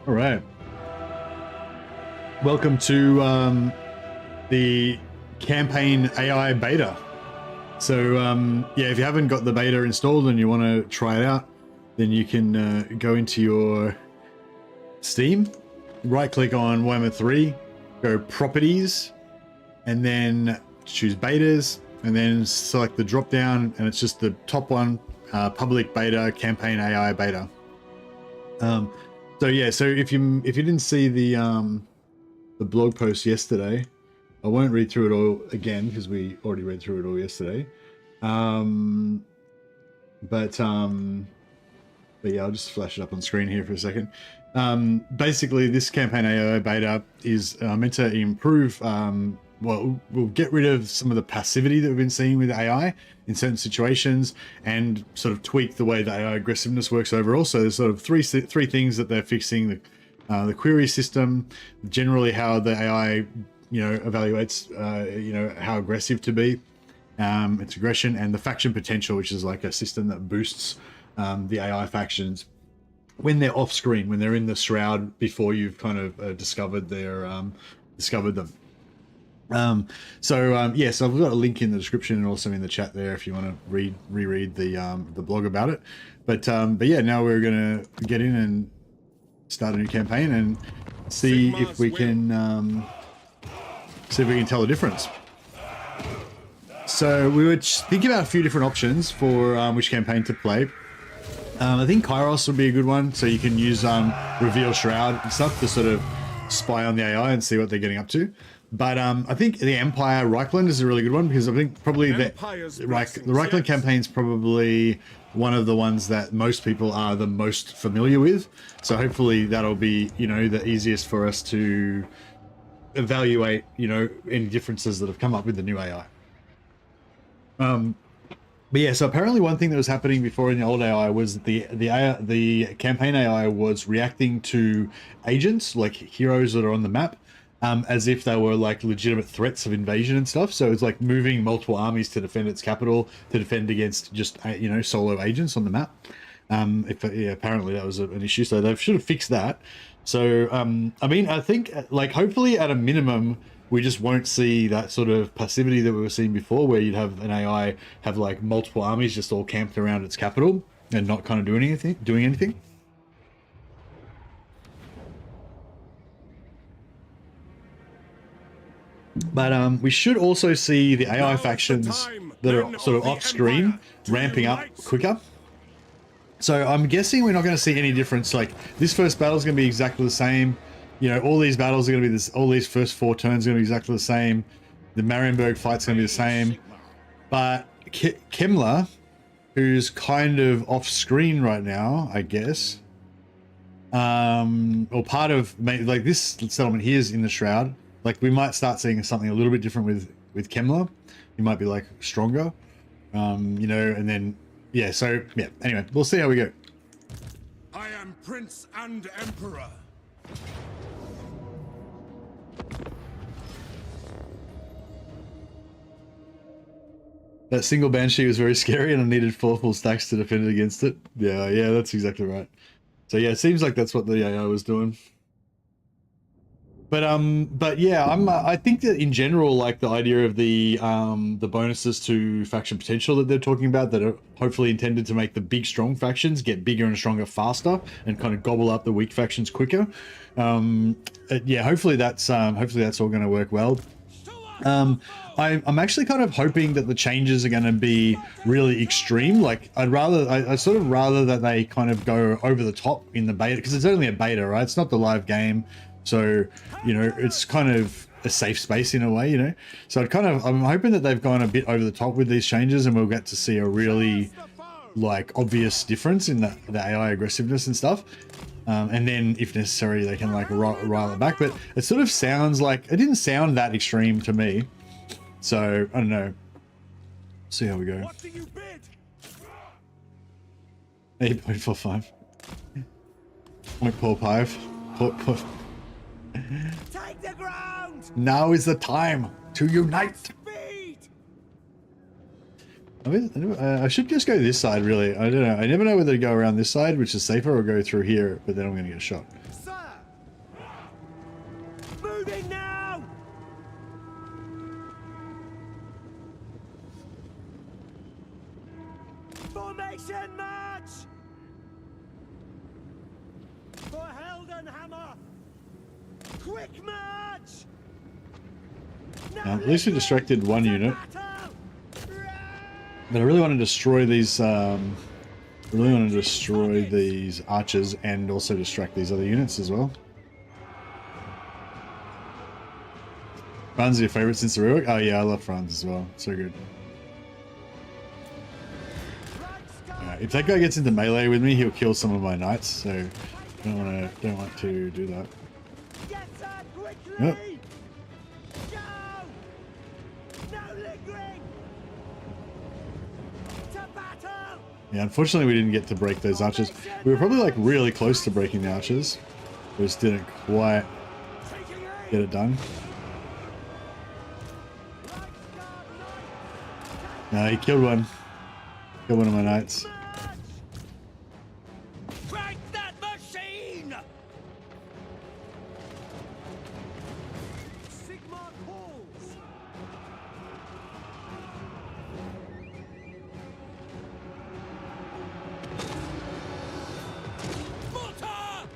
All right. Welcome to the campaign AI beta. So yeah, if you haven't got the beta installed and you want to try it out, then you can go into your Steam, right click on Warhammer 3, go properties, and then choose betas, and then select the drop down, and it's just the top one, public beta, campaign AI beta. So yeah, so if you didn't see the blog post yesterday, I won't read through it all again because we already read through it all yesterday. But yeah, I'll just flash it up on screen here for a second. Basically, this campaign AI beta is meant to improve. Well, we'll get rid of some of the passivity that we've been seeing with AI in certain situations, and sort of tweak the way that AI aggressiveness works overall. So there's sort of three things that they're fixing: the query system, generally how the AI, evaluates, how aggressive to be, its aggression, and the faction potential, which is like a system that boosts the AI factions when they're off screen, when they're in the shroud before you've kind of discovered them. Yeah, so I've got a link in the description and also in the chat there if you want to reread the blog about it. But yeah, now we're gonna get in and start a new campaign and see if we can tell the difference. So we were thinking about a few different options for which campaign to play. I think Kairos would be a good one, so you can use reveal shroud and stuff to sort of spy on the AI and see what they're getting up to. But I think the Empire Reichland is a really good one, because I think probably the Reichland campaign is probably one of the ones that most people are the most familiar with. So hopefully that'll be, the easiest for us to evaluate, any differences that have come up with the new AI. But yeah, so apparently one thing that was happening before in the old AI was the campaign AI was reacting to agents, like heroes that are on the map, as if they were like legitimate threats of invasion and stuff. So it's like moving multiple armies to defend its capital, to defend against just solo agents on the map. Apparently that was an issue, so they should have fixed that. So I mean, I think like hopefully at a minimum we just won't see that sort of passivity that we were seeing before, where you'd have an AI have like multiple armies just all camped around its capital and not kind of doing anything. But we should also see the AI factions that are sort of off screen ramping up quicker. So I'm guessing we're not going to see any difference. Like this first battle is going to be exactly the same. All these battles are going to be this. All these first 4 turns are going to be exactly the same. The Marienburg fight's going to be the same. But Kemmler, who's kind of off screen right now, I guess, or part of like this settlement here is in the shroud. Like we might start seeing something a little bit different with Kemmler. He might be like stronger, and then yeah. So yeah. Anyway, we'll see how we go. I am Prince and Emperor. That single Banshee was very scary, and I needed 4 full stacks to defend it against it. Yeah, that's exactly right. So yeah, it seems like that's what the AI was doing. But yeah, I think that in general, like the idea of the bonuses to faction potential that they're talking about, that are hopefully intended to make the big strong factions get bigger and stronger faster and kind of gobble up the weak factions quicker. Yeah, hopefully that's all going to work well. I'm actually kind of hoping that the changes are going to be really extreme. Like I sort of rather that they kind of go over the top in the beta, because it's only a beta, right? It's not the live game. So, it's kind of a safe space in a way, So I'm hoping that they've gone a bit over the top with these changes, and we'll get to see a really like obvious difference in the AI aggressiveness and stuff. And then if necessary, they can like rile it back. But it sort of sounds like it didn't sound that extreme to me. So I don't know. See how we go. 8.45. 0.45. Take the ground. Now is the time to unite. I should just go this side, really. I don't know. I never know whether to go around this side, which is safer, or go through here, but then I'm going to get shot. Sir! Moving now! Formation march! For Heldenhammer! Quick march! Now, at least we distracted one unit. Battle! But I really want to destroy these, archers and also distract these other units as well. Franz is your favorite since the rework? Oh yeah, I love Franz as well. So good. Alright, if that guy gets into melee with me, he'll kill some of my knights, so don't want to do that. Get up quickly! Yep. Go! No lingering! To battle! Yeah, unfortunately we didn't get to break those archers. We were probably like really close to breaking the archers. We just didn't quite Taking aim! get it done. No, he killed one. Killed one of my knights. Crank that machine! Sigma calls! Mortar!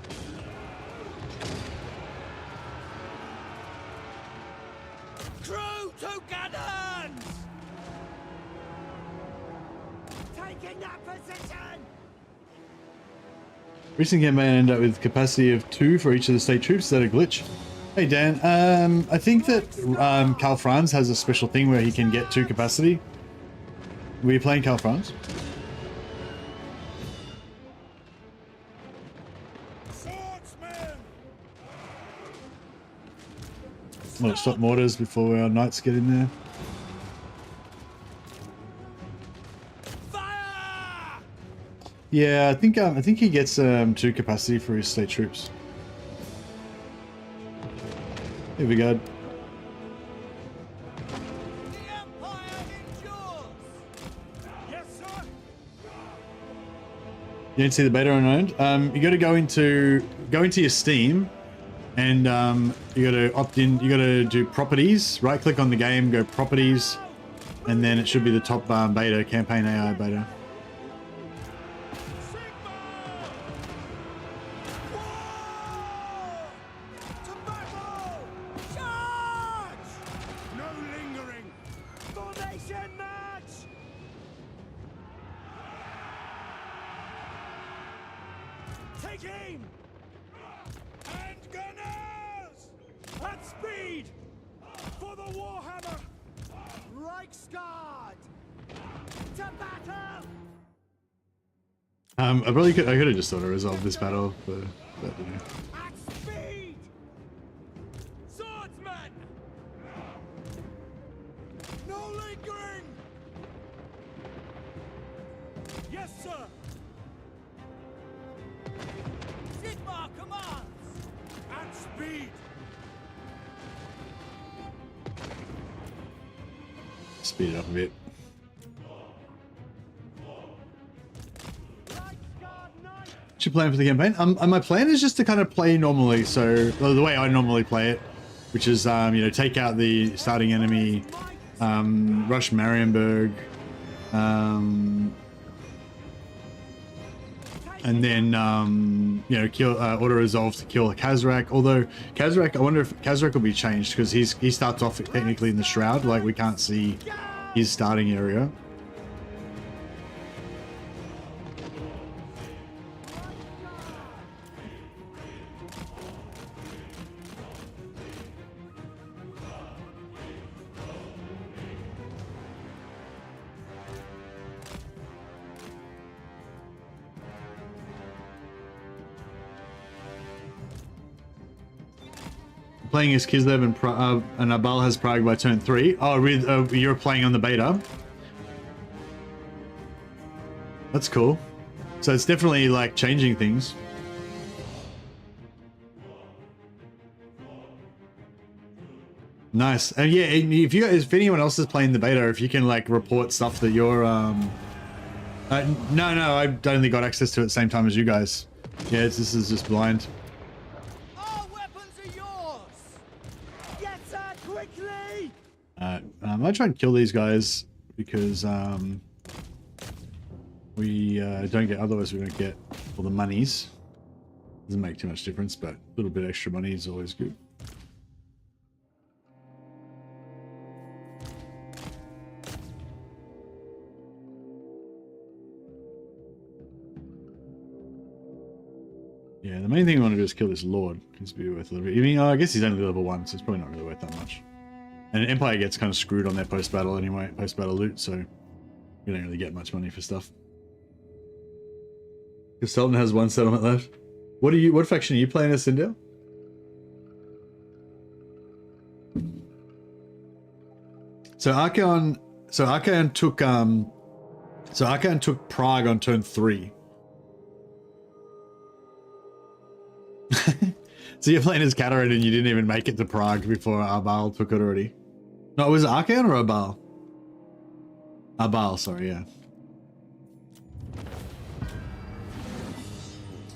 Crew to cannons! Taking that position! Recent campaign ended up with capacity of 2 for each of the state troops. Is that a glitch? Hey Dan, I think that Karl Franz has a special thing where he can get 2 capacity. Were you playing Karl Franz? Swordsman! Well, stop mortars before our knights get in there. Fire! Yeah, I think he gets 2 capacity for his state troops. Here we go. The Empire endures! Yes, sir! You didn't see the beta unowned? You got to go into your Steam, and you got to opt in. You got to do properties. Right click on the game, go properties, and then it should be the top beta, campaign AI beta. Sigma! War! To battle! Charge! No lingering! Formation march! Take aim! And gunners! At speed! For the Warhammer! Reichsguard! To battle! I could have just sort of resolved this battle, but you know. At speed! Swordsman! No lingering! Yes, sir! Sigma commands! At speed! Speed it up a bit. Reichsguard Knight! What's your plan for the campaign? My plan is just to kind of play normally, so the way I normally play it, which is you know, take out the starting enemy, rush Marienburg, and then you know, kill auto resolve to kill Kazrak. Although Kazrak, I wonder if Kazrak will be changed because he starts off technically in the shroud, like we can't see his starting area. Playing as Kislev and Abal has Prague by turn 3. Oh, you're playing on the beta. That's cool. So it's definitely like changing things. Nice. And yeah, if you guys, if anyone else is playing the beta, if you can like report stuff that you're no, I only got access to it at the same time as you guys. Yeah, this is just blind. Our weapons are yours. Get her quickly. I'm gonna try and kill these guys because we don't get, otherwise we don't get all the monies. Doesn't make too much difference, but a little bit extra money is always good. Yeah, the main thing I want to do is kill this Lord. It's be worth a little bit. I mean, I guess he's only level 1, so it's probably not really worth that much. And Empire gets kind of screwed on their post-battle anyway, post-battle loot, so you don't really get much money for stuff. Because Sultan has 1 settlement left. What faction are you playing as, Sindel? So Archaon took Prague on turn 3. So you're playing as Katarine and you didn't even make it to Prague before Arbal took it already. No, was it Archaon or Arbal? Arbal, sorry, yeah.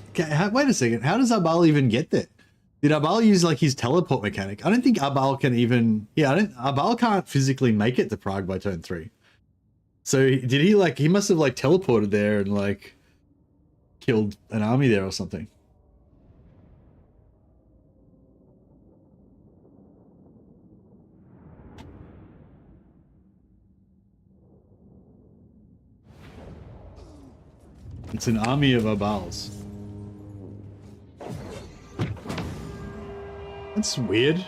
Okay, wait a second. How does Arbal even get there? Did Arbal use like his teleport mechanic? I don't think Arbal can even... Yeah, Arbal can't physically make it to Prague by turn 3. So did he like... He must have like teleported there and like killed an army there or something. It's an army of Arbals. That's weird.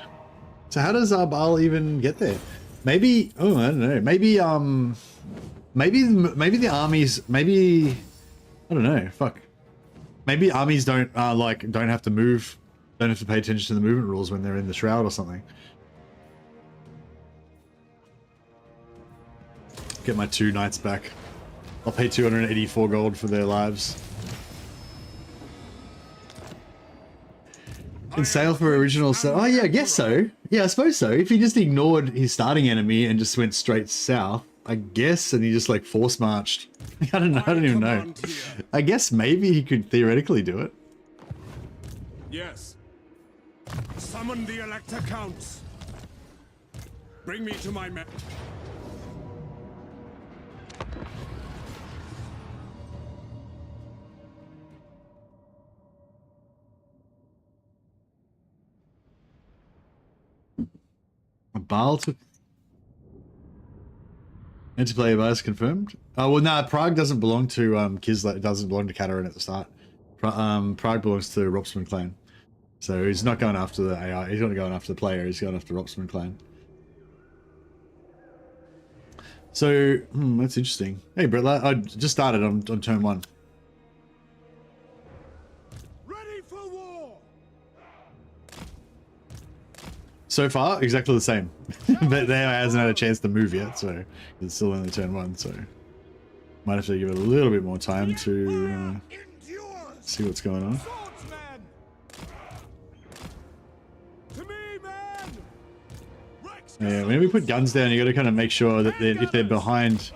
So how does Arbal even get there? Maybe, oh, I don't know. Maybe the armies, maybe, I don't know. Fuck. Maybe armies don't don't have to move, don't have to pay attention to the movement rules when they're in the shroud or something. Get my 2 knights back. I'll pay 284 gold for their lives. Can sail for original oh yeah, I guess so. Yeah, I suppose so. If he just ignored his starting enemy and just went straight south, I guess, and he just like force marched. I don't know, I don't even know. I guess maybe he could theoretically do it. Yes. Summon the Elector Counts. Bring me to my men. Baal took... Interplayer bias confirmed. Oh, well, no, Prague doesn't belong to Kislev. It doesn't belong to Katarine at the start. Prague belongs to Ropsman clan. So he's not going after the AI. He's not going after the player. He's going after Ropsman clan. So, that's interesting. Hey, Brett, I just started on turn 1. So far, exactly the same. But there hasn't had a chance to move yet, so it's still only turn 1, so might have to give it a little bit more time to see what's going on. Yeah, whenever we put guns down, you got to kind of make sure that if they're behind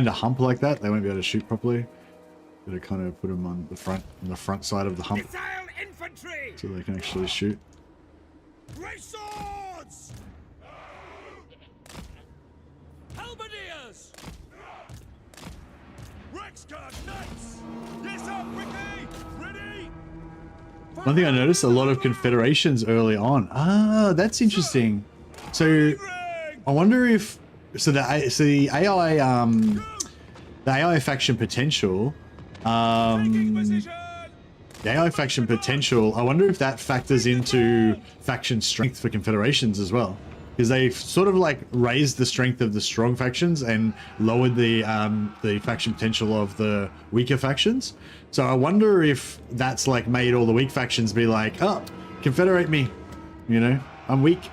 a hump like that, they won't be able to shoot properly. Got to kind of put them on the front side of the hump, so they can actually shoot. Raise swords! Halberdiers! Rexguard knights! Yes, sir, Ricky! Ready! One thing I noticed, a lot of confederations early on. Ah, that's interesting. So I wonder if the AI faction potential, the AI faction potential, I wonder if that factors into faction strength for confederations as well. Because they've sort of like raised the strength of the strong factions and lowered the faction potential of the weaker factions. So I wonder if that's like made all the weak factions be like, oh, confederate me, you know, I'm weak.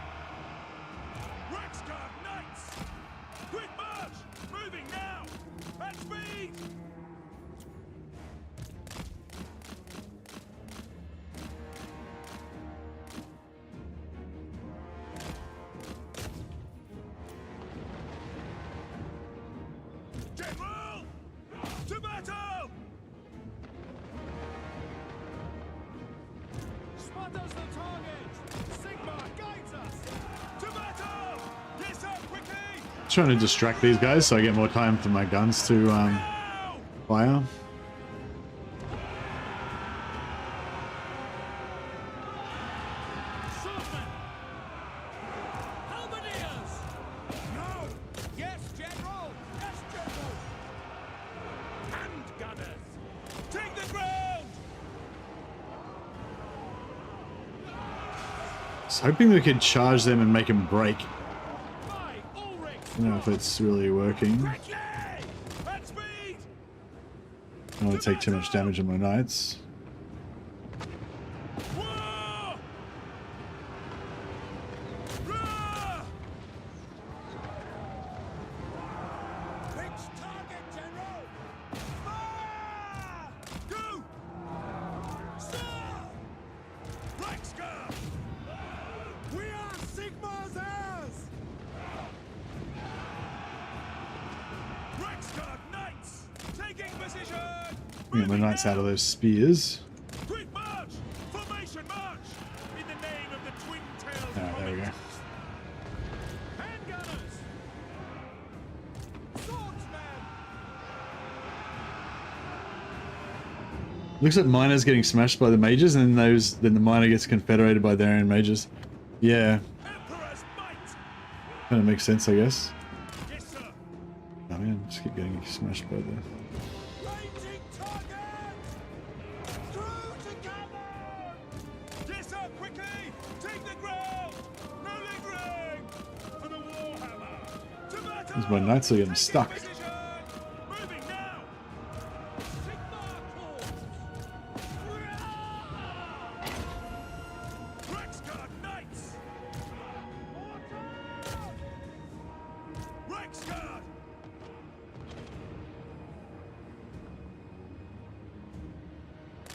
Trying to distract these guys so I get more time for my guns to fire. I was hoping we could charge them and make them break. I don't know if it's really working. I don't want to take too much damage on my knights. Get my knights out of those spears. Alright, there we go. Looks like miners getting smashed by the mages, and then the miner gets confederated by their own mages. Yeah. Kind of makes sense, I guess. Oh man, just keep getting smashed by the... Because my knights are getting stuck.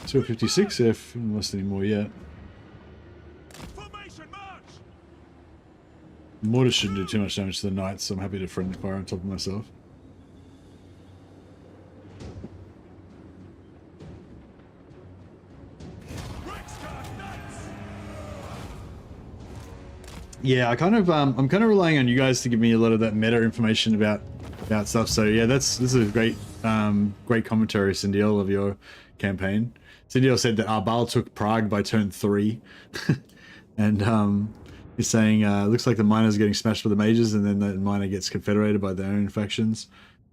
So 56 if less any more yet. Mortar shouldn't do too much damage to the knights, so I'm happy to friendly fire on top of myself. Yeah, I'm kind of relying on you guys to give me a lot of that meta information about stuff. So yeah, this is a great commentary, Cindiel, of your campaign. Cindiel said that Arbal took Prague by turn 3, and he's saying, looks like the miners are getting smashed by the mages, and then the miner gets confederated by their own factions.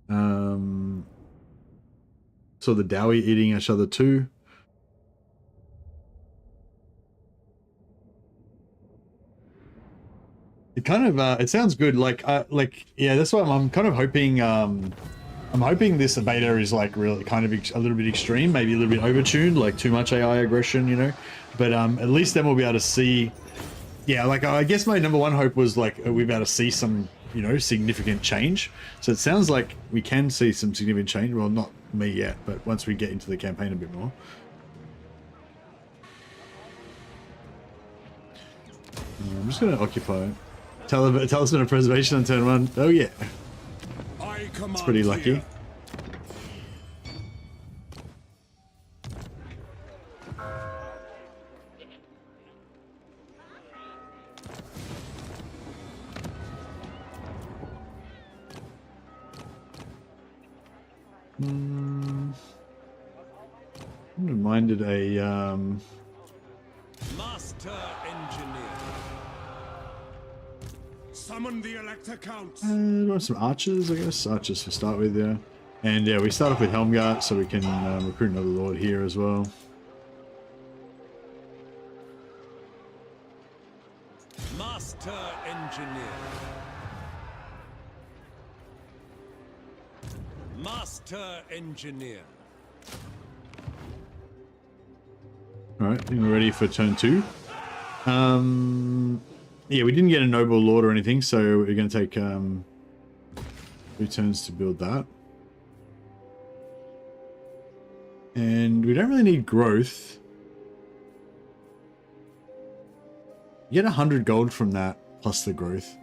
So the Dowie eating each other too. It kind of, it sounds good. Yeah, that's why I'm kind of hoping, I'm hoping this beta is like really kind of a little bit extreme, maybe a little bit overtuned, like too much AI aggression, you know, but at least then we'll be able to see. Yeah, like I guess my number one hope was like we're about to see some, you know, significant change. So it sounds like we can see some significant change. Well, not me yet, but once we get into the campaign a bit more. I'm just going to occupy it. Talisman of Preservation on turn 1. Oh yeah. It's pretty lucky. I'm reminded a Master Engineer. Summon the Elector Counts. Want some archers, I guess. Archers to start with, yeah. And yeah, we start off with Helmgart, so we can recruit another lord here as well. Master Engineer. Master Engineer. Alright, I think we're ready for turn 2. Yeah, we didn't get a noble lord or anything, so we're going to take 2 turns to build that. And we don't really need growth. You get 100 gold from that, plus the growth.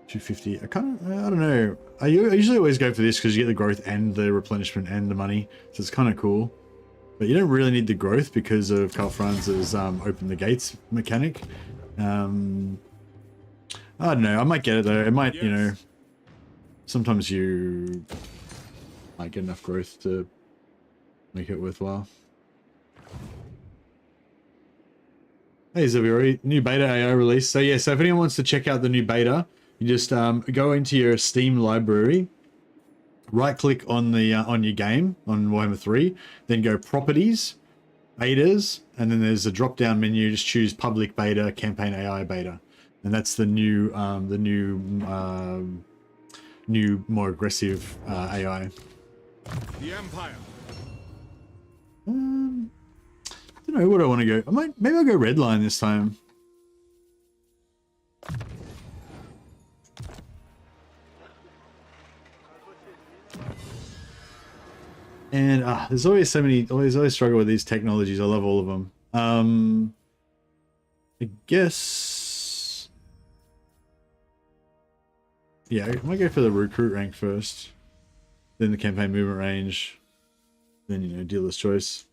250. I don't know. I usually always go for this because you get the growth and the replenishment and the money, so it's kind of cool. But you don't really need the growth because of Karl Franz's open the gates mechanic. I don't know. I might get it though. It might, you know, sometimes you might get enough growth to make it worthwhile. Hey Zaviori, new beta AI release. So yeah, so if anyone wants to check out the new beta, you just go into your Steam library, right click on the on your game on Warhammer 3, then go properties, betas, and then there's a drop down menu. Just choose public beta, campaign AI beta, and that's the new new more aggressive AI. The Empire. I don't know what I want to go. Maybe I'll go red line this time. And there's always so many. Always struggle with these technologies. I love all of them. I guess. Yeah, I might go for the recruit rank first, then the campaign movement range, then dealer's choice.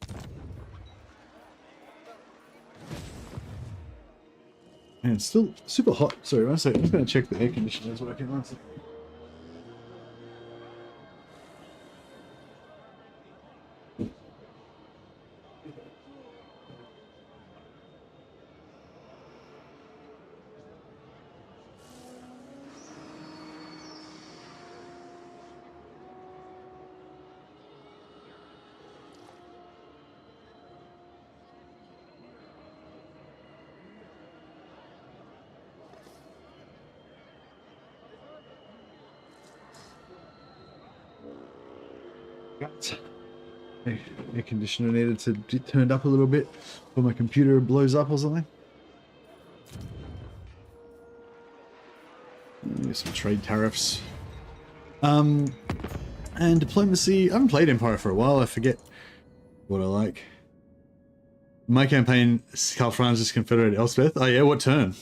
Man, it's still super hot. Sorry, one second. I'm just going to check the air conditioner is working. One second. Air conditioner needed to be turned up a little bit before my computer blows up or something. Some trade tariffs. And diplomacy. I haven't played Empire for a while. I forget what I like. My campaign, Karl Franz Confederate Elspeth. Oh yeah, what turn?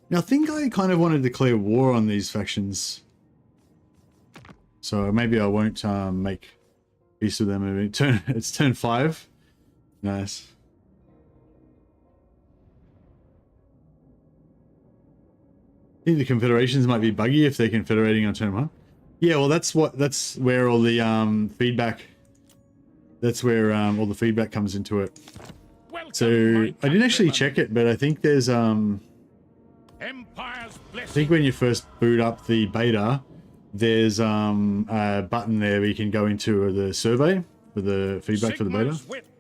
Now, I think I kind of want to declare war on these factions. So maybe I won't make peace with them. Maybe it's turn 5. Nice. I think the confederations might be buggy if they're confederating on turn 1. Yeah, well, that's where all the feedback. That's where all the feedback comes into it. So I didn't actually check it, but I think there's I think when you first boot up the beta, there's a button there where you can go into the survey for the feedback for the beta.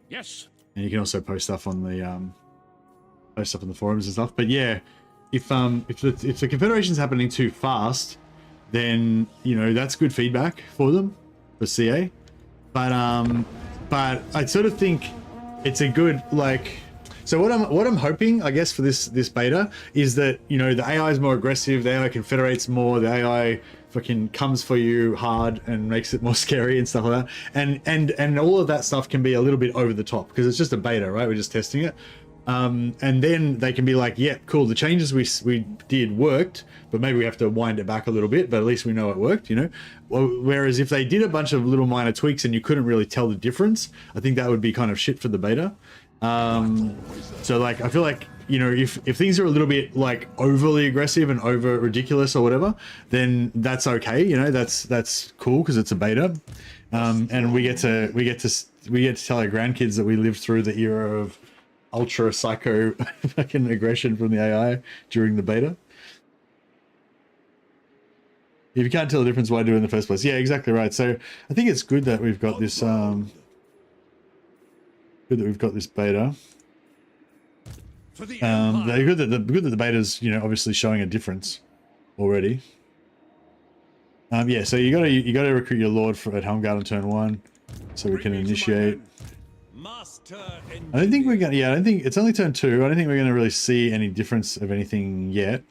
Yes. And you can also post stuff on the forums and stuff. But yeah, if the confederation's happening too fast, then that's good feedback for them for CA. But I sort of think it's a good So what I'm hoping, I guess, for this beta is that the AI is more aggressive, the AI confederates more, the AI fucking comes for you hard and makes it more scary and stuff like that, and all of that stuff can be a little bit over the top because it's just a beta, right? We're just testing it, and then they can be like, yeah, cool, the changes we did worked, but maybe we have to wind it back a little bit, but at least we know it worked, Whereas if they did a bunch of little minor tweaks and you couldn't really tell the difference, I think that would be kind of shit for the beta. So I feel like if things are a little bit overly aggressive and over ridiculous or whatever, then that's okay. That's cool because it's a beta, and we get to tell our grandkids that we lived through the era of ultra psycho fucking aggression from the AI during the beta. If you can't tell the difference, why do it in the first place? Yeah, exactly right. So I think it's good that we've got this. Good that we've got this beta. Good that the beta's obviously showing a difference already. Yeah, so you gotta recruit your lord at Helmgard on turn 1, so we can initiate. I don't think we're gonna. Yeah, I don't think it's only turn 2. I don't think we're gonna really see any difference of anything yet.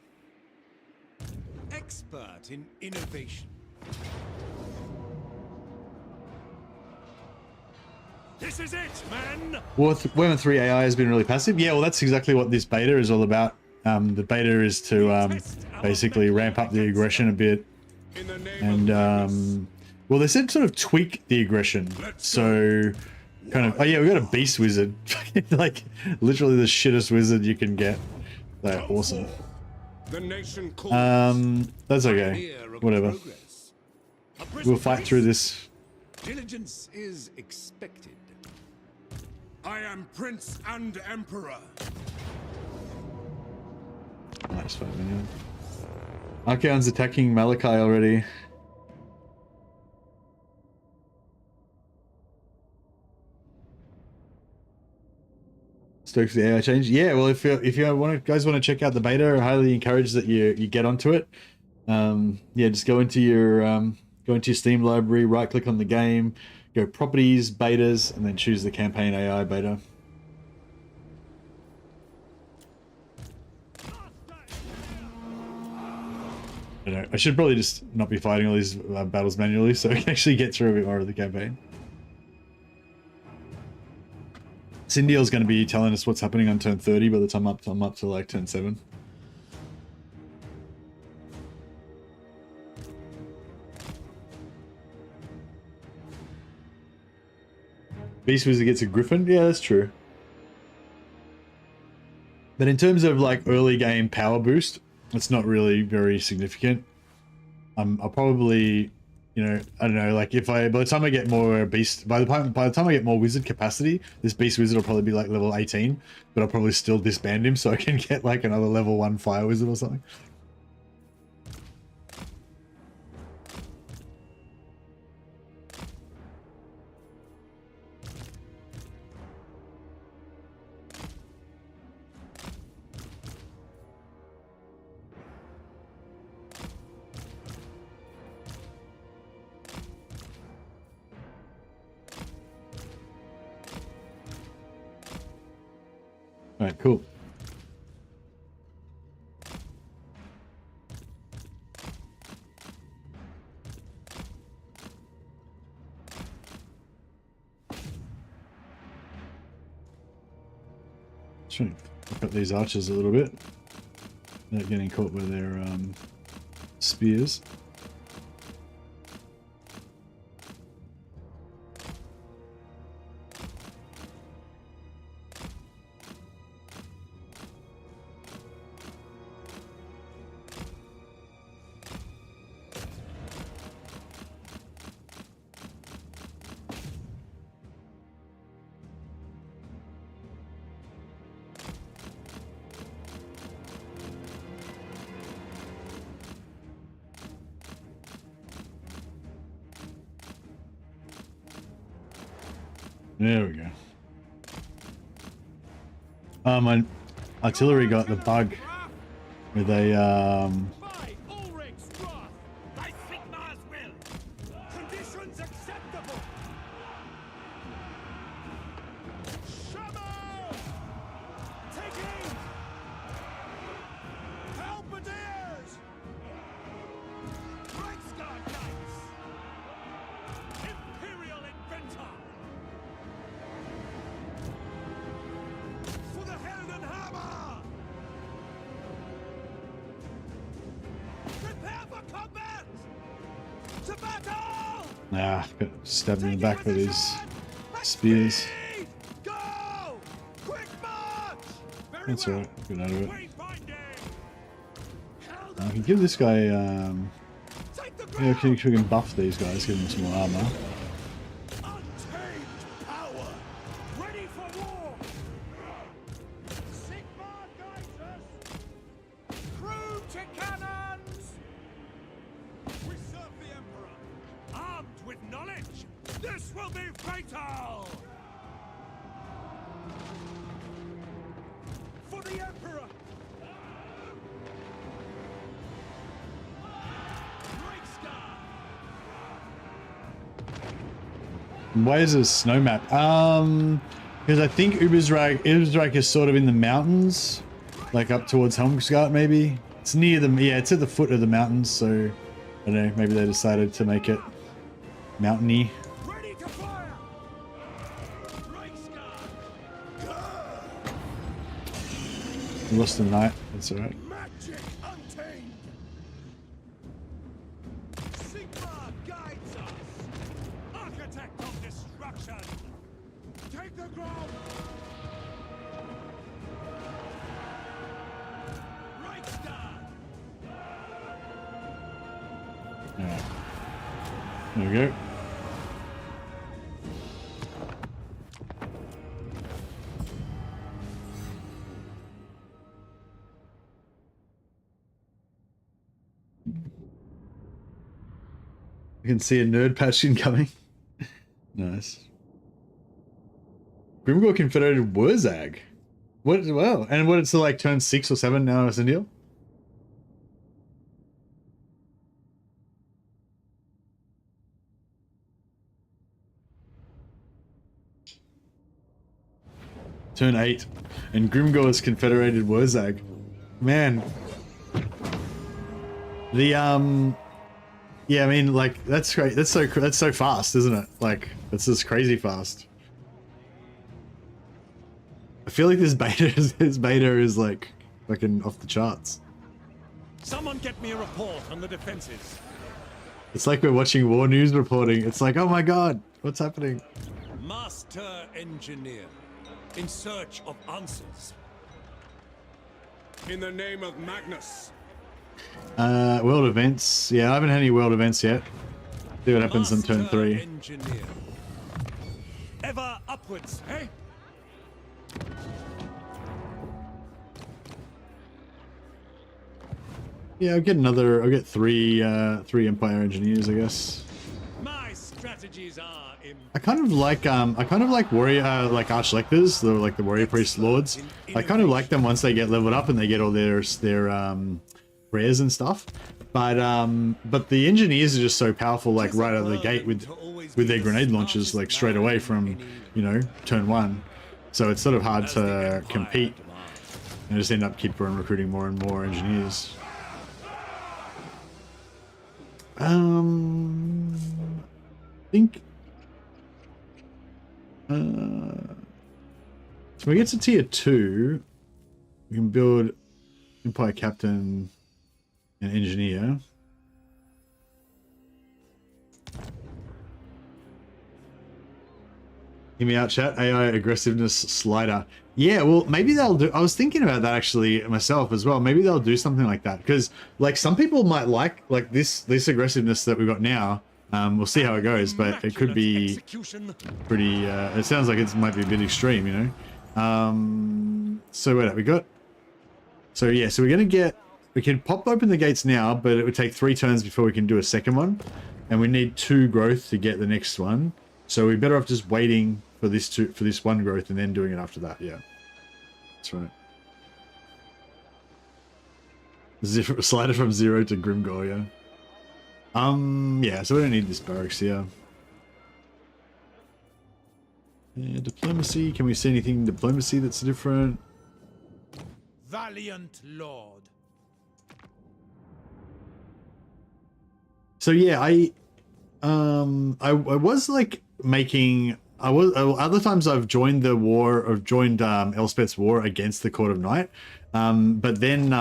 Expert in innovation. This is it, man. Warhammer 3 AI has been really passive. Yeah, well, that's exactly what this beta is all about. The beta is to basically ramp up the aggression a bit, and well, they said sort of tweak the aggression. So kind of, oh yeah, we got a beast wizard, literally the shittest wizard you can get. They're awesome. The nation calls. That's okay. Year of Whatever. progress. A brisk We'll fight pace. through this. Diligence is expected. I am Prince and Emperor. Nice 5 million. Archaon's attacking Malachi already. Stoked for the AI change. Yeah, well, if you guys want to check out the beta, I highly encourage that you get onto it. Yeah, just go into your Steam library, right click on the game, go properties, betas, and then choose the campaign AI beta. I don't know, I should probably just not be fighting all these battles manually so I can actually get through a bit more of the campaign. Cindial's going to be telling us what's happening on turn 30 by the time I'm up to like turn 7. Beast Wizard gets a Griffin? Yeah, that's true. But in terms of like early game power boost, it's not really very significant. I'll probably, you know, I don't know, like by the time I get more beast, by the time I get more wizard capacity, this beast wizard will probably be like level 18, but I'll probably still disband him so I can get like another level 1 fire wizard or something. All right, cool. Trying to look up these archers a little bit. Not getting caught by their spears. There we go. My artillery got the bug where they By Ulrich's wrath, by Sigmar's will. Conditions acceptable. Shadow! Taking! Halberdiers! Reichsguard Knights! Imperial Inventor! For the Heldenhammer! Prepare for combat! To battle! got stabbed in the back with these spears. Speed! Go! Quick march! Very That's well. alright, get out of it. Wayfinding! I can give this guy Take the yeah, ground! we can buff these guys, give them some more armor. Untamed power! Ready for war! Sigmar guides us! Crew to cannons! We serve the Emperor! Armed with knowledge! This will be fatal! For the Emperor! Reichsguard! Why is it a snow map? Because I think Ubersreich is sort of in the mountains, like up towards Helmsgart maybe. It's near them, yeah, it's at the foot of the mountains, so I don't know, maybe they decided to make it mountainy. Ready to fire! Reichsguard! We lost the knight, that's alright. Magic untamed! Sigmar guides us! Architect of destruction! Take the ground! Alright. There we go. I can see a nerd patch incoming. Nice. Grimgor Confederated Wurzag. What? Well, and what? It's like turn 6 or 7 now, as a deal. Turn 8, and Grimgor's Confederated Wurzag. Man, the yeah, I mean, like, that's great. That's so fast, isn't it? Like, that's just crazy fast. I feel like this beta is like fucking off the charts. Someone get me a report on the defenses. It's like we're watching war news reporting. It's like, oh my god, what's happening? Master engineer, in search of answers. In the name of Magnus. World events. Yeah, I haven't had any world events yet. See what happens on turn 3. Engineer. Ever upwards, eh? Yeah, I'll get 3 Empire engineers, I guess. My strategies are I kind of like warrior archlectors, the warrior priest lords. I kind of like them once they get leveled up and they get all their rares and stuff. But the engineers are just so powerful, like right out of the gate with their grenade launchers, like straight away from, you know, turn 1. So it's sort of hard to compete. And just end up keep on recruiting more and more engineers. I think so when we get to tier 2, we can build Empire Captain and Engineer. Hear me out, chat. AI aggressiveness slider. Yeah, well, maybe they'll do. I was thinking about that actually myself as well. Maybe they'll do something like that, because like some people might like this aggressiveness that we've got now. We'll see how it goes, but it could be pretty. It sounds like it might be a bit extreme, you know. So wait, we got. So yeah, so we're gonna get. We can pop open the gates now, but it would take 3 turns before we can do a second one, and we need 2 growth to get the next one. So we're better off just waiting for this 1 growth and then doing it after that. Yeah, that's right. Slider from 0 to Grimgor, yeah. Yeah, so we don't need this barracks here. Diplomacy. Can we see anything in diplomacy that's different? valiant lord. So yeah, I was like making. Other times I've joined the war, or joined Elspeth's war against the Court of Night, but then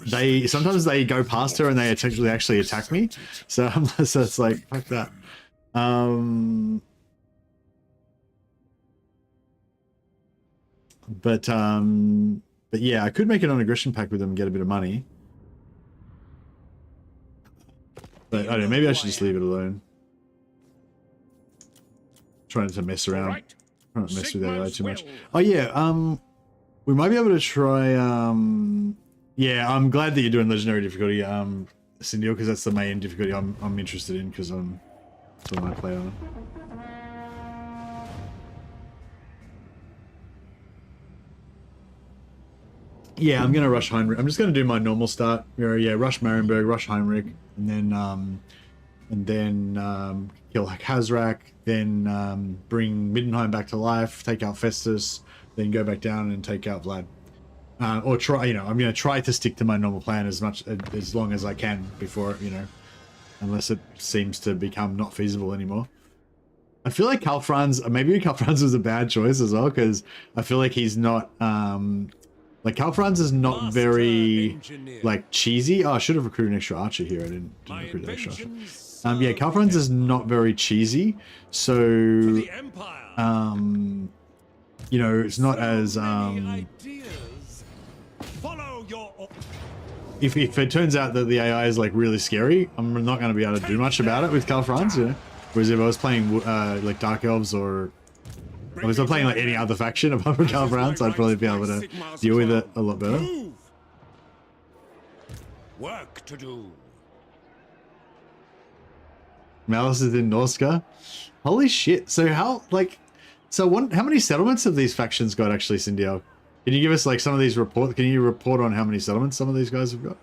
sometimes they go past her and they actually attack me. So so it's like fuck that. But yeah, I could make it on aggression pact with them and get a bit of money. But I don't know, maybe I should just leave it alone. Trying to mess around. Right. Trying to mess with AI too much. Oh yeah, we might be able to try yeah, I'm glad that you're doing legendary difficulty, Cindy, because that's the main difficulty I'm interested in, because that's what I play on. Yeah, I'm gonna rush Heinrich. I'm just gonna do my normal start. Yeah, rush Marienburg, rush Heinrich, and then kill Hazrak, then bring Middenheim back to life, take out Festus, then go back down and take out Vlad. Or try, you know, I'm gonna try to stick to my normal plan as long as I can before, you know, unless it seems to become not feasible anymore. I feel like Franz, maybe Franz was a bad choice as well, because I feel like he's not. Like Franz is not very like cheesy. Oh, I should have recruited an extra archer here. I didn't recruit an extra archer. Yeah, Franz is not very cheesy, so you know, it's not as Follow your if it turns out that the AI is like really scary, I'm not going to be able to do much about it with Karl Franz, you know? Whereas if I was playing like Dark Elves or I was playing like any other faction apart from Karl Franz, I'd probably be able to deal with it a lot better. Move. Work to do. Malice is in Norska. Holy shit! So how how many settlements have these factions got actually, Cindy? Can you give us like some of these report? Can you report on how many settlements some of these guys have got?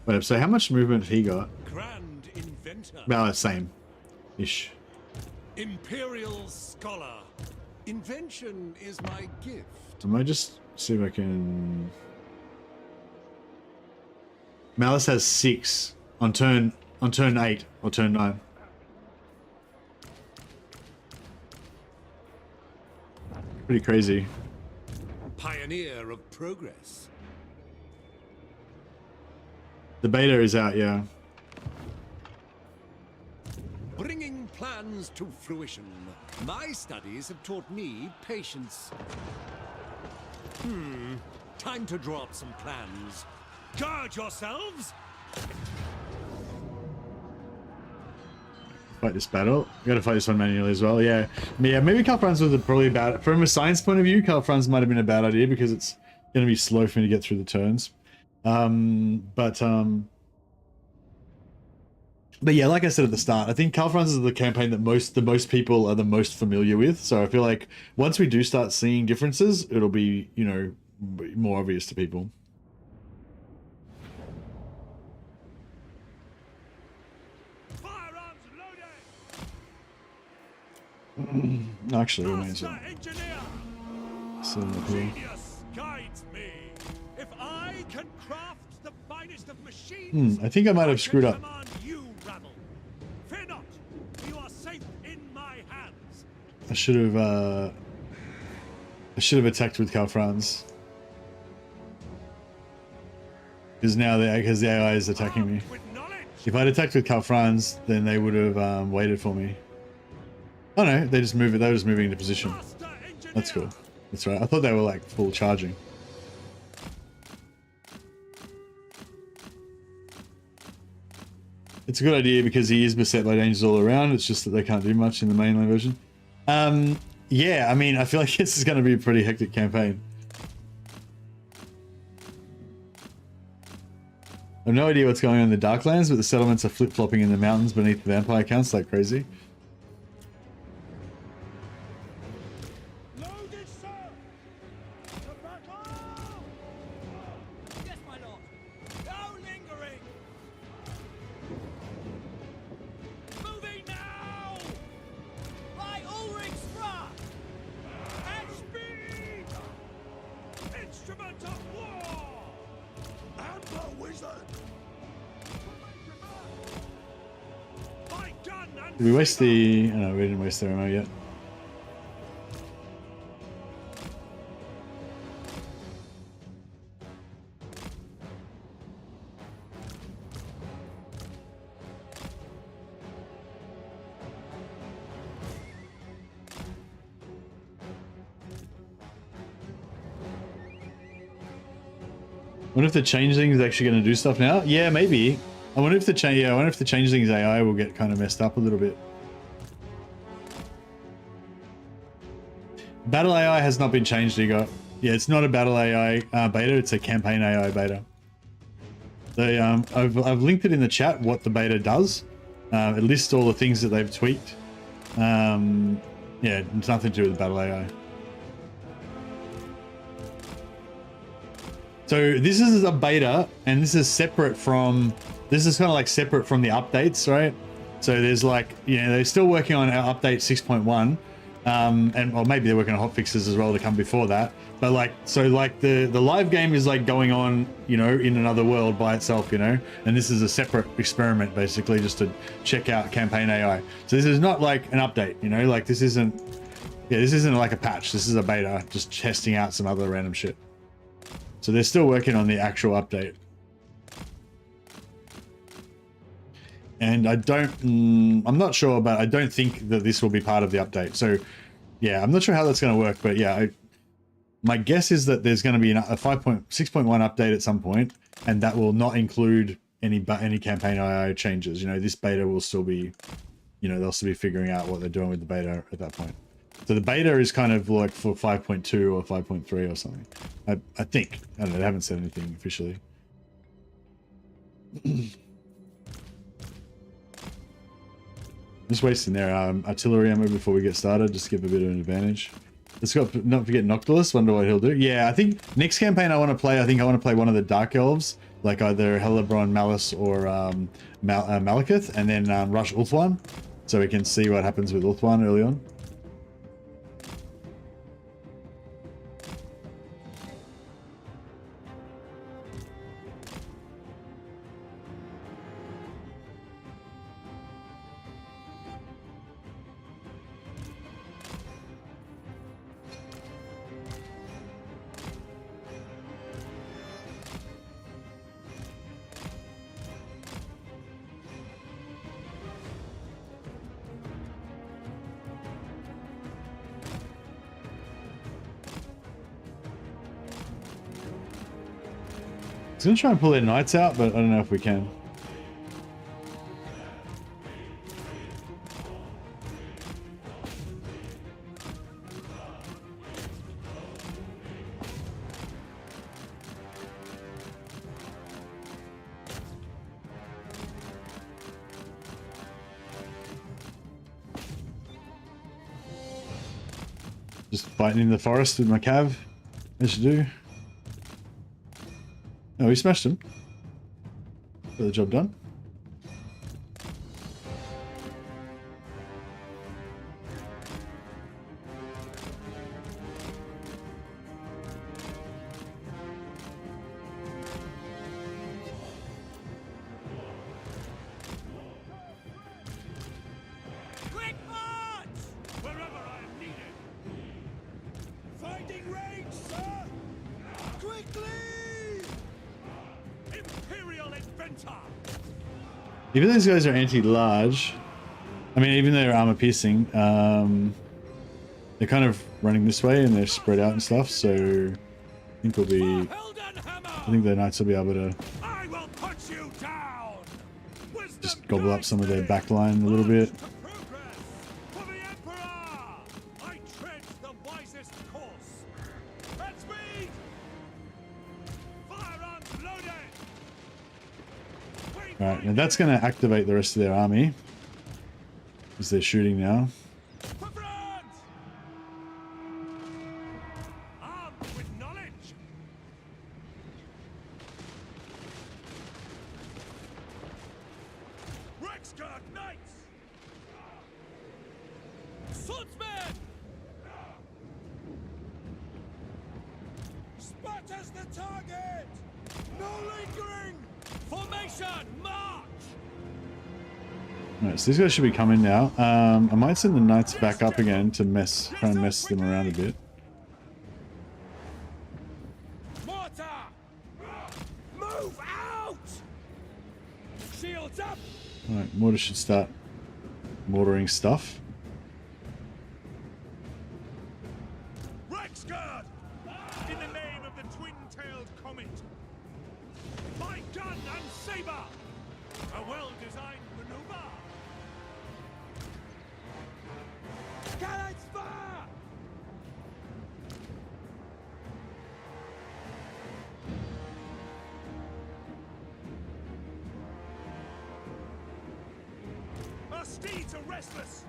Wait, so how much movement have he got? Grand inventor. About the same, ish. Imperial scholar. Invention is my gift. I might just see if I can. Malice has 6 on turn 8 or turn 9. Pretty crazy. Pioneer of progress. The beta is out, yeah. Bringing plans to fruition. My studies have taught me patience. Time to draw up some plans. Guard yourselves! Fight this battle. We gotta fight this one manually as well. Yeah, maybe Karl Franz was probably bad. From a science point of view, Karl Franz might have been a bad idea because it's gonna be slow for me to get through the turns. But yeah, like I said at the start, I think Karl Franz is the campaign that the most people are the most familiar with. So I feel like once we do start seeing differences, it'll be, you know, more obvious to people. Actually, we may as well. So Genius guides me. If I can craft the finest of machines, I think I might have screwed up. you, rabble. Fear not, you are safe in my hands. I should have attacked with Karl Franz. Because now the AI is attacking me. If I'd attacked with Karl Franz, then they would have waited for me. Oh no, they just move it. They were just moving into position. That's cool. That's right. I thought they were like full charging. It's a good idea because he is beset by dangers all around. It's just that they can't do much in the mainline version. Yeah, I mean, I feel like this is going to be a pretty hectic campaign. I have no idea what's going on in the Darklands, but the settlements are flip-flopping in the mountains beneath the vampire counts like crazy. Did we waste the... Oh, no, we didn't waste the ammo yet. I wonder if the changeling is actually going to do stuff now. Yeah, maybe. I wonder if the changeling's AI will get kind of messed up a little bit. Battle AI has not been changed, Igor. Yeah, it's not a battle AI beta. It's a campaign AI beta. They I've linked it in the chat what the beta does. It lists all the things that they've tweaked. Yeah, it's nothing to do with battle AI. So this is a beta, and this is separate from. This is kind of like separate from the updates, right? So there's like, you know, they're still working on our update 6.1, and or maybe they're working on hotfixes as well to come before that. But like, so like the live game is like going on, you know, in another world by itself, you know, and this is a separate experiment basically just to check out campaign AI. So this is not like an update, you know, like this isn't like a patch. This is a beta, just testing out some other random shit. So they're still working on the actual update. And I'm not sure, but I don't think that this will be part of the update. So yeah, I'm not sure how that's going to work, but yeah, My guess is that there's going to be a 5.6.1 update at some point, and that will not include any campaign IO changes. You know, this beta will still be, you know, they'll still be figuring out what they're doing with the beta at that point. So the beta is kind of like for 5.2 or 5.3 or something. I think. I don't know, they haven't said anything officially. Just wasting their artillery ammo before we get started, just to give a bit of an advantage. Let's not forget Noctilus, wonder what he'll do. Yeah, I think next campaign I want to play, I want to play one of the Dark Elves, like either Helebron, Malice, or Malekith, and then rush Ulthuan, so we can see what happens with Ulthuan early on. I was gonna try and pull their knights out, but I don't know if we can. Just fighting in the forest with my cav, as you do. Oh, we smashed him. Got the job done. Quick march! Wherever I am needed. Finding range, sir! Quickly! Imperial Inventor! Even though these guys are anti-large, I mean, even though they're armor piercing, they're kind of running this way and they're spread out and stuff, so I think we'll be, I think the knights will be able to I will put you down! just gobble up some of their back line a little bit. For the Emperor! I tread the wisest course. At speed! Firearms loaded! Alright, now that's going to activate the rest of their army, because they're shooting now. For Franz! Armed with knowledge! Rexguard Knights! Swordsmen! Sparta's the target! No lingering! Formation, march! Alright, so these guys should be coming now. I might send the knights back up again to try and mess them around a bit. Mortar! Move out! Shields up! Alright, mortar should start mortaring stuff. Rexguard! In the name of the twin-tailed comet! My gun and saber! A well-designed maneuver! Cannons fire! Our steeds are restless!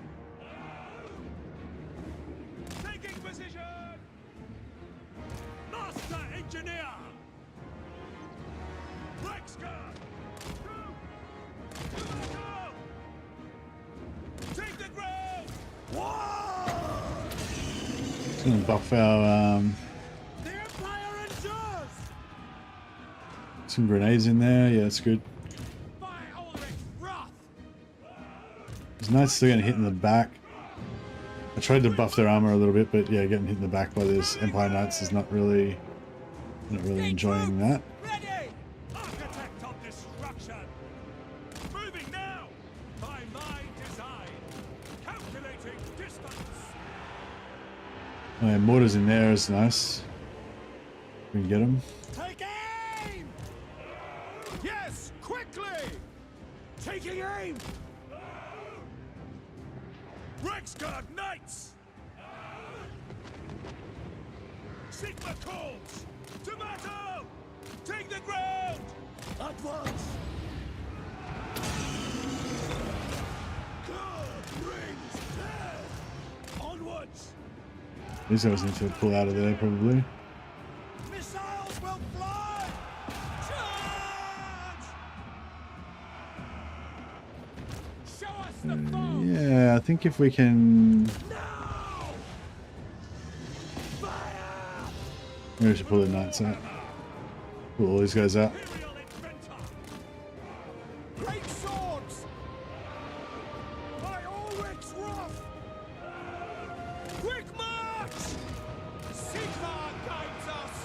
Taking position! Master Engineer! Rexguard! Go! Take the ground! Whoa! It's going to buff our The Empire endures! some grenades in there. Yeah, that's good. By Ulrich's wrath! These knights still getting hit in the back. I tried to buff their armor a little bit, but yeah, getting hit in the back by those Empire Knights is not really enjoying that. Ready! Architect of destruction! Moving now! By my design! Calculating distance! Oh, yeah, mortars in there is nice. We can get him. Take aim! Yes, quickly! Taking aim! Rexguard Knights! Sigma calls! To battle! Take the ground! Advance! God brings death! Onwards! These guys need to pull out of there probably. Missiles will fly! Charge! Show us the foe! Yeah, I think if we can... Now! Fire! Maybe we should pull the knights out. Pull all these guys out. Imperial Inventor! Great swords! By Ulrich's wrath! Quick march! Sigmar guides us!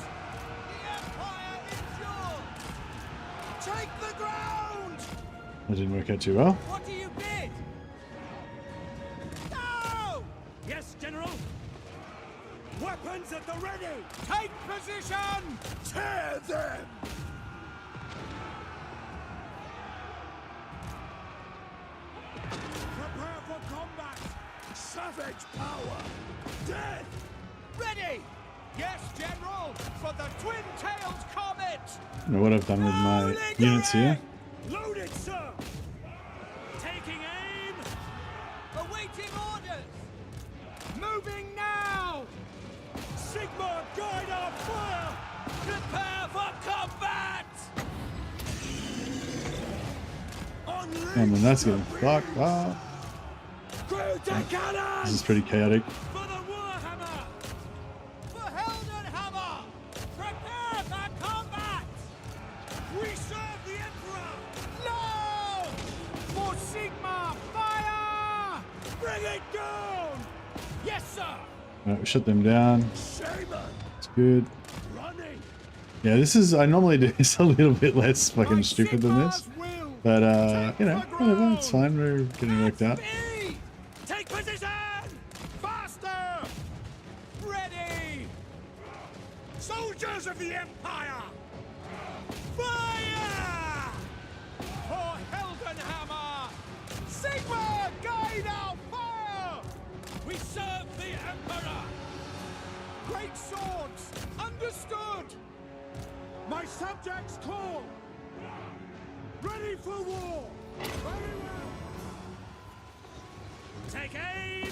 The Empire endures! Take the ground! That didn't work out too well. What do you bid? No! Yes, General! Weapons at the ready! Take position! Tear them! Prepare for combat! Savage power! Death! Ready! Yes, General! For the twin-tailed comet! I don't know what I've done with my units here. Loaded, sir! Taking aim! Awaiting orders! Moving now! Sigma, guide our fire! Prepare for combat! And then that's getting fucked up. Crew to cannon! This is pretty chaotic. For the Warhammer! For Heldenhammer! Prepare for combat! We serve the Emperor! No! For Sigma, fire! Bring it down! Yes, sir! Alright, we shut them down. Shaman! It's good. Running! Yeah, this is... I normally do this a little bit less fucking My stupid than this. Sigmar's will! But, you know, whatever. It's fine. We're getting worked out. Speed! Take position! Faster! Ready! Soldiers of the Empire! Fire! For Heldenhammer! Sigma, guide our fire! We serve the Emperor! Great swords! Understood! My subjects call! Ready for war! Very well! Take aim!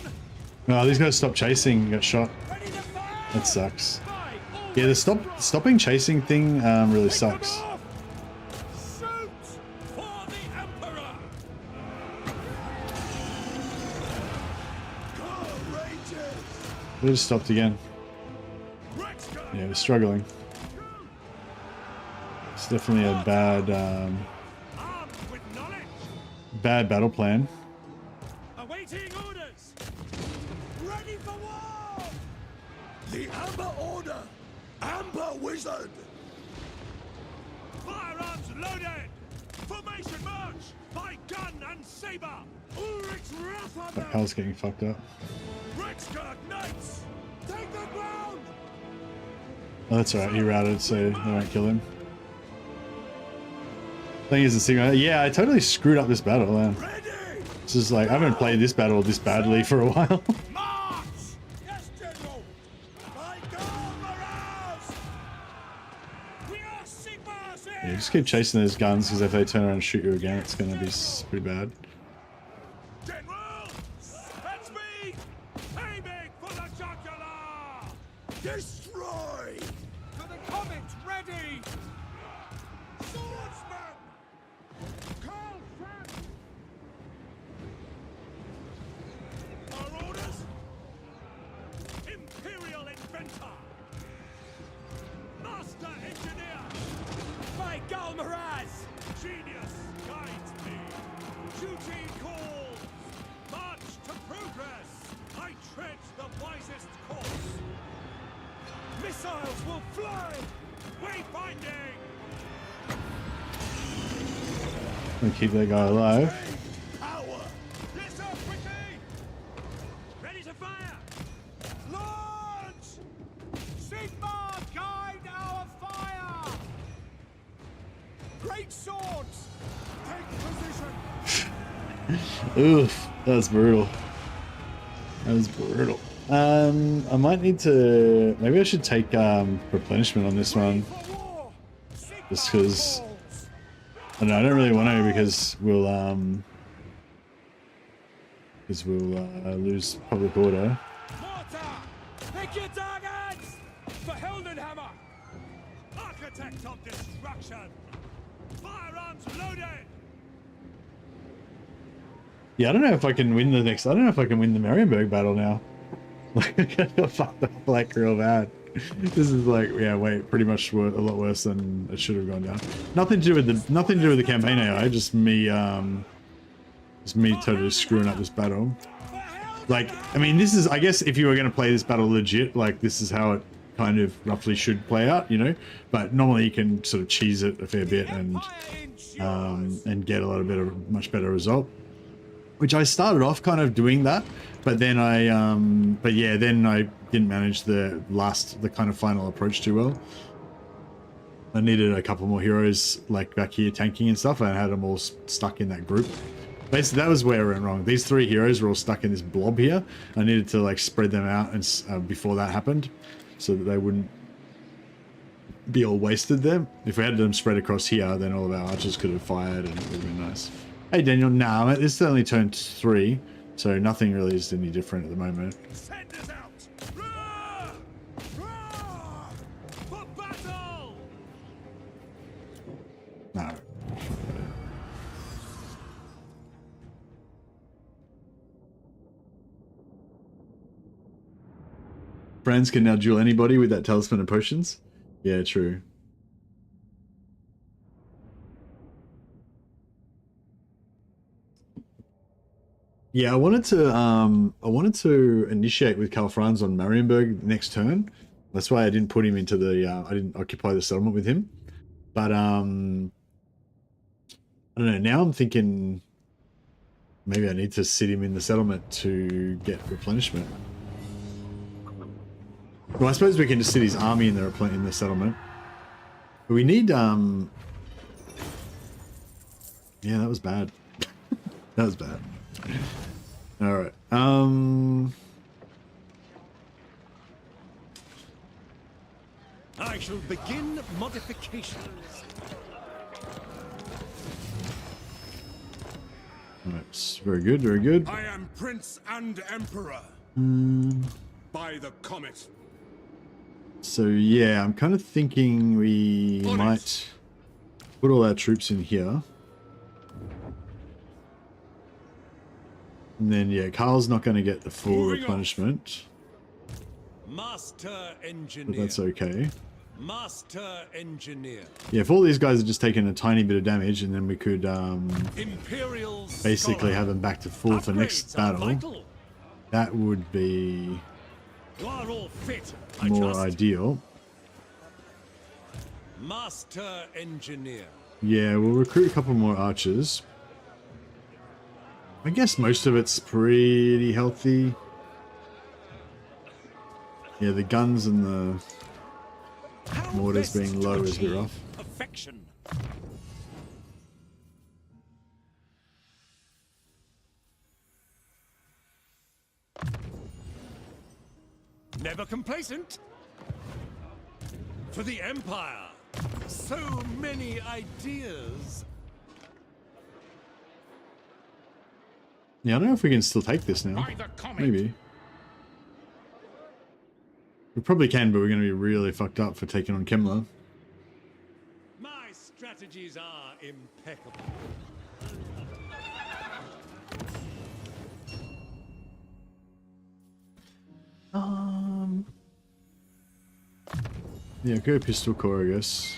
Oh, these guys stopped chasing and got shot. Ready to fire! That sucks. Fire! Yeah, the stopping chasing thing really sucks. Shoot for the Emperor! Courageous! They just stopped again. Rexguard! Yeah, we're struggling. It's definitely a bad, Armed with knowledge! bad battle plan. Awaiting orders! Ready for war! The Amber Order! Amber Wizard! Firearms loaded! Formation march! By gun and saber! Ulrich's wrath on That them! Karl's getting fucked up. Rexguard Knights! Take the ground! Oh, that's alright. He routed, so they won't kill him. Thing is, the thing. Yeah, I totally screwed up this battle, man. Ready! This is like I haven't played this battle this badly for a while. March! Yes, General! By God, Mirage! We are Sigma's Yeah, just keep chasing those guns because if they turn around and shoot you again, it's gonna be pretty bad. General! That's me! Aiming for the jugular! Destroy! For the comet, ready! Swordsman! Karl, Franz! Our orders? Imperial Inventor! Master Engineer! By Galmaraz! Genius guides me! Duty calls! March to progress! I tread the wisest course! Missiles will fly! Wayfinding! And keep that guy alive. Power! Yes, sir, quickly! Ready to fire! Launch! Sigma, guide our Take swords. Take position. Oof, that was brutal. That was brutal. I might need to. Maybe I should take replenishment on this one, For war. Seek just my because calls. I don't know. I don't really want to because we'll lose public order. Mortar. Pick your targets. For Hildenhammer. Architect of destruction. Firearms loaded. Yeah, I don't know if I can win the next. I don't know if I can win the Marienburg battle now. Like, I got fucked up like real bad. This is like, yeah, wait, pretty much a lot worse than it should have gone down. Nothing to do with the campaign AI. Just me totally screwing up this battle. Like, I mean, this is, I guess, if you were going to play this battle legit, like, this is how it kind of roughly should play out, you know. But normally you can sort of cheese it a fair bit and get a lot of much better result. Which I started off kind of doing that, but then then I didn't manage the kind of final approach too well. I needed a couple more heroes like back here tanking and stuff, and I had them all stuck in that group. Basically, that was where I went wrong. These three heroes were all stuck in this blob here. I needed to like spread them out and before that happened, so that they wouldn't be all wasted there. If we had them spread across here, then all of our archers could have fired and it would have been nice. Hey Daniel, nah, this is only turn 3, so nothing really is any different at the moment. Send us out. Roar! Roar! For battle. No. Franz can now duel anybody with that talisman of potions. Yeah, true. Yeah, I wanted to initiate with Karl Franz on Marienburg next turn. That's why I didn't put him into the I didn't occupy the settlement with him. But I don't know, now I'm thinking maybe I need to sit him in the settlement to get replenishment. Well, I suppose we can just sit his army in the settlement. But we need yeah, that was bad. That was bad. All right. I shall begin modifications. All right. Very good. Very good. I am Prince and Emperor. By the comet. So yeah, I'm kind of thinking we might put all our troops in here. And then, yeah, Karl's not going to get the full replenishment. Master engineer. But that's okay. Master engineer. Yeah, if all these guys are just taking a tiny bit of damage, and then we could Imperial basically scholar. have them back to full for next battle. That would be You are all fit, more ideal. Master engineer. Yeah, we'll recruit a couple more archers. I guess most of it's pretty healthy. Yeah, the guns and the mortars being low is a bit rough. Perfection. Never complacent. For the Empire. So many ideas. Yeah, I don't know if we can still take this now. By the comet. Maybe. We probably can, but we're going to be really fucked up for taking on Kemmler. My strategies are impeccable. Yeah, go pistol core, I guess.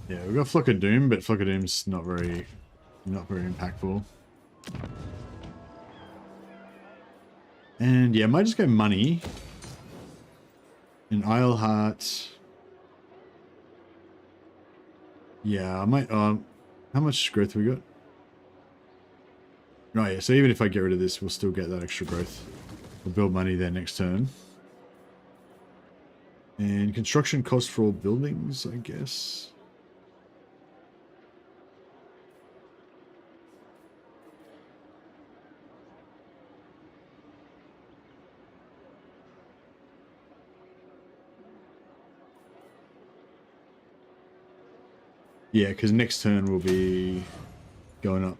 Yeah, we've got Flock of Doom, but Flock of Doom's not very impactful. And yeah, I might just go money. And Isleheart. Yeah, I might how much growth have we got? Oh yeah, so even if I get rid of this, we'll still get that extra growth. We'll build money there next turn. And construction cost for all buildings, I guess. Yeah, because next turn will be going up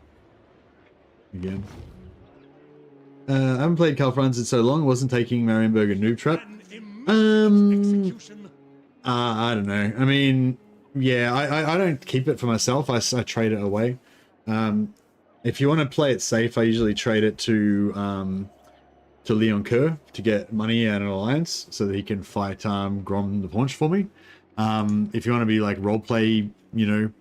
again. I haven't played Karl Franz in so long. Wasn't taking Marienburg a noob trap. I don't know. I mean, yeah, I don't keep it for myself. I trade it away. If you want to play it safe, I usually trade it to Leon Kerr to get money out of an alliance so that he can fight Grom the Paunch for me. If you want to be like roleplay, you know,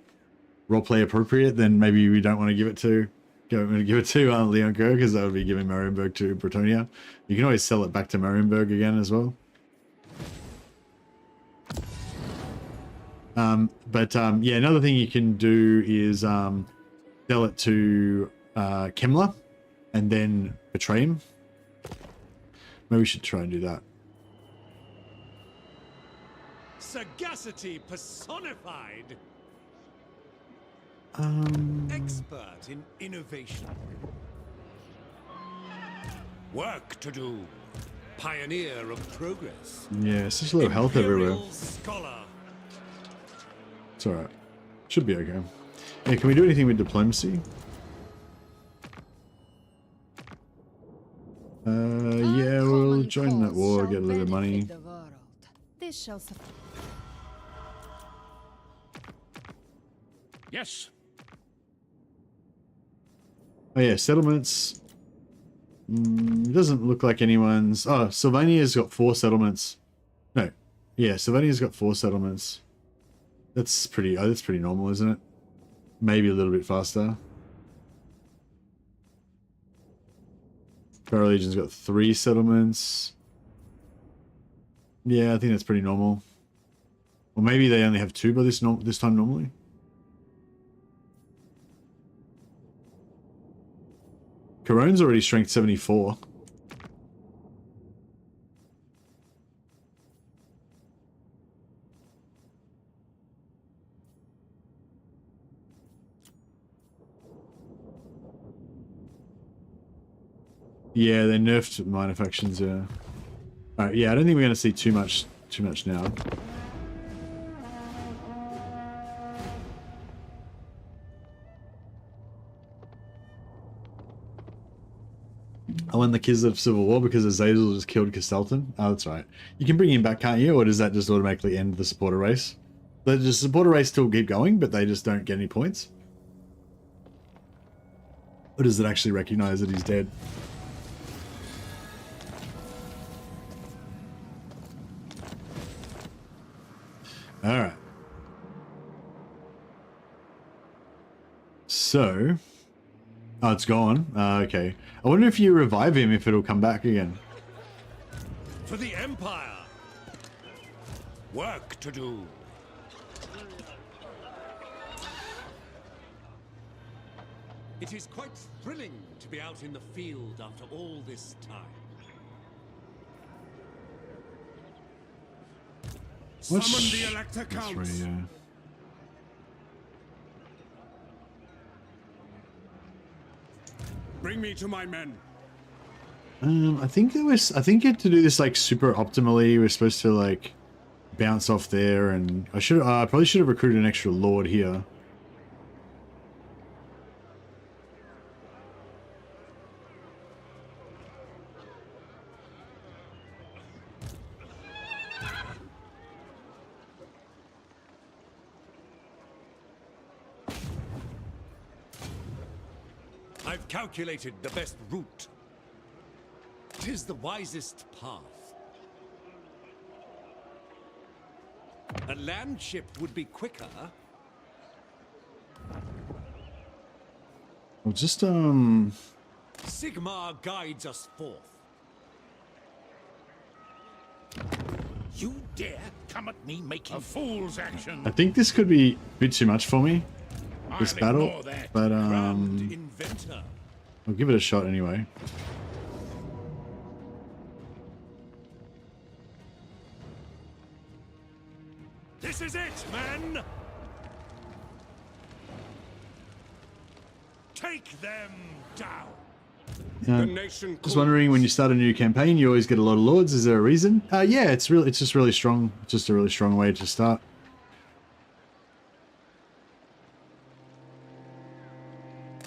roleplay appropriate, then maybe we don't want to give it to Leon Kerr, because that would be giving Marienburg to Bretonia. You can always sell it back to Marienburg again as well. Yeah, another thing you can do is sell it to Kemmler and then betray him. Maybe we should try and do that. Sagacity personified. Expert in innovation. Work to do. Pioneer of progress. Yeah, it's just a little health everywhere. Scholar. It's alright. Should be okay. Yeah, can we do anything with diplomacy? Yeah, we'll join that war, get a little bit of money. Yes. Oh yeah, settlements. It doesn't look like anyone's... Oh, Sylvania's got 4 settlements. No. Yeah, Sylvania's got 4 settlements. That's pretty normal, isn't it? Maybe a little bit faster. Feral Legion's got 3 settlements. Yeah, I think that's pretty normal. Or maybe they only have 2 by this time normally. Corone's already strength 74. Yeah, they nerfed minor factions, yeah. Alright, yeah, I don't think we're gonna see too much now. I won the Kids of Civil War because Azazel just killed Castelton. Oh, that's right. You can bring him back, can't you? Or does that just automatically end the supporter race? Does the supporter race still keep going, but they just don't get any points? Or does it actually recognize that he's dead? Alright. So... Oh, it's gone. Okay. I wonder if you revive him, if it'll come back again. For the Empire. Work to do. It is quite thrilling to be out in the field after all this time. Summon the Elector Counts. That's right, yeah. Bring me to my men. I think to do this like super optimally, we're supposed to like bounce off there, and I probably should have recruited an extra lord here. I've calculated the best route. 'Tis the wisest path. A land ship would be quicker. Well, just Sigmar guides us forth. You dare come at me making a fool's action? I think this could be a bit too much for me. This battle, but Grand inventor. I'll give it a shot anyway. This is it, men! Take them down! The nation Just wondering, when you start a new campaign, you always get a lot of lords. Is there a reason? Yeah, it's just really strong. It's just a really strong way to start.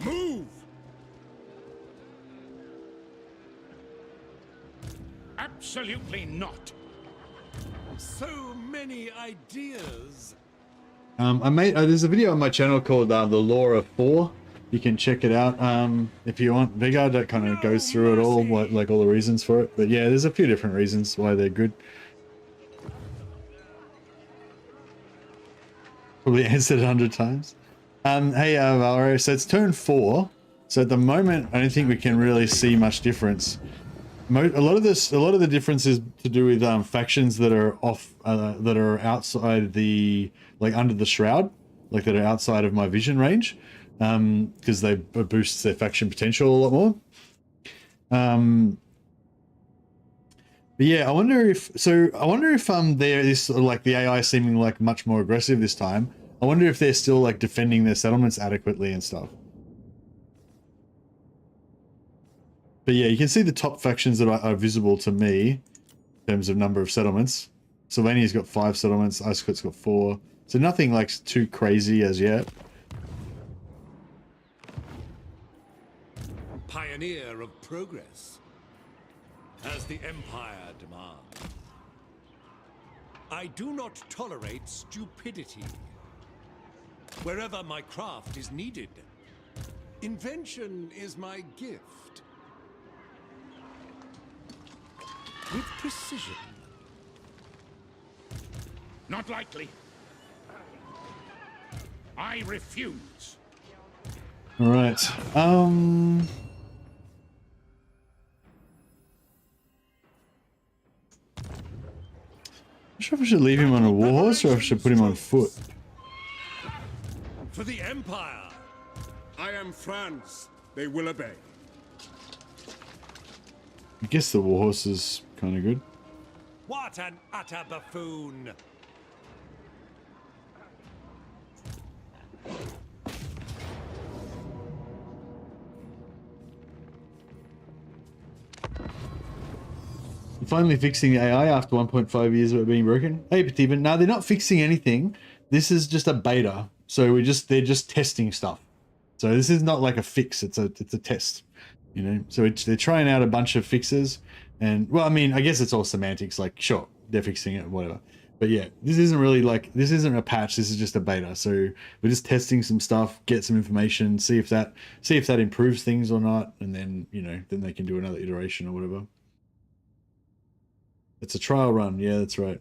move! Absolutely not. So many ideas. I made there's a video on my channel called The Law of Four. You can check it out if you want. Vigard that kind of goes through it all, like all the reasons for it. But yeah, there's a few different reasons why they're good. Probably answered 100 times. Hey, Valero. So it's turn 4. So at the moment, I don't think we can really see much difference. A lot of the difference is to do with factions that are that are outside the, like under the shroud, like that are outside of my vision range, because they boost their faction potential a lot more. But yeah, I wonder if there is like the AI seeming like much more aggressive this time. I wonder if they're still like defending their settlements adequately and stuff. But yeah, you can see the top factions that are visible to me in terms of number of settlements. Sylvania's got 5 settlements, Icecot's got 4. So nothing like too crazy as yet. Pioneer of progress, as the Empire demands. I do not tolerate stupidity. Wherever my craft is needed, invention is my gift. With precision. Not likely. I refuse. All right. I'm not sure if I should leave him on a warhorse or if I should put him on foot. For the Empire. I am Franz. They will obey. I guess the warhorse is kind of good. What an utter buffoon. Finally fixing the AI after 1.5 years of it being broken. Hey, Petiban. No, they're not fixing anything. This is just a beta. So they're just testing stuff. So this is not like a fix. It's a test, you know. So they're trying out a bunch of fixes, and well, I mean, I guess it's all semantics. Like, sure, they're fixing it, whatever. But yeah, this isn't a patch. This is just a beta. So we're just testing some stuff, get some information, see if that improves things or not, and then then they can do another iteration or whatever. It's a trial run. Yeah, that's right.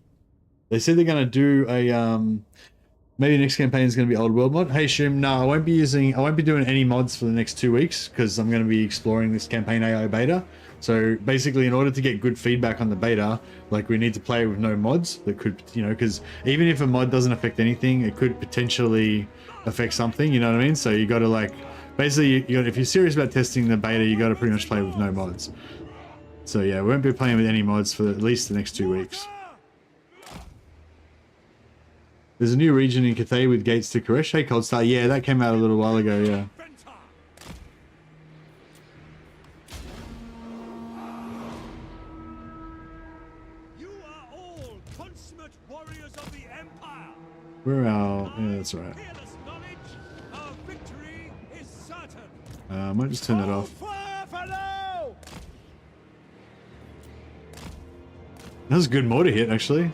They said they're going to do a maybe next campaign is going to be old world mod. Hey Shim, no, I won't be doing any mods for the next 2 weeks because I'm going to be exploring this campaign AI beta. So basically, in order to get good feedback on the beta, like we need to play with no mods that could, because even if a mod doesn't affect anything, it could potentially affect something. You know what I mean? So you got to like, basically, if you're serious about testing the beta, you got to pretty much play with no mods. So yeah, we won't be playing with any mods for at least the next 2 weeks. There's a new region in Cathay with gates to Koresh. Hey, Coldstar. Yeah, that came out a little while ago, yeah. You are all consummate warriors of the Empire. We're out. Yeah, that's right. Fearless knowledge, our victory is certain. I might just turn that off. That was a good mortar hit, actually.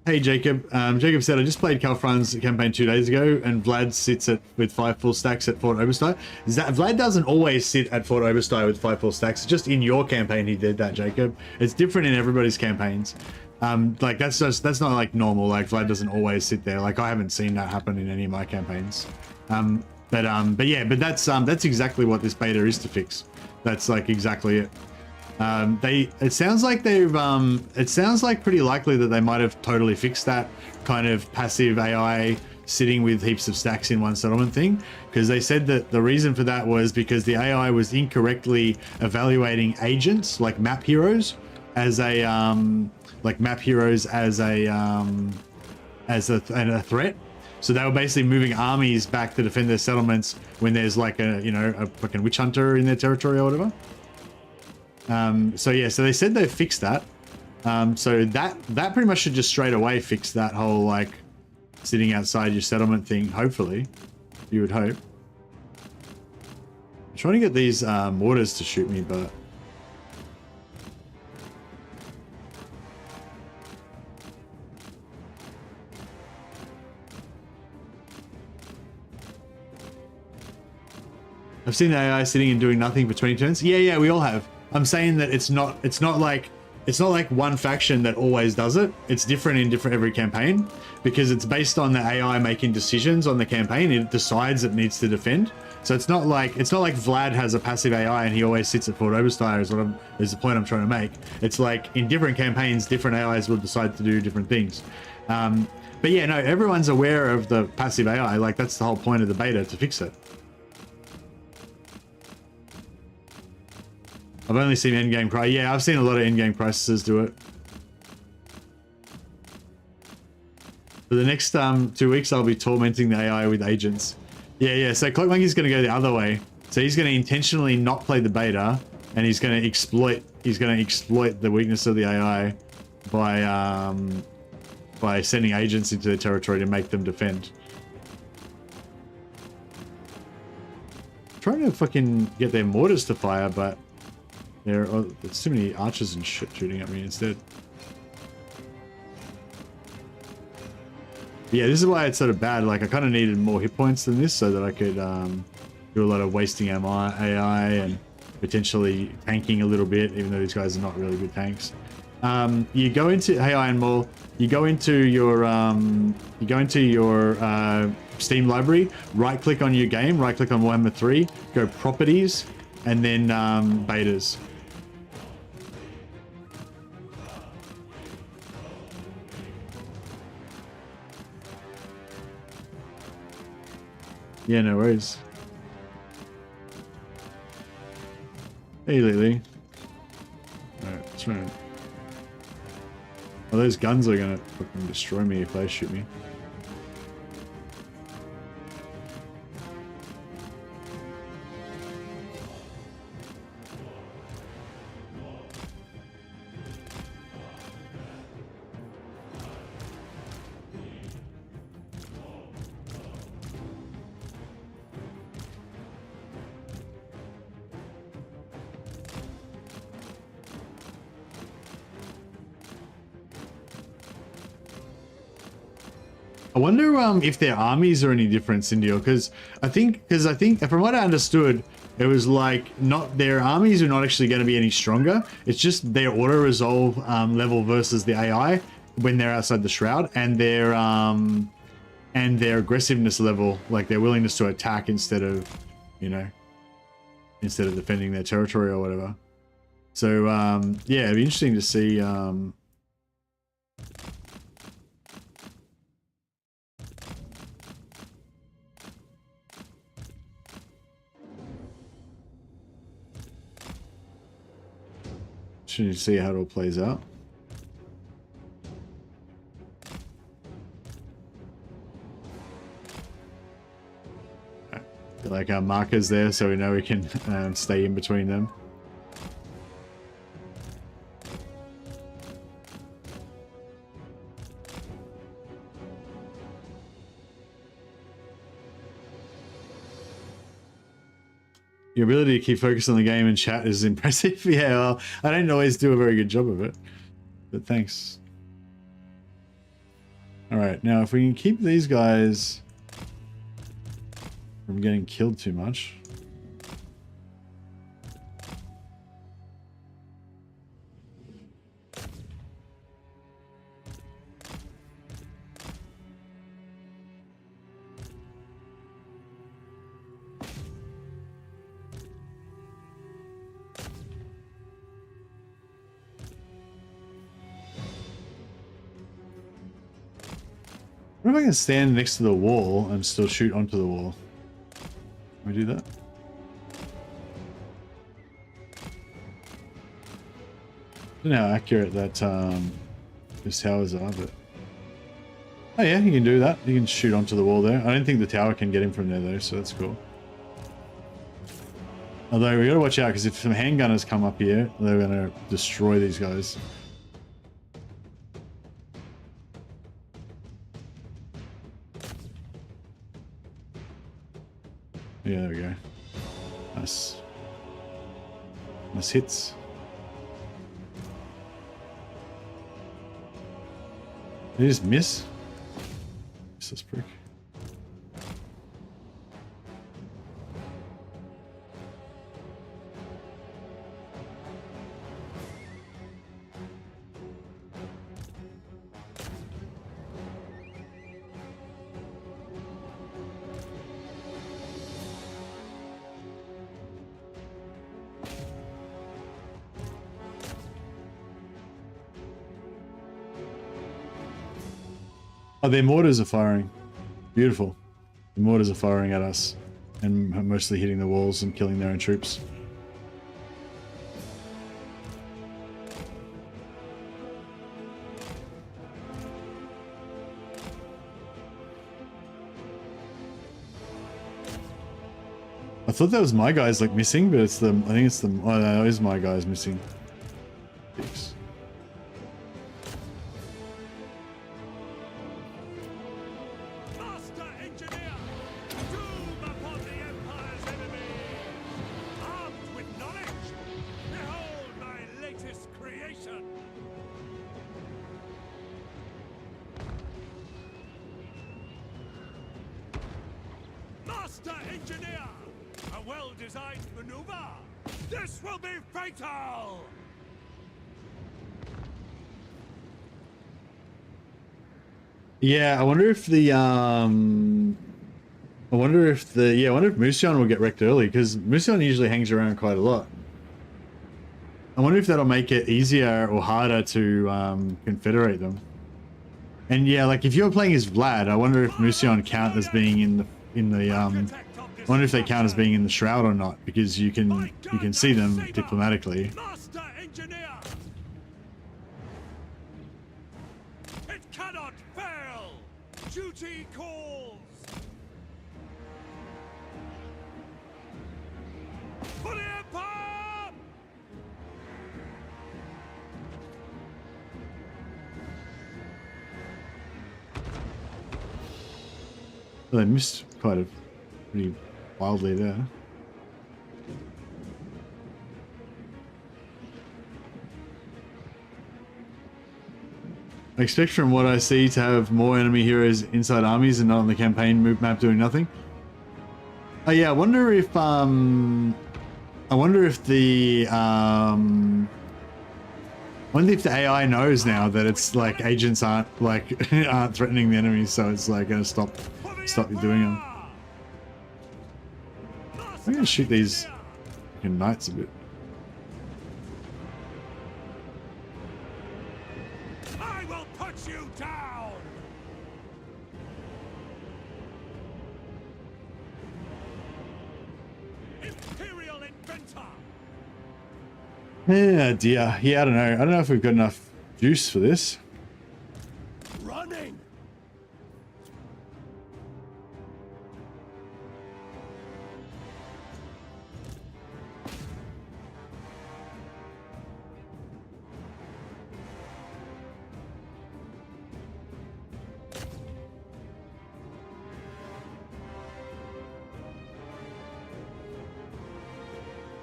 Hey Jacob. Jacob said, I just played Franz campaign 2 days ago, and Vlad sits with 5 full stacks at Fort Oberstein. Vlad doesn't always sit at Fort Oberstein with 5 full stacks. It's just in your campaign he did that, Jacob. It's different in everybody's campaigns. Like that's not like normal. Like Vlad doesn't always sit there. Like I haven't seen that happen in any of my campaigns. But yeah, that's exactly what this beta is to fix. That's like exactly it. It sounds like they've it sounds like pretty likely that they might have totally fixed that kind of passive AI sitting with heaps of stacks in one settlement thing, because they said that the reason for that was because the AI was incorrectly evaluating agents like map heroes as a threat. So they were basically moving armies back to defend their settlements when there's like a fucking witch hunter in their territory or whatever. So yeah, so they said they fixed that. So that pretty much should just straight away fix that whole like sitting outside your settlement thing. Hopefully, you would hope. I'm trying to get these mortars to shoot me, but I've seen the AI sitting and doing nothing for 20 turns. Yeah, we all have. I'm saying that it's not like one faction that always does it. It's different in every campaign because it's based on the AI making decisions on the campaign. It decides it needs to defend. So it's not like Vlad has a passive AI and he always sits at Fort Oberstyre is the point I'm trying to make. It's like in different campaigns, different AIs will decide to do different things. But yeah, no, everyone's aware of the passive AI. Like that's the whole point of the beta, to fix it. I've only seen endgame crisis. Yeah, I've seen a lot of endgame crises do it. For the next 2 weeks, I'll be tormenting the AI with agents. Yeah. So Cloak Monkey's going to go the other way. So he's going to intentionally not play the beta, and he's going to exploit the weakness of the AI by sending agents into their territory to make them defend. I'm trying to fucking get their mortars to fire, but there's too many archers and shit shooting at me instead. Yeah, this is why it's sort of bad. Like, I kind of needed more hit points than this so that I could do a lot of wasting AI and potentially tanking a little bit, even though these guys are not really good tanks. You go into Iron Mall. You go into your Steam library. Right click on your game. Right click on Warhammer 3. Go Properties, and then betas. Yeah, no worries. Hey, Lily. Alright, let's run. Oh, those guns are gonna fucking destroy me if they shoot me. I wonder if their armies are any different, Cindy, because I think from what I understood, it was like their armies are not actually going to be any stronger. It's just their auto resolve level versus the AI when they're outside the shroud, and their aggressiveness level, like their willingness to attack instead of defending their territory or whatever. So yeah, it'd be interesting to see. Should you see how it all plays out? Like our markers there, so we know we can stay in between them. Your ability to keep focused on the game and chat is impressive. Yeah, well, I don't always do a very good job of it, but thanks. All right, now if we can keep these guys from getting killed too much. What if I can stand next to the wall and still shoot onto the wall? Can we do that? I don't know how accurate that those towers are, but oh yeah, you can do that. You can shoot onto the wall there. I don't think the tower can get him from there though, so that's cool. Although we gotta watch out because if some handgunners come up here, they're gonna destroy these guys. Yeah, there we go. Nice. Nice hits. Did he just miss? Miss this prick. Oh, their mortars are firing. Beautiful. The mortars are firing at us and mostly hitting the walls and killing their own troops. I thought that was my guys like missing, but it's the, I think it's the, oh no, it is my guys missing. Dicks. Yeah, I wonder if the I wonder if Musion will get wrecked early, because Musion usually hangs around quite a lot. I wonder if that'll make it easier or harder to confederate them. And yeah, like if you're playing as Vlad, I wonder if Musion count as being in the I wonder if they count as being in the shroud or not, because you can see them diplomatically. Duty calls. For the Empire! Well, they missed quite a pretty wildly there. I expect from what I see to have more enemy heroes inside armies and not on the campaign map doing nothing. Oh yeah, I wonder if the AI knows now that it's like agents aren't aren't threatening the enemies, so it's like gonna stop you doing them. I'm gonna shoot these knights a bit. Yeah, dear. Yeah, I don't know. I don't know if we've got enough juice for this. Running.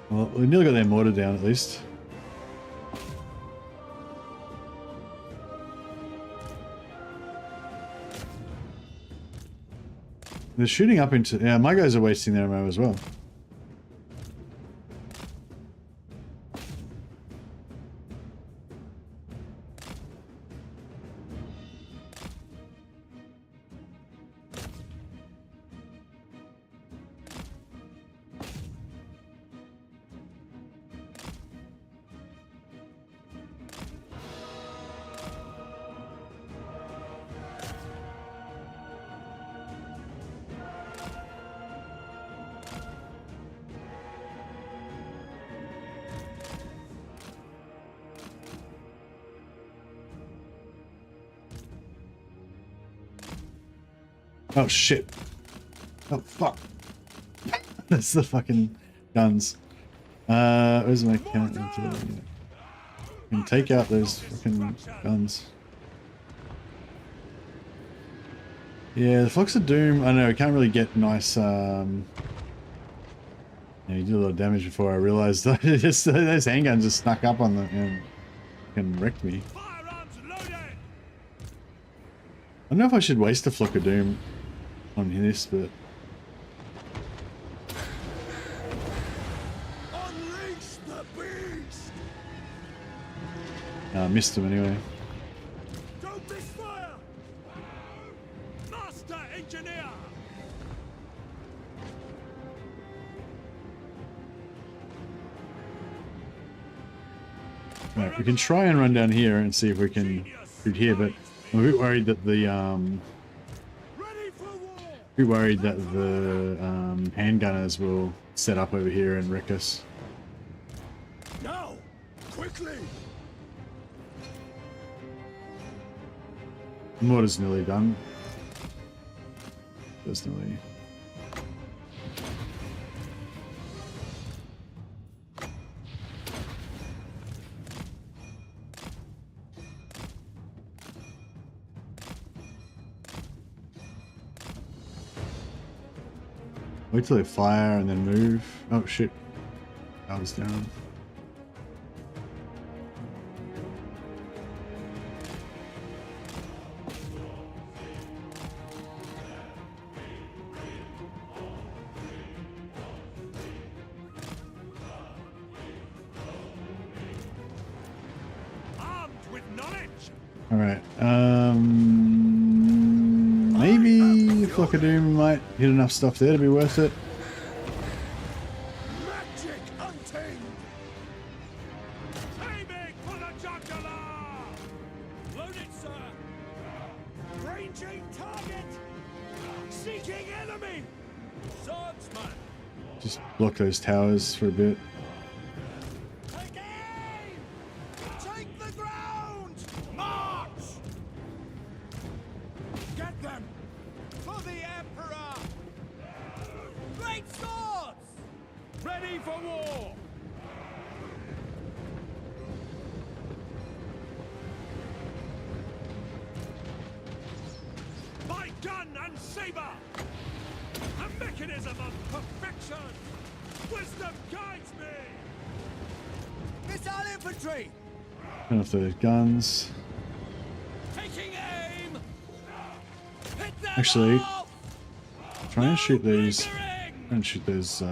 Well, we nearly got their mortar down at least. They're shooting up into... Yeah, my guys are wasting their ammo as well. Oh shit. Oh fuck. That's the fucking guns. Where's my count? Can take out those fucking guns. Yeah, the Flux of Doom, I don't know, I can't really get nice, yeah, you did a lot of damage before I realized that those handguns just snuck up on the, and fucking wrecked me. I don't know if I should waste a Flock of Doom on this, but... Unleash the beast! I missed him anyway. Don't misfire! Master engineer! Right, we can try and run down here and see if we can shoot here, but I'm a bit worried that the handgunners will set up over here and wreck us. Now, quickly! Mortar's nearly done. That's nearly. Wait till they fire and then move. Oh shit. I was down. Armed with knowledge! Alright, maybe Flock of Doom might hit enough stuff there to be worth it. Magic untamed! Aiming for the jugular! Loaded, sir! Ranging target! Seeking enemy! Swordsman! Just block those towers for a bit. Take aim! Take the ground! March! Get them! For the Emperor! Great swords! Ready for war! My gun and saber! A mechanism of perfection! Wisdom guides me! Missile infantry! Turn off those guns. Taking aim! Hit them Actually, off! try and shoot these. Lingering! Try and shoot those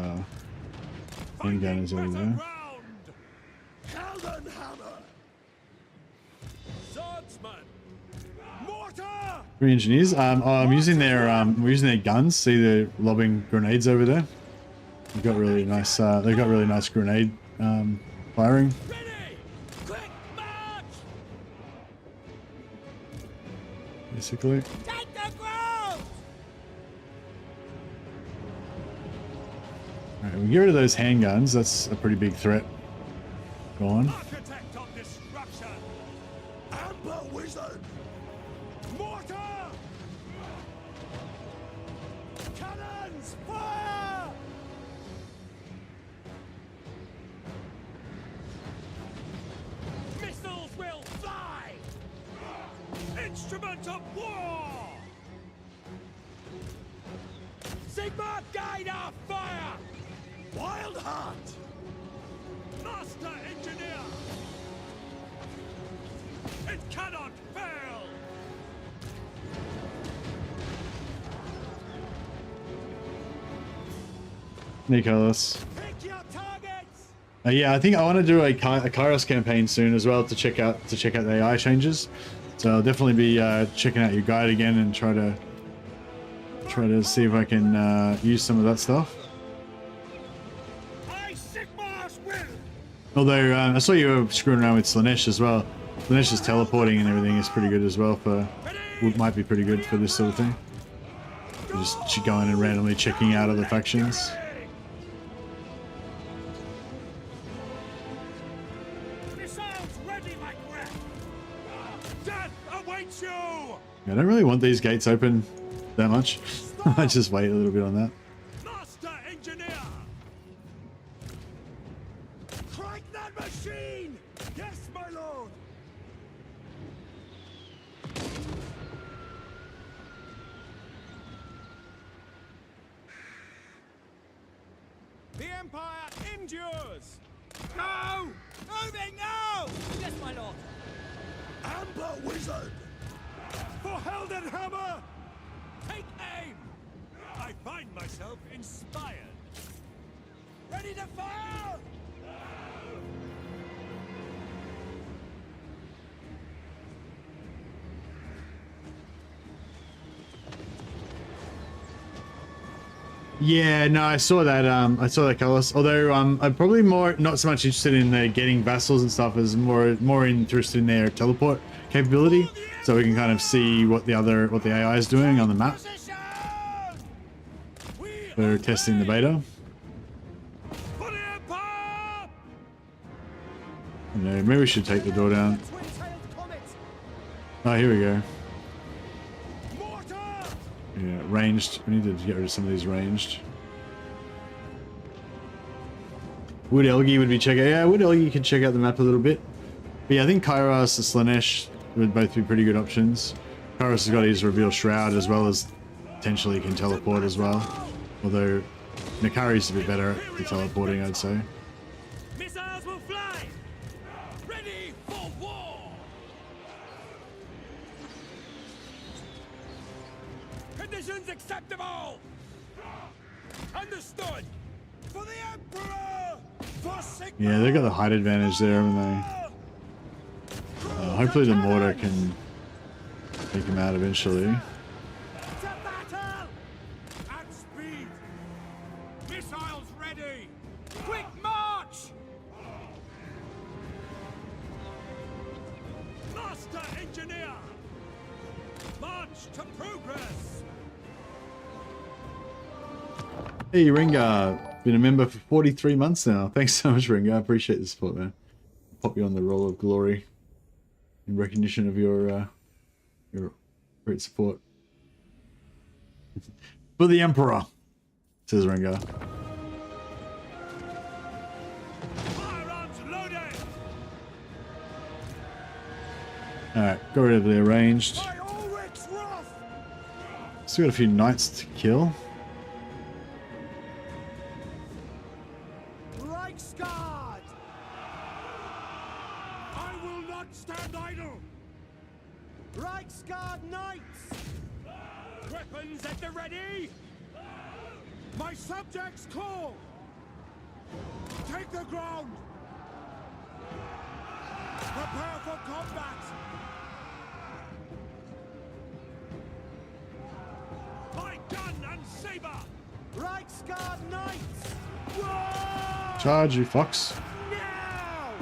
handgunners over there. Heldenhammer! Swordsman! Mortar! Three engineers. I'm using their we're using their guns. See, they're lobbing grenades over there. They've got really nice. They've got really nice grenade firing. Ready! Quick march! Basically. Take the ground! Alright, we get rid of those handguns. That's a pretty big threat. Go on. Architect of destruction! Amber wizard! Mortar! Cannons! Fire! Missiles will fly! Instrument of war! Sigma, guide our fire! Wild heart! Master engineer! It cannot fail! Nicholas. Pick your targets! Yeah, I think I want to do a Kairos campaign soon as well to check out the AI changes. So I'll definitely be checking out your guide again and try to see if I can use some of that stuff. I Sigmar's will! Although I saw you were screwing around with Slanesh as well. Slanesh's teleporting and everything is pretty good as well for. Might be pretty good for this sort of thing. Just going and randomly checking out other factions. Missiles ready, my breath! Death awaits you! Yeah, I don't really want these gates open that much. I might just wait a little bit on that. Master engineer! Crank that machine! Yes, my lord! The Empire endures! Go! Moving now! Yes, my lord. Amber Wizard! For Heldenhammer! Take aim! I find myself inspired. Ready to fire! Yeah, no, I saw that. I saw that, Carlos. Although I'm probably more not so much interested in the getting vassals and stuff, as more interested in their teleport capability, so we can kind of see what the AI is doing on the map. We're testing the beta. For the Empire! No, maybe we should take the door down. Twin-tailed comet! Oh, here we go. Mortar! Yeah, ranged. We need to get rid of some of these ranged. Wood Elgi would be check out. Yeah, Wood Elgi can check out the map a little bit. But yeah, I think Kairos and Slanesh would both be pretty good options. Kairos has got his reveal shroud as well as potentially can teleport as well. Although Nakari's a bit better at the teleporting, I'd say. Missiles will fly! Ready for war! Conditions acceptable! Understood! For the Emperor! For Sigma! Yeah, they've got the height advantage there, haven't they? Hopefully the mortar can take him out eventually. To battle! At speed! Missiles ready! Quick march! Master engineer! March to progress! Hey, Ringa, been a member for 43 months now. Thanks so much, Ringa. I appreciate the support, man. Pop you on the roll of glory in recognition of your great support. For the Emperor, says Ringa. Firearms loaded! Alright, got rid of the arranged. By Ulrich's wrath! Still got a few knights to kill. Reichsguard! I will not stand idle! Reichsguard Knights! Weapons at the ready! My subjects call! Take the ground! Prepare for combat! My gun and saber! Reichsguard Knights! Whoa! Charge, you fox. Now!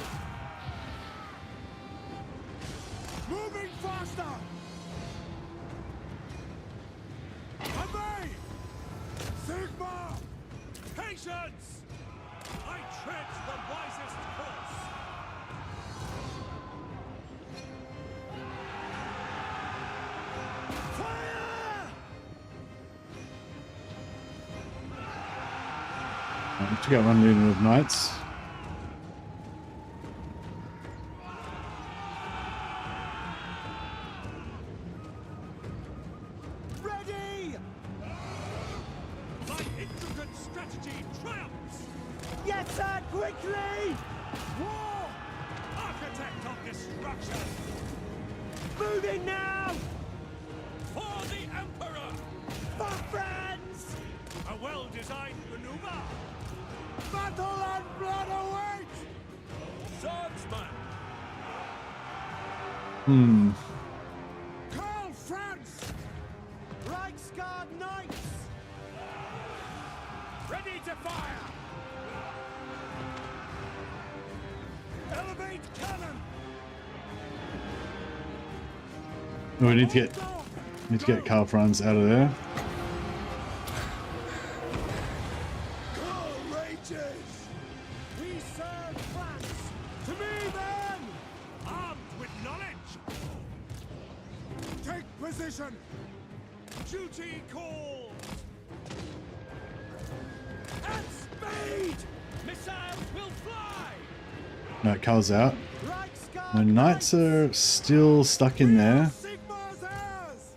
Moving faster! Obey! Sigma! Patience! I tread the wisest course! Fire! To get one moving with knights. Ready! My intricate strategy triumphs! Yes, sir, quickly! War! Architect of destruction! Moving now! For the Emperor! For friends! A well-designed maneuver! Battle and blood await! Swordsman! Karl, Franz! Reichsguard Knights! Ready to fire! Elevate cannon! Oh, we need to get Karl Franz out of there. Courageous! We serve France! To me then! Armed with knowledge! Take position! Duty calls. At speed. Missiles will fly! No, Karl's out. Reichsguard My knights are still stuck in there. Sigmar's heirs.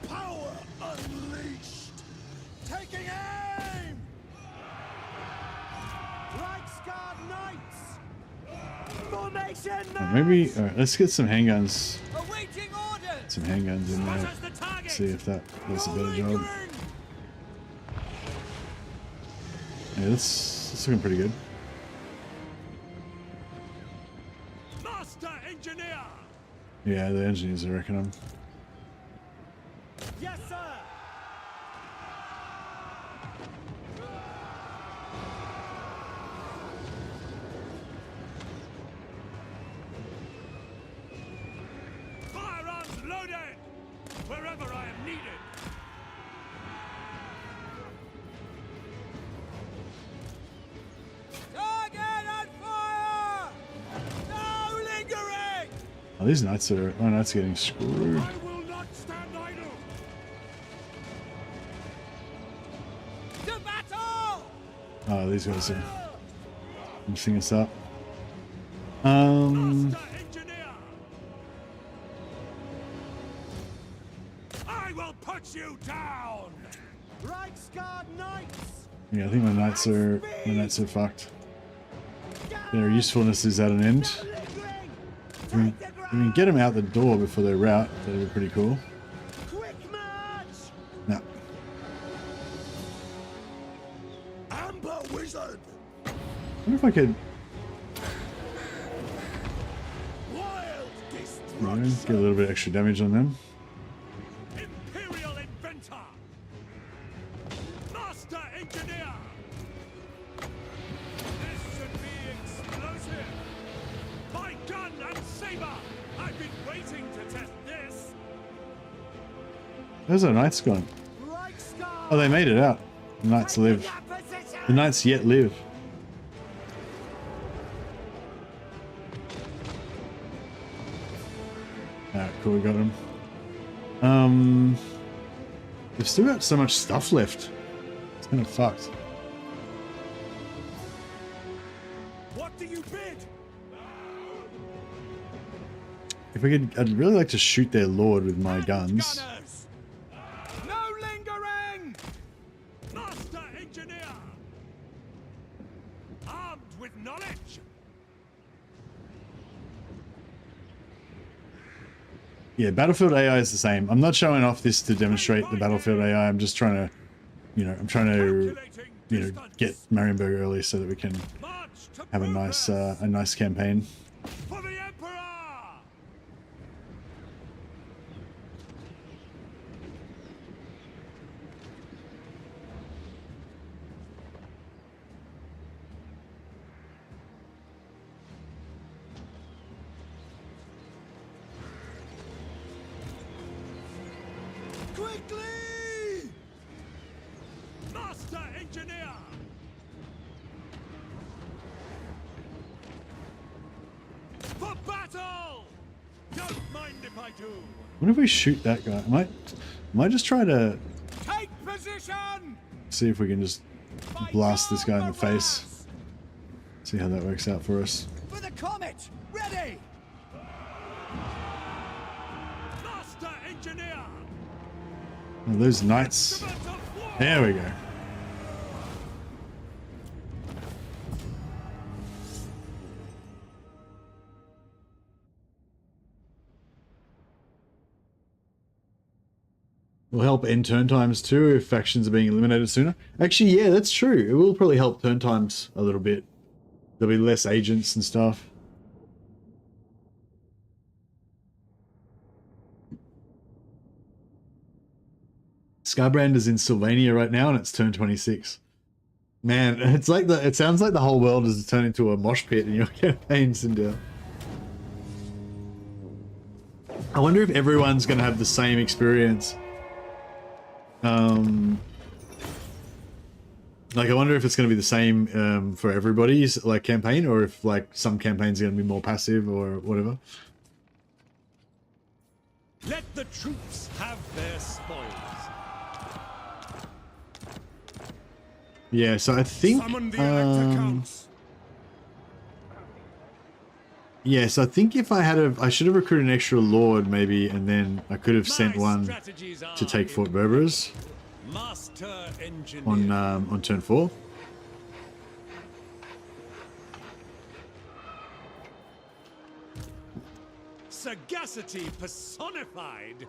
Power unleashed. Taking aim. Reichsguard Knights! Formation Maybe, alright, let's get some handguns. Awaiting orders! Some handguns in there. As the target. See if that does a better job. Lingering. Yeah, that's looking pretty good. Master engineer. Yeah, the engineers, I reckon them. Yes, sir! Firearms loaded. Wherever I am needed. Target on fire! No lingering! Oh, these knights are, my knights are getting screwed. I will not stand idle. To battle! Oh, these guys are mixing us up. Master engineer. I will put you down. Reichsguard Knights! Yeah, I think my knights are fucked. Their usefulness is at an end. Lingering! I mean, get them out the door before they rout. That'd be pretty cool. Quick march! No. Amber wizard. I wonder if I could Wild you know, destruction. get a little bit extra damage on them. Imperial inventor. Master engineer. This should be explosive. My gun and saber. I've been waiting to test this. Where's our knights gone? Reichsguard! Oh, they made it out. The knights live. That position! The knights yet live. Alright, cool, we got them. They've still got so much stuff left. It's kind of fucked. What do you bid? If we could, I'd really like to shoot their lord with my guns. Gunners. No lingering. Master engineer. Armed with knowledge. Yeah, Battlefield AI is the same. I'm not showing off this to demonstrate the Battlefield AI. I'm just trying to, you know, I'm trying to, Calculating you know, distance. get Marienburg early so that we can March to have a nice progress. campaign. For the Emperor. Quickly! Master engineer! For battle! Don't mind if I do. What if we shoot that guy? Might just try to Take position! see if we can just blast this guy in the face. See how that works out for us. For the comet! Ready! Master engineer! Oh, those knights. Instrument of war! There we go. Will help end turn times too if factions are being eliminated sooner. Actually, yeah, that's true. It will probably help turn times a little bit. There'll be less agents and stuff. Skybrand is in Sylvania right now and it's turn 26. Man, it's like it sounds like the whole world has turned into a mosh pit in your campaign, Sindel. I wonder if everyone's going to have the same experience. Like, I wonder if it's going to be the same for everybody's like campaign, or if like some campaigns are going to be more passive or whatever. troops have their spoils. Yeah, so I think Summon the Elector Counts. yes, I think if I had I should have recruited an extra lord maybe, and then I could have sent My one strategies to are take Fort Berberus Master Engineer. on turn 4. Sagacity personified.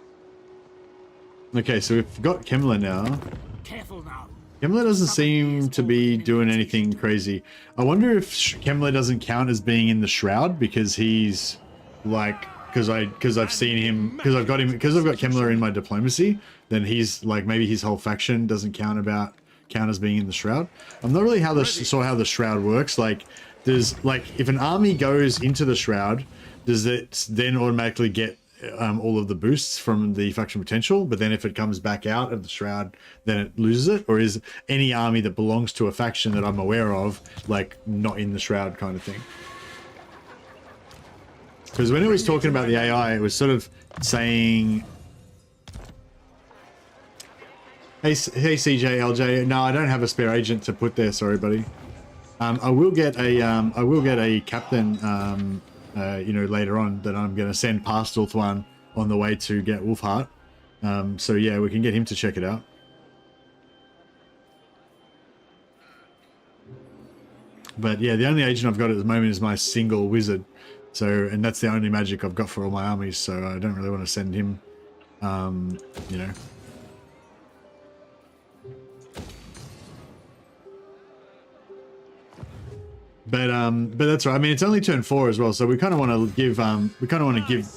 Okay, so we've got Kemmler now. Careful now. Kemmler doesn't seem to be doing anything crazy. I wonder if Kemmler doesn't count as being in the Shroud because he's like, because I've seen him, because I've got Kemmler in my diplomacy, then he's like, maybe his whole faction doesn't count as being in the Shroud. I'm not really how the Shroud works. Like, there's like, if an army goes into the Shroud, does it then automatically get all of the boosts from the faction potential, but then if it comes back out of the Shroud, then it loses it? Or is any army that belongs to a faction that I'm aware of, like, not in the Shroud kind of thing? Because when it was talking about the AI, it was sort of saying, hey CJ, LJ, no, I don't have a spare agent to put there, sorry buddy. I will get a captain you know, later on, that I'm going to send past Ulthuan on the way to get Wolfheart. So yeah, we can get him to check it out. But yeah, the only agent I've got at the moment is my single wizard. So, and that's the only magic I've got for all my armies, so I don't really want to send him, you know. But that's right. I mean, it's only turn 4 as well, so we kind of want to give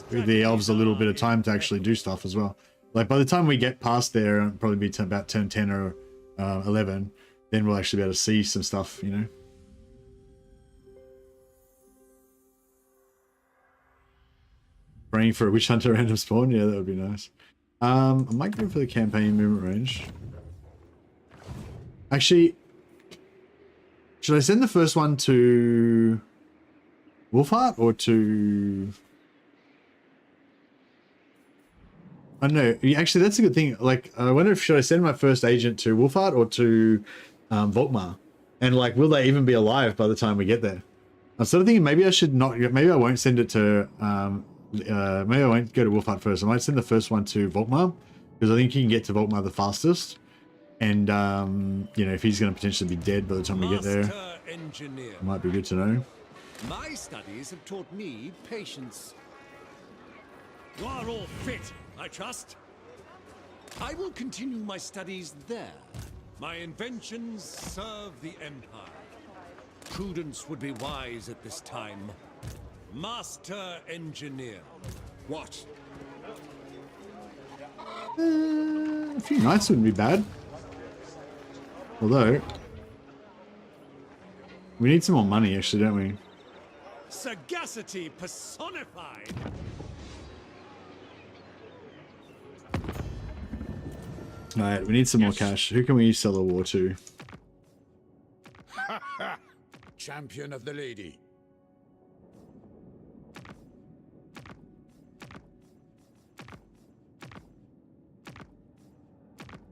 the elves a little bit of time to actually do stuff as well. Like by the time we get past there, it'll probably be about turn 10 or 11, then we'll actually be able to see some stuff, you know. Praying for a witch hunter random spawn, yeah, that would be nice. I might go for the campaign movement range. Actually, should I send the first one to Wolfheart or to... I don't know. Actually, that's a good thing. Like, I wonder if should I send my first agent to Wolfheart or to Volkmar? And like, will they even be alive by the time we get there? I'm sort of thinking maybe I should not. Maybe I won't send it to. Maybe I won't go to Wolfheart first. I might send the first one to Volkmar because I think you can get to Volkmar the fastest. And, you know, if he's going to potentially be dead by the time we get there, it might be good to know. My studies have taught me patience. You are all fit, I trust. I will continue my studies there. My inventions serve the Empire. Prudence would be wise at this time. Master Engineer. What? A few knights wouldn't be bad. Although, we need some more money, actually, don't we? Sagacity personified. Alright, we need some more cash. Who can we sell a war to? Champion of the lady.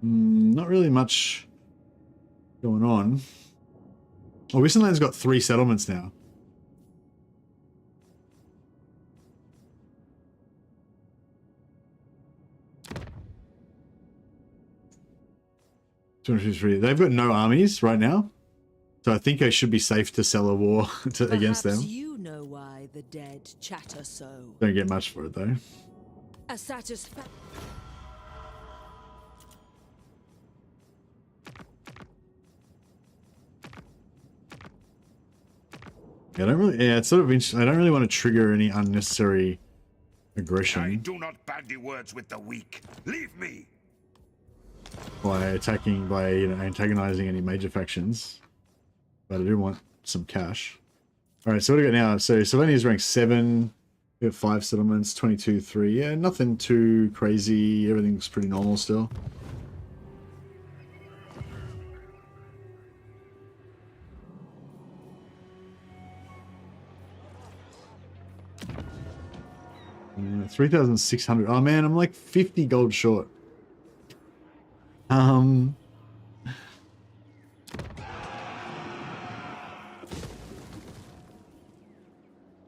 Not really much going on. Oh, Wissenland's got 3 settlements now. They've got no armies right now, so I think I should be safe to sell a war against them. You know why the dead chatter so. Don't get much for it though. A satisfaction. Yeah, I don't really. Yeah, it's sort of interesting. I don't really want to trigger any unnecessary aggression. I do not bandy words with the weak. Leave me. By attacking, by, you know, antagonizing any major factions, but I do want some cash. All right, so what do we got now? So Slovenia's ranked 7. We have 5 settlements, 22, 3. Yeah, nothing too crazy. Everything's pretty normal still. 3,600. Oh man, I'm like 50 gold short.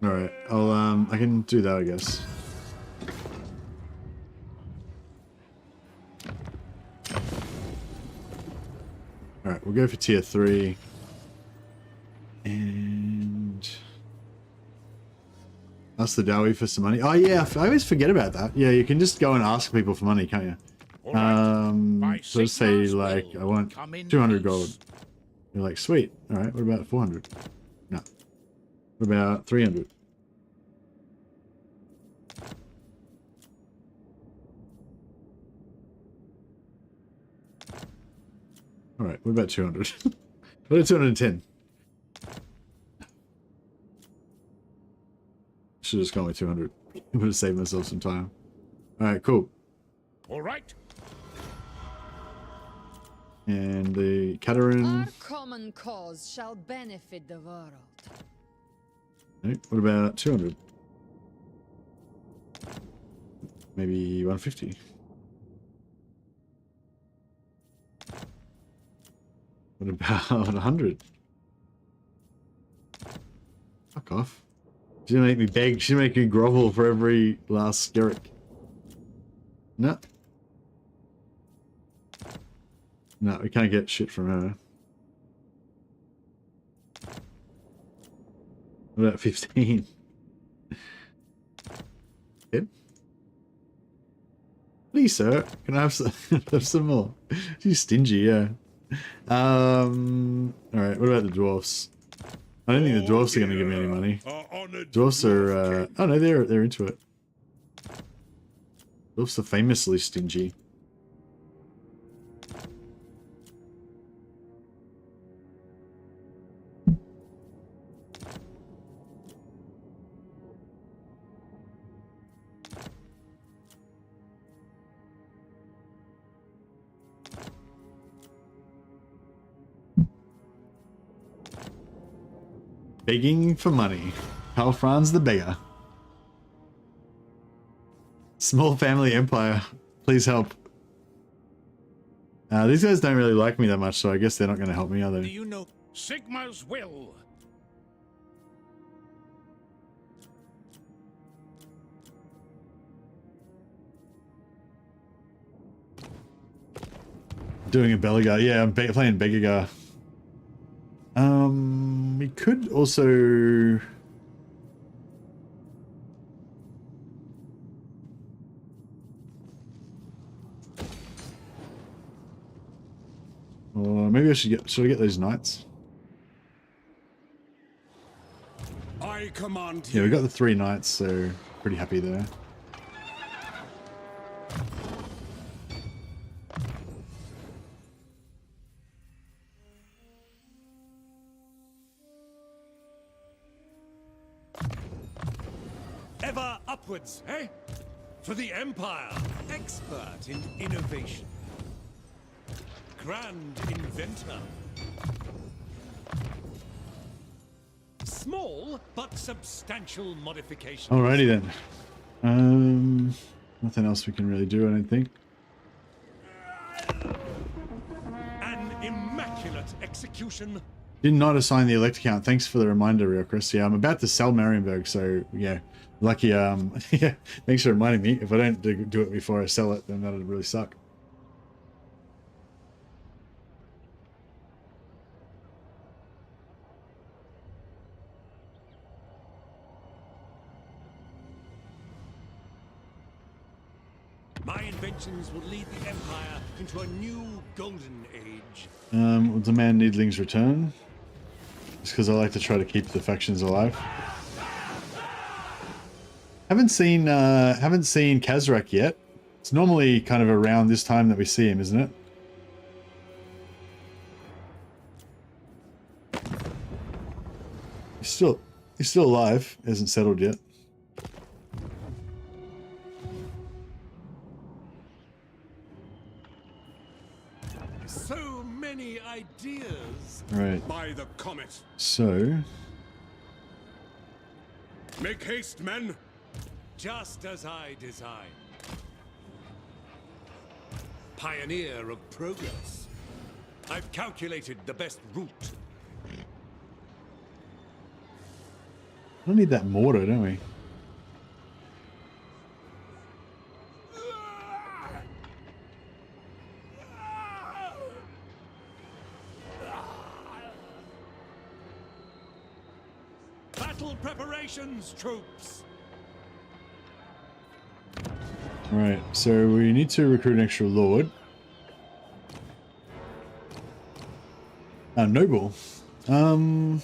Alright, I can do that, I guess. Alright, we'll go for tier 3. And ask the Dowie for some money. Oh yeah, I always forget about that. Yeah, you can just go and ask people for money, can't you? So let's say like I want 200 gold. You're like, sweet. Alright, what about 400? No. What about 300? Alright, what about 200? What about 210? Should have just gone with 200. Would have saved myself some time. Alright, cool. Alright. And the Caterin. Our common cause shall benefit the world. Right, what about 200? Maybe 150. What about 100? Fuck off. She's gonna make me beg. She's gonna make me grovel for every last Skerrick. No. No, we can't get shit from her. What about 15? Yep. Please, sir. Can I have some, have some more? She's stingy, yeah. Alright, what about the dwarfs? I don't think the dwarfs are going to give me any money. Dwarfs are, oh no, they're into it. Dwarfs are famously stingy. Begging for money. Karl Franz the beggar. Small family empire. Please help. These guys don't really like me that much, so I guess they're not going to help me, are they? Do you know Sigma's will? Doing a Belagar. Yeah, I'm playing Begagar. We could also... Or maybe I should I get those knights? I command Yeah, you. we got the 3 knights, so pretty happy there. Ever upwards, eh? For the Empire, expert in innovation. Grand inventor. Small but substantial modifications. Alrighty then. Nothing else we can really do, I don't think. An immaculate execution. Did not assign the elect account. Thanks for the reminder, Real Chris. Yeah, I'm about to sell Marienburg, so yeah. Lucky, yeah, thanks for reminding me. If I don't do it before I sell it, then that'll really suck. My inventions will lead the Empire into a new golden age. Will demand Needling's return. Just because I like to try to keep the factions alive. Haven't seen Kazrak yet. It's normally kind of around this time that we see him, isn't it? He's still alive. He hasn't settled yet. So many ideas. Right. By the comet. So Make haste, men. Just as I designed. Pioneer of progress. I've calculated the best route. We don't need that mortar, don't we? Battle preparations, troops. Right, so we need to recruit an extra lord. Noble. Then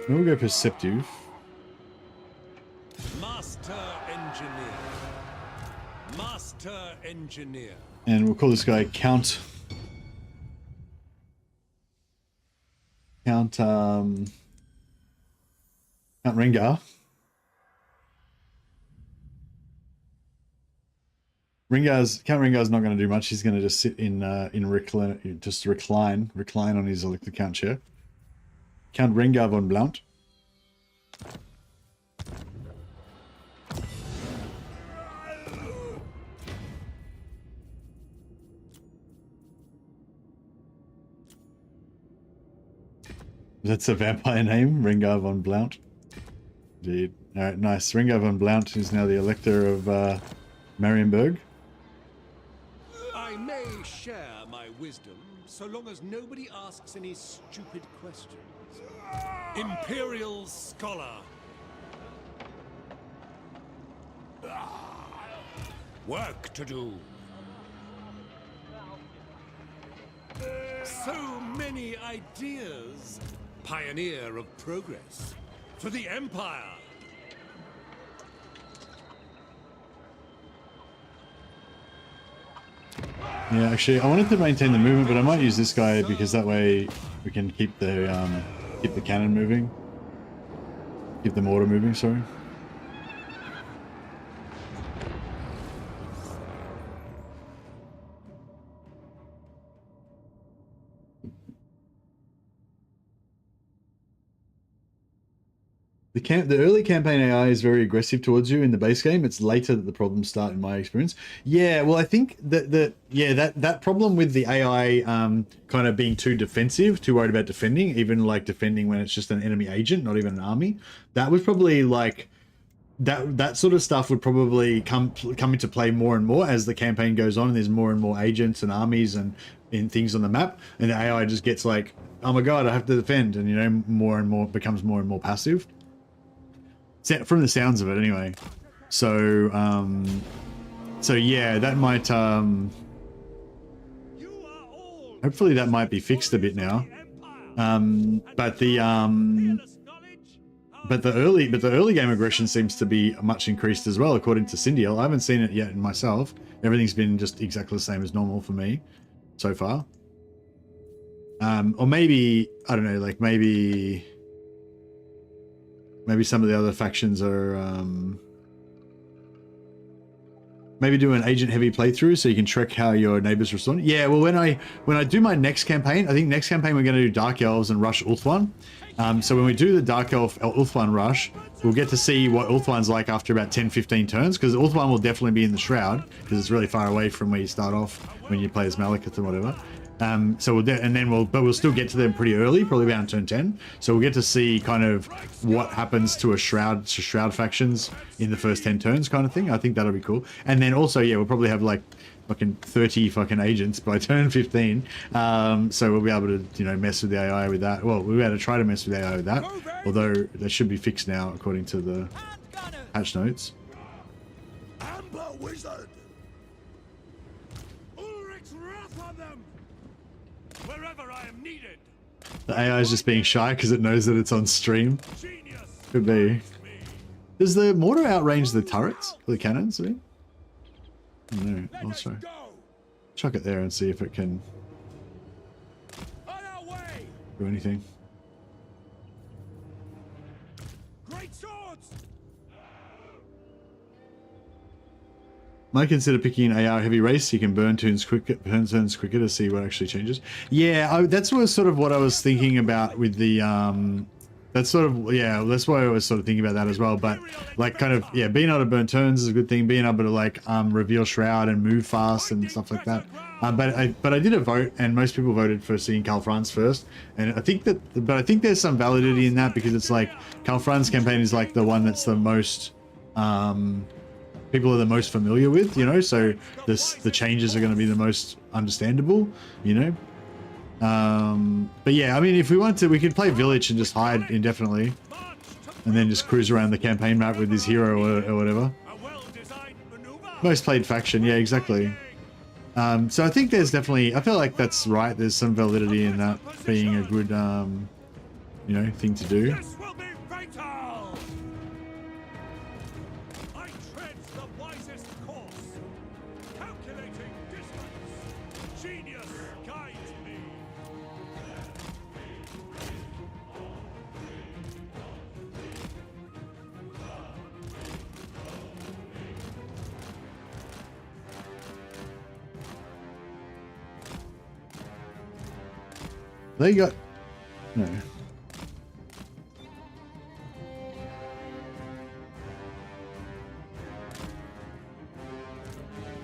we'll go perceptive. Master engineer. Master engineer. And we'll call this guy Count Rengar. Count Rengar's not going to do much. He's going to just sit in recline on his elected count chair. Count Rengar von Blount. That's a vampire name, Rengar von Blount. Indeed. Alright, nice. Rengar von Blount is now the elector of Marienburg. I may share my wisdom, so long as nobody asks any stupid questions. Imperial Scholar. Work to do. So many ideas. Pioneer of progress. For the Empire. Yeah, actually, I wanted to maintain the movement, but I might use this guy because that way we can keep the cannon moving. Keep the mortar moving, sorry. The early campaign AI is very aggressive towards you in the base game. It's later that the problems start, in my experience. Yeah, well, I think that problem with the AI kind of being too defensive, too worried about defending, even like defending when it's just an enemy agent, not even an army. That was probably like that sort of stuff would probably come into play more and more as the campaign goes on, and there's more and more agents and armies and things on the map, and the AI just gets like, oh my god, I have to defend, and you know, more and more becomes more and more passive. From the sounds of it, anyway. So, so yeah, that might, hopefully that might be fixed a bit now. But the early game aggression seems to be much increased as well, according to Cindiel. I haven't seen it yet myself. Everything's been just exactly the same as normal for me so far. Or maybe, I don't know, like maybe some of the other factions are maybe do an agent heavy playthrough so you can track how your neighbors respond. Yeah, well, when I do my next campaign, I think next campaign we're going to do Dark Elves and rush Ulthuan. So when we do the Dark Elf Ulthuan rush, we'll get to see what Ulthuan's like after about 10-15 turns, because Ulthuan will definitely be in the Shroud because it's really far away from where you start off when you play as Malekith or whatever. So we'll still get to them pretty early, probably around turn 10. So we'll get to see kind of what happens to a shroud factions in the first 10 turns, kind of thing. I think that'll be cool. And then also, yeah, we'll probably have like fucking 30 fucking agents by turn 15. So we'll be able to, you know, mess with the AI with that. Well, we'll be able to try to mess with the AI with that. Although they should be fixed now, according to the patch notes. Amber Wizard! Ulrich's wrath on them! Wherever I am needed. The AI is just being shy because it knows that it's on stream. Genius. Could be. Does the mortar outrange the turrets or the cannons? I mean? No, I'll try. Chuck it there and see if it can do anything. Great swords. Might consider picking an AR heavy race. You can burn turns quicker to see what actually changes. Yeah, that's sort of what I was thinking about with the that's sort of, yeah, that's why I was sort of thinking about that as well. But like kind of, yeah, being able to burn turns is a good thing. Being able to like reveal shroud and move fast and stuff like that. But I did a vote, and most people voted for seeing Karl Franz first. And I think that, but I think there's some validity in that, because it's like Karl Franz campaign is like the one that's the most people are the most familiar with, you know, so the changes are going to be the most understandable, you know. But yeah, I mean, if we want to, we could play village and just hide indefinitely and then just cruise around the campaign map with his hero or whatever. Most played faction, yeah, exactly. So I think there's definitely, I feel like that's right, there's some validity in that being a good you know, thing to do. They got no.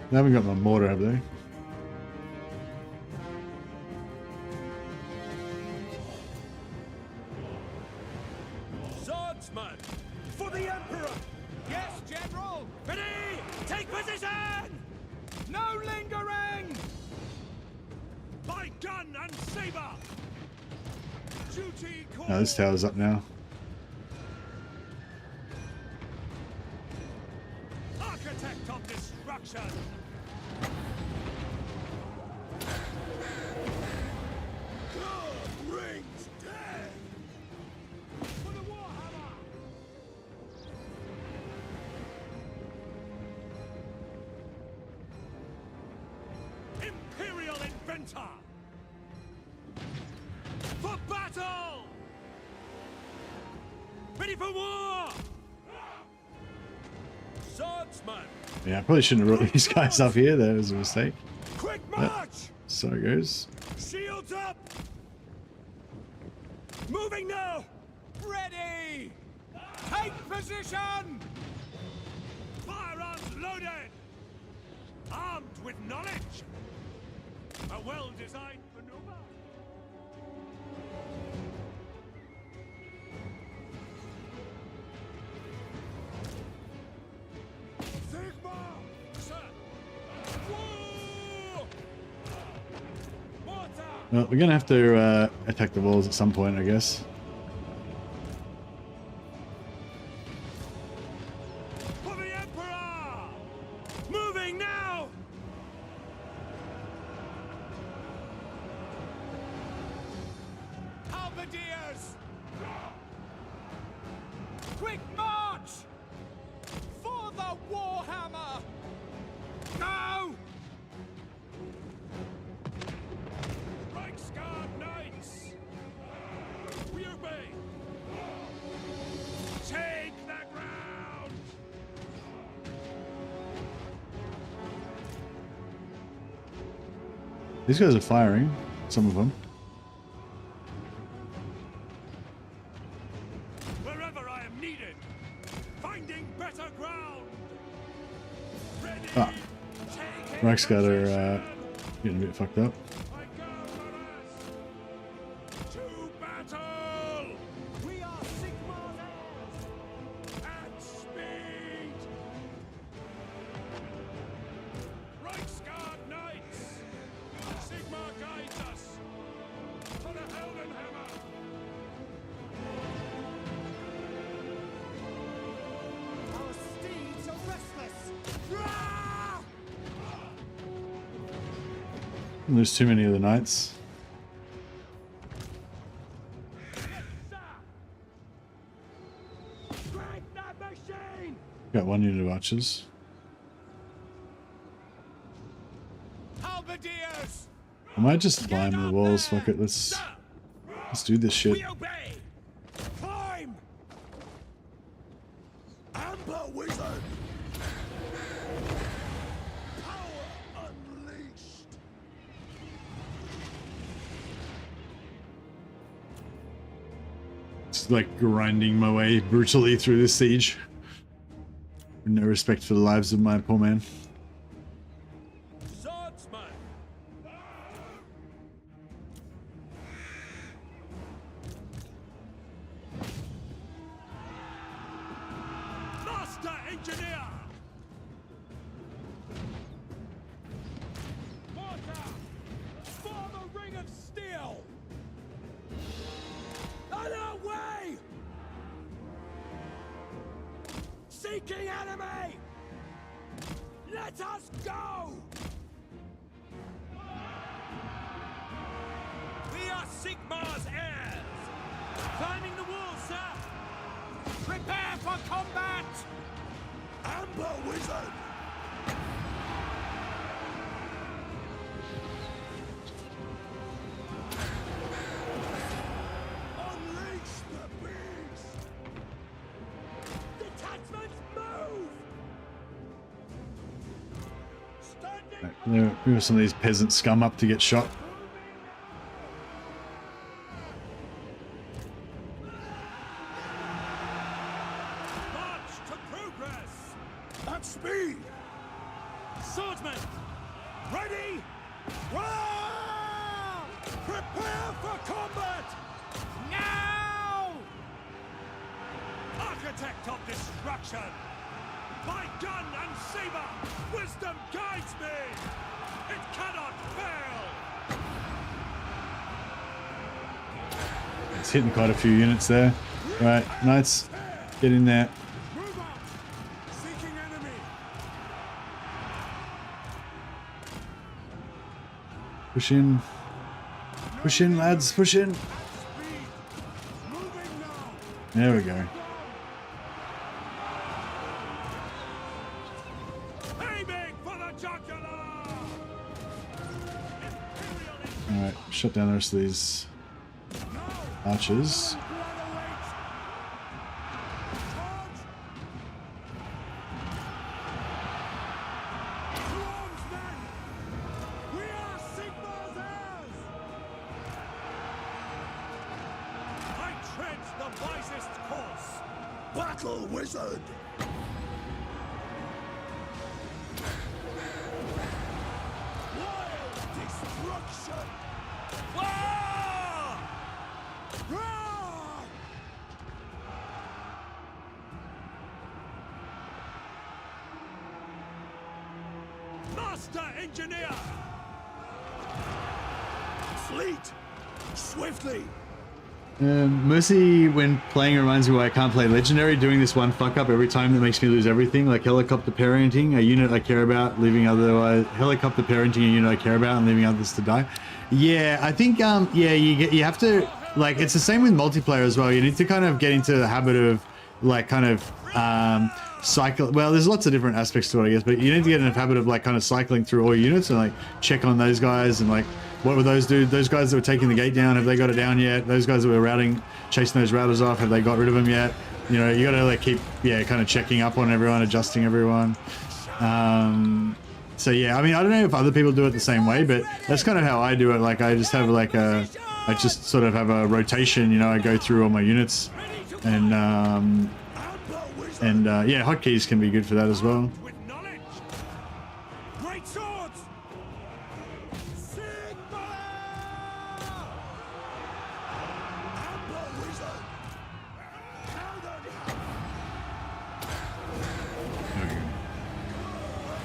They haven't got my mortar, have they? Swordsman! For the Emperor! Yes, General! Ready! Take position! No lingering! By gun and saber! Duty calls. Oh, this tower's up now. Architect of destruction! God brings death! For the Warhammer! Imperial inventor! For battle! Ready for war! Swordsman! Yeah, I probably shouldn't have brought these guys up here. That was a mistake. Quick Yep. march! So it goes. Shields up! Moving now! Ready! Take position! Firearms loaded! Armed with knowledge! A well-designed maneuver! Sigma! Sir! Woo! Mortar! Well, we're gonna have to attack the walls at some point, I guess. For the Emperor! Moving now! Halberdiers! Quick march! For the Warhammer! Go! Reichsguard Knights! We obey! Take the ground! These guys are firing, some of them. Wherever I am needed! Finding better ground! Ready! Ah, Take Reichsguard are getting a bit fucked up. I go, brothers! To battle! We are Sigmar's heirs! At speed! Reichsguard Knights! Sigmar guides us! For the Heldenhammer! Our steeds are restless! Rah! There's too many of the knights. Crank that machine! Got one unit of archers. Halberdiers! I might just climb the walls. Fuck it. Let's do this shit. We obey! Climb! Amber wizard! just like grinding my way brutally through this siege. No respect for the lives of my poor man. Swordsman! Master Engineer! Mortar! Form a ring of steel! On our way! Seeking enemy! Let us go! We are Sigmar's heirs! Climbing the wall, sir! Prepare for combat! Amber Wizard! Unleash the beast! Detachments move! Standing Move some of these peasant scum up to get shot. March to progress! At speed! Swordsman! Ready! Roar! Prepare for combat! Now! Architect of destruction! My gun and saber! Wisdom guides me! It cannot fail! It's hitting quite a few units there. Right, knights, get in there. Move out! Seeking enemy! Push in. Push in, lads, push in. At speed! Moving now! There we go. Aiming for the jugular! Alright, shut down the rest of these archers. I tread the wisest course! Battle Wizard! Wild destruction! Ah! Roar! Master Engineer! Fleet! Swiftly! Mercy, when playing, reminds me why I can't play Legendary, doing this one fuck up every time that makes me lose everything, like helicopter parenting, a unit I care about, leaving otherwise, helicopter parenting a unit I care about and leaving others to die. Yeah, I think, yeah, you have to, like, it's the same with multiplayer as well. You need to kind of get into the habit of, like, kind of, cycle, well, there's lots of different aspects to it, I guess, but you need to get in a habit of, like, kind of cycling through all units and, like, check on those guys and, like, what were those dudes? Those guys that were taking the gate down, have they got it down yet? Those guys that were routing, chasing those routers off, have they got rid of them yet? You know, you gotta like keep, yeah, kind of checking up on everyone, adjusting everyone. So yeah, I mean, I don't know if other people do it the same way, but that's kind of how I do it. Like I just have like I just sort of have a rotation, you know, I go through all my units and yeah, hotkeys can be good for that as well. With knowledge! Great swords! Sigma! Amber Wizard!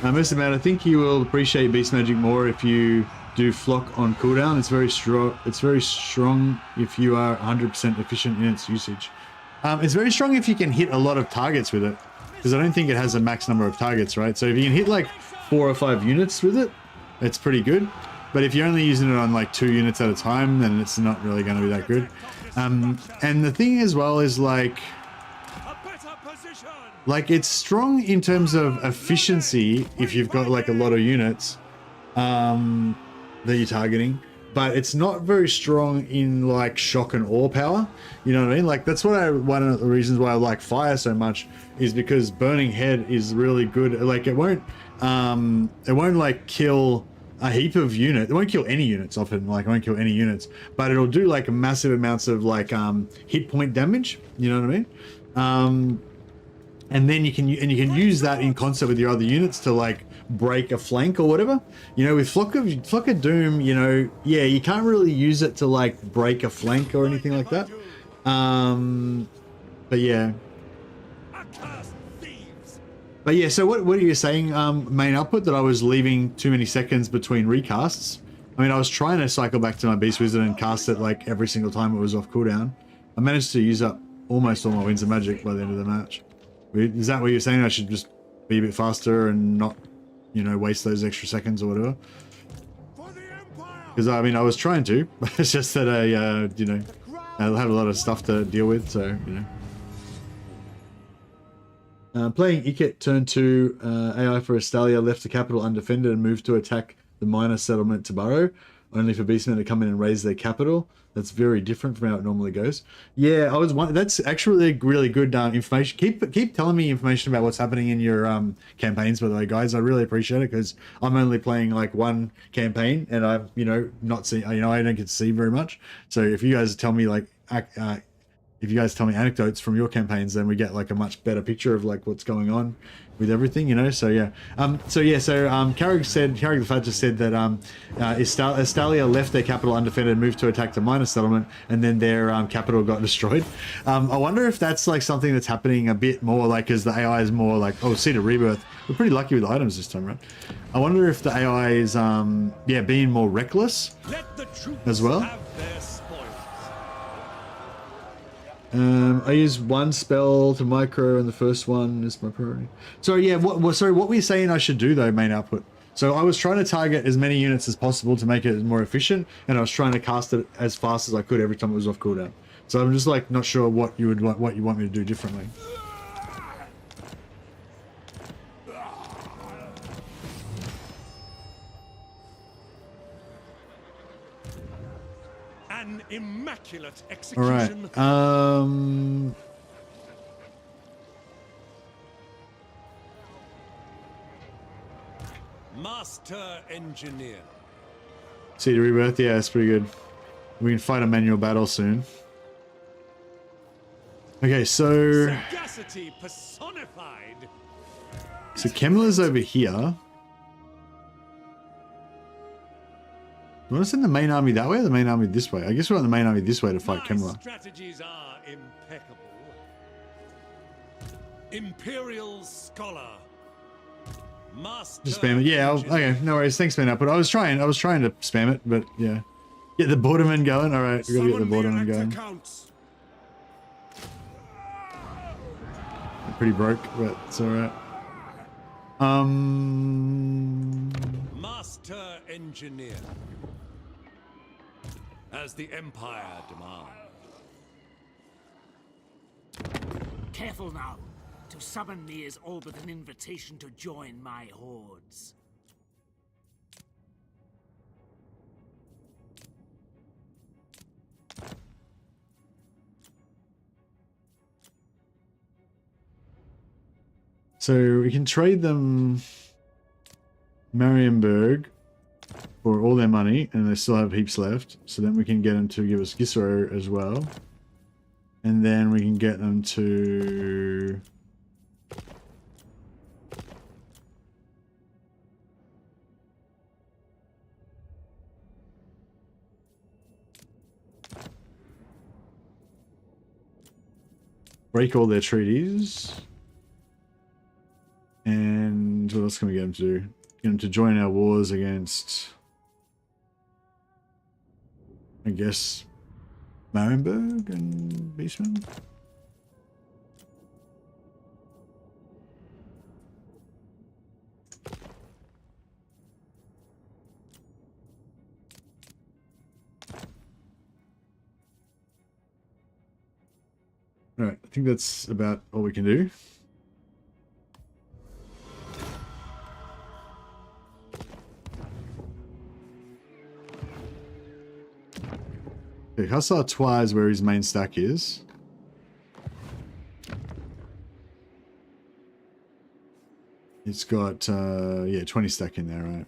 Mr. Matt, I think you will appreciate Beast Magic more if you do flock on cooldown. It's very strong. It's very strong if you are 100% efficient in its usage. It's very strong if you can hit a lot of targets with it, because I don't think it has a max number of targets, right? So if you can hit like 4 or 5 units with it, it's pretty good. But if you're only using it on like 2 units at a time, then it's not really going to be that good. And the thing as well is like it's strong in terms of efficiency if you've got like a lot of units that you're targeting, but it's not very strong in like shock and awe power. You know what I mean? Like that's what one of the reasons why I like fire so much is because burning head is really good. Like it won't like kill a heap of units. It won't kill any units often, like it won't kill any units, but it'll do like massive amounts of like hit point damage, you know what I mean? And then you can use that in concert with your other units to like break a flank or whatever. You know, with Flock of Doom, you know, yeah, you can't really use it to like break a flank or anything like that. But yeah. But yeah, so what are you saying, main output, that I was leaving too many seconds between recasts? I mean, I was trying to cycle back to my Beast Wizard and cast it like every single time it was off cooldown. I managed to use up almost all my Winds of Magic by the end of the match. Is that what you're saying? I should just be a bit faster and not, you know, waste those extra seconds or whatever? Because I mean, I was trying to, but it's just that I, you know, I have a lot of stuff to deal with, so, you know. Playing Iket turn 2, AI for Estalia left the capital undefended and moved to attack the minor settlement to burrow, only for beastmen to come in and raise their capital. That's very different from how it normally goes. Yeah, that's actually really good information. Keep telling me information about what's happening in your campaigns, by the way, guys. I really appreciate it, because I'm only playing like one campaign and I'm, you know, not seeing, you know, I don't get to see very much. So if you guys tell me like if you guys tell me anecdotes from your campaigns, then we get like a much better picture of like what's going on with everything, you know. So yeah, Carrick the Fat just said that Estalia left their capital undefended and moved to attack the minor settlement, and then their capital got destroyed. I wonder if that's like something that's happening a bit more, like as the AI is more like, oh, Seed of Rebirth. We're pretty lucky with items this time, right? I wonder if the AI is yeah, being more reckless as well. I use one spell to micro, and the first one is my priority. So yeah, sorry, what were you saying I should do though, main output? So I was trying to target as many units as possible to make it more efficient, and I was trying to cast it as fast as I could every time it was off cooldown. So I'm just like not sure what you want me to do differently. An immaculate execution. All right. Master Engineer. Seed of Rebirth, yeah, it's pretty good. We can fight a manual battle soon. Okay, so Sagacity personified. So Kemmler's over here. You want to send the main army that way or the main army this way? I guess we want the main army this way to fight Kemmler. Strategies are impeccable. Imperial Scholar. Master. Just spam it. Yeah, okay, no worries. Thanks, man. But I was trying to spam it, but yeah. Get the borderman going. All right, we gotta get the borderman going. They're pretty broke, but it's all right. Master Engineer. As the Empire demands. Careful now. To summon me is all but an invitation to join my hordes. So we can trade them Marienburg for all their money, and they still have heaps left. So then we can get them to give us Gisro as well. And then we can get them to... break all their treaties. And what else can we get them to do? Get them to join our wars against, I guess, Marienburg and Beastmen. Alright, I think that's about all we can do. Okay, Hussar Twa is where his main stack is. It's got, yeah, 20 stack in there, right?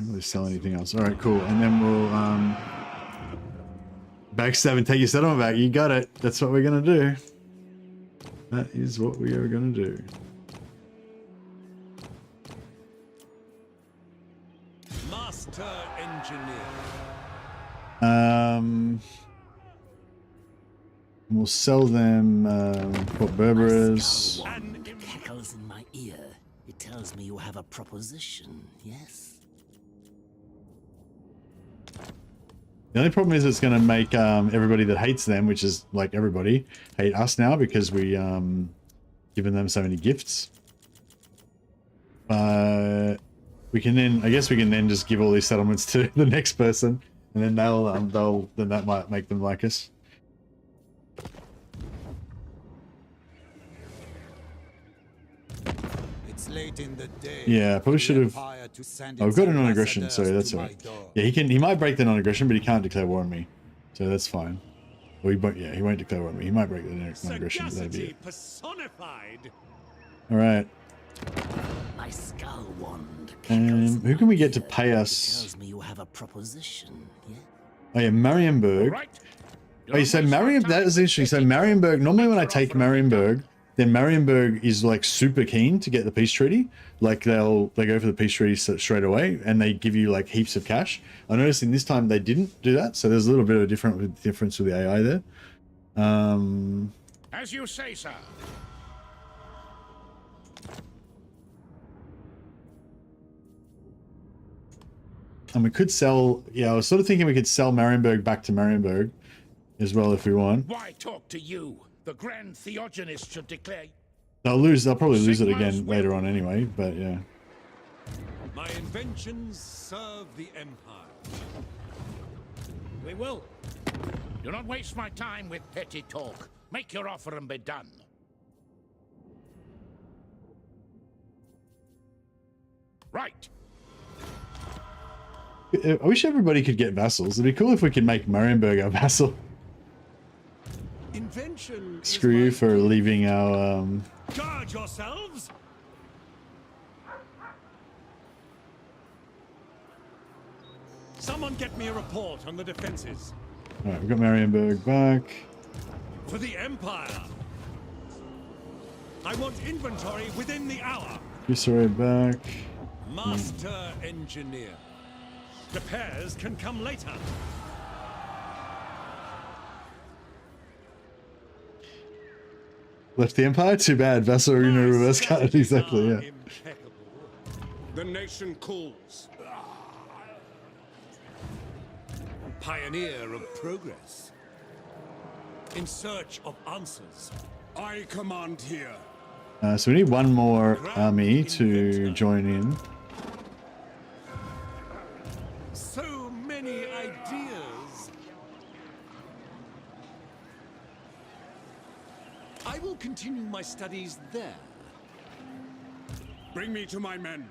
Don't really sell anything else. All right, cool. And then we'll backstab and take your settlement back. You got it. That's what we're gonna do. That is what we are gonna do. Master engineer. We'll sell them what Berberers. Cackles in my ear. It tells me you have a proposition, yes? The only problem is it's going to make everybody that hates them, which is like everybody, hate us now because we given them so many gifts. We can then, I guess we can then just give all these settlements to the next person, and then then that might make them like us. Late in the day. Yeah, probably should have. Oh, we've got a non-aggression, so that's alright. Yeah, he might break the non-aggression, but he can't declare war on me, so that's fine. Well, he won't declare war on me. He might break the non-aggression. That'd be it. Personified. All right. My skull wand. Who can we get to pay us? Tells me you have a proposition, yeah? Oh yeah, Marienburg. Oh, so Marienburg. That is interesting. So Marienburg. Normally, when I take Marienburg, then Marienburg is like super keen to get the peace treaty. Like they go for the peace treaty straight away, and they give you like heaps of cash. I noticed in this time they didn't do that, so there's a little bit of a difference with the AI there. As you say, sir. And we could sell. Yeah, I was sort of thinking we could sell Marienburg back to Marienburg as well if we want. Why talk to you? The Grand Theogenist should declare. They'll probably lose it again later on anyway, but yeah. My inventions serve the Empire. We will. Do not waste my time with petty talk. Make your offer and be done. Right. I wish everybody could get vassals. It'd be cool if we could make Marienburg our vassal. Invention. Screw you for leaving our Guard yourselves. Someone get me a report on the defenses. Alright, we've got Marienburg back. For the Empire. I want inventory within the hour. Viceroy back. Master engineer. Repairs can come later. Left the Empire? Too bad. Vassal Arena reverse card. Exactly, yeah. Impeccable. The nation calls. Pioneer of progress. In search of answers. I command here. So we need one more army to join in. So many ideas. I will continue my studies there. Bring me to my men.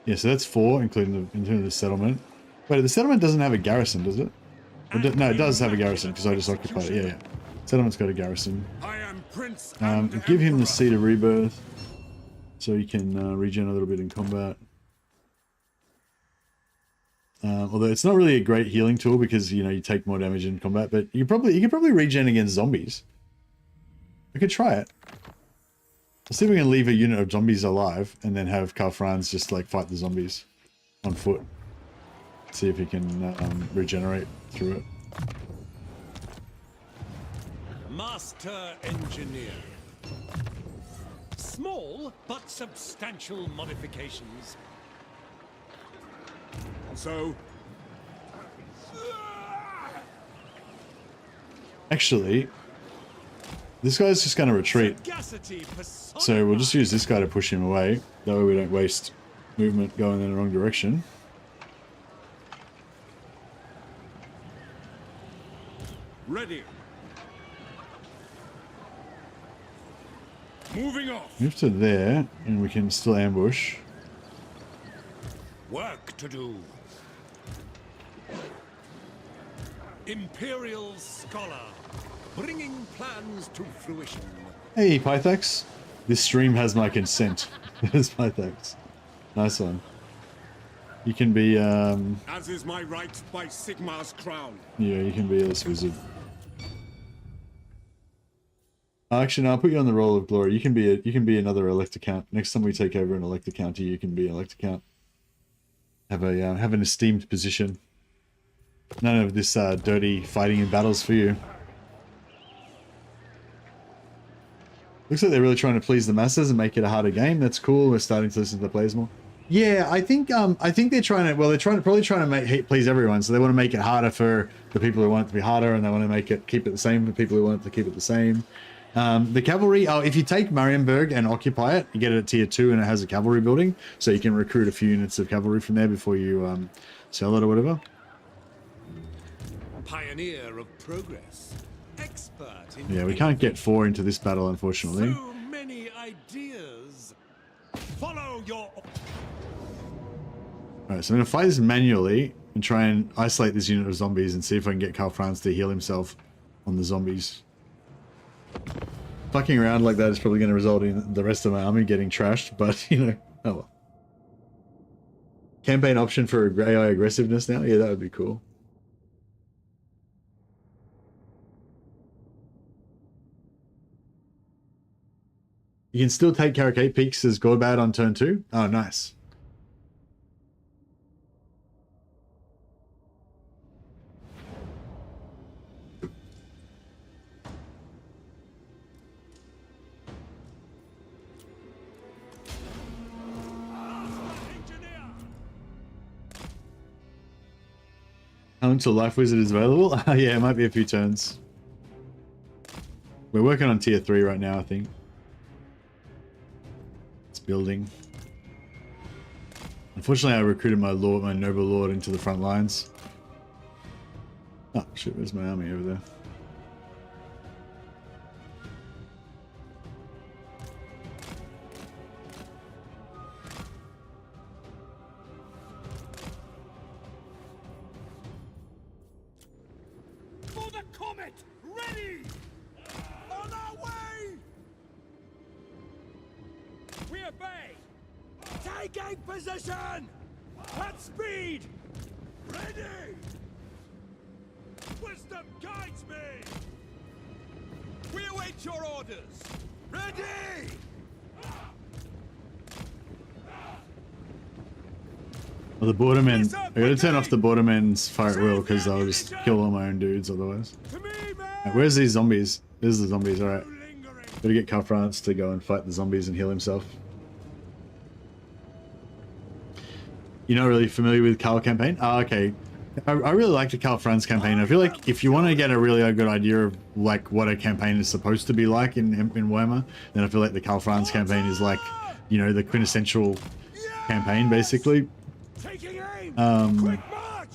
Yeah, so that's 4, including the settlement. Wait, the settlement doesn't have a garrison, does it? No, it does have a garrison because I just occupied it. Yeah. Settlement's got a garrison. I am Prince Give him the Seed of Rebirth so he can regen a little bit in combat. Although it's not really a great healing tool because you take more damage in combat, but you could probably regen against zombies. We could try it. Let's see if we can leave a unit of zombies alive and then have Franz just like fight the zombies on foot. See if he can regenerate through it. Master engineer. Small but substantial modifications. So, Actually, this guy's just going to retreat. So we'll just use this guy to push him away. That way we don't waste movement going in the wrong direction. ready. Moving off. Move to there, and we can still ambush. Work to do. Imperial Scholar, bringing plans to fruition. Hey, Pythax. This stream has my consent. There's Pythax. Nice one. You can be, As is my right by Sigmar's crown. yeah, you can be this wizard. Actually, no, I'll put you on the roll of glory. You can be another elect account. Next time we take over an elect county, you can be an elect account. Have an esteemed position. None of this dirty fighting in battles for you. Looks like they're really trying to please the masses and make it a harder game. That's cool. We're starting to listen to the players more. Yeah, I think they're trying to. Well, they're probably trying to please everyone. So they want to make it harder for the people who want it to be harder, and they want to keep it the same for people who want it to keep it the same. The cavalry. Oh, if you take Marienburg and occupy it, you get it at tier 2, and it has a cavalry building, so you can recruit a few units of cavalry from there before you sell it or whatever. Pioneer of progress. Expert in Yeah, we can't get 4 into this battle, unfortunately. so many ideas. Follow your Alright, so I'm going to fight this manually and try and isolate this unit of zombies and see if I can get Karl Franz to heal himself on the zombies. Fucking around like that is probably going to result in the rest of my army getting trashed, but, you know, oh well. Campaign option for AI aggressiveness now? Yeah, that would be cool. You can still take Karakate Peaks as Gorbad on turn 2? Oh, nice. How long till Life Wizard is available? Yeah, it might be a few turns. We're working on tier 3 right now, I think. It's building. Unfortunately, I recruited my noble lord into the front lines. Oh shit, where's my army over there? For the comet! Ready! On our way! We obey! Taking position! At speed! Ready! Wisdom guides me! We await your orders! Ready! Well, the bordermen. I gotta turn off the bordermen's fire at will because I'll just kill all my own dudes otherwise. To me, man! Right, where's these zombies? There's the zombies, alright. Gotta get Karl Franz to go and fight the zombies and heal himself. You're not really familiar with Karl campaign? Oh, okay. I really like the Karl Franz campaign. I feel like if you want to get a really good idea of like what a campaign is supposed to be like in Warhammer, then I feel like the Karl Franz campaign is like, you know, the quintessential campaign basically. Taking aim! Quick march!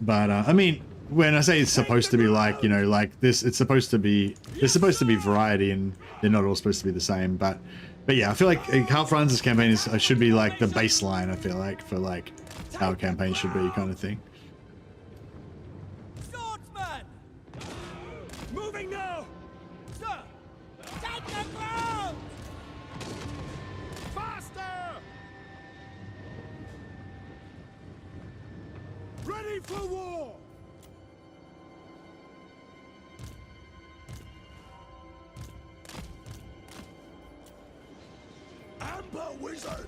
But I mean, when I say it's supposed to be like, you know, like this, it's supposed to be, there's supposed to be variety and they're not all supposed to be the same. But yeah, I feel like Karl Franz's campaign should be like the baseline, I feel like, for like how a campaign should be kind of thing. Swordsman! Moving now! Sir! Take the ground! Faster! Ready for war! Amber Wizard!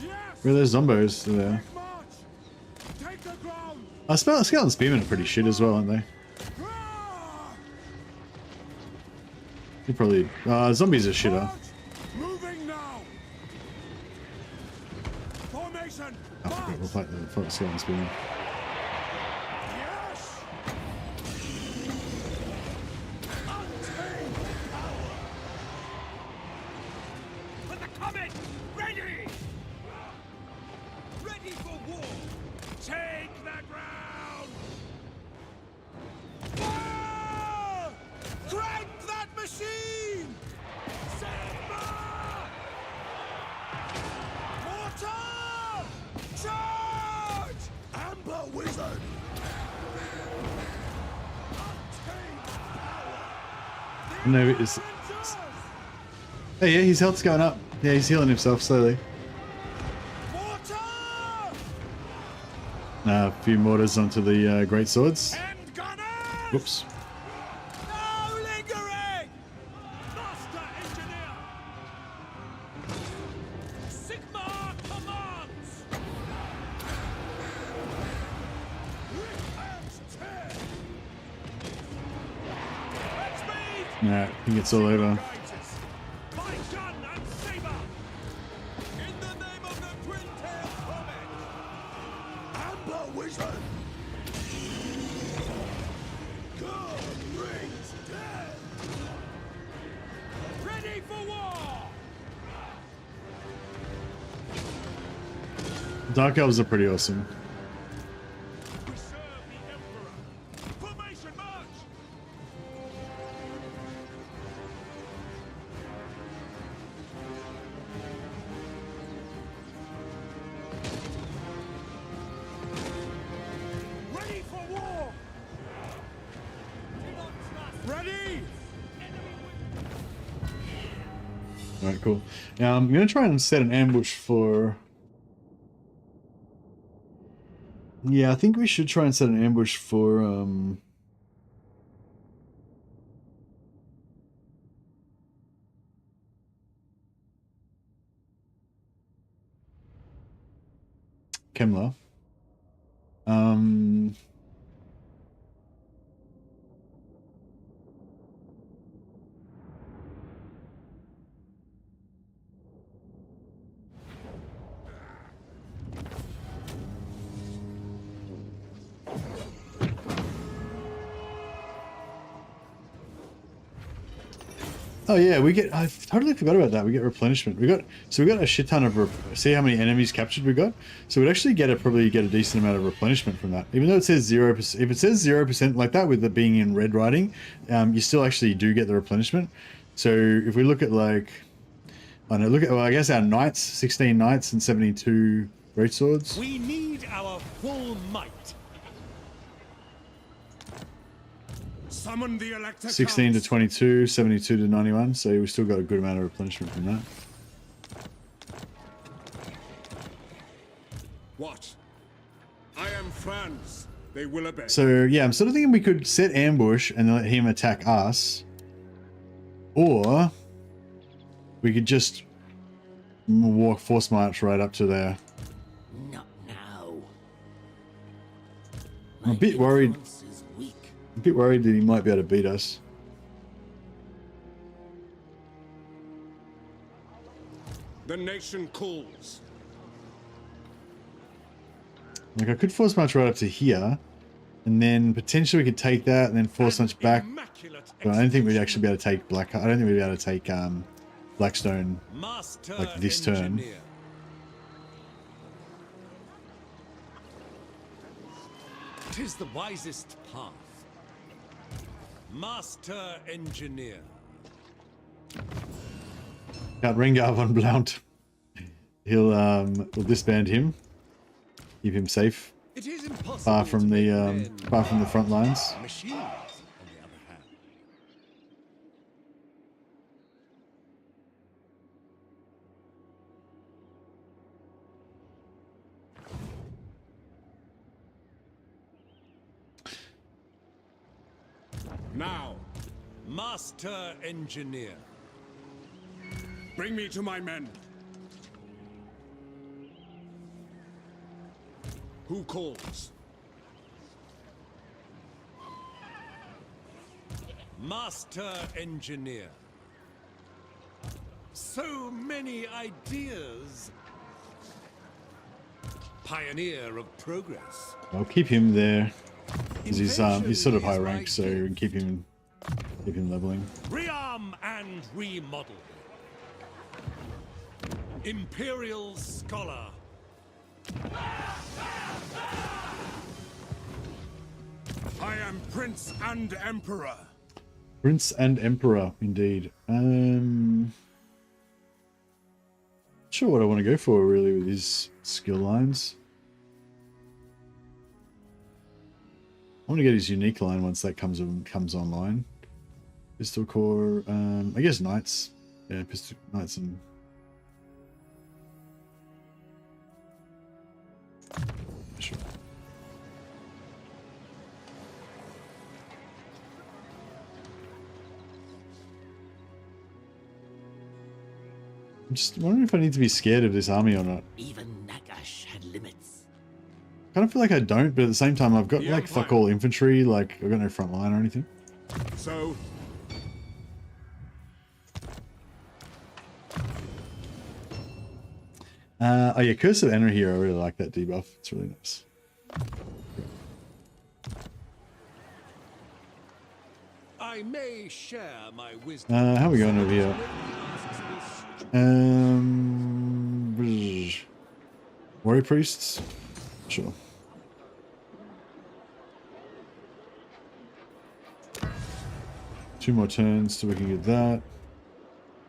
Yes! Where are those zombos there? March! Take the ground! Scale and Spearmen are pretty shit as well, aren't they? Ah! They're probably... zombies are shitter. March! Moving now! Formation! Oh, fuck it, we'll fight the Scale and Spearmen. Yes! Untamed power! For the comet! Ready! Ready for war! Take the ground! Fire! Crank that machine! Sigma! Mortar! Charge! Amber Wizard! Untamed power! No, it's... Hey, yeah, his health's going up. Yeah, he's healing himself slowly. Mortar! A few mortars onto the great swords. And gunners! Whoops. No lingering! Master Engineer! Sigma commands! Yeah, I think it's all over. By gun and saber! In the name of the twin-tailed comet! Amber Wizard! God brings death! Ready for war! Dark elves are pretty awesome. We serve the Emperor! Formation march! Ready for war! Ready! Alright, cool. Now I'm going to try and set an ambush for... Yeah, I think we should try and set an ambush for... Kemler. Oh yeah, we get. I totally forgot about that. We get replenishment. We got a shit ton of. See how many enemies captured we got. So we'd actually probably get a decent amount of replenishment from that. Even though it says 0%. If it says 0% like that with it being in red writing, you still actually do get the replenishment. So if we look at like, I don't know, look at I guess our knights, 16 knights and 72 great swords. We need our full might. Summon the Elector 16 to Counts. 22, 72 to 91. So we still got a good amount of replenishment from that. What? I am Franz. They will obey. So yeah, I'm sort of thinking we could set ambush and let him attack us, or we could just walk force march right up to there. Not now. I'm a bit worried. Influence is weak. A bit worried that he might be able to beat us. The nation calls. Like I could force march right up to here, and then potentially we could take that and then force march back. Immaculate But I don't think we'd actually be able to take Black. I don't think we'd be able to take Blackstone Master like this turn. Engineer. Tis the wisest path. Master Engineer. Count Rengar von Blount. We'll disband him. Keep him safe. It is impossible Far from to the make men far from the front lines. machines, on the other hand. Now, Master Engineer. bring me to my men. Who calls? Master Engineer. So many ideas. Pioneer of progress. I'll keep him there. 'Cause he's sort of high Invention rank, is so my we can keep him leveling. Rearm and remodel. Imperial Scholar. I am Prince and Emperor. Prince and Emperor, indeed. Not sure what I want to go for really with his skill lines. I want to get his unique line once that comes online. Pistol core, I guess knights. Yeah, pistol knights and sure. I'm just wondering if I need to be scared of this army or not. Even Nagash had limits. I kind of feel like I don't, but at the same time, I've got like fuck all infantry. Like I've got no front line or anything. So, Oh yeah, Curse of Enra here. I really like that debuff. It's really nice. I may share my wisdom. How are we going over here? Warrior priests? Sure. Two more turns so we can get that.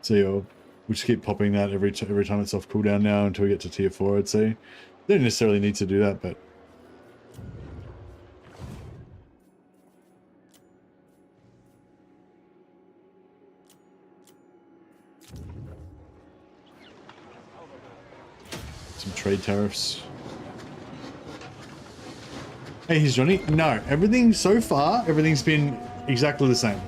So yeah, we'll just keep popping that every time it's off cooldown now until we get to tier 4, I'd say. Don't necessarily need to do that, but... some trade tariffs. Hey, here's Johnny. No, everything so far, everything's been exactly the same.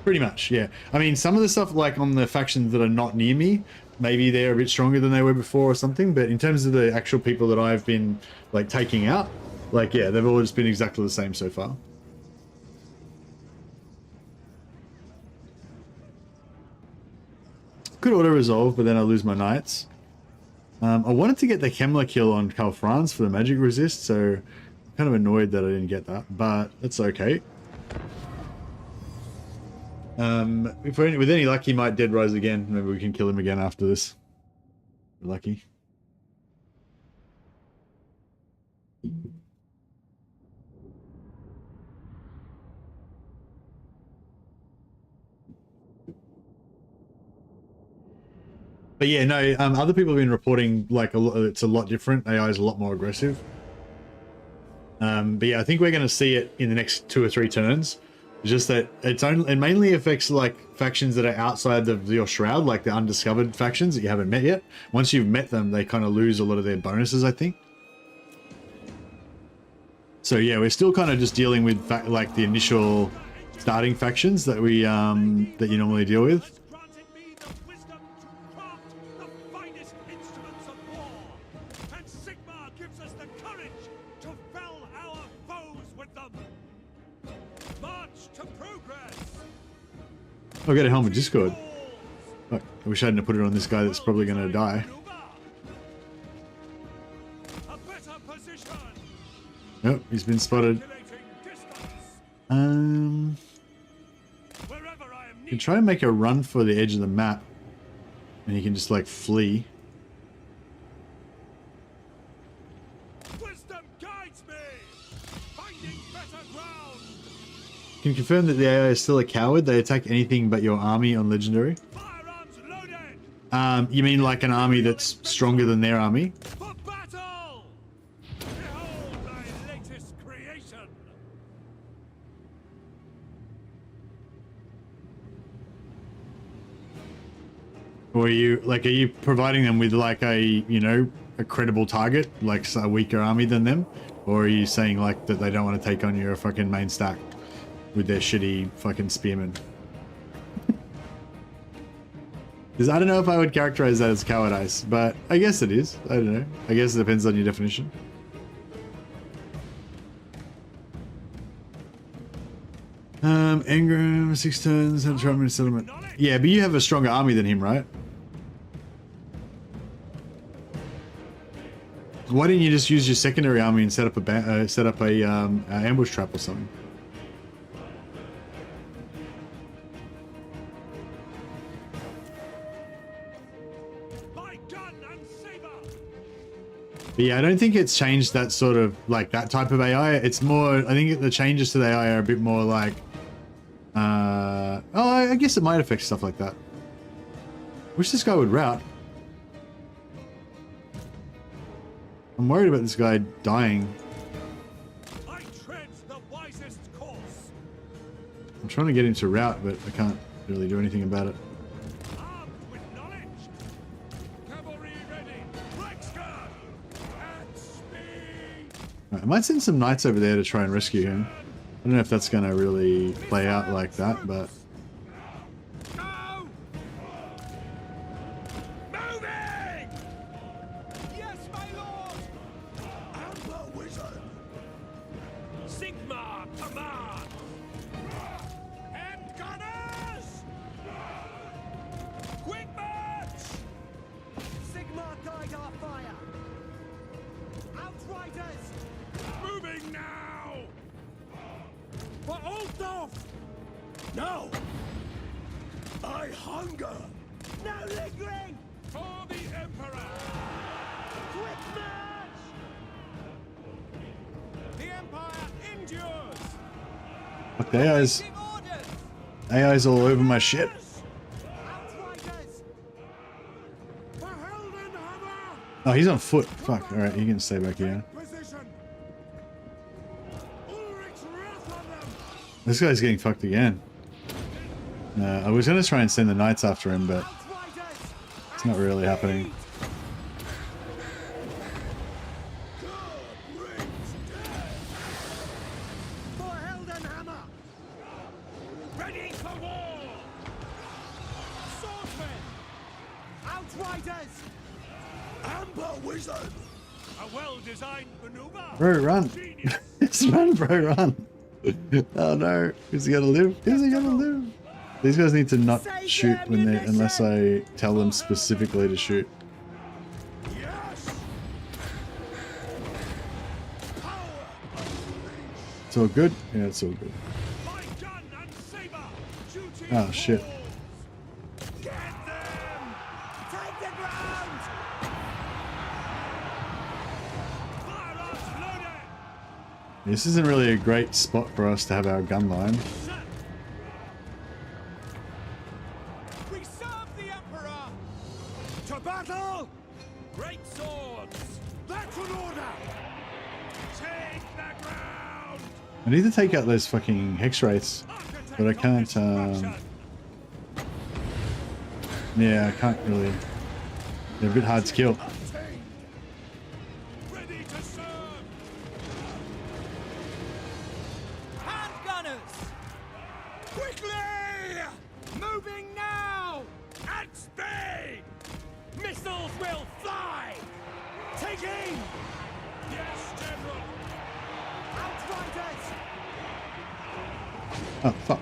Pretty much, yeah. I mean, some of the stuff like on the factions that are not near me, maybe they're a bit stronger than they were before or something, but in terms of the actual people that I've been like taking out, like, yeah, they've all just been exactly the same so far. Could auto-resolve, but then I lose my knights. I wanted to get the Kemmler kill on Karl Franz for the magic resist, so I'm kind of annoyed that I didn't get that, but it's okay. If we're with any luck, he might dead rise again. Maybe we can kill him again after this. We're lucky. But yeah, no, other people have been reporting like it's a lot different. AI is a lot more aggressive. But yeah, I think we're going to see it in the next 2 or 3 turns. Just that it mainly affects like factions that are outside of your shroud, like the undiscovered factions that you haven't met yet. Once you've met them, they kind of lose a lot of their bonuses, I think. So yeah, we're still kind of just dealing with like the initial starting factions that we that you normally deal with. I'll get a helmet Discord. Oh, I wish I hadn't put it on this guy that's probably going to die. Nope, he's been spotted. You can try and make a run for the edge of the map. And he can just like flee. Can confirm that the AI is still a coward. They attack anything but your army on legendary. You mean like an army that's stronger than their army? For battle! Behold thy latest creation! Or are you providing them with like a, you know, a credible target, like a weaker army than them? Or are you saying like that they don't want to take on your fucking main stack with their shitty fucking spearmen? Because I don't know if I would characterize that as cowardice, but I guess it is. I don't know. I guess it depends on your definition. Engram, 6 turns, and Trump settlement. Yeah, but you have a stronger army than him, right? Why didn't you just use your secondary army and set up a ambush trap or something? But yeah, I don't think it's changed that sort of like that type of AI. It's more, I think the changes to the AI are a bit more like, oh, I guess it might affect stuff like that. Wish this guy would route. I'm worried about this guy dying. I tread the wisest course. I'm trying to get him to route, but I can't really do anything about it. Armed with knowledge. Cavalry ready. Blacksguard. At speed. Right, I might send some knights over there to try and rescue him. I don't know if that's going to really play out like that, but... Go! Move Now! I hunger! No lingering! For the Emperor! Quick march! The Empire endures! Fuck, the AI's, Taking orders! AI's all over my shit. Outriders! For Heldenhammer! Oh, he's on foot. Fuck, alright, he can stay back here. Position! Ulrich's wrath on them! This guy's getting fucked again. I was gonna try and send the knights after him, but Outriders! it's not really happening. For Heldenhammer! Ready for war! Swordsmen! Outriders! Amber Wizard! A well-designed maneuver! Bro, run! Just run, bro, run! Oh no, is he gonna live? Is he gonna live? These guys need to not shoot when they, unless I tell them specifically to shoot. Yes! Power! It's all good? Yeah, it's all good. My gun and saber! Duty Oh shit. calls. Get them! Take the ground! Firearms loaded! This isn't really a great spot for us to have our gun line. We serve the Emperor! To battle! Great swords! That's an order! Take the ground! I need to take out those fucking hex wraiths, but I can't, yeah, I can't really. They're a bit hard to kill. Obtained. Ready to serve! Hand gunners! Quickly! Moving now! At speed! Missiles will fly! Take aim! Yes, General! Outriders! Oh fuck.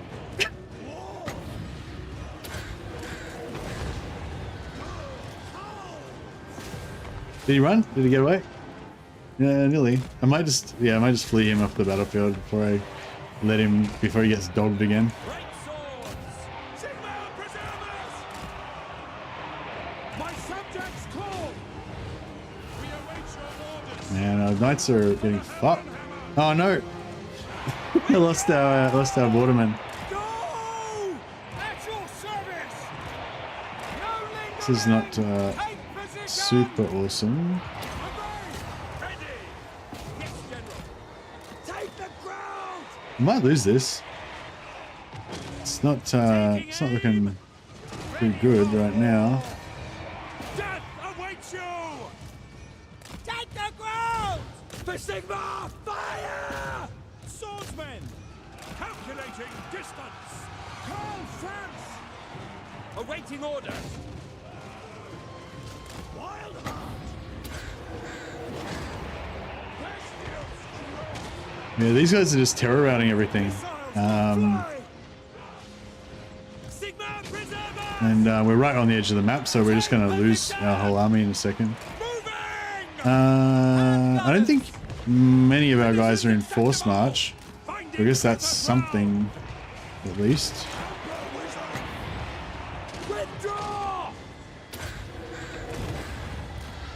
Did he run? Did he get away? Yeah, nearly. I might just flee him off the battlefield before he gets dogged again. Great swords! Sigma preservers! My subjects call! We await your orders! Man, our knights are getting fucked. Oh no! I lost our waterman. Go! At your service! No lingering! This is not Take position! super awesome. Ready! Yes, General! Take the ground! I might lose this. It's not looking too good right now. Death awaits you! Take the ground! For Sigma, fire! Swordsmen! Calculating distance! Karl, Franz! Awaiting orders! Wild Heart! Yeah, these guys are just terror routing everything. Sigma preserver! And we're right on the edge of the map, so we're just going to lose our whole army in a second. I don't think many of our guys are in force march. I guess that's something, at least. Withdraw!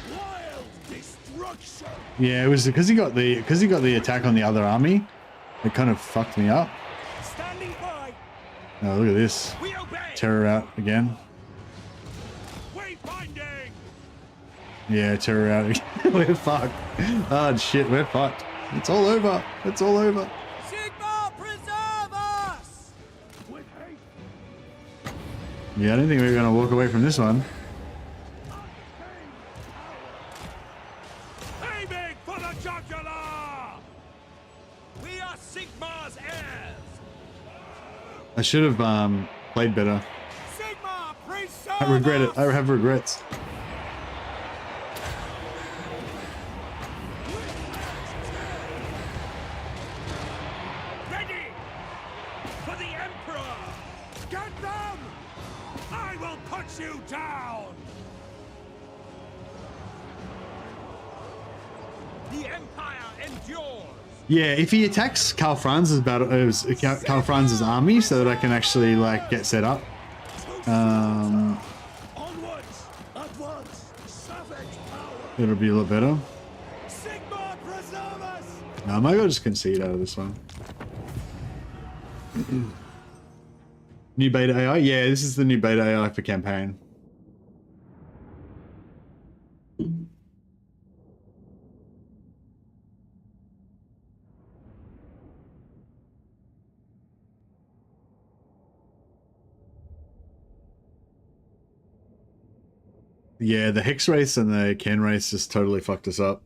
Wild destruction! Yeah, it was because he got the attack on the other army. It kind of fucked me up. Standing by! Oh, look at this. We obey! Terror out again. Wayfinding! Yeah, terror out again. We're fucked. Oh shit, we're fucked. It's all over. It's all over. Sigma preserve us! With haste! Yeah, I don't think we're going to walk away from this one. Aiming for the jugular! We are Sigma's heirs! I should have played better. Sigma preserve I regret it. us! I have regrets. Ready! For the Emperor! Get them! I will put you down! The Empire endures! Yeah, if he attacks Karl Franz's Karl Franz's army, so that I can actually like get set up. Onwards! Advance! Savage power! It'll be a lot better. Sigmar preserve us! No, maybe I'll just concede out of this one. New beta AI? Yeah, this is the new beta AI for campaign. Yeah, the Hex race and the Can race just totally fucked us up.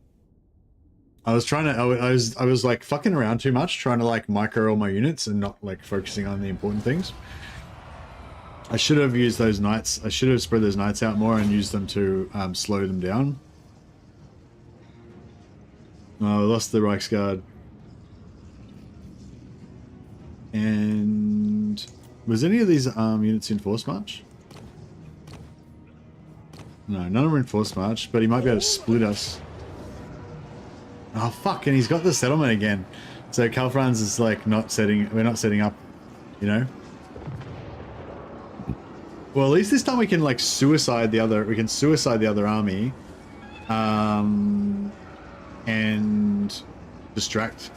I was trying to, I was like fucking around too much, trying to like micro all my units and not like focusing on the important things. I should have used those knights. I should have spread those knights out more and used them to slow them down. Oh, I lost the Reichsguard. And was any of these units in force march? No, none of them are in force march, but he might be able to split us. Oh fuck, and he's got the settlement again. So Karl Franz is like we're not setting up, you know? Well, at least this time we can like suicide the other army. And distract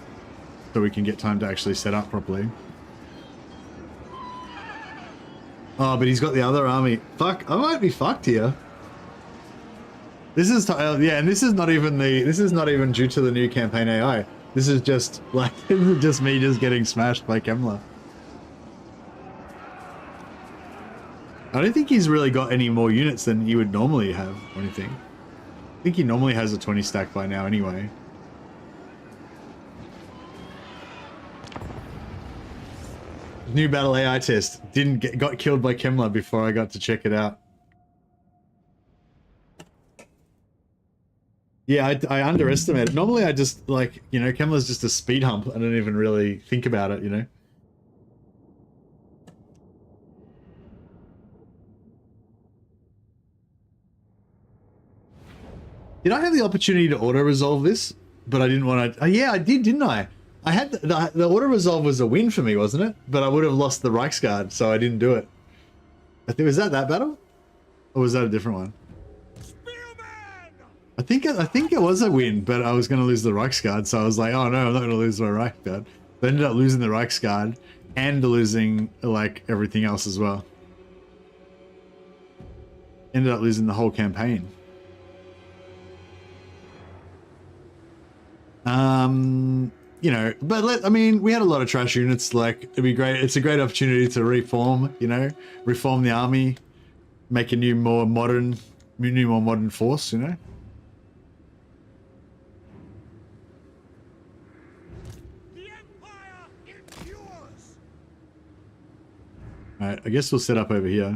so we can get time to actually set up properly. Oh, but he's got the other army. Fuck, I might be fucked here. This is yeah, and this is not even due to the new campaign AI. This is just like just me just getting smashed by Kemmler. I don't think he's really got any more units than you would normally have or anything. I think he normally has a 20 stack by now anyway. New battle AI test. Got killed by Kemmler before I got to check it out. Yeah, I underestimate it. Normally I just like, you know, Kemmler's just a speed hump. I don't even really think about it, you know. Did I have the opportunity to auto-resolve this? But I didn't want to... Oh, yeah, I did, didn't I? I had... The auto-resolve was a win for me, wasn't it? But I would have lost the Reichsguard, so I didn't do it. I think... Was that battle? Or was that a different one? I think it was a win, but I was going to lose the Reichsguard, so I was like, oh no, I'm not going to lose my Reichsguard. I ended up losing the Reichsguard and losing, like, everything else as well. Ended up losing the whole campaign. You know, but I mean, we had a lot of trash units. Like, it'd be great. It's a great opportunity to reform. You know, reform the army, make a new, more modern force. You know. The Empire endures. All right, I guess we'll set up over here.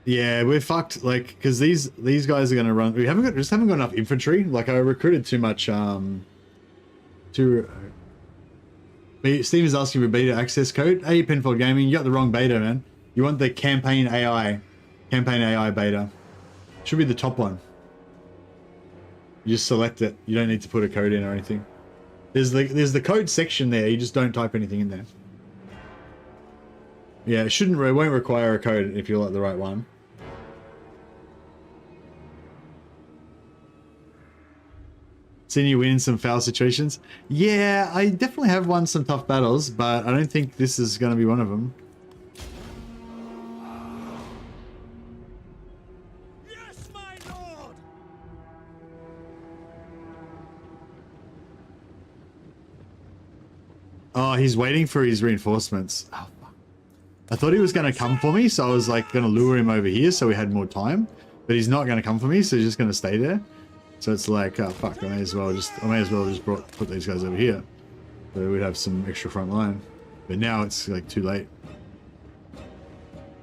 Yeah, we're fucked, like, because these guys are gonna run. We just haven't got enough infantry. Like, I recruited too much. Steve is asking for beta access code. Hey, Pinfold Gaming, you got the wrong beta, man. You want the campaign AI beta. Should be the top one. You just select it. You don't need to put a code in or anything. There's the code section there. You just don't type anything in there. Yeah, it won't require a code if you're like the right one. Seen you win some foul situations? Yeah, I definitely have won some tough battles, but I don't think this is going to be one of them. Yes, my lord. Oh, he's waiting for his reinforcements. Oh, fuck. I thought he was going to come for me, so I was like going to lure him over here so we had more time. But he's not going to come for me, so he's just going to stay there. So it's like, oh fuck, I may as well just put these guys over here. So we'd have some extra front line. But now it's like too late.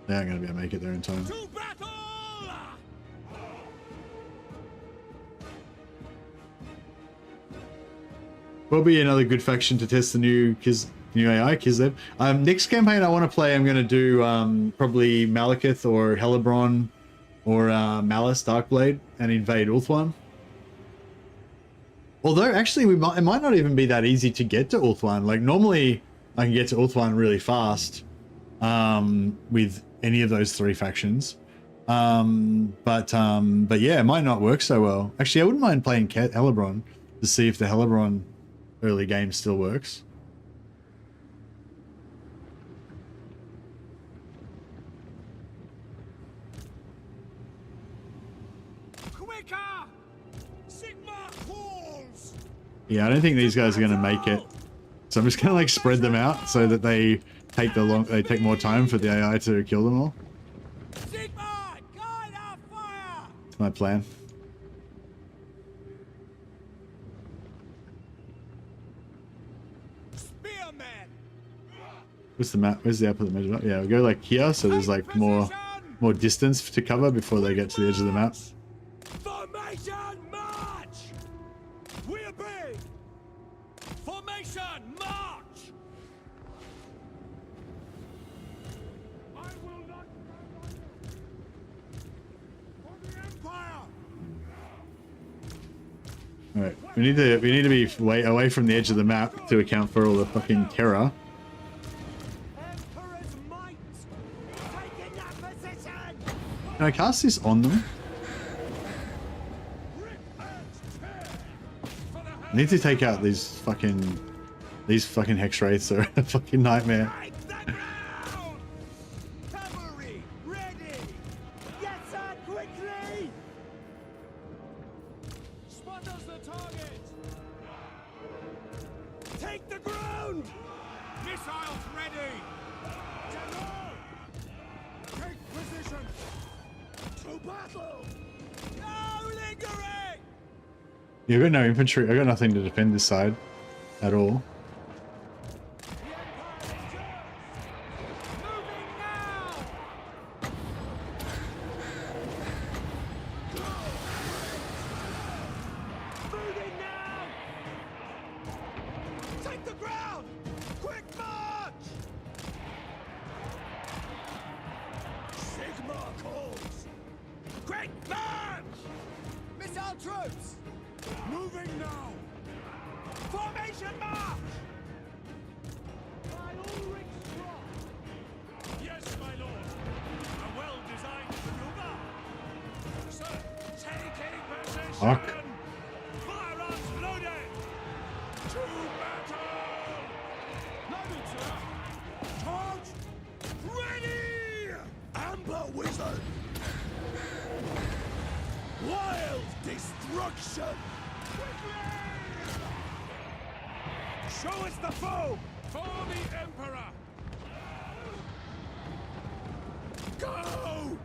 They aren't going to be able to make it there in time. To battle! Will be another good faction to test the new AI Kislev. Next campaign I want to play, I'm going to do probably Malekith or Hellebron or Malice Darkblade and invade Ulthuan. Although actually it might not even be that easy to get to Ulthuan. Like normally I can get to Ulthuan really fast with any of those 3 factions. But yeah, it might not work so well. Actually, I wouldn't mind playing Helebron to see if the Helebron early game still works. Quicker! Sigma calls! Yeah, I don't think these guys are going to make it. So I'm just going to like spread them out so that they take more time for the AI to kill them all. Sigma, guide our fire! That's my plan. Spearmen! What's the map? Where's the output measure? Yeah, we'll go like here, so there's like more distance to cover before they get to the edge of the map. Formation march! We obey! Formation march! I will not for the Empire! All right, we need to be way away from the edge of the map to account for all the fucking terror. Emperor's might! Taking that position! Can I cast this on them? I need to take out these fucking hex wraiths are a fucking nightmare. Strike the ground! Cavalry, ready! Yes, sir, quickly! Spot us the target! Take the ground! Missiles ready! General! Take position! To battle! No lingering! Yeah, I've got no infantry. I've got nothing to defend this side at all. Moving now! Moving now! Take the ground! Quick march! Sigma calls! Quick march! Missile troops! Moving now! Formation march! By Ulrich Strong! Yes, my lord! A well-designed maneuver! Sir, taking position! Fuck. Firearms loaded! To battle! Loaded, sir! Charge! Ready! Amber Wizard! Wild destruction! Show us the foe! For the Emperor! Go!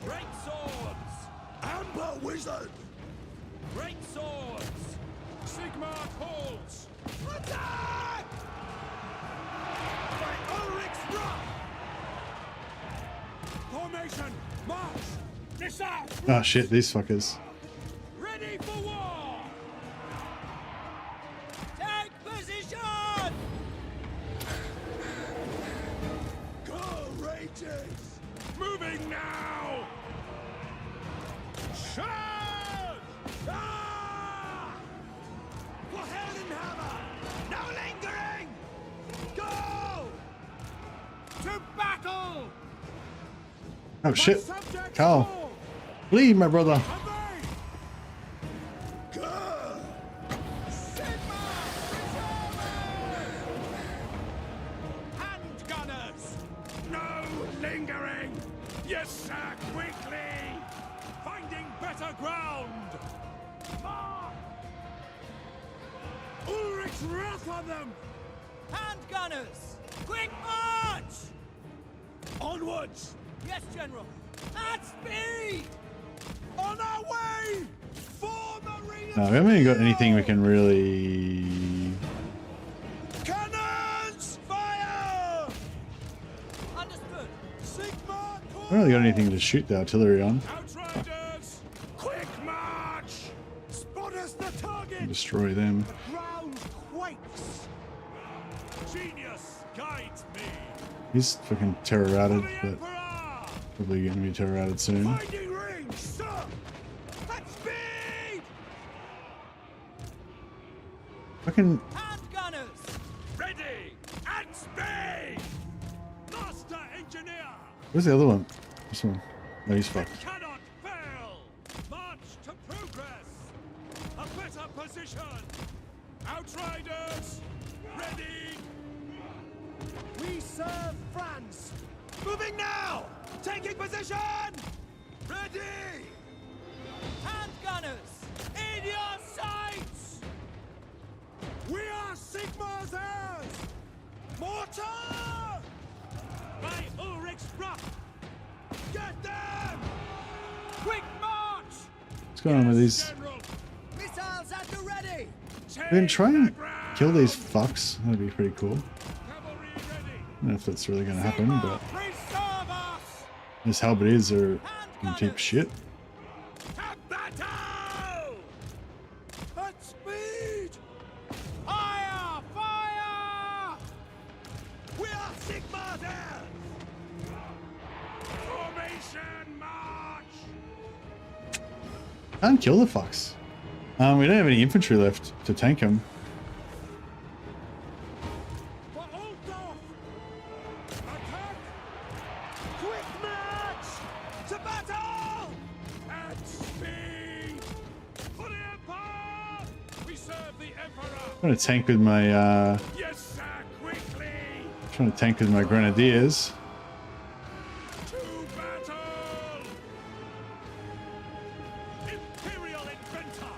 Great swords! Amber Wizard! Great swords! Sigma calls! Attack! By Ulrich's wrath! Formation! March! Missile! Oh shit, these fuckers. Ready for war! Take position! Courageous! Moving now! Charge! Ah! For Heldenhammer! No lingering! Go! To battle! Oh shit, Subjects Karl. fall! Bleed, my brother. Obey! Good! Sigma! Hand gunners! No lingering! Yes, sir, quickly! Finding better ground! March! Ulrich's wrath on them! Hand gunners! Quick march! Onwards! Yes, General! At speed! On our way! For Marine! No, we haven't even got anything we can really. Cannons! Fire! Understood. Sigma! I don't really got anything to shoot the artillery on. Outriders! Quick march! Spot us the target! Destroy them. The ground quakes! Genius guides me! He's fucking terror routed, For the but Emperor! probably gonna be terror routed soon. Finding range, sir! At speed! fucking... Handgunners! Ready! At speed! Master engineer! Where's the other one? This one. No, he's fucked. Cannot fail! March to progress! A better position! Outriders! Ready! We serve Franz! Moving now! Taking position! Ready! Handgunners! In your sights! We are Sigmar's heirs! Mortar! By Ulrich's wrath! Get them! Quick march! What's going on with these? General! Missiles at the ready! We're gonna try and kill these fucks. That'd be pretty cool. Cavalry ready! I don't know if that's really gonna happen, but Preserve us! these halberdiers are in cheap shit. At battle! At speed! Fire! Fire! We are Sigmar's heirs! Formation march! Can't kill the fucks. We don't have any infantry left to tank them. For Oldorf! Attack! Quick march! To battle! At speed! For the Empire! We serve the Emperor! I'm trying to tank with my Yes, sir! Quickly! trying to tank with my grenadiers. To battle! Imperial Inventor!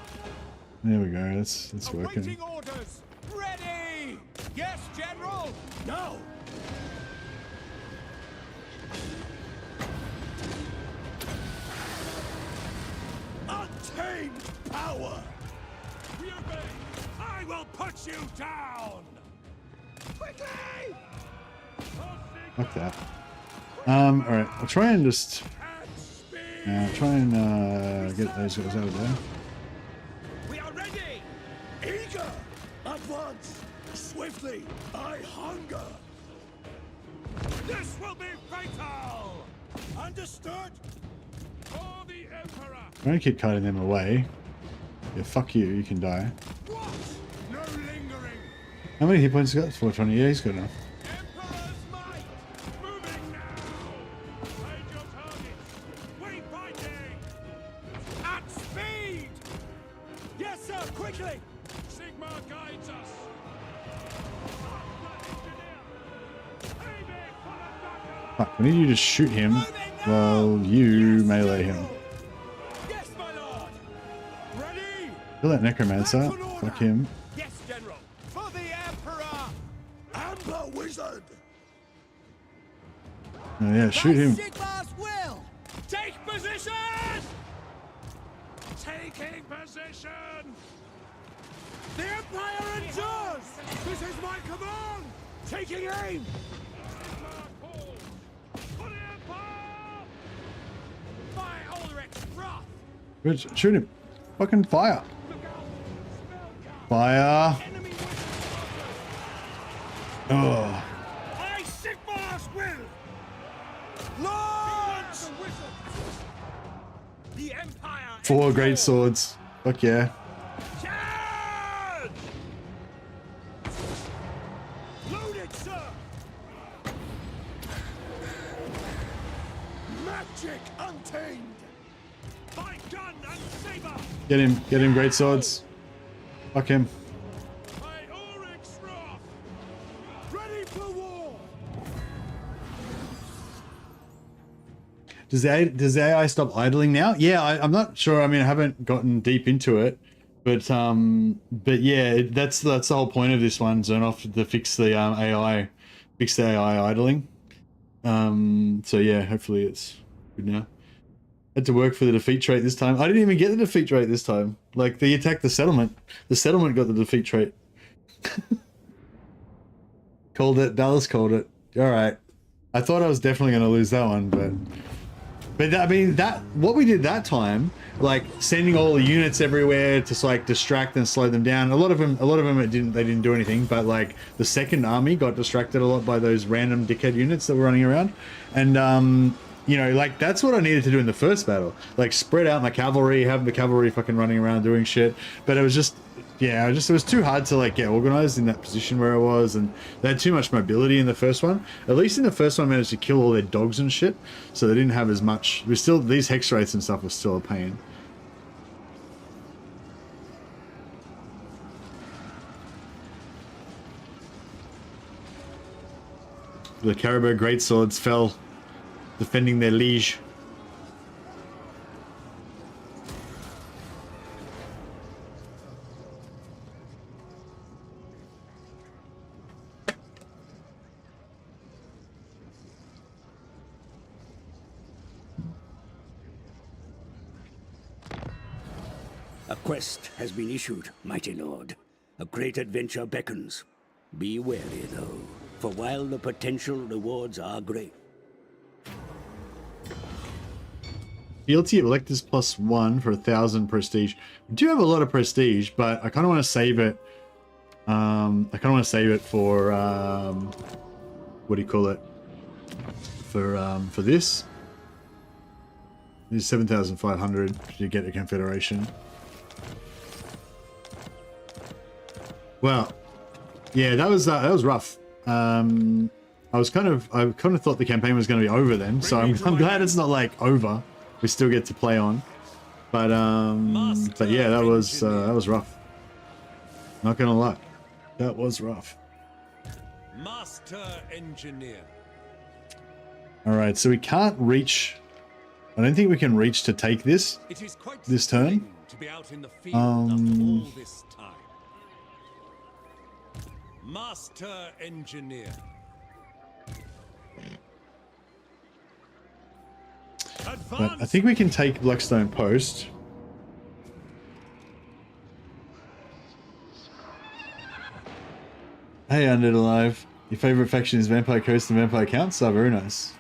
There we go. That's working. Awaiting orders! Ready! Yes, General! No! Untamed power! We obey! I will put you down! Quickly! Fuck that. Alright, I'll try and just At speed! try and get those guys out of there. We are ready! Eager! Advance! Swiftly! I hunger! This will be fatal! Understood? For the Emperor! I'm gonna keep cutting them away. Yeah, fuck you, you can die. What? No lingering! How many hit points he got? 420. Yeah, he's good enough. Emperor's might! Moving now! Find your targets! Wayfinding! At speed! Yes, sir! Quickly! Sigmar guides us! Fuck, we need you to shoot him while you melee him. Yes, my lord! Ready? Kill that necromancer. Fuck him. Yes, General! For the Emperor! Amber wizard! Oh yeah, shoot him. Sigmar's will! Take position! Taking position! The Empire endures! This is my command! Taking aim! For the Empire! By Ulrich's wrath! Good, shoot him. Fucking fire. Fire. Enemy wizard! Oh. I Sigmar's will! Launch! The Empire! 4 great swords. Fuck yeah. Charge! Loaded, sir! Magic untamed! By gun and saber! Get him, great swords. Fuck him. By Ulrich's wrath! Ready for war! Does the AI stop idling now? Yeah, I'm not sure. I mean, I haven't gotten deep into it, but yeah, that's the whole point of this one, Zernoff, to fix the AI idling. So yeah, hopefully it's good now. Had to work for the defeat trait this time. I didn't even get the defeat trait this time. Like, they attacked the settlement. The settlement got the defeat trait. Called it. Dallas called it. All right. I thought I was definitely going to lose that one, but I mean, what we did that time, like sending all the units everywhere to like distract and slow them down. A lot of them they didn't do anything, but like the second army got distracted a lot by those random dickhead units that were running around, and you know, like that's what I needed to do in the first battle, like spread out my cavalry, have the cavalry fucking running around doing shit. But it was just yeah, it was too hard to like get organized in that position where I was, and they had too much mobility in the first one. At least in the first one, I managed to kill all their dogs and shit, so they didn't have as much. We still, these hex rates and stuff were still a pain. The Caribou greatswords fell, defending their liege. A quest has been issued, mighty lord. A great adventure beckons. Be wary, though, for while the potential rewards are great... Fealty of Electors +1 for 1,000 prestige. We do have a lot of prestige, but I kind of want to save it. I kind of want to save it for what do you call it? For this. This is 7,500 to get a confederation. Well, yeah, that was rough. I kind of thought the campaign was going to be over then, so I'm glad it's not like over. We still get to play on, but yeah, that was rough. Not gonna lie, that was rough. Master Engineer. All right, so we can't reach. I don't think we can reach to take this this turn. To be out in the field after all this time. Master Engineer. But I think we can take Blackstone Post. Hey, Undead Alive. Your favorite faction is Vampire Coast and Vampire Counts? Oh, very nice.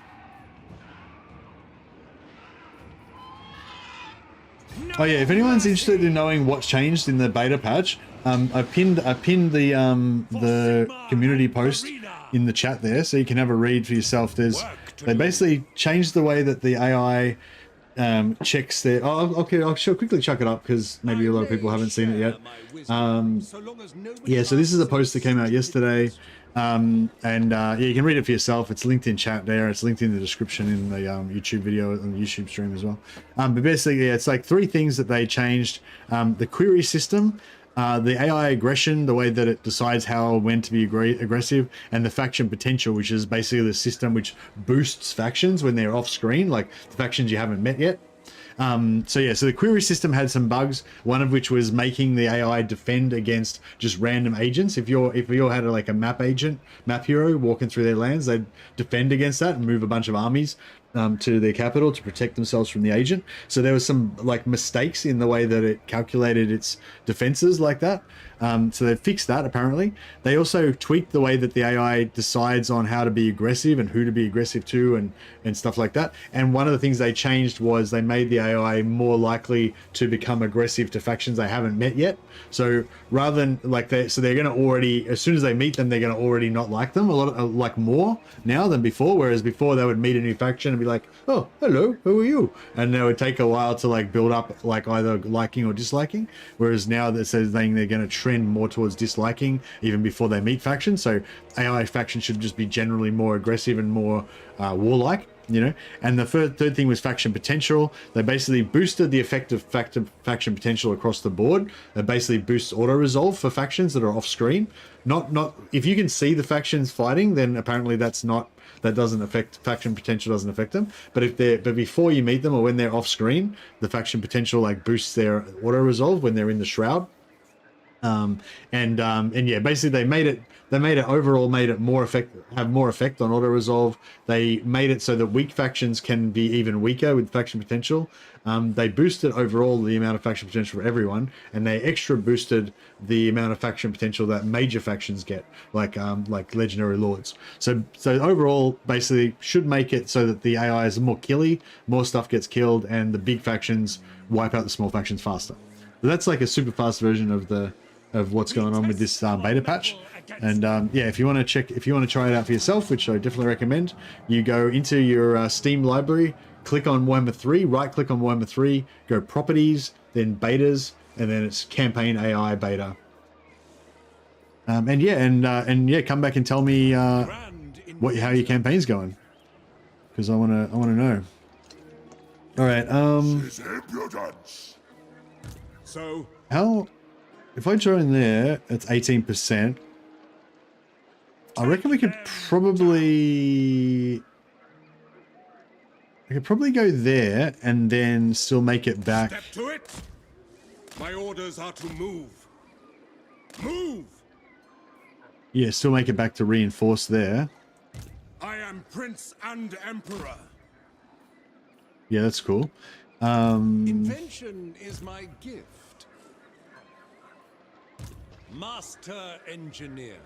Oh yeah, if anyone's interested in knowing what's changed in the beta patch, I pinned the community post in the chat there, so you can have a read for yourself. They basically changed the way that the AI checks their... Oh, okay, I'll quickly chuck it up because maybe a lot of people haven't seen it yet. Yeah, so this is a post that came out yesterday. Yeah, you can read it for yourself. It's linked in chat there. It's linked in the description in the YouTube video and the YouTube stream as well. But basically, yeah, it's like 3 things that they changed. The query system, the AI aggression, the way that it decides how when to be aggressive, and the faction potential, which is basically the system which boosts factions when they're off screen, like the factions you haven't met yet. So yeah, so the query system had some bugs, one of which was making the AI defend against just random agents. If you had like a map agent, map hero walking through their lands, they'd defend against that and move a bunch of armies to their capital to protect themselves from the agent. So there was some like mistakes in the way that it calculated its defenses like that. So they fixed that apparently. They also tweaked the way that the AI decides on how to be aggressive and who to be aggressive to and stuff like that. And one of the things they changed was they made the AI more likely to become aggressive to factions they haven't met yet. So rather than like they're going to already, as soon as they meet them, they're going to already not like them a lot, like more now than before. Whereas before they would meet a new faction and be like, oh, hello, who are you? And it would take a while to like build up like either liking or disliking. Whereas now they're saying they're going to trend more towards disliking even before they meet factions. So AI factions should just be generally more aggressive and more warlike, you know. And the third thing was faction potential. They basically boosted the effective faction potential across the board. They basically boosts auto resolve for factions that are off screen. Not if you can see the factions fighting, then apparently that doesn't affect faction potential, doesn't affect them. But before you meet them or when they're off screen, the faction potential like boosts their auto resolve when they're in the shroud. And yeah, basically they made it have more effect on auto resolve. They made it so that weak factions can be even weaker with faction potential. They boosted overall the amount of faction potential for everyone, and they extra boosted the amount of faction potential that major factions get, like legendary lords. So overall, basically, should make it so that the AI is more killy, more stuff gets killed, and the big factions wipe out the small factions faster. So that's like a super fast version of what's going on with this beta patch. And yeah, if you want to try it out for yourself, which I definitely recommend, you go into your Steam library, click on Warhammer 3, right click on Warhammer 3, go properties, then betas, and then it's campaign AI beta, And yeah, and yeah, come back and tell me Grand how your campaign's going, because I wanna know. All right. His impudence. So, How? If I join there, it's 18%. I reckon we could probably. I could probably go there and then still make it back. step to it. My orders are to move. Move! Yeah, still make it back to reinforce there. I am Prince and Emperor. Yeah, that's cool. Invention is my gift. Master Engineer.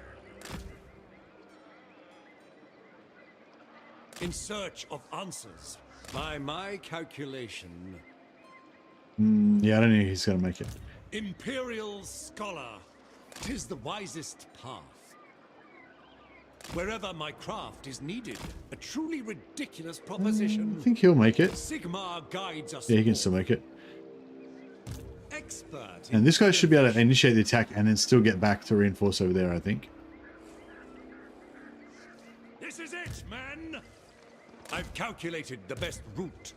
In search of answers. By my calculation, Yeah, I don't think he's gonna make it. Imperial Scholar. 'Tis the wisest path. Wherever my craft is needed, a truly ridiculous proposition. I think he'll make it. Sigmar guides us. Yeah, he can all. still make it. Expert. And this guy should be able to initiate the attack and then still get back to reinforce over there, I think. This is it, man. I've calculated the best route.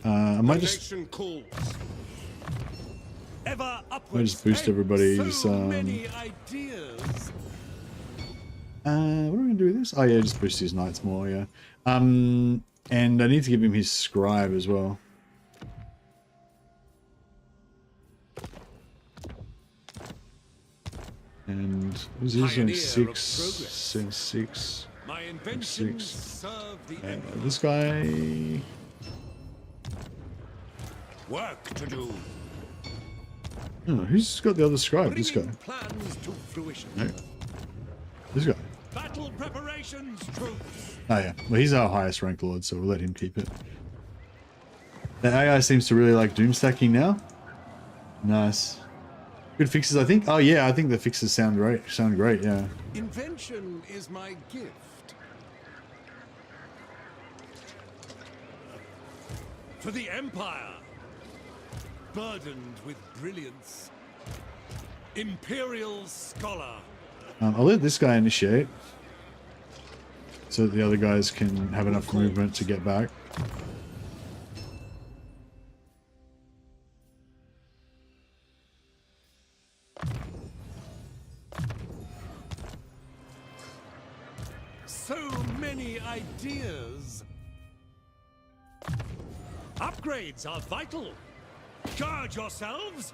I might just Nation calls. Ever upwards. I'll just boost and everybody's, So many ideas. what are we gonna do with this? Oh yeah, just boost his knights more, yeah. And I need to give him his scribe as well. And who's this Pioneer one? of 6, progress. 6, 6. My inventions 6. serve the And Emperor. this guy. Work to do. Oh, who's got the other scribe? This guy. Bringing plans to fruition. No. This guy. Battle preparations, troops. Oh yeah, well he's our highest rank lord, so we'll let him keep it. The AI seems to really like doom stacking now. Nice. Good fixes, I think. Oh yeah, I think the fixes sound great. Yeah. Invention is my gift. For the Empire. Burdened with brilliance. Imperial Scholar. I'll let this guy initiate, so that the other guys can have enough movement to get back. So many ideas. Upgrades are vital. Guard yourselves.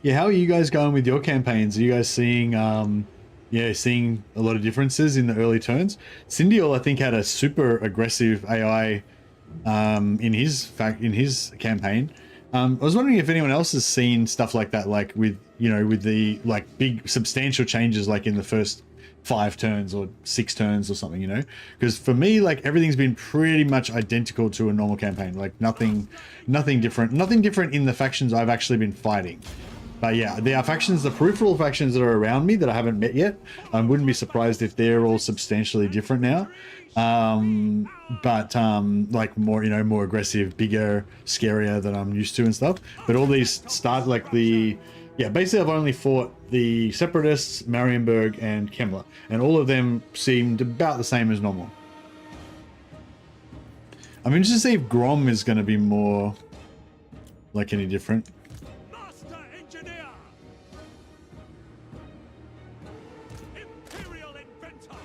Yeah, how are you guys going with your campaigns? Are you guys seeing, seeing a lot of differences in the early turns? Syndial, I think, had a super aggressive AI in his campaign. I was wondering if anyone else has seen stuff like that, like with the like big substantial changes, like in the first 5 turns or 6 turns or something, because for me, like, everything's been pretty much identical to a normal campaign, like nothing different in the factions I've actually been fighting. But yeah, there are factions, the peripheral factions that are around me that I haven't met yet. I wouldn't be surprised if they're all substantially different now. Like more, more aggressive, bigger, scarier than I'm used to and stuff. But all these start like basically I've only fought the Separatists, Marienburg, and Kemmler, and all of them seemed about the same as normal. I'm interested to see if Grom is going to be more like any different. Master Engineer. Imperial Inventor.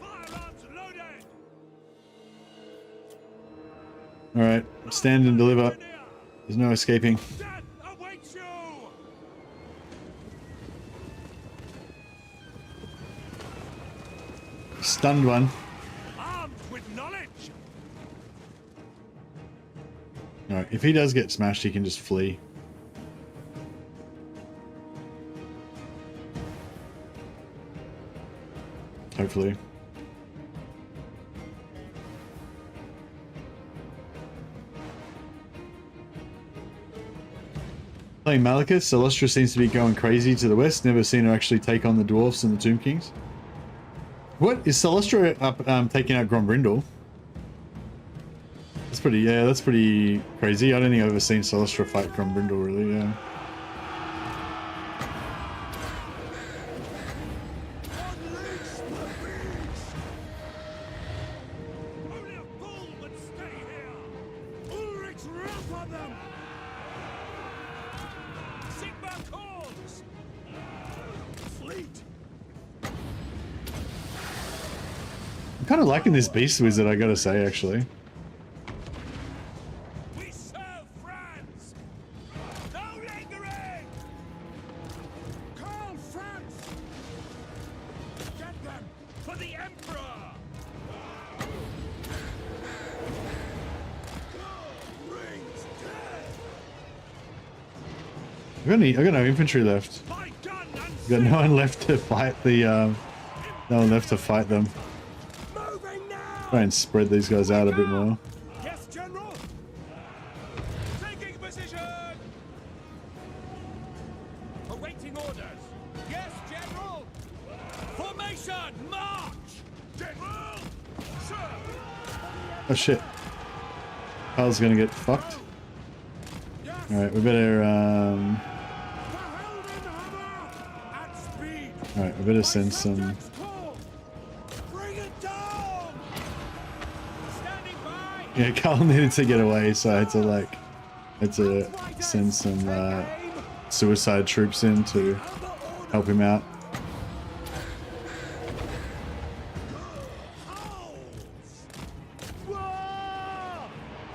Firearms loaded. All right, stand and deliver. There's no escaping. Death awaits you. Stunned one. Armed with knowledge. Alright, if he does get smashed, he can just flee. Hopefully. Playing Malekith, Celestra seems to be going crazy to the west. Never seen her actually take on the dwarfs and the Tomb Kings. What is Celestra up taking out Grombrindal? That's pretty, yeah, that's pretty crazy. I don't think I've ever seen Celestra fight Grombrindal really, yeah. Only a fool would stay here. Ulrich's wrath on them. Sigma calls. Fleet. I'm kind of liking this Beast Wizard, I gotta say, actually. We serve Franz. No lingering. Karl, Franz. Get them for the Emperor. Rings dead. I got no infantry left. My gun and I've got no one left to fight the no one left to fight them. moving now. Try and spread these guys out a bit more. Yes, General. Taking position. Awaiting orders. Yes, General. Formation, march. General. Sir. Oh shit. Karl's gonna get fucked. Yes. Alright, we better The Helden Hammer. At speed. alright, we better send some Subjects call. Bring it down. Standing by. yeah, Karl needed to get away, so I had to send some suicide troops in to help him out.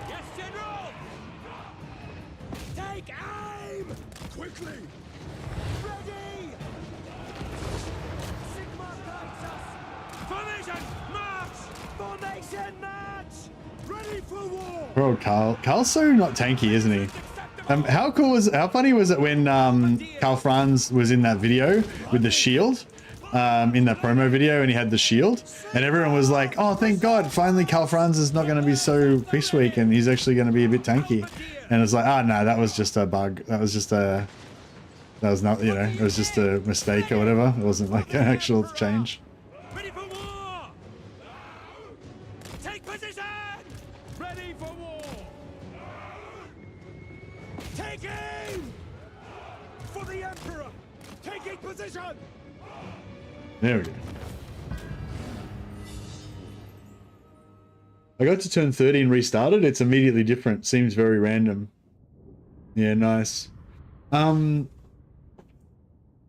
Yes, General! Take aim! Quickly! Ready! Sigma guides us! Formation, march! Formation, march! Ready for war! Bro, Karl's so not tanky, isn't he? How funny was it when Karl Franz was in that video with the shield? In that promo video, and he had the shield, and everyone was like, oh, thank God, finally Karl Franz is not going to be so piss weak and he's actually going to be a bit tanky. And it's like, oh no, that was just a bug. That was not, you know, it was just a mistake or whatever. It wasn't like an actual change. Ready for war! Take position! Ready for war! Take aim! For the Emperor! Taking position! There we go. I got to turn 30 and restarted. It's immediately different. Seems very random. Yeah, nice.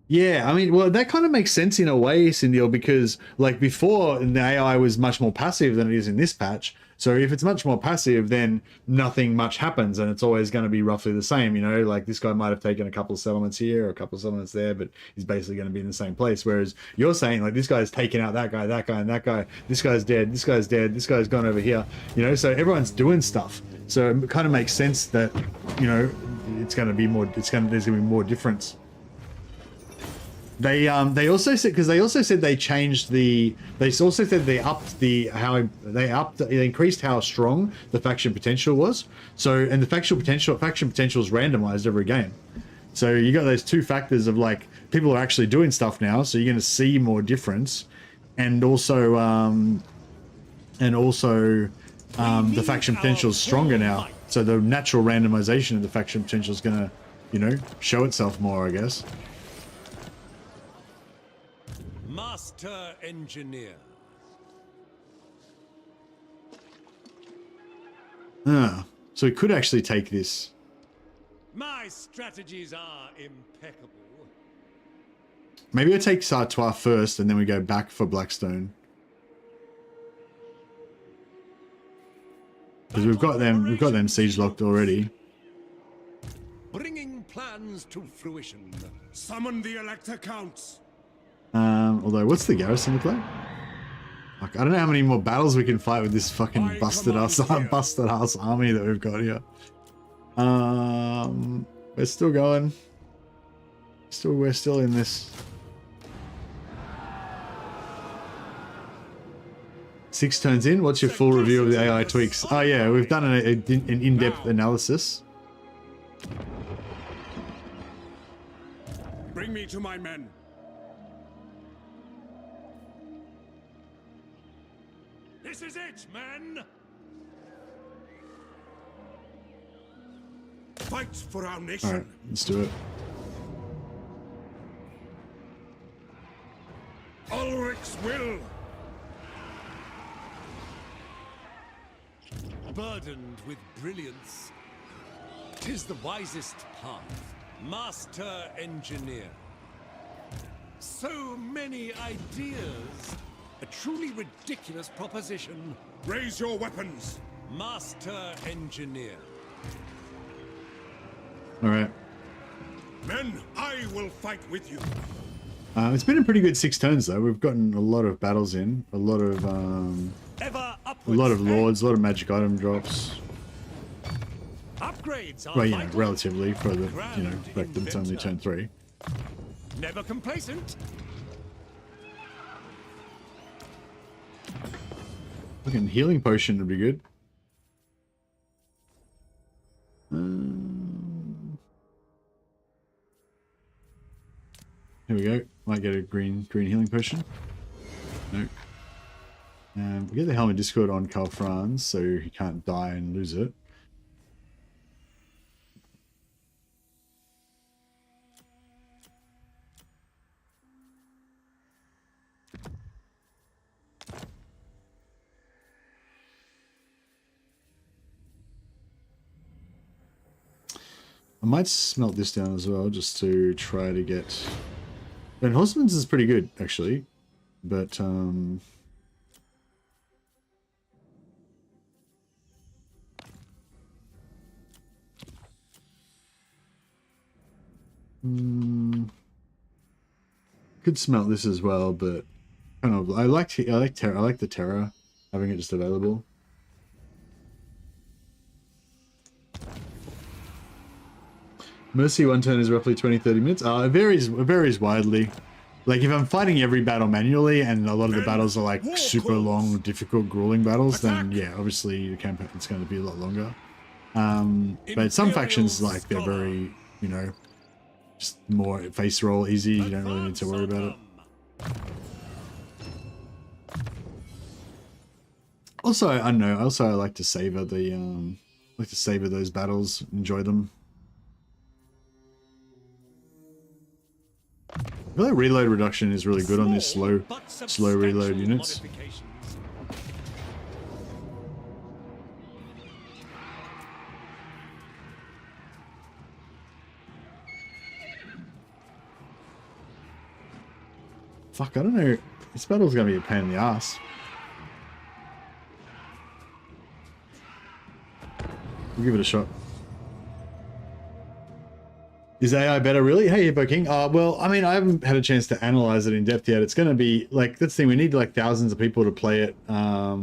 Yeah, I mean, well, that kind of makes sense in a way, Cindy, because like before, the AI was much more passive than it is in this patch. So if it's much more passive, then nothing much happens, and it's always going to be roughly the same. You know, like this guy might have taken a couple of settlements here or a couple of settlements there, but he's basically going to be in the same place. Whereas you're saying like this guy's taken out that guy, and that guy. This guy's dead. This guy's dead. This guy's gone over here. You know, so everyone's doing stuff. So it kind of makes sense that, you know, it's going to be more. There's going to be more difference. They also said, because they also said they changed the, they also said they upped the, they increased how strong the faction potential was. So, and the faction potential is randomized every game. So you got those two factors of like, people are actually doing stuff now, so you're going to see more difference. And also, the faction potential is stronger now. So the natural randomization of the faction potential is going to, you know, show itself more, I guess. Master Engineer. Ah, so we could actually take this. My strategies are impeccable. Maybe I take Sartois first, and then we go back for Blackstone. Because we've got them siege locked already. Bringing plans to fruition. Summon the Elector Counts. Although, what's the garrison look like? Like, I don't know how many more battles we can fight with this fucking busted ass army that we've got here. We're still going. We're still in this. 6 turns in. What's your full review of the AI tweaks? Oh yeah, we've done an in-depth analysis. Bring me to my men. This is it, men! Fight for our nation. All right, let's do it. Ulrich's will. Burdened with brilliance, 'tis the wisest path. Master engineer. So many ideas. A truly ridiculous proposition. Raise your weapons. Master engineer. All right. Men, I will fight with you. It's been a pretty good 6 turns though. We've gotten a lot of battles in, a lot of lords, a lot of magic item drops. Upgrades are Well, you know, vital. relatively for the, you know, like it's only turn 3. Never complacent. Fucking healing potion would be good. Here we go. Might get a green healing potion. No. We get the helmet discord on Karl Franz, so he can't die and lose it. I might smelt this down as well, just to try to get... And Husband's is pretty good, actually. But, could smelt this as well, but kind of I like the Terra, having it just available. Mercy 1 turn is roughly 20-30 minutes. It varies widely. Like if I'm fighting every battle manually and a lot of the battles are like super long, difficult, grueling battles, then yeah, obviously the campaign it's going to be a lot longer. But some factions, like, they're very, you know, just more face roll easy. You don't really need to worry about it. Also, I don't know. Also, I like to savor the those battles, enjoy them. I feel like reload reduction is really good on these slow reload units. Fuck, I don't know. This battle's gonna be a pain in the ass. We'll give it a shot. Is AI better, really? Hey, Hippo King. Well, I mean, I haven't had a chance to analyze it in depth yet. It's going to be, like, that's the thing. We need, like, thousands of people to play it. Yeah,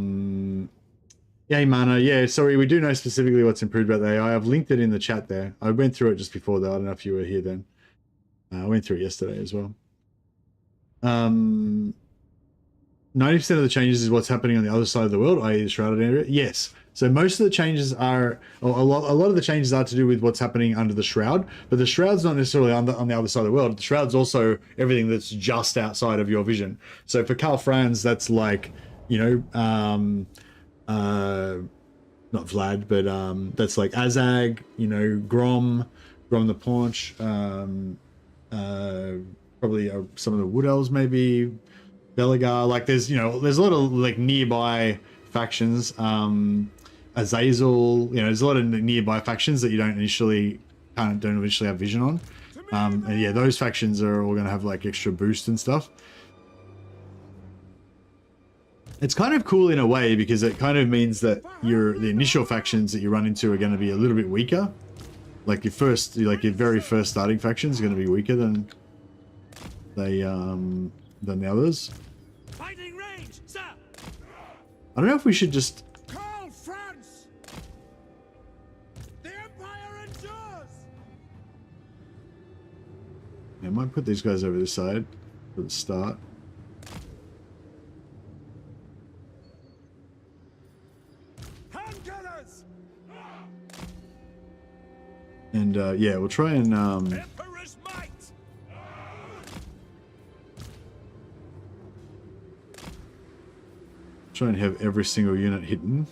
Mana. Yeah, sorry. We do know specifically what's improved about the AI. I've linked it in the chat there. I went through it just before, though. I don't know if you were here then. I went through it yesterday as well. 90% of the changes is what's happening on the other side of the world, i.e. the shrouded area. Yes. So most of the changes are, or a lot of the changes are to do with what's happening under the shroud, but the shroud's not necessarily on the other side of the world. The shroud's also everything that's just outside of your vision. So for Karl Franz, that's like, you know, not Vlad, but that's like Azag, you know, Grom the Paunch, probably some of the Wood Elves maybe, Belagar. Like there's, you know, there's a lot of like nearby factions. Azazel, you know, there's a lot of nearby factions that you don't initially have vision on. And yeah, those factions are all going to have like extra boost and stuff. It's kind of cool in a way because it kind of means that the initial factions that you run into are going to be a little bit weaker. Like your very first starting faction is going to be weaker than the others. Fighting range, sir. I don't know if we should just... Karl, Franz! The Empire endures! I might put these guys over this side for the start. Handgunners! And yeah, we'll try and Emperor's might! try and have every single unit hidden,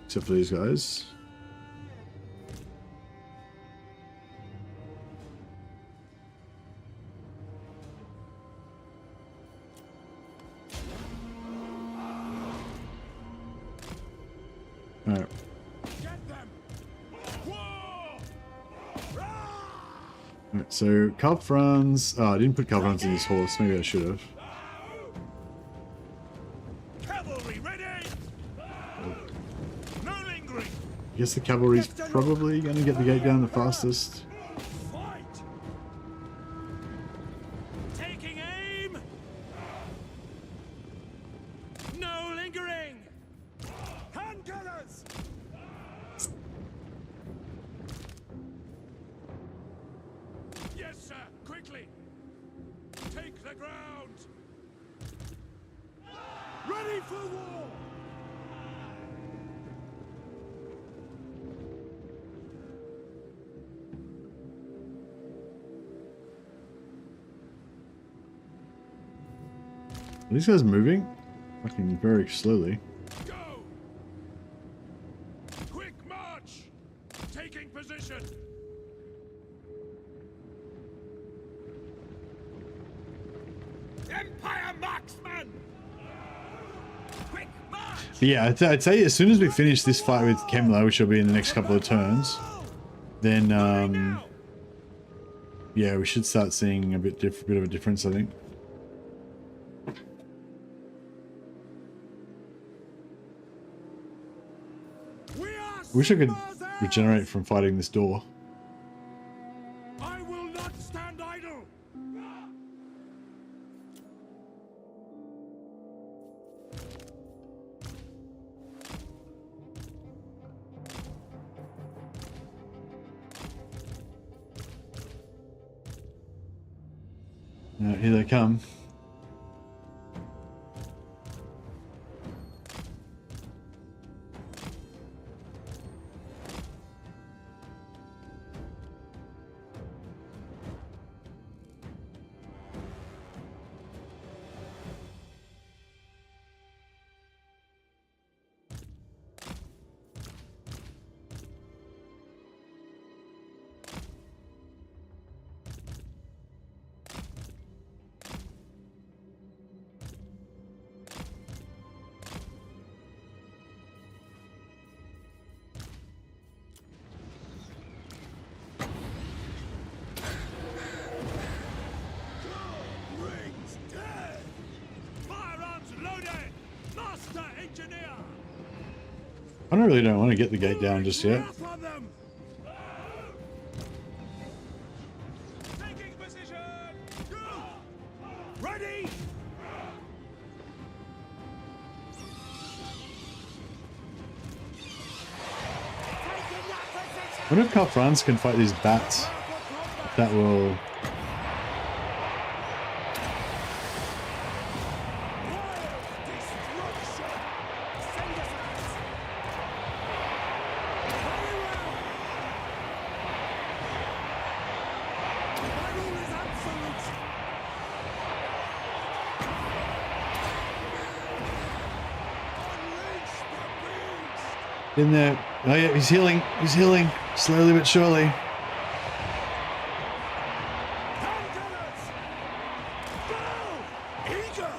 except for these guys. All right. Get them! War! Alright, so Franz. Oh, I didn't put Franz in his horse. Maybe I should have. Cavalry ready! No lingering! I guess the cavalry's probably going to get the gate down the fastest. Fight! Taking aim! No lingering! Handgunners! Yes, sir! Quickly! Take the ground! Ready for war! Are these guys moving? Fucking very slowly. Go! Quick march! Taking position! Empire marksman! Quick march! But yeah, I'd say as soon as we finish this fight with Kemla, which will be in the next couple of turns, then yeah, we should start seeing a bit of a difference, I think. I wish I could regenerate from fighting this door. I will not stand idle! Here they come. Rings dead! Firearms loaded! Master engineer! I really don't want to get the gate down just yet. Wrath on them! Taking position! Ready! I wonder if Franz can fight these bats. That will... In there. Oh yeah, he's healing. He's healing. Slowly but surely. Handgunners! Go! Eager!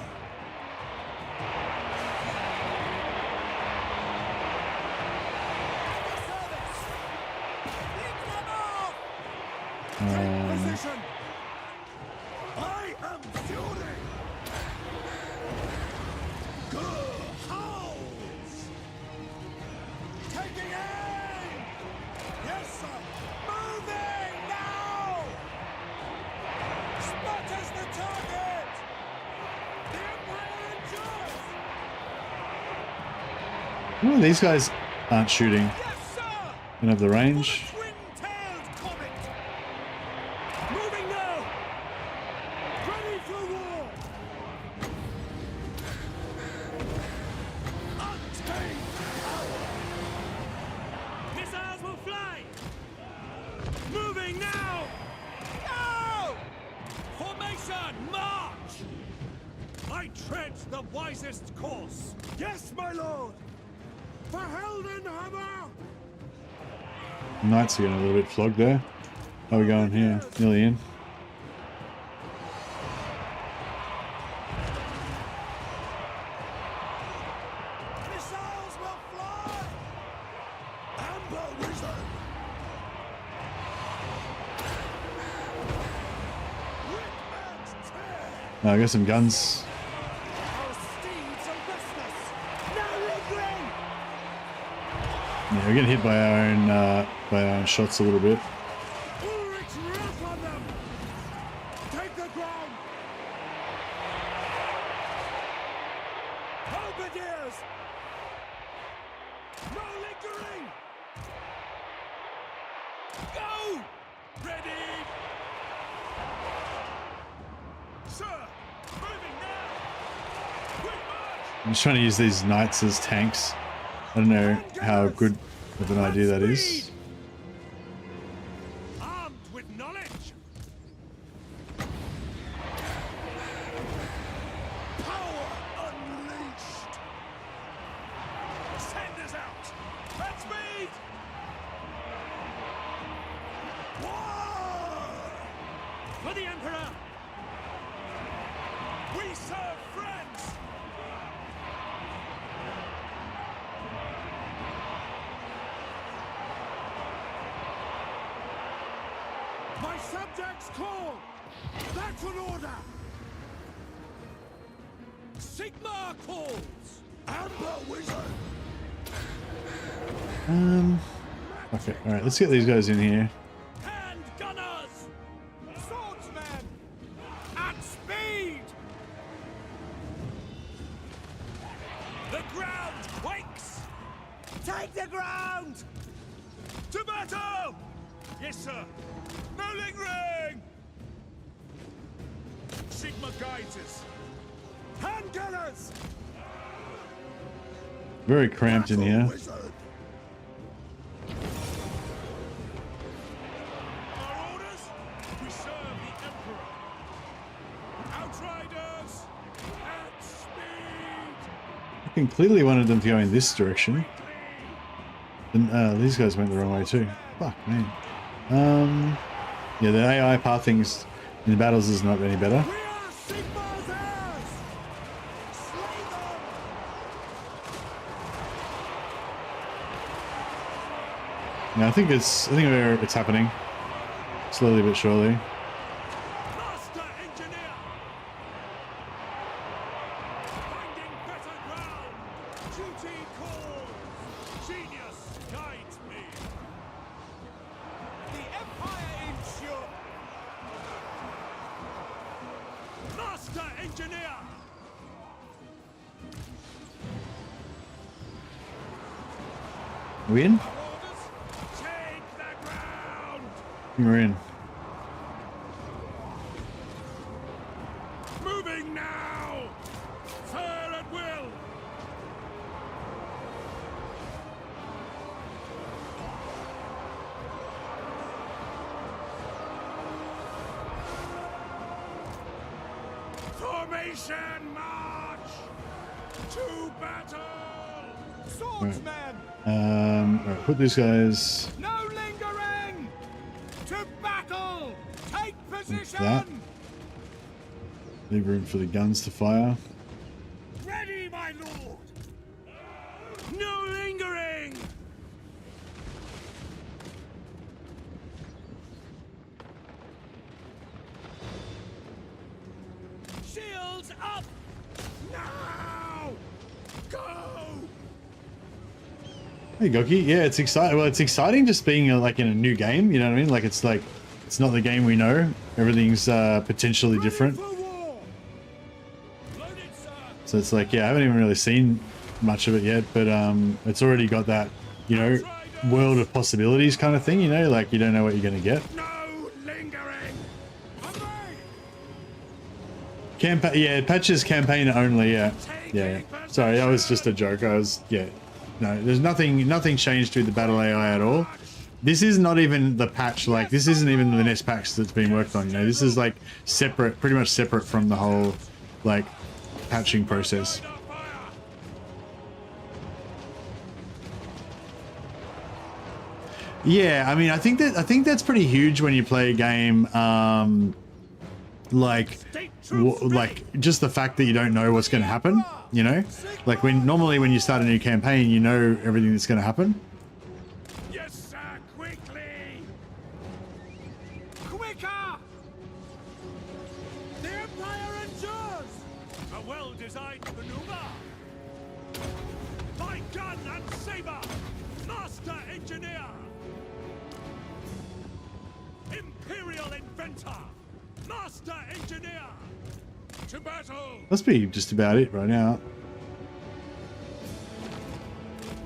Position! I am fury! Go! Howls! Taking aim! Yes, sir! Moving now! Spot as the target! The Empire endures! Oh, these guys aren't shooting. Yes, sir! Don't have the range. Twin-tailed comet! Moving now! Ready for war! Untamed power! Missiles will fly! Moving now! Go! Formation, march! I tread the wisest course. Yes, my lord! For Heldenhammer! Knights are getting a little bit flogged there. How are we going here? Nearly in. Missiles will fly! Amber Wizard! Rip and tear! I got some guns. Our steeds are restless! No lingering! Yeah, we're getting hit by our own shots a little bit. Ulrich's wrath on them! Take the ground! Halberdiers! No lingering! Go! Ready! Sir! Moving now! Quick march! I'm just trying to use these knights as tanks. I don't know how good of an idea that is. Armed with knowledge. Power unleashed! Send us out. At speed! War! For the Emperor. We serve Franz. My subjects call! That's an order! Sigma calls. Amber Wizard! Okay, alright, let's get these guys in here. Hand gunners. Swordsman! At speed! The ground quakes. Take the ground! To battle. Yes, sir. No lingering. Sigma guides us. Hand gunners! Very cramped in here. Wizard! Our orders? We serve the Emperor. Outriders at speed. I can clearly wanted them to go in this direction. And these guys went the wrong way too. Fuck, man. Yeah, the AI pathings in the battles is not any better. We are Sigma's heirs! Slay them! Yeah, I think it's happening slowly but surely. Master engineer. Finding better ground. Duty calls. Genius guides me. The Empire ensure! Master engineer. Are we in? Orders. Take the ground. I think we're in. Moving now. Fire at will. Formation march. To battle. Swordsman! Alright, put these guys No lingering! To battle! Take like position! that. Leave room for the guns to fire. Ready, my lord. No lingering. Shields up. Now. Go. Hey Goki, yeah, it's exciting. Well, it's exciting just being like in a new game. You know what I mean? Like it's not the game we know. Everything's potentially different. For war. Loaded, sir. So it's like, yeah, I haven't even really seen much of it yet, but it's already got that, you know, world of possibilities kind of thing, you know, like you don't know what you're going to get. No lingering. Yeah, patches campaign only, yeah. Yeah. Sorry, that was just a joke. No, there's nothing changed with the battle AI at all. This is not even the patch, like, this isn't even the next patch that's being worked on, you know, this is like separate, pretty much separate from the whole, like, patching process. Yeah, I mean, I think that's pretty huge when you play a game, like just the fact that you don't know what's going to happen, you know, like normally when you start a new campaign, you know everything that's going to happen. Yes, sir, quickly. Quicker! The Empire endures! A well-designed maneuver. By gun and saber, master engineer. Imperial inventor, master engineer. To battle. Must be just about it right now.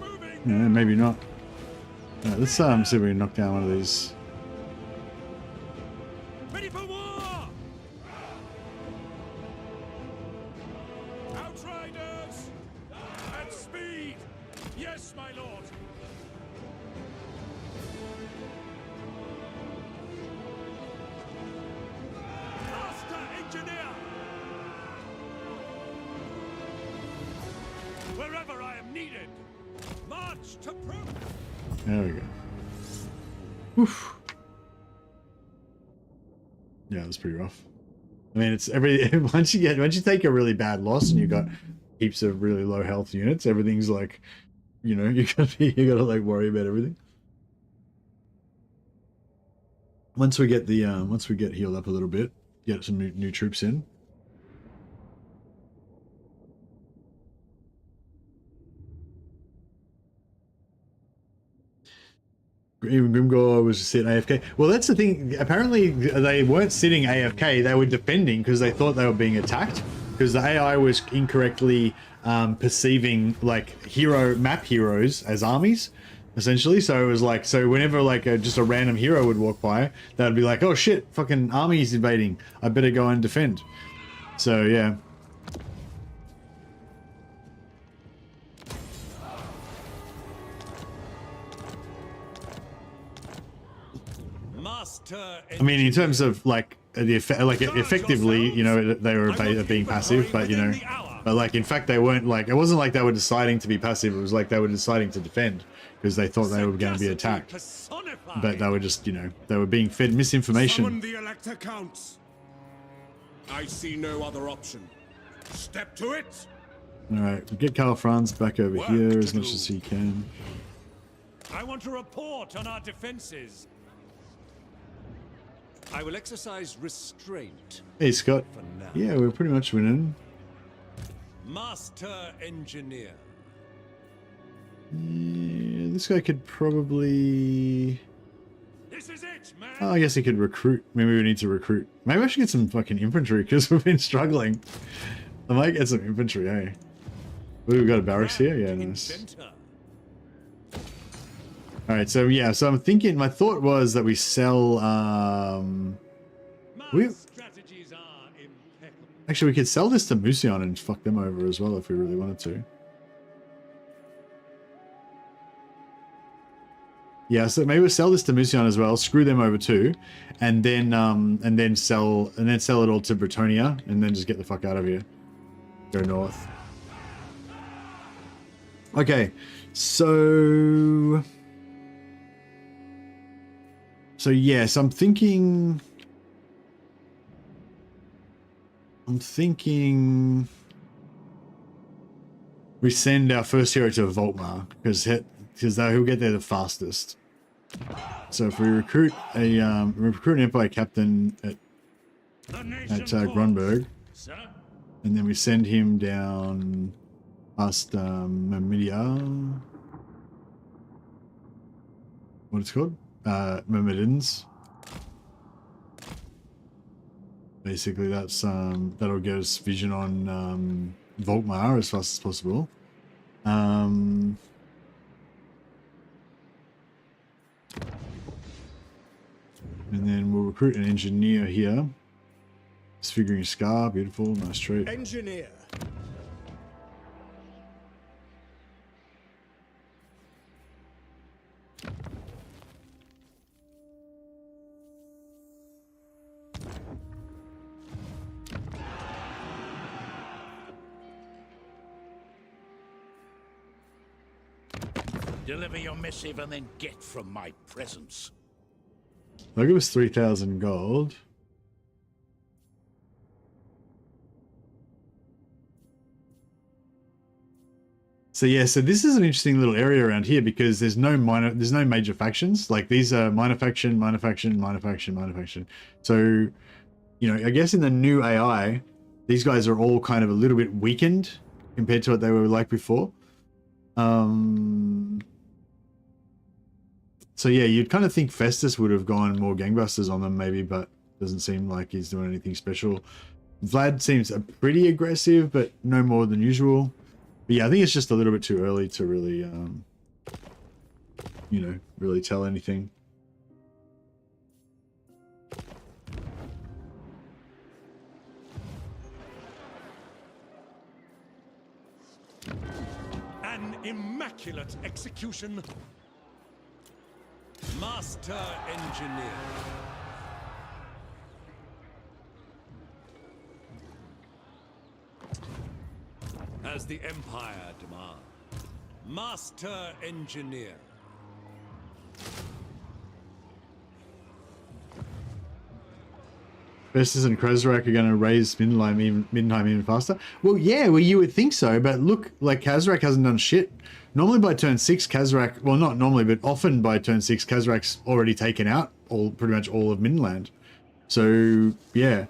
Moving. Yeah, maybe not. Let's see if we can knock down one of these. Ready for war. Outriders at speed. Yes, my lord. Master engineer. Wherever I am needed. March to proof. There we go. Oof. Yeah, that's pretty rough. I mean, it's once you take a really bad loss and you've got heaps of really low health units, everything's like, you know, you gotta like worry about everything. Once we get healed up a little bit, get some new troops in. Even Grimgor was sitting AFK. Well, that's the thing. Apparently, they weren't sitting AFK. They were defending because they thought they were being attacked. Because the AI was incorrectly perceiving like map heroes as armies, essentially. So it was like, so whenever like just a random hero would walk by, they'd be like, "Oh shit, fucking army's invading. I better go and defend." So yeah. I mean, in terms of like effectively, you know, they were being passive, but you know, but like in fact they weren't, like it wasn't like they were deciding to be passive. It was like they were deciding to defend because they thought they were going to be attacked. But they were just, you know, they were being fed misinformation. Summon the Elector Counts. I see no other option. Step to it. All right, get Karl Franz back over here as much as he can. I want to report on our defenses. I will exercise restraint. Hey Scott. Yeah, we're pretty much winning. Master engineer. Yeah, this guy could probably. This is it, man. Oh, I guess he could recruit. Maybe we need to recruit. Maybe I should get some fucking infantry because we've been struggling. I might get some infantry, eh? We've got a barracks here. Yeah, nice. All right, so yeah, so I'm thinking. My thought was that we sell. Actually, we could sell this to Musion and fuck them over as well if we really wanted to. Yeah, so maybe we'll sell this to Musion as well. Screw them over too, and then sell it all to Bretonia, and then just get the fuck out of here. Go north. Okay, so yes, I'm thinking we send our first hero to Volkmar because he'll get there the fastest. So if we recruit an Empire captain at Grunberg, and then we send him down past Mamidia. What it's called? Myrmidons. Basically, that's that'll get us vision on Volkmar as fast as possible. And then we'll recruit an engineer here. Disfiguring Scar, beautiful, nice trait. Engineer. Deliver your missive and then get from my presence. I'll give us 3,000 gold. So yeah, so this is an interesting little area around here because there's no major factions. Like these are minor faction, minor faction, minor faction, minor faction. So, you know, I guess in the new AI, these guys are all kind of a little bit weakened compared to what they were like before. So yeah, you'd kind of think Festus would have gone more gangbusters on them maybe, but doesn't seem like he's doing anything special. Vlad seems pretty aggressive, but no more than usual. But yeah, I think it's just a little bit too early to really, you know, really tell anything. An immaculate execution. Master Engineer. As the Empire demands. Master Engineer. Festus and Krezrak are going to raise Middenheim even faster. Well, yeah, well, you would think so, but look, like Kazrak hasn't done shit. Normally by turn 6, Kazrak, well, not normally, but often by turn 6, Kazrak's already taken out pretty much all of Middenland. So, yeah.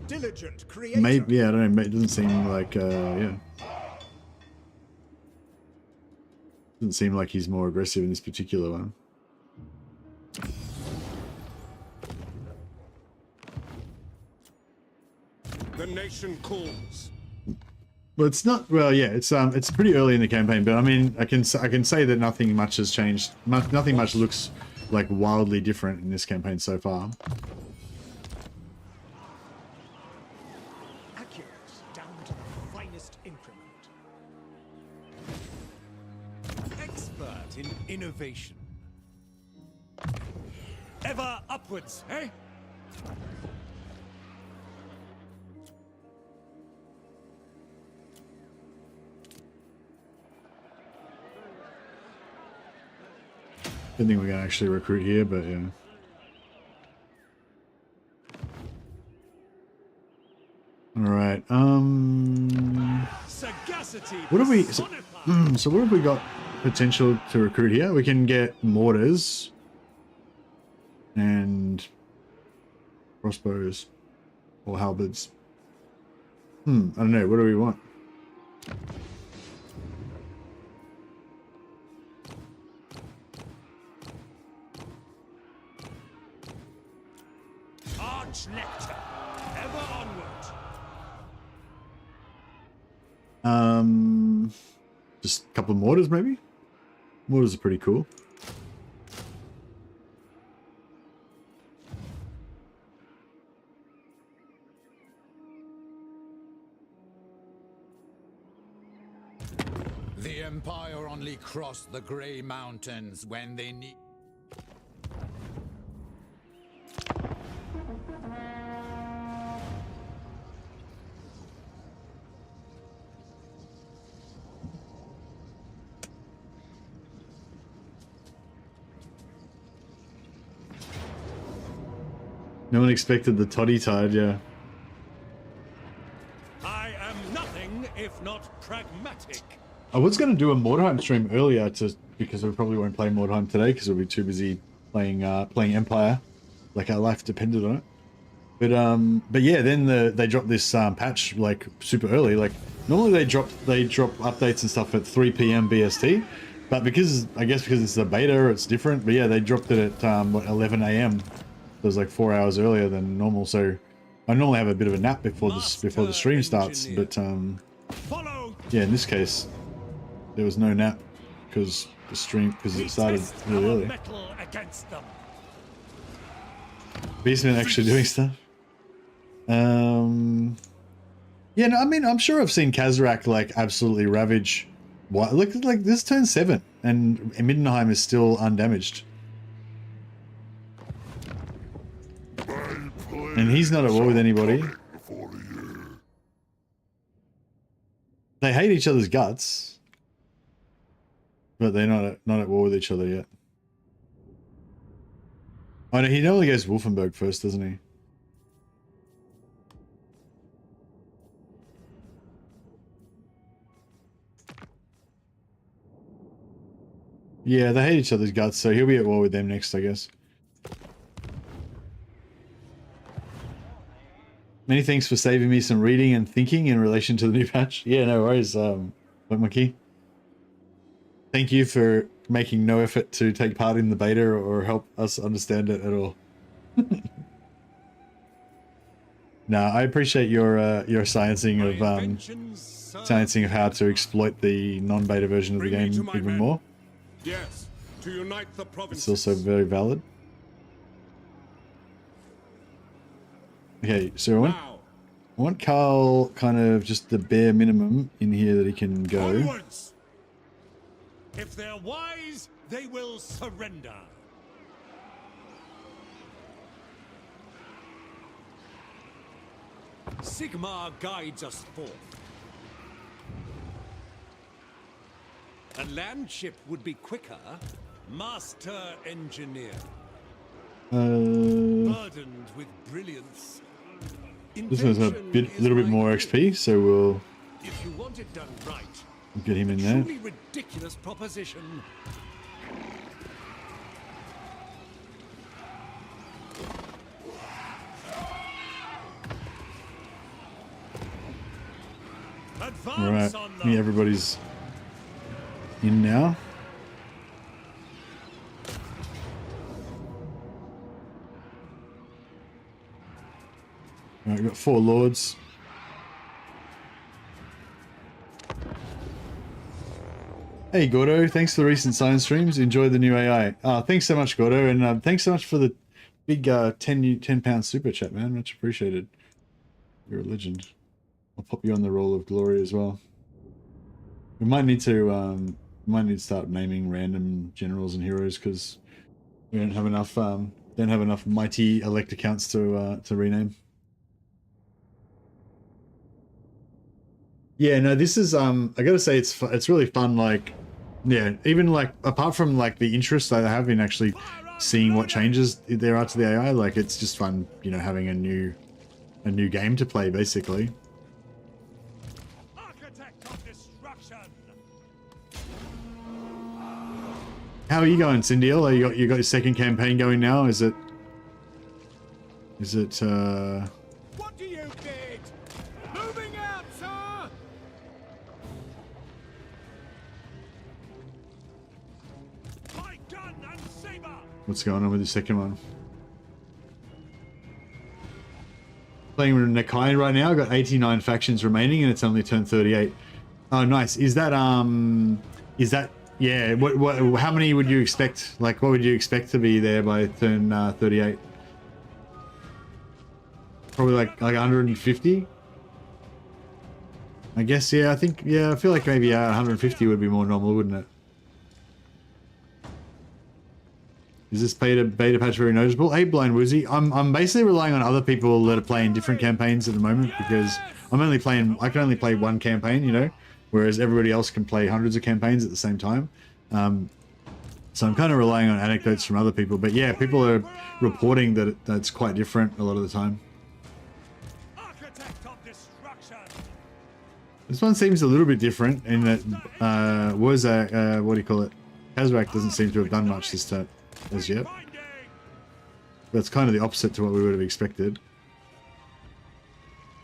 Diligent creator. Maybe, yeah, I don't know, it doesn't seem like, yeah. Doesn't seem like he's more aggressive in this particular one. The nation calls. Well, it's not. Well, yeah, it's pretty early in the campaign, but I mean, I can say that nothing much has changed. Nothing much looks like wildly different in this campaign so far. Accurate down to the finest increment. Expert in innovation. Ever upwards, eh? Don't think we're gonna actually recruit here, but yeah. All right. Sagacity. What have we? So what have we got potential to recruit here? We can get mortars and crossbows or halberds. I don't know. What do we want? Nectar, ever onward. Just a couple of mortars, maybe. Mortars are pretty cool. The Empire only cross the Grey Mountains when they need... No one expected the toddy tide, yeah. I am nothing if not pragmatic. I was going to do a Mordheim stream earlier because we probably won't play Mordheim today because we'll be too busy playing Empire, like our life depended on it. But yeah, then they dropped this patch like super early. Like normally they drop updates and stuff at 3 PM BST, but because it's a beta, it's different. But yeah, they dropped it at what, 11 AM. It was like 4 hours earlier than normal. So I normally have a bit of a nap before the stream starts, but Follow Yeah, in this case, there was no nap because it started really early. Metal against them. Beastman actually doing stuff. Yeah, no, I mean, I'm sure I've seen Kazarak like absolutely ravage. What? Look, like this turn 7, and Middenheim is still undamaged, and he's not at war with anybody. They hate each other's guts, but they're not at war with each other yet. Oh no, he normally goes Wolfenburg first, doesn't he? Yeah, they hate each other's guts, so he'll be at war with them next, I guess. Many thanks for saving me some reading and thinking in relation to the new patch. Yeah, no worries, Black Monkey. Thank you for making no effort to take part in the beta or help us understand it at all. No, I appreciate your sciencing of how to exploit the non-beta version of the game even more. Yes, to unite the provinces. It's also very valid. Okay, so I want Karl kind of just the bare minimum in here that he can go. Onwards! If they're wise, they will surrender. Sigmar guides us forth. A land ship would be quicker. Master engineer. Burdened with brilliance. This one's a little bit more XP, so we'll If you want it done right, get him in there. truly ridiculous proposition. Advance Alright, on I them. think everybody's in now. Alright, we've got 4 lords. Hey Gordo, thanks for the recent science streams. Enjoy the new AI. Thanks so much, Gordo, and thanks so much for the big £10 super chat, man. Much appreciated. You're a legend. I'll pop you on the roll of glory as well. We might need to start naming random generals and heroes because we don't have enough mighty elect accounts to rename. Yeah, no, this is I gotta say it's really fun. Like, yeah, even like apart from like the interest I have in actually seeing what changes there are to the AI, like it's just fun, you know, having a new game to play basically. Architect of destruction. How are you going, Cindiel? You got your second campaign going now? Is it What do you bid? Moving out, sir. My gun and saber. what's going on with the second one? Playing with Nakai right now. I've got 89 factions remaining and it's only turn 38. Oh, nice. Is that yeah, what how many would you expect? Like, what would you expect to be there by turn 38? Probably like 150. I guess, yeah, I feel like maybe 150 would be more normal, wouldn't it? Is this beta patch very noticeable? Hey, Blind Woozy, I'm basically relying on other people that are playing different campaigns at the moment because I can only play one campaign, you know, whereas everybody else can play hundreds of campaigns at the same time. So I'm kind of relying on anecdotes from other people, but yeah, people are reporting that that's quite different a lot of the time. Architect of destruction. This one seems a little bit different in that what do you call it? Kazarak doesn't seem to have done much this turn as yet. That's kind of the opposite to what we would have expected.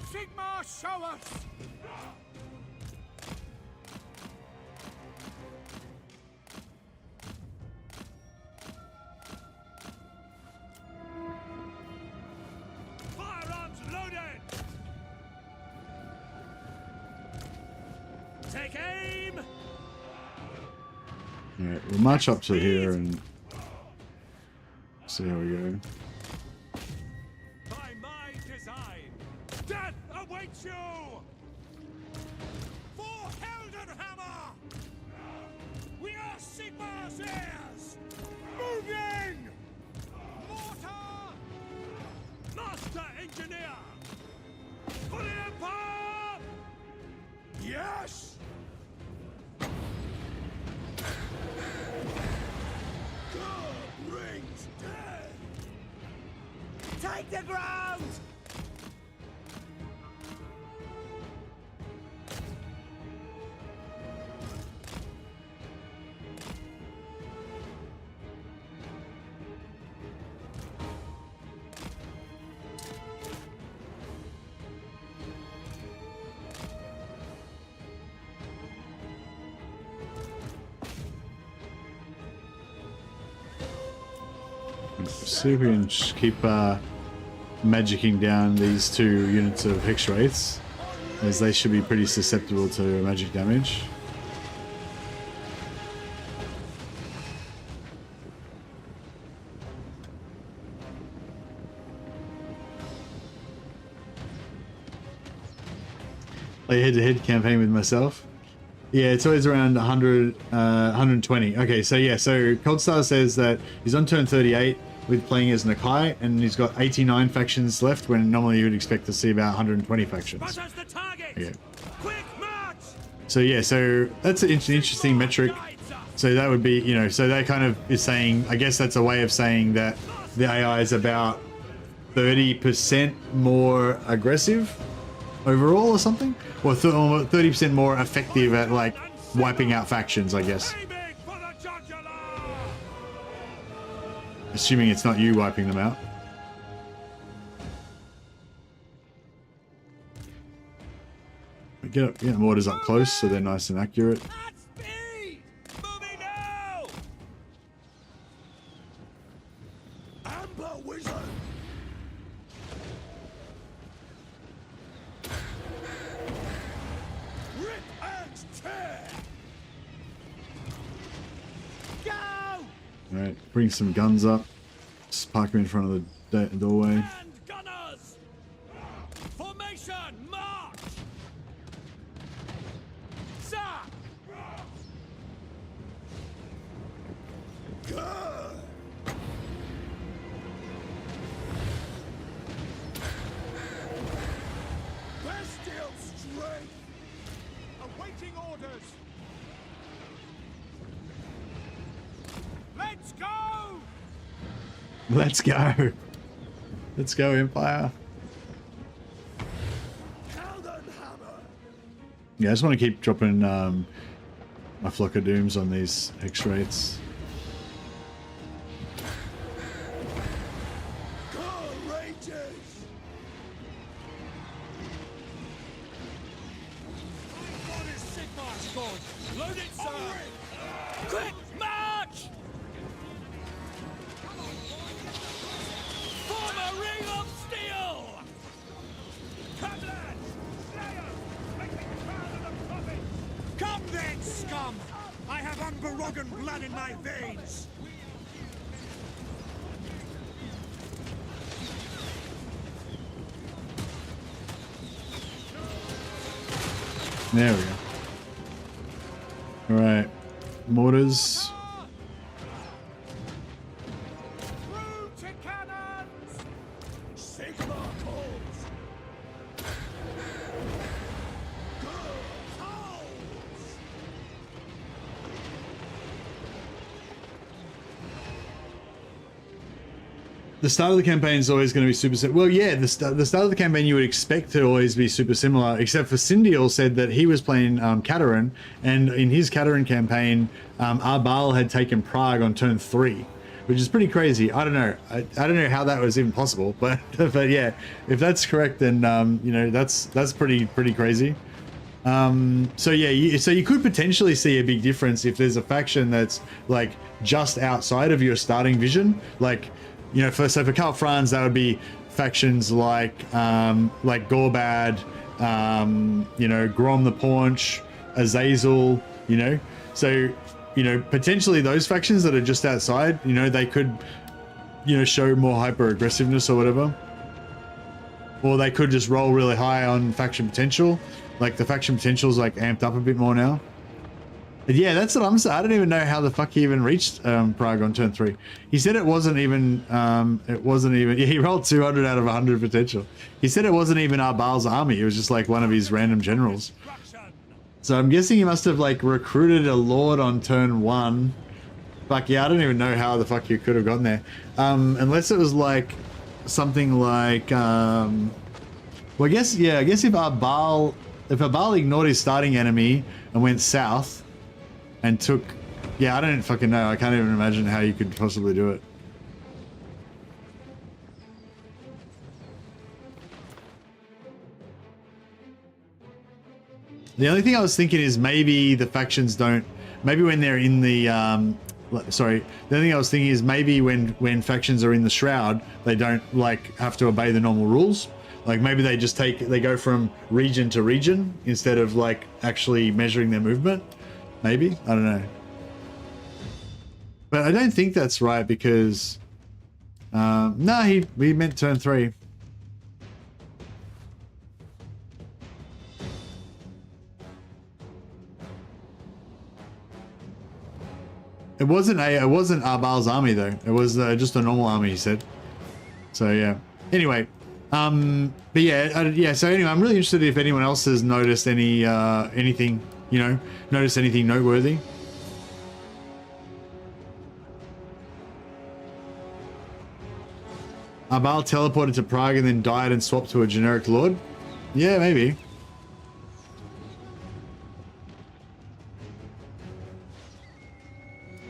Sigmar, show us. Firearms loaded. Take aim. All right, we'll march up to here and see how we go. By my design, death awaits you. For Heldenhammer, we are Sigmar's heirs. Moving. Mortar. Master engineer. For the Empire. Yes. God brings death. Take the ground. See if we can just keep magicking down these 2 units of hex wraiths, as they should be pretty susceptible to magic damage. Play head-to-head campaign with myself. Yeah, it's always around 100, 120. Okay, so yeah, so Coldstar says that he's on turn 38 with playing as Nakai, and he's got 89 factions left, when normally you would expect to see about 120 factions. Spot as the target. Okay. Quick march. So yeah, so that's an interesting metric. So that would be, you know, so that kind of is saying, I guess that's a way of saying that the AI is about 30% more aggressive overall or something, or 30% more effective at like wiping out factions, I guess. Aiming for the jugular. Assuming it's not you wiping them out. Get mortars up close so they're nice and accurate. At speed. Moving now. Amber Wizard. Rip and tear. Go. Alright, bring some guns up. Just park them in front of the doorway. And gunners. Formation march. Sir. Good. Bestial strength. Awaiting orders. Let's go. Let's go. Let's go, Empire. Yeah, I just want to keep dropping my Flock of Dooms on these hex rates. Courageous. What is Sigmar's called? Load it, sir. Quick march. Form a ring of steel. Come, lads. Slayer. Make the crown of the prophet. Come then, scum. I have Unberoggan blood in my veins. There we go. Alright. Mortars. Through to cannons. Sigmar calls. Good calls. The start of the campaign is always going to be super similar. Well, yeah, the start of the campaign you would expect to always be super similar, except for Sindiel said that he was playing Katerin, and in his Katerin campaign, Arbal had taken Prague on turn 3, which is pretty crazy. I don't know. I don't know how that was even possible, but but yeah, if that's correct, then you know, that's pretty crazy. So yeah, so you could potentially see a big difference if there's a faction that's like just outside of your starting vision, like. You know, for Karl Franz, that would be factions like Gorbad, you know, Grom the Paunch, Azazel, you know. So, you know, potentially those factions that are just outside, you know, they could, you know, show more hyper aggressiveness or whatever. Or they could just roll really high on faction potential. Like the faction potential is like amped up a bit more now. But yeah, that's what I'm saying. I don't even know how the fuck he even reached Prague on turn 3. He said it wasn't even, yeah, he rolled 200 out of 100 potential. He said it wasn't even Arbal's army. It was just like one of his random generals. So I'm guessing he must have like recruited a lord on turn 1. Fuck yeah, I don't even know how the fuck you could have gotten there. Unless it was like something like, well, I guess if Arbal ignored his starting enemy and went south and took, yeah, I don't fucking know. I can't even imagine how you could possibly do it. The only thing I was thinking is maybe the factions don't, maybe when they're in the, sorry, the only thing I was thinking is maybe when factions are in the Shroud, they don't like have to obey the normal rules. Like maybe they just they go from region to region instead of like actually measuring their movement. Maybe, I don't know. But I don't think that's right because, no, he meant turn 3. It wasn't Arbal's army though. It was just a normal army, he said. So yeah. Anyway, but yeah, yeah. So anyway, I'm really interested if anyone else has noticed anything, you know, noticed anything noteworthy. Arbal teleported to Prague and then died and swapped to a generic lord. Yeah, maybe.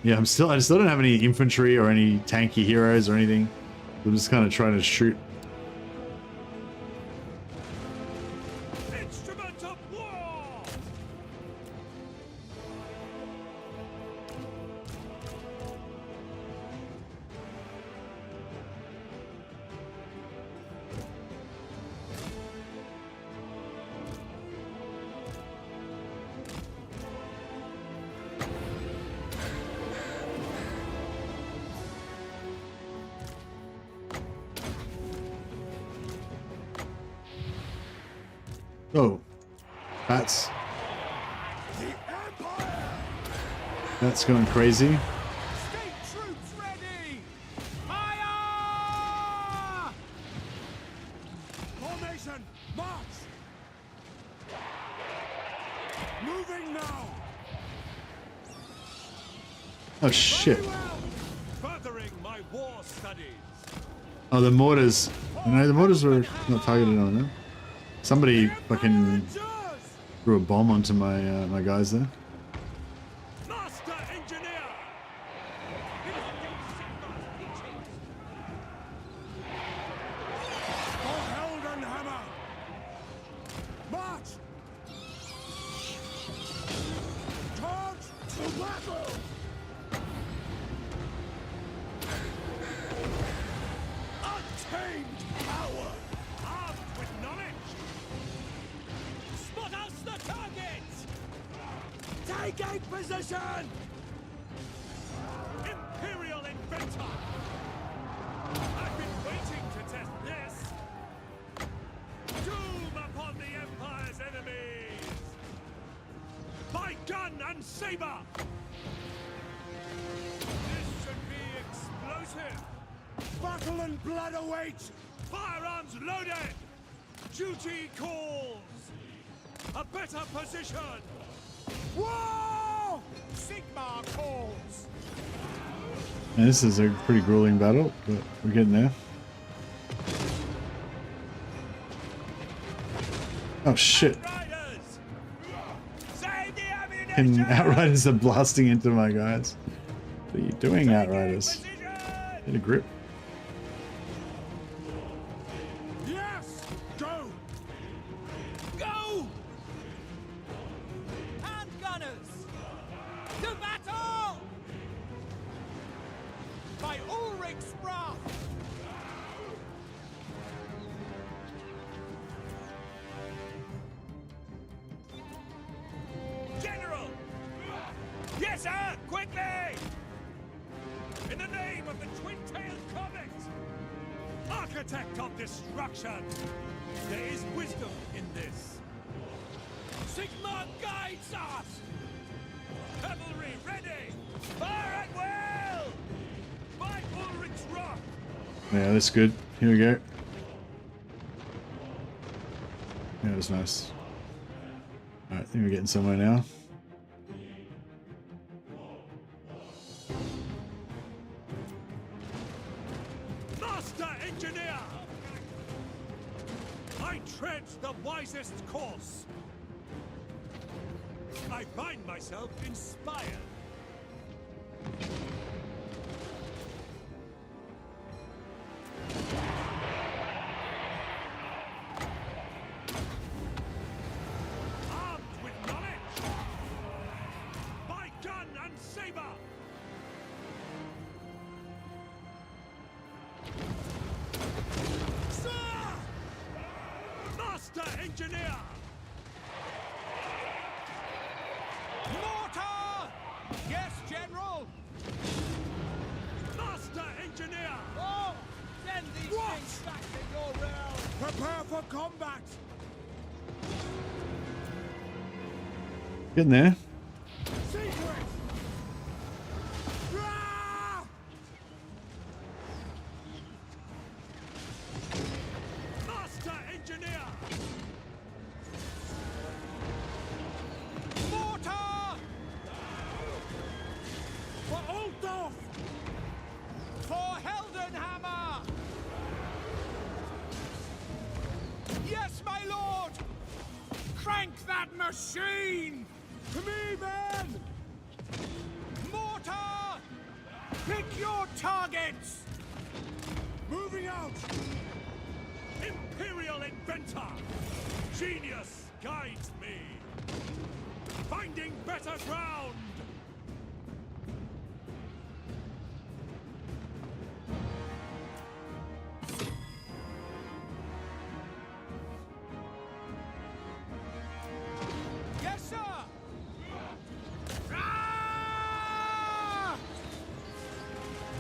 Yeah, I still don't have any infantry or any tanky heroes or anything. I'm just kind of trying to shoot. Instrument of war! Oh, that's going crazy. State troops ready! Fire! Formation, march! Moving now! Oh shit. Furthering my war studies. Oh, the mortars. No, the mortars were not targeted on them. Somebody fucking threw a bomb onto my my guys there. Master engineer! For Heldenhammer! March! Charge to battle! Untamed power! Armed with knowledge! Spot us the target! Take a position! Imperial Inventor! I've been waiting to test this! Doom upon the Empire's enemies! By gun and saber! This should be explosive! Battle and blood await! Firearms loaded! Duty calls! A better position! Whoa! Sigma calls! And this is a pretty grueling battle, but we're getting there. Oh shit. Outriders! Save the ammunition! And Outriders are blasting into my guys. What are you doing, Outriders? Position! Get a grip. Yes! Go! Go! Handgunners! To battle! By Ulrich's wrath! destruction. There is wisdom in this. Sigma guides us! Cavalry ready! Fire at will! By Ulrich's rock! Yeah, that's good. Here we go. Yeah, that was nice. Alright, I think we're getting somewhere now. Master Engineer! I tread the wisest course. I find myself inspired. Armed with knowledge, by gun and saber. Sir! Master Engineer! Mortar! Yes, General! Master Engineer! Oh! Send these things back to your realm! Prepare for combat! Getting there. Secret! Ah! Master Engineer! Mortar! For Oldorf! For Heldenhammer! Yes, my lord! Crank that machine! To me, men! Mortar! Pick your targets! Moving out! Imperial inventor! Genius guides me! Finding better ground! Yes, sir! Ah!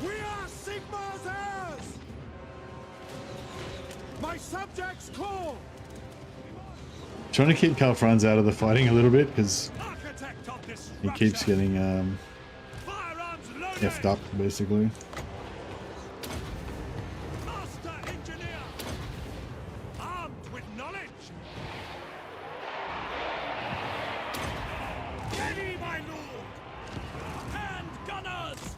We are Sigmar's heirs! My subjects call! Trying to keep Franz out of the fighting a little bit because Architect of this he keeps getting firearms loaded! effed up basically. Master Engineer! Armed with knowledge! Ready, my lord! Hand gunners!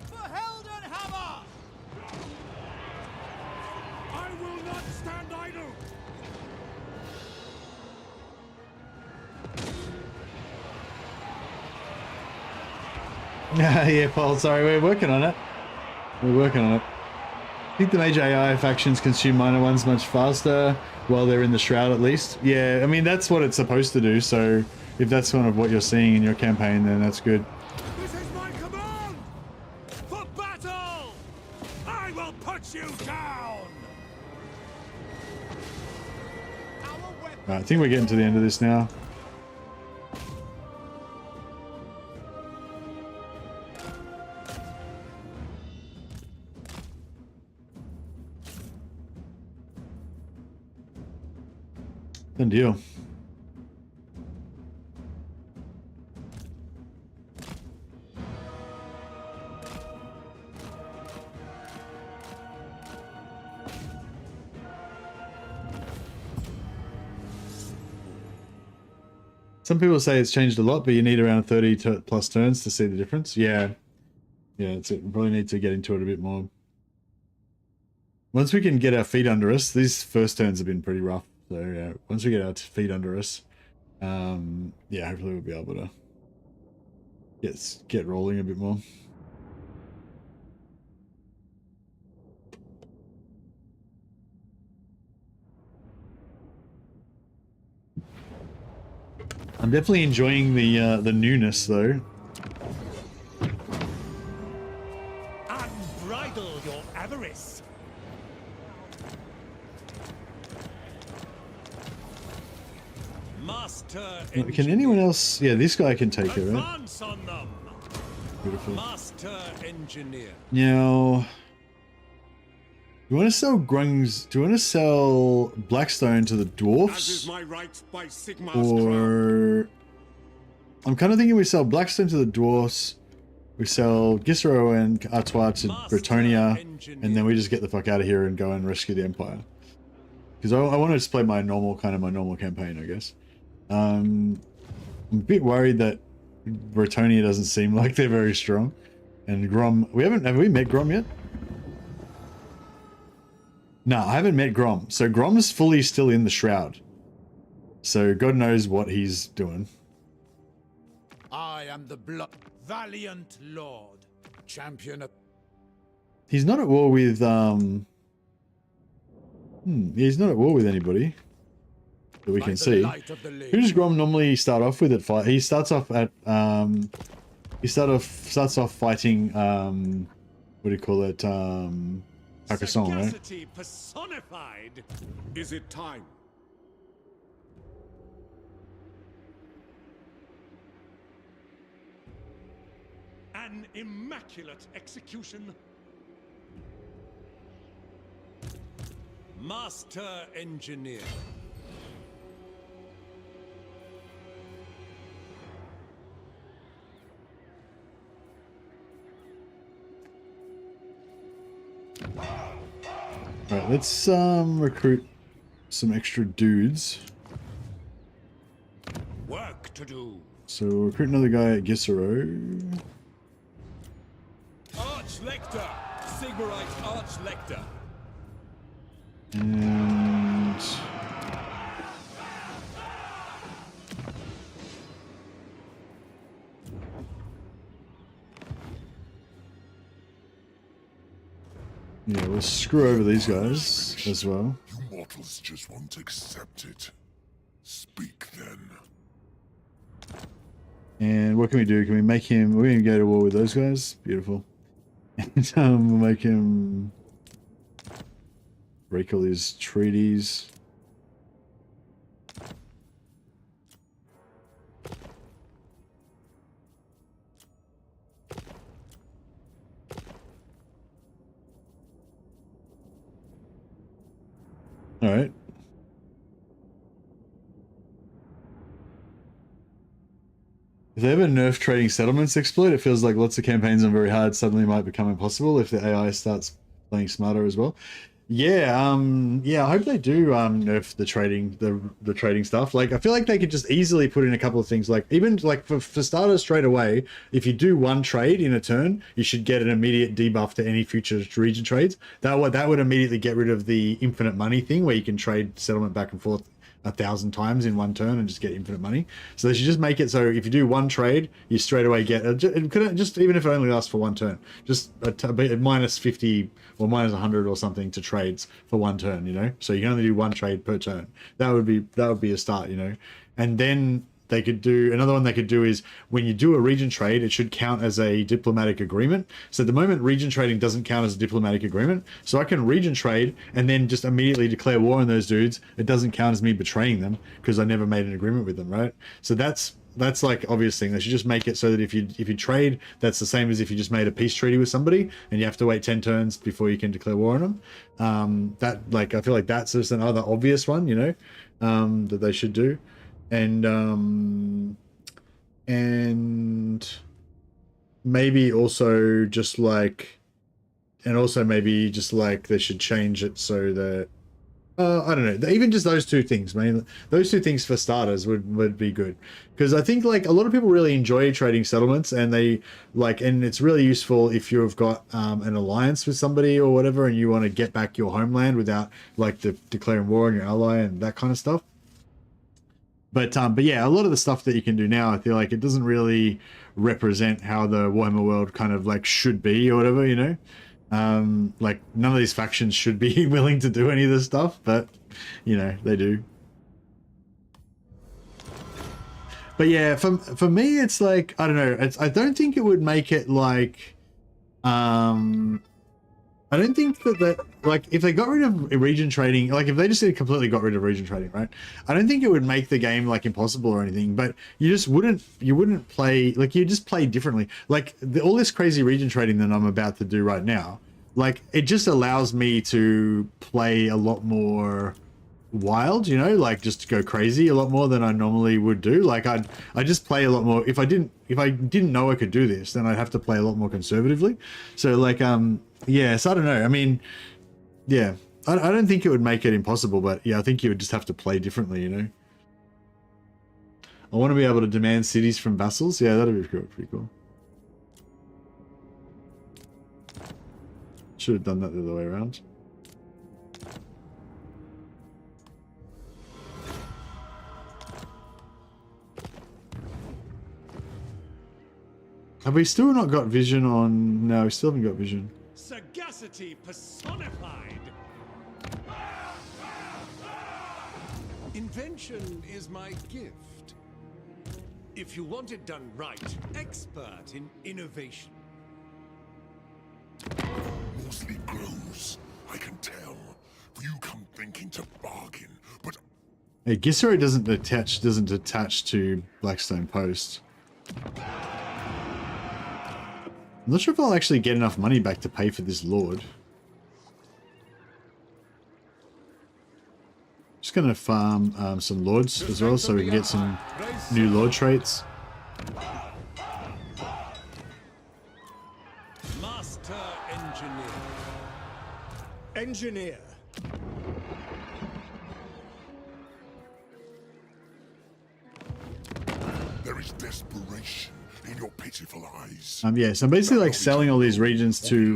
For Heldenhammer! I will not stand idle! Yeah, Paul, sorry, we're working on it. We're working on it. I think the major AI factions consume minor ones much faster while they're in the Shroud at least. Yeah, I mean, that's what it's supposed to do, so if that's kind of what you're seeing in your campaign, then that's good. This is my command! For battle! I will put you down! Right, I think we're getting to the end of this now. Done deal. Some people say it's changed a lot, but you need around 30 plus turns to see the difference. Yeah. Yeah, that's it. We probably need to get into it a bit more. Once we can get our feet under us, these first turns have been pretty rough. So yeah, once we get our feet under us, yeah, hopefully we'll be able to get rolling a bit more. I'm definitely enjoying the newness though. Unbridle your avarice. Master Can anyone else? Yeah, this guy can take it, right? Advance on them. Beautiful. Master Engineer. Now, you want to sell Grungs? Do you want to sell Blackstone to the As is dwarfs? my right by Sigmar's crown. Or I'm kind of thinking we sell Blackstone to the dwarfs, we sell Gisero and Artois to Bretonia, and then we just get the fuck out of here and go and rescue the Empire. Because I want to just play my normal campaign, I guess. I'm a bit worried that Bretonia doesn't seem like they're very strong, and Grom. Have we met Grom yet? No, I haven't met Grom. So Grom's fully still in the Shroud. So God knows what he's doing. I am the valiant lord, champion of... He's not at war with, he's not at war with anybody that we can see. Who does Grom normally start off with at fight? He starts off at, starts off fighting, what do you call it, Hakkasan, right? Sagacity personified. Is it time? An immaculate execution. Master Engineer. Alright, let's recruit some extra dudes. Work to do. So we'll recruit another guy at Gisero. Arch-Lector! Sigmarite Arch-Lector! And yeah, we'll screw over these guys as well. You mortals just won't accept it. Speak then. And what can we do? Can we make him... We're going to go to war with those guys. Beautiful. And we'll make him... break all these treaties. Alright. If they ever nerf trading settlements exploit, it feels like lots of campaigns on very hard suddenly might become impossible if the AI starts playing smarter as well. Yeah, yeah, I hope they do nerf the trading stuff. Like, I feel like they could just easily put in a couple of things, like even like for starters straight away, if you do one trade in a turn, you should get an immediate debuff to any future region trades. That would immediately get rid of the infinite money thing where you can trade settlement back and forth 1,000 times in one turn and just get infinite money. So they should just make it so if you do one trade, you straight away get it could just, even if it only lasts for one turn, just a minus 50 or minus 100 or something to trades for one turn, you know. So you can only do one trade per turn. That would be a start, you know. And then they could do another one. They could do is when you do a region trade, it should count as a diplomatic agreement. So at the moment, region trading doesn't count as a diplomatic agreement. So I can region trade and then just immediately declare war on those dudes. It doesn't count as me betraying them because I never made an agreement with them, right? So that's like obvious thing. They should just make it so that if you trade, that's the same as if you just made a peace treaty with somebody and you have to wait 10 turns before you can declare war on them. That, like, I feel like that's just another obvious one, you know, that they should do. And maybe also just like, maybe just like they should change it so that I don't know, even just those two things, man. Those two things for starters would be good, because I think like a lot of people really enjoy trading settlements, and they like, and it's really useful if you've got an alliance with somebody or whatever, and you want to get back your homeland without like declaring war on your ally and that kind of stuff. But yeah, a lot of the stuff that you can do now, I feel like it doesn't really represent how the Warhammer world kind of like should be or whatever, you know. Like none of these factions should be willing to do any of this stuff, but you know, they do. But yeah, for me, it's like, I don't know, I don't think it would make it like, I don't think that like if they got rid of region trading, like if they just completely got rid of region trading, right? I don't think it would make the game like impossible or anything, but you just wouldn't play, like you just play differently. Like all this crazy region trading that I'm about to do right now, like it just allows me to play a lot more wild, you know, like just go crazy a lot more than I normally would do. Like I just play a lot more. If I didn't know I could do this, then I'd have to play a lot more conservatively. So like yeah, so I don't know. I mean, yeah, I don't think it would make it impossible, but yeah, I think you would just have to play differently, you know. I want to be able to demand cities from vassals. Yeah, that'd be cool, pretty cool. Should have done that the other way around. Have we still not got vision on? No, we still haven't got vision. Sagacity personified. Invention is my gift. If you want it done right, expert in innovation. Mostly grows, I can tell. You come thinking to bargain, but Hey, Gissero doesn't attach to Blackstone Post. I'm not sure if I'll actually get enough money back to pay for this lord. Just gonna farm some lords as well, so we can get some new lord traits. Master engineer. Engineer. there is desperation in your pitiful eyes. Yeah, so I'm basically like selling all these regions to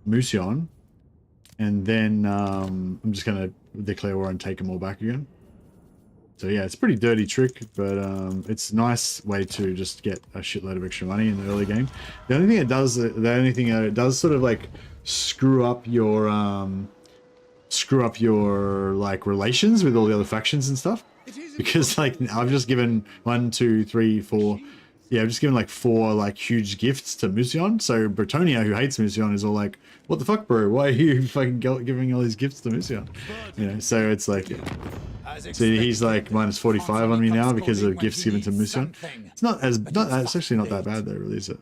Musion, and then I'm just gonna declare war and take them all back again. So yeah, it's a pretty dirty trick, but it's a nice way to just get a shitload of extra money in the early game. The only thing it does sort of like screw up your like relations with all the other factions and stuff, because like I've just given 1, 2, 3, 4. Yeah, I've just given like 4 like huge gifts to Musion. So Bretonia, who hates Musion, is all like, "What the fuck, bro? Why are you fucking giving all these gifts to Musion?" You know, so it's like, so he's like minus 45 on me now because of gifts given to Musion. It's it's actually not that bad though, really, is it?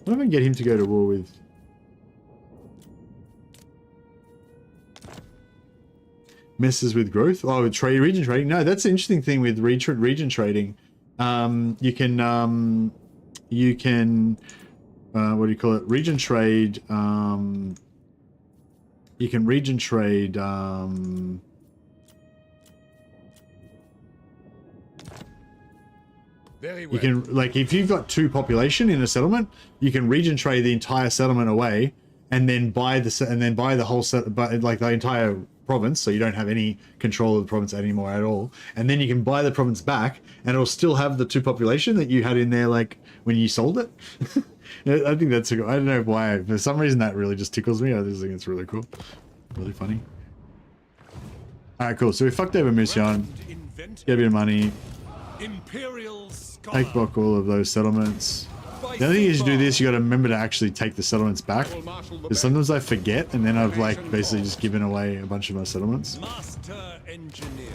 What if I can get him to go to war with? Messes with growth. Oh, with region trading. No, that's the interesting thing with region trading. You can what do you call it? Region trade. You can region trade. Very well. You can, like, if you've got 2 population in a settlement, you can region trade the entire settlement away, and then buy the whole set, but like the entire province, so you don't have any control of the province anymore at all. And then you can buy the province back, and it'll still have the 2 population that you had in there, like when you sold it. I think that's. I don't know why. For some reason, that really just tickles me. I just think it's really cool, really funny. All right, cool. So we fucked over Musion. Get a bit of money. Imperial Take back all of those settlements. The other thing is, you do this, you got to remember to actually take the settlements back, because sometimes I forget, and then I've like basically just given away a bunch of my settlements. Master engineer.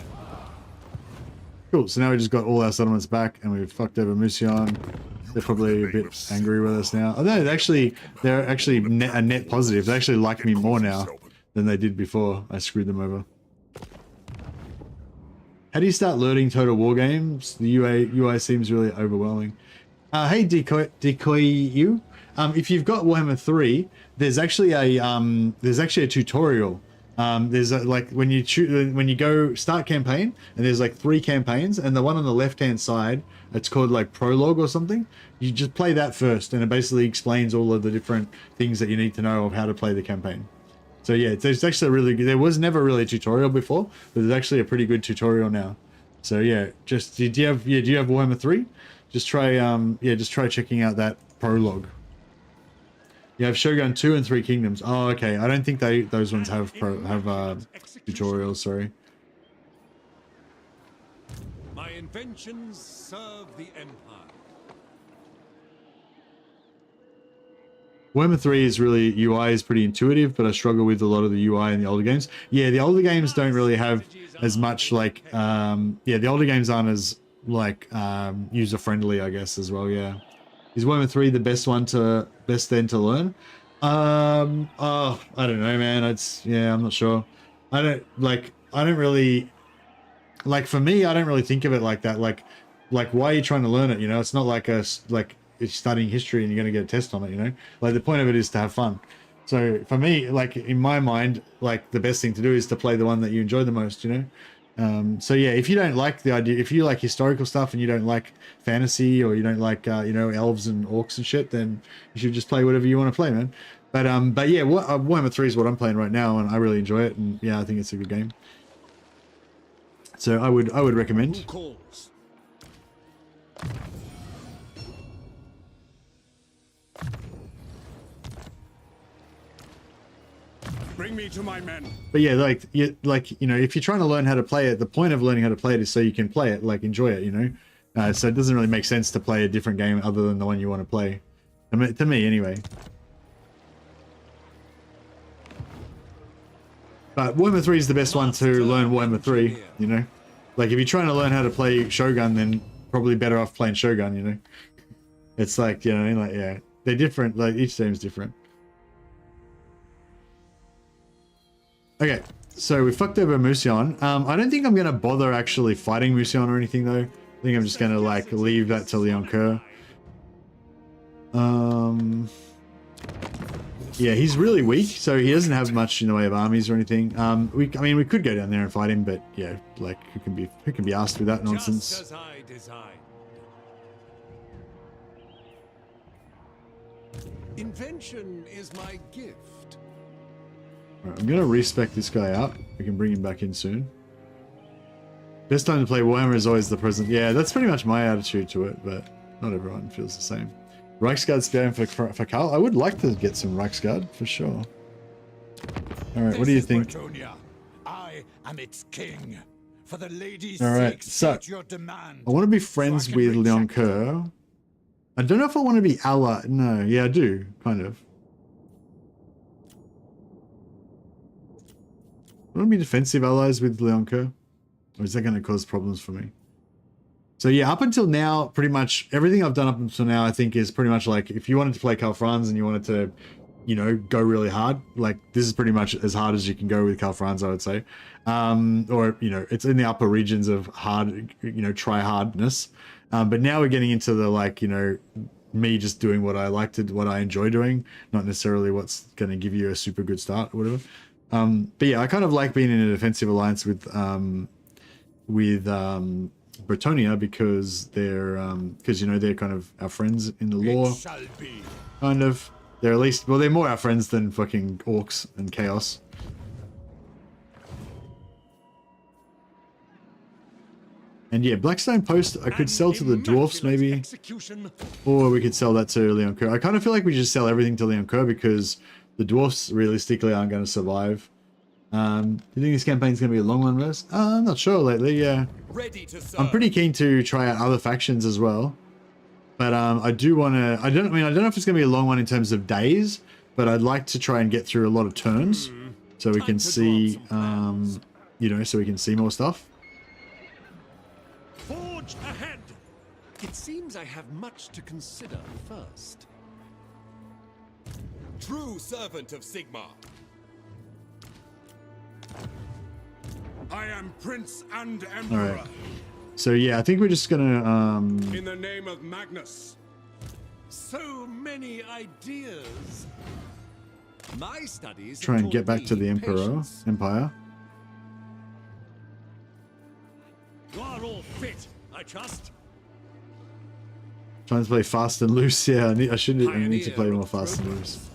Cool. So now we just got all our settlements back, and we've fucked over Musion. They're probably a bit angry with us now. Oh no, they're actually a net positive. They actually like me more now than they did before I screwed them over. How do you start learning Total War games? The UI seems really overwhelming. Hey Decoy you. If you've got Warhammer 3, there's actually a tutorial. There's like when you go start campaign, and there's like 3 campaigns, and the one on the left hand side, it's called like prologue or something. You just play that first, and it basically explains all of the different things that you need to know of how to play the campaign. So yeah, there's actually a really good, there was never really a tutorial before, but there's actually a pretty good tutorial now. So yeah, just do you have Warhammer 3? Just try just try checking out that prologue. You have Shogun 2 and 3 Kingdoms. Oh, okay. I don't think those ones have tutorials, sorry. My inventions serve the Empire. Warhammer 3 is really, UI is pretty intuitive, but I struggle with a lot of the UI in the older games. Yeah, the older games don't really have as much like, yeah, the older games aren't as like user-friendly, I guess, as well, yeah. Is Warhammer 3 the best then to learn? Oh, I don't know, man. I'm not sure. I don't really, like for me, I don't really think of it like that. Like why are you trying to learn it? You know, it's not like it's studying history and you're going to get a test on it, you know? Like the point of it is to have fun. So for me, like in my mind, like the best thing to do is to play the one that you enjoy the most, you know? So yeah, if you don't like the idea, if you like historical stuff and you don't like fantasy or you don't like, you know, elves and orcs and shit, then you should just play whatever you want to play, man. But yeah, Warhammer 3 is what I'm playing right now and I really enjoy it. And yeah, I think it's a good game. So I would recommend. Bring me to my men. But yeah, like you know, if you're trying to learn how to play it, the point of learning how to play it is so you can play it, like enjoy it, you know. So it doesn't really make sense to play a different game other than the one you want to play. I mean, to me, anyway. But Warhammer 3 is the best one to learn Warhammer 3, you know. Like if you're trying to learn how to play Shogun, then probably better off playing Shogun, you know. It's like, you know, like yeah, they're different. Like each team's different. Okay, so we fucked over Musion. I don't think I'm going to bother actually fighting Musion or anything, though. I think I'm just going to, like, leave that to Leon Kerr. Yeah, he's really weak, so he doesn't have much in the way of armies or anything. I mean, we could go down there and fight him, but, yeah, like, who can be asked with that nonsense? Just as I designed. Invention is my gift. Right, I'm going to respec this guy up. We can bring him back in soon. Best time to play Warhammer is always the present. Yeah, that's pretty much my attitude to it, but not everyone feels the same. Reichsguard's down for Karl. I would like to get some Reichsguard, for sure. Alright, what do you think? Bretonia. I am its king. For the lady's Alright, so your demand. I want to be friends with Leon Kerr. I don't know if I want to be ally. No, yeah, I do, kind of. I want to be defensive allies with Leon Kerr. Or is that going to cause problems for me? So yeah, up until now, pretty much everything I've done up until now, I think is pretty much like, if you wanted to play Karl Franz and you wanted to, you know, go really hard, like this is pretty much as hard as you can go with Karl Franz, I would say. Or, you know, it's in the upper regions of hard, you know, try hardness. But now we're getting into the, like, you know, me just doing what I like to, what I enjoy doing, not necessarily what's going to give you a super good start or whatever. But yeah, I kind of like being in a defensive alliance with Bretonia because they're you know, they're kind of our friends in the lore. Kind of. They're at least, well, they're more our friends than fucking orcs and chaos. And yeah, Blackstone Post I could sell to the dwarfs maybe, or we could sell that to Leon Kerr. I kind of feel like we should sell everything to Leon Kerr because the dwarfs realistically aren't going to survive. Do you think this campaign's going to be a long one, Rose? I'm not sure lately, yeah. I'm pretty keen to try out other factions as well. But I do want to, I don't know if it's going to be a long one in terms of days, but I'd like to try and get through a lot of turns so we can see, you know, so we can see more stuff. Forge ahead! It seems I have much to consider first. True servant of Sigmar. I am Prince and Emperor. All right. So yeah, I think we're just gonna in the name of Magnus. So many ideas. My studies try and get back to the Empire. You are all fit, I trust. Trying to play fast and loose. Yeah, I need to play more fast and loose.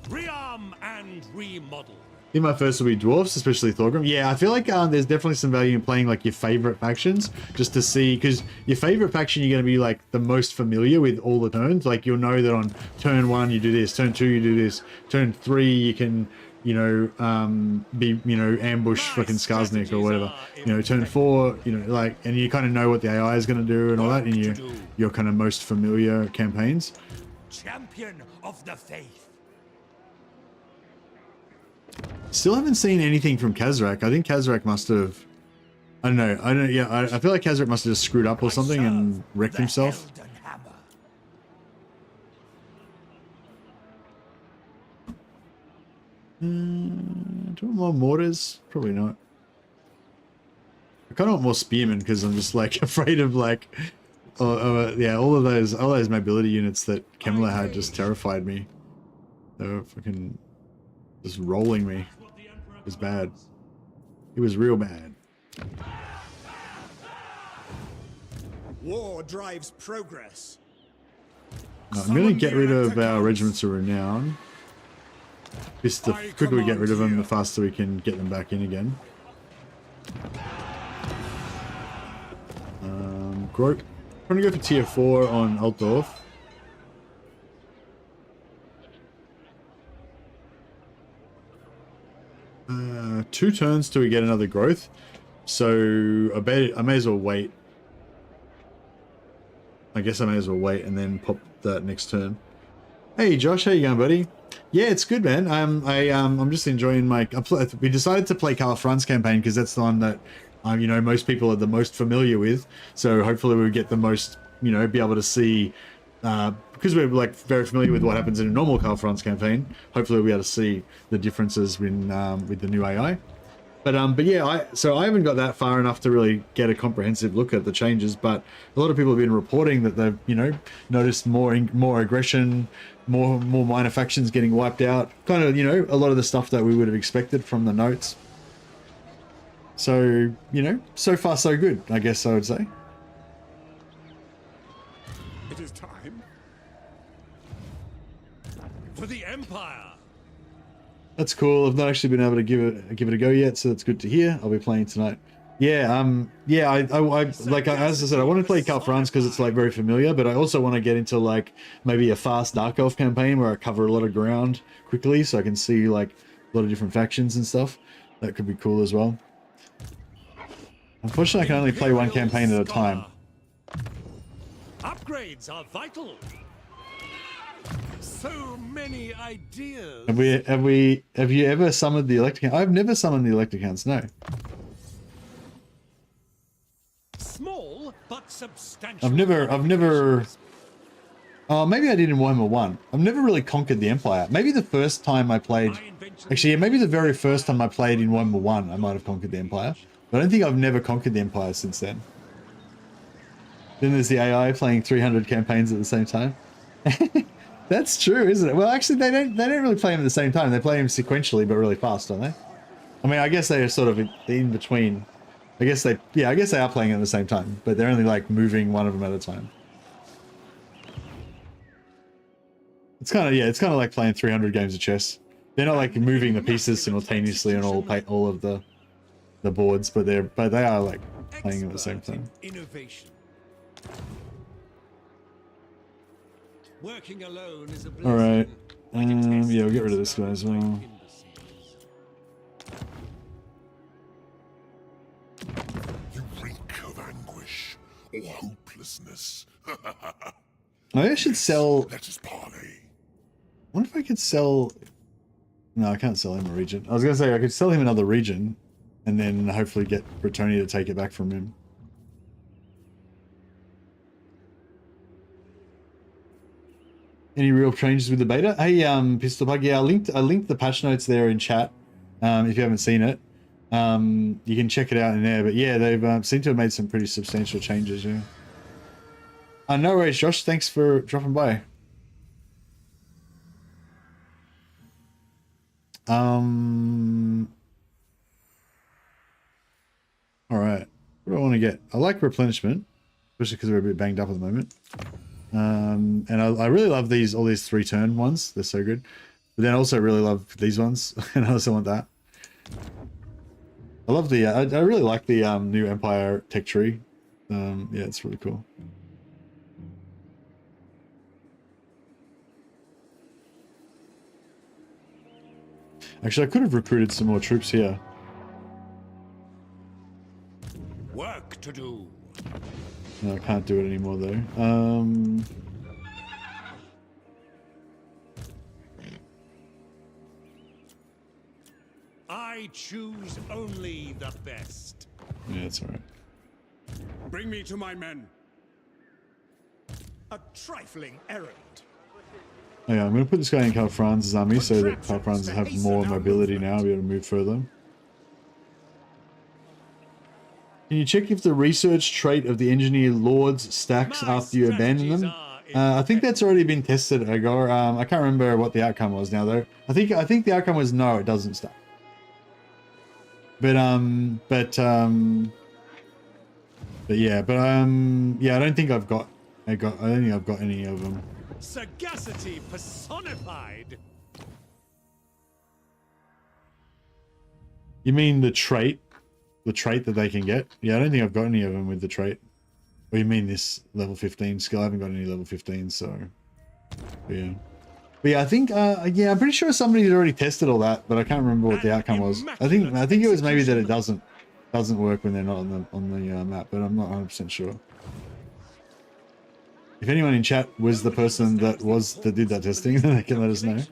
Rearm and remodel. I think my first will be dwarfs, especially Thorgrim. Yeah, I feel like there's definitely some value in playing like your favorite factions, just to see, because your favorite faction you're going to be like the most familiar with all the turns. Like you'll know that on turn 1 you do this, turn 2 you do this, turn 3 you can, you know, be, you know, ambush fucking Skarsnik or whatever. You know, turn 4, you know, like, and you kind of know what the AI is going to do and all that in your kind of most familiar campaigns. champion of the faith. Still haven't seen anything from Kazrak. I think Kazrak must have... I don't know. Yeah, I feel like Kazrak must have just screwed up or something and wrecked himself. Do I want more mortars? Probably not. I kind of want more spearmen because I'm just like afraid of like... yeah, all those mobility units that Kemmler had just terrified me. They were fucking just rolling me. It was bad. It was real bad. War drives progress. I'm going to get rid of our regiments of renown. Just the quicker we get rid of them, the faster we can get them back in again. Growth. I'm going to go for tier 4 on Altdorf. Two turns till we get another growth. So I may as well wait. I guess I may as well wait and then pop that next turn. Hey Josh, how you going, buddy? Yeah, it's good, man. I'm just enjoying my... We decided to play Karl Franz campaign because that's the one that you know, most people are the most familiar with. So hopefully we'll get the most, you know, be able to see, because we're like very familiar with what happens in a normal Karl Franz campaign. Hopefully we'll be able to see the differences in, with the new AI. But yeah, so I haven't got that far enough to really get a comprehensive look at the changes. But a lot of people have been reporting that they've, you know, noticed more aggression, more minor factions getting wiped out. Kind of, you know, a lot of the stuff that we would have expected from the notes. So, you know, so far so good, I guess I would say. It is time For the Empire! That's cool. I've not actually been able to give it a go yet, so that's good to hear. I'll be playing tonight. Yeah, yeah, as I said, I want to play Karl Franz because it's like very familiar, but I also want to get into like maybe a fast Dark Elf campaign where I cover a lot of ground quickly, so I can see like a lot of different factions and stuff. That could be cool as well. Unfortunately, I can only play one campaign at a time. Upgrades are vital. So many ideas. Have you ever summoned the Electric? I've never summoned the Electricans, no. Small but substantial. I've never. Oh, maybe I did in Warhammer 1. I've never really conquered the Empire. Maybe the first time I played. Actually, yeah, maybe the very first time I played in Warhammer 1, I might have conquered the Empire. But I don't think I've never conquered the Empire since then. Then there's the AI playing 300 campaigns at the same time. That's true, isn't it? Well, actually, they don't really play them at the same time. They play them sequentially, but really fast, don't they? I mean, I guess they are sort of in between. I guess they are playing at the same time, but they're only like moving one of them at a time. It's kind of like playing 300 games of chess. They're not like moving the pieces simultaneously on all of the boards, but they are like playing at the same time. Innovation. Working alone is a All right. Yeah, we'll get rid of this guy as well. You reek of anguish or hopelessness. Maybe I should sell. Let us parley. I wonder if I could sell. No, I can't sell him a region. I was gonna say I could sell him another region, and then hopefully get Bretonnia to take it back from him. Any real changes with the beta? Hey, Pistol Bug, yeah, I linked the patch notes there in chat. If you haven't seen it, you can check it out in there. But yeah, they've seemed to have made some pretty substantial changes. Yeah. No worries, Josh. Thanks for dropping by. All right. What do I want to get? I like replenishment, especially because we're a bit banged up at the moment. And I really love all these 3-turn ones. They're so good. But then I also really love these ones, and I also want that. I love the. I really like the new Empire tech tree. Yeah, it's really cool. Actually, I could have recruited some more troops here. Work to do. No, I can't do it anymore though. I choose only the best. Yeah, that's all right. Bring me to my men. A trifling errand. Oh, yeah, I'm going to put this guy in Karl Franz's army so that Karl Franz will have more mobility now, be able to move further. Can you check if the research trait of the engineer lords stacks after you abandon them? I think that's already been tested, Agor. I can't remember what the outcome was now, though. I think the outcome was no, it doesn't stack. But yeah, yeah, I don't think I've got any of them. Sagacity personified. You mean the trait? The trait that they can get? Yeah, I don't think I've got any of them with the trait. Or you mean this level 15 skill? I haven't got any level 15, so yeah. But yeah, I think yeah, I'm pretty sure somebody had already tested all that, but I can't remember what the outcome was. I think it was maybe that it doesn't work when they're not on the map, but I'm not 100% sure. If anyone in chat was the person that did that testing, then they can let us know.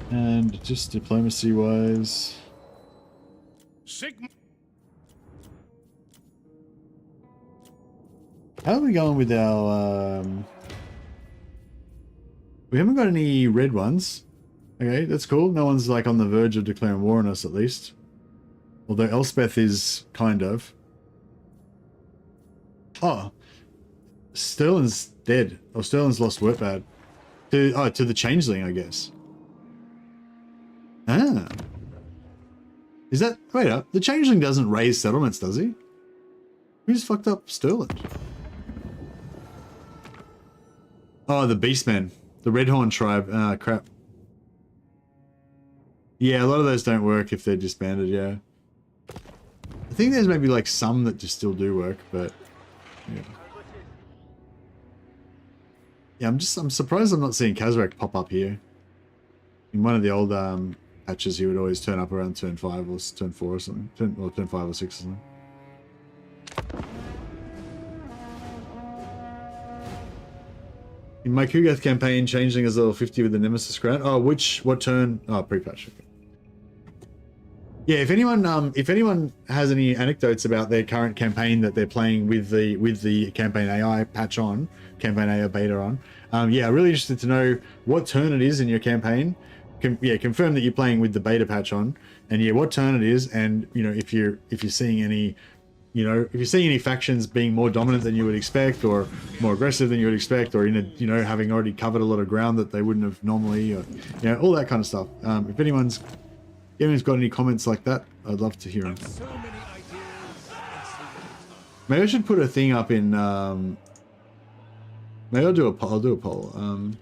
And just diplomacy-wise, Sigma. how are we going with our? We haven't got any red ones. Okay, that's cool. No one's like on the verge of declaring war on us, at least. Although Elspeth is kind of. Oh, Sterling's dead. Or Sterling's lost work bad. To the changeling, I guess. Ah. Is that... Wait up. The changeling doesn't raise settlements, does he? Who's fucked up Sterling? Oh, the Beastmen. The Redhorn tribe. Ah, crap. Yeah, a lot of those don't work if they're disbanded, yeah. I think there's maybe like some that just still do work, but... Yeah. Yeah, I'm surprised I'm not seeing Kazrak pop up here. In one of the old patches, he would always turn up around turn 5 or turn 4 or something. Turn 5 or 6 or something. In my Kugath campaign, Changeling is level 50 with the Nemesis grant. Oh, what turn? Oh, pre-patch. Okay. Yeah, if anyone has any anecdotes about their current campaign that they're playing with the campaign AI patch on, campaign AI beta on, yeah, really interested to know what turn it is in your campaign. Confirm that you're playing with the beta patch on, and yeah, what turn it is, and you know if you're seeing any, if you're seeing any factions being more dominant than you would expect, or more aggressive than you would expect, or having already covered a lot of ground that they wouldn't have normally, or all that kind of stuff. If anyone's got any comments like that, I'd love to hear them. Maybe I should put a thing up in. Maybe I'll do a poll.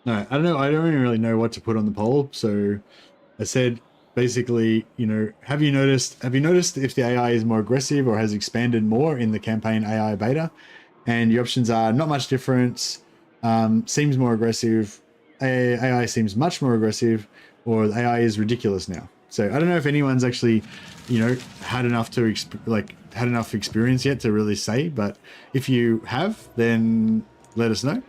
No, I don't know. I don't really know what to put on the poll. So I said, basically, have you noticed if the AI is more aggressive or has expanded more in the campaign AI beta? And your options are not much difference, seems more aggressive, AI seems much more aggressive, or the AI is ridiculous now. So I don't know if anyone's actually, you know, had enough to had enough experience yet to really say. But if you have, then let us know.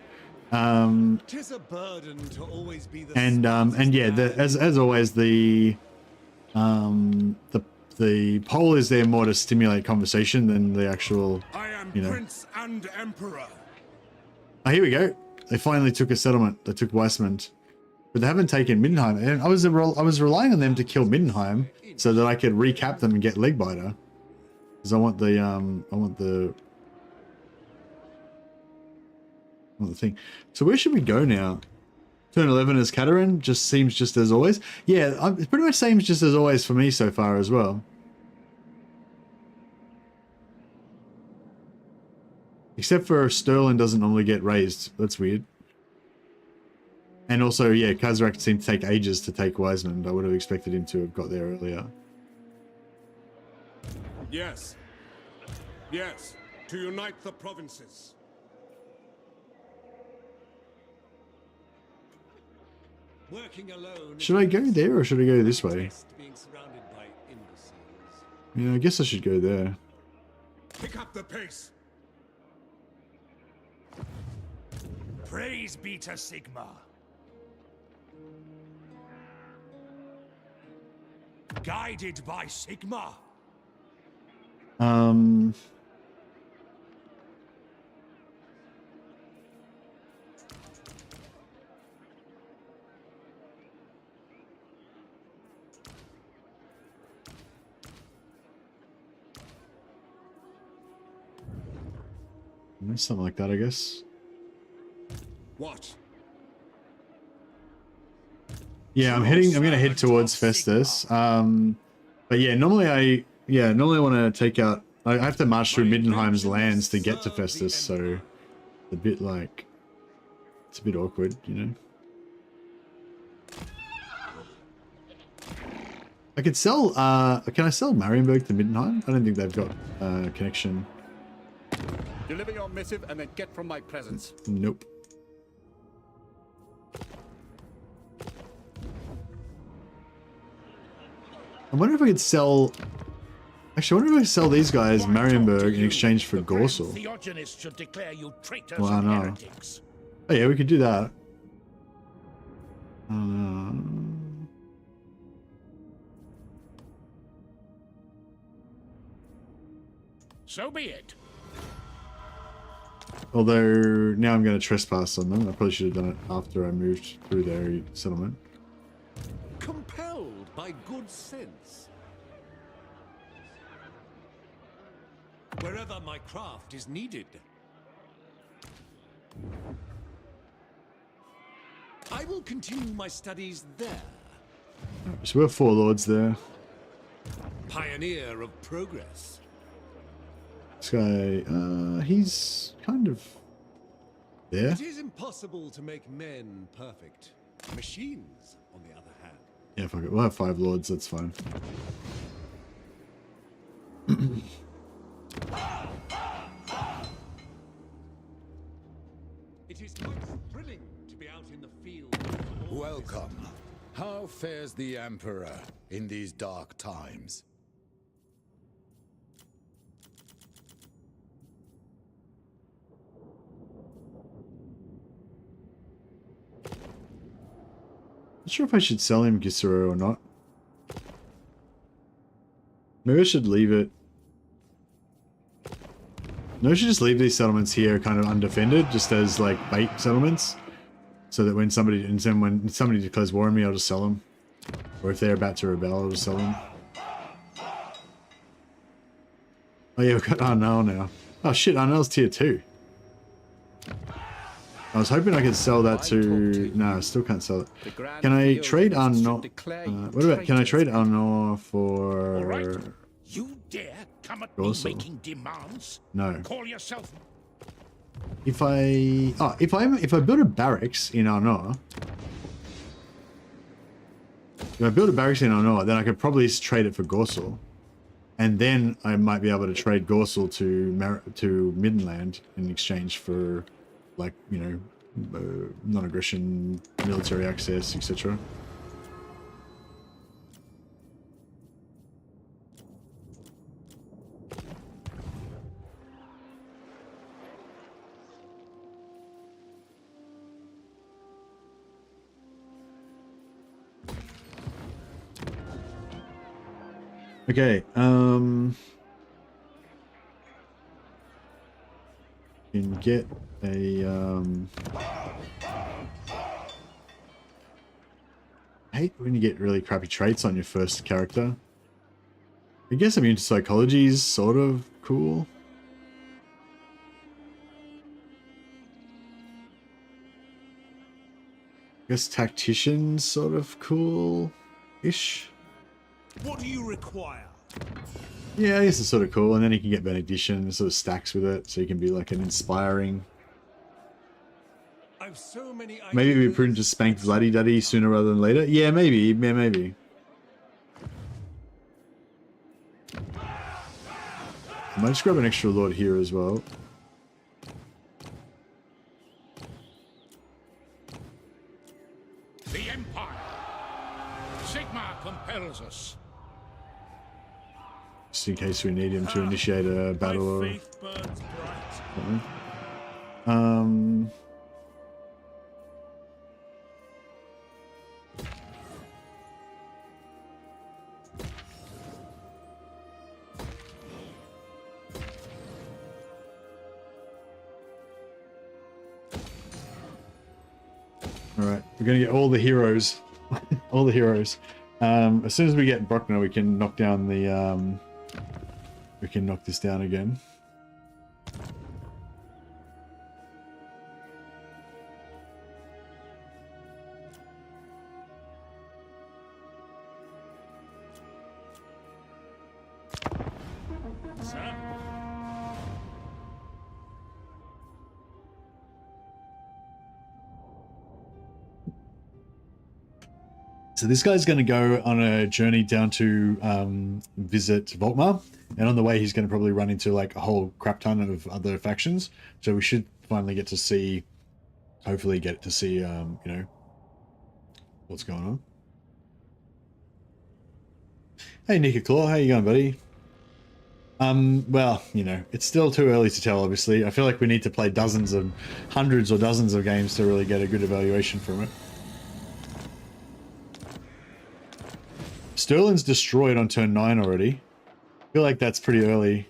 'Tis a burden to always be the And yeah, as always, the poll is there more to stimulate conversation than the actual, I am you know. Prince and Emperor. Oh, here we go. They finally took a settlement. They took Weissmund, but they haven't taken Middenheim. And I was relying on them to kill Middenheim so that I could recap them and get Legbiter, because I want the thing. So where should we go now? Turn 11 as Katerin just seems just as always. Yeah, it pretty much seems just as always for me so far as well. Except for Sterling doesn't normally get raised. That's weird. And also, yeah, Kazarak seemed to take ages to take Weissmund. I would have expected him to have got there earlier. Yes. Yes. To unite the provinces. working alone. Should I go there or should I go this way? Being surrounded by imbeciles. Yeah, I guess I should go there. Pick up the pace. Praise be to Sigma. Guided by Sigma. Something like that, I guess. What? Yeah, I'm gonna head towards Festus. But yeah, normally I want to take out. I have to march through Middenheim's lands to get to Festus, so it's a bit like it's a bit awkward, you know. I could sell. Can I sell Marienburg to Middenheim? I don't think they've got a connection. Deliver your missive and then get from my presence. Nope. I wonder if I could sell. Actually, I wonder if I could sell these guys Marienburg in exchange for Gorsel. Well, I know. Oh yeah, we could do that. So be it. Although now I'm going to trespass on them. I probably should have done it after I moved through their settlement. Compelled by good sense. Wherever my craft is needed. I will continue my studies there. So we have 4 lords there. Pioneer of progress. This guy, he's kind of there. It is impossible to make men perfect. Machines, on the other hand. Yeah, fuck it. We'll have 5 lords. That's fine. It is most thrilling to be out in the field. Welcome. How fares the Emperor in these dark times? Not sure if I should sell him Gisero or not. Maybe I should leave it. No, I should just leave these settlements here kind of undefended, just as like bait settlements. So that when somebody declares war on me, I'll just sell them. Or if they're about to rebel, I'll just sell them. Oh yeah, we've got Arnell now. Oh shit, Arnell's tier 2. I was hoping I could sell that to... No, I still can't sell it. Can I trade Arnor? What about... Can I trade Arnor for... You dare come at Gorsel? me making demands? No. Call yourself... If I... Oh, if I build a barracks in Arnor... If I build a barracks in Arnor, then I could probably trade it for Gorsel. And then I might be able to trade Gorsel to Middenland in exchange for... like, you know, non-aggression, military access, etc. Okay, can get a I hate when you get really crappy traits on your first character. I guess immune to psychology is sort of cool. I guess tactician's sort of cool-ish. What do you require? Yeah, I guess it's sort of cool. And then you can get benediction, it sort of stacks with it, so you can be like an inspiring. I've so many Maybe it'd be prudent to spank Vladdy Duddy sooner rather than later. Yeah, maybe. Yeah, maybe. I might just grab an extra lord here as well. The Empire. Sigma compels us. Just in case we need him to initiate a battle or something. Alright, we're gonna get all the heroes. All the heroes. As soon as we get Brockner, we can knock down the we can knock this down again. So this guy's going to go on a journey down to visit Volkmar, and on the way he's going to probably run into like a whole crap ton of other factions. So we should finally get to see, hopefully get to see, you know, what's going on. Hey Nika Claw, how you going, buddy? Well, you know, it's still too early to tell, obviously. I feel like we need to play dozens and hundreds or dozens of games to really get a good evaluation from it. Sterling's destroyed on turn 9 already. I feel like that's pretty early.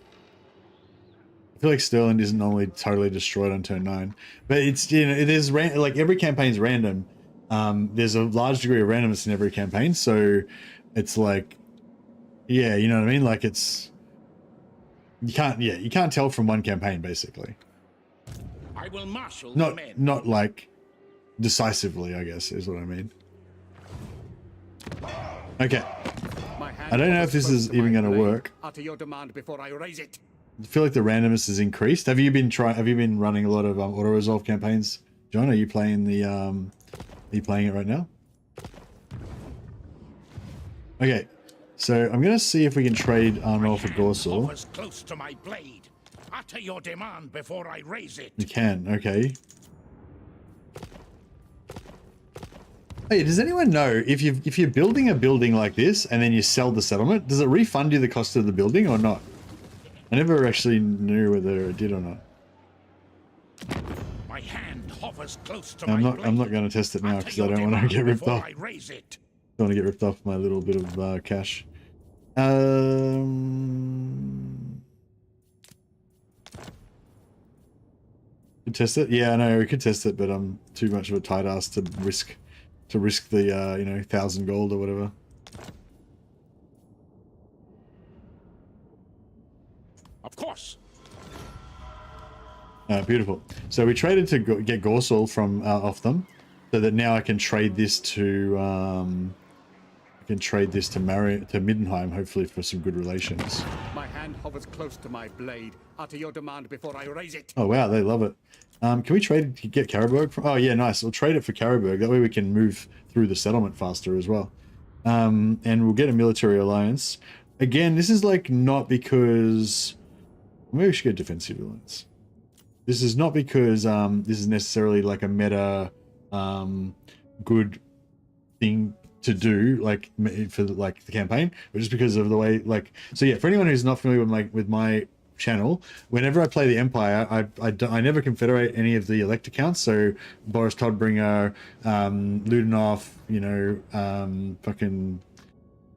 I feel like Sterling isn't normally totally destroyed on turn 9. But it's, you know, it is like every campaign's random. There's a large degree of randomness in every campaign, so it's like, yeah, you know what I mean? Like it's, you can't tell from one campaign basically. I will marshal Not the men. not like decisively, I guess is what I mean. Okay. I don't know if this is even going to work. Utter your demand before I raise it. I feel like the randomness has increased. Have you been running a lot of auto resolve campaigns? John, are you playing the are you playing it right now? Okay. So I'm going to see if we can trade Arnor for Gorsel. Hovers close to my blade. Utter your demand before I raise it. We can. Okay. Hey, does anyone know if you're building a building like this and then you sell the settlement, does it refund you the cost of the building or not? I never actually knew whether it did or not. My hand hovers close to I'm my not blade. going to test it now Utter because I your don't want to demand get ripped before off. I raise it. Don't want to get ripped off my little bit of cash. Could test it? Yeah, I know we could test it, but I'm too much of a tight ass to risk the you know, 1,000 gold or whatever. Of course. Beautiful. So we traded to get Gorsel from off them, so that now I can trade this to Middenheim, hopefully for some good relations. My hand hovers close to my blade. Utter your demand before I raise it. Oh wow, they love it. Can we trade to get Karabberg from? Oh yeah, nice. We'll trade it for Karabberg. That way we can move through the settlement faster as well. And we'll get a military alliance. Again, this is like not because maybe we should get defensive alliance. This is not because this is necessarily like a meta good thing to do, like for like the campaign, but just because of the way, like, so yeah, for anyone who's not familiar with my channel, whenever I play the Empire, I never confederate any of the elect accounts. So Boris Todbringer, Ludendorff, you know, fucking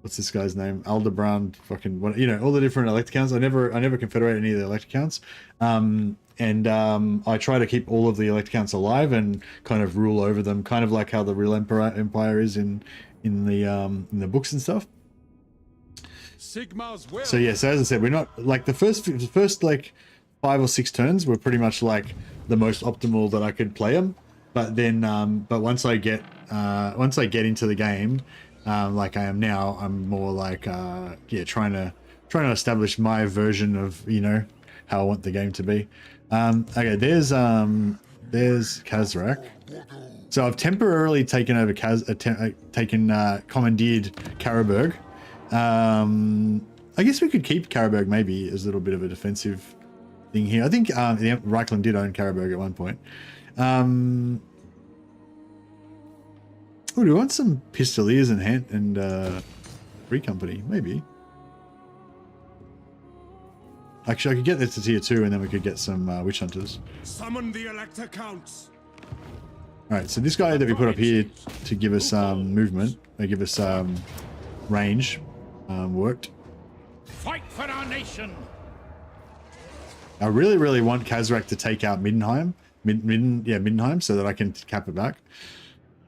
what's this guy's name? Aldebrand, fucking what, you know, all the different elect accounts. I never confederate any of the elect accounts. I try to keep all of the elect accounts alive and kind of rule over them, kind of like how the real empire is in the books and stuff. Sigmar's will. So yeah, so as I said, we're not like the first like 5 or 6 turns were pretty much like the most optimal that I could play them. But then, but once I get into the game, like I am now, I'm more like yeah, trying to establish my version of, you know, how I want the game to be. Okay, there's Kazrak. So I've temporarily taken over commandeered Karaberg. I guess we could keep Karaberg maybe as a little bit of a defensive thing here. I think Reichland did own Karaberg at one point. Oh, do we want some Pistoliers and Free Company? Maybe. Actually, I could get this to tier 2 and then we could get some Witch Hunters. Summon the Elector Counts. Alright, so this guy that we put up here to give us movement, they give us range, worked. Fight for our nation. I really want Kazrak to take out Middenheim, Middenheim, so that I can cap it back.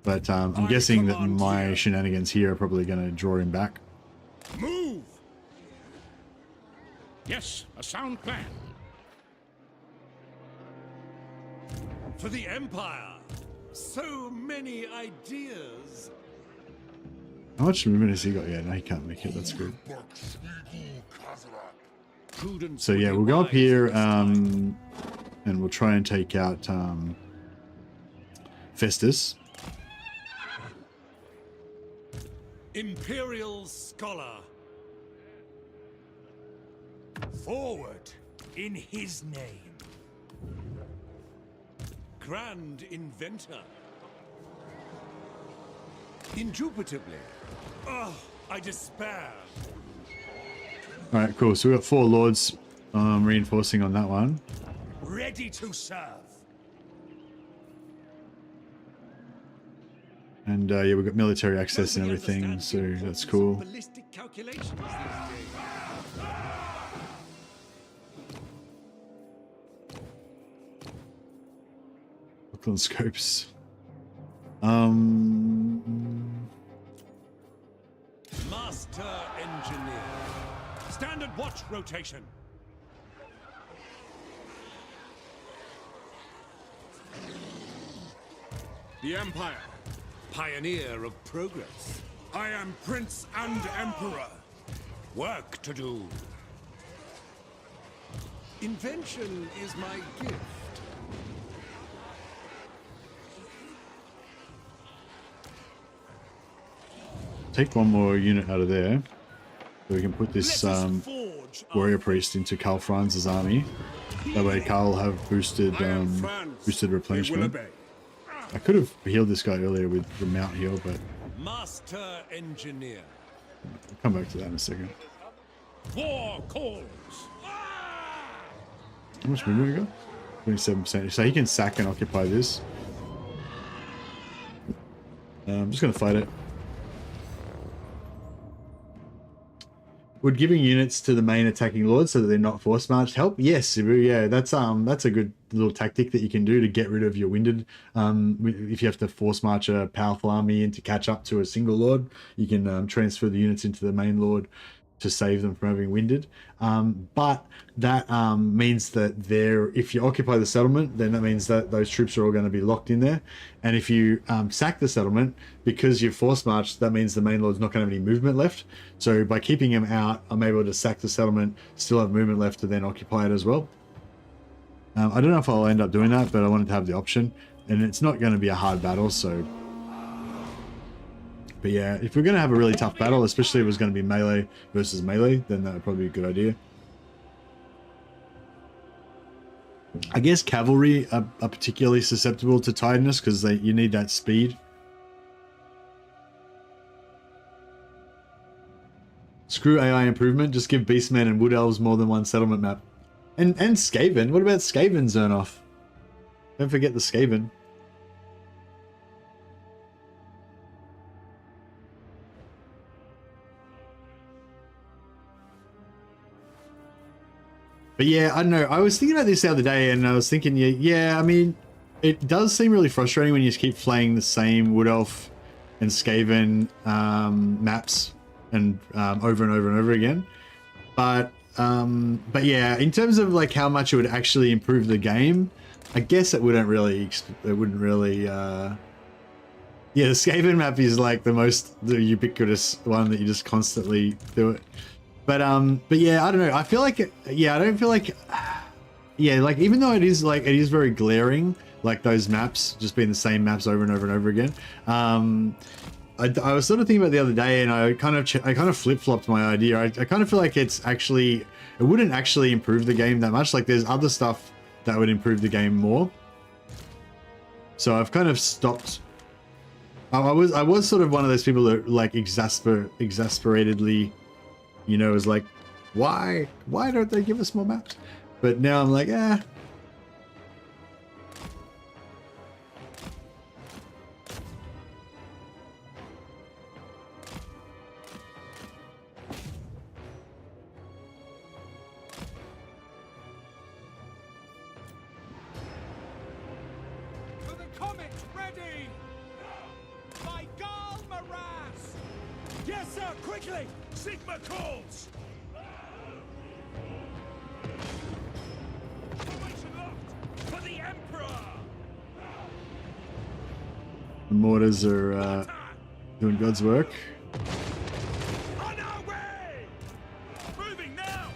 But I'm guessing that my shenanigans here are probably going to draw him back. Move. Yes, a sound plan. For the Empire. So many ideas. How much movement has he got? Yeah, no, he can't make it. That's good. So yeah, we'll go up here and we'll try and take out Festus. Imperial Scholar. Forward in his name. Grand Inventor. Indubitably. Oh, I despair. Alright, cool. So we've got 4 lords reinforcing on that one. Ready to serve. And yeah, we've got military access and everything, so that's cool. Ballistic calculations these days. Brooklyn scopes. Master Engineer. Standard watch rotation. The Empire. Pioneer of progress. I am Prince and Emperor. Work to do. Invention is my gift. Take one more unit out of there, so we can put this warrior priest into Karl Franz's army. That way, Karl will have boosted boosted replenishment. I could have healed this guy earlier with the mount heal, but Master Engineer. I'll come back to that in a second. War calls. How much movement we got? 27%. So he can sack and occupy this. I'm just gonna fight it. Would giving units to the main attacking lord so that they're not force marched help? Yes, yeah, that's a good little tactic that you can do to get rid of your winded. If you have to force march a powerful army in to catch up to a single lord, you can transfer the units into the main lord to save them from having winded. But that means that if you occupy the settlement, then that means that those troops are all going to be locked in there. And if you sack the settlement, because you've force marched, that means the main lord's not going to have any movement left. So by keeping him out, I'm able to sack the settlement, still have movement left to then occupy it as well. I don't know if I'll end up doing that, but I wanted to have the option. And it's not going to be a hard battle, so... But yeah, if we're going to have a really tough battle, especially if it was going to be melee versus melee, then that would probably be a good idea. I guess cavalry are particularly susceptible to tiredness because you need that speed. Screw AI improvement, just give Beastmen and Wood Elves more than one settlement map. And Skaven, what about Skaven, Zernoff? Don't forget the Skaven. But yeah, I don't know. I was thinking about this the other day, and I was thinking, yeah, I mean, it does seem really frustrating when you just keep playing the same Wood Elf and Skaven maps and over and over and over again. But yeah, in terms of like how much it would actually improve the game, I guess it wouldn't really. Yeah, the Skaven map is like the ubiquitous one that you just constantly do it. But yeah, I don't know. I feel like I don't feel like like even though it is very glaring, like those maps just being the same maps over and over and over again. I was sort of thinking about it the other day, and I kind of flip-flopped my idea. I kind of feel like it wouldn't actually improve the game that much. Like there's other stuff that would improve the game more. So I've kind of stopped. I was sort of one of those people that like exasperatedly, you know, was like, why don't they give us more maps? But now I'm like, Yes, sir, quickly! Sigma calls! Formation locked! For the Emperor! The mortars are doing God's work. On our way! Moving now!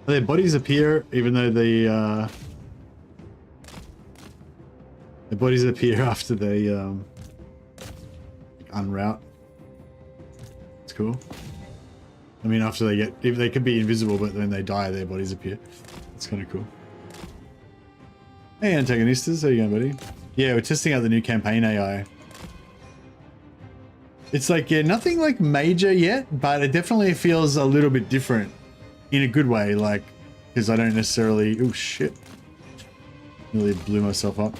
Their bodies appear, even though their bodies appear after they unroute. It's cool. I mean, after if they could be invisible, but when they die, their bodies appear. It's kind of cool. Hey, antagonistas, how you going, buddy? Yeah, we're testing out the new campaign AI. It's like, yeah, nothing like major yet, but it definitely feels a little bit different. In a good way, like, because I don't necessarily... Oh, shit. Nearly blew myself up.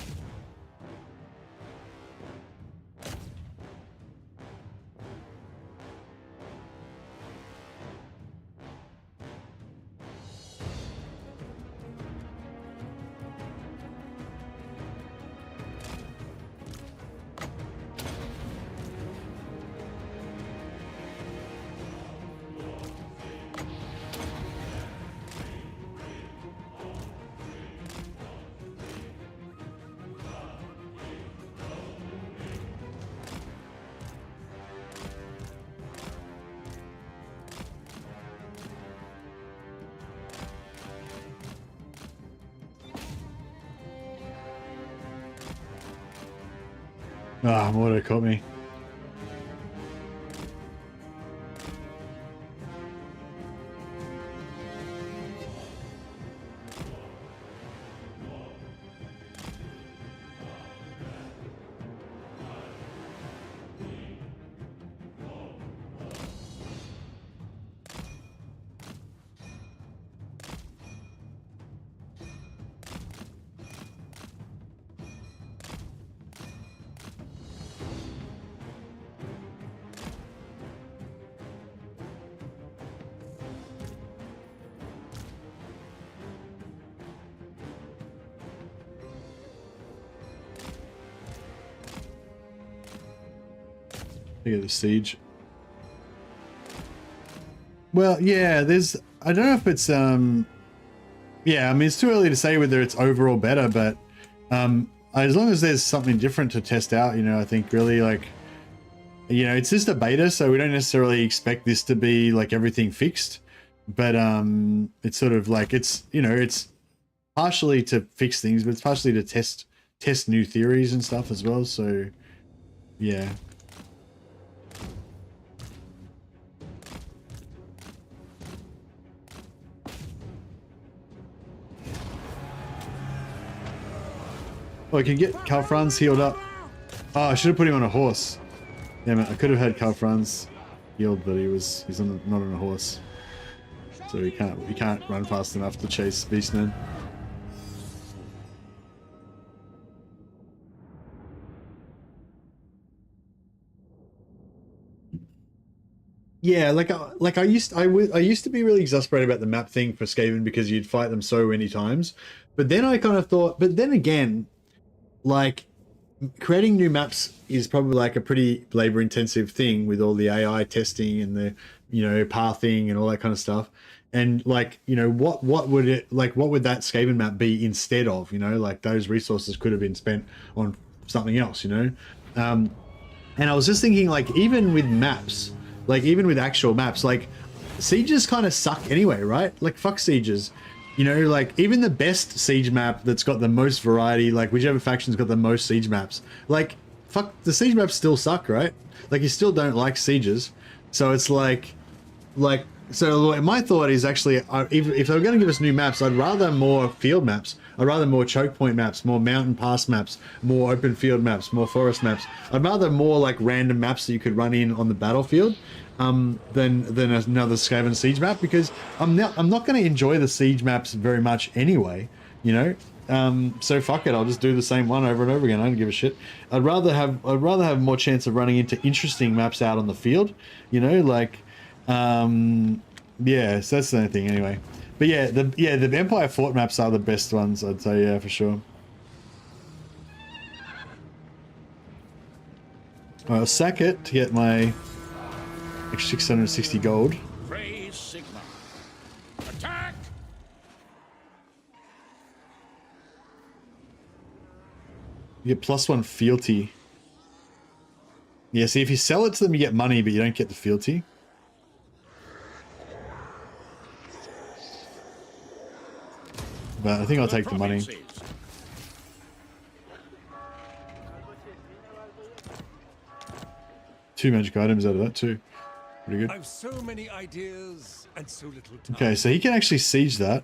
Ah, Mordo caught me. Look at the siege. Well, yeah, I don't know if it's yeah, I mean, it's too early to say whether it's overall better, but as long as there's something different to test out, you know, I think really like you know, it's just a beta, so we don't necessarily expect this to be like everything fixed, but it's sort of like, it's, you know, it's partially to fix things, but it's partially to test new theories and stuff as well. So yeah. Oh, I can get Karl Franz healed up. Oh, I should have put him on a horse. Damn it, I could have had Karl Franz healed, but he's not on a horse. So he can't run fast enough to chase Beastmen. Yeah, I used to be really exasperated about the map thing for Skaven because you'd fight them so many times. But then I kind of thought, but then again, like, creating new maps is probably like a pretty labor intensive thing with all the AI testing and the, you know, pathing and all that kind of stuff. And like, you know, what would that Skaven map be instead of, you know, like those resources could have been spent on something else, you know? And I was just thinking, like, even with maps, like even with actual maps, like sieges kind of suck anyway, right? Like, fuck sieges. You know, like even the best siege map that's got the most variety, like whichever faction's got the most siege maps, like fuck, the siege maps still suck, right? Like you still don't like sieges. So it's like so my thought is actually, if they were going to give us new maps, I'd rather more field maps. I'd rather more choke point maps, more mountain pass maps, more open field maps, more forest maps. I'd rather more like random maps that you could run in on the battlefield. Than another Skaven siege map, because I'm not going to enjoy the siege maps very much anyway, you know. So fuck it, I'll just do the same one over and over again. I don't give a shit. I'd rather have more chance of running into interesting maps out on the field, you know, like yeah. So that's the only thing anyway. But yeah, the Empire Fort maps are the best ones, I'd say, yeah, for sure. I'll sack it to get my 660 gold. Raise Sigma. Attack! You get +1 fealty. Yeah, see, if you sell it to them, you get money, but you don't get the fealty. But I think I'll take the money. 2 magic items out of that too. Pretty good. I've so many ideas and so little time. Okay, so he can actually siege that.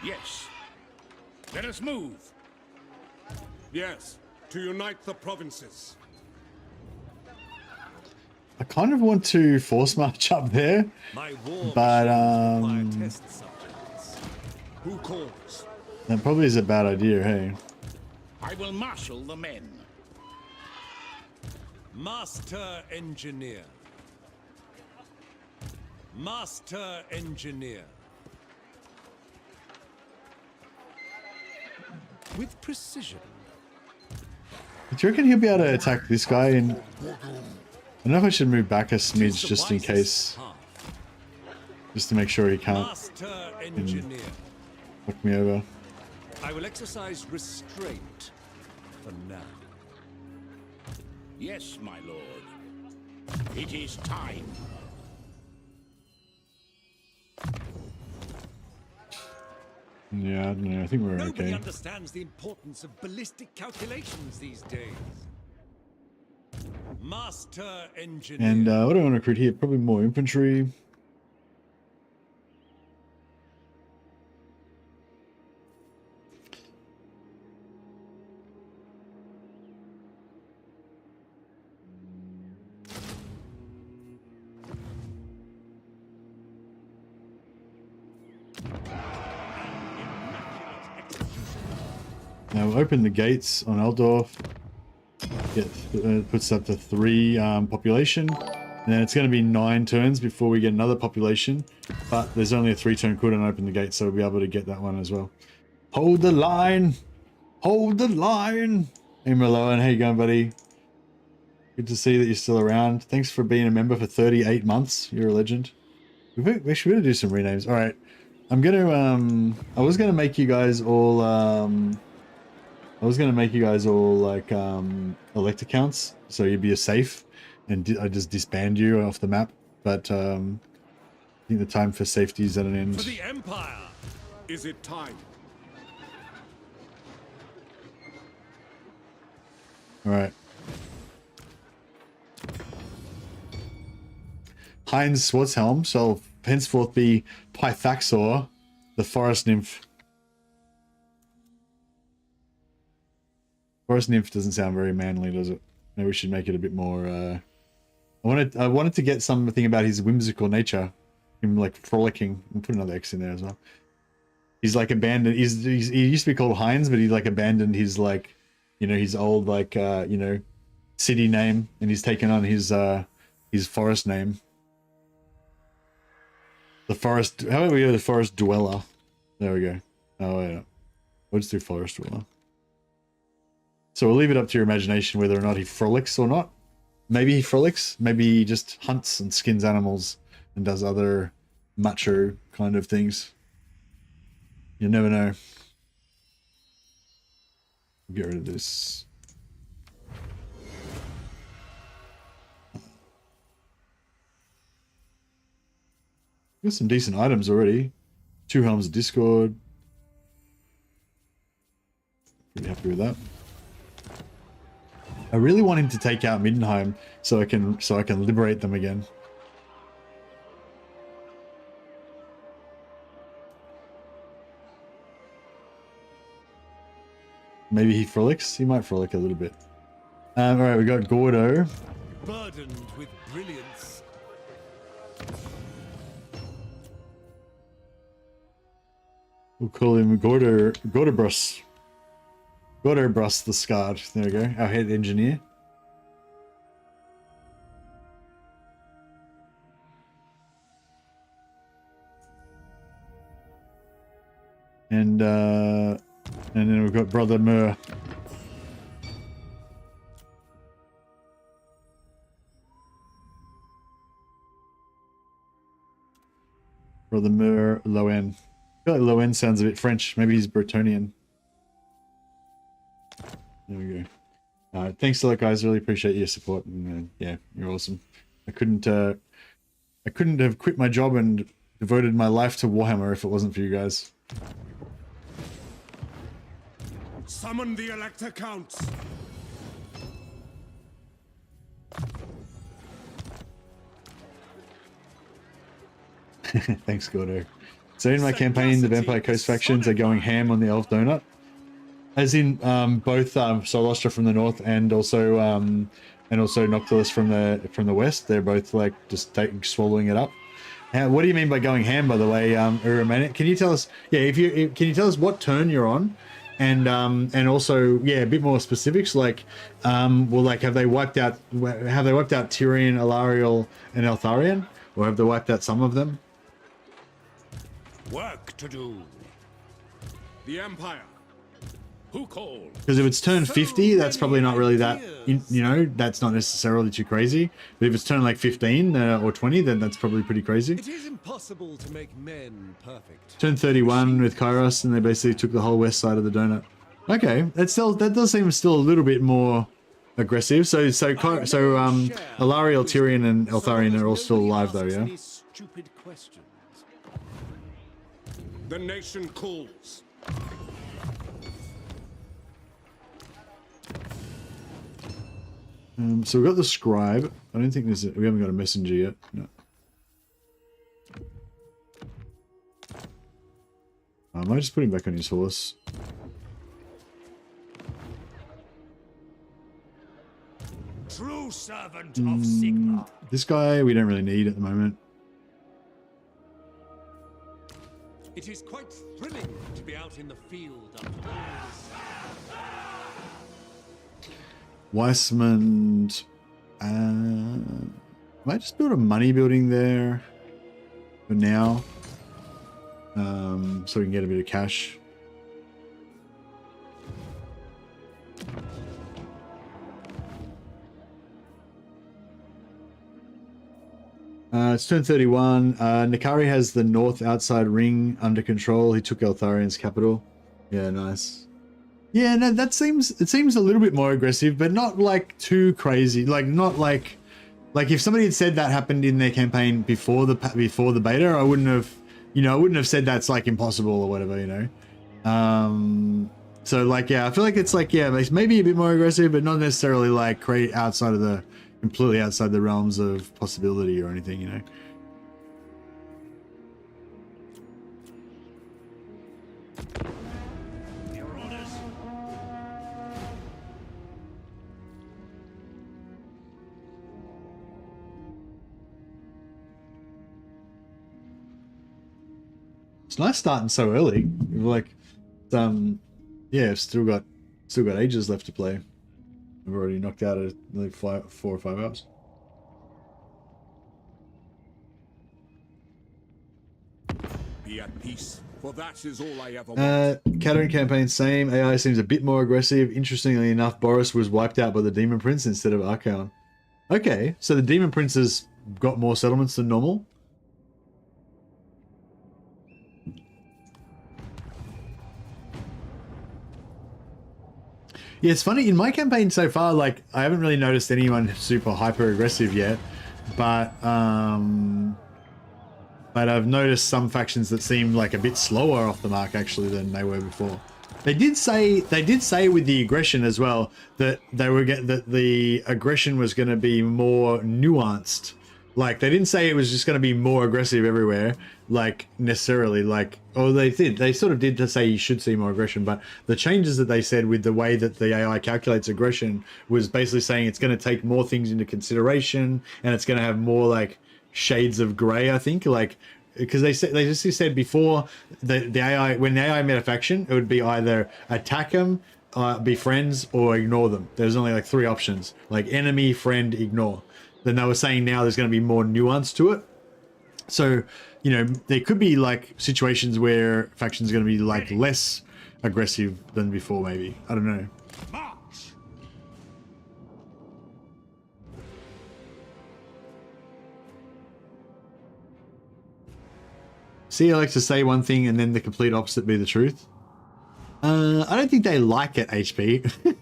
Yes. Let us move. Yes, to unite the provinces. I kind of want to force march up there, My war but test subjects. Who calls? that probably is a bad idea. Hey. I will marshal the men. Master Engineer. Master Engineer. With precision. Do you reckon he'll be able to attack this guy? And I don't know if I should move back a smidge just in case, just to make sure he can't Master Engineer. fuck me over. I will exercise restraint for now. Yes, my lord. It is time. Yeah, I don't know. I think we're Nobody okay. understands the importance of ballistic calculations these days. Master Engineer. And what do I want to recruit here? Probably more infantry. Now we'll open the gates on Eldorf. Puts up to 3 population, and then it's going to be 9 turns before we get another population. But there's only a 3-turn cooldown to open the gate, so we'll be able to get that one as well. Hold the line, hold the line. Hey Merloan, how you going, buddy? Good to see that you're still around. Thanks for being a member for 38 months. You're a legend. We should do some renames. All right, I'm gonna I was gonna make you guys all I was gonna make you guys all like elect accounts, so you'd be a safe, and I just disband you off the map. But I think the time for safety is at an end. For the Empire! Is it time? All right. Heinz Swartzhelm shall henceforth be Pythaxor, the forest nymph. Forest nymph doesn't sound very manly, does it? Maybe we should make it a bit more. I wanted to get something about his whimsical nature, him like frolicking. And put another X in there as well. He's like abandoned. He used to be called Heinz, but he like abandoned his like, you know, his old like you know, city name, and he's taken on his forest name. The forest. How about we go the forest dweller? There we go. Oh yeah, we'll just do forest dweller. So we'll leave it up to your imagination whether or not he frolics or not. Maybe he frolics. Maybe he just hunts and skins animals and does other macho kind of things. You never know. Get rid of this. Got some decent items already. 2 helms of discord. Pretty happy with that. I really want him to take out Middenheim so I can liberate them again. Maybe he frolics. He might frolic a little bit. All right, we got Gordo. Burdened with brilliance. We'll call him Gordobrus. Gordobrus the Scarred. There we go. Our head engineer. And then we've got Brother Mur. Brother Mur Loen. I feel like Loen sounds a bit French. Maybe he's Bretonian. There we go. Thanks a lot, guys. Really appreciate your support. And yeah, you're awesome. I couldn't have quit my job and devoted my life to Warhammer if it wasn't for you guys. Summon the Elector Counts! Thanks, Gordo. So in my campaign, the Vampire Coast factions are going ham on the Elf Donut. As in both Solostra from the north and also Noctilus from the west. They're both like just swallowing it up. What do you mean by going ham, by the way, Uramanic? Can you tell us? Yeah, can you tell us what turn you're on, and also a bit more specifics, like well, like have they wiped out Tyrion, Alariel, and Eltharion, or have they wiped out some of them? Work to do. The Empire. Who called? Because if it's turn 50, that's probably not really that, you know, that's not necessarily too crazy. But if it's turn like 15 or 20, then that's probably pretty crazy. It is impossible to make men perfect. Turn 31 with Kairos, and they basically took the whole west side of the donut. Okay, that does seem still a little bit more aggressive. So Alariel, Tyrion, and Eltharion are all still alive though, yeah? Stupid questions. The nation calls. So we've got the scribe. I don't think we haven't got a messenger yet. No. I might just put him back on his horse. True servant of Sigma. This guy we don't really need at the moment. It is quite thrilling to be out in the field after all this. Weissman. Might just build a money building there for now, so we can get a bit of cash. It's turn 31. Nikari has the north outside ring under control. He took Eltharion's capital. Yeah, nice. Yeah, no, it seems a little bit more aggressive, but not like too crazy. Like not like if somebody had said that happened in their campaign before the beta, I wouldn't have said that's like impossible or whatever, you know. So like, yeah, I feel like it's like, yeah, maybe a bit more aggressive, but not necessarily like completely outside the realms of possibility or anything, you know. It's nice starting so early. Like, yeah, still got ages left to play. I've already knocked out like 4 or 5 hours. Be at peace, for that is all I ever want. Katarine campaign, same. AI seems a bit more aggressive. Interestingly enough, Boris was wiped out by the Demon Prince instead of Archaon. Okay, so the Demon Prince has got more settlements than normal. Yeah, it's funny, in my campaign so far, like, I haven't really noticed anyone super hyper aggressive yet, but I've noticed some factions that seem like a bit slower off the mark actually than they were before. They did say with the aggression as well that that the aggression was going to be more nuanced. Like, they didn't say it was just going to be more aggressive everywhere, like, necessarily, like, or they sort of did to say you should see more aggression, but the changes that they said with the way that the AI calculates aggression was basically saying it's going to take more things into consideration, and it's going to have more, like, shades of gray, I think, like, because they just said before the AI, when the AI met a faction, it would be either attack them, be friends, or ignore them. There's only like 3 options, like enemy, friend, ignore. Then they were saying now there's going to be more nuance to it. So, you know, there could be like situations where factions are going to be like less aggressive than before, maybe. I don't know. March! See, I like to say one thing and then the complete opposite be the truth. I don't think they like it, HP.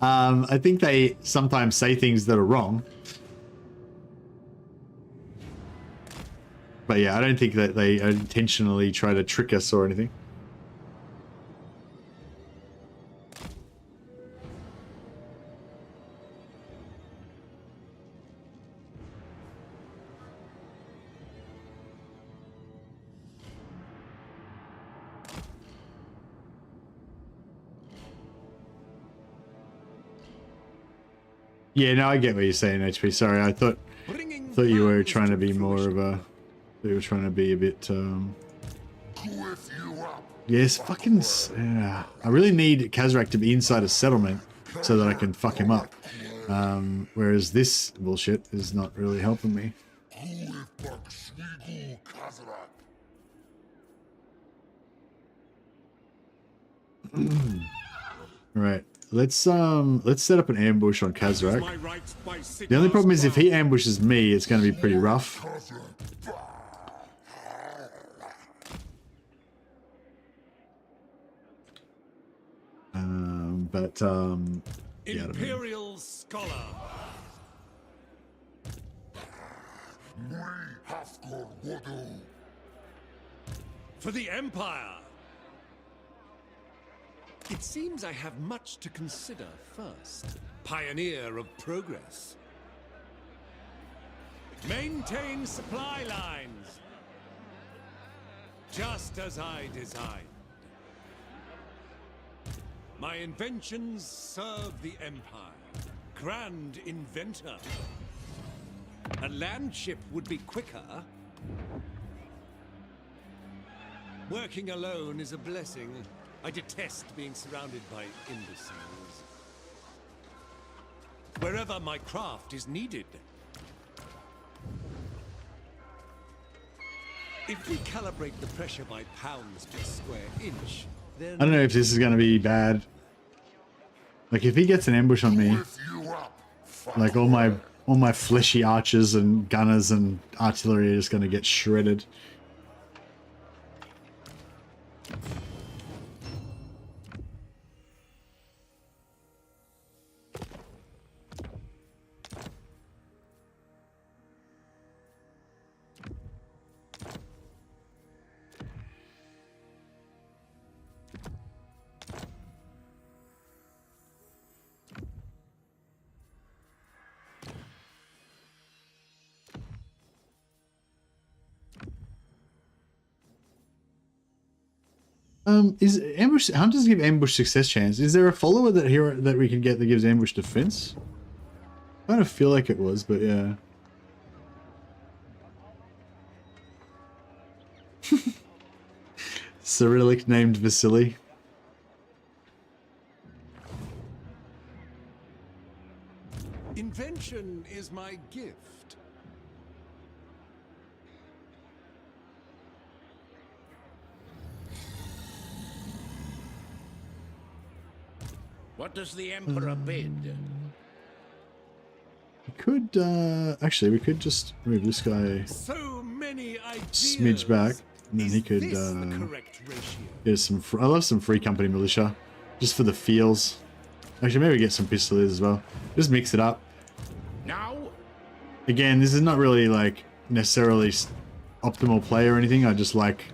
I think they sometimes say things that are wrong. But yeah, I don't think that they intentionally try to trick us or anything. Yeah, no, I get what you're saying, HP. Sorry, I thought you were trying to be more of a... They were trying to be a bit, Yes, fucking... I really need Kazrak to be inside a settlement so that I can fuck him up. Whereas this bullshit is not really helping me. Right. Let's set up an ambush on Kazrak. The only problem is if he ambushes me, it's going to be pretty rough. Yeah, Imperial Scholar. For the Empire. It seems I have much to consider first. Pioneer of progress. Maintain supply lines. Just as I designed. My inventions serve the Empire. Grand inventor. A land ship would be quicker. Working alone is a blessing. I detest being surrounded by imbeciles. Wherever my craft is needed. If we calibrate the pressure by pounds per square inch, then... I don't know if this is going to be bad. Like, if he gets an ambush on me, like all my fleshy archers and gunners and artillery are just going to get shredded. Is ambush hunters give ambush success chance? Is there a follower that here that we can get that gives ambush defense? I kind of feel like it was, but yeah. Cyrillic named Vasily. Invention is my gift. What does the Emperor bid? We could, actually, we could just move this guy So many ideas. smidge back, and then he could, Is this the correct ratio? get some, I love some free company militia, just for the feels. Actually, maybe get some pistoliers as well. Just mix it up. Now? Again, this is not really, like, necessarily optimal play or anything. I just like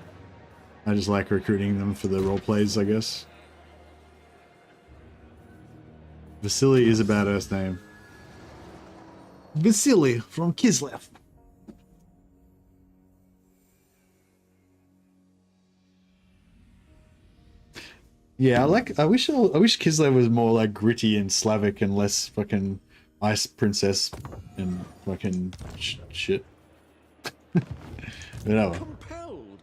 recruiting them for the role plays, I guess. Vasily is a badass name. Vasily from Kislev. Yeah, I wish Kislev was more like gritty and Slavic and less fucking ice princess and fucking shit. Whatever.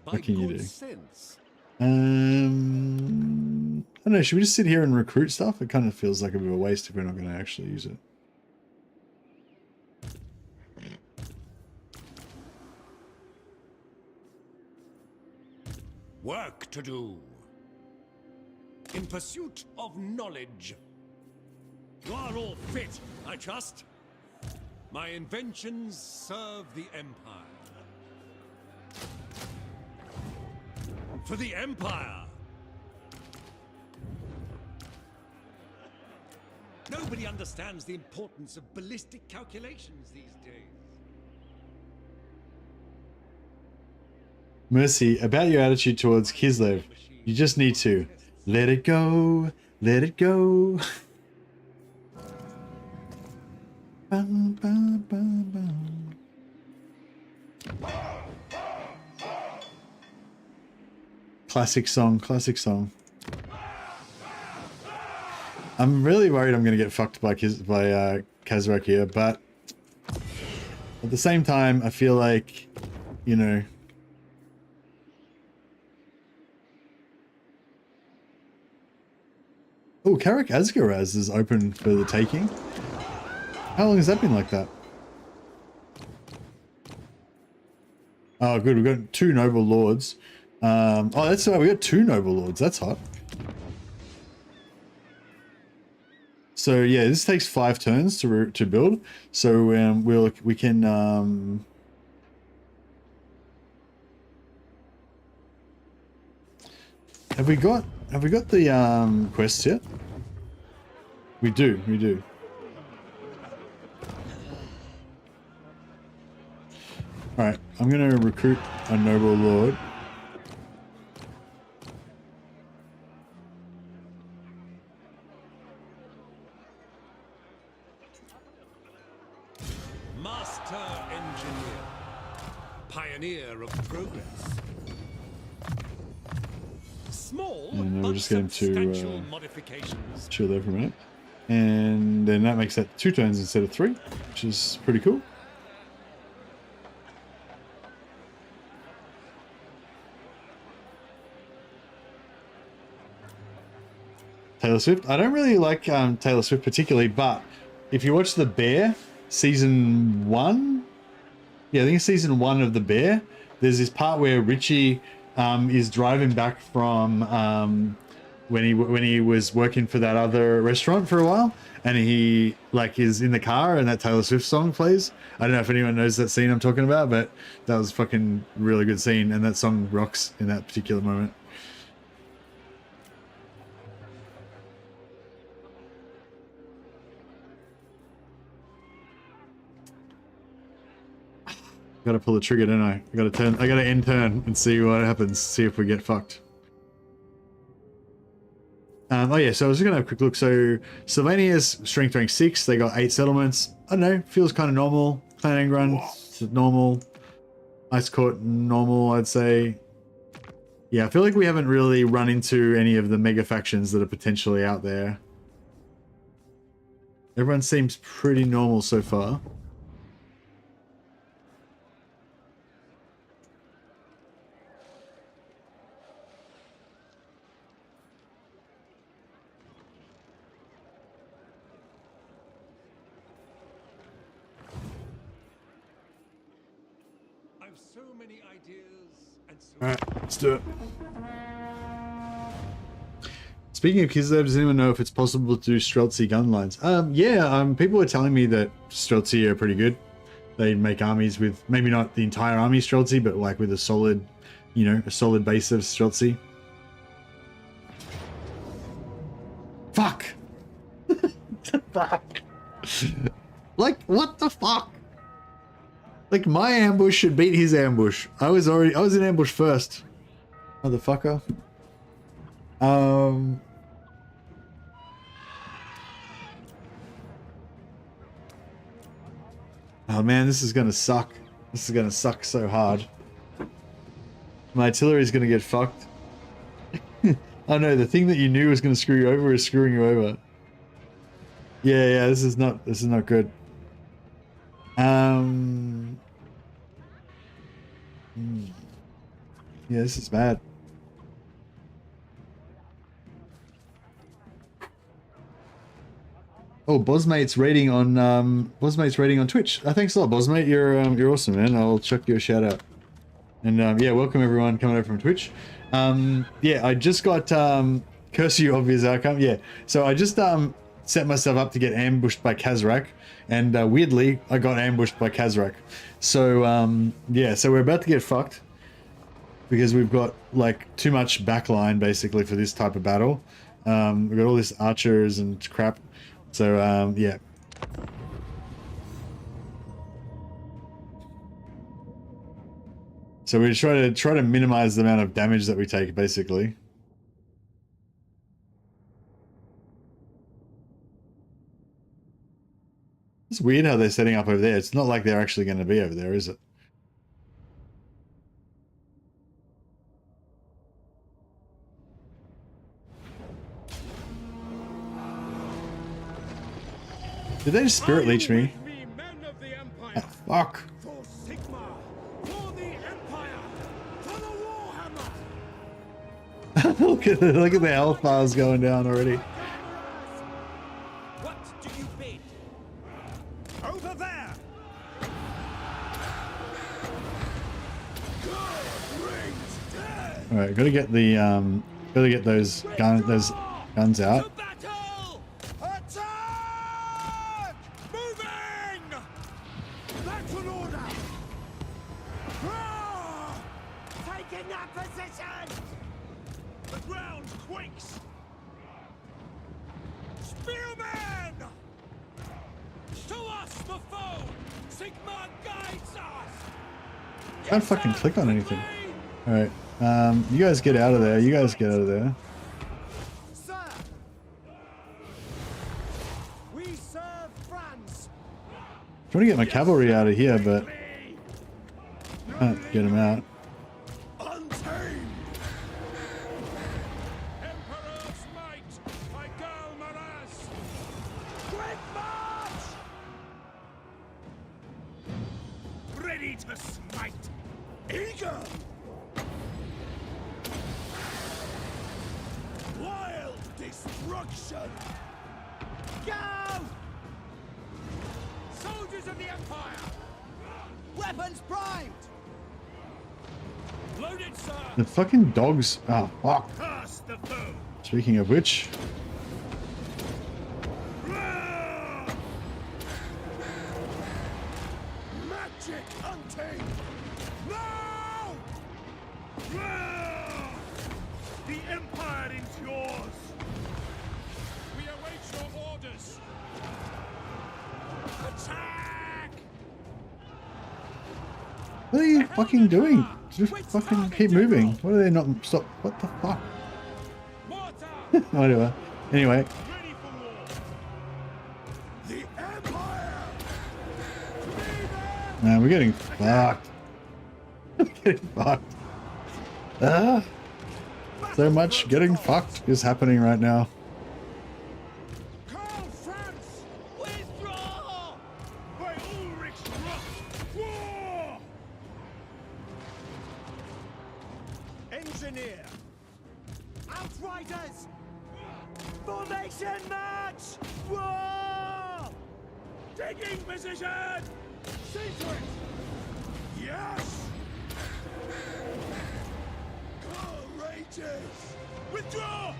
What can you do? I don't know, should we just sit here and recruit stuff? It kind of feels like a bit of a waste if we're not going to actually use it. Work to do. In pursuit of knowledge. You are all fit, I trust. My inventions serve the Empire. For the Empire! Nobody understands the importance of ballistic calculations these days. Mercy, about your attitude towards Kislev, you just need to let it go, let it go. Bum, bum, bum, bum. Classic song, classic song. I'm really worried I'm going to get fucked by Kazrak here, but at the same time, I feel like, you know, oh, Karak Asgaraz is open for the taking. How long has that been like that? Oh, good. We've got 2 noble lords. Oh, that's right. We got 2 noble lords. That's hot. So yeah, this takes 5 turns to build. So we can have we got the quests yet? We do. All right, I'm gonna recruit a noble lord. Master engineer. Pioneer of progress. Small And we're but just going substantial to modifications. chill there for a minute. And then that makes that 2 turns instead of 3, which is pretty cool. Taylor Swift. I don't really like Taylor Swift particularly, but if you watch The Bear, season 1, yeah, I think it's season 1 of The Bear, there's this part where Richie is driving back from when he was working for that other restaurant for a while, and he like is in the car and that Taylor Swift song plays. I don't know if anyone knows that scene I'm talking about, but that was fucking really good scene, and that song rocks in that particular moment. Gotta pull the trigger, don't I? I gotta end turn and see what happens, see if we get fucked. Oh yeah, so I was just gonna have a quick look. So Sylvania's strength rank 6, they got 8 settlements. I don't know, feels kind of normal. Clan Angron, normal. Ice Court, normal, I'd say. Yeah, I feel like we haven't really run into any of the mega factions that are potentially out there. Everyone seems pretty normal so far. I've so many ideas and so Alright, let's do it. Speaking of Kislev, does anyone know if it's possible to do Streltsy gun lines? People were telling me that Streltsy are pretty good. They make armies with, maybe not the entire army Streltsy, but like with a solid, you know, a solid base of Streltsy. Fuck! Fuck! Like, what the fuck? Like, my ambush should beat his ambush. I was in ambush first. Motherfucker. Oh man, this is gonna suck. This is gonna suck so hard. My artillery is gonna get fucked. Oh no, the thing that you knew was gonna screw you over is screwing you over. Yeah, this is not good. Yeah, this is bad. Oh, Bosmate's rating on Twitch. Thanks a lot, Bosmate. You're awesome, man. I'll chuck you a shout out. And yeah, welcome everyone coming over from Twitch. Yeah, I just got curse you, obvious outcome. Yeah, so I just set myself up to get ambushed by Kazarak, and weirdly, I got ambushed by Kazarak. So yeah, so we're about to get fucked because we've got like too much backline basically for this type of battle. We've got all this archers and crap. So yeah. So we try to minimize the amount of damage that we take, basically. It's weird how they're setting up over there. It's not like they're actually going to be over there, is it? Did they just spirit leech me? Oh, fuck. For Sigma, for the Empire, for the Warhammer. look at the health bars going down already. What do you bid? Over there. All right, gotta get those guns out. Can't fucking click on anything. Alright, you guys get out of there. You guys get out of there. Sir, we serve Franz. Trying to get my cavalry out of here, but can't get them out. Untamed. Emperor's might by Karl. Quick march. Ready to smite. Eager! Wild destruction! Go! Soldiers of the Empire! Weapons primed! Loaded, sir! The fucking dogs. Oh, fuck. Pass the foe! Speaking of which. Magic untamed! Now! The Empire is yours! We await your orders! Attack! What are you fucking doing? Just fucking keep moving. What are they not stop? What the fuck? Whatever. Anyway. Ready for war! The Empire! Man, we're getting fucked. We're getting fucked. Ah. So much getting fucked is happening right now. Karl, Franz! Withdraw! By Ulrich's wrath! War! Engineer! Outriders! Formation match! War! Taking position! See to it! Yes! Courageous! Withdraw!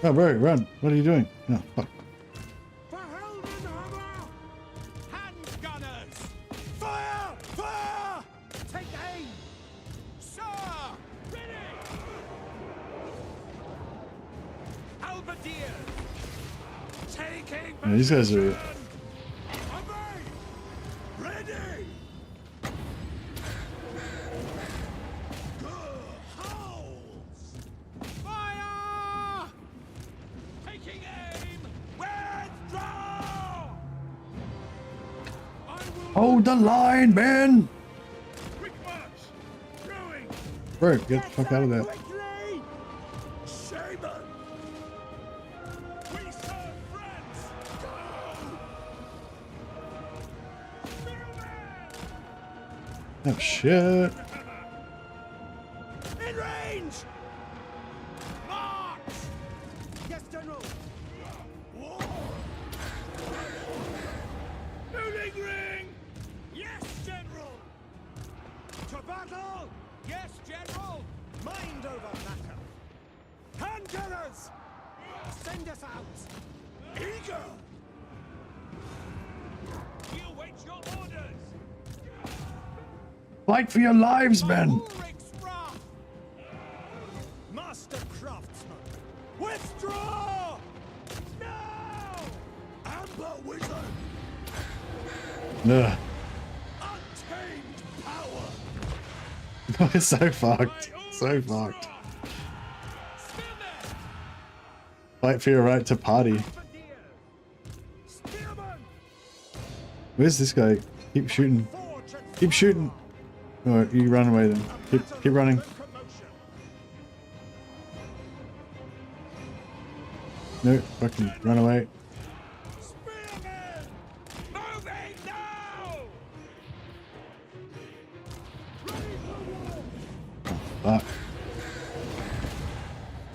Oh, bro, run. What are you doing? Oh, fuck. For Heldenhammer! Hand gunners! Fire! Fire! Take aim! Sir! Ready! Halberdier! Taking Yeah, these guys are... Obey! Ready! Howls! Fire! Taking aim! Withdraw! I will Hold the line, man! quick march! Throwing! Bro, get the fuck out of there. Quickly! Shaman! We serve friends! Go! Spearman! Oh, shit. In range! March! Yes, General! War! Moving ring! Yes, General! To battle! Yes, General! Mind over matter! Hand gunners! Send us out! Eager! We await your orders! Fight for your lives, man! Ulrich's wrath! Master craftsman! Withdraw! Now! Amber wizard! Ugh. Untamed power! It's so fucked. So fucked. Spearman! Fight for your right to party. Halberdier! Spearman! Where's this guy? Keep shooting. Forge and Keep shooting. Or you run away then. Keep running. locomotion! No, fucking run away. Spearman! Moving now! Ready for war! Fuck.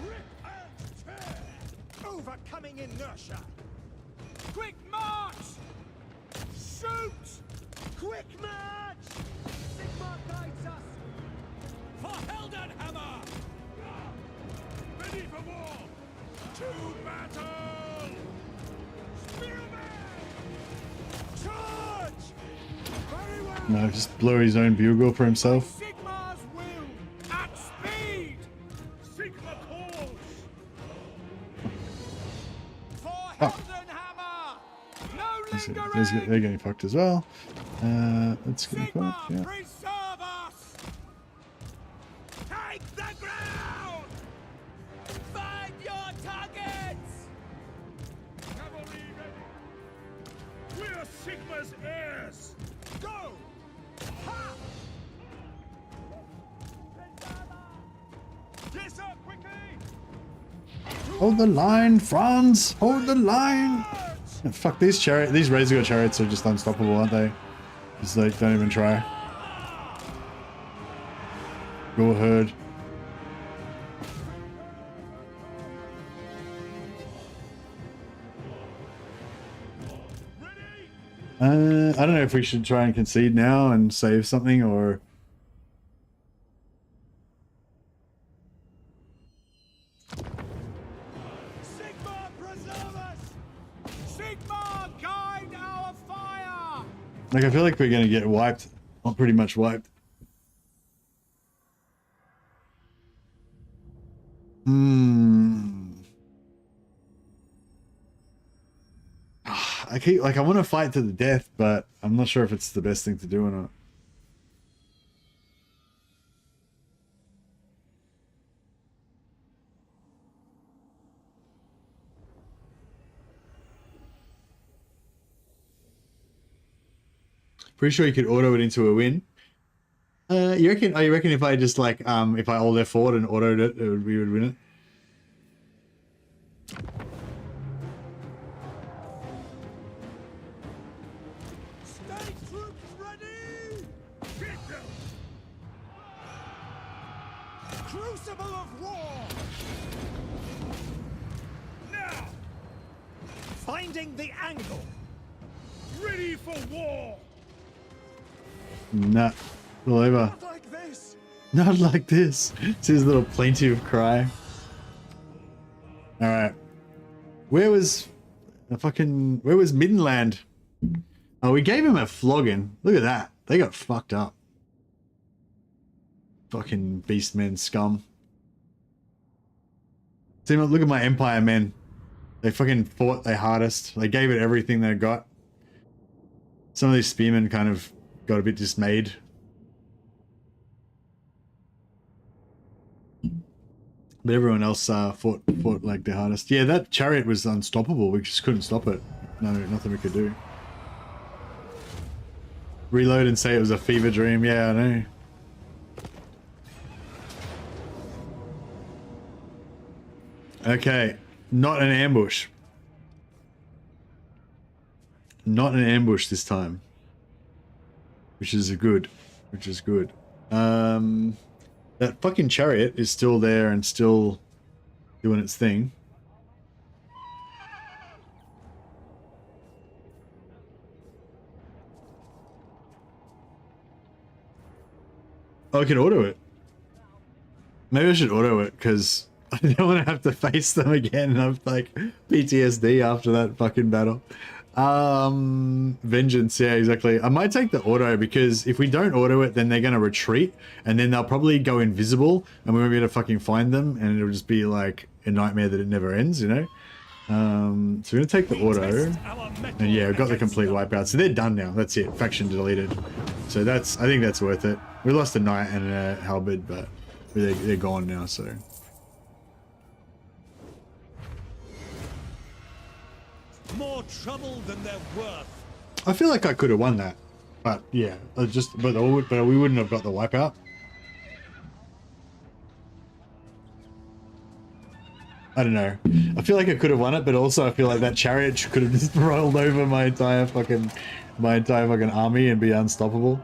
Rip and tear! Overcoming inertia! Quick march! Shoot! Quick march! Sigma guides us! For Heldenhammer! Ready for war! To battle! Spearman! Charge! Very well! No, just blow his own bugle for himself. Sigma's will! At speed! Sigma calls! For Heldenhammer! No lingering! They're getting fucked as well. Let's get Sigma, fucked, yeah. preserve us! Take the ground! Find your targets! Cavalry ready! We're Sigma's heirs! Go! Ha! Yes, sir, quickly! Hold the line, Franz! Hold the line! Oh, fuck, these Razor chariots are just unstoppable, aren't they? Just like, don't even try. Go ahead. I don't know if we should try and concede now and save something, or... Sigma, preserve us! Sigma, guide our fire! Like, I feel like we're gonna get wiped. Well, pretty much wiped. I want to fight to the death, but I'm not sure if it's the best thing to do or not. Pretty sure you could auto it into a win. You reckon? Oh, you reckon if I just like if I all F4'd and autoed it, we would win it? Stay troops ready! Crucible of war! Now! Finding the angle! Ready for war! Nah, all over. Not like this! Not like this. It's his little plaintive cry. All right, where was Middenland? Oh, we gave him a flogging. Look at that. They got fucked up. Fucking beastmen scum. See, look at my Empire men. They fucking fought their hardest. They gave it everything they got. Some of these spearmen kind of got a bit dismayed. But everyone else fought like their hardest. Yeah, that chariot was unstoppable. We just couldn't stop it. No, nothing we could do. Reload and say it was a fever dream. Yeah, I know. Okay, not an ambush. Not an ambush this time. Which is good. Which is good. That fucking chariot is still there and still doing its thing. Oh, I can auto it. Maybe I should auto it because I don't want to have to face them again and I've like PTSD after that fucking battle. Vengeance, yeah, exactly. I might take the auto because if we don't auto it, then they're going to retreat and then they'll probably go invisible and we won't be able to fucking find them and it'll just be like a nightmare that it never ends, you know? So we're going to take the auto and yeah, we've got the complete wipeout. So they're done now. That's it. Faction deleted. So I think that's worth it. We lost a knight and a halberd, but they're gone now, so. More trouble than they're worth. I feel like I could have won that, but yeah, but we wouldn't have got the wipeout. I don't know. I feel like I could have won it, but also I feel like that chariot could have just rolled over my entire fucking army and be unstoppable.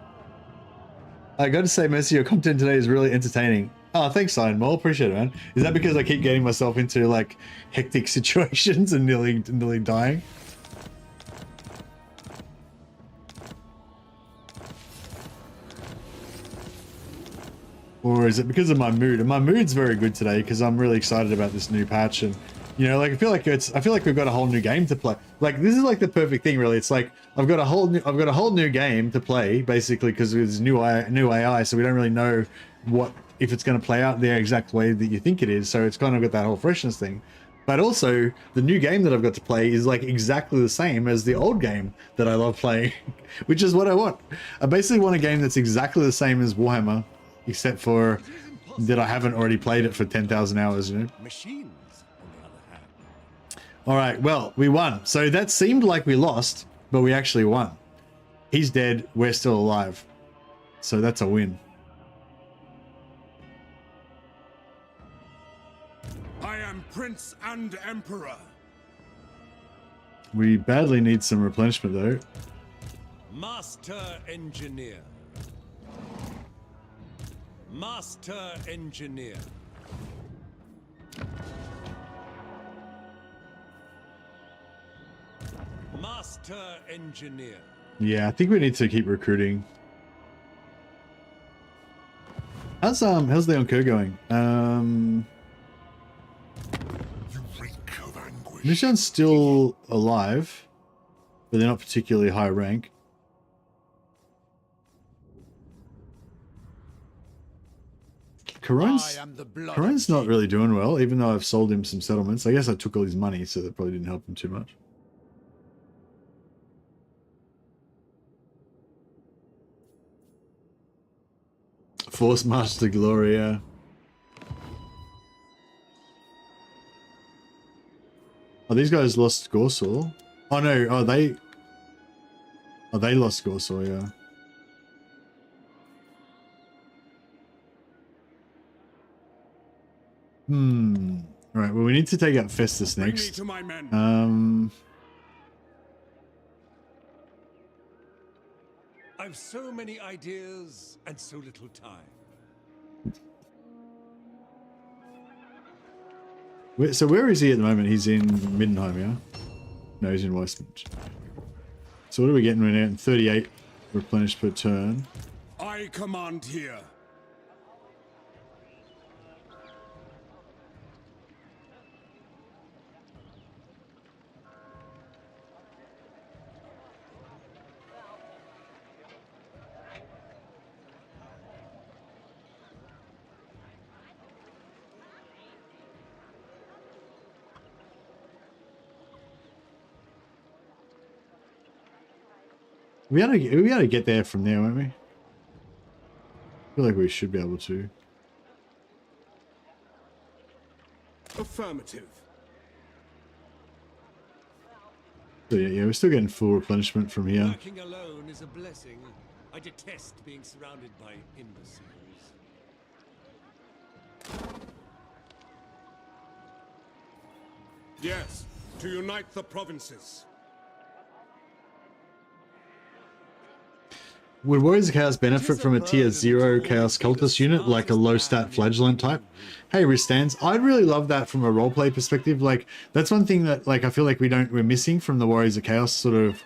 I got to say, Mercy, your content today is really entertaining. Oh, thanks, Silent Mole. Appreciate it, man. Is that because I keep getting myself into like hectic situations and nearly dying? Or is it because of my mood? And my mood's very good today because I'm really excited about this new patch and you know, like I feel like we've got a whole new game to play. Like this is like the perfect thing, really. It's like I've got a whole new game to play basically because there's new AI, so we don't really know if it's going to play out the exact way that you think it is. So it's kind of got that whole freshness thing. But also the new game that I've got to play is like exactly the same as the old game that I love playing, which is what I want. I basically want a game that's exactly the same as Warhammer, except for that I haven't already played it for 10,000 hours, you know? Machines, on the other hand. All right, well, we won. So that seemed like we lost, but we actually won. He's dead, we're still alive. So that's a win. I am Prince and Emperor. We badly need some replenishment though. Master Engineer. Master Engineer. Master Engineer. Yeah, I think we need to keep recruiting. How's the Encore going? Nishan's still alive, but they're not particularly high rank. Karon's not really doing well, even though I've sold him some settlements. I guess I took all his money, so that probably didn't help him too much. Force March to Gloria. Oh, these guys lost Gorsaw. Oh no, they lost Gorsaw, yeah. All right. Well, we need to take out Festus Bring me next. to my men. I've so many ideas and so little time. So where is he at the moment? He's in Middenheim, yeah? No, he's in Weismont. So what are we getting right now? 38 replenished per turn. I command here. We ought to get there from there, won't we? I feel like we should be able to. Affirmative. So yeah, we're still getting full replenishment from here. Working alone is a blessing. I detest being surrounded by imbeciles. Yes, to unite the provinces. Would Warriors of Chaos benefit from a tier 0 Chaos Cultist unit, like a low stat Flagellant type? Hey, Wriststands, I'd really love that from a roleplay perspective. Like, that's one thing that, like, I feel like we're missing from the Warriors of Chaos sort of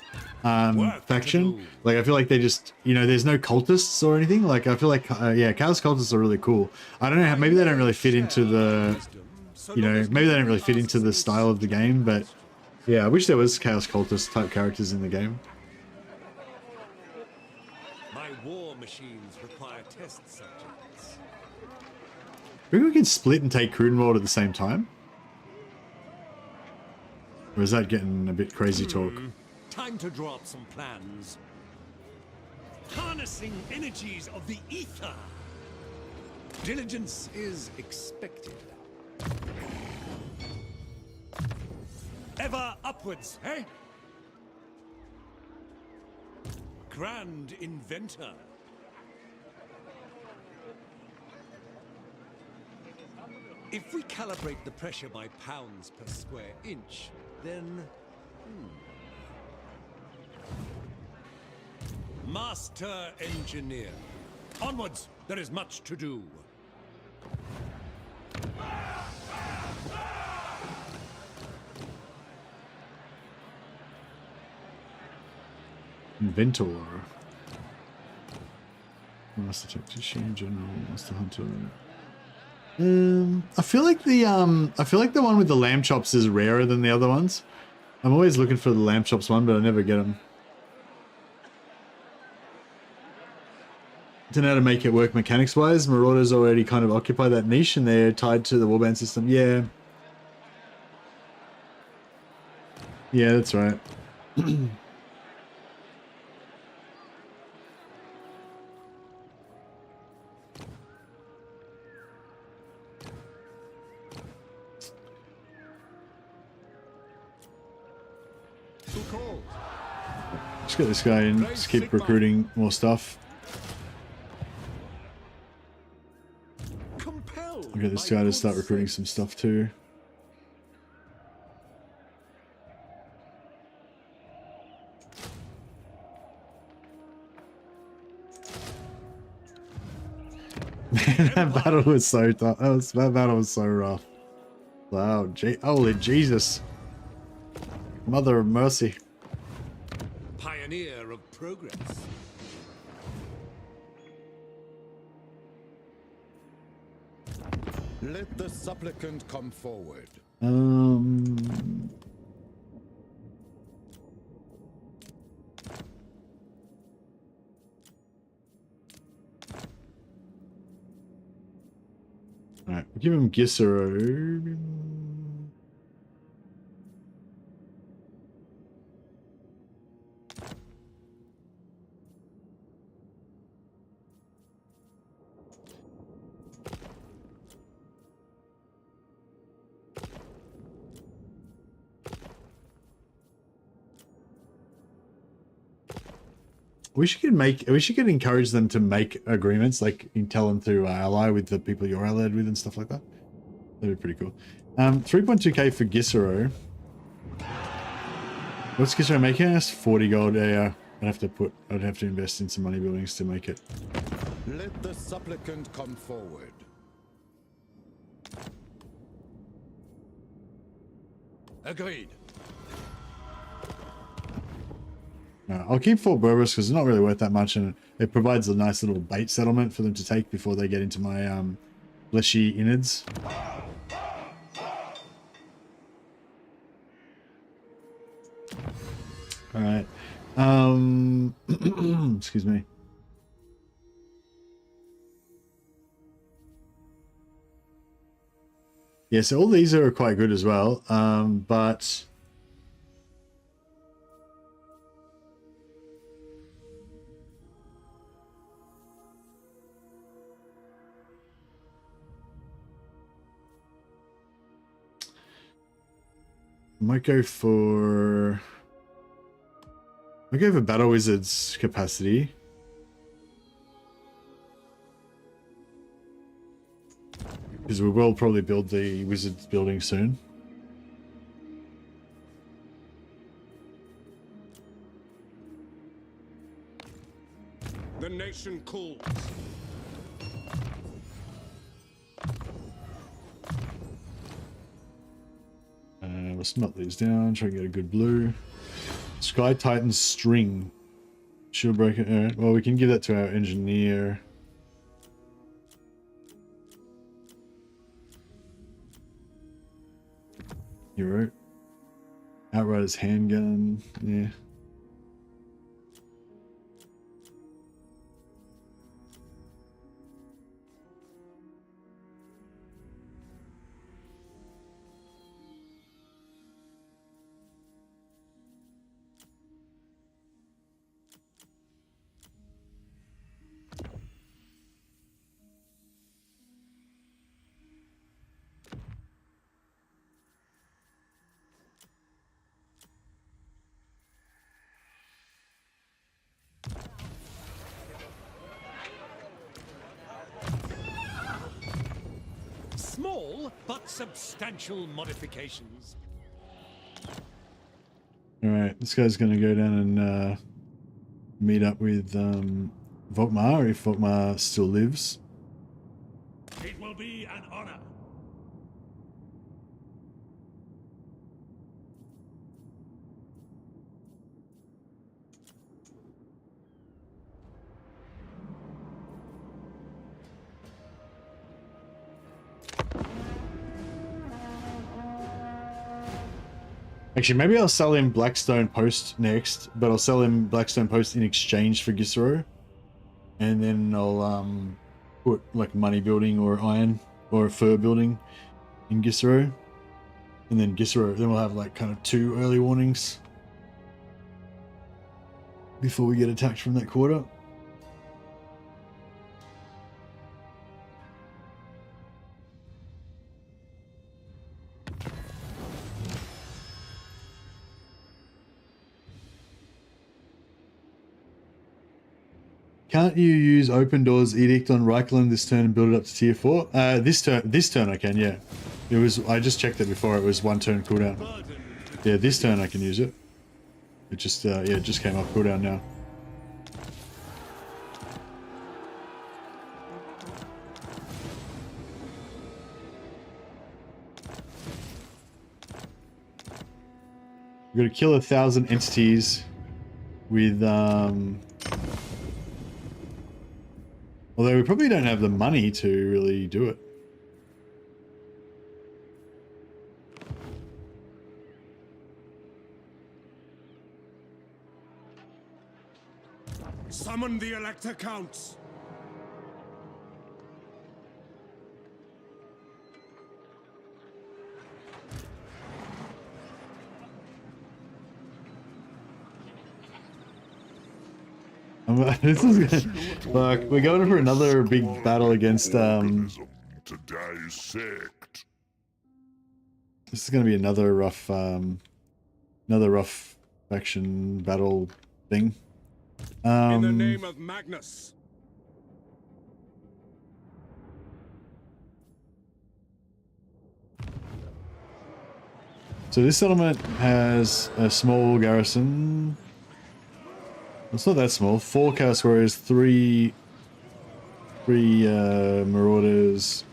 faction. Like, I feel like they just, you know, there's no cultists or anything. Like, I feel like, yeah, Chaos Cultists are really cool. I don't know how, maybe they don't really fit into the, you know, maybe they don't really fit into the style of the game, but yeah, I wish there was Chaos Cultist type characters in the game. War machines require test subjects. Maybe we can split and take Crudenwald at the same time? Or is that getting a bit crazy talk? Time to draw up some plans. Harnessing energies of the ether. Diligence is expected. Ever upwards, eh? Grand inventor. If we calibrate the pressure by pounds per square inch, then... Master engineer. Onwards, there is much to do. Inventor. Master Tactician, General, Master Hunter. I feel like the one with the lamb chops is rarer than the other ones. I'm always looking for the lamb chops one, but I never get them. Don't know how to make it work mechanics wise. Marauders already kind of occupy that niche and they're tied to the warband system. Yeah. Yeah, that's right. Just get this guy in, just keep recruiting more stuff. I'll get this guy to start recruiting some stuff too. Man, that battle was so tough. That battle was so rough. Wow, holy Jesus. Mother of mercy. Pioneer of progress. Let the supplicant come forward. Alright, give him Gissero. We should encourage them to make agreements, like you tell them to ally with the people you're allied with and stuff like that. That'd be pretty cool. 3.2k for Gisero. What's Gisero making us? 40 gold. Yeah, I'd have to invest in some money buildings to make it. Let the supplicant come forward. Agreed. I'll keep Fort Berberis because it's not really worth that much, and it provides a nice little bait settlement for them to take before they get into my fleshy innards. All right. Excuse me. Yeah, so all these are quite good as well, but I might go for Battle Wizard's capacity. Because we will probably build the Wizard's building soon. The nation calls. Let's smelt these down, try and get a good blue. Sky Titan's string. Shield breaker. Alright, well, we can give that to our engineer. Hero. Outrider's handgun. Yeah. Small but substantial modifications. Alright, this guy's gonna go down and meet up with Volkmar, if Volkmar still lives. It will be an honor. Actually, maybe I'll sell him Blackstone Post next, but I'll sell him Blackstone Post in exchange for Gisero. And then I'll put like money building or iron or fur building in Gisero. And then Gisero, then we'll have like kind of 2 early warnings before we get attacked from that quarter. Can't you use Open Doors Edict on Reikland this turn and build it up to tier 4? This turn I can, yeah. It was, I just checked it before, it was 1 turn cooldown. Yeah, this turn I can use it. It just, yeah, it just came off cooldown now. We're gonna kill 1,000 entities with, although we probably don't have the money to really do it. Summon the Elector Counts. This is good. Look, we're going for another big battle against Today's sect. this is going to be another rough faction battle thing. In the name of Magnus. So this settlement has a small garrison. It's not that small. 4 Chaos Warriors, 3 Marauders.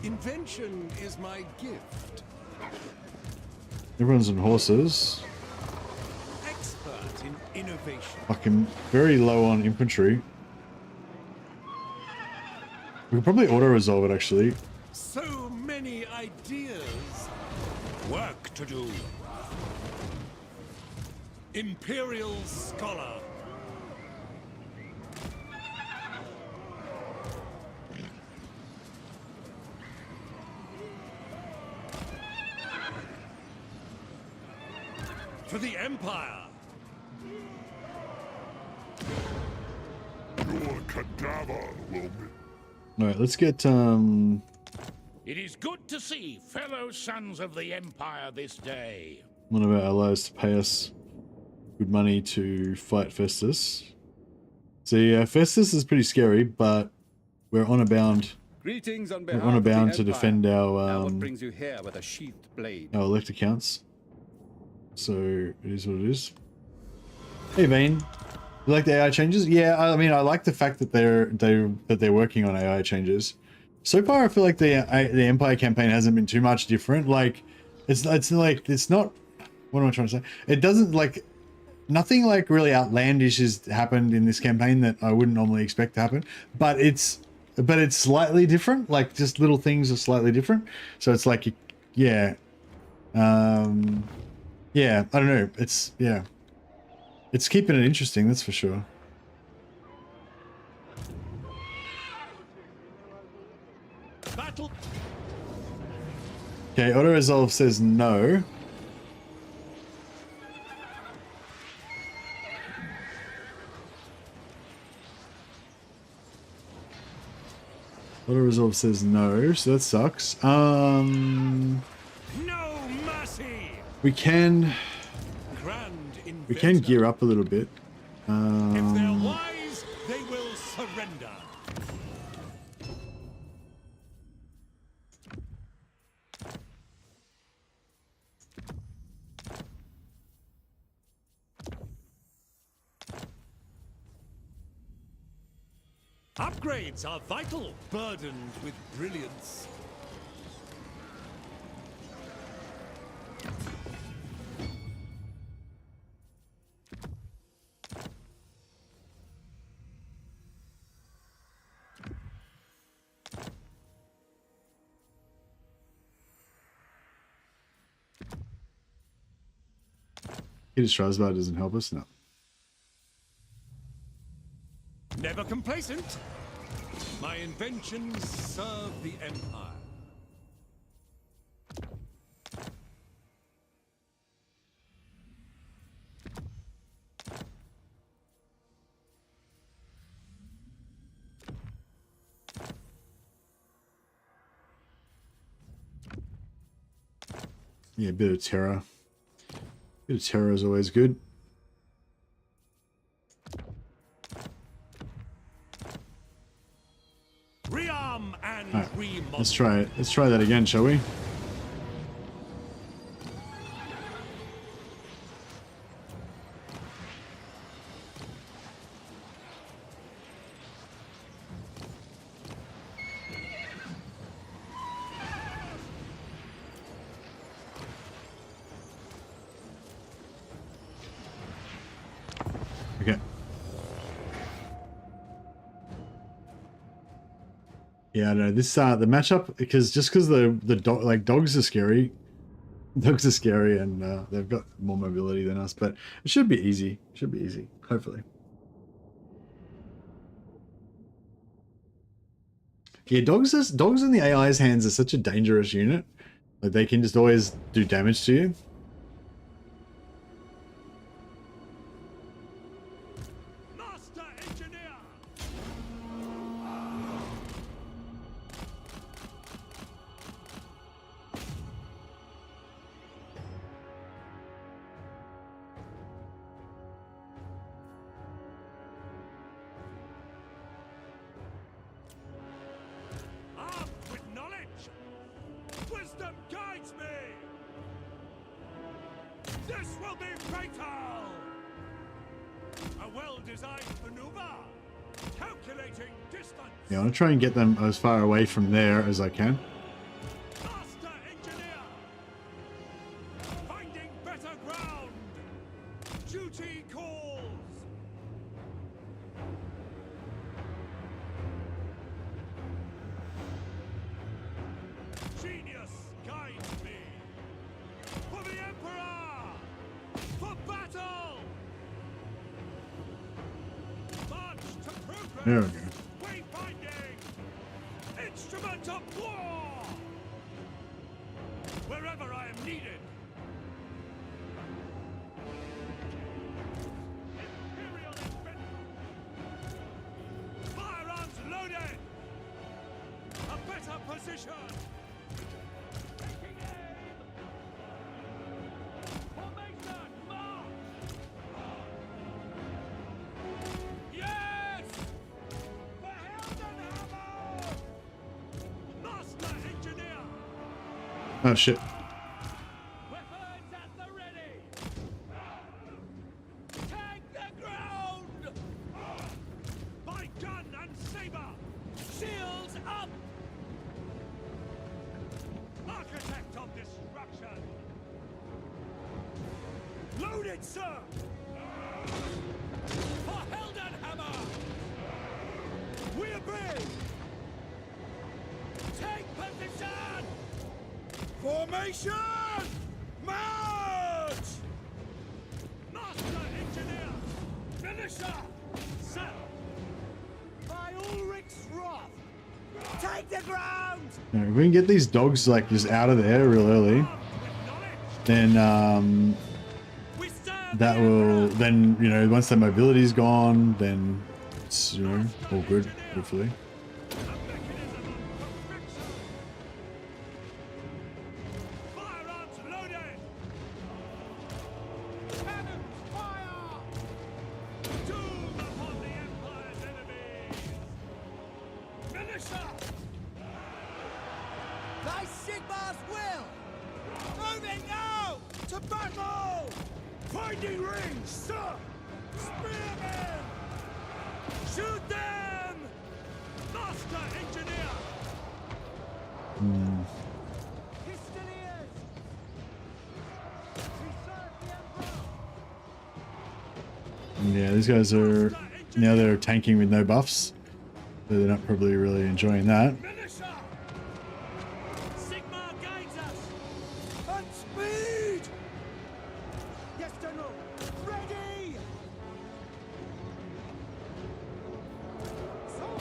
Invention is my gift. Everyone's on horses. Expert in innovation. Fucking very low on infantry. We could probably auto-resolve it, actually. So many ideas. Work to do. Imperial Scholar. For the Empire. Your cadaver will be... Alright, let's get, It is good to see fellow sons of the Empire this day. one of our allies to pay us good money to fight Festus. So yeah, Festus is pretty scary, but we're on a bound. Greetings on We're behalf on a of the bound to Empire. defend Now our what brings you here with a sheathed blade? our elect accounts. So it is what it is. Hey Vane, you like the AI changes? Yeah, I mean I like the fact that they're working on AI changes. So far, I feel like the Empire campaign hasn't been too much different. Like, it's not. What am I trying to say? It doesn't like nothing like really outlandish has happened in this campaign that I wouldn't normally expect to happen. But it's slightly different. Like just little things are slightly different. So it's like, yeah, yeah. I don't know. It's it's keeping it interesting. That's for sure. Battle. Okay, auto resolve says no. Auto resolve says no, so that sucks. No mercy. We can Grand gear up a little bit. If they're wise, they will surrender. Upgrades are vital, burdened with brilliance. Peter Strasbourg doesn't help us, no. Never complacent. My inventions serve the Empire. Yeah, a bit of terror. Bit of terror is always good. Rearm and Right, remodel. let's try it. Let's try that again, shall we? Okay. Yeah, no, this the matchup because the dog dogs are scary. Dogs are scary and they've got more mobility than us, but it should be easy. Should be easy, hopefully. Yeah, dogs in the AI's hands are such a dangerous unit. Like they can just always do damage to you. Master engineer. Armed with knowledge, wisdom guides me. This will be fatal! A well-designed maneuver. Calculating distance. Yeah, I want to try and get them as far away from there as I can. Master engineer. Finding better ground. Duty calls. Genius guides me. For the Emperor! For battle! March to progress! There we go. Wayfinding! Instrument of war! Wherever I am needed! Imperial infantry! Firearms loaded! A better position! Taking aim! Formation, march! Yes! The Heldenhammer! Master engineer! Oh shit. Weapons at the ready! Take the ground! By gun and saber! Shields up! Architect of destruction! Loaded, sir! For Heldenhammer! We obey! Take position! Formation! March! Master engineer! Finisher! Sir! By Ulrich's wrath! Take the ground! Now, if we can get these dogs like just out of there real early, then We serve that the will Emperor! then, you know, once their mobility's gone, then it's, you know, all good, hopefully. A mechanism of perfection! Firearms loaded! Cannon fire! Doom upon the Empire's enemies! Militia! Thy Sigmar's will! Moving now! To battle! Finding range, sir! Spearmen! Shoot them! Master engineer! Pistoliers! We serve the Emperor! Yeah, these guys are, now they're tanking with no buffs, so they're not probably really enjoying that. Militia! Sigmar guides us! And speed! Yes, General! Ready!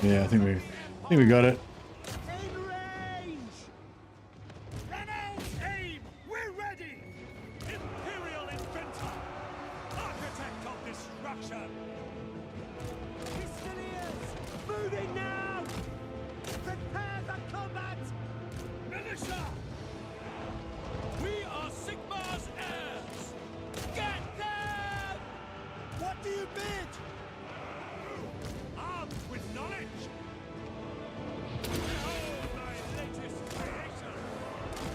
Yeah, I think we got it. In range! Reynolds, aim! We're ready! Imperial inventor! Architect of destruction! Pistoliers! Moving now! Prepare the combat! Militia! We are Sigmar's heirs! Get them! What do you bid? Armed with knowledge! Behold my latest creation!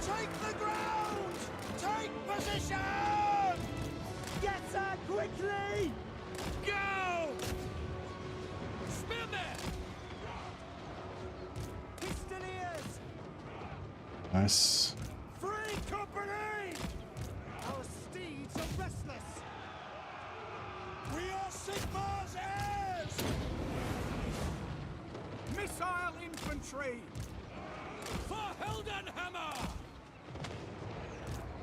Take the ground! Take position! Get her quickly! Go! Spearmen! Pistoliers! Nice. Free company! Our steeds are restless! We are Sigmar's heirs! Missile infantry! For Heldenhammer!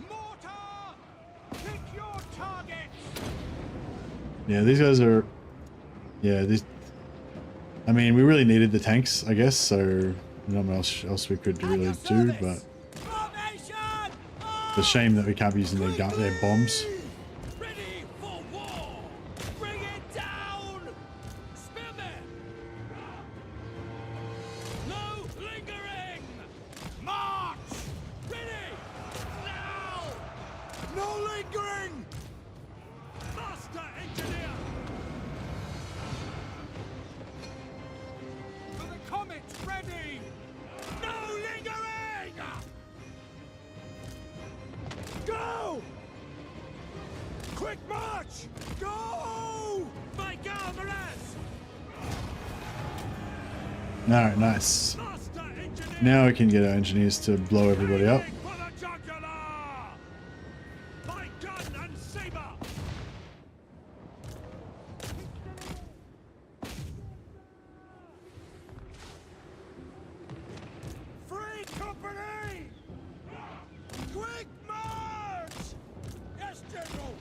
Mortar! Pick your targets! Yeah, these guys are, yeah, these, I mean, we really needed the tanks, I guess, so not much else we could really do, but Formation! it's a shame that we can't be using their bombs. Ready for war! Bring it down! Spearmen! No lingering! March! Ready! Now! No lingering! Master engineer! For the comet, ready! No lingering! Go! March! Go! My comrades! Alright, nice. Now we can get our engineers to blow everybody up. For the jugular! My gun and saber! Free company! Quick march! Yes, General!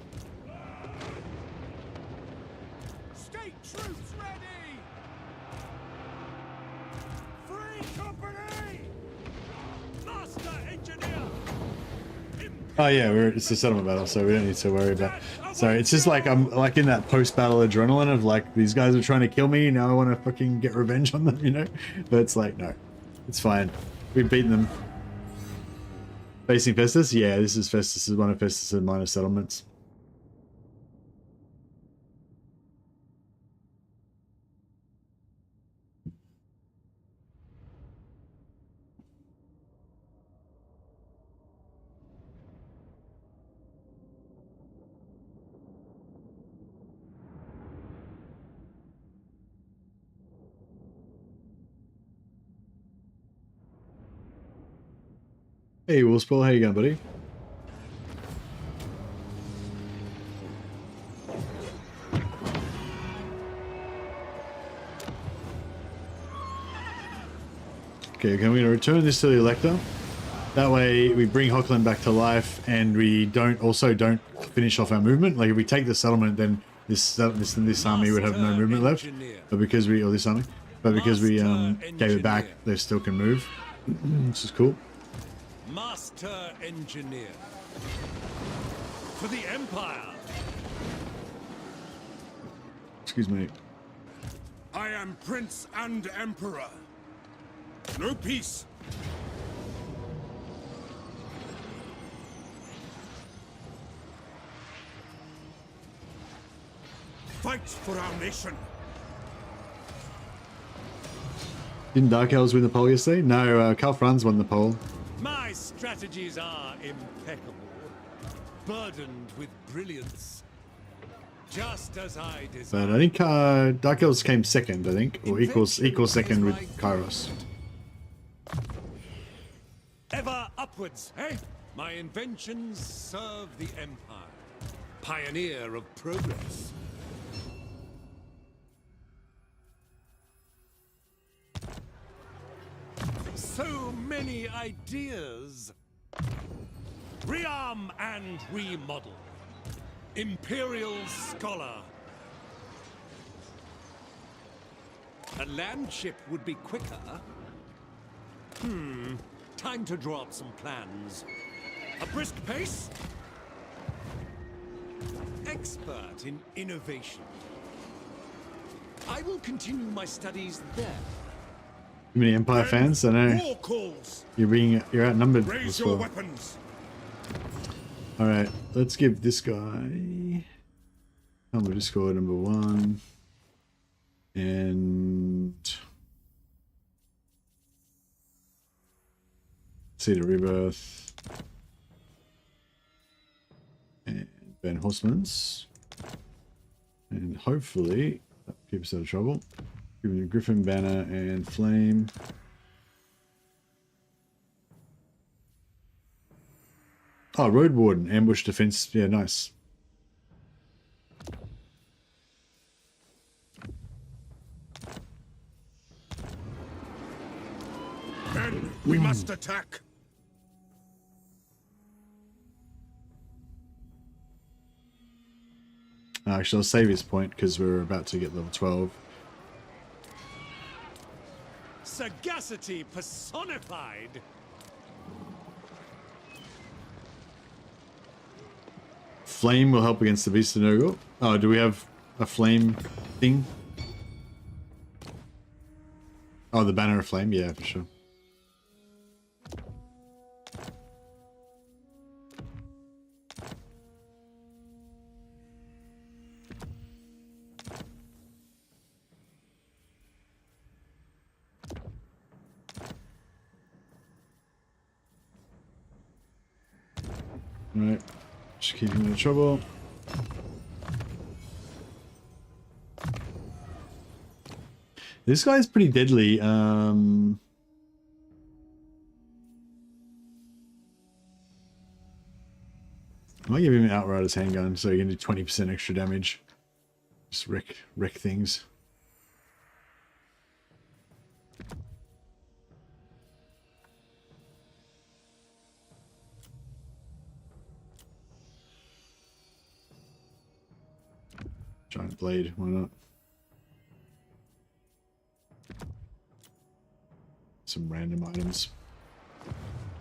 State troops ready! Free company! Master engineer! Oh yeah, it's a settlement battle, so we don't need to worry about. Sorry, it's just like I'm like in that post-battle adrenaline of like these guys are trying to kill me. Now I want to fucking get revenge on them, you know. But it's like no, it's fine. We've beaten them. Facing Festus, yeah, this is Festus. Is one of Festus' minor settlements. Hey, Wolfsball, how you going, buddy? Okay, okay, I'm going to return this to the Elector. That way we bring Hochland back to life and we don't finish off our movement. Like if we take the settlement, then this army would have no movement left. But because we, or this army, but because we gave it back, they still can move. This is cool. Master engineer. For the Empire. Excuse me. I am Prince and Emperor. No peace. Fight for our nation. Didn't Dark Elves win the poll yesterday? No, Karl Franz won the poll. My strategies are impeccable, burdened with brilliance, just as I designed. But I think Dark Elves came second, I think, or equal second with Kairos. Ever upwards, eh? My inventions serve the Empire, pioneer of progress. So many ideas. Rearm and remodel. Imperial scholar. A land ship would be quicker. Time to draw up some plans. A brisk pace. Expert in innovation. I will continue my studies there. Too many Empire fans? I know. War calls. You're outnumbered. Raise your weapons. Alright, let's give this guy Humble Discord number 1. And Seed of Rebirth. And Ben Horseman's. And hopefully that keeps us out of trouble. Give me Griffin Banner and Flame. Oh, Road Warden, Ambush Defense. Yeah, nice. Men, we must attack. Actually, I'll save his point because we're about to get level 12. Sagacity personified. Flame will help against the Beast of Nurgle. Oh, do we have a flame thing? Oh, the Banner of Flame? Yeah, for sure. Right, just keep him in trouble. This guy's pretty deadly. I might give him an Outrider's handgun so he can do 20% extra damage. Just wreck things. Giant blade, why not? Some random items.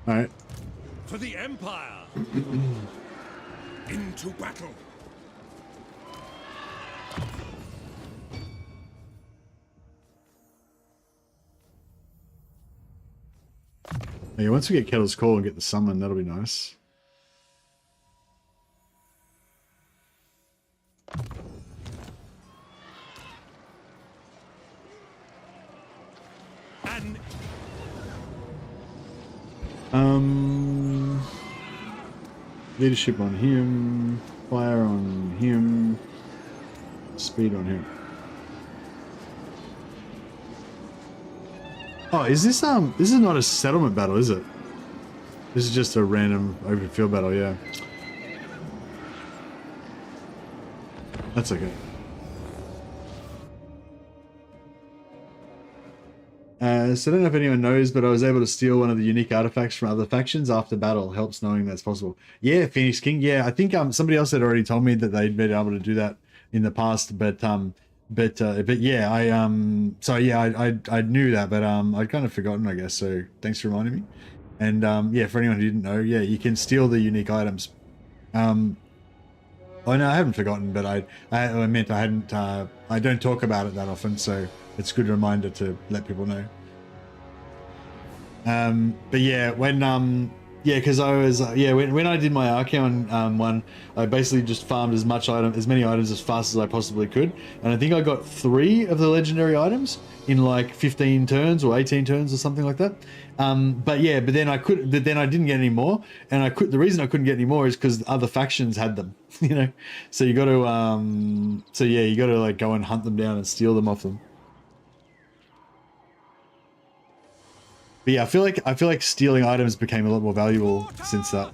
Alright. For the Empire! Into battle. Yeah, once we get Kettle's Call and get the summon, that'll be nice. Leadership on him, fire on him, speed on him. Oh, is this is not a settlement battle, is it? This is just a random open field battle, yeah. That's okay. So I don't know if anyone knows, but I was able to steal one of the unique artifacts from other factions after battle. Helps knowing that's possible. Yeah, Phoenix King. Yeah, I think somebody else had already told me that they'd been able to do that in the past, but yeah, I knew that, but I'd kind of forgotten, I guess. So thanks for reminding me. And yeah, for anyone who didn't know, yeah, you can steal the unique items. Oh no, I haven't forgotten, but I meant I hadn't. I don't talk about it that often, so it's a good reminder to let people know. But yeah, when yeah, because I was when I did my Archeon one, I basically just farmed as many items as fast as I possibly could, and I think I got 3 of the legendary items in like 15 turns or 18 turns or something like that. But then I didn't get any more, and the reason I couldn't get any more is because other factions had them, you know. So you got to you got to like go and hunt them down and steal them off them. But yeah, I feel like stealing items became a lot more valuable since that.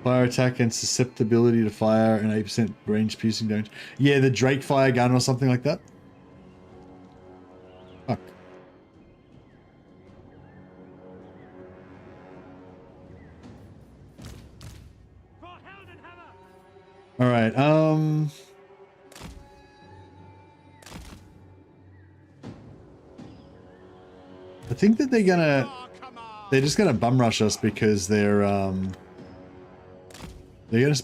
Fire attack and susceptibility to fire and 8% range piercing damage. Yeah, the Drake fire gun or something like that. Fuck. All right. I think that they're just gonna bum rush us because they're gonna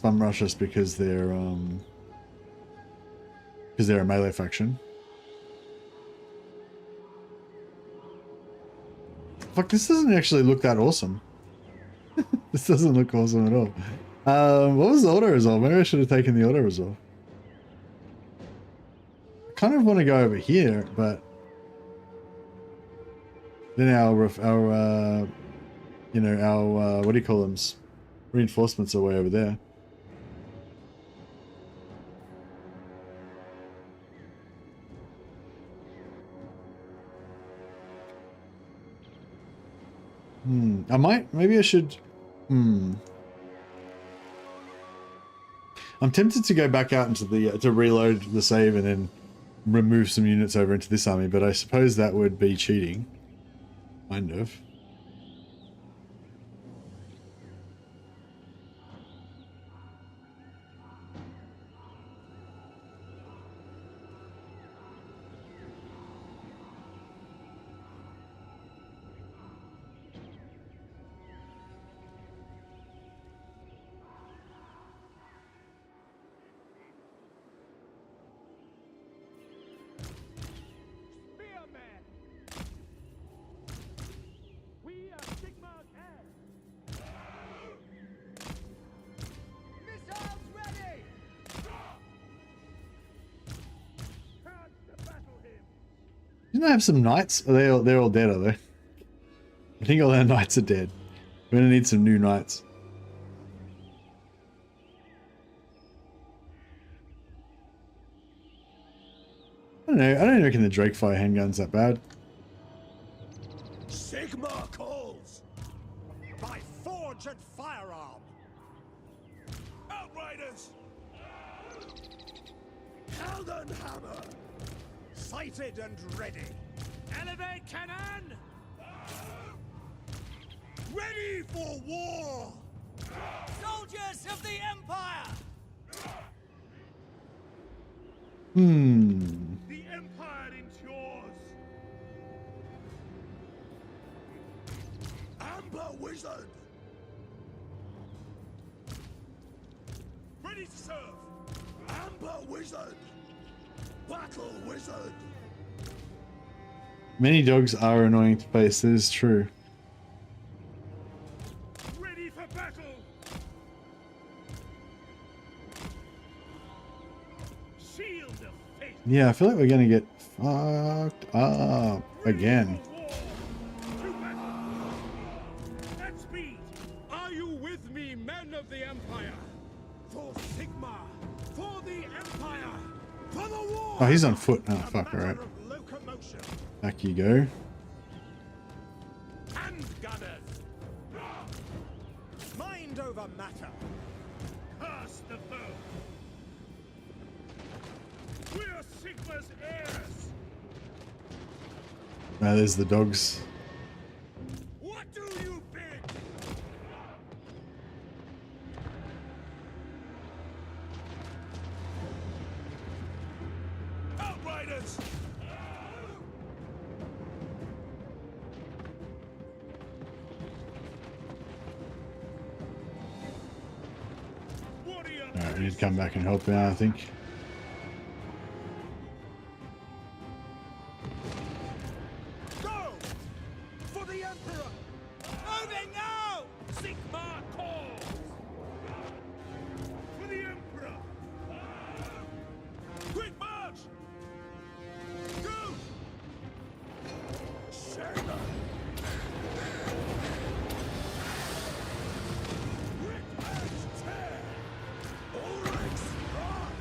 bum rush us because they're a melee faction. Fuck, this doesn't actually look that awesome. This doesn't look awesome at all. What was the auto resolve? Maybe I should have taken the auto resolve. I kind of want to go over here, but then our you know, our what do you call them? Reinforcements are way over there. Maybe I should. I'm tempted to go back out into the to reload the save and then remove some units over into this army, but I suppose that would be cheating. Kind of. Didn't I have some knights? Are they're all dead, are they? I think all our knights are dead. We're gonna need some new knights. know. I don't reckon the Drakefire handgun's that bad. Sigma calls. My forge and firearm. Outriders. Heldenhammer. Sighted and ready. Elevate cannon. Ready for war. Soldiers of the Empire. The Empire endures. Amber Wizard. Ready to serve. Amber Wizard. Battle Wizard. Many dogs are annoying to face. That is true. Ready for battle. Shield of fate. Yeah, I feel like we're gonna get fucked up again. At speed. Are you with me, men of the Empire? For Sigma. For the Empire. For the war. Oh, he's on foot. Oh, fuck, alright. Locomotion. Back you go. Hand gunners. Mind over matter. Pass the foe. We're Sigma's heirs. Now there's the dogs. What do you bid? Outriders. Alright, we need to come back and help out, I think. Go! For the Emperor! Moving now! Sigma calls! For the Emperor! Quick march! Go! Shadow! Rip and tear! All ranks run!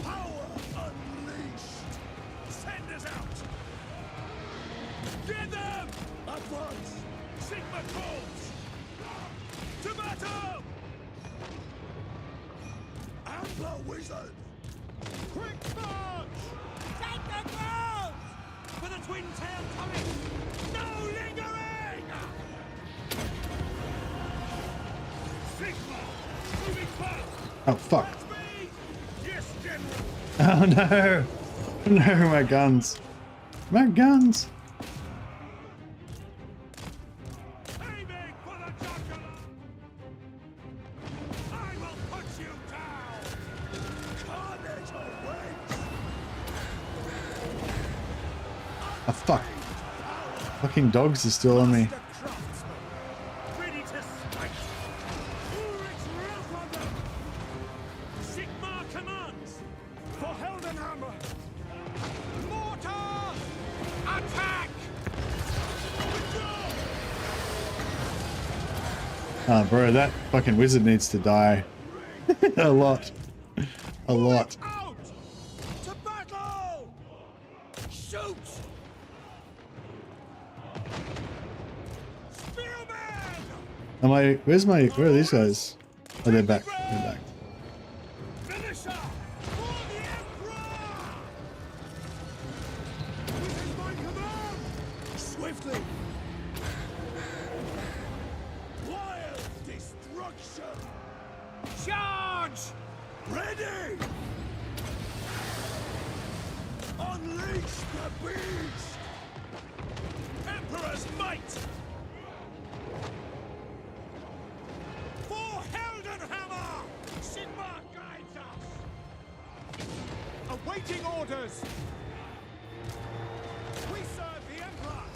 Power unleashed! Send us out! Get them! Advance! Sigma calls! To battle! Amber Wizard! Quick march! Take the ground! For the twin tail coming! No lingering! Sigma! Moving fast! Oh, fuck. That's me! Yes, General! Oh no! No, my guns. My guns! Aiming for the jugular! I will put you down! Carnage awaits! Oh, fuck. Fucking dogs are still on me. The craftsman! Ready to strike! Ulrich's wrath on them! Sigma commands! For Heldenhammer! Mortar! Attack! Withdraw! Ah, bro, that fucking wizard needs to die. A lot. A lot. Out! To battle! Shoot! Spearman! Am I? Where are these guys? Oh, they're back. They're back. Finisher! For the Emperor! Within my command! Swiftly! Wild destruction! Charge! Ready! Unleash the beast! Emperor's might! For Heldenhammer! Sigma guides us! Awaiting orders! We serve the Emperor!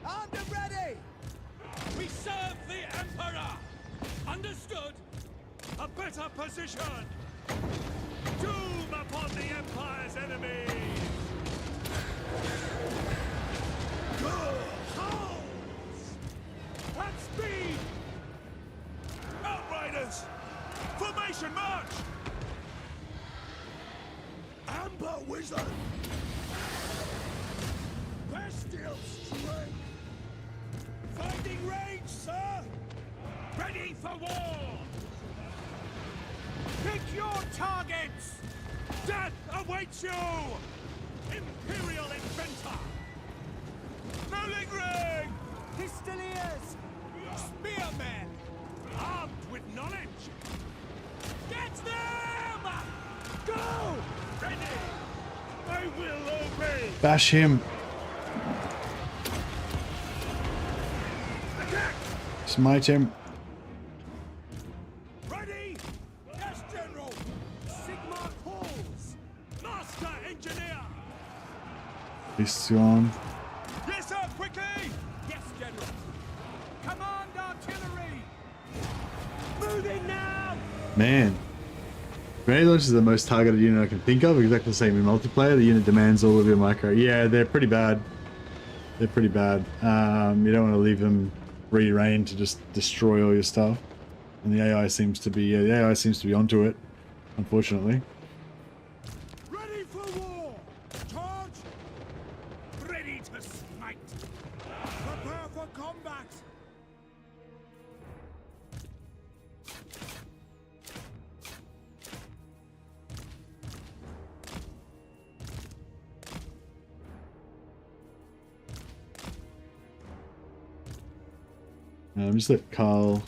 Armed and ready! We serve the Emperor! Understood! A better position! Doom upon the Empire's enemies! Good hounds! At speed! Outriders! Formation march! wizard! Bestial strength! Finding range, sir! Ready for war! Pick your targets! Death awaits you! Imperial Inventor! Rolling ring! Pistoliers! Spearmen! Armed with knowledge! Get them! Go! Ready! I will obey! Bash him. Attack! Smite him. Ready? Yes, General! Sigma calls! Master Engineer! He's gone. Yes, sir, quickly! Yes, General! Command artillery! Moving now! Man. Grenade launcher is the most targeted unit I can think of. Exactly the same in multiplayer. The unit demands all of your micro. Yeah, they're pretty bad. They're pretty bad. You don't want to leave them free-reign to just destroy all your stuff. And the AI seems to be, the AI seems to be onto it, unfortunately. Ready for war! Charge! Ready to smite! Prepare for combat! Just let Karl.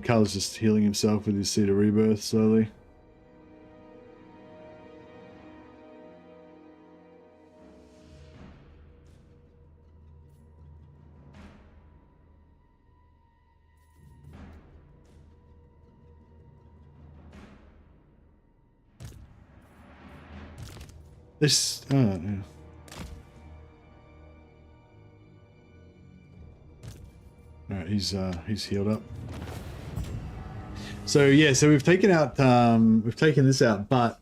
Karl's just healing himself with his Seed of Rebirth slowly. This, yeah. Alright, he's healed up. So yeah, so we've taken this out, but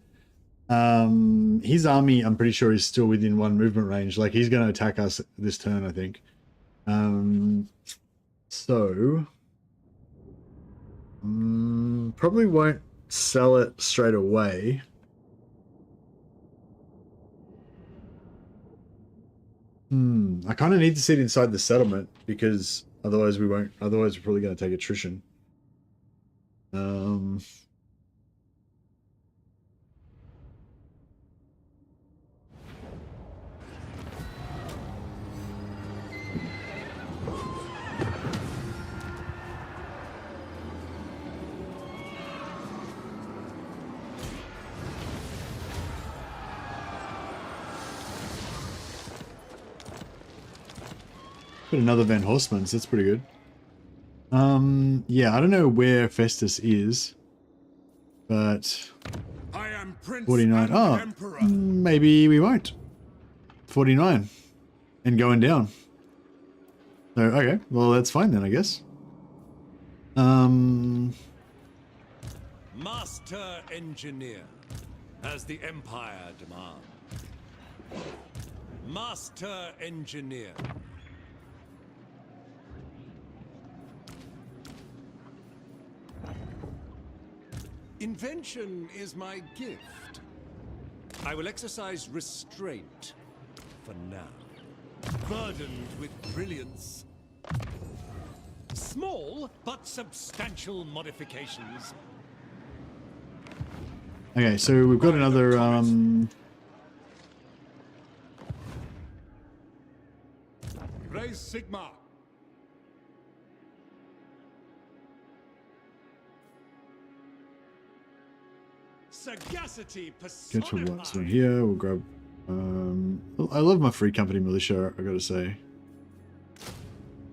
his army, I'm pretty sure, is still within one movement range. Like, he's going to attack us this turn, I think. So probably won't sell it straight away. I kind of need to sit inside the settlement because otherwise we won't. Otherwise, we're probably going to take attrition. Got another Van Horstmans, that's pretty good. Yeah, I don't know where Festus is, but I am Prince 49. and Oh, Emperor. maybe we won't. 49 and going down. So okay, well that's fine then, I guess. Master Engineer, as the Empire demands. Master Engineer. Invention is my gift. I will exercise restraint for now. Burdened with brilliance. Small but substantial modifications. Okay, so we've got another Raise Sigma. Sagacity get to what? So here we'll grab. I love my free company militia. I gotta say.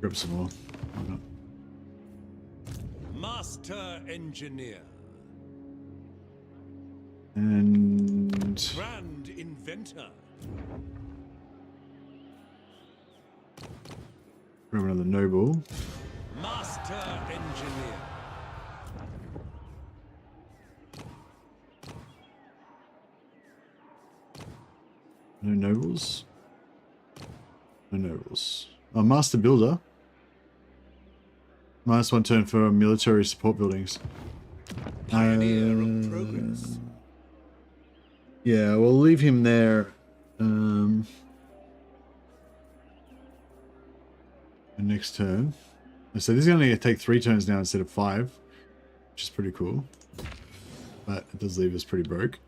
Grab some more. Why not? Master Engineer. And Grand Inventor. grab another noble. Master Engineer. No nobles. No nobles. Oh, Master Builder. -1 turn for military support buildings. Pioneer of progress. Yeah, we'll leave him there. The next turn. So this is only going to take 3 turns now instead of 5, which is pretty cool. But it does leave us pretty broke.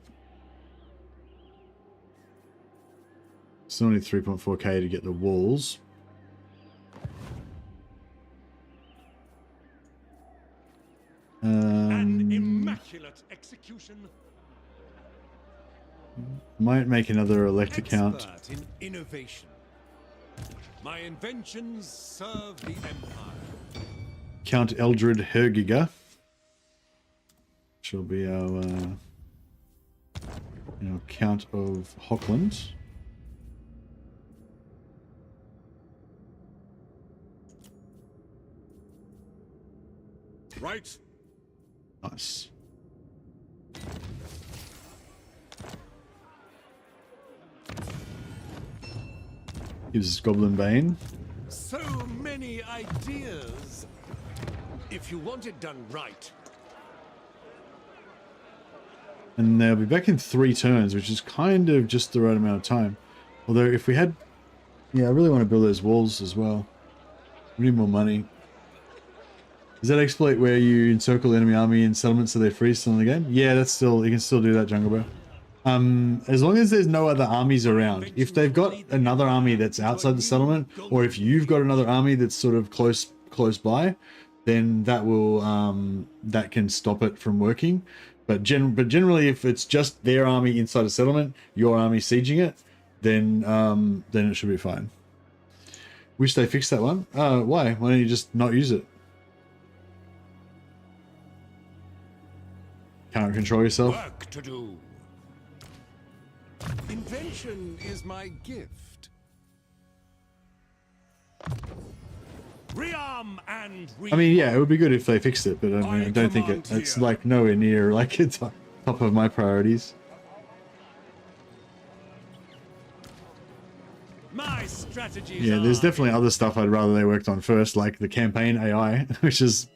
Still only 3.4k to get the walls. An immaculate execution. Might make another elect account. Expert in innovation. My inventions serve the Empire. Count Eldred Hergiger. She'll be our Count of Hockland. Right. Nice. Gives us Goblin Bane. So many ideas. If you want it done right. And they'll be back in 3 turns, which is kind of just the right amount of time. Although if we had... Yeah, I really want to build those walls as well. We need more money. Is that exploit where you encircle the enemy army in settlements so they freeze still in the game? Yeah, that's still... You can still do that, Jungle Bro. As long as there's no other armies around. If they've got another army that's outside the settlement, or if you've got another army that's sort of close by, then that will that can stop it from working. But generally, if it's just their army inside a settlement, your army sieging it, then it should be fine. Wish they fixed that one. Why? Why don't you just not use it? Can't control yourself. Work to do. Invention is my gift. Rearm and I mean, yeah, it would be good if they fixed it, but I mean, I don't think it's like nowhere near like it's top of my priorities. my strategies. Yeah, there's definitely other stuff I'd rather they worked on first, like the campaign AI, which is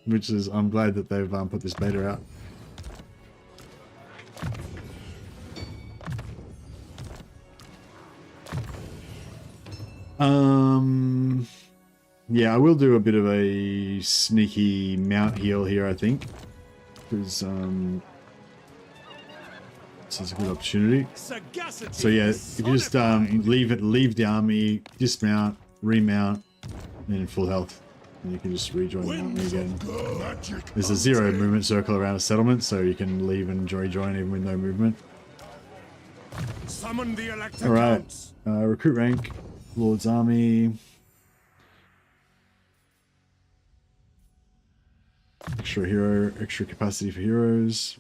I'm glad that they've put this beta out. Yeah, I will do a bit of a sneaky mount heal here, I think, because this is a good opportunity. So yeah, if you just leave the army, dismount, remount, and in full health, and you can just rejoin the army again. There's a 0 movement circle around a settlement, so you can leave and rejoin even with no movement. Summon the elected. All right, recruit rank, Lord's army. Extra capacity for heroes.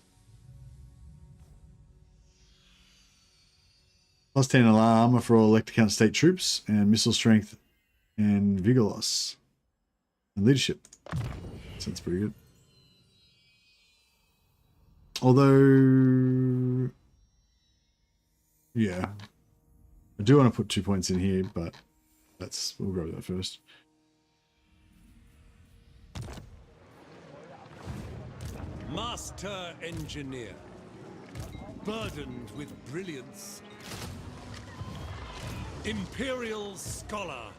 Plus 10 armor for all elect account state troops, and missile strength, and vigor loss, and leadership. Sounds pretty good. Although, yeah, I do want to put 2 points in here, but we'll go with that first. Master engineer, burdened with brilliance. Imperial scholar.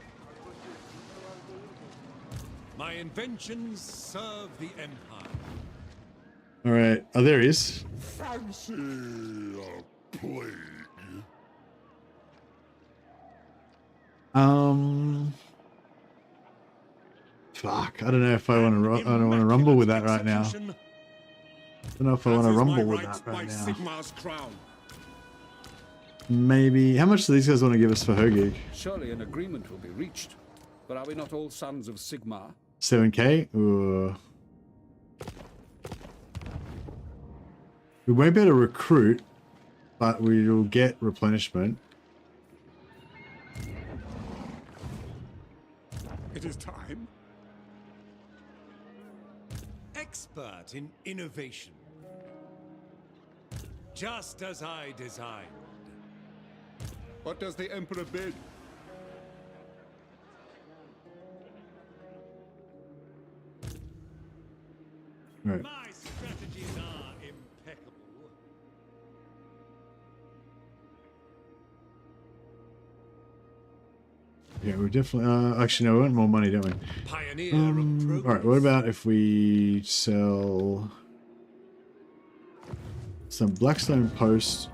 My inventions serve the Empire. All right. Oh, there he is. Fancy a plague. Fuck. I don't know if I want to rumble with that right now. I don't know if I want to rumble with that right now. Sigmar's crown. Maybe. How much do these guys want to give us for Hergig? Surely an agreement will be reached. But are we not all sons of Sigmar? 7k? Ooh. We won't be able to recruit, but we will get replenishment. It is time. Expert in innovation. Just as I designed. What does the Emperor bid? Right. My strategies are impeccable. Yeah, we definitely. Actually, no, we want more money, don't we? Pioneer All of progress. right. What about if we sell some Blackstone Post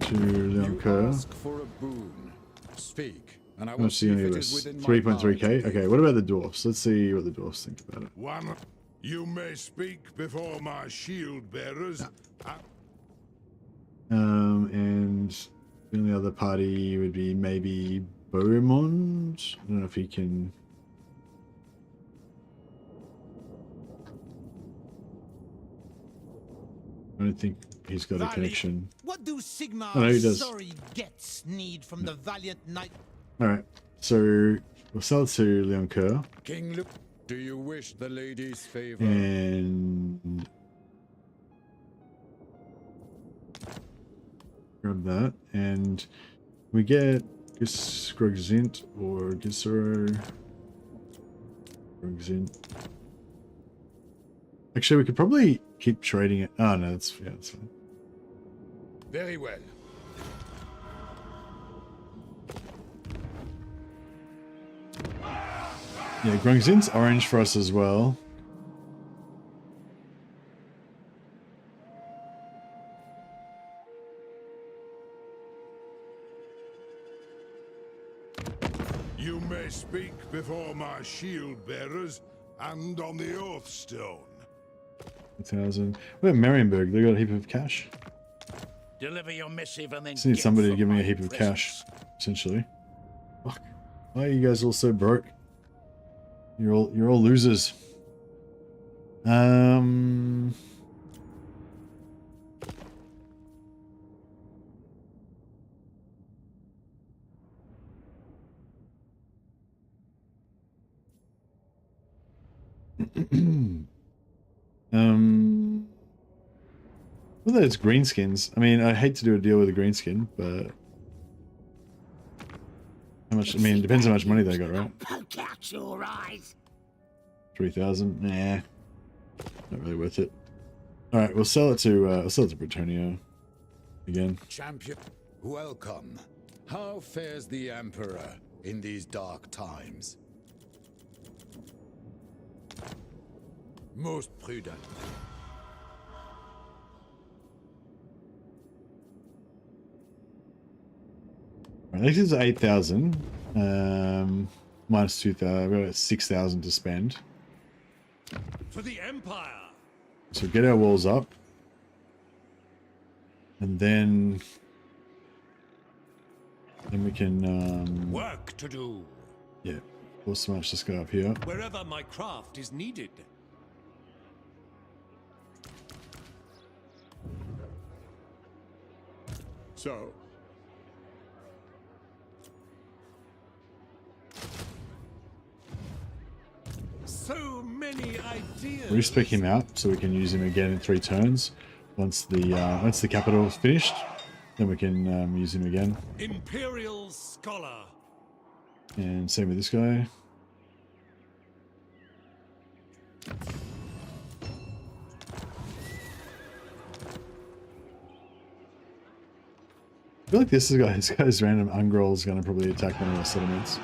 to Leon You Kerr? ask for a boon. Speak, and I How will much see do if you it give is us? within my 3.3k. power to Okay. give. What about the dwarfs? Let's see what the dwarfs think about it. One, you may speak before my shield bearers. And the only other party would be maybe Beaumont. I don't know if he can. I don't think he's got a connection. What do Sigmar Oh, no, he does. sorry gets need from the valiant knight? All right, so we'll sell it to Leon Kerr, King Luke, do you wish the lady's favor? and grab that, and we get Grogzint or Gisero. Grogzint. Actually, we could probably keep trading it. Oh no, that's fine. Very well. Yeah, Grogzint's orange for us as well. You may speak before my shield bearers and on the Oath Stone. 1,000. We're at Marienburg. They got a heap of cash. Deliver your missive and then Just need get somebody to from give me my a heap of cash, presence. essentially. Fuck. Why are you guys all so broke? You're all losers. Well, it's greenskins. I mean, I hate to do a deal with a greenskin, but how much? I mean, it depends how much money they got, right? Poke out your eyes. 3,000. Nah, not really worth it. All right, we'll sell it to Bretonnia again. Champion, welcome. How fares the Emperor in these dark times? Most prudent. All right, this is 8,000. Minus 2,000. We've got 6,000 to spend. For the Empire. So get our walls up, and then we can Work to do. yeah, we'll smash this guy up here. Wherever my craft is needed. So, So many ideas. We'll just pick him out so we can use him again in 3 turns. Once the capital is finished, then we can use him again. Imperial Scholar. And same with this guy. I feel like this guy's random Ungroll is going to probably attack one of our settlements.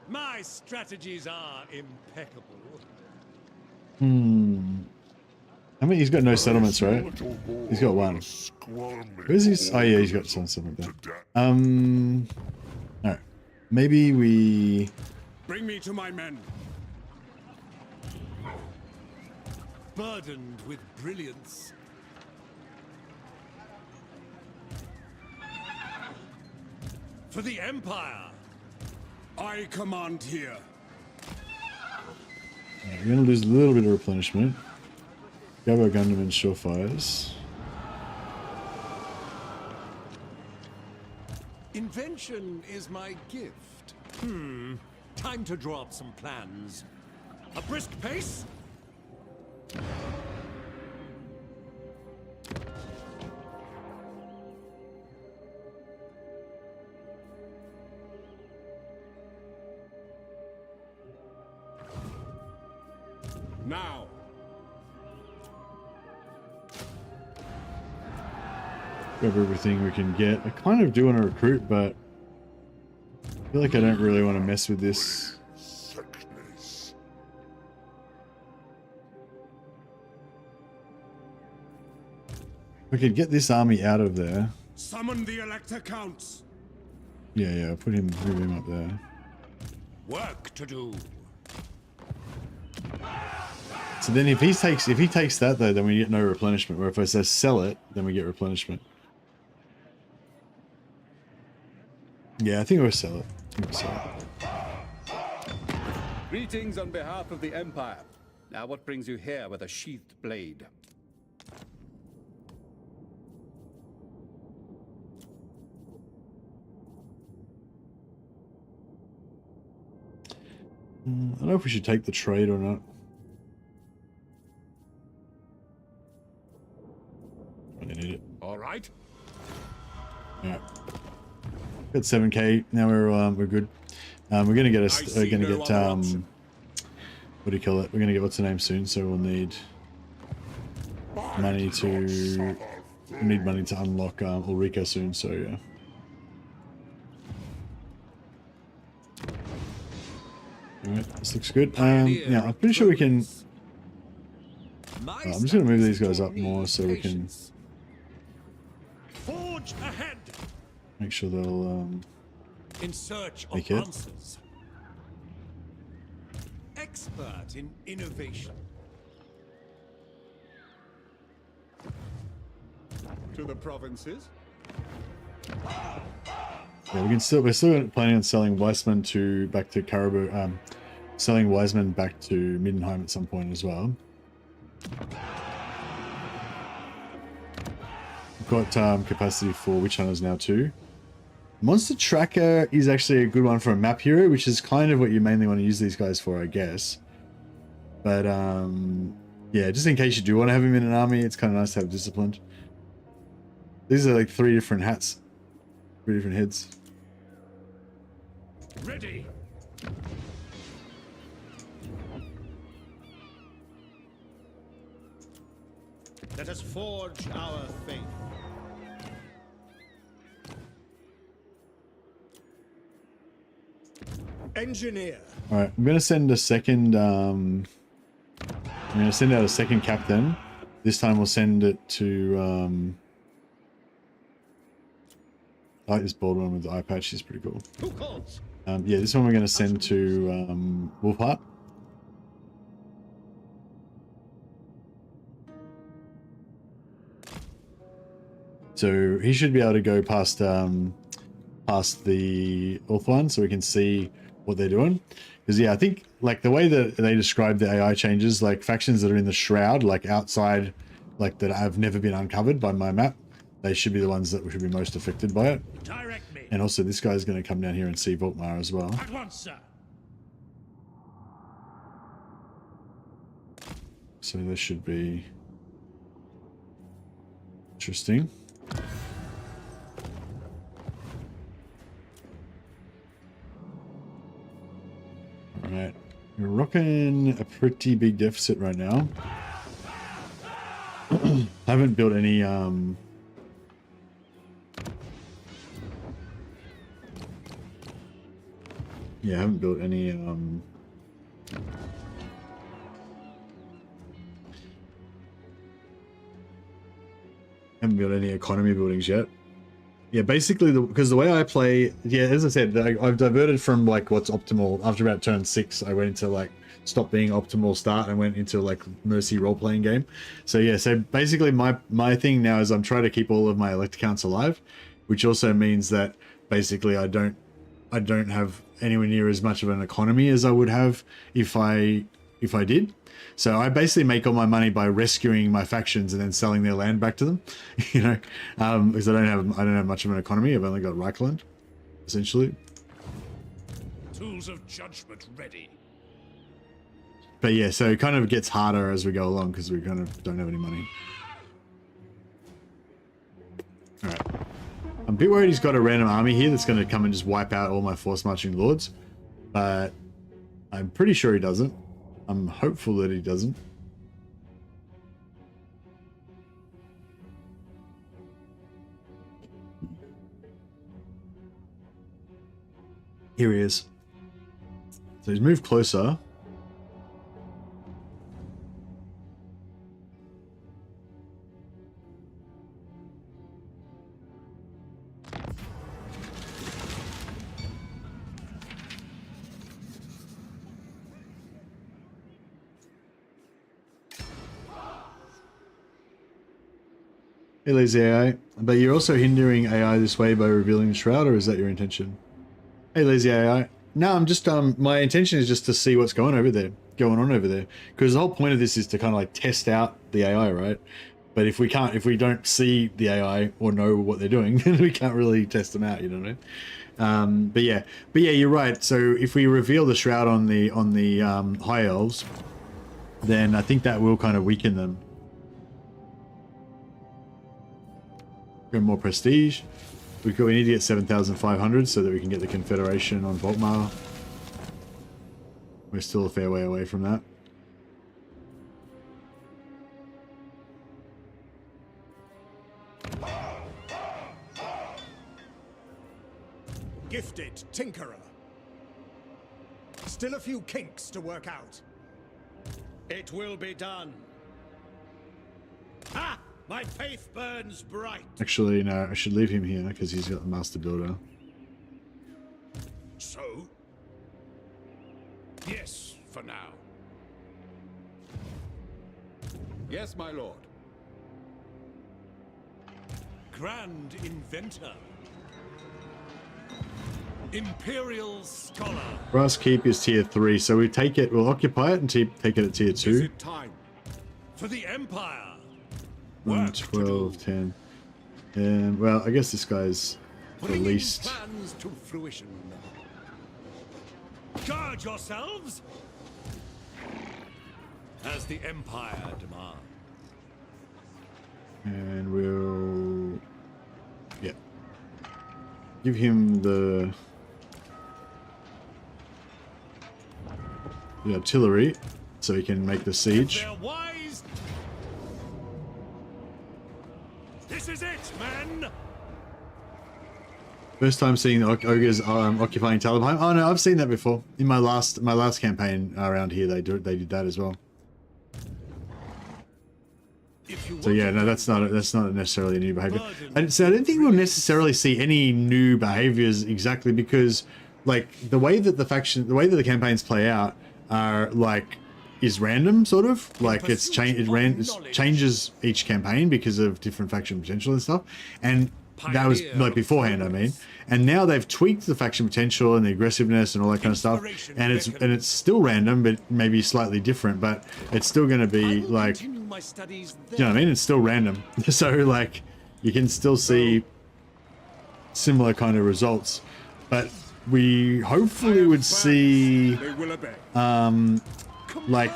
My strategies are impeccable. I mean, he's got no settlements, right? He's got one. Where's his? Oh yeah, he's got some settlement there. Alright. Maybe we... bring me to my men. Burdened with brilliance. For the Empire. I command here. We're going to lose a little bit of replenishment. Grab our Gundam and Surefires. Invention is my gift. Time to draw up some plans. A brisk pace? Now. Grab everything we can get. I kind of do want to recruit, but I feel like I don't really want to mess with this. Sickness. We could get this army out of there. Summon the Elector Counts. Yeah, move him up there. Work to do. So then if he takes that though, then we get no replenishment. Where if I say sell it, then we get replenishment. Yeah, I think we'll sell it. Greetings on behalf of the Empire. Now what brings you here with a sheathed blade? I don't know if we should take the trade or not. I need it. All right. Yeah. Got 7k. Now we're good. We're gonna get what do you call it? We're gonna get what's the name soon. So we'll need money to unlock Ulrika soon. So yeah. Alright, this looks good. Yeah, I'm pretty sure we can. I'm just gonna move these guys up more so we can Forge ahead. make sure they'll In search of make it. answers. Expert in innovation. To the provinces? Yeah, we're still planning on selling Weissman back to Caribou, selling Wiseman back to Middenheim at some point as well. We've got capacity for witch hunters now too. Monster Tracker is actually a good one for a map hero, which is kind of what you mainly want to use these guys for, I guess. But yeah, just in case you do want to have him in an army, it's kind of nice to have disciplined. These are like 3 different hats, 3 different heads. Ready. Let us forge our faith. Engineer. All right, I'm gonna send a second. I'm gonna send out a second captain. This time we'll send it to. I like this bold one with the eye patch. She's pretty cool. Who calls? Yeah, this one we're gonna send to Wolfheart. So he should be able to go past past the Ulth one, so we can see what they're doing. Because yeah, I think like the way that they describe the AI changes, like factions that are in the shroud, like outside, like that have never been uncovered by my map, they should be the ones that should be most affected by it. Direct me. And also this guy's going to come down here and see Volkmar as well. At once, sir. So this should be interesting. Alright, we're rocking a pretty big deficit right now. Haven't built any yeah, I haven't built any haven't built any economy buildings yet. Yeah, basically, because the way I play, yeah, as I said, I've diverted from like what's optimal. After about turn 6, I went into like stop being optimal start and went into like Mercy role-playing game. So yeah, so basically my thing now is I'm trying to keep all of my elect counts alive, which also means that basically I don't have anywhere near as much of an economy as I would have if I did. So I basically make all my money by rescuing my factions and then selling their land back to them, you know, because I don't have much of an economy. I've only got Reichland, essentially. Tools of judgment ready. But yeah, so it kind of gets harder as we go along because we kind of don't have any money. All right, I'm a bit worried he's got a random army here that's going to come and just wipe out all my force marching lords, but I'm pretty sure he doesn't. I'm hopeful that he doesn't. Here he is. So he's moved closer. Hey, lazy AI. But you're also hindering AI this way by revealing the shroud, or is that your intention? Hey, lazy AI. No, I'm just my intention is just to see what's going on over there, because the whole point of this is to kind of like test out the AI, right? But if we don't see the AI or know what they're doing, then we can't really test them out, you know what I mean? But yeah, you're right. So if we reveal the shroud on the high elves, then I think that will kind of weaken them. More prestige. We need to get 7,500 so that we can get the Confederation on Volkmar. We're still a fair way away from that. Gifted tinkerer. Still a few kinks to work out. It will be done. Ha! My faith burns bright. Actually, no, I should leave him here because he's got the Master Builder. So? Yes, for now. Yes, my lord. Grand inventor. Imperial scholar. Brass Keep is tier 3, so we take it, we'll occupy it and take it at tier 2. Is it time for the Empire? 12, 10. And, well, I guess this guy's the least. Plans to fruition. Guard yourselves, as the Empire demands. And we'll... yeah. Give him the artillery so he can make the siege. This is it, men! First time seeing the ogres occupying Talabheim. Oh no, I've seen that before. In my last campaign around here, they did that as well. So yeah, no, that's not necessarily a new behavior. And so I don't think we'll necessarily see any new behaviors exactly because, like, the way that the campaigns play out are like is random, sort of like it changes each campaign because of different faction potential and stuff. And that was like beforehand, I mean. And now they've tweaked the faction potential and the aggressiveness and all that kind of stuff. And it's still random, but maybe slightly different. But it's still going to be like, you know what I mean? It's still random. So like, you can still see similar kind of results. But we hopefully would see, like,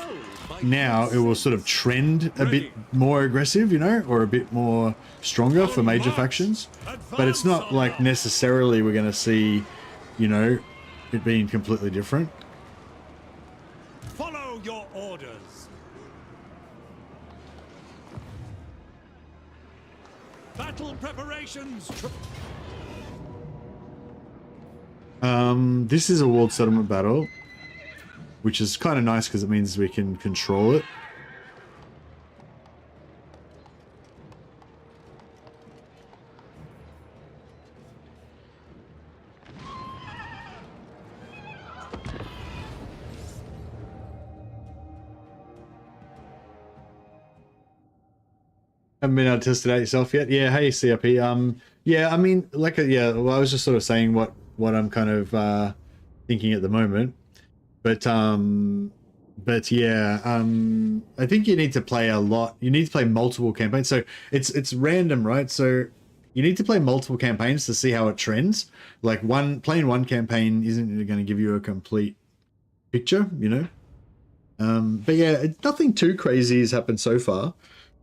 now it will sort of trend a bit more aggressive, you know, or a bit more stronger for major factions. But it's not like necessarily we're going to see, you know, it being completely different. Follow your orders. Battle preparations. This is a walled settlement battle, which is kind of nice because it means we can control it. Haven't been able to test it out yourself yet? Yeah, hey CRP. Yeah, I mean, like, yeah, well, I was just sort of saying what I'm kind of thinking at the moment. But yeah, I think you need to play a lot. You need to play multiple campaigns. So it's random, right? So you need to play multiple campaigns to see how it trends. Like playing one campaign isn't going to give you a complete picture, you know? But yeah, nothing too crazy has happened so far.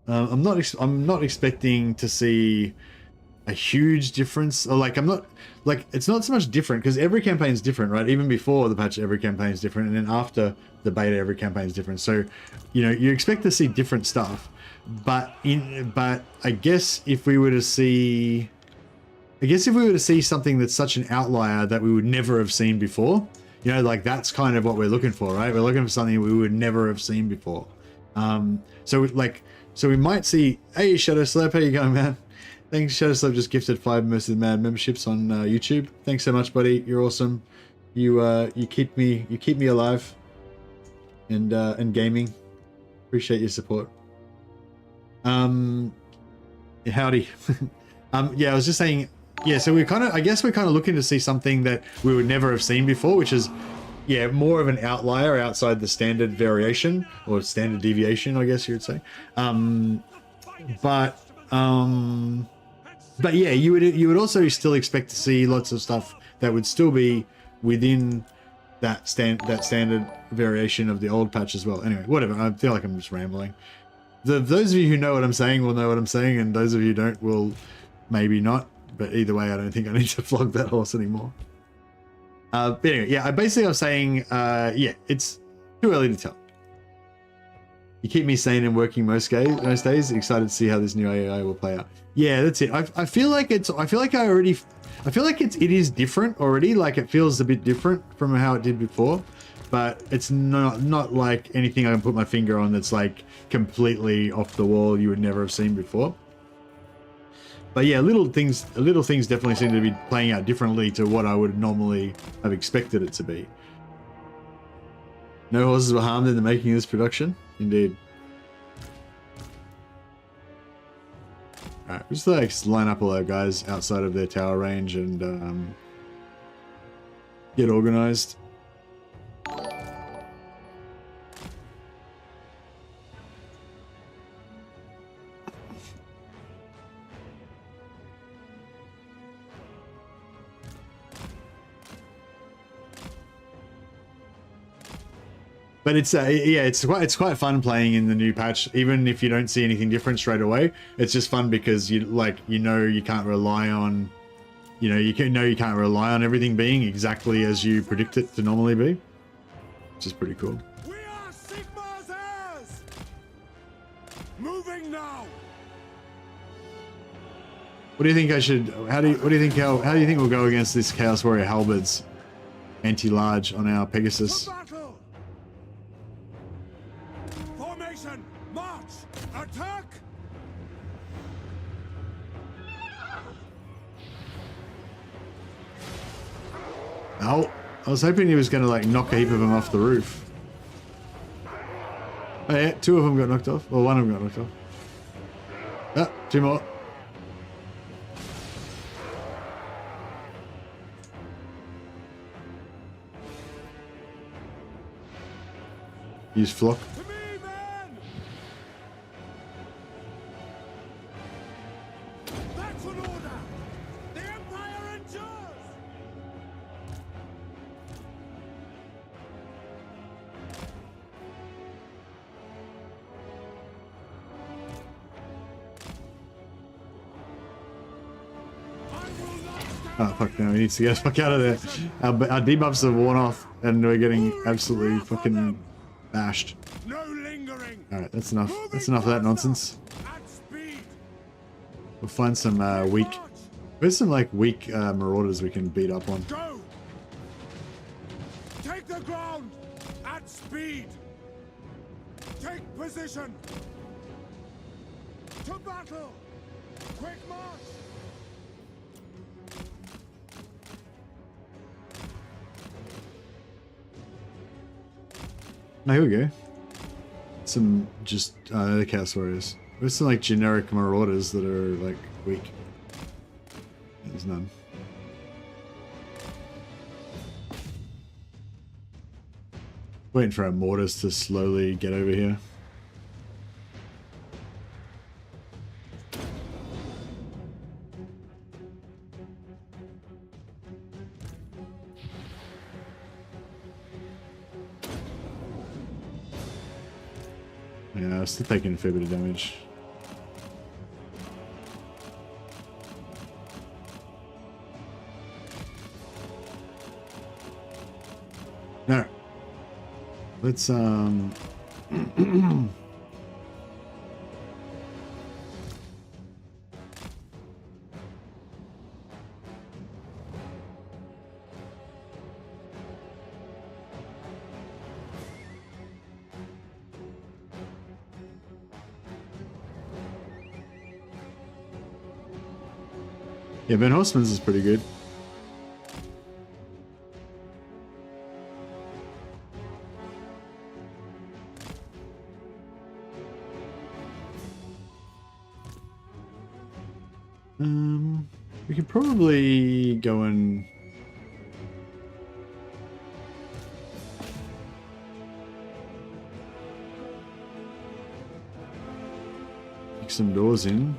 I'm not expecting to see a huge difference, or like I'm not like it's not so much different because every campaign is different, right? Even before the patch, every campaign is different, and then after the beta, every campaign is different. So, you know, you expect to see different stuff, but I guess if we were to see, something that's such an outlier that we would never have seen before, you know, like that's kind of what we're looking for, right? We're looking for something we would never have seen before. So we might see, hey, Shadow Slap, how you going, man? Thanks, Shadow Slap just gifted 5 Mercy Mad memberships on YouTube. Thanks so much, buddy. You're awesome. You keep me alive and gaming. Appreciate your support. Howdy. Yeah, I was just saying, yeah, so I guess we're kind of looking to see something that we would never have seen before, which is, yeah, more of an outlier outside the standard variation or standard deviation, I guess you would say. But yeah, you would also still expect to see lots of stuff that would still be within that standard variation of the old patch as well. Anyway, whatever. I feel like I'm just rambling. Those of you who know what I'm saying will know what I'm saying, and those of you who don't will maybe not. But either way, I don't think I need to flog that horse anymore. But anyway, yeah, I'm saying, yeah, it's too early to tell. You keep me sane and working most days. Excited to see how this new AI will play out. Yeah, that's it. I feel like it is different already. Like it feels a bit different from how it did before, but it's not like anything I can put my finger on that's like completely off the wall you would never have seen before. But yeah, little things definitely seem to be playing out differently to what I would normally have expected it to be. No horses were harmed in the making of this production. Indeed. Alright, just like line up all our guys outside of their tower range and get organized. But it's yeah, it's quite fun playing in the new patch, even if you don't see anything different straight away. It's just fun because you can't rely on, you can't rely on everything being exactly as you predict it to normally be, which is pretty cool. We are Sigmar's heirs. Moving now. What do you think I should? How do you think we'll go against this Chaos Warrior halberds anti-large on our Pegasus? March! Attack! Oh, I was hoping he was going to like knock a heap of them off the roof. Oh yeah, 2 of them got knocked off. Or 1 of them got knocked off. Ah, 2 more. Use flock. Oh fuck no, he needs to get the fuck out of there. Our debuffs have worn off and we're getting absolutely fucking bashed. Alright, that's enough. That's enough of that nonsense. We'll find some weak... There's some like weak marauders we can beat up on. Go! Take the ground! At speed! Take position! To battle! Quick march! Oh, here we go. Some just the Chaos Warriors. There's some like generic marauders that are like weak. There's none. Waiting for our mortars to slowly get over here. Yeah, still taking a fair bit of damage. No. Let's yeah, Ben Horseman's is pretty good. We could probably go and kick some doors in.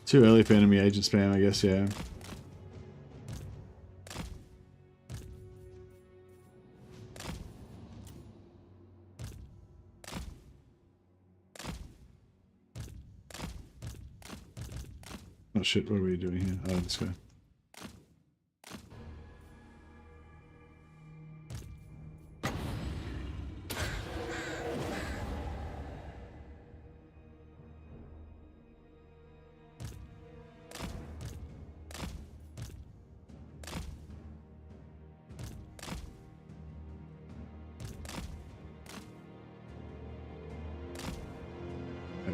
Too early for enemy agent spam, I guess, yeah. Oh shit, what are we doing here? Oh, this guy.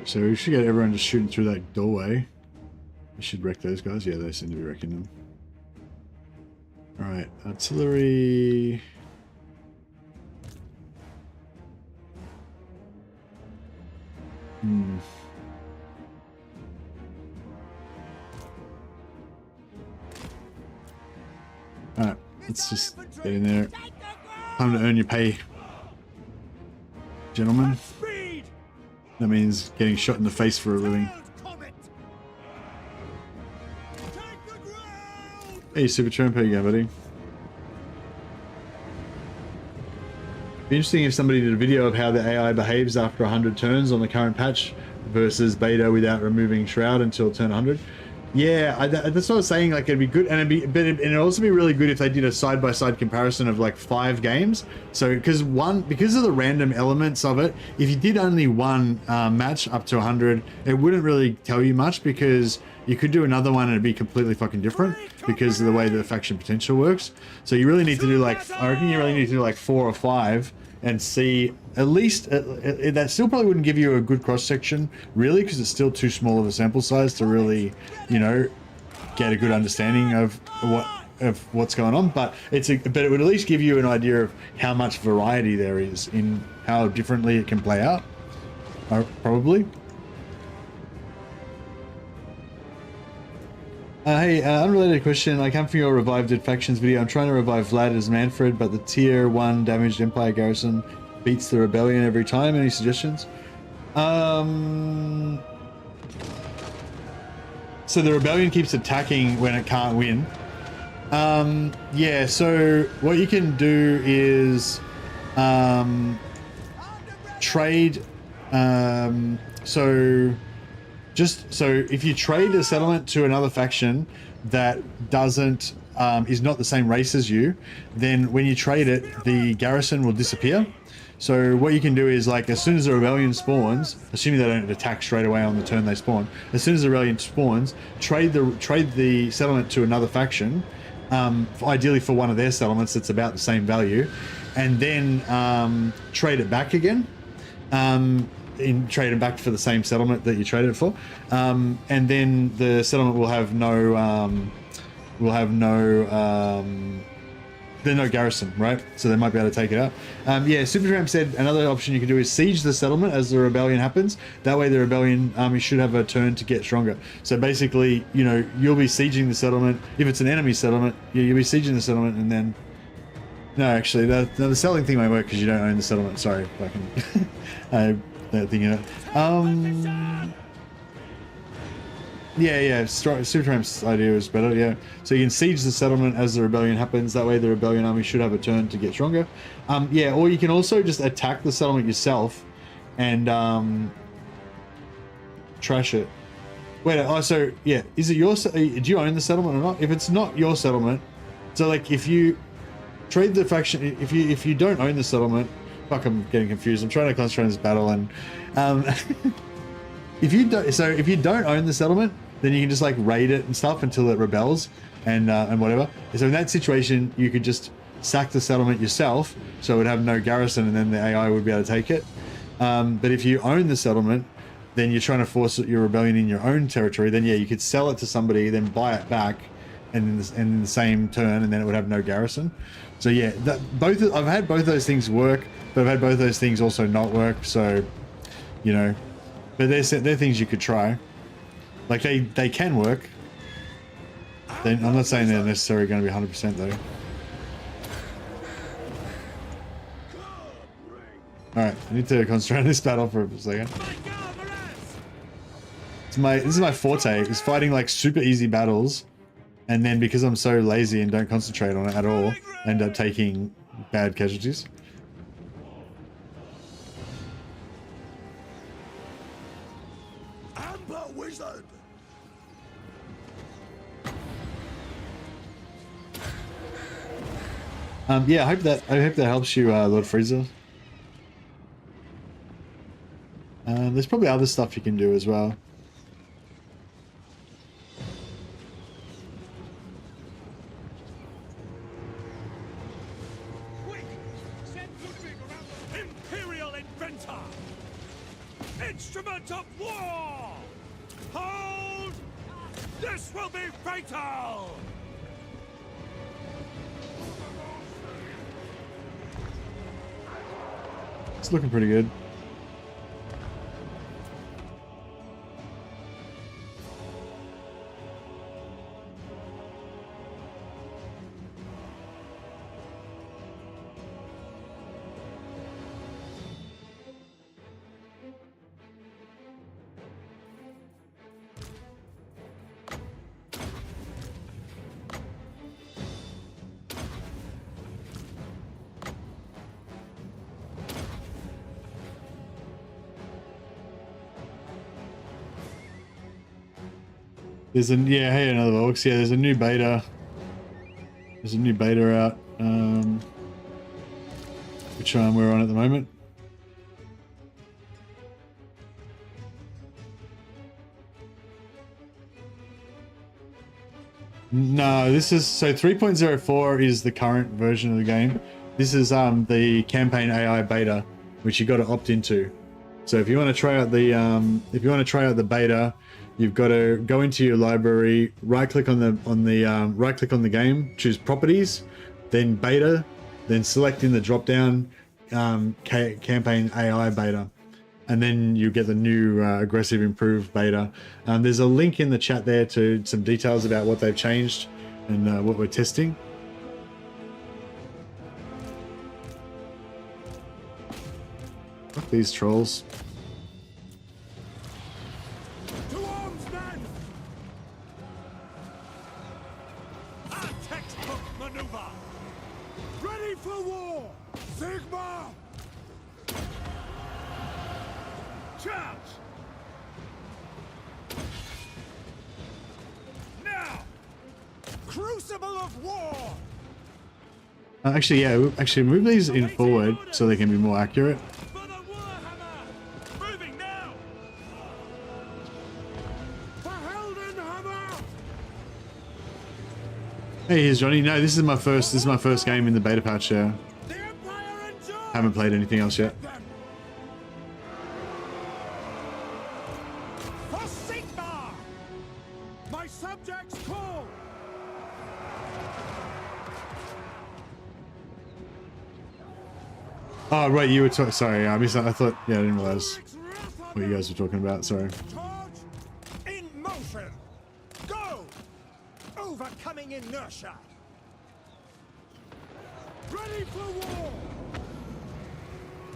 So we should get everyone just shooting through that doorway. We should wreck those guys. Yeah, they seem to be wrecking them. Alright, artillery. Alright, let's just get in there. Time to earn your pay, gentlemen. That means getting shot in the face for a living. Hey, Super Tramp, how you going, buddy? Be interesting if somebody did a video of how the AI behaves after 100 turns on the current patch versus beta without removing Shroud until turn 100. Yeah, that's what I was saying. Like, it'd be good, and it'd also be really good if they did a side-by-side comparison of like 5 games. So, because of the random elements of it, if you did only one match up to 100, it wouldn't really tell you much, because you could do another one and it'd be completely fucking different because of the way the faction potential works. So you really need to do like, I reckon you really need to do like 4 or 5 and see at least, that still probably wouldn't give you a good cross section really, because it's still too small of a sample size to really, you know, get a good understanding of what's going on. But but it would at least give you an idea of how much variety there is in how differently it can play out, probably. Hey, unrelated question. I come from your Revived Dead Factions video. I'm trying to revive Vlad as Manfred, but the tier 1 damaged Empire garrison beats the Rebellion every time. Any suggestions? So the Rebellion keeps attacking when it can't win. Yeah, so what you can do is trade. So if you trade a settlement to another faction that doesn't is not the same race as you, then when you trade it, the garrison will disappear. So what you can do is, like, as soon as the rebellion spawns, assuming they don't attack straight away on the turn they spawn, as soon as the rebellion spawns, trade the settlement to another faction, ideally for one of their settlements that's about the same value, and then trade it back again. Trade it back for the same settlement that you traded it for, and then the settlement will have no they're no garrison, right? So they might be able to take it out. Yeah, Supertramp said another option you can do is siege the settlement as the rebellion happens. That way the rebellion army should have a turn to get stronger. So basically, you know, you'll be sieging the settlement. If it's an enemy settlement, you'll be sieging the settlement, and then... No, actually, the selling thing won't work because you don't own the settlement. Sorry, fucking... that thing in it. Yeah, Supertramp's idea is better, yeah. So you can siege the settlement as the rebellion happens. That way the rebellion army should have a turn to get stronger. Yeah, or you can also just attack the settlement yourself and trash it. Wait, oh, so, yeah, is it your... Do you own the settlement or not? If it's not your settlement, so like if you trade the faction... If you don't own the settlement... Fuck, I'm getting confused. I'm trying to concentrate on this battle and... if you don't own the settlement, then you can just like raid it and stuff until it rebels and whatever. So in that situation, you could just sack the settlement yourself, so it would have no garrison, and then the AI would be able to take it. But if you own the settlement, then you're trying to force your rebellion in your own territory. Then yeah, you could sell it to somebody, then buy it back, and in the same turn, and then it would have no garrison. So yeah, I've had both those things work, but I've had both those things also not work. So, you know. But they're things you could try. Like, they can work. I'm not saying they're necessarily going to be 100% though. Alright, I need to concentrate on this battle for a second. This is my forte, is fighting like super easy battles. And then because I'm so lazy and don't concentrate on it at all, I end up taking bad casualties. Yeah, I hope that helps you, Lord Frieza. There's probably other stuff you can do as well. Quick! Send Ludwig around the Imperial Inventor! Instrument of war! Hold! This will be fatal! It's looking pretty good. There's hey, another Orcs. Yeah, there's a new beta. There's a new beta out, which we're on at the moment. No, this is, so 3.04 is the current version of the game. This is the campaign AI beta, which you got to opt into. So if you want to try out the beta, you've got to go into your library, right click on the game, choose properties, then beta, then select in the drop down campaign AI beta, and then you get the new aggressive improved beta. There's a link in the chat there to some details about what they've changed and what we're testing. Fuck these trolls. Actually, yeah, actually move these in forward so they can be more accurate. For the Warhammer! Moving now! For Heldenhammer! Hey, here's Johnny. No, this is my first game in the beta patch. Yeah, haven't played anything else yet. For Sigmar! My subjects call! Oh, right, you were talking. Sorry, I missed that. I thought. Yeah, I didn't realize what you guys were talking about. Sorry. Charge in motion. Go. Overcoming inertia. Ready for war.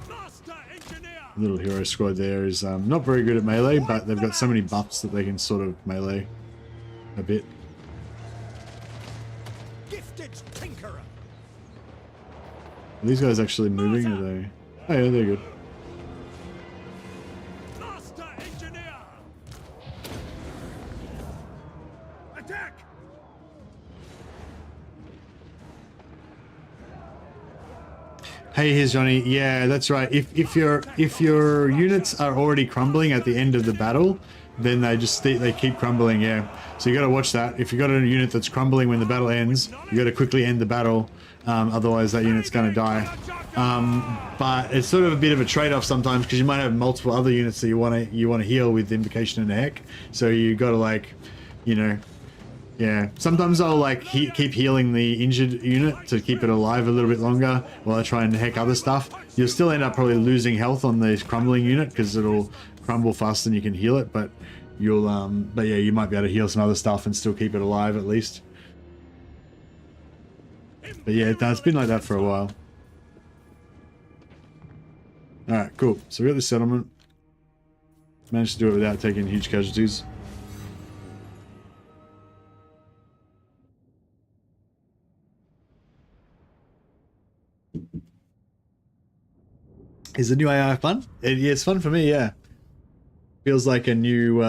Master engineer. Little hero squad there is not very good at melee, but they've got so many buffs that they can sort of melee a bit. Gifted tinkerer. Are these guys actually moving? Are they? Oh yeah, they're good. Master engineer. Attack. Hey, here's Johnny. Yeah, that's right. If your units are already crumbling at the end of the battle, then they keep crumbling. Yeah. So you got to watch that. If you got a unit that's crumbling when the battle ends, you got to quickly end the battle. Otherwise, that unit's going to die. But it's sort of a bit of a trade-off sometimes because you might have multiple other units that you want to heal with Invocation and Heck. So you got to like, you know. Yeah, sometimes I'll like keep healing the injured unit to keep it alive a little bit longer while I try and heck other stuff. You'll still end up probably losing health on the crumbling unit because it'll crumble faster than you can heal it, but you'll but yeah, you might be able to heal some other stuff and still keep it alive at least. But yeah, it's been like that for a while. Alright, cool. So we got the settlement. Managed to do it without taking huge casualties. Is the new AI fun? Yeah, it's fun for me, yeah. Feels like a new,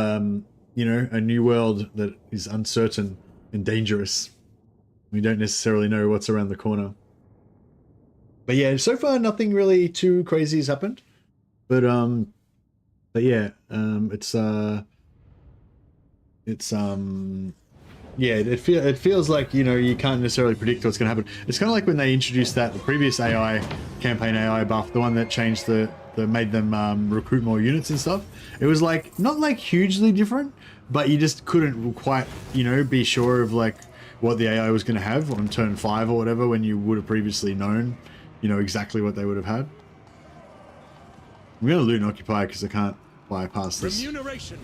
you know, a new world that is uncertain and dangerous. We don't necessarily know what's around the corner. But yeah, so far nothing really too crazy has happened. But yeah, yeah, it feels like, you know, you can't necessarily predict what's going to happen. It's kind of like when they introduced the previous AI, campaign AI buff, the one that changed made them recruit more units and stuff. It was like, not like hugely different, but you just couldn't quite, you know, be sure of like what the AI was going to have on turn 5 or whatever when you would have previously known, you know, exactly what they would have had. I'm going to loot and occupy because I can't bypass this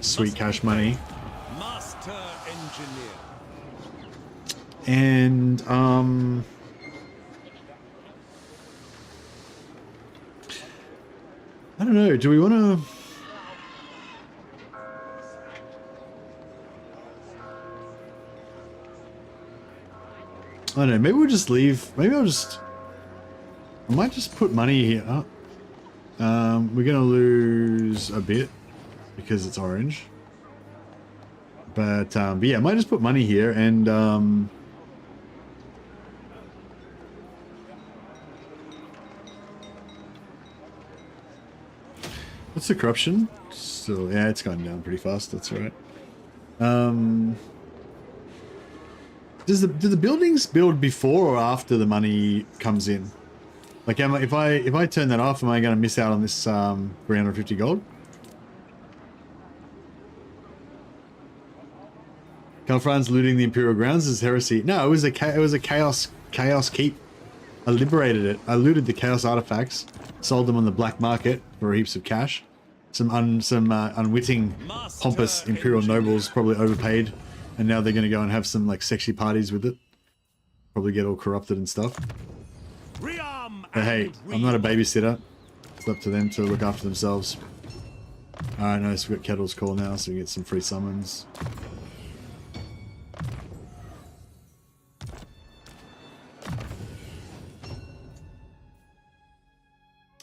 sweet cash money. Master engineer. And I don't know, do we want to I don't know, maybe we'll just leave. Maybe I might just put money here. We're gonna lose a bit because it's orange. But yeah, I might just put money here and what's the corruption? Still, yeah, it's gone down pretty fast. That's all right. Do the buildings build before or after the money comes in? Like, if I turn that off, am I going to miss out on this 350 gold? Franz looting the Imperial grounds is heresy. No, it was a chaos keep. I liberated it. I looted the chaos artifacts, sold them on the black market for heaps of cash. Some unwitting, pompous Imperial nobles probably overpaid, and now they're going to go and have some like sexy parties with it. Probably get all corrupted and stuff. But hey, I'm not a babysitter. It's up to them to look after themselves. Alright, nice. We've got Kettle's Call now, so we get some free summons.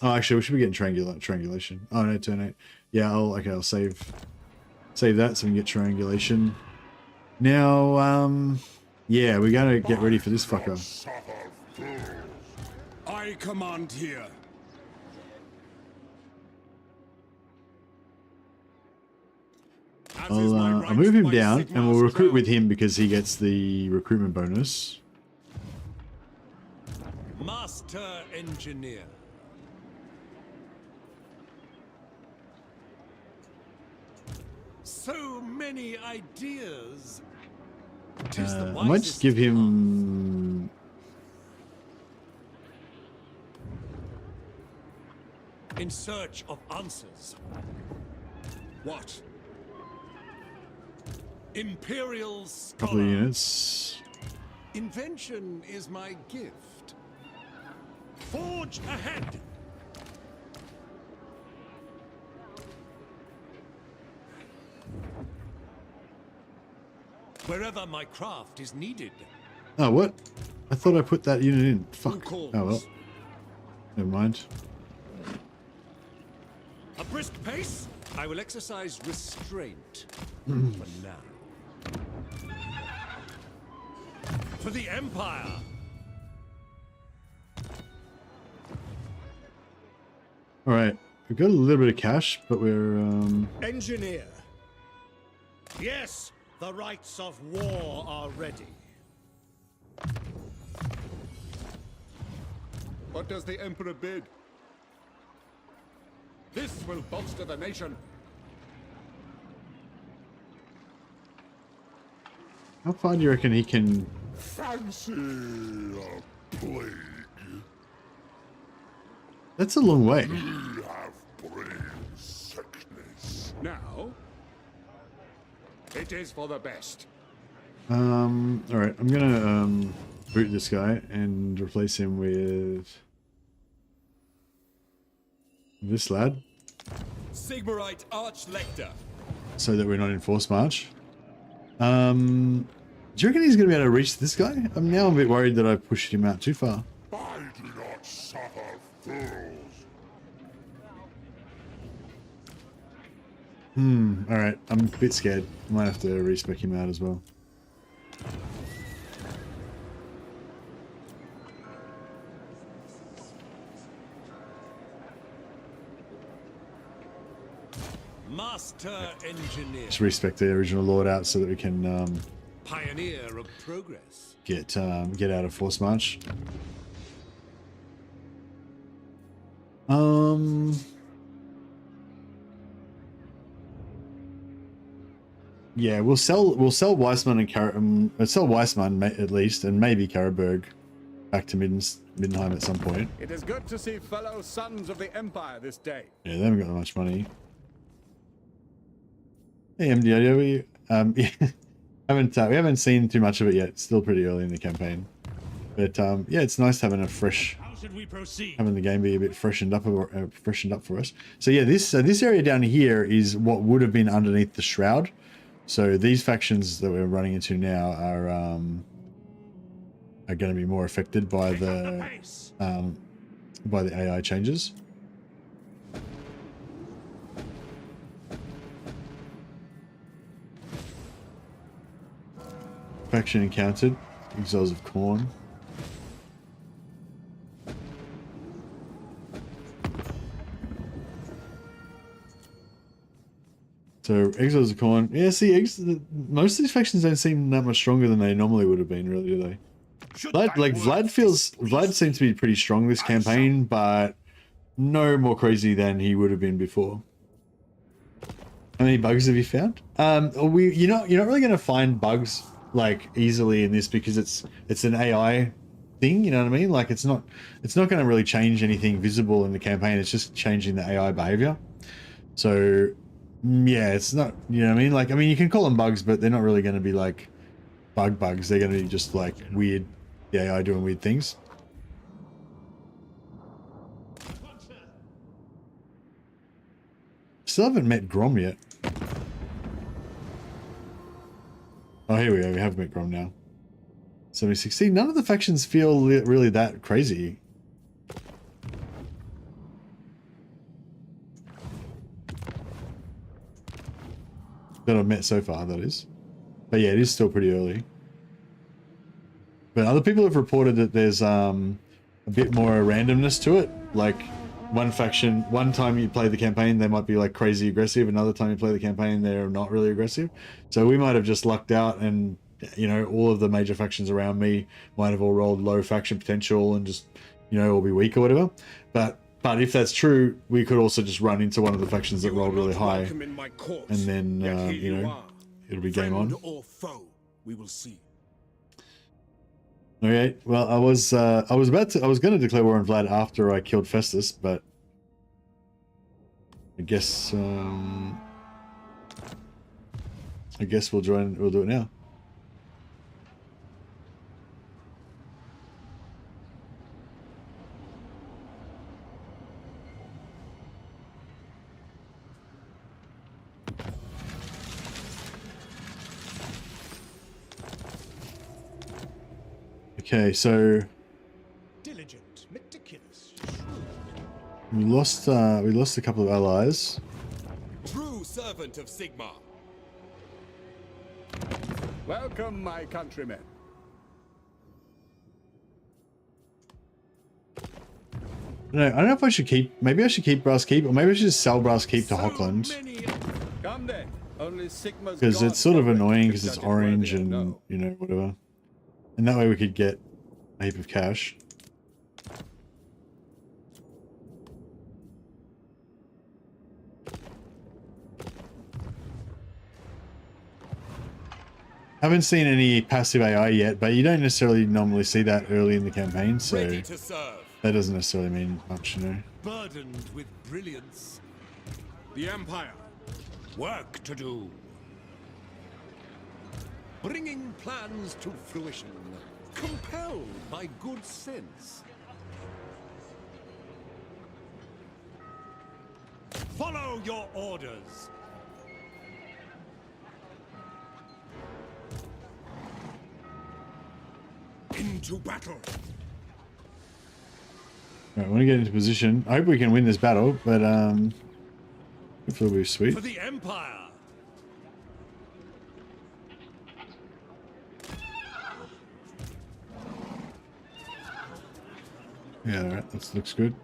Oh, actually, we should be getting triangulation. Oh no, turn 8. Yeah, I'll save that so we can get triangulation. Now, yeah, we gotta get ready for this fucker. I command here. I'll move him down and we'll recruit with him because he gets the recruitment bonus. Master engineer. So many ideas. I might just give him... in search of answers. What? Imperial scholar. Couple of units. Invention is my gift. Forge ahead! Wherever my craft is needed. Oh, what? I thought I put that unit in. Fuck. Who Oh, well. calls? Never mind. A brisk pace? I will exercise restraint. For now. For the Empire! Alright. We've got a little bit of cash, but we're, Engineer. Yes, the rights of war are ready. What does the Emperor bid? This will bolster the nation. how far do you reckon he can... Fancy a plague. That's a long way. We have brain sickness. Now, it is for the best. Alright, I'm gonna, boot this guy and replace him with... this lad. Sigmarite Archlector. So that we're not in force march. Do you reckon he's going to be able to reach this guy? Now I'm a bit worried that I pushed him out too far. I do not suffer fools. Alright, I'm a bit scared. I might have to respec him out as well. Master Engineer. Just respec the original Lord out so that we can Pioneer of progress. get out of force march. Yeah, we'll sell Weissman and sell Weissman at least, and maybe Karaberg back to Middenheim at some point. It is good to see fellow sons of the Empire this day. Yeah, they haven't got that much money. Hey MDIO, we haven't seen too much of it yet. It's still pretty early in the campaign, but yeah, it's nice having a fresh, How should we proceed? having the game be a bit freshened up for us. So yeah, this area down here is what would have been underneath the shroud. So these factions that we're running into now are going to be more affected by the AI changes. Faction encountered. Exiles of Khorne. So Exiles of Khorne. Yeah, see, most of these factions don't seem that much stronger than they normally would have been, really, do they? Vlad seems to be pretty strong this campaign, but no more crazy than he would have been before. How many bugs have you found? You're not really going to find bugs like easily in this because it's an AI thing, you know what I mean? Like it's not going to really change anything visible in the campaign. It's just changing the AI behavior. So yeah, it's not, you know what I mean? Like, I mean, you can call them bugs, but they're not really going to be like bugs. They're going to be just like weird, the AI doing weird things. Still haven't met Grom yet. Oh, here we go. We have met Grom now. 76. See, none of the factions feel really that crazy. That I've met so far, that is. But yeah, it is still pretty early. But other people have reported that there's a bit more randomness to it. Like, one faction, one time you play the campaign, they might be like crazy aggressive. Another time you play the campaign, they're not really aggressive. So we might have just lucked out and, you know, all of the major factions around me might have all rolled low faction potential and just, you know, all be weak or whatever. But if that's true, we could also just run into one of the factions that rolled really high. And then, you know, it'll be game on. Or foe, we will see. Okay, well, I was going to declare war on Vlad after I killed Festus, but I guess we'll join. We'll do it now. Okay, so Diligent, meticulous. we lost a couple of allies. True servant of Sigma. Welcome, my countrymen. I don't know if I should keep. Maybe I should keep Brass Keep, or maybe I should just sell Brass Keep to Hockland. Come then. Only Sigma's Because it's gods sort of operate annoying to because it's judge it orange worthy or and, no. you know, whatever. And that way we could get a heap of cash. Haven't seen any passive AI yet, but you don't necessarily normally see that early in the campaign, so Ready to serve. that doesn't necessarily mean much, you know. Burdened with brilliance. The Empire. Work to do. Bringing plans to fruition. Compelled by good sense. Follow your orders. Into battle. Alright, I want to get into position. I hope we can win this battle, but hopefully it'll be sweet. For the Empire. Yeah, alright, that looks good.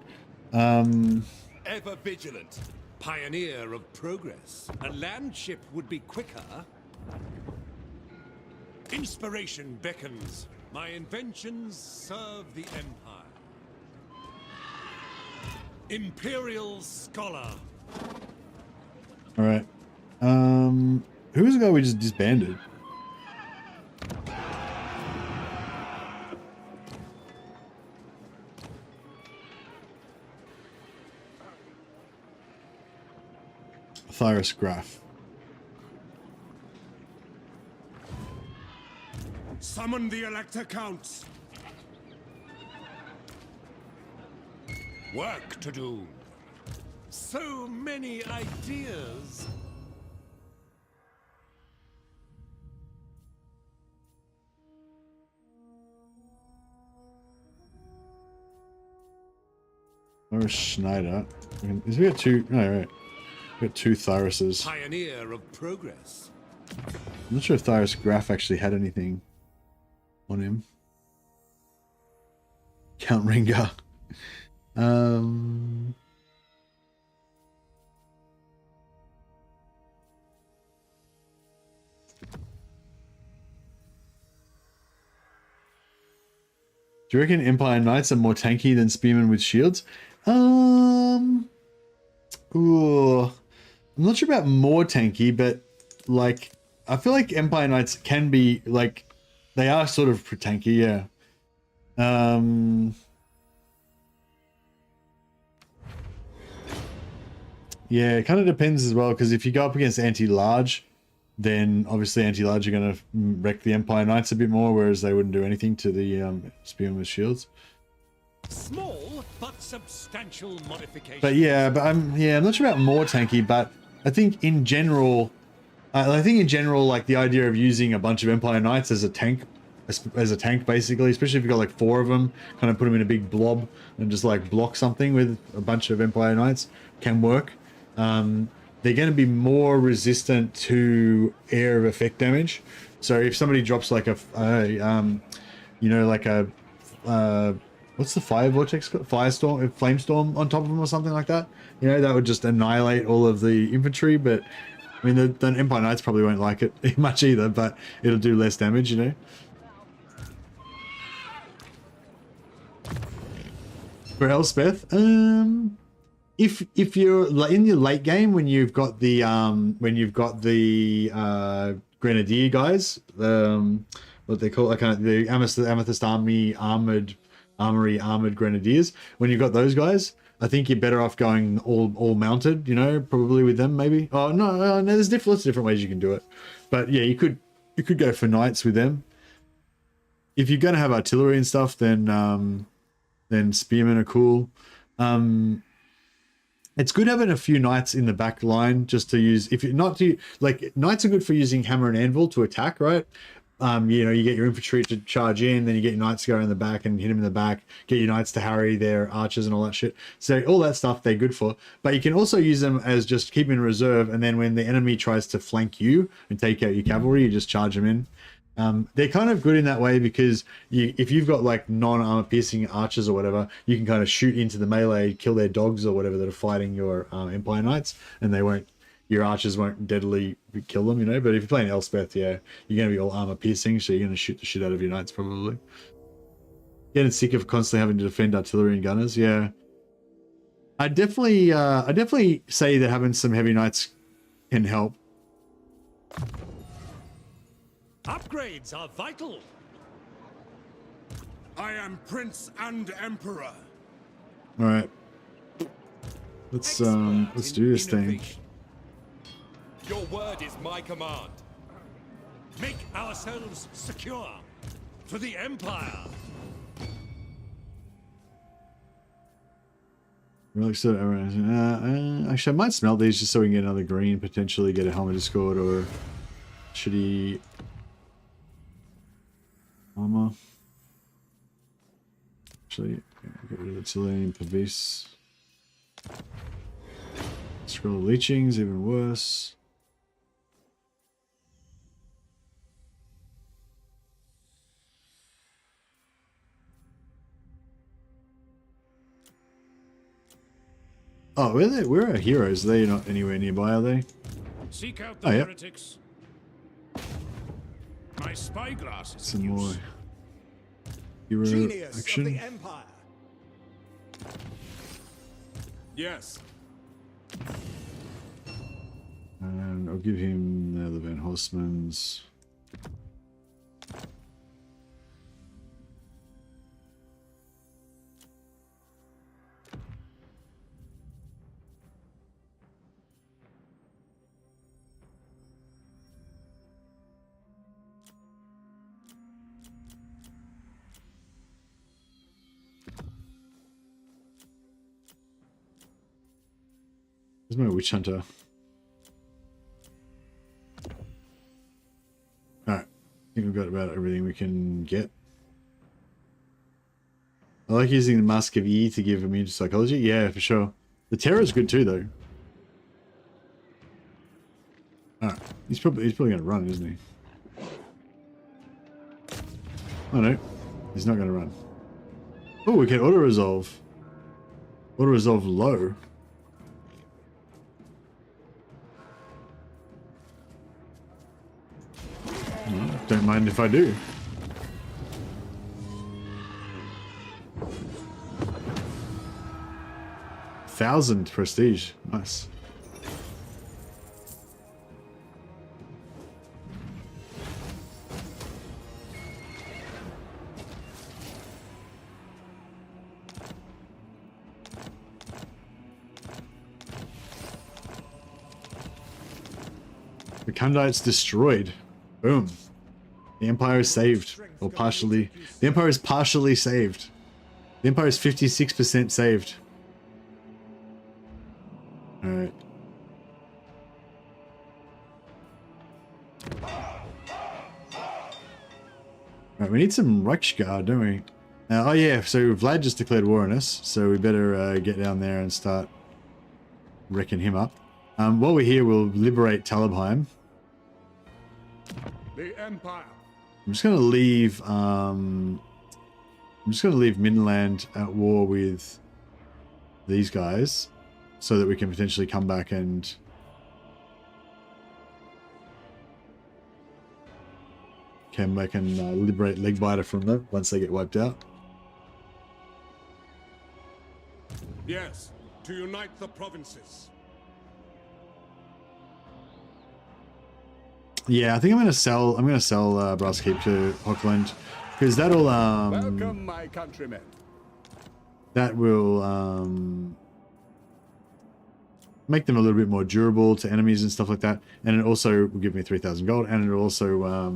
Ever vigilant. Pioneer of progress. A land ship would be quicker. Inspiration beckons. My inventions serve the Empire. Imperial Scholar. Alright. Who was the guy we just disbanded? Thyrus Graf. Summon the Elector Counts. Work to do. So many ideas. Or Schneider. Is we got two? No, right. We got two Thyruses. Pioneer of progress. I'm not sure if Thyrus Graf actually had anything on him. Count Ringa. Do you reckon Empire Knights are more tanky than Spearmen with shields? Ooh, I'm not sure about more tanky, but like I feel like Empire Knights can be like they are sort of tanky, yeah. Yeah, it kind of depends as well, because if you go up against anti-large, then obviously anti-large are going to wreck the Empire Knights a bit more, whereas they wouldn't do anything to the Spearmen with shields. Small but substantial modifications. But yeah, I'm not sure about more tanky, but I think in general, like the idea of using a bunch of Empire Knights as a tank, basically, especially if you've got like 4 of them, kind of put them in a big blob and just like block something with a bunch of Empire Knights, can work. They're going to be more resistant to area of effect damage. So if somebody drops like what's the fire vortex called? Firestorm, flamestorm on top of them or something like that, you know, that would just annihilate all of the infantry. But I mean, the Empire Knights probably won't like it much either, but it'll do less damage, you know. For Elspeth, if you're in your late game when you've got the grenadier guys, what they call the Amethyst Armory armored grenadiers, when you've got those guys, I think you're better off going all mounted, you know, probably with them maybe. Oh no, there's lots of different ways you can do it. But yeah, you could go for knights with them. If you're gonna have artillery and stuff, then spearmen are cool. It's good having a few knights in the back line just to use. If you're not to like, knights are good for using hammer and anvil to attack, right? You know, you get your infantry to charge in, then you get your knights to go in the back and hit them in the back, get your knights to harry their archers and all that shit. So all that stuff they're good for. But you can also use them as just keep in reserve, and then when the enemy tries to flank you and take out your cavalry, you just charge them in. They're kind of good in that way because if you've got like non-armor piercing archers or whatever, you can kind of shoot into the melee, kill their dogs or whatever that are fighting your Empire Knights, and your archers won't deadly kill them, you know. But if you're playing Elspeth, yeah, you're going to be all armor piercing, so you're going to shoot the shit out of your knights probably. Getting sick of constantly having to defend artillery and gunners, yeah. I definitely say that having some heavy knights can help. Upgrades are vital. I am Prince and Emperor. All right, let's do this thing. Your word is my command. Make ourselves secure for the Empire. Really, so actually, I might smelt these just so we can get another green, potentially get a helmet discord or shitty armor. Actually, get rid of the Chilean Pavis. Scroll leechings, even worse. Oh, where are our heroes? They're not anywhere nearby, are they? Seek out the heretics. My spyglass is some more hero Genius action. Of the Empire. Yes. And I'll give him the other Van Horstmans. Where's my witch hunter? Alright, I think we've got about everything we can get. I like using the Mask of E to give immune to psychology. Yeah, for sure. The Terror's good too, though. Alright, he's probably going to run, isn't he? Oh no, he's not going to run. Oh, we can auto-resolve. Auto-resolve low. Don't mind if I do. $1,000 prestige. Nice. The Kundite's destroyed. Boom. The Empire is saved. Or partially. The Empire is partially saved. The Empire is 56% saved. Alright. Alright, we need some Reichsguard, don't we? Oh yeah, so Vlad just declared war on us, so we better get down there and start wrecking him up. While we're here, we'll liberate Talabheim. The Empire. I'm just gonna leave Midland at war with these guys so that we can potentially come back and liberate Legbiter from them once they get wiped out. Yes, to unite the provinces. Yeah, I think I'm gonna sell Brass Keep to Hockland because that'll Welcome, my countrymen. that will make them a little bit more durable to enemies and stuff like that. And it also will give me 3,000 gold, and it'll also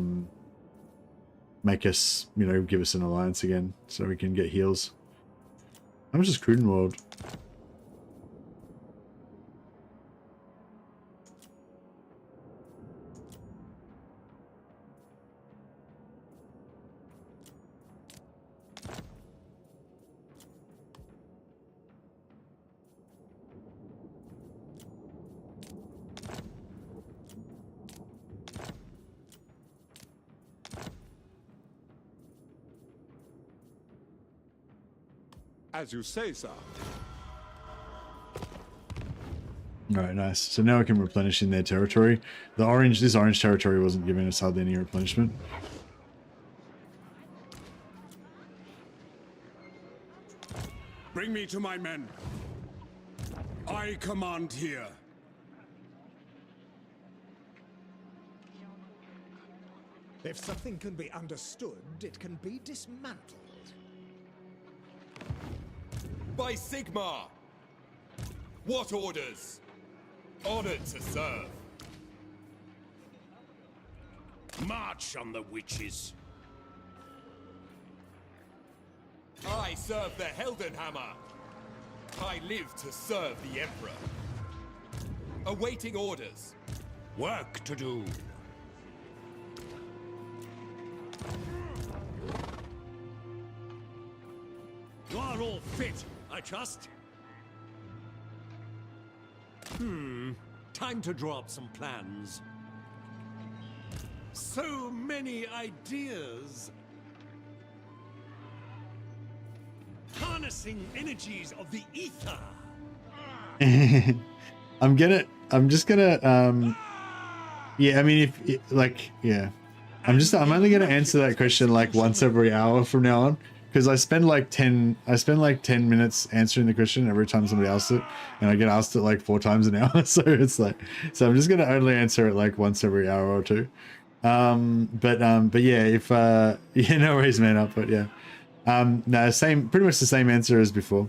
make us, you know, give us an alliance again, so we can get heals. How much is Cruden World? As you say, sir. Alright, nice. So now we can replenish in their territory. This orange territory wasn't giving us hardly any replenishment. Bring me to my men. I command here. If something can be understood, it can be dismantled. By Sigmar! What orders? Honored to serve. March on the witches. I serve the Heldenhammer. I live to serve the Emperor. Awaiting orders. Work to do. You are all fit, I trust. Time to draw up some plans. So many ideas. Harnessing energies of the ether. I'm just gonna yeah, I mean, I'm only gonna answer that question like once every hour from now on, because I spend like 10 minutes answering the question every time somebody asks it, and I get asked it like 4 times an hour. So it's like, so I'm just gonna only answer it like once every hour or two. But yeah, if yeah, no worries, man up. But yeah, no, pretty much the same answer as before.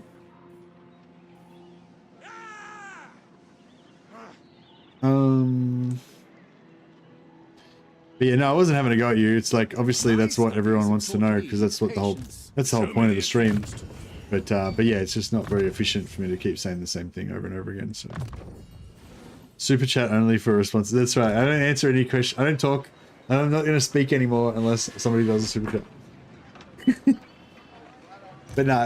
But yeah, no, I wasn't having a go at you. It's like, obviously that's what everyone wants to know, because that's what the whole point of the stream. But yeah, it's just not very efficient for me to keep saying the same thing over and over again. So super chat only for responses. That's right. I don't answer any question. I don't talk. I'm not going to speak anymore unless somebody does a super chat. But no,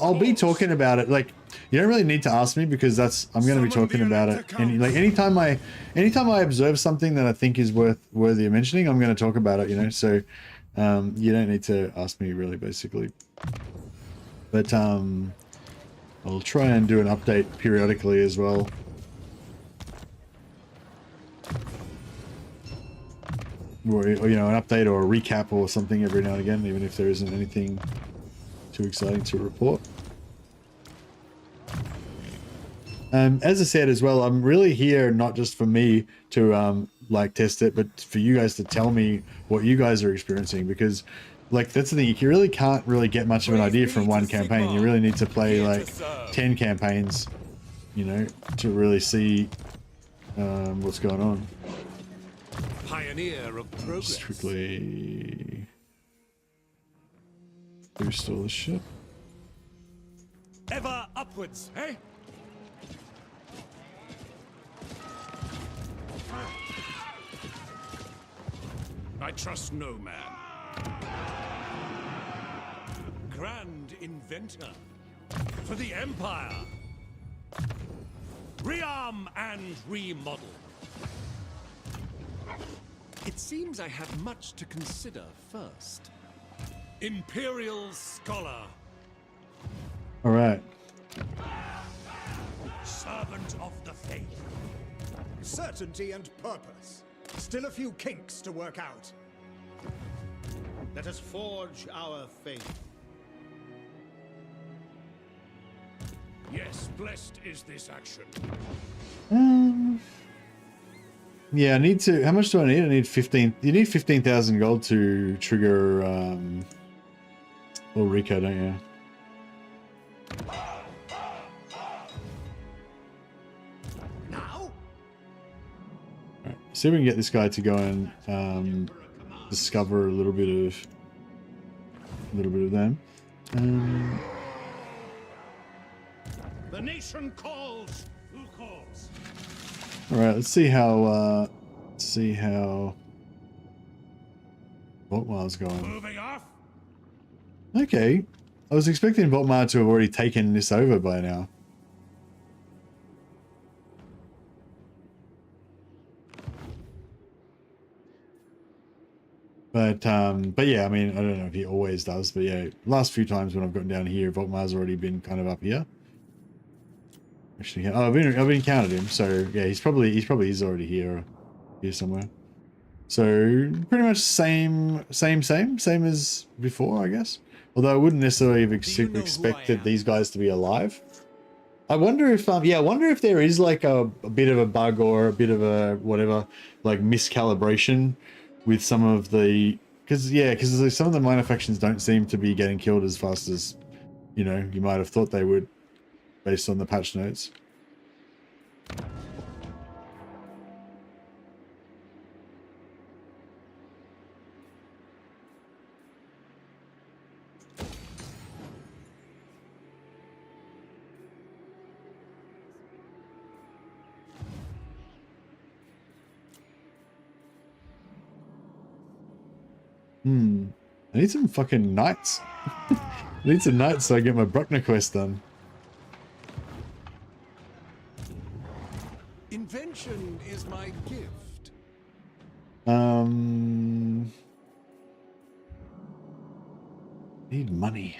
I'll be talking about it. Like, you don't really need to ask me, because I'm going to be talking about it. And like anytime I observe something that I think is worthy of mentioning, I'm going to talk about it, you know. So you don't need to ask me, really, basically. But I'll try and do an update periodically as well. Or, you know, an update or a recap or something every now and again, even if there isn't anything too exciting to report. As I said as well, I'm really here not just for me to like test it, but for you guys to tell me what you guys are experiencing, because like that's the thing, you really can't really get much of an idea from one campaign. You really need to play like 10 campaigns, you know, to really see what's going on. Pioneer of progress. Strictly boost all this shit. Ever upwards, eh? I trust no man. Grand inventor. For the Empire. Rearm and remodel. It seems I have much to consider first. Imperial scholar. All right. Servant of the faith. Certainty and purpose. Still a few kinks to work out. Let us forge our faith. Yes, blessed is this action. Yeah, I need to. How much do I need? I need 15. You need 15,000 gold to trigger Ulrica, don't you? see if we can get this guy to go and discover a little bit of them. The nation calls. Who calls? All right, let's see how Volkmar's going. Moving off. Okay, I was expecting Volkmar to have already taken this over by now. But yeah, I mean, I don't know if he always does, but yeah, last few times when I've gotten down here, Volkmar's already been kind of up here. Actually, oh, I've encountered him, so yeah, he's probably already here somewhere. So pretty much same as before, I guess. Although I wouldn't necessarily have expected these guys to be alive. I wonder if I wonder if there is like a bit of a bug or a bit of a whatever, like miscalibration with some of the, because some of the minor factions don't seem to be getting killed as fast as, you know, you might have thought they would based on the patch notes. I need some fucking knights. I need some knights so I get my Bruckner quest done. Invention is my gift. Need money.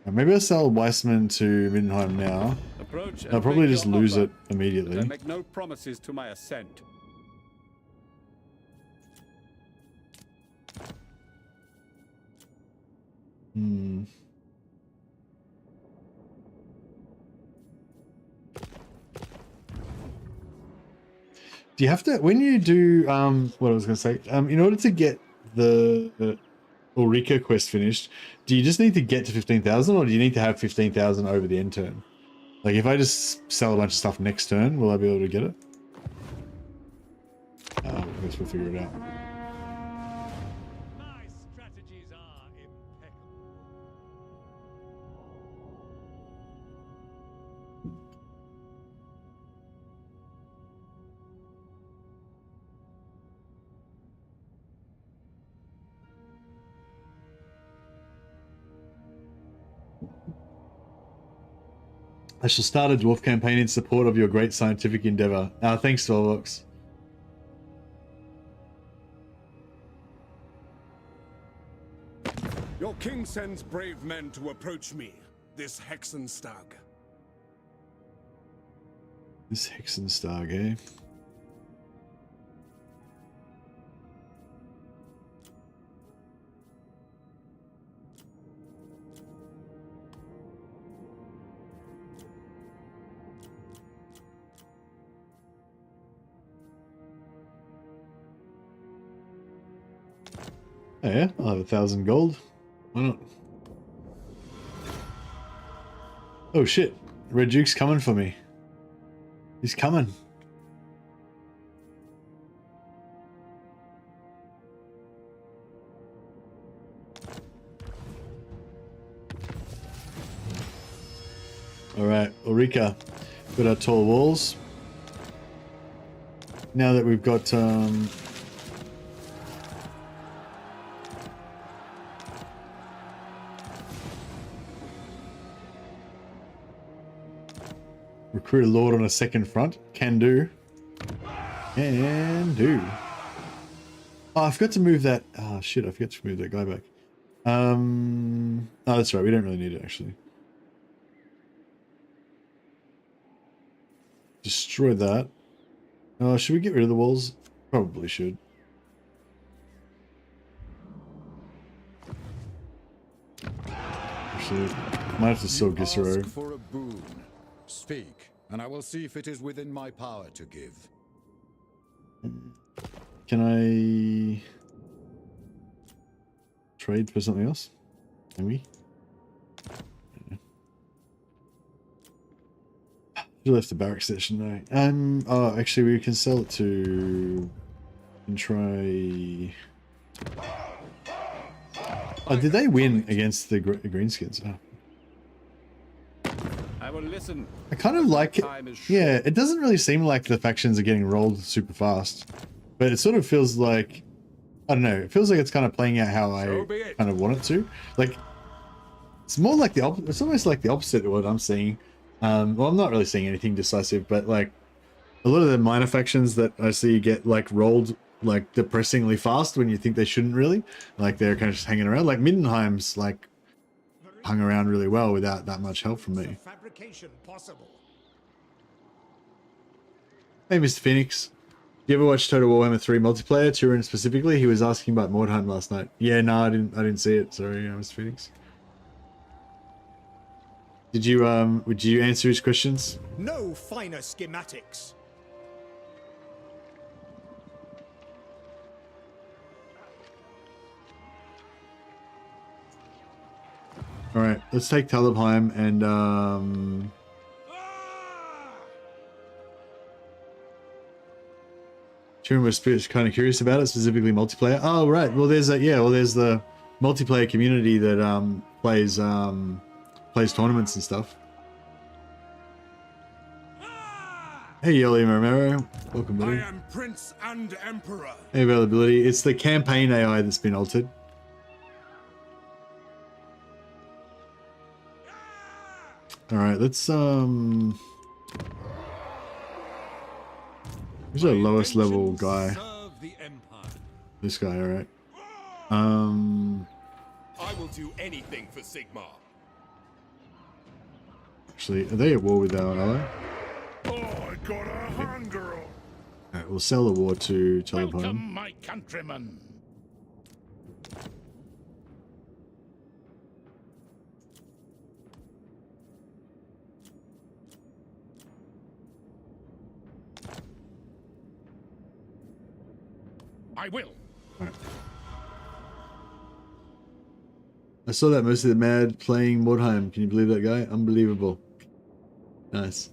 Maybe I'll sell Weissman to Mindenheim now. Approach. I'll probably just lose it immediately. I make no promises to my ascent. Do you have to, when you do, what I was going to say, in order to get the Ulrika quest finished, do you just need to get to 15,000 or do you need to have 15,000 over the end turn? Like if I just sell a bunch of stuff next turn, will I be able to get it? I guess we'll figure it out. My strategies are impeccable. I shall start a dwarf campaign in support of your great scientific endeavor. Thanks, Volvox. Your king sends brave men to approach me, this Hexenstag. This Hexenstag, eh? Oh yeah, I'll have 1,000 gold. Why not? Oh shit, Red Duke's coming for me. He's coming. Alright, Ulrika. Got our tall walls. Now that we've got recruit a lord on a second front. Can do. Can do. Oh, I forgot to move that. Oh shit, I forgot to move that guy back. Oh, that's right. We don't really need it actually. Destroy that. Should we get rid of the walls? Probably should. Actually, might have to sell Gissero. Ask for a boon. Speak, and I will see if it is within my power to give. Can I trade for something else? Can we? You left the barrack station though. Oh, actually, we can sell it to. And try. Oh, did they win against the Greenskins? Oh. I will listen. I kind of like it. Yeah, it doesn't really seem like the factions are getting rolled super fast, but it sort of feels like, I don't know, it feels like it's kind of playing out how I kind of want it to. Like, it's more like the opposite. It's almost like the opposite of what I'm seeing. Well, I'm not really seeing anything decisive, but like a lot of the minor factions that I see get like rolled like depressingly fast when you think they shouldn't really. Like they're kind of just hanging around. Like Middenheim's like hung around really well without that much help from me. Fabrication possible. Hey, Mr. Phoenix. Do you ever watch Total Warhammer 3 multiplayer? Turin specifically? He was asking about Mordheim last night. Yeah, no, I didn't see it. Sorry, Mr. Phoenix. Did you answer his questions? No finer schematics. All right, let's take Talabheim and Turin was kind of curious about it, specifically multiplayer. Oh, right. Well, there's the multiplayer community that plays tournaments and stuff. Hey, Yoli Romero. Welcome, buddy. I am Prince and Emperor. Hey, availability. It's the campaign AI that's been altered. All right, let's who's our lowest level guy? This guy, all right. I will do anything for Sigmar. Actually, are they at war with our ally? Oh, I got a hunger. All right, we'll sell the war to Talabheim. Welcome, my countrymen. I will. All right. I saw that most of the mad playing Mordheim. Can you believe that guy? Unbelievable. Nice.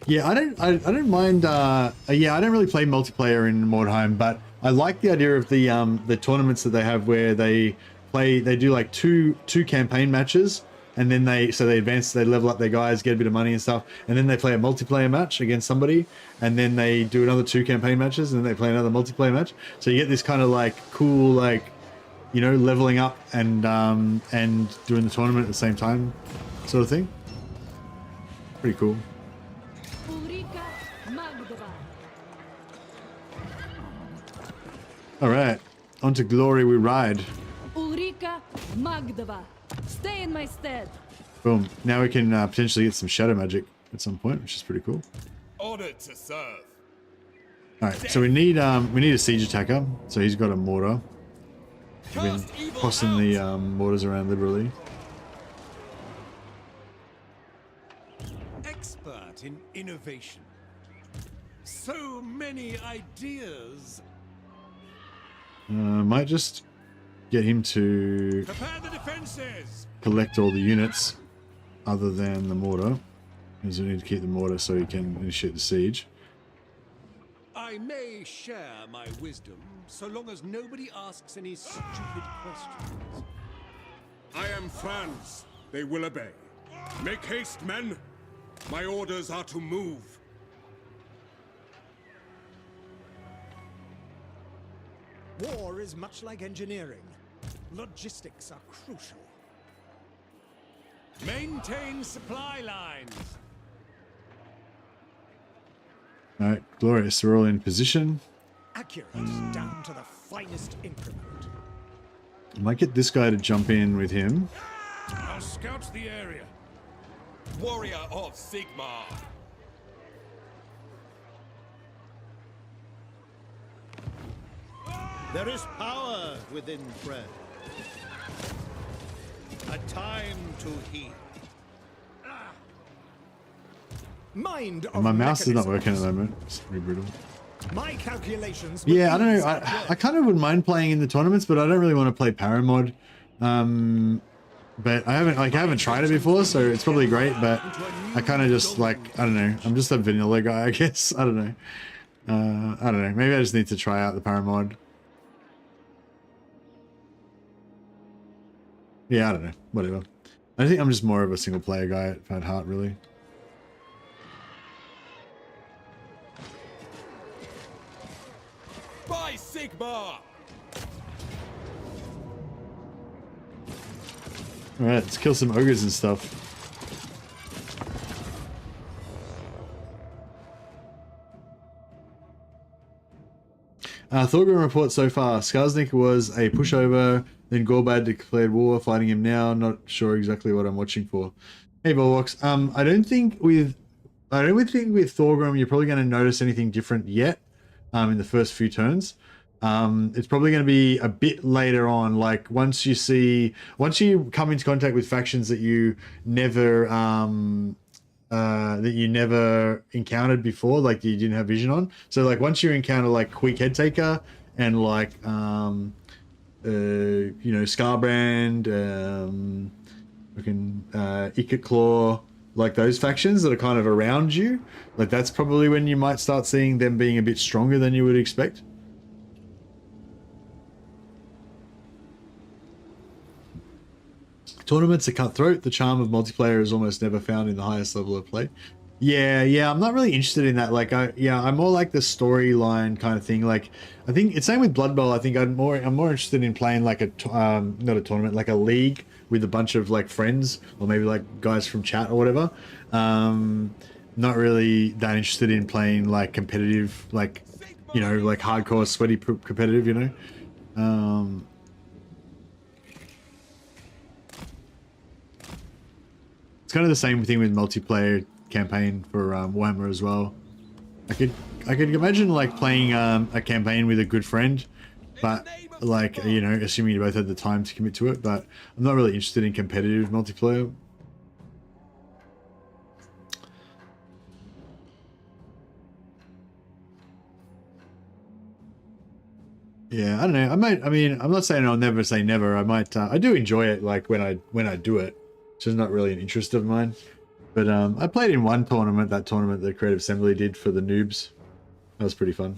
Yeah, I don't mind. Yeah, I don't really play multiplayer in Mordheim, but I like the idea of the tournaments that they have where they do like two campaign matches, and then they advance, they level up their guys, get a bit of money and stuff, and then they play a multiplayer match against somebody, and then they do another 2 campaign matches, and then they play another multiplayer match. So you get this kind of like cool, like, you know, leveling up and doing the tournament at the same time sort of thing. Pretty cool. All right, on to glory we ride. Ulrika Magdava, stay in my stead. Boom. Now we can potentially get some shadow magic at some point, which is pretty cool. Honored to serve. All right, so we need a siege attacker. So he's got a mortar. We've been tossing the mortars around liberally. Expert in innovation. So many ideas. Might just get him to Prepare the defenses. collect all the units other than the mortar, because we need to keep the mortar so he can initiate the siege. I may share my wisdom, so long as nobody asks any stupid questions. I am Franz. They will obey. Make haste, men. My orders are to move. War is much like engineering. Logistics are crucial. Maintain supply lines. All right, glorious. We're all in position. Accurate down to the finest increment. I might get this guy to jump in with him. I'll scout the area. Warrior of Sigmar. There is power within prayer. A time to heal. Mind And my mouse is not working at the moment. It's pretty brutal. My calculations. Yeah, I don't know. I kind of wouldn't mind playing in the tournaments, but I don't really want to play Paramod. but I haven't tried it before, so it's probably great. But I kind of just like, I don't know. I'm just a vanilla guy, I guess. I don't know. I don't know. Maybe I just need to try out the paramod. Yeah, I don't know. Whatever. I think I'm just more of a single player guy at heart, really. By Sigma! Alright, let's kill some ogres and stuff. Thorgrim report so far. Skarsnik was a pushover, then Gorbad declared war, fighting him now. Not sure exactly what I'm watching for. Hey Volvox, I don't think with Thorgrim you're probably going to notice anything different yet in the first few turns. It's probably going to be a bit later on, like once you come into contact with factions that you never encountered before, like you didn't have vision on. So like once you encounter like Quick Headtaker and like you know, Scarbrand, Ikat Claw, like those factions that are kind of around you, like that's probably when you might start seeing them being a bit stronger than you would expect. Tournaments are cutthroat. The charm of multiplayer is almost never found in the highest level of play. Yeah, I'm not really interested in that. Like, I'm more like the storyline kind of thing. Like, I think it's same with Blood Bowl. I think I'm more interested in playing like not a tournament, like a league with a bunch of like friends or maybe like guys from chat or whatever. Not really that interested in playing like competitive, like, you know, like hardcore sweaty competitive, you know. It's kind of the same thing with multiplayer campaign for Warhammer as well. I could imagine like playing a campaign with a good friend, but like, you know, assuming you both had the time to commit to it. But I'm not really interested in competitive multiplayer. Yeah, I don't know. I'm not saying I'll never say never. I might. I do enjoy it, like when I do it. Which is not really an interest of mine. But I played in one tournament, that tournament that Creative Assembly did for the noobs. That was pretty fun.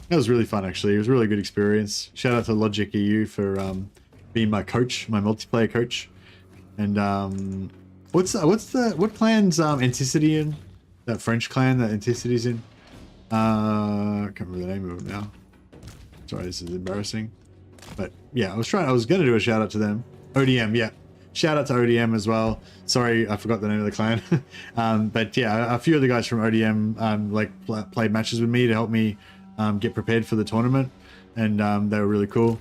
That was really fun, actually. It was a really good experience. Shout out to Logic EU for being my coach, my multiplayer coach. And what clan's Anticity in? That French clan that Anticity's in? I can't remember the name of it now. Sorry, this is embarrassing. But yeah, I was going to do a shout out to them. ODM, yeah. Shout out to ODM as well. Sorry, I forgot the name of the clan. But yeah, a few of the guys from ODM played matches with me to help me get prepared for the tournament. And they were really cool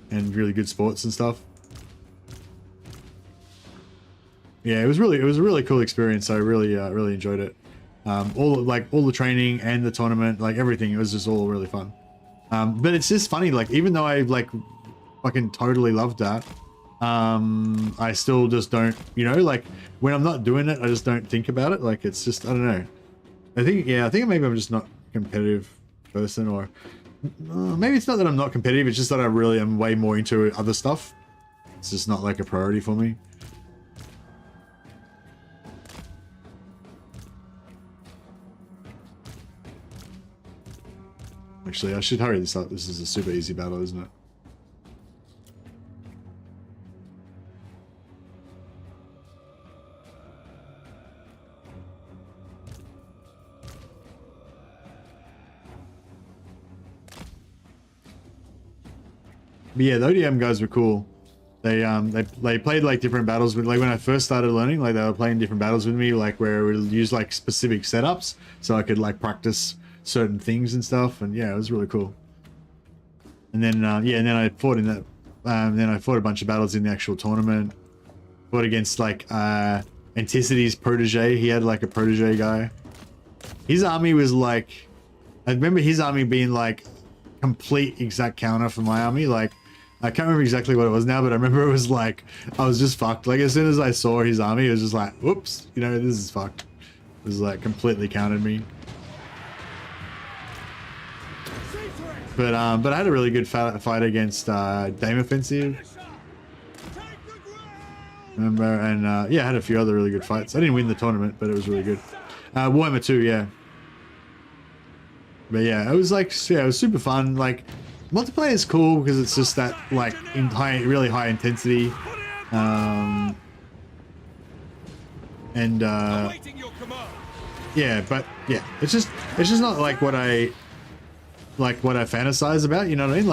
and really good sports and stuff. Yeah, it was a really cool experience. I really enjoyed it. All the training and the tournament, like everything, it was just all really fun. But it's just funny, like even though I like fucking totally loved that, I still just don't, you know, like when I'm not doing it, I just don't think about it. Like it's just, I don't know. I think maybe I'm just not a competitive person, or maybe it's not that I'm not competitive. It's just that I really am way more into other stuff. It's just not like a priority for me. Actually, I should hurry this up. This is a super easy battle, isn't it? But yeah, the ODM guys were cool. They played like different battles with, like when I first started learning, like they were playing different battles with me, like where we would use like specific setups so I could like practice certain things and stuff, and yeah, it was really cool. And then yeah, and then I fought in that then I fought a bunch of battles in the actual tournament. Fought against like Anticity's protege. He had like a protege guy. His army was like, I remember his army being like complete exact counter for my army. Like I can't remember exactly what it was now, but I remember it was like I was just fucked. Like as soon as I saw his army, it was just like, whoops, you know, this is fucked. It was like completely countered me. See to it! But I had a really good fight against Dame Offensive. Remember, and yeah, I had a few other really good fights. I didn't win the tournament, but it was really good. Warhammer 2, yeah. But yeah, it was like, yeah, it was super fun. Like, multiplayer is cool because it's just that like really high intensity. Yeah, but yeah, it's just not like what I fantasize about, you know what I mean?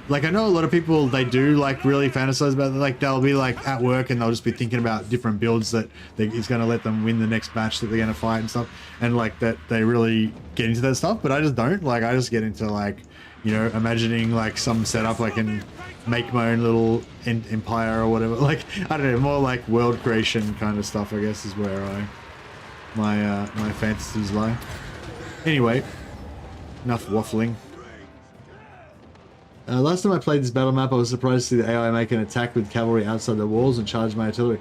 Like I know a lot of people, they do like really fantasize about it. Like they'll be like at work and they'll just be thinking about different builds that is going to let them win the next match that they're going to fight and stuff, and like that they really get into that stuff. But I just don't. Like I just get into like, you know, imagining like some setup I can make my own little empire or whatever. Like I don't know, more like world creation kind of stuff, I guess, is where my fantasies lie. Anyway, enough waffling. Last time I played this battle map, I was surprised to see the AI make an attack with cavalry outside the walls and charge my artillery.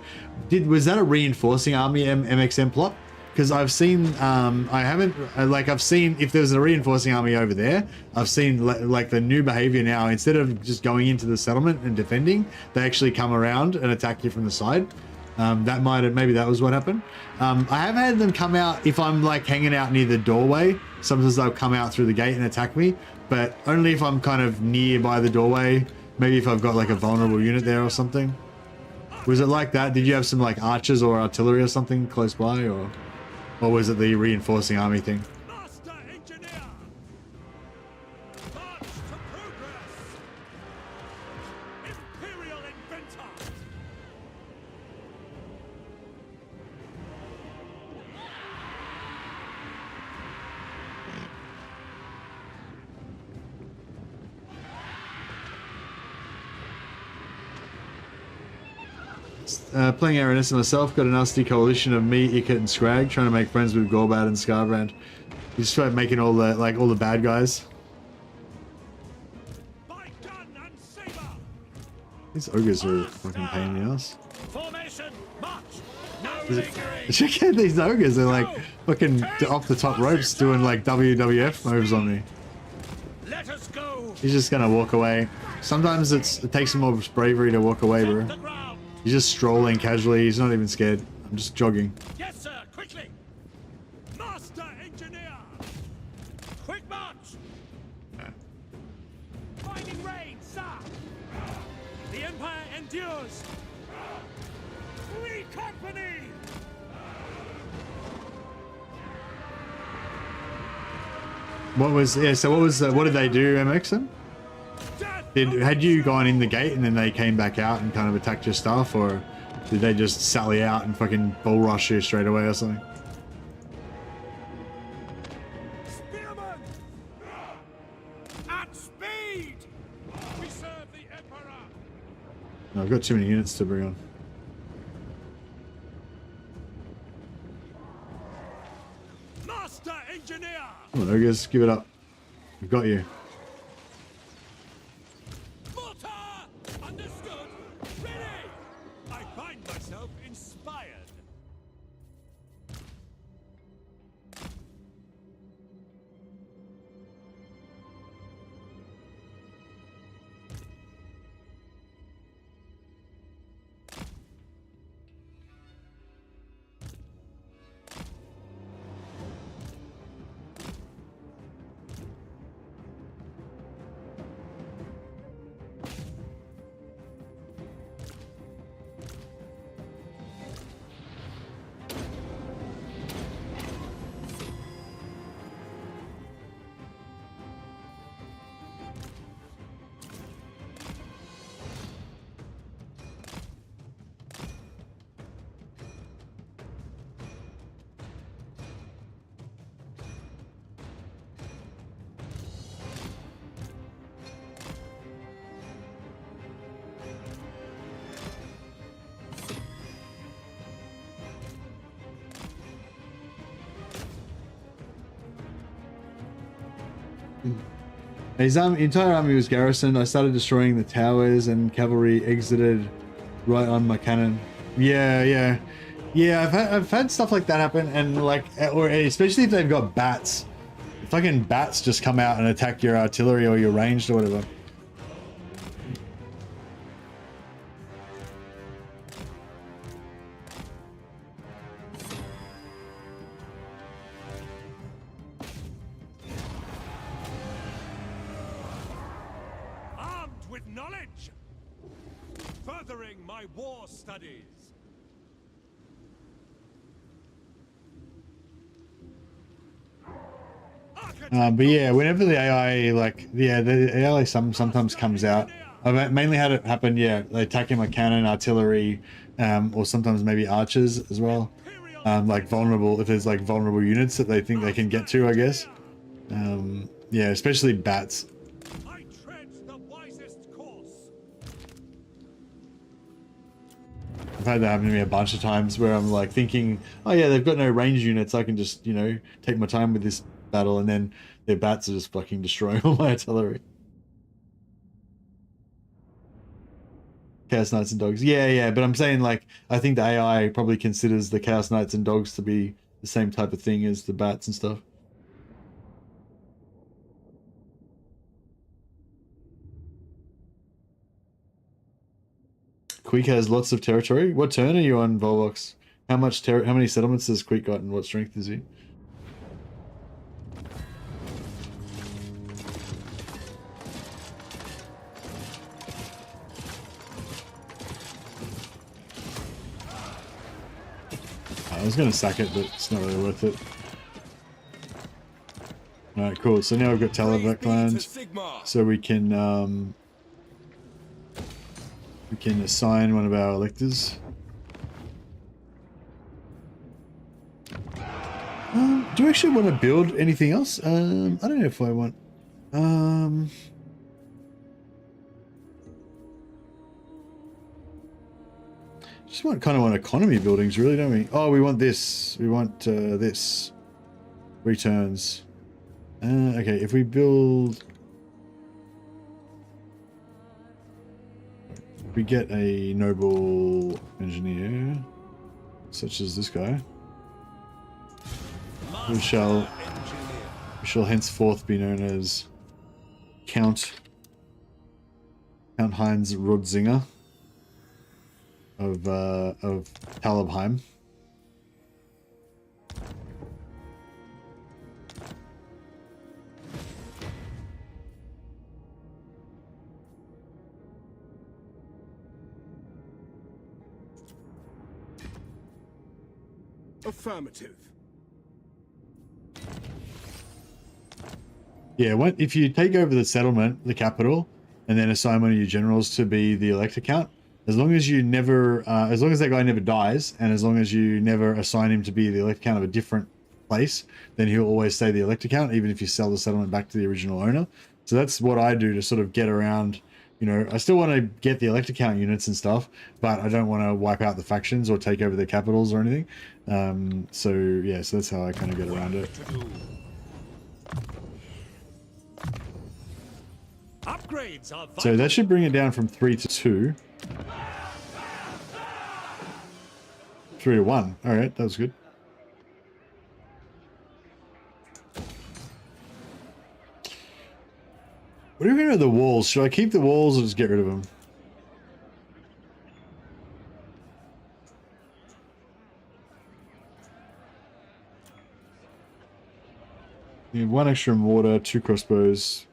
Was that a reinforcing army MXM plot? Because I've seen, I've seen if there's a reinforcing army over there, I've seen like the new behavior now, instead of just going into the settlement and defending, they actually come around and attack you from the side. Maybe that was what happened. I have had them come out if I'm like hanging out near the doorway. Sometimes they'll come out through the gate and attack me, but only if I'm kind of nearby the doorway. Maybe if I've got like a vulnerable unit there or something. Was it like that? Did you have some like archers or artillery or something close by, or was it the reinforcing army thing? Playing Aranus and myself, got a nasty coalition of me, Icket, and Scrag, trying to make friends with Gorbad and Scarbrand. You just start making all the bad guys. These ogres are a fucking pain in the ass. Check out these ogres, they're like fucking off the top ropes doing like WWF moves on me. He's just gonna walk away. Sometimes it takes some more bravery to walk away, bro. He's just strolling casually. He's not even scared. I'm just jogging. Yes, sir. Quickly. Master Engineer. Quick march. Finding rain, sir. The Empire endures. Free company. What did they do, MXM? Had you gone in the gate and then they came back out and kind of attacked your stuff, or did they just sally out and fucking bull rush you straight away or something? Spearman! At speed! We serve the Emperor! No, I've got too many units to bring on. Master Engineer! Come on, ogres, give it up. We've got you. His entire army was garrisoned. I started destroying the towers and cavalry exited right on my cannon. Yeah. I've had stuff like that happen, and like, or especially if they've got bats. fucking bats just come out and attack your artillery or your ranged or whatever. Armed with knowledge, furthering my war studies. But yeah, whenever the AI, like, yeah, the AI sometimes comes out. I've mainly had it happen, yeah, they attack in my cannon, artillery, or sometimes maybe archers as well. Like vulnerable, if there's like vulnerable units that they think they can get to, I guess. Yeah, especially bats. I tread the wisest course. I've had that happen to me a bunch of times where I'm like thinking, oh yeah, they've got no range units, I can just, you know, take my time with this battle, and then their bats are just fucking destroying all my artillery. Chaos Knights and Dogs. Yeah, but I'm saying, like, I think the AI probably considers the Chaos Knights and Dogs to be the same type of thing as the bats and stuff. Queek has lots of territory. What turn are you on, Volvox? How many settlements has Queek got, and what strength is he? I was going to sack it, but it's not really worth it. Alright, cool. So now we've got Talavat land. So we can assign one of our electors. Do you actually want to build anything else? I don't know if I want... just kind of want economy buildings, really, don't we? Oh, we want this. We want this. Returns. Okay, if we build... we get a noble engineer, such as this guy, we shall henceforth be known as Count Heinz Rodzinger of Talabheim. Affirmative. Yeah, if you take over the settlement, the capital, and then assign one of your generals to be the elector count, as long as you never, as long as that guy never dies, and as long as you never assign him to be the elector count of a different place, then he'll always stay the elector count, even if you sell the settlement back to the original owner. So that's what I do to sort of get around, you know, I still want to get the elector count units and stuff, but I don't want to wipe out the factions or take over their capitals or anything. So yeah, so that's how I kind of get around it. Upgrades are vital. So that should bring it down from 3 to 2. 3 to 1. All right, that was good. What do you mean with the walls? Should I keep the walls or just get rid of them? You have 1 extra mortar, 2 crossbows.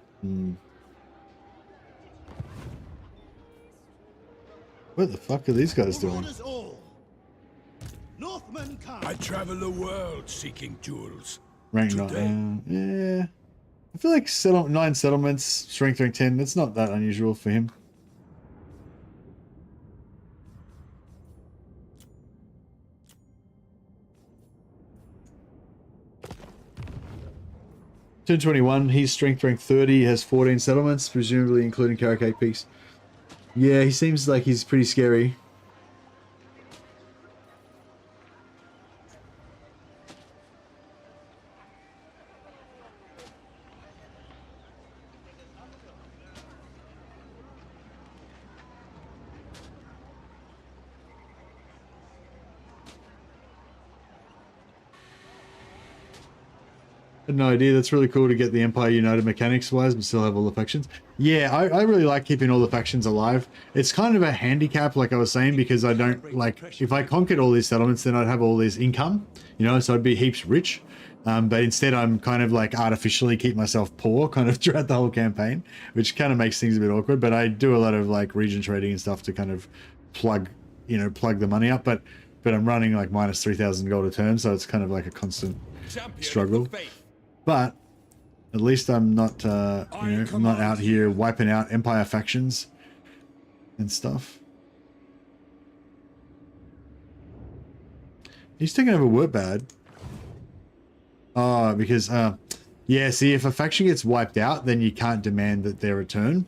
What the fuck are these guys doing? I travel the world seeking jewels. Rank 9. Yeah. I feel like 9 settlements, strength rank 10, that's not that unusual for him. Turn 21, he's strength rank 30, has 14 settlements, presumably including Karakate Peaks. Yeah, he seems like he's pretty scary. had no idea. That's really cool to get the Empire united mechanics-wise, but still have all the factions. Yeah, I really like keeping all the factions alive. It's kind of a handicap, like I was saying, because I don't, like, if I conquered all these settlements, then I'd have all this income, you know, so I'd be heaps rich. But instead, I'm kind of like artificially keep myself poor kind of throughout the whole campaign, which kind of makes things a bit awkward. But I do a lot of like region trading and stuff to kind of plug the money up. But I'm running like minus 3,000 gold a turn, so it's kind of like a constant struggle. But at least I'm not, I'm not out here wiping out Empire factions and stuff. He's taking over Wurtbad. Oh, because, yeah, see, if a faction gets wiped out, then you can't demand that they return.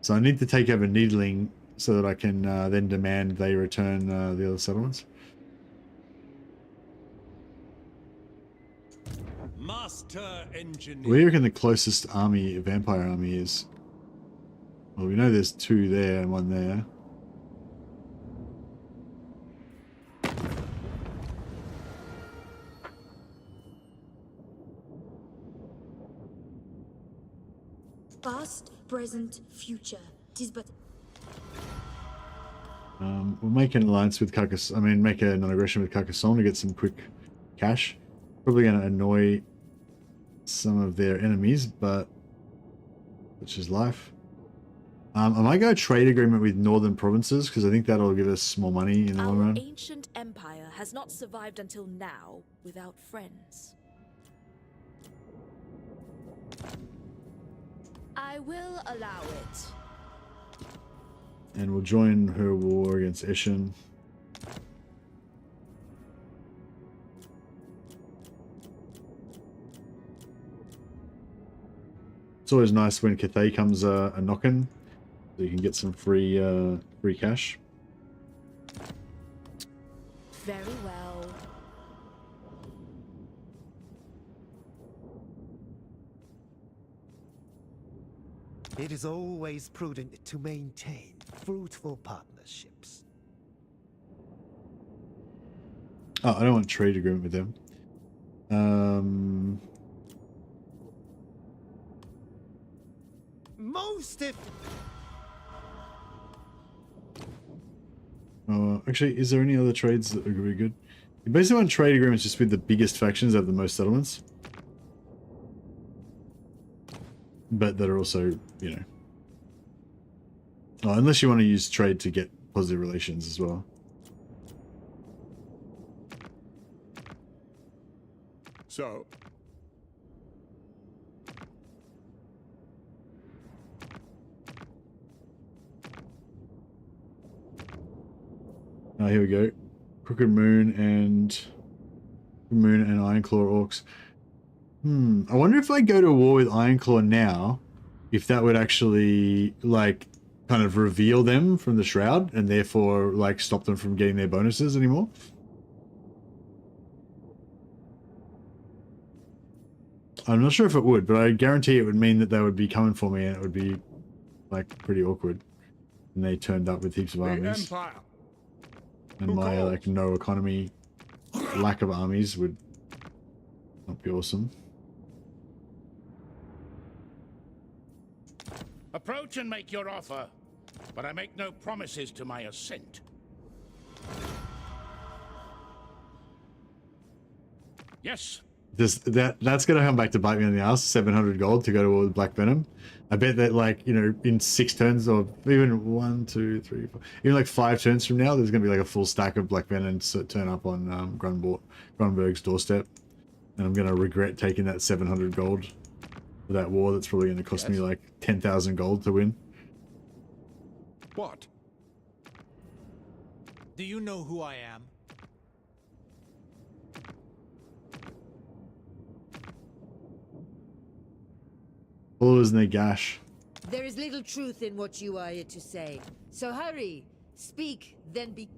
So I need to take over Needling so that I can then demand they return the other settlements. Master engineer. Where do you reckon the closest army, vampire army, is? Well, we know there's 2 there and 1 there. Past, present, future. 'Tis but. We'll make an alliance with Carcassonne. I mean, make a non-aggression with Carcassonne to get some quick cash. Probably going to annoy some of their enemies, but which is life. I might go trade agreement with northern provinces because I think that'll give us more money in the long run. Our ancient empire has not survived until now without friends. I will allow it. And we'll join her war against Eshin. It's always nice when Cathay comes a knocking, so you can get some free cash. Very well. It is always prudent to maintain fruitful partnerships. Oh, I don't want trade agreement with them. Most if actually, is there any other trades that are really good? You basically want trade agreements just with the biggest factions that have the most settlements. But that are also, you know... Oh, unless you want to use trade to get positive relations as well. So... Oh, here we go. Crooked Moon and Ironclaw Orcs. I wonder if I go to war with Ironclaw now, if that would actually, like, kind of reveal them from the Shroud and therefore, like, stop them from getting their bonuses anymore. I'm not sure if it would, but I guarantee it would mean that they would be coming for me and it would be, like, pretty awkward. And they turned up with heaps of armies. And my, like, no economy, lack of armies would not be awesome. Approach and make your offer, but I make no promises to my assent. Yes. That's gonna come back to bite me in the ass. 700 gold to go to war with Black Venom. I bet that, like, you know, in 6 turns or even 1, 2, 3, 4, even like 5 turns from now, there's gonna be like a full stack of Black Venom to turn up on Grunberg's doorstep, and I'm gonna regret taking that 700 gold for that war. That's probably gonna cost me like 10,000 gold to win. What? Do you know who I am? Followers Nagash. There is little truth in what you are here to say. So hurry, speak, then be...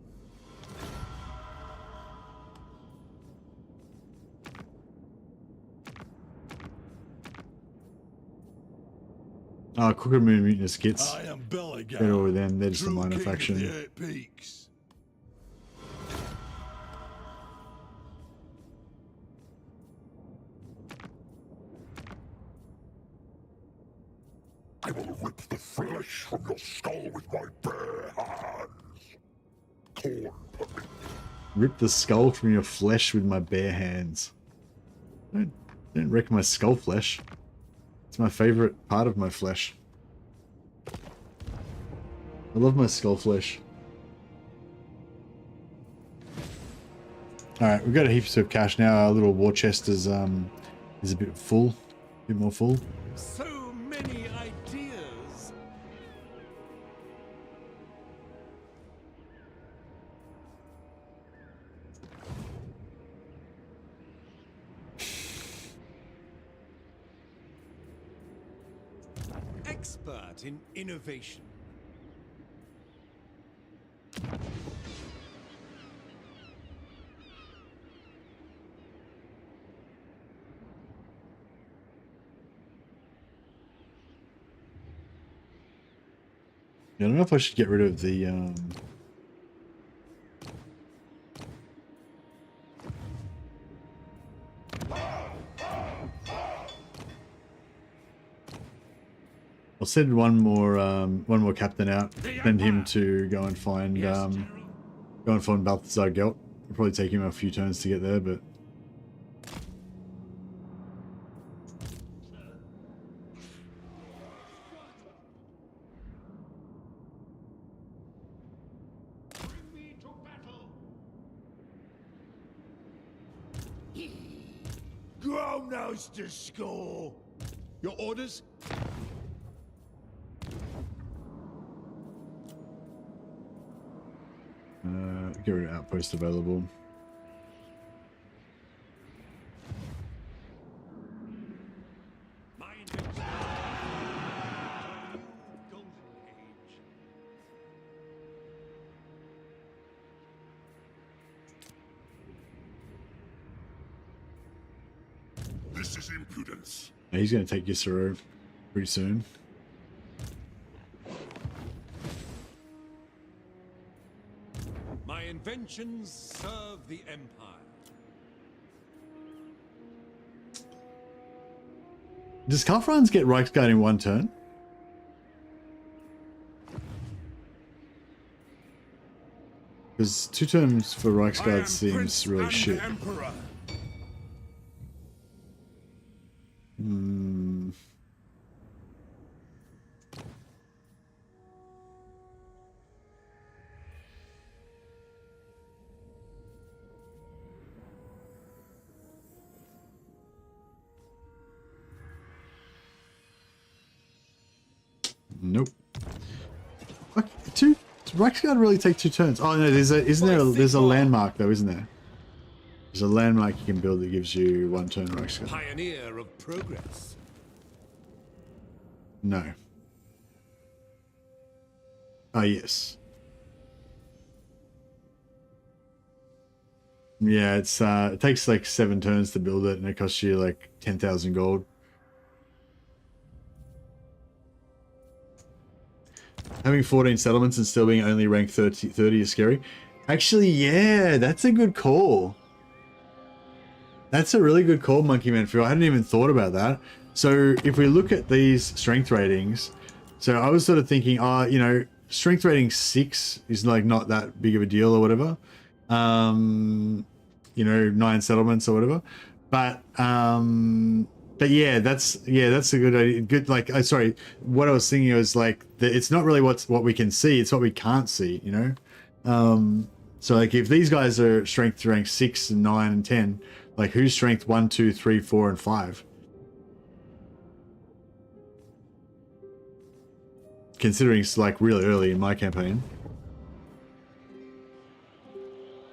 Crooked Moon Mutinous Kits. I am Belligan. Get over them, they're just a minor faction. I will rip the flesh from your skull with my bare hands. Corn puppet. Rip the skull from your flesh with my bare hands. Don't wreck my skull flesh. It's my favorite part of my flesh. I love my skull flesh. Alright, we've got a heap of cash now. Our little war chest is a bit full. A bit more full. So many ideas. Expert in innovation. I don't know if I should get rid of the I'll send one more captain out. Send him to go and find Balthazar Gelt. It'll probably take him a few turns to get there, but Grow knows to score. Your orders? get rid of outpost available. This is impudence. Yeah, he's going to take Ysero pretty soon. My inventions serve the Empire. Does Franz get Reichsguard in one turn? Because 2 turns for Reichsguard seems really shit. Nope. Okay, does Reichsguard really take 2 turns? Oh no, there's a landmark though, isn't there? There's a landmark you can build that gives you 1 turn Reichsguard. Pioneer of progress. No. Oh yes. Yeah, it takes like 7 turns to build it, and it costs you like 10,000 gold. Having 14 settlements and still being only ranked 30 is scary. Actually, yeah, that's a good call. That's a really good call, Monkey Man Phil. I hadn't even thought about that. So if we look at these strength ratings, so I was sort of thinking, you know, strength rating 6 is like not that big of a deal or whatever. You know, 9 settlements or whatever. But yeah, that's a good idea. Good, like, sorry, what I was thinking was like, it's not really what we can see, it's what we can't see, you know? So like, if these guys are strength rank 6 and 9 and 10, like who's strength 1, 2, 3, 4, and 5? Considering it's like really early in my campaign.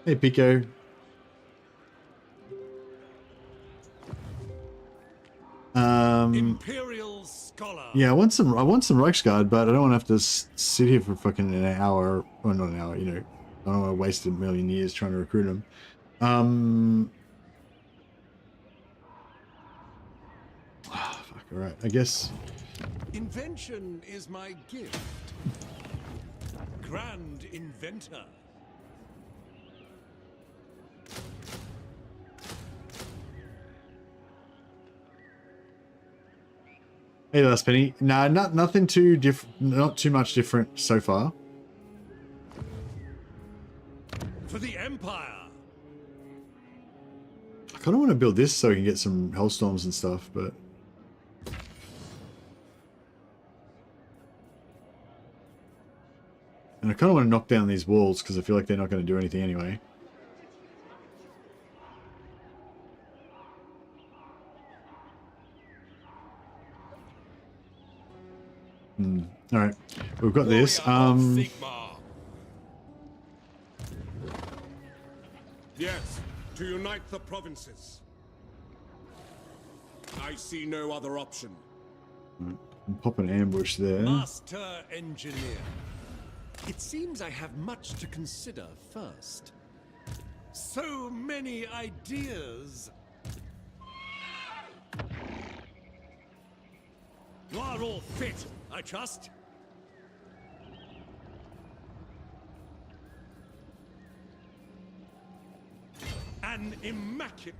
Hey, Pico. Imperial Scholar. Yeah, I want some Reichsguard, but I don't want to have to sit here for fucking an hour, or not an hour, you know. I don't want to waste a million years trying to recruit them. Fuck, alright, I guess. Invention is my gift. Grand inventor. Hey, Last Penny. Nah, nothing too not too much different so far. For the Empire. I kind of want to build this so we can get some hellstorms and stuff, but and I kind of want to knock down these walls because I feel like they're not going to do anything anyway. All right, we've got this. Yes, to unite the provinces. I see no other option. Pop an ambush there. Master Engineer. It seems I have much to consider first. So many ideas. You are all fit, I trust. An immaculate.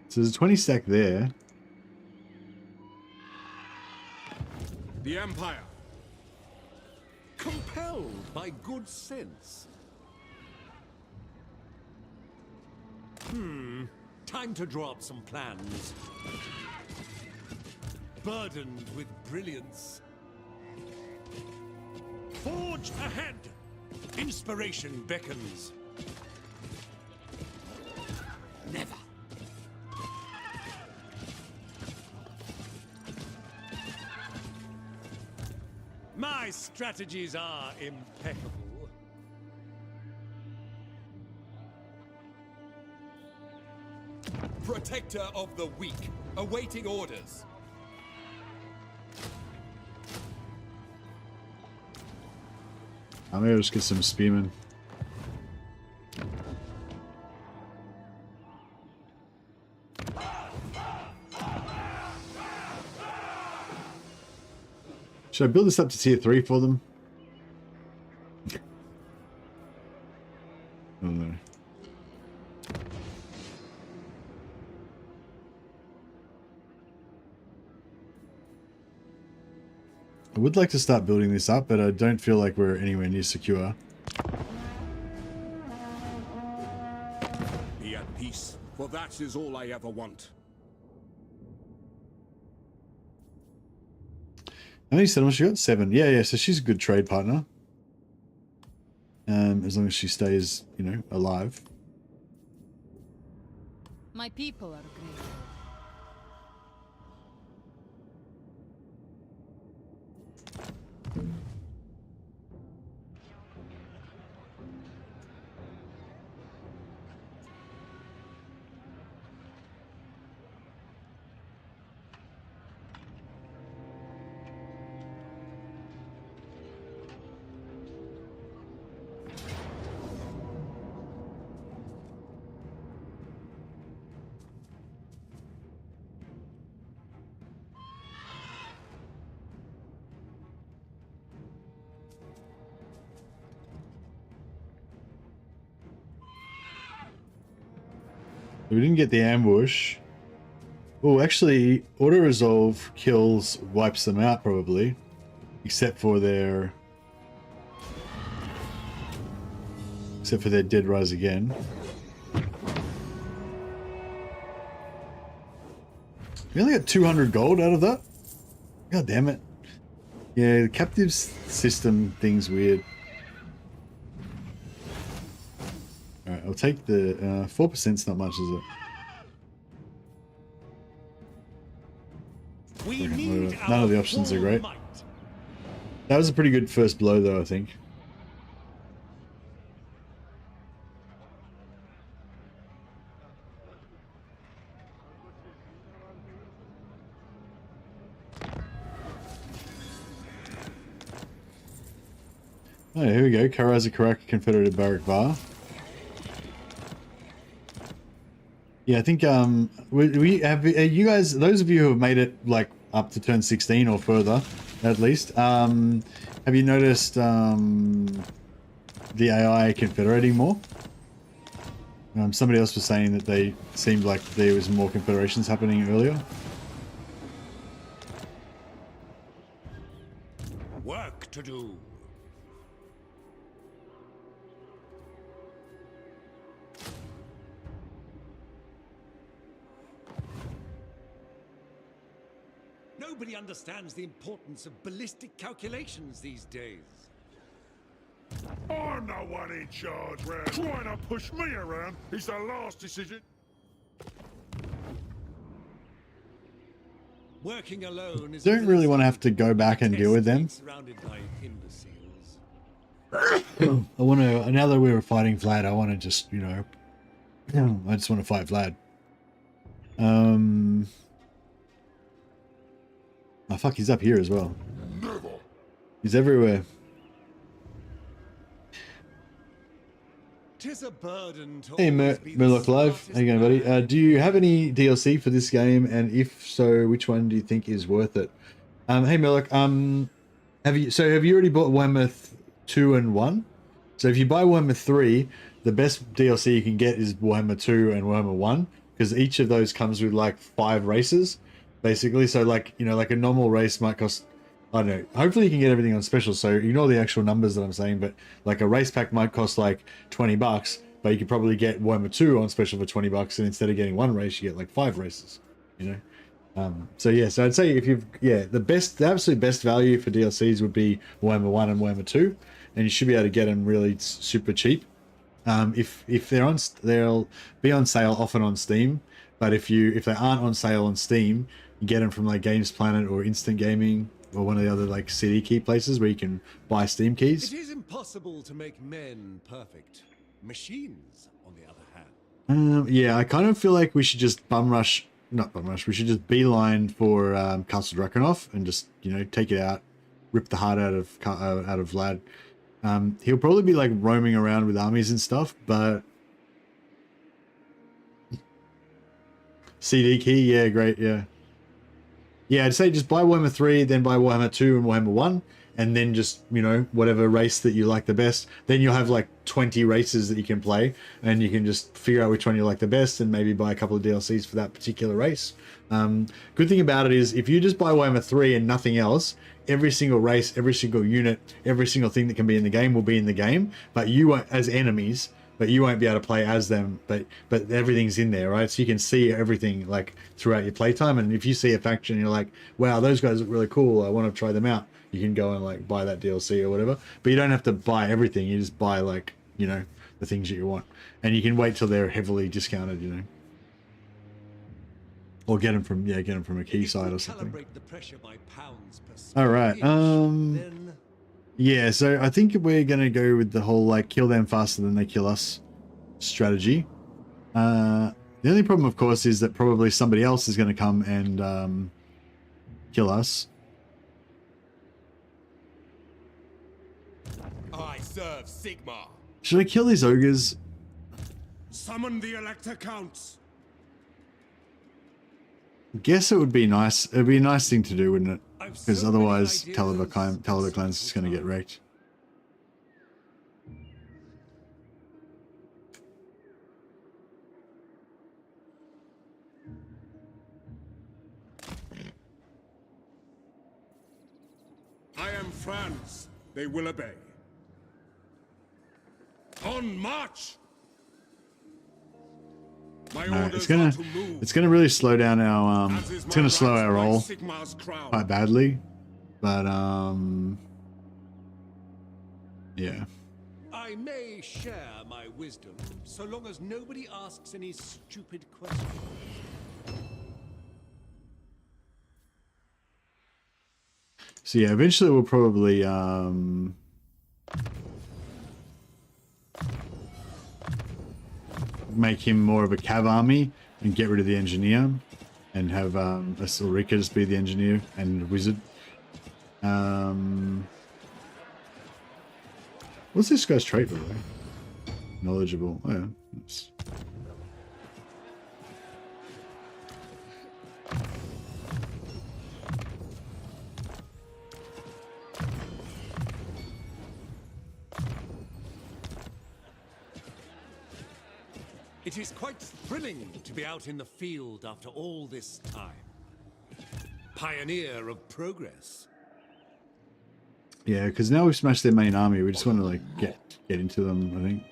So there's a 20 stack there. The Empire. Compelled by good sense. Time to draw up some plans. Burdened with brilliance. Forge ahead! Inspiration beckons. Never. My strategies are impeccable. Protector of the weak, awaiting orders. I'm gonna just get some spearmen. Should I build this up to tier 3 for them? Oh no. I would like to start building this up, but I don't feel like we're anywhere near secure. Be at peace, for that is all I ever want. How many settlements she got? 7. Yeah, so she's a good trade partner. As long as she stays, you know, alive. My people are great. We didn't get the ambush. Oh, actually, auto-resolve kills, wipes them out probably. Except for their... dead rise again. We only got 200 gold out of that? God damn it. Yeah, the captive system thing's weird. Alright, I'll take the 4%'s not much, is it? We need none of the options are great. might. That was a pretty good first blow though, I think. Oh, here we go. Karaza Karak Confederate Barrack Bar. Yeah, I think we have you guys, those of you who have made it like up to turn 16 or further, at least. Have you noticed the AI confederating more? Somebody else was saying that they seemed like there was more confederations happening earlier. Work to do. Nobody understands the importance of ballistic calculations these days. I'm the one in charge, Red. Trying to push me around is the last decision. Working alone is Don't really want to have to go back and deal with them. surrounded by imbeciles. I want to, now that we were fighting Vlad, I want to just, you know, I just want to fight Vlad. Oh fuck, he's up here as well. Never. He's everywhere. Tis a burden to Hey Murloc Live, how you going, buddy? Do you have any DLC for this game, and if so, which one do you think is worth it? Hey Murloc, have you already bought Warhammer 2 and 1? So if you buy Warhammer 3, the best DLC you can get is Warhammer 2 and Warhammer 1, because each of those comes with like 5 races, basically. So like, you know, like a normal race might cost, I don't know, hopefully you can get everything on special, so ignore the actual numbers that I'm saying, but like a race pack might cost like $20, but you could probably get Warhammer 2 on special for $20, and instead of getting 1 race, you get like 5 races, you know? So yeah, so I'd say if you've, the absolute best value for DLCs would be Warhammer 1 and Warhammer 2, and you should be able to get them really super cheap. If they're on, they'll be on sale often on Steam, but if they aren't on sale on Steam, you get them from like Gamesplanet or Instant Gaming, or one of the other like CD key places where you can buy Steam keys. It is impossible to make men perfect. Machines, on the other hand. Yeah, I kind of feel like we should just we should just beeline for Castle Drakenhof and just, you know, take it out, rip the heart out of Vlad. He'll probably be like roaming around with armies and stuff, but CD key, yeah, great, yeah. Yeah, I'd say just buy Warhammer 3, then buy Warhammer 2 and Warhammer 1, and then just, you know, whatever race that you like the best. Then you'll have like 20 races that you can play, and you can just figure out which one you like the best and maybe buy a couple of DLCs for that particular race. Good thing about it is if you just buy Warhammer 3 and nothing else, every single race, every single unit, every single thing that can be in the game will be in the game, but you won't, as enemies, but you won't be able to play as them, but everything's in there, right? So you can see everything like throughout your playtime, and if you see a faction and you're like, wow, those guys look really cool, I want to try them out, you can go and like buy that DLC or whatever. But you don't have to buy everything, you just buy like, you know, the things that you want, and you can wait till they're heavily discounted, you know, or get them from a key site or something. All right, yeah, so I think we're going to go with the whole, like, kill them faster than they kill us strategy. The only problem, of course, is that probably somebody else is going to come and kill us. I serve Sigma. Should I kill these ogres? Summon the Elector Counts. Guess it would be nice. It'd be a nice thing to do, wouldn't it? Because otherwise, Talibur Clan's just going to get wrecked. I am Franz. They will obey. On march! Alright, it's gonna really slow down our it's gonna slow our roll quite badly, but yeah. I may share my wisdom so long as nobody asks any stupid questions. So yeah, eventually we'll probably make him more of a cav army and get rid of the engineer and have Ulrika just be the engineer and wizard. What's this guy's trait, by the way? Knowledgeable. Oh yeah. It's... It is quite thrilling to be out in the field after all this time. Pioneer of progress. Yeah, because now we've smashed their main army. We just want to like get into them, I think.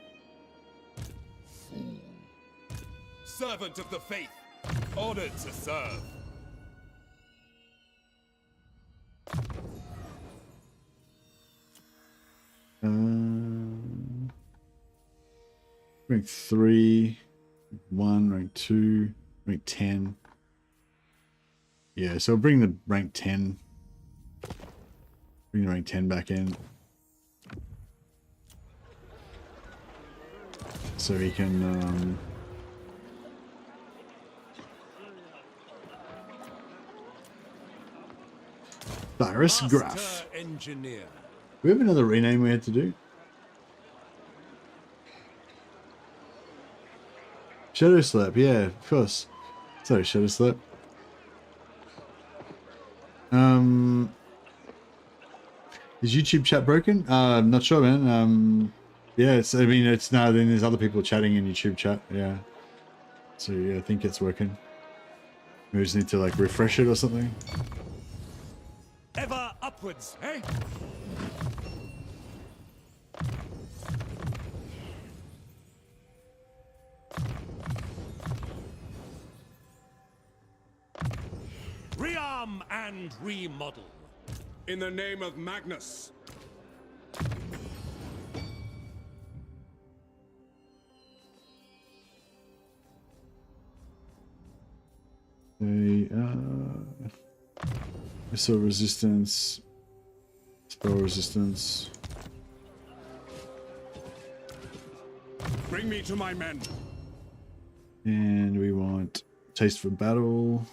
Servant of the faith, honored to serve. Rank 3, 1, rank 2, rank 10. Yeah, so we'll bring the rank 10. Bring the rank 10 back in. So he can Cyrus Graph. Engineer. We have another rename we had to do. Shadow Slap, yeah, of course. Sorry, Shadow Slap. Is YouTube chat broken? I'm not sure, man. Yeah, it's, I mean, it's no, then there's other people chatting in YouTube chat, yeah. So yeah, I think it's working. We just need to like refresh it or something. Ever upwards, eh? Rearm and remodel. In the name of Magnus. Missile resistance, spell resistance. Bring me to my men. And we want taste for battle.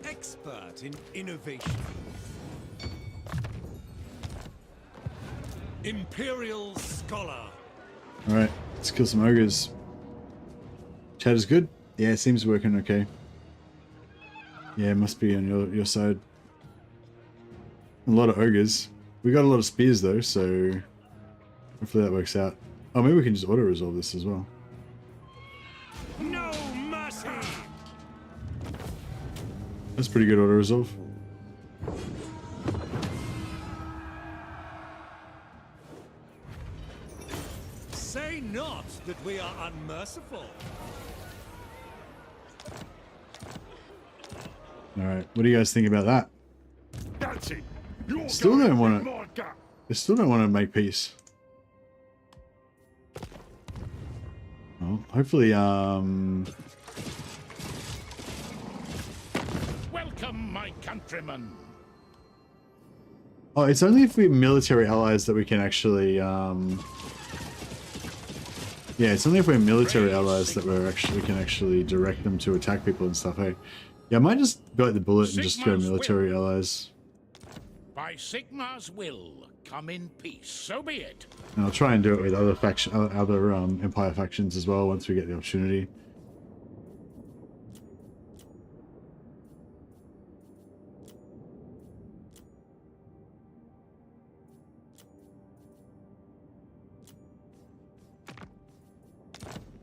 Expert in innovation. Imperial scholar. Alright, let's kill some ogres. Chat is good? Yeah, it seems working okay. Yeah, it must be on your side. A lot of ogres. We got a lot of spears though, so hopefully that works out. Oh, maybe we can just auto-resolve this as well. No mercy. That's pretty good auto-resolve. Say not that we are unmerciful. Alright, what do you guys think about that? That's it. Still don't want to. They still don't want to make peace. Well, hopefully, Welcome, my countrymen. Oh, it's only if we're military allies that we can actually, yeah, it's only if we're military allies that we can actually direct them to attack people and stuff, hey? Yeah, I might just go at the bullet and just go military allies. By Sigmar's will, come in peace, so be it. And I'll try and do it with other Empire factions as well once we get the opportunity.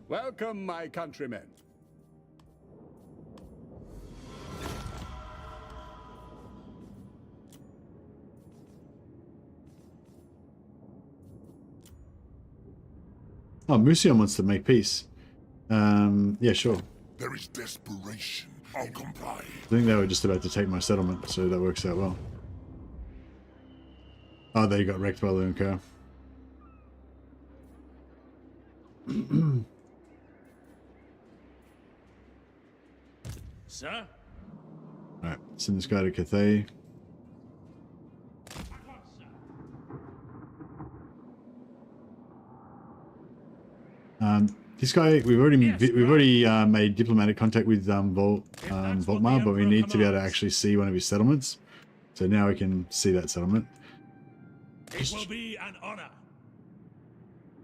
Welcome, my countrymen. Oh, Musion wants to make peace. Yeah, sure. There is desperation. I'll comply. I think they were just about to take my settlement, so that works out well. Oh, they got wrecked by Lunka. Sir? Alright, send this guy to Cathay. This guy, we've already made diplomatic contact with Volkmar, but we need to be able to actually see one of his settlements. So now we can see that settlement. It will be an honor.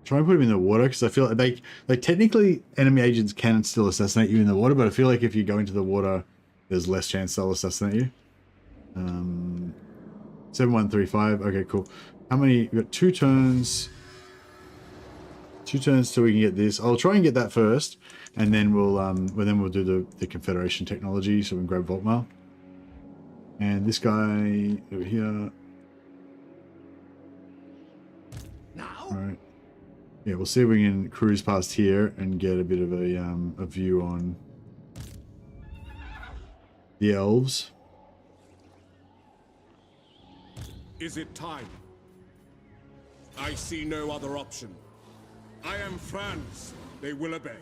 Try and put him in the water, because I feel like technically enemy agents can still assassinate you in the water, but I feel like if you go into the water, there's less chance they'll assassinate you. 7135. Okay, cool. How many? We've got 2 turns. 2 turns till we can get this. I'll try and get that first, and then we'll do the Confederation technology, so we can grab Volkmar. And this guy over here. All right. Yeah, we'll see if we can cruise past here and get a bit of a view on the elves. Is it time? I see no other option. I am Franz. They will obey.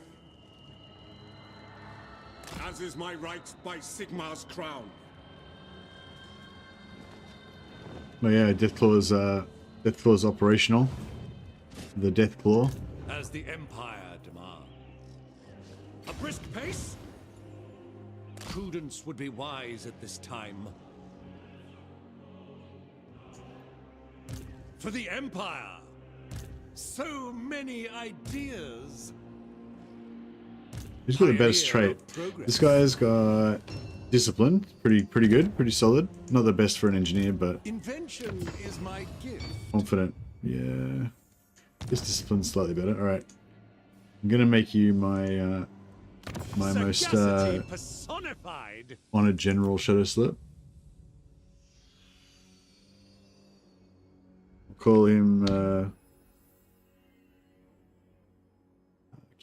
As is my right by Sigmar's crown. Oh yeah, Deathclaw's operational. The Deathclaw. As the Empire demands. A brisk pace? Prudence would be wise at this time. For the Empire! So many ideas! Who's got the best trait? This guy's got discipline. Pretty good. Pretty solid. Not the best for an engineer, but invention is my gift. Confident. Yeah. This discipline's slightly better. Alright. I'm gonna make you my my most personified. honored general Shadow Slip. I'll call him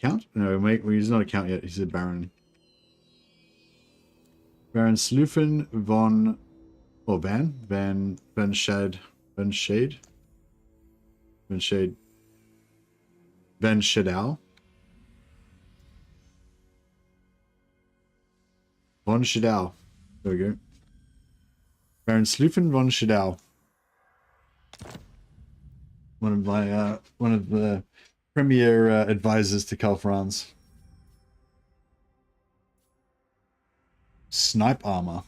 Count? No, he's not a Count yet. He's a Baron. Baron Slufen von... Or Van Shade. Van Shadow. Von Shadow. There we go. Baron Slufen von Shadow. One of the premier advisors to Karl Franz. Snipe armor.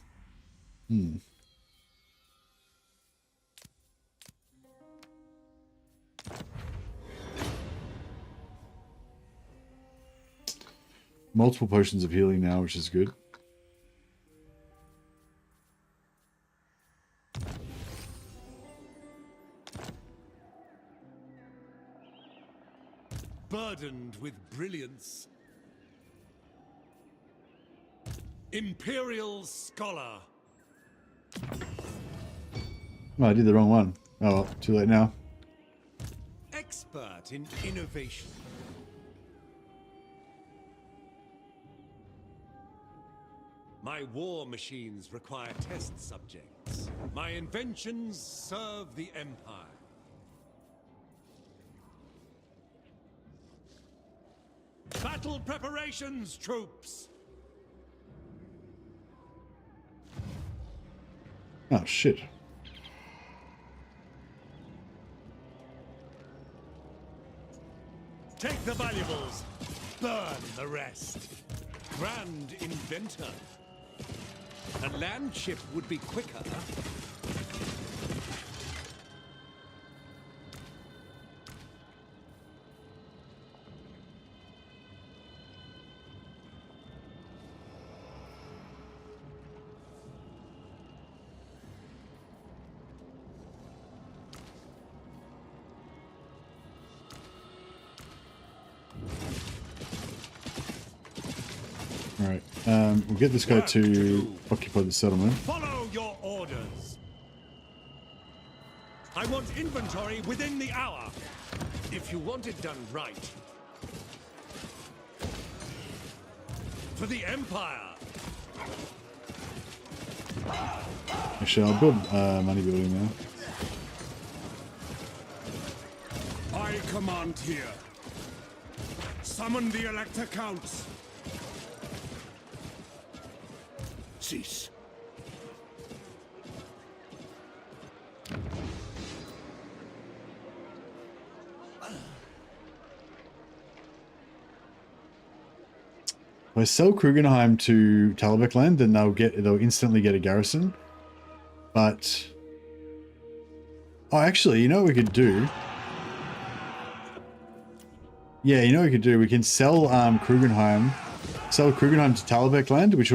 Multiple potions of healing now, which is good. Burdened with brilliance. Imperial Scholar. Oh, I did the wrong one. Oh, well, too late now. Expert in innovation. My war machines require test subjects. My inventions serve the Empire. Battle preparations, troops! Oh, shit. Take the valuables, burn the rest. Grand inventor. A land ship would be quicker. Alright, we'll get this guy to occupy the settlement. Follow your orders. I want inventory within the hour. If you want it done right. For the Empire. Actually, I'll build money building now. I command here. Summon the Elector Counts. Cease. If I sell Krugenheim to Talabekland, then they'll instantly get a garrison. But oh, actually, you know what we could do? Yeah, you know what we could do? We can sell Krugenheim. Sell Krugenheim to Talabekland, which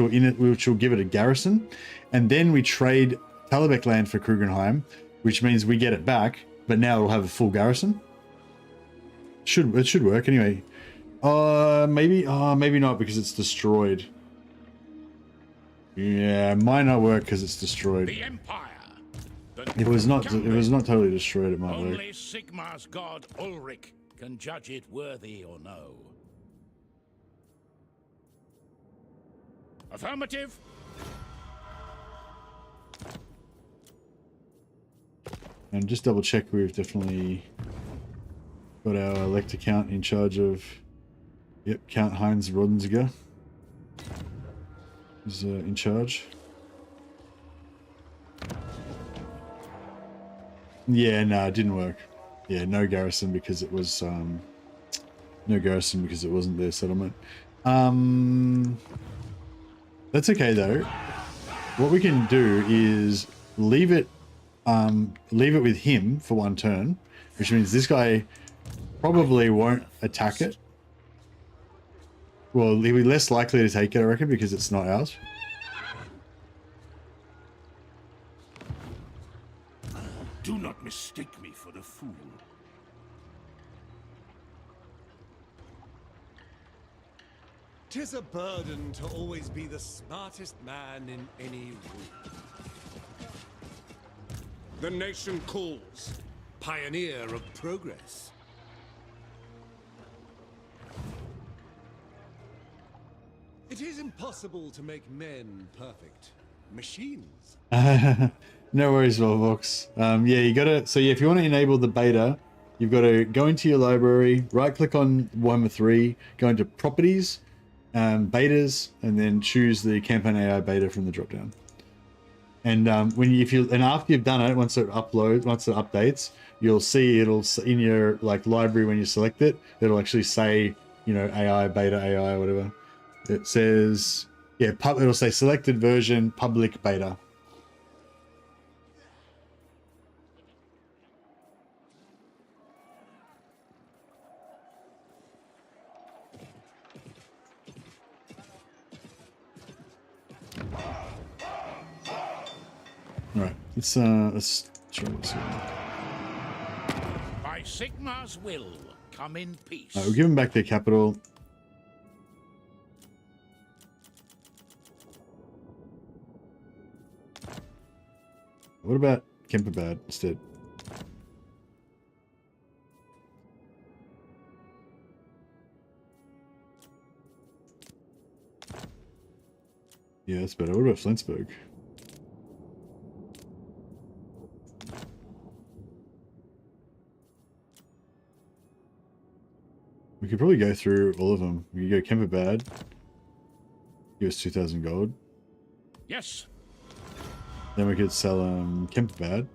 will give it a garrison, and then we trade Talabekland for Krugenheim, which means we get it back, but now it'll have a full garrison. It should work anyway. Maybe not because it's destroyed. Yeah, it might not work because it's destroyed. The Empire. It was not totally destroyed, it might work. Only Sigmar's god Ulrich can judge it worthy or no. Affirmative. And just double check we've definitely got our elector count in charge of, yep, Count Heinz Rodenziger is in charge. Yeah, no, it didn't work. Yeah, no garrison because it was no garrison because it wasn't their settlement. That's okay though. What we can do is leave it with him for one turn, which means this guy probably won't attack it. Well, he'll be less likely to take it, I reckon, because it's not ours. Do not mistake me for a fool. Tis a burden to always be the smartest man in any room. The nation calls. Pioneer of progress. It is impossible to make men perfect. Machines. No worries, Volvox. Yeah, you gotta. So yeah, if you want to enable the beta, you've got to go into your library, right-click on Warhammer 3, go into Properties, Betas, and then choose the Campaign AI beta from the drop-down. And after you've done it, once it updates, you'll see it'll in your library when you select it, it'll actually say, you know, AI beta AI or whatever. It says, yeah, it'll say selected version public beta. All right, let's try this one. By Sigmar's will, come in peace. We'll give them back their capital. What about Kemperbad instead? Yeah, that's better. What about Flensburg? We could probably go through all of them. We could go Kemperbad. Give us 2,000 gold. Yes. Then we could sell Kemperbad.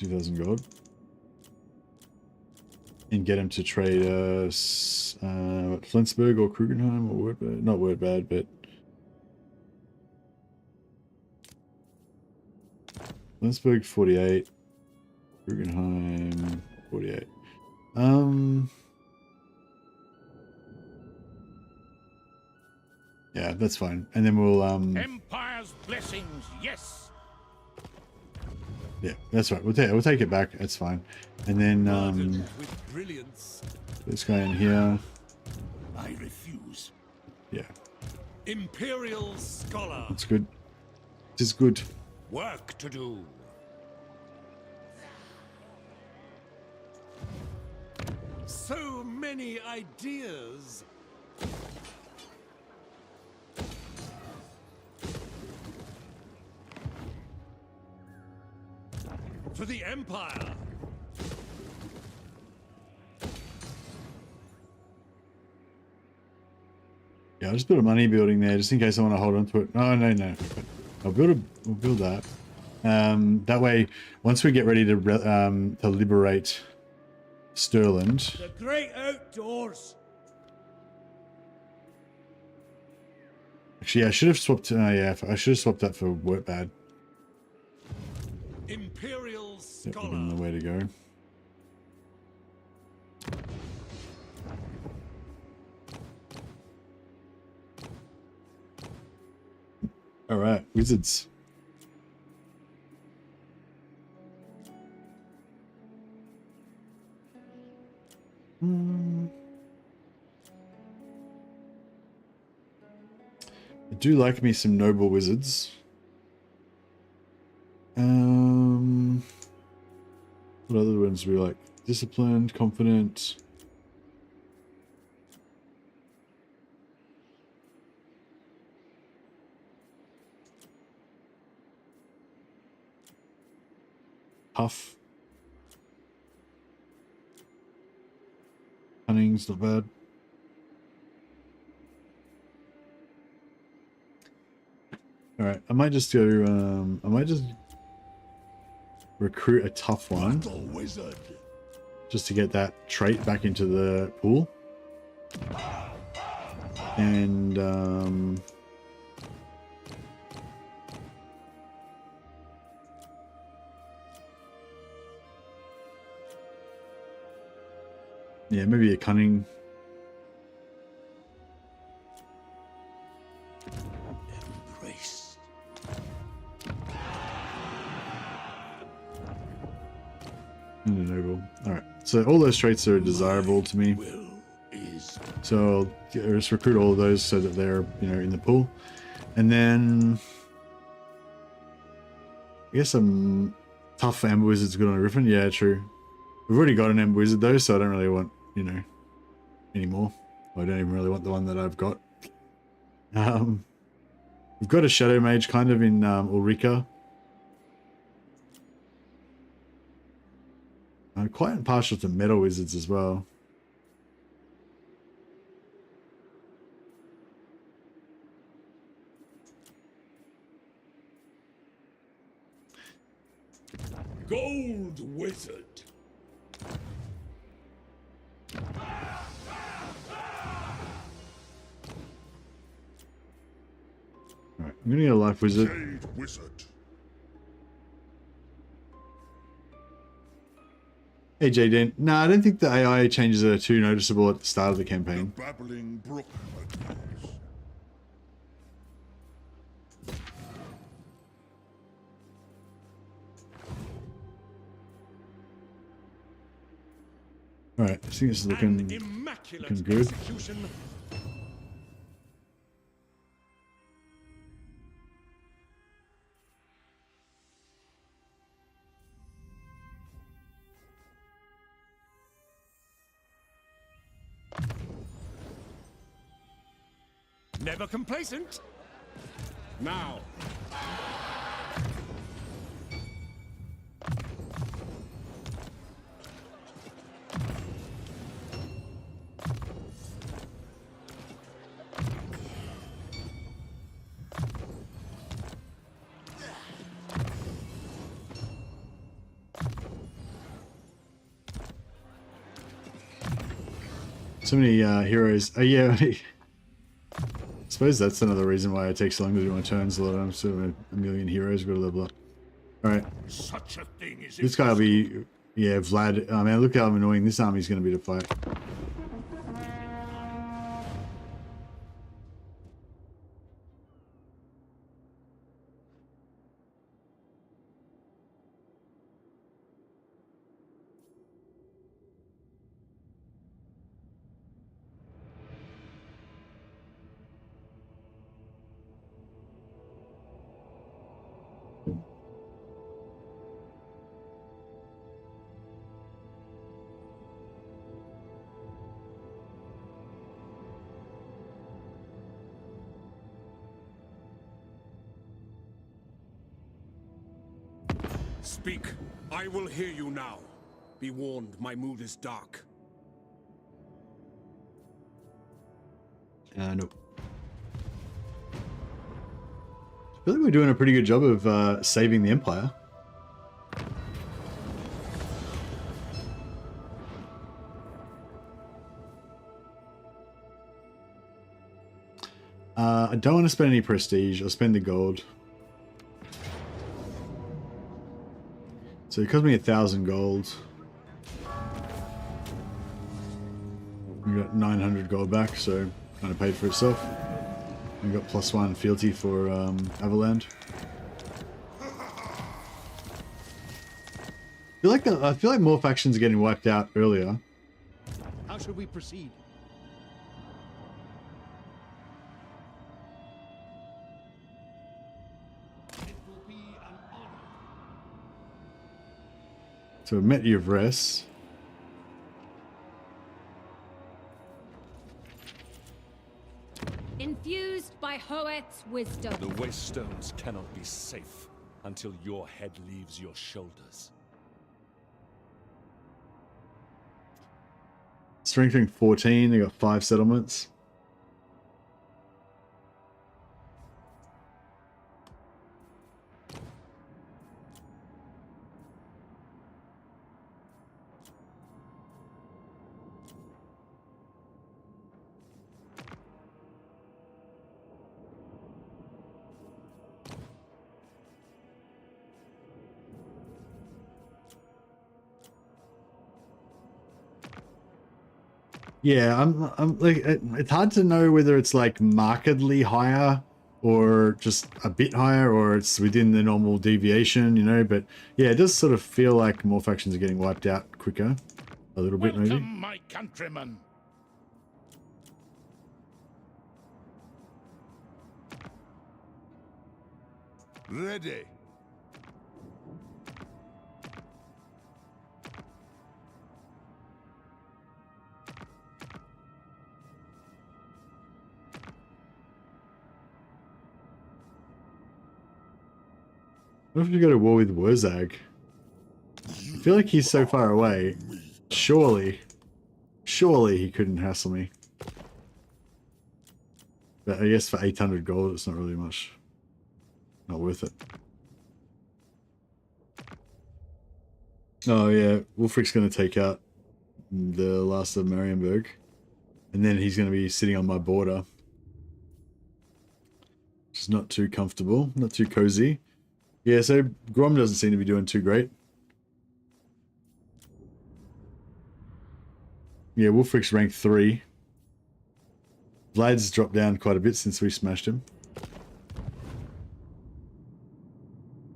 $2,000 gold. And get him to trade us Flensburg or Krugenheim or Wordbad. Not Wordbad, but Flensburg 48. Krugenheim 48. Yeah, that's fine. And then we'll Empire's blessings, yes. Yeah, that's right. We'll take it back. That's fine. And then with brilliance. This guy in here. I refuse. Yeah. Imperial scholar. That's good. It is good. Work to do. So many ideas. For the Empire. Yeah, I'll just build a money building there just in case I want to hold on to it. No. We'll build that. That way, once we get ready to liberate Stirland. The great outdoors. Actually, I should have swapped. Yeah, I should have swapped that for Wordbad. Imperial scholar. That would have been the way to go. All right, wizards. do like me some noble wizards. What other ones do we like? Disciplined, confident. Tough. Cunning's not bad. All right, I might just go. I might just recruit a tough one, just to get that trait back into the pool. And yeah, maybe a cunning. Embrace. And a noble. Alright, so all those traits are desirable to me. So I'll just recruit all of those so that they're, you know, in the pool. And then I guess some tough Amber Wizard's good on a Griffin. Yeah, true. We've already got an Amber Wizard though, so I don't really want, you know, any more. I don't even really want the one that I've got. We've got a Shadow Mage kind of in Ulrika. I'm quite partial to Metal Wizards as well. Gold Wizard. Alright, I'm gonna get a Life Wizard. Jade Wizard. Hey Jaden. No, I don't think the AI changes are too noticeable at the start of the campaign. The Babbling Brook appears. Alright, I think it's looking good. Execution. Never complacent. Now. So many heroes. Oh yeah. I suppose that's another reason why it takes so long to do my turns. A lot of times, so a million heroes got to level up. All right. Such a thing is This guy will be, yeah, Vlad. Oh man, look how annoying this army's going to be to fight. Speak. I will hear you now. Be warned, my mood is dark. Nope. I feel like we're doing a pretty good job of saving the Empire. I don't want to spend any prestige. I'll spend the gold. So it cost me 1,000 gold. We got 900 gold back, so kind of paid for itself. We got +1 fealty for Everland. I feel like more factions are getting wiped out earlier. How should we proceed? So met you of rest. Infused by Hoet's wisdom. The waste stones cannot be safe until your head leaves your shoulders. Strengthening 14, they got 5 settlements. Yeah, I'm like, it's hard to know whether it's like markedly higher or just a bit higher or it's within the normal deviation, you know, but yeah, it does sort of feel like more factions are getting wiped out quicker. A little bit, maybe. Welcome, my countrymen. Ready. What if you go to war with Wurzag? I feel like he's so far away. Surely he couldn't hassle me. But I guess for 800 gold, it's not really much. Not worth it. Oh yeah, Wulfric's going to take out the last of Marienburg. And then he's going to be sitting on my border. Which is not too comfortable, not too cozy. Yeah, so Grom doesn't seem to be doing too great. Yeah, Wulfric's rank 3. Vlad's dropped down quite a bit since we smashed him.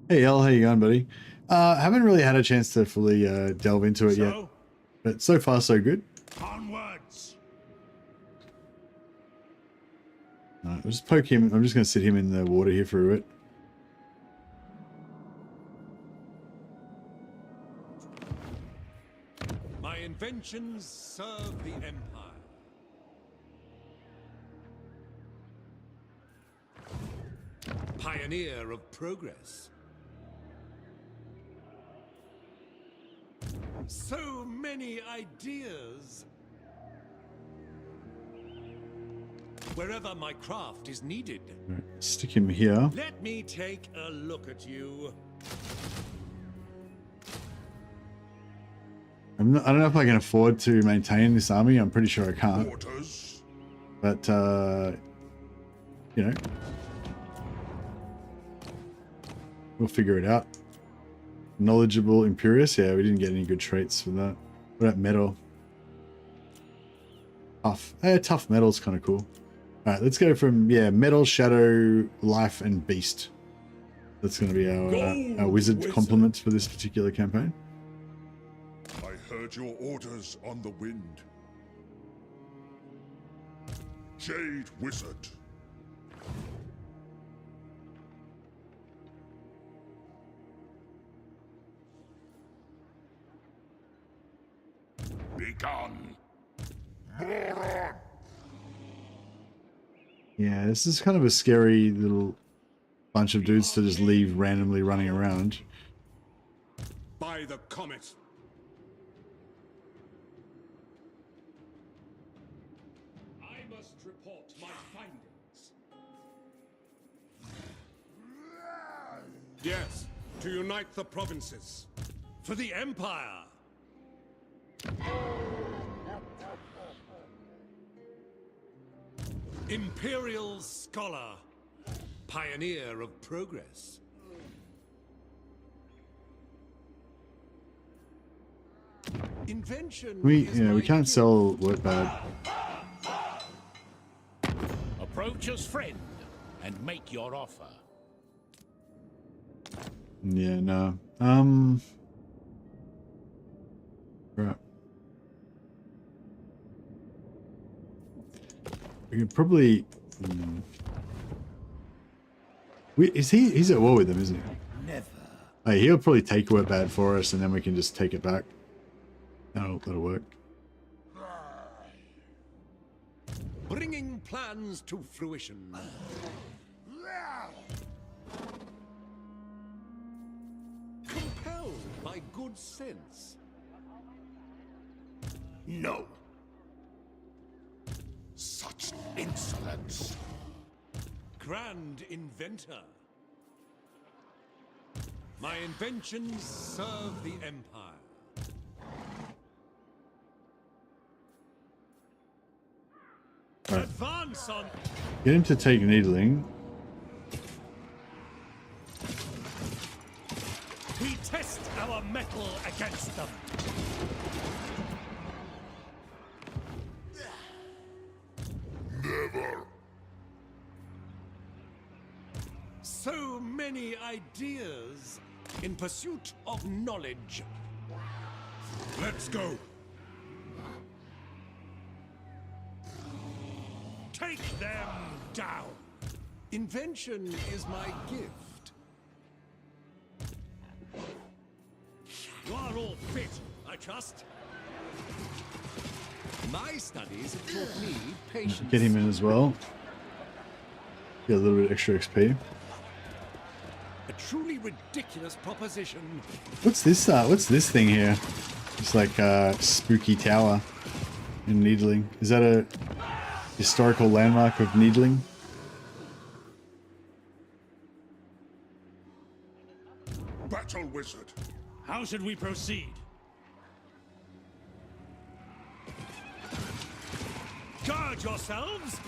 Hey El, how you going, buddy? Haven't really had a chance to fully delve into it yet. But so far so good. Onwards. Alright, we'll just poke him. I'm just going to sit him in the water here for a bit. My inventions serve the Empire. Pioneer of progress. So many ideas. Wherever my craft is needed. Right, stick him here. Let me take a look at you. I don't know if I can afford to maintain this army. I'm pretty sure I can't. But, you know, we'll figure it out. Knowledgeable Imperious. Yeah, we didn't get any good traits for that. What about metal? Tough. Tough metal's kind of cool. All right, let's go from, yeah, metal, shadow, life, and beast. That's going to be our wizard complement for this particular campaign. I heard your orders on the wind. Jade Wizard. Begone. Yeah, this is kind of a scary little bunch of dudes to just leave randomly running around. By the comet. I must report my findings. Yes, to unite the provinces. For the Empire. Imperial scholar, pioneer of progress. Invention. We can't sell word bad. Approach us, friend, and make your offer. Yeah, no. Right. We could probably. He's at war with them, isn't he? Never. Hey, he'll probably take word bad for us, and then we can just take it back. That'll work. Bringing plans to fruition. Compelled by good sense. No. Such insolence. Grand inventor. My inventions serve the Empire. Right. Advance on. Get him to take needling. We test our metal against them. Never. So many ideas in pursuit of knowledge. Let's go. Take them down. Invention is my gift. You are all fit, I trust. My studies have taught me patience. Get him in as well. Get a little bit extra XP. A truly ridiculous proposition. What's this? What's this thing here? It's like a spooky tower in Needling. Is that a historical landmark of Needling? Battle wizard. How should we proceed? Guard yourselves!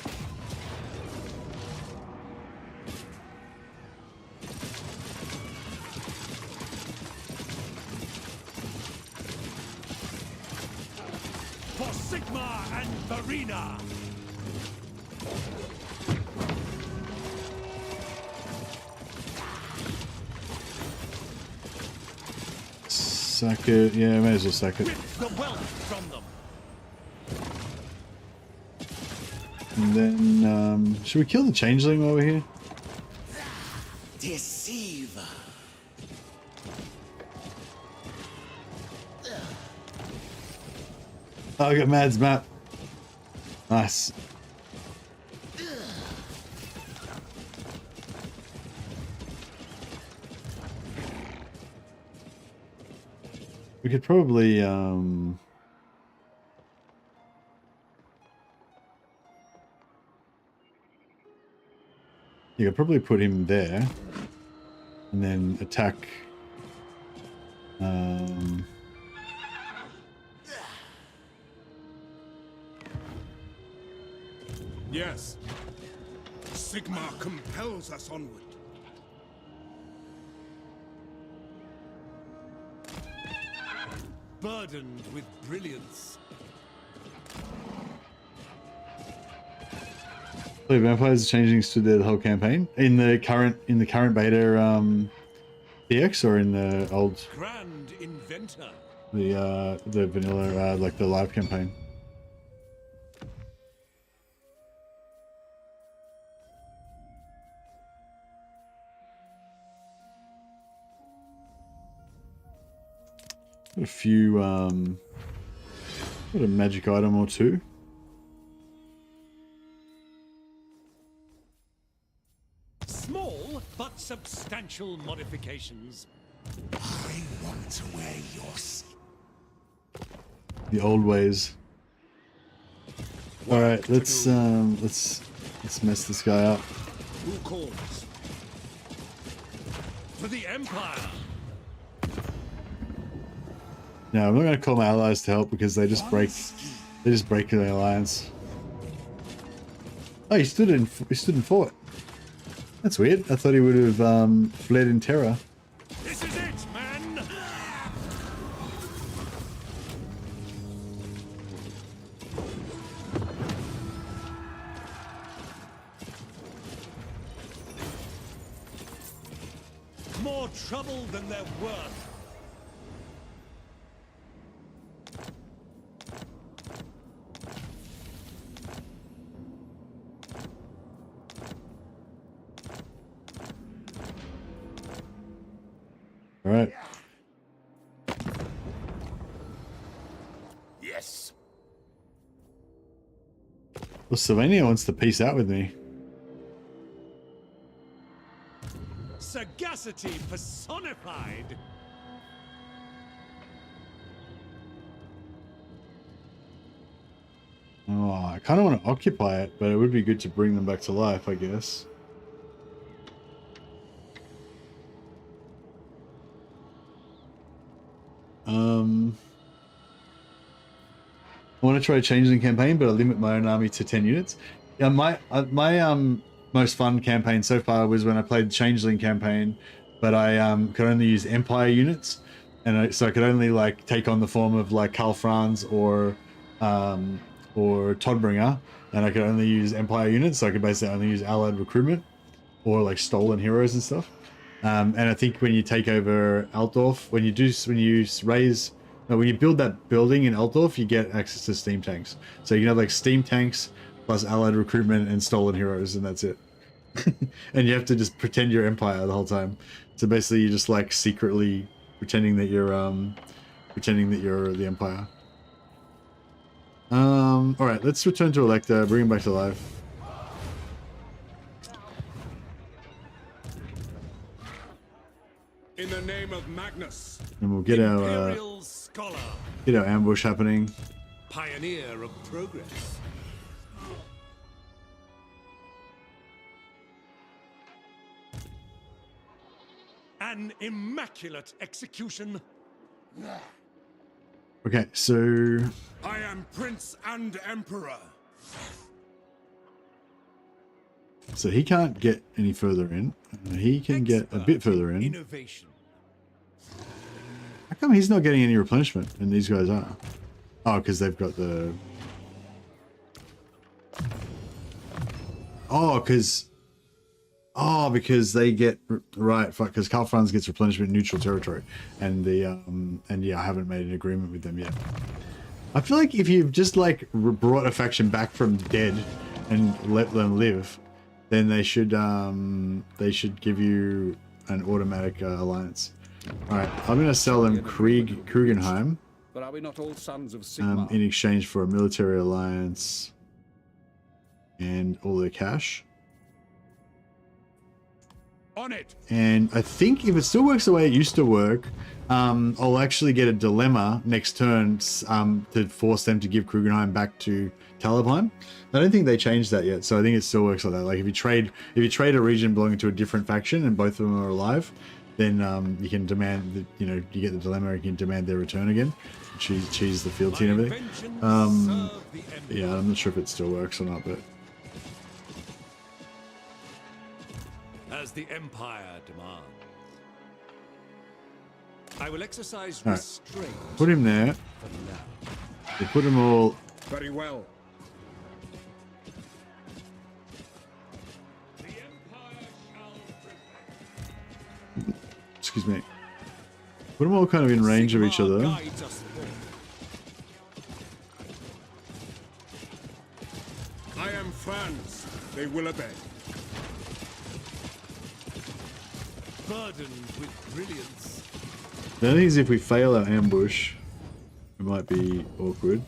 For Sigma and Verena! Sack it. Yeah, may as well sack it. Rip the wealth from them! And then, should we kill the changeling while we're here? Deceiver. Oh, I got Mad's map. Nice. We could probably, you could probably put him there and then attack, Yes. Sigma compels us onward. Burdened with brilliance. play vampires changing stood there the whole campaign in the current beta DX or in the old Grand inventor. the vanilla like the live campaign. Got a few got a magic item or two. Small but substantial modifications. I want to wear yours. The old ways. All right, let's mess this guy up. Who calls? For the Empire. No, I'm not going to call my allies to help because they just break the alliance. Oh, he stood in fort. That's weird. I thought he would have fled in terror. This is it, man. More trouble than they're worth. All right. Yes. Well, Slovenia wants to peace out with me. Sagacity personified. Oh, I kind of want to occupy it, but it would be good to bring them back to life, I guess. I want to try a changeling campaign, but I limit my own army to 10 units. Yeah, my most fun campaign so far was when I played the changeling campaign, but I could only use empire units, and so I could only like take on the form of like Karl, Franz, or Todbringer, and I could only use empire units, so I could basically only use allied recruitment or like stolen heroes and stuff. And I think when you take over Altdorf, when you build that building in Altdorf, you get access to steam tanks. So you can have like steam tanks plus allied recruitment and stolen heroes, and that's it. And you have to just pretend you're empire the whole time. So basically, you're just like secretly pretending that you're the empire. All right, let's return to Electa, bring him back to life. In the name of Magnus, And we'll get our ambush happening. Pioneer of progress. An immaculate execution. Okay, so I am Prince and Emperor. So he can't get any further in. He can get a bit further in. Innovation. How come he's not getting any replenishment and these guys are? Oh, because they've got the... Oh, because they get... Right, because Karl Franz gets replenishment in neutral territory. And yeah, I haven't made an agreement with them yet. I feel like if you've just like brought a faction back from the dead and let them live, then they should give you an automatic alliance. All right, I'm gonna sell them Krugenheim. But are we not all sons of Sigmar? In exchange for a military alliance and all their cash. On it. And I think if it still works the way it used to work, I'll actually get a dilemma next turn to force them to give Krugenheim back to Talabheim. I don't think they changed that yet, so I think it still works like that. Like if you trade a region belonging to a different faction and both of them are alive, then you can demand you get the dilemma, you can demand their return again. Cheese the fealty and everything. Yeah, I'm not sure if it still works or not, but As the Empire demands. I will exercise right. restraint. Put him there. We'll put them all. Very well. Excuse me. Put them all kind of in range of each other. I am Franz. They will obey. Burdened with brilliance. The only thing is if we fail our ambush, it might be awkward.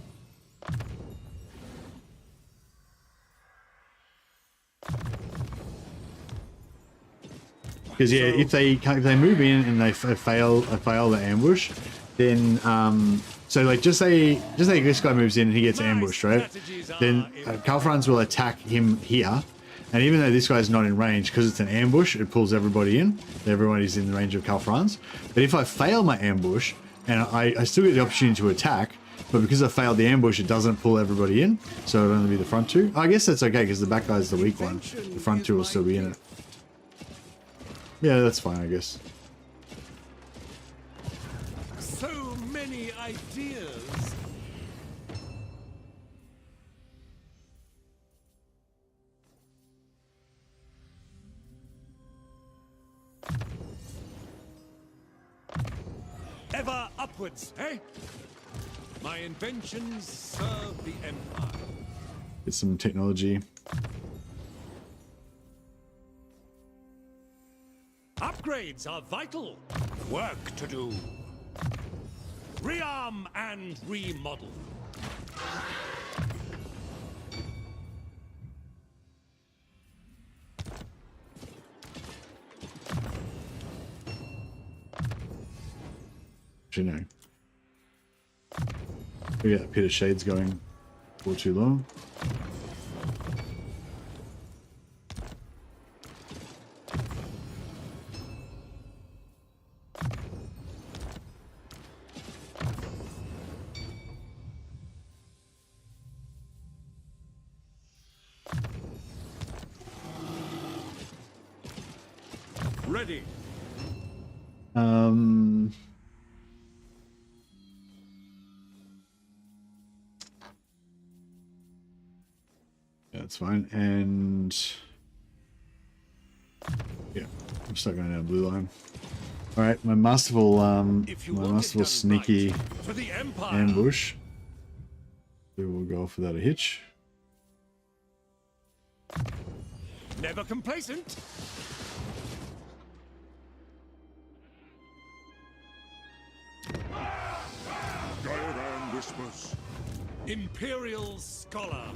Because yeah, if they move in and they fail the ambush, then so like just say this guy moves in and he gets ambushed, right? Then Karl Franz will attack him here, and even though this guy's not in range, because it's an ambush, it pulls everybody in. Everyone is in the range of Karl Franz. But if I fail my ambush and I still get the opportunity to attack, but because I failed the ambush, it doesn't pull everybody in, so it'll only be the front two. I guess that's okay because the back guy's the weak one. The front two will still be in it. Yeah, that's fine, I guess. So many ideas. Ever upwards, eh? My inventions serve the Empire. Get some technology. Upgrades are vital. Work to do. Rearm and remodel. You know, we got Pit of Shades going for too long. Ready. Yeah, that's fine. And yeah, I'm stuck going down blue line. All right, my masterful sneaky For the Empire. ambush. We will go for that a hitch. Never complacent. Diagram whispers. Imperial Scholar.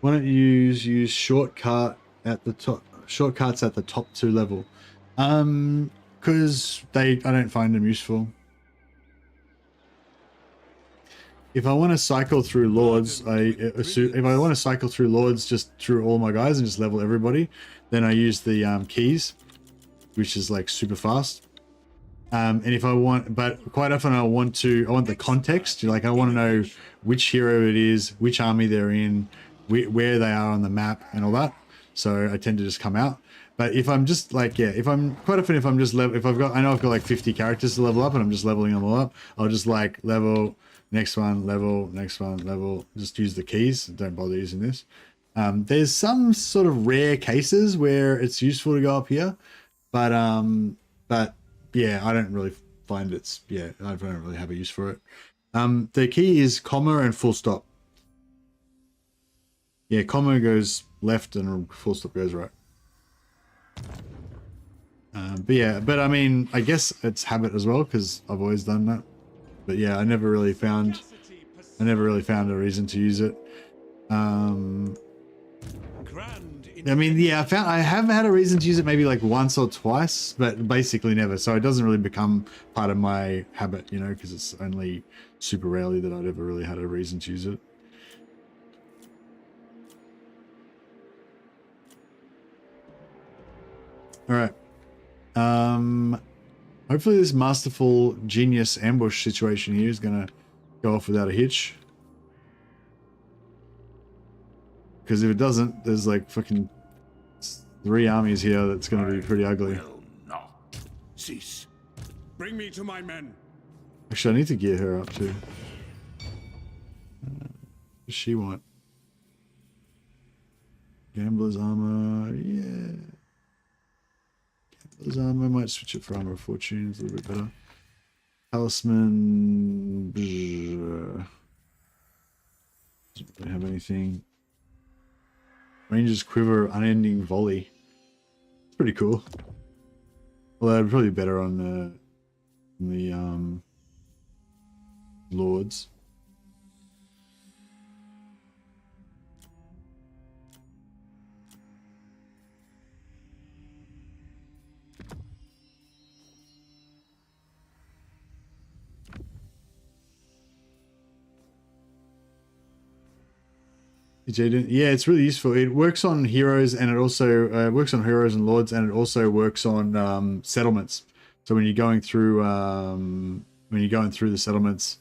Why don't you use shortcut at the top? Shortcuts at the top 2 level, because I don't find them useful. If I want to cycle through lords, if I want to cycle through lords just through all my guys and just level everybody, then I use the keys, which is like super fast. And if I want, but quite often I want the context. Like I want to know which hero it is, which army they're in, where they are on the map, and all that. So I tend to just come out. But if I'm just like, yeah, if I'm just I know I've got like 50 characters to level up and I'm just leveling them all up, I'll just like level, next one, level, next one, level, just use the keys. Don't bother using this. There's some sort of rare cases where it's useful to go up here, but yeah, I don't really find I don't really have a use for it. The key is comma and full stop. Yeah, comma goes left and full stop goes right. But I mean, I guess it's habit as well because I've always done that. But yeah, I never really found a reason to use it. I mean, yeah, I have had a reason to use it maybe like once or twice, but basically never. So it doesn't really become part of my habit, you know, because it's only super rarely that I'd ever really had a reason to use it. All right. Hopefully this masterful genius ambush situation here is gonna go off without a hitch. Because if it doesn't, there's like fucking 3 armies here that's gonna be pretty ugly. Cease. Bring me to my men. Actually, I need to gear her up too. What does she want? Gambler's armor, yeah. Gambler's armor, might switch it for armor of fortune, it's a little bit better. Talisman, doesn't really have anything. Ranger's quiver, unending volley. It's pretty cool. Well, that'd probably be better on the lords. Yeah, it's really useful. It works on heroes, and it also works on heroes and lords, and it also works on settlements. So when you're going through the settlements,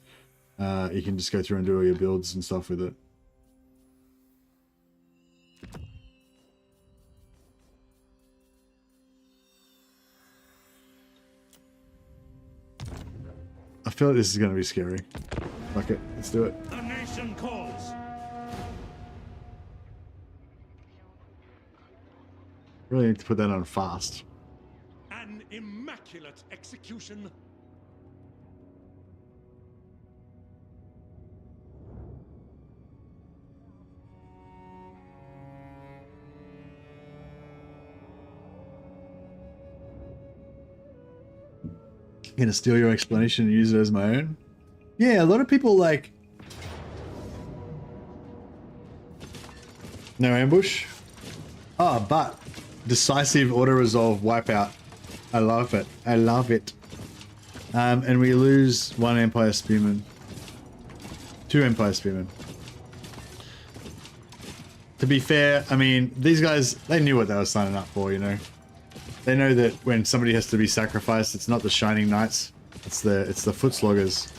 you can just go through and do all your builds and stuff with it. I feel like this is going to be scary. Fuck it, let's do it. The nation calls. Really need to put that on fast. An immaculate execution. gonna steal your explanation and use it as my own. Yeah, a lot of people like... No ambush? Oh, but decisive auto-resolve wipeout. I love it. I love it. And we lose 1 Empire Spearman. 2 Empire Spearmen. To be fair, I mean, these guys, they knew what they were signing up for, you know. They know that when somebody has to be sacrificed, it's not the Shining Knights, it's the foot sloggers.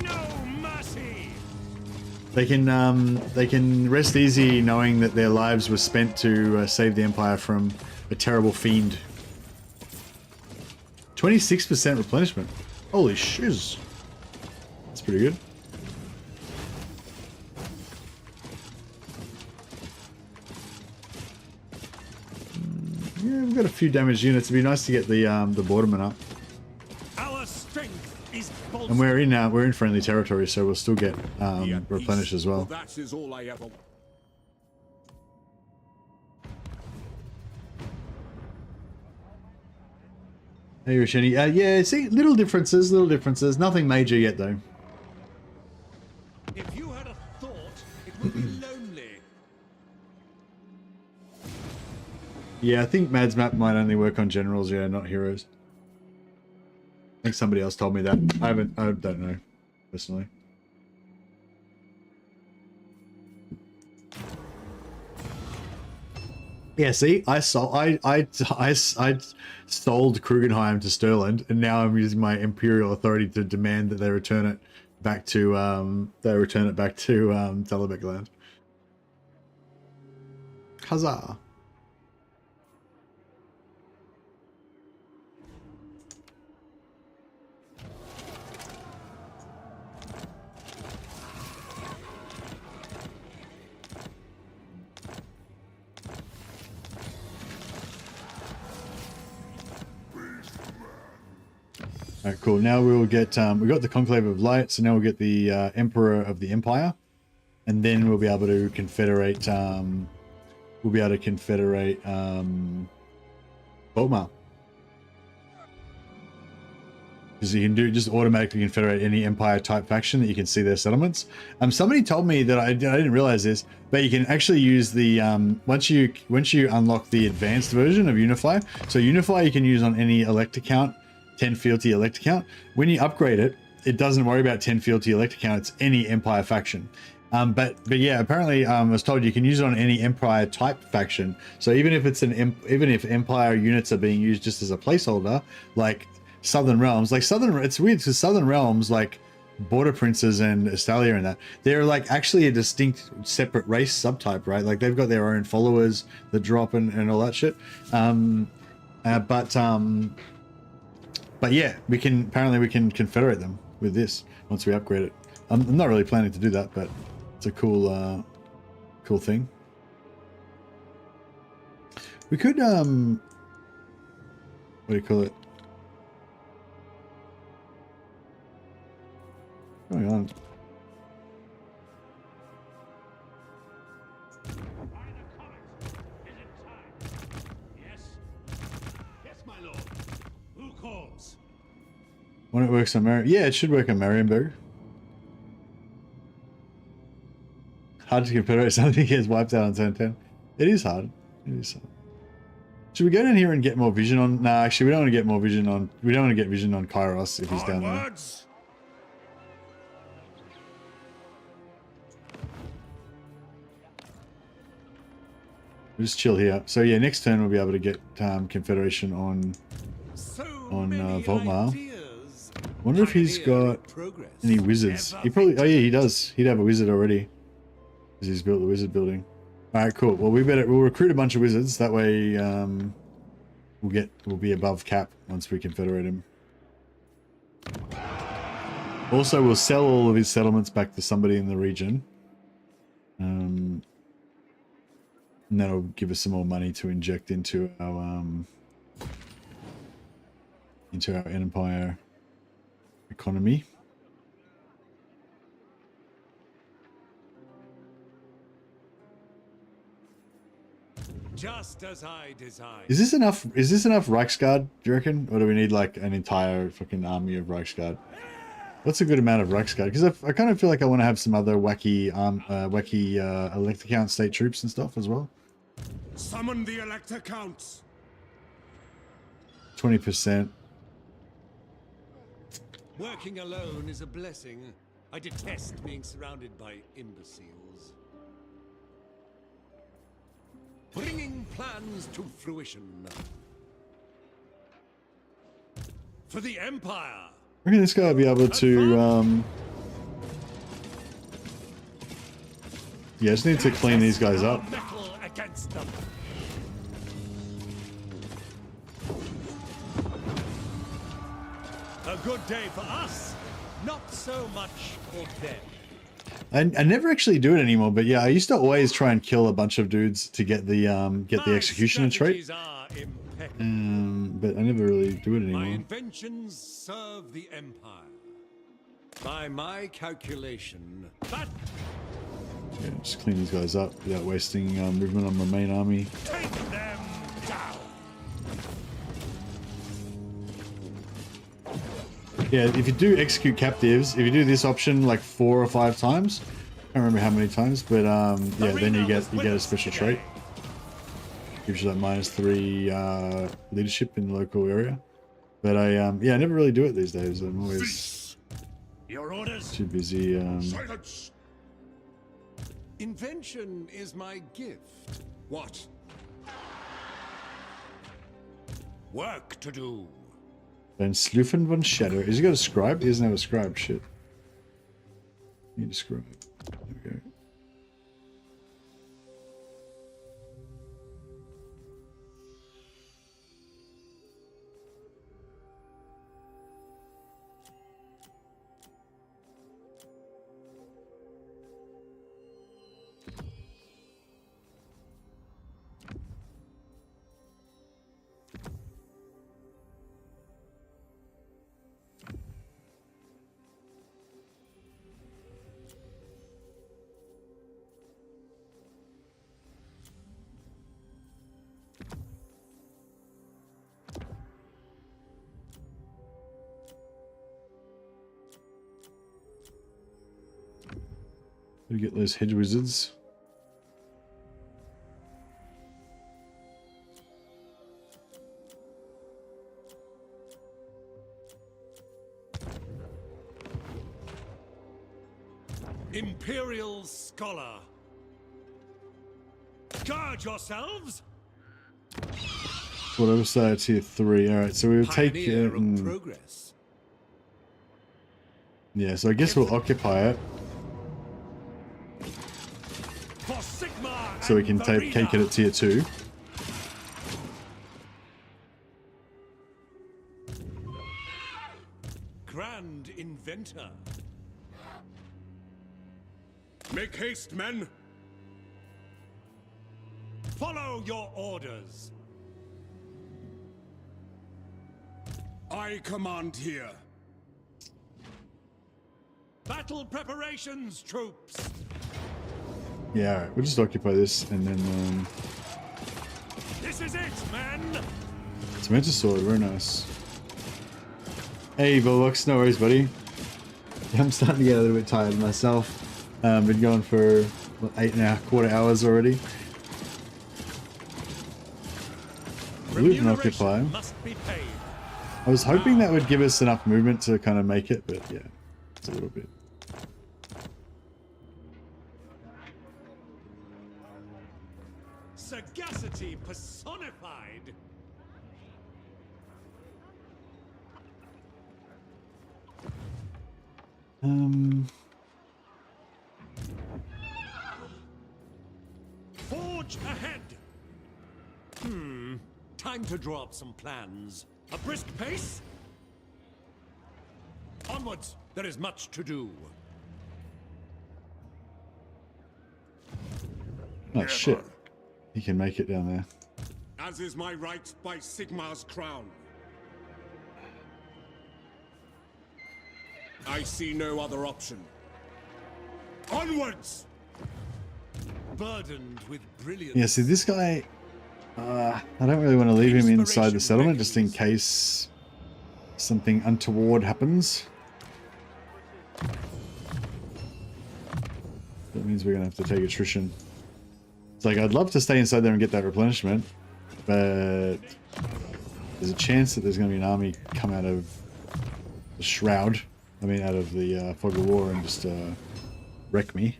No mercy. They can rest easy knowing that their lives were spent to save the Empire from a terrible fiend. 26% replenishment. Holy shiz. That's pretty good. Yeah, we've got a few damaged units. It'd be nice to get the Borderman up. Our strength is bolstered. And we're in friendly territory, so we'll still get replenished as well. That is all I ever. Hey, Rasheni. Yeah, see, little differences. Nothing major yet, though. If you had a thought, it would be lonely. Yeah, I think Mad's map might only work on generals, yeah, not heroes. I think somebody else told me that. I don't know, personally. Yeah, see, I sold Krugenheim to Stirland, and now I'm using my imperial authority to demand that they return it back to Talabek land. Huzzah! Alright, cool. Now we'll get, we got the Conclave of Light, so now we'll get the Emperor of the Empire. And then we'll be able to confederate, Volmar. Because you can just automatically confederate any Empire type faction that you can see their settlements. Somebody told me that I didn't realize this, but you can actually use the, once you unlock the advanced version of Unify, so Unify you can use on any elect account, 10 fealty elect account. When you upgrade it, it doesn't worry about 10 fealty elect account, it's any Empire faction. But yeah, apparently I was told you can use it on any Empire type faction. So even if it's even if Empire units are being used just as a placeholder, like Southern Realms, it's weird because Southern Realms, like Border Princes and Estalia and that, they're like actually a distinct separate race subtype, right? Like they've got their own followers that drop and all that shit. But yeah, we can confederate them with this once we upgrade it. I'm not really planning to do that, but it's a cool thing. We could what do you call it? Hang on. When it works on yeah, it should work on Marienburg. Hard to confederate something that gets wiped out on turn 10. It is hard. It is hard. Should we go down here and get more vision on? Nah, actually, we don't want to get more vision on. We don't want to get vision on Kairos if he's down there. We'll just chill here. So yeah, next turn we'll be able to get confederation on Volmar. Wonder if he's got any wizards. He probably. Oh yeah, he does. He'd have a wizard already, because he's built the wizard building. All right, cool. Well, we'll recruit a bunch of wizards. That way, we'll be above cap once we confederate him. Also, we'll sell all of his settlements back to somebody in the region. And that'll give us some more money to inject into our empire economy. Just as I designed. Is this enough? Is this enough Reichsguard, do you reckon? Or do we need like an entire fucking army of Reichsguard? What's a good amount of Reichsguard? Because I kind of feel like I want to have some other wacky Elector Count state troops and stuff as well. Summon the Elector Counts. 20%. Working alone is a blessing. I detest being surrounded by imbeciles. Bringing plans to fruition. For the Empire. I reckon this guy will be able to, yeah, just need to clean these guys up. Metal against them. A good day for us, not so much for them. I never actually do it anymore, but yeah, I used to always try and kill a bunch of dudes to get the executioner trait. But I never really do it anymore. My inventions serve the Empire. By my calculation, that Yeah, just clean these guys up without wasting movement on my main army. take them down. Yeah, if you do execute captives, if you do this option like 4 or 5 times, I don't remember how many times, but yeah, then you get a special trait. Gives you that -3 leadership in the local area. But yeah, I never really do it these days. I'm always Your orders. too busy. Silence! Invention is my gift. What? Work to do. Then Slufen von Shadow. Has he got a scribe? He doesn't have a scribe. Shit. Need a scribe. There we go. We get those hedge wizards. Imperial Scholar. Guard yourselves. Whatever side, tier 3. Alright, so we'll take it. Progress. Yeah, so I guess we'll occupy it. For Sigma So we can take it at tier 2. Grand Inventor. Make haste, men! Follow your orders. I command here. Battle preparations, troops. Yeah, alright, we'll just occupy this and then This is it, men. it's Mentor Sword, very nice. Hey Volvox, no worries buddy. Yeah, I'm starting to get a little bit tired myself. Been going for what, 8.25 hours already. Loot and occupy. Must be paid. I was hoping that would give us enough movement to kind of make it, but yeah, it's a little bit. Sagacity personified. Forge ahead. Time to draw up some plans. A brisk pace. Onwards. There is much to do. Oh shit. He can make it down there. As is my right by Sigmar's crown. I see no other option. Onwards! Burdened with brilliance. Yeah, see this guy, I don't really want to leave him inside the settlement just in case something untoward happens. That means we're going to have to take attrition. It's like, I'd love to stay inside there and get that replenishment, but there's a chance that there's going to be an army come out of the Shroud. I mean, out of the Fog of War and just wreck me.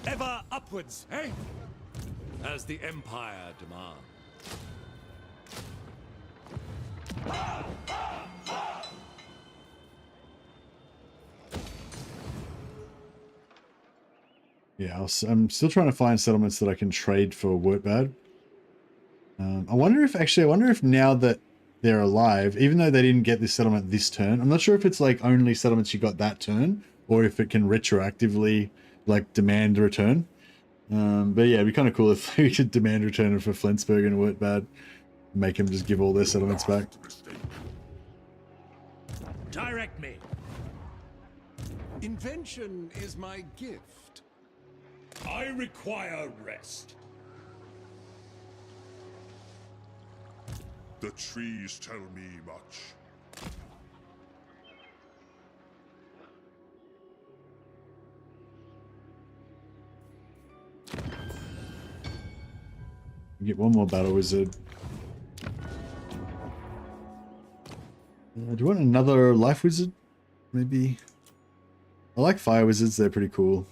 Ever upwards, eh? As the Empire demands. Yeah, I'm still trying to find settlements that I can trade for Wurtbad. I wonder if now that they're alive, even though they didn't get this settlement this turn, I'm not sure if it's like only settlements you got that turn, or if it can retroactively like demand a return. But yeah, it'd be kind of cool if we could demand return for Flensburg and Wurtbad, make them just give all their settlements back. Direct me. Invention is my gift. I require rest. The trees tell me much. Get one more battle wizard. Do you want another life wizard? Maybe. I like fire wizards, they're pretty cool.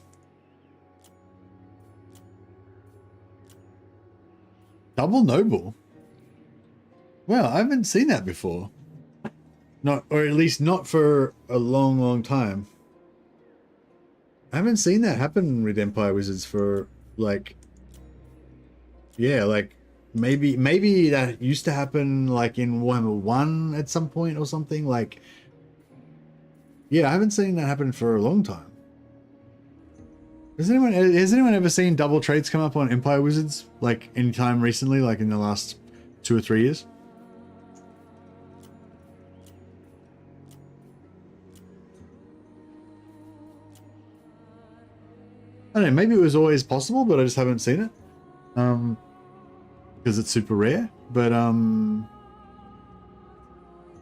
Double noble. Well, I haven't seen that before. Not, or at least not for a long, long time. I haven't seen that happen with Empire Wizards for like, yeah, like maybe that used to happen like in Warhammer 1 at some point or something. Like, yeah, I haven't seen that happen for a long time. Has anyone ever seen double traits come up on Empire Wizards like anytime recently, like in the last 2 or 3 years? I don't know, maybe it was always possible, but I just haven't seen it. Because it's super rare. But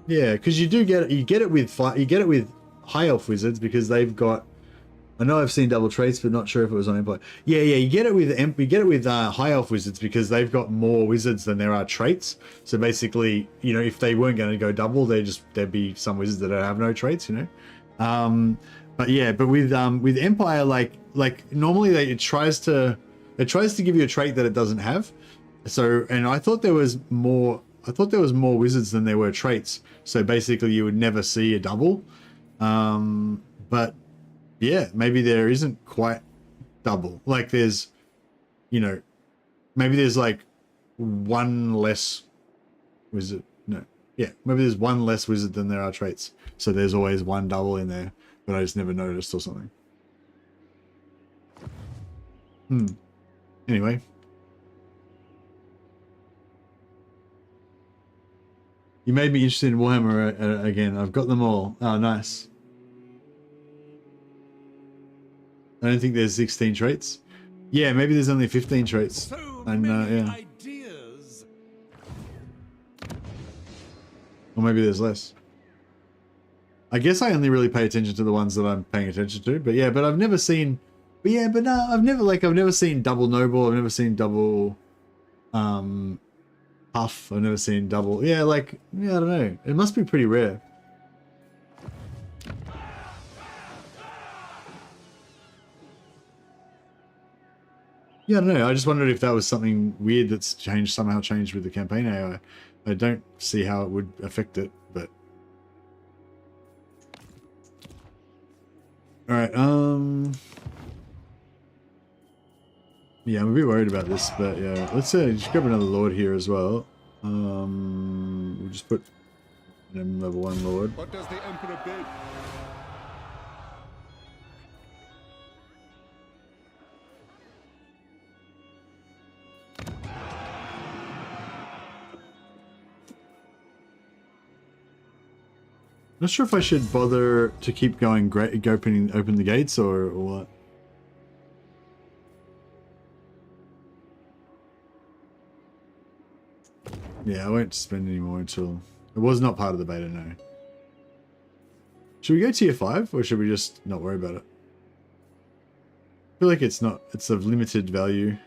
yeah, because you get it with high elf wizards because they've got. I know I've seen double traits, but not sure if it was on Empire. Yeah, you get it with high elf wizards because they've got more wizards than there are traits. So basically, you know, if they weren't going to go double, there'd be some wizards that have no traits, you know. But yeah, but with Empire, like normally it tries to give you a trait that it doesn't have. So, and I thought there was more wizards than there were traits. So basically, you would never see a double. But yeah, maybe there isn't quite double. Like there's, you know, maybe there's like one less wizard. No, yeah, maybe there's one less wizard than there are traits. So there's always one double in there, but I just never noticed or something. Anyway. You made me interested in Warhammer again. I've got them all. Oh, nice. I don't think there's 16 traits. Yeah, maybe there's only 15 traits. So and many yeah. ideas. Or maybe there's less. I guess I only really pay attention to the ones that I'm paying attention to. But yeah, but I've never seen. But yeah, but no, I've never seen double noble. I've never seen double Huff. I've never seen double. Yeah, like, yeah, I don't know. It must be pretty rare. Yeah, I don't know. I just wondered if that was something weird that's somehow changed with the campaign AI. I don't see how it would affect it, but. Alright, yeah, I'm a bit worried about this, but yeah. Let's just grab another lord here as well. We'll just put level 1 lord. What does the Emperor bid? Not sure if I should bother to keep going, open the gates or what. Yeah, I won't spend any more until... It was not part of the beta, no. Should we go tier 5, or should we just not worry about it? I feel like it's not... It's of limited value.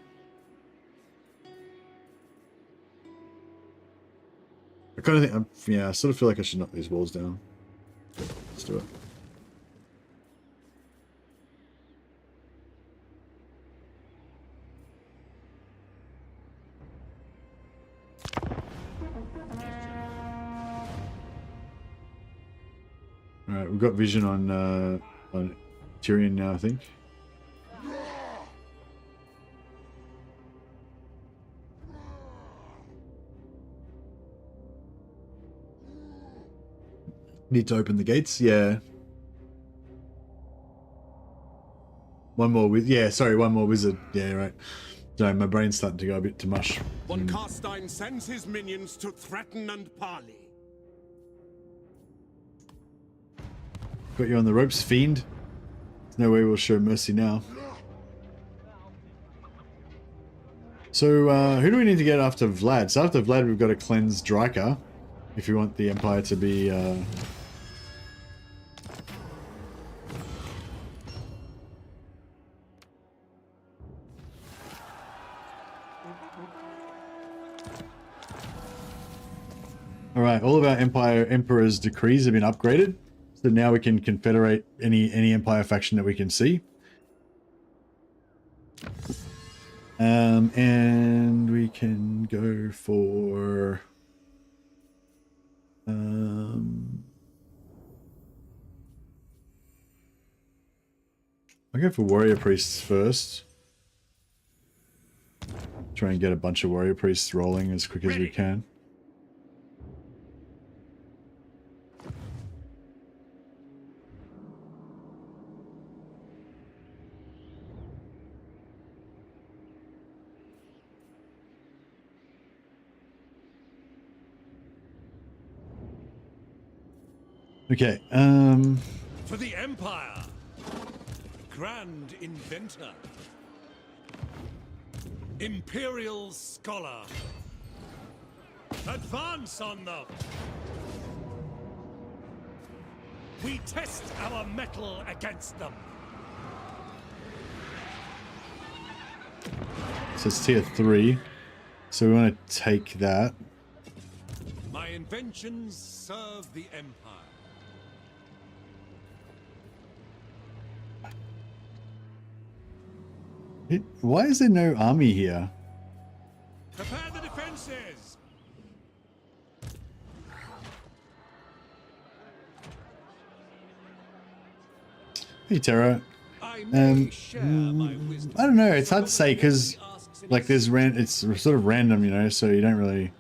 I kind of think... yeah, I sort of feel like I should knock these walls down. Let's do it. Alright, we've got vision on Tyrion now, I think. Need to open the gates? Yeah. One more with one more wizard. Yeah, right. Sorry, my brain's starting to go a bit to mush. Von Karstein sends his minions to threaten and parley. Got you on the ropes, fiend. There's no way we'll show mercy now. So, who do we need to get after Vlad? So after Vlad, we've got to cleanse Dryka, if we want the Empire to be... Alright, all of our Emperor's decrees have been upgraded. So now we can confederate any Empire faction that we can see. And we can go for... I'll go for warrior priests first. Try and get a bunch of warrior priests rolling as quick as we can. Okay, For the Empire! Grand Inventor! Imperial Scholar! Advance on them! We test our mettle against them! So it's tier 3. So we want to take that. My inventions serve the Empire. Why is there no army here? Prepare the defenses! Hey, Terra. I don't know. It's hard to say because, like, it's sort of random, you know. So you don't really.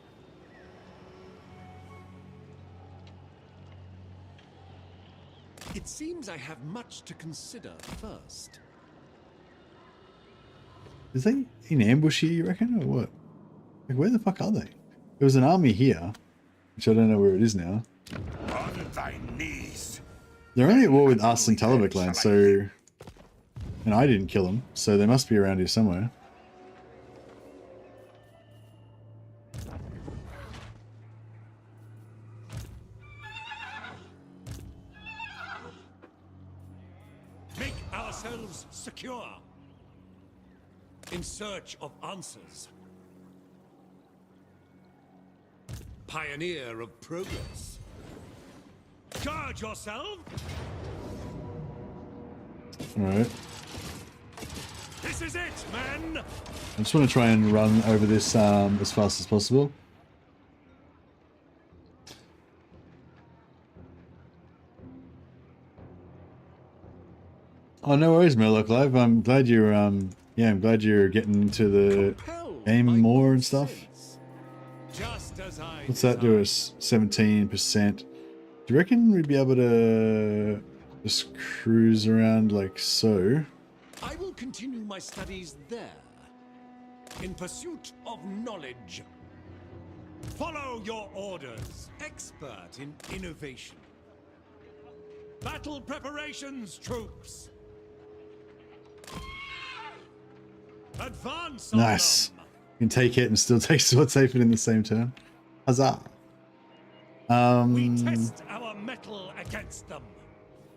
It seems I have much to consider first. Is they in ambush here, you reckon, or what? Like, where the fuck are they? There was an army here, which I don't know where it is now. On thy knees. They're only at war with us and Talabok land, so... And I didn't kill them, so they must be around here somewhere. Make ourselves secure. In search of answers. Pioneer of progress. Guard yourself! Alright. This is it, man! I just want to try and run over this as fast as possible. Oh, no worries, Murloc Live. I'm glad you're I'm glad you're getting into the game more and stuff. What's that do us? 17%. Do you reckon we'd be able to just cruise around like so? I will continue my studies there, in pursuit of knowledge. Follow your orders, expert in innovation. Battle preparations, troops. Advance on Nice. You can take it and still take sword safe in the same turn. Huzzah. We test our mettle against them.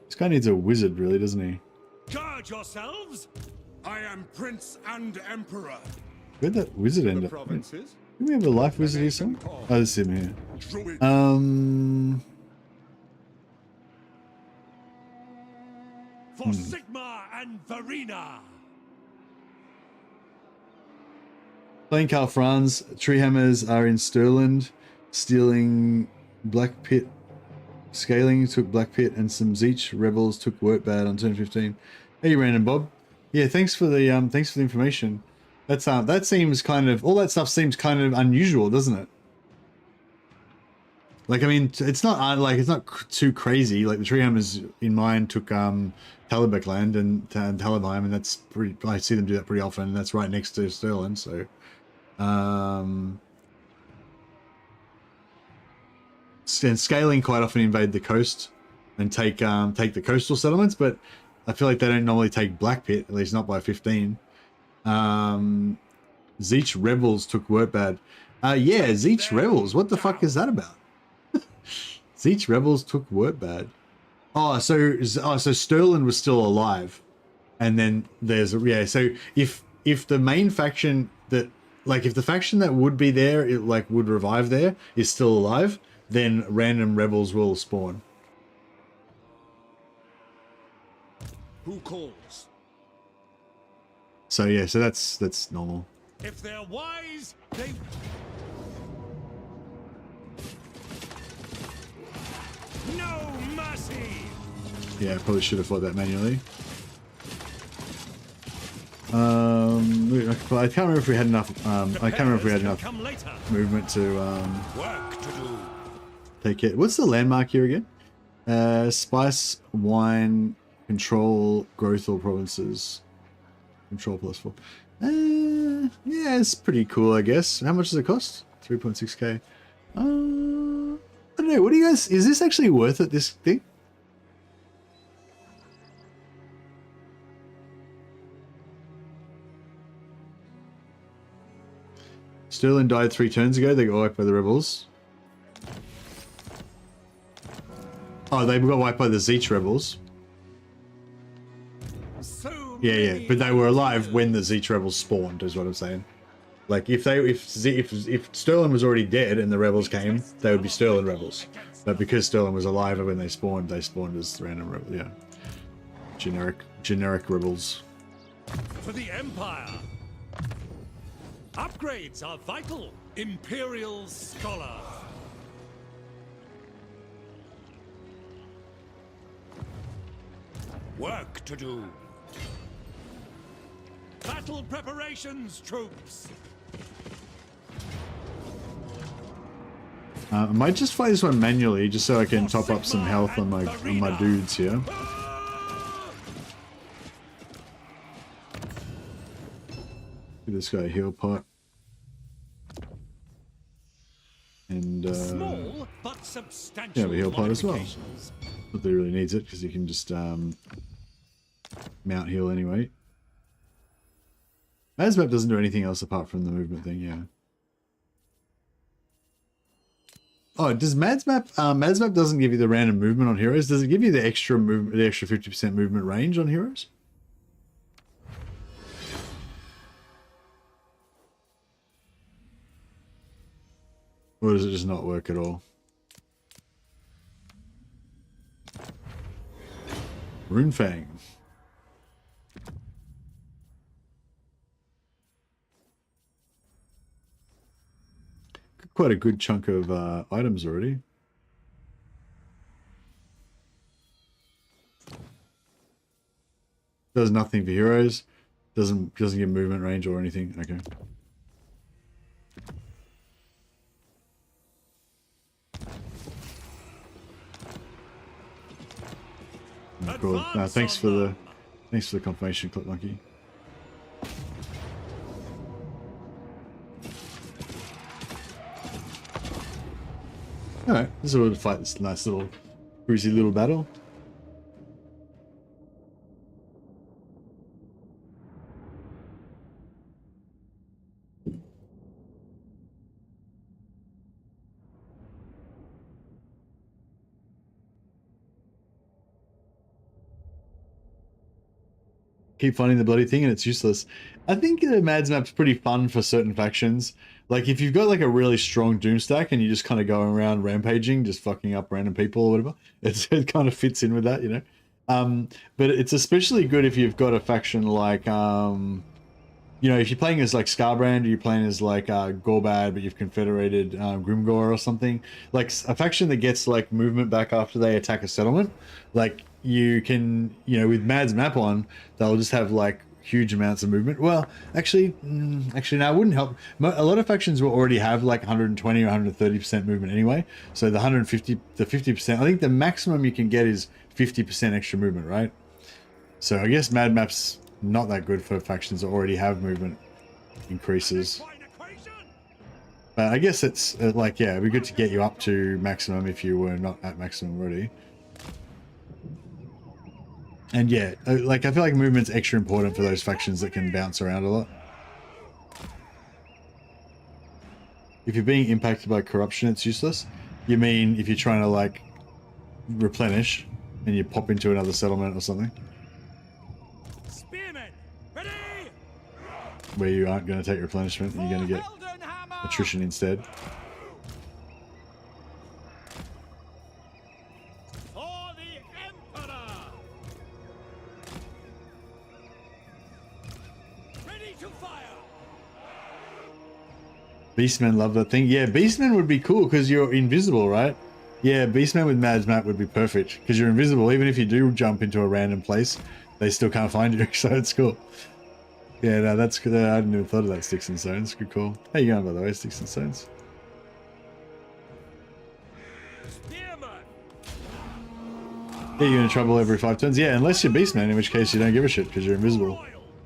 This guy needs a wizard, really, doesn't he? Guard yourselves. I am Prince and Emperor. Where'd that wizard end up? Provinces. Do we have a life wizard here somewhere? Oh, this is him here. For Sigma and Verena. Playing Karl Franz, Treehammers are in Stirland, stealing Black Pit, scaling took Black Pit, and some Zeech rebels took Wurtbad on turn 15. Hey, Random Bob. Yeah, thanks for the information. That's that seems kind of, all that stuff seems kind of unusual, doesn't it? Like, I mean, it's not like it's not too crazy. Like the Treehammers in mine took Talabek land and Talabheim, and that's pretty. I see them do that pretty often, and that's right next to Stirland. So, and scaling quite often invade the coast and take the coastal settlements, but I feel like they don't normally take Black Pit, at least not by 15. Zeech rebels took Wurtbad. Yeah, Zeech rebels. What the fuck is that about? Zeech rebels took Wurtbad. Oh, so Stirland was still alive, and then there's So if the main faction that, like, if the faction that would be there, it like would revive there, is still alive, then random rebels will spawn. Who calls? So yeah, so that's normal. If they're wise, they... No mercy! Yeah, I probably should have fought that manually. I can't remember if we had enough. I can't remember if we had enough movement to Work to do. take it. What's the landmark here again? Spice, wine, control, growth, or provinces. Control +4. Yeah, it's pretty cool, I guess. How much does it cost? 3.6k. I don't know. What do you guys? Is this actually worth it? This thing? Stirland died 3 turns ago. They got wiped by the rebels. Oh, they got wiped by the Zeech rebels. Yeah, but they were alive when the Zeech rebels spawned, is what I'm saying. Like if Stirland was already dead and the rebels came, they would be Stirland rebels. But because Stirland was alive when they spawned as random rebels. Yeah, generic rebels. For the Empire. Upgrades are vital. Imperial Scholar. Work to do. Battle preparations, troops. I might just fight this one manually, just so I can top up some health on my dudes here. Give this guy a heal pot. And Small, but substantial yeah, a heal pot as well. Not that he really needs it because he can just mount heal anyway. Mazmap doesn't do anything else apart from the movement thing, yeah. Oh, does Mazmap doesn't give you the random movement on heroes? Does it give you the extra 50% movement range on heroes? Or does it just not work at all? Runefang. Quite a good chunk of items already. Does nothing for heroes. Doesn't give movement range or anything. Okay. Cool. Thanks for the confirmation, Clip Monkey. Alright, this is a way to fight this nice little cruisy little battle. keep finding the bloody thing and it's useless. I think the Mads map's pretty fun for certain factions. Like if you've got like a really strong Doom stack and you just kind of go around rampaging, just fucking up random people or whatever, it kind of fits in with that, you know. But it's especially good if you've got a faction like, you know, if you're playing as like Scarbrand or you're playing as like Gorbad, but you've confederated Grimgore or something, like a faction that gets like movement back after they attack a settlement, like you can, you know, with Mad's map on, they'll just have like huge amounts of movement. Well, actually no, it wouldn't help. A lot of factions will already have like 120 or 130% movement anyway. So the 150, the 50%, I think the maximum you can get is 50% extra movement, right? So I guess Mad Map's not that good for factions that already have movement increases. But I guess it's like, yeah, it'd be good to get you up to maximum if you were not at maximum already. And yeah, like I feel like movement's extra important for those factions that can bounce around a lot. If you're being impacted by corruption, it's useless. You mean if you're trying to like replenish and you pop into another settlement or something? Spearmen, ready! Where you aren't going to take replenishment and you're going to get attrition instead. For the Emperor! Ready to fire! Beastmen love that thing. Yeah, Beastmen would be cool because you're invisible, right? Yeah, Beastmen with Mad's map would be perfect because you're invisible. Even if you do jump into a random place, they still can't find you, so it's cool. Yeah, no, that's good. I hadn't even thought of that, Sticks and Stones. Good call. How you going, by the way, Sticks and Stones? Get you into trouble every 5 turns? Yeah, unless you're Beastman, in which case you don't give a shit because you're invisible.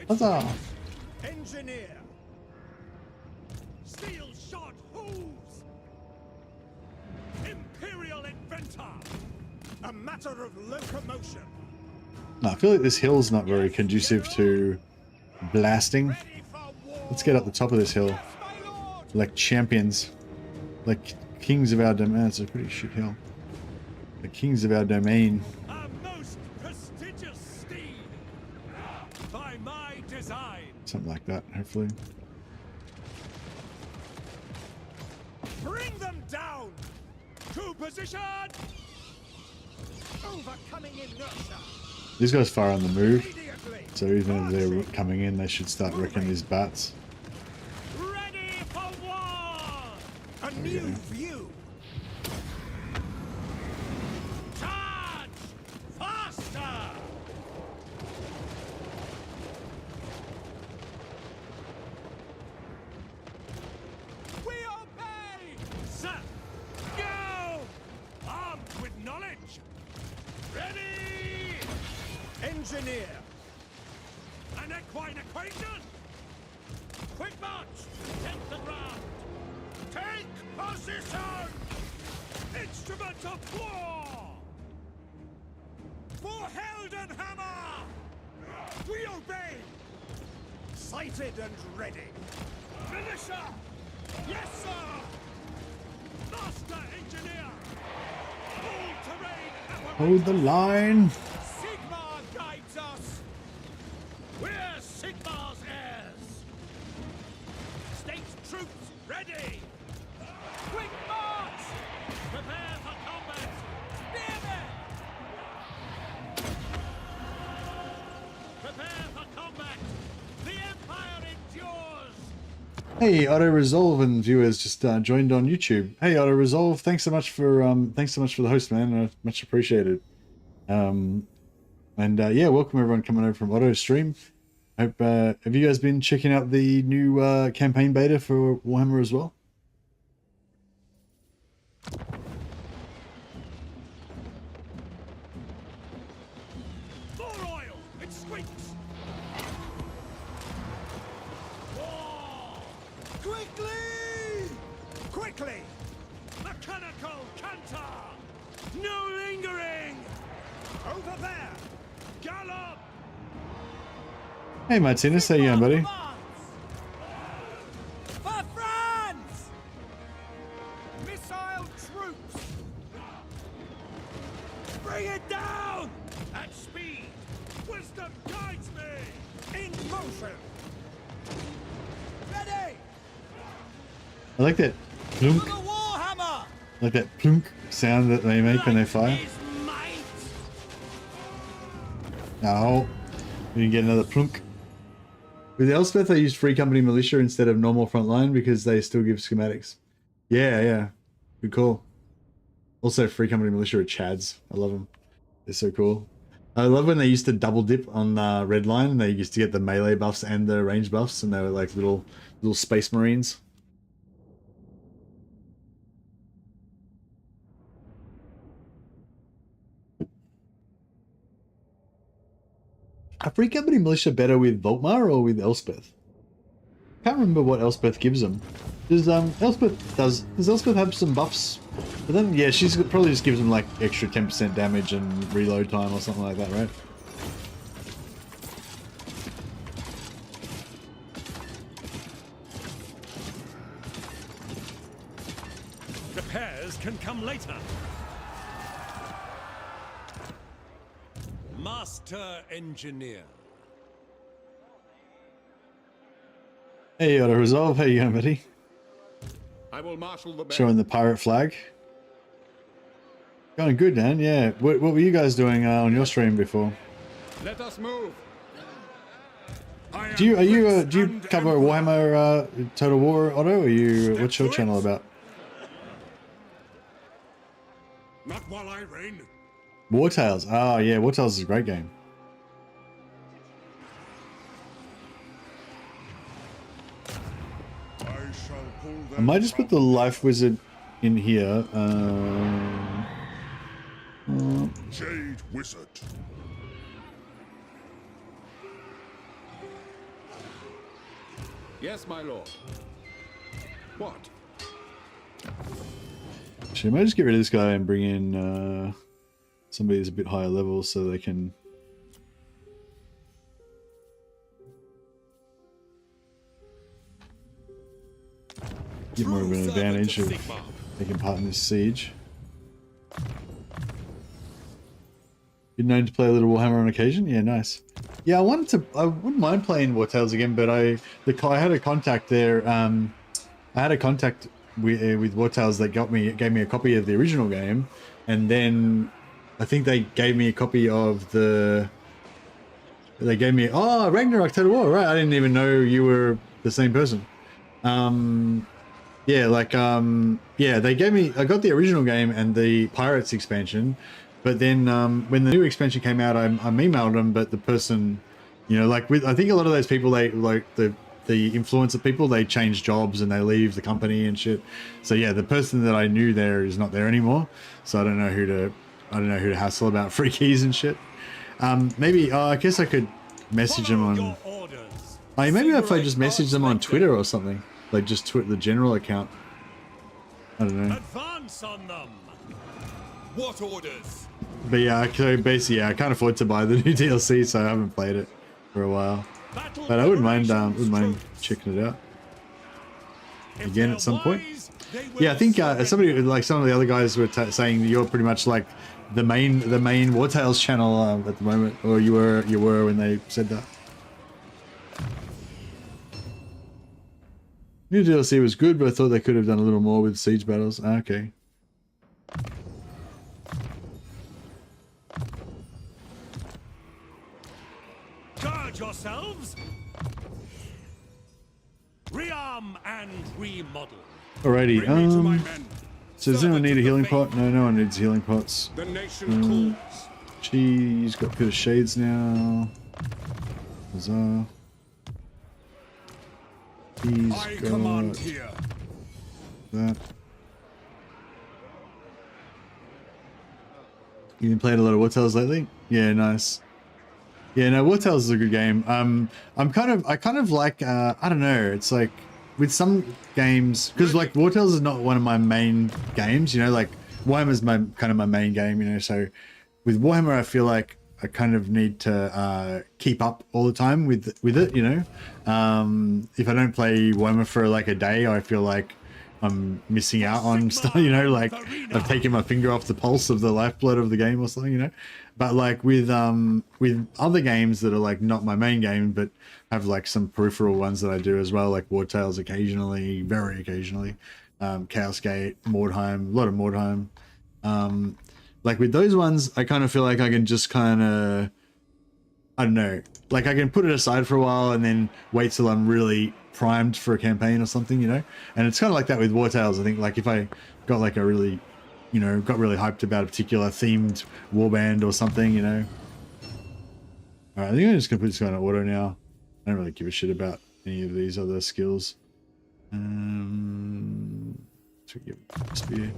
Huzzah! Engineer! Steel shot hooves! Imperial inventor! A matter of locomotion! No, I feel like this hill's not very conducive to blasting. Let's get up the top of this hill. Like champions. Like kings of our domain. It's a pretty shit hill. The kings of our domain. A most prestigious steed! By my design! Something like that, hopefully. Bring them down! To position! Overcoming inertia! These guys fire on the move, so even if they're coming in, they should start wrecking these bats. Ready for war! A new view! Charge! Faster! We obey! Sir! Go! Armed with knowledge! Ready! Engineer! An equine equation! Quick march! Take the ground! Take position! Instrument of war! For Heldenhammer! We obey! Sighted and ready! Militia! Yes, sir! Master engineer! Full terrain! Hold the line! We're Sigmar's heirs! State troops ready! Quick march! Prepare for combat! Spearmen! Prepare for combat! The Empire endures! Hey, Auto Resolve and viewers just joined on YouTube. Hey, Auto Resolve, thanks so much for the host, man. Much appreciated. Yeah, welcome everyone coming over from Auto Stream. Hope have you guys been checking out the new campaign beta for Warhammer as well? More oil! It squeaks! War! Quickly! Quickly! Mechanical canter! No lingering! Over there! Gallop! Hey Martinez, how you going, buddy? For Franz! Missile troops! Bring it down! At speed! Wisdom guides me! motion. Ready. I like that plunk. For the Warhammer. I like that plunk sound that they make when they fire. No, we didn't get another plunk. With Elspeth, I used Free Company Militia instead of normal frontline because they still give schematics. Yeah, yeah, good call. Also, Free Company Militia are chads. I love them. They're so cool. I love when they used to double dip on Red Line. They used to get the melee buffs and the range buffs, and they were like little space marines. Are Free Company Militia better with Volkmar or with Elspeth? Can't remember what Elspeth gives them. Does Elspeth have some buffs for them? Yeah, she's probably just gives them like extra 10% damage and reload time or something like that, right? Repairs can come later. Master Engineer. Hey, Auto Resolve, how you going, buddy? I will marshal the Showing the pirate flag. Going good, man. Yeah. What were you guys doing on your stream before? Let us move. Do you cover Warhammer Total War, Otto? Or what's your channel about? Not while I reign. War Tales. Oh yeah, War Tales is a great game. I might just put the Life Wizard in here. Jade Wizard. Yes, my lord. What? Actually, I might just get rid of this guy and bring in somebody who's a bit higher level so they can get more of an advantage of taking part in this siege. Been known to play a little Warhammer on occasion? Yeah, nice. Yeah, I wouldn't mind playing War Tales again, but I had a contact there. I had a contact with War Tales that gave me a copy of the original game, and then I think they gave me a copy of oh, Ragnarok Total War, right? I didn't even know you were the same person. Yeah, they gave me, I got the original game and the Pirates expansion, but then when the new expansion came out, I emailed them, but the person, I think a lot of those people, they the influencer people, they change jobs and they leave the company and shit. So yeah, the person that I knew there is not there anymore. So I don't know who to hassle about free keys and shit. Maybe I guess I could message them on. Maybe if I just message them on Twitter or something, like just the general account. I don't know. Advance on them. What orders? But yeah, so basically, I can't afford to buy the new DLC, so I haven't played it for a while. But I wouldn't mind checking it out again at some point. Yeah, I think somebody, like some of the other guys were saying you're pretty much like the main War Tales channel at the moment, or you were when they said that. New DLC was good, but I thought they could have done a little more with siege battles. Okay. Guard yourselves. Rearm and remodel. Alrighty. So does anyone need a healing pot? No, no one needs healing pots. The nation calls. She's got a bit of shades now. Huzzah. He's got that. You been playing a lot of War Tales lately? Yeah, nice. Yeah, no, War Tales is a good game. I kind of like, I don't know, it's like, with some games, because like War Tales is not one of my main games, like Warhammer's kind of my main game, so with Warhammer I feel like I kind of need to keep up all the time with it, If I don't play Warhammer for like a day, I feel like I'm missing out on stuff, you know, like I've taken my finger off the pulse of the lifeblood of the game or something, you know. But like with other games that are like not my main game, but have like some peripheral ones that I do as well, like War Tales occasionally, very occasionally, Chaos Gate, Mordheim, a lot of Mordheim. Like with those ones, I kind of feel like I can just kind of, I don't know, like I can put it aside for a while and then wait till I'm really primed for a campaign or something, you know. And it's kind of like that with War Tales. I think like if I got like a really, you know, got really hyped about a particular themed warband or something, you know. All right, I think I'm just gonna put this guy in auto now. I don't really give a shit about any of these other skills. So give spear.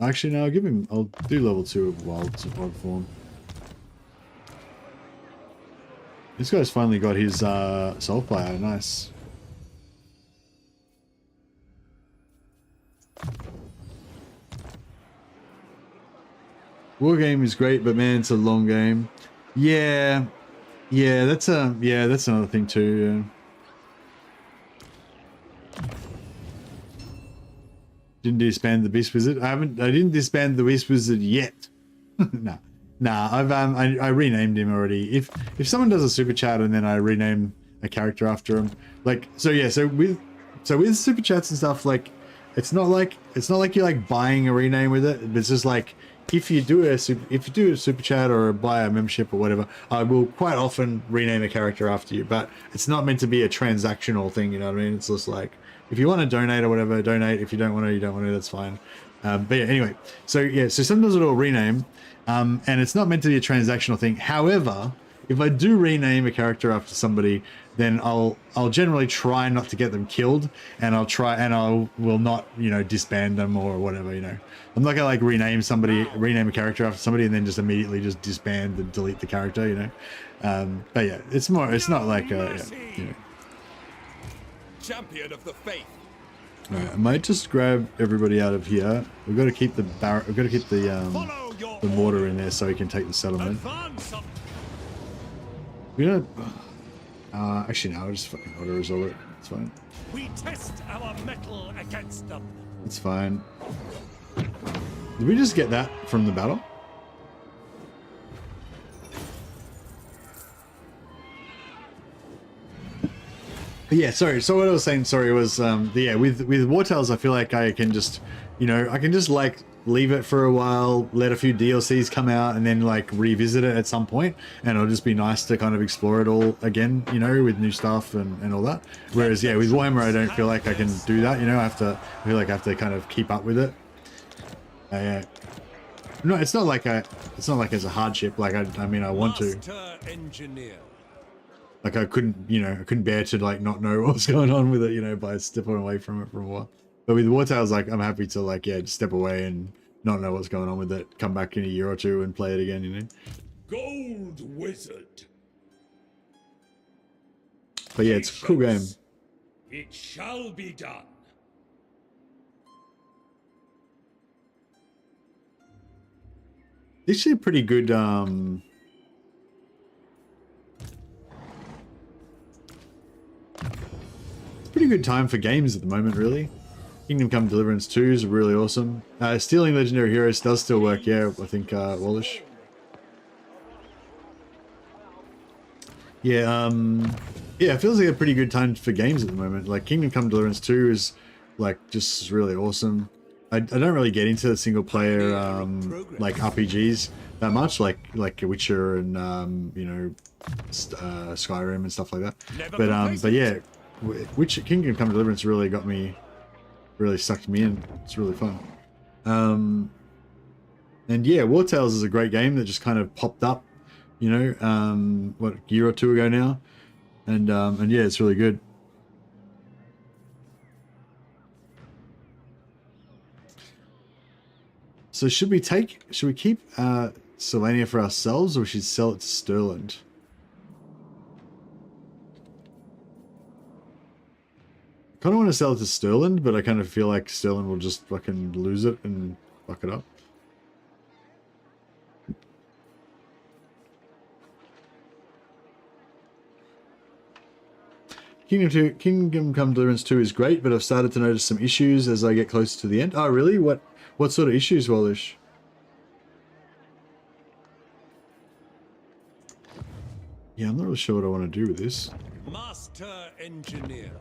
Actually, no, I'll give him. I'll do level 2 of wild form. This guy's finally got his soul player. Nice. War game is great, but man, it's a long game. Yeah, that's another thing too. Yeah. Didn't disband the Beast Wizard. I didn't disband the Beast Wizard yet. Nah. I renamed him already. If someone does a super chat and then I rename a character after him, like so with super chats and stuff, like it's not like you're like buying a rename with it. It's just like if you do a super chat or buy a membership or whatever, I will quite often rename a character after you. But it's not meant to be a transactional thing. You know what I mean? It's just like, if you want to donate or whatever, donate. If you don't want to, you don't want to. That's fine. But yeah, anyway. So sometimes it'll rename, and it's not meant to be a transactional thing. However, if I do rename a character after somebody, then I'll generally try not to get them killed, and I will not, you know, disband them or whatever. You know, I'm not gonna like rename a character after somebody, and then just immediately just disband and delete the character. You know, but yeah, it's not like you know. Champion of the faith. Right, I might just grab everybody out of here. We've got to keep the mortar in there so we can take the settlement. We're gonna actually no, I'll just fucking auto resolve it. It's fine. We test our metal against them. It's fine. Did we just get that from the battle? Yeah, sorry. So what I was saying, sorry, was with War Tales, I feel like I can just, you know, like leave it for a while, let a few DLCs come out, and then like revisit it at some point, and it'll just be nice to kind of explore it all again, you know, with new stuff and all that. Whereas with Warhammer, I don't feel like I can do that, you know. I feel like I have to kind of keep up with it. Yeah. No, it's not like it's a hardship. Like I mean, I want to. Like I couldn't bear to like not know what was going on with it, you know, by stepping away from it for a while. But with War Tales, like I'm happy to like just step away and not know what's going on with it. Come back in a year or two and play it again, you know. Gold Wizard. But yeah, it's a cool game. It shall be done. Actually, a pretty good pretty good time for games at the moment, really. Kingdom Come Deliverance 2 is really awesome. Stealing Legendary Heroes does still work, yeah, I think, Wallish. Yeah, it feels like a pretty good time for games at the moment. Like, Kingdom Come Deliverance 2 is, like, just really awesome. I don't really get into single player, like, RPGs that much, like Witcher and, you know, Skyrim and stuff like that. But yeah, Kingdom Come Deliverance really got me, really sucked me in. It's really fun. And yeah, War Tales is a great game that just kind of popped up, you know, what, a year or two ago now, and yeah, it's really good. So should we keep Sylvania for ourselves, or should we sell it to Sterland? I kind of want to sell it to Sterland, but I kind of feel like Sterland will just fucking lose it and fuck it up. Kingdom Come Deliverance 2 is great, but I've started to notice some issues as I get closer to the end. Oh, really? What sort of issues, Wallish? Yeah, I'm not really sure what I want to do with this. Master Engineer.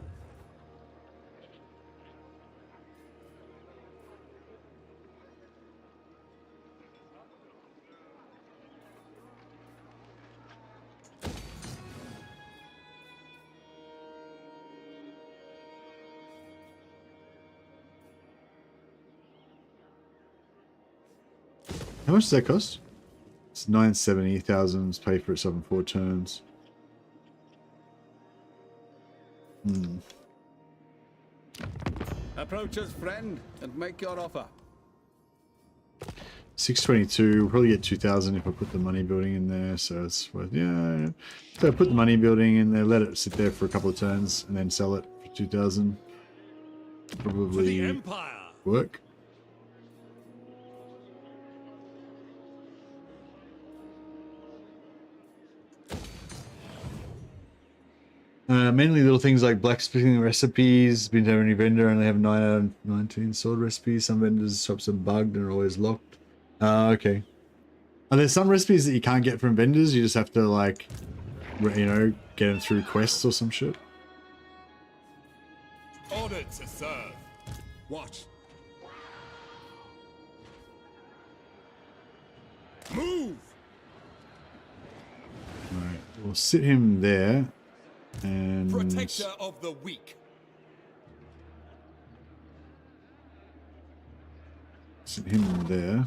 How much does that cost? It's 970,000. Pay for itself in 4 turns. Approach us, friend, and make your offer. 622. We'll probably get 2,000 if I put the money building in there. So it's worth, yeah. So I put the money building in there, let it sit there for a couple of turns, and then sell it for 2,000. Probably work. Mainly little things like blacksmithing recipes. Been to any vendor, only have 9 out of 19 sword recipes. Some vendors' shops are bugged and are always locked. Okay. Are there some recipes that you can't get from vendors? You just have to, like, you know, get them through quests or some shit? Ordered to serve. Watch. Move! Alright, we'll sit him there. And Protector of the weak. sit him there.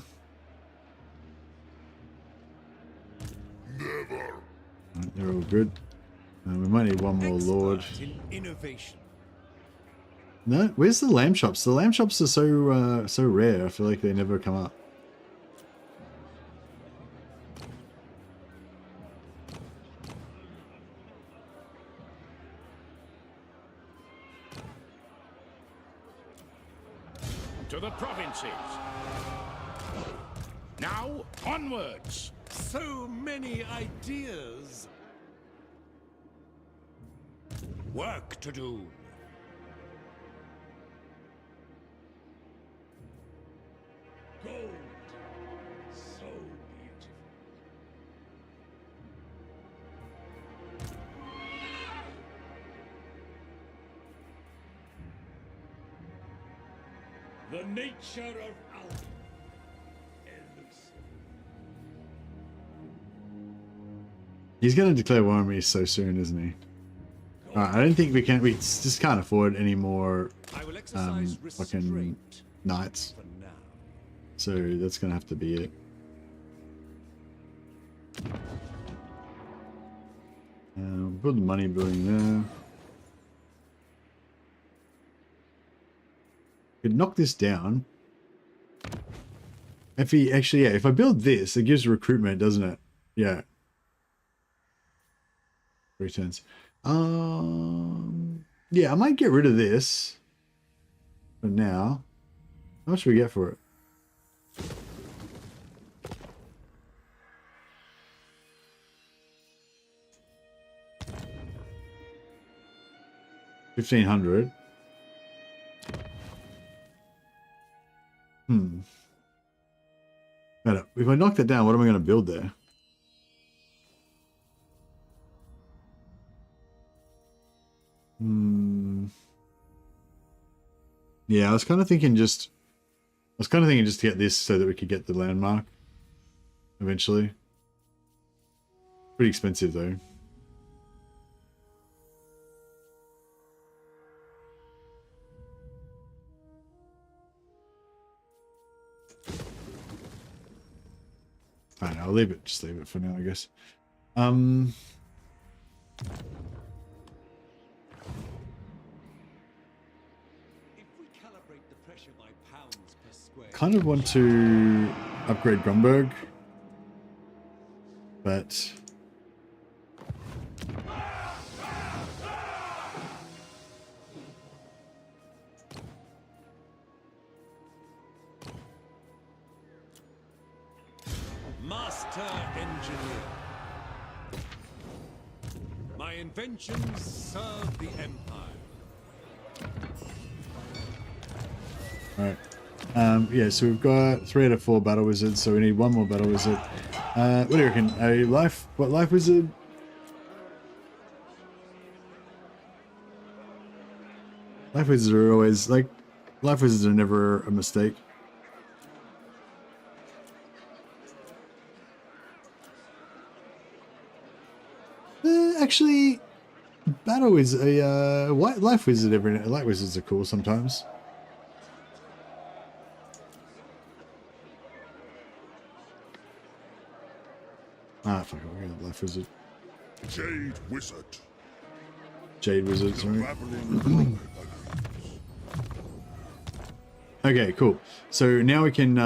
Never. Right, they're all good. We might need one more lord. In innovation. No, where's the lamb chops? The lamb chops are so rare. I feel like they never come up. To the provinces. Now, onwards. So many ideas. Work to do. Gold. So beautiful. The nature of alchemy. He's going to declare war on me so soon, isn't he? Alright, I don't think we just can't afford any more fucking knights. So that's going to have to be it. Put the money building there. Could knock this down. If he actually, yeah, if I build this, it gives recruitment, doesn't it? Yeah. 3 turns. Yeah, I might get rid of this for now. How much do we get for it? $1,500. Better. If I knock that down, what am I going to build there? Yeah, I was kind of thinking just to get this so that we could get the landmark eventually. Pretty expensive though. I don't know, I'll leave it, just leave it for now, I guess. Kind of want to upgrade Grunberg, but Master Engineer. My inventions serve the Empire. Alright. Yeah, so we've got 3 out of 4 battle wizards, so we need 1 more battle wizard. What do you reckon? What life wizard? Life wizards are always, like, life wizards are never a mistake. Actually, battle is a white life wizard. Light wizards are cool sometimes. Ah, fuck it, we're gonna life wizard. Jade wizard. Jade wizard, sorry. Okay, cool. So now we can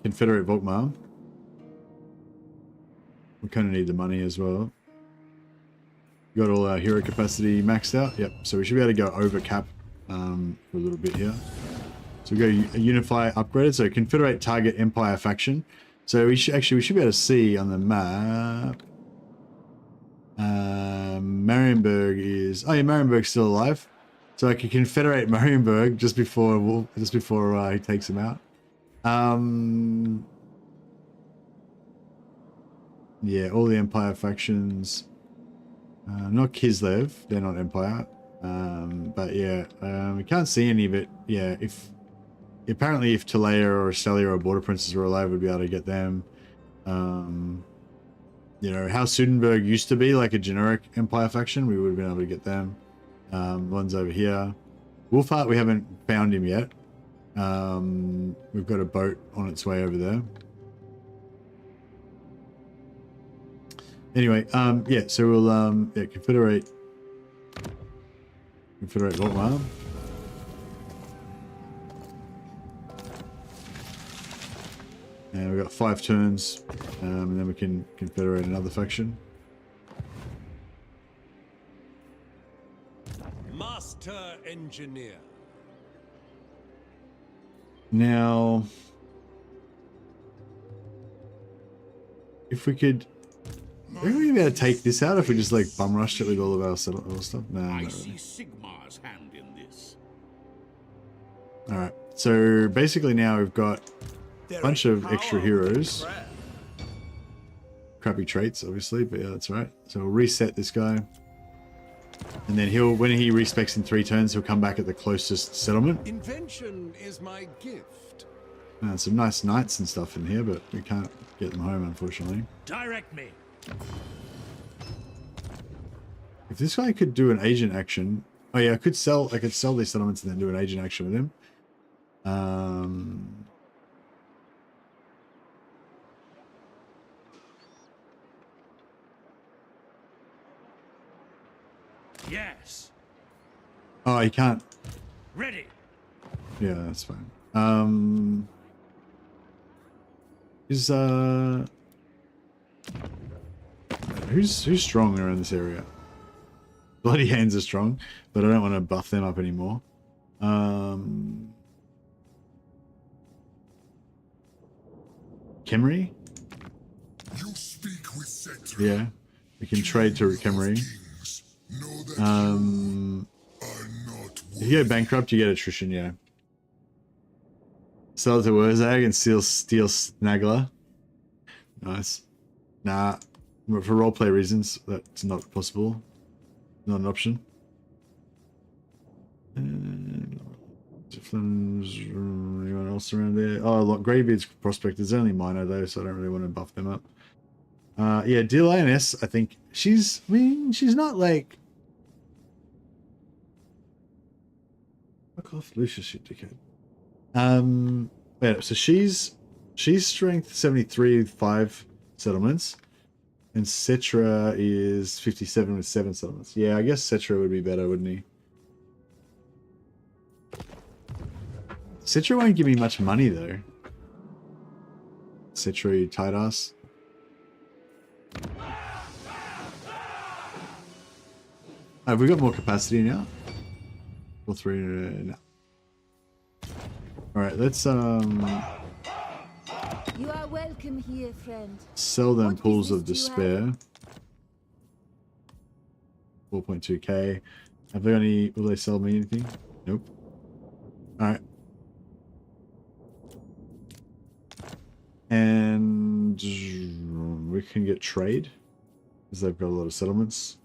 confederate Volkmar. We kind of need the money as well. Got all our hero capacity maxed out. Yep. So we should be able to go over cap for a little bit here. So we go unify upgraded. So confederate target empire faction. So we should be able to see on the map. Marienburg is Marienburg's still alive. So I can confederate Marienburg just before he takes him out. Yeah, all the empire factions. Not Kislev, they're not Empire. But yeah, we can't see any of it. Yeah, apparently if Talea or Estelia or Border Princes were alive, we'd be able to get them. You know, how Sudenburg used to be like a generic Empire faction, we would have been able to get them. One's over here. Wolfheart, we haven't found him yet. We've got a boat on its way over there. Anyway, yeah, so we'll confederate Volkmar. And we've got 5 turns, and then we can confederate another faction. Master Engineer. Now, if we could... Are we be able to take this out if we just like bum rushed it with all of our stuff? No, I see Sigmar's hand in this. Alright, so basically now we've got a bunch of extra heroes. Crappy traits, obviously, but yeah, that's right. So we'll reset this guy. And then when he respecs in 3 turns, he'll come back at the closest settlement. Invention is my gift. Some nice knights and stuff in here, but we can't get them home, unfortunately. Direct me. If this guy could do an agent action, oh yeah, I could sell these settlements and then do an agent action with him. Yes. Oh, he can't. Ready. Yeah, that's fine. Who's strong around this area? Bloody Hands are strong, but I don't want to buff them up anymore. Khemri? You speak with Cetra. Yeah, we can trade to Khemri. If you go bankrupt, you get attrition, yeah. Sell to Wurzag and steal Snaggler. Nice. Nah, for roleplay reasons, that's not possible. Not an option. Anyone else around there? Oh, look, Greybeard's Prospect is only minor though, so I don't really want to buff them up. Yeah, Dear Lioness, I think she's not like... Fuck off, Lucius, you dickhead. Yeah, so she's strength 73 with 5 settlements, and Cetra is 57 with 7 settlements. Yeah, I guess Cetra would be better, wouldn't he? Cetra won't give me much money though. Cetra, you tight ass. Have we got more capacity now? Or 3? No. Alright, let's You are welcome here, friend. sell them Pools of Despair. 4.2k. Have they got any? Will they sell me anything? Nope. All right. And we can get trade because they've got a lot of settlements.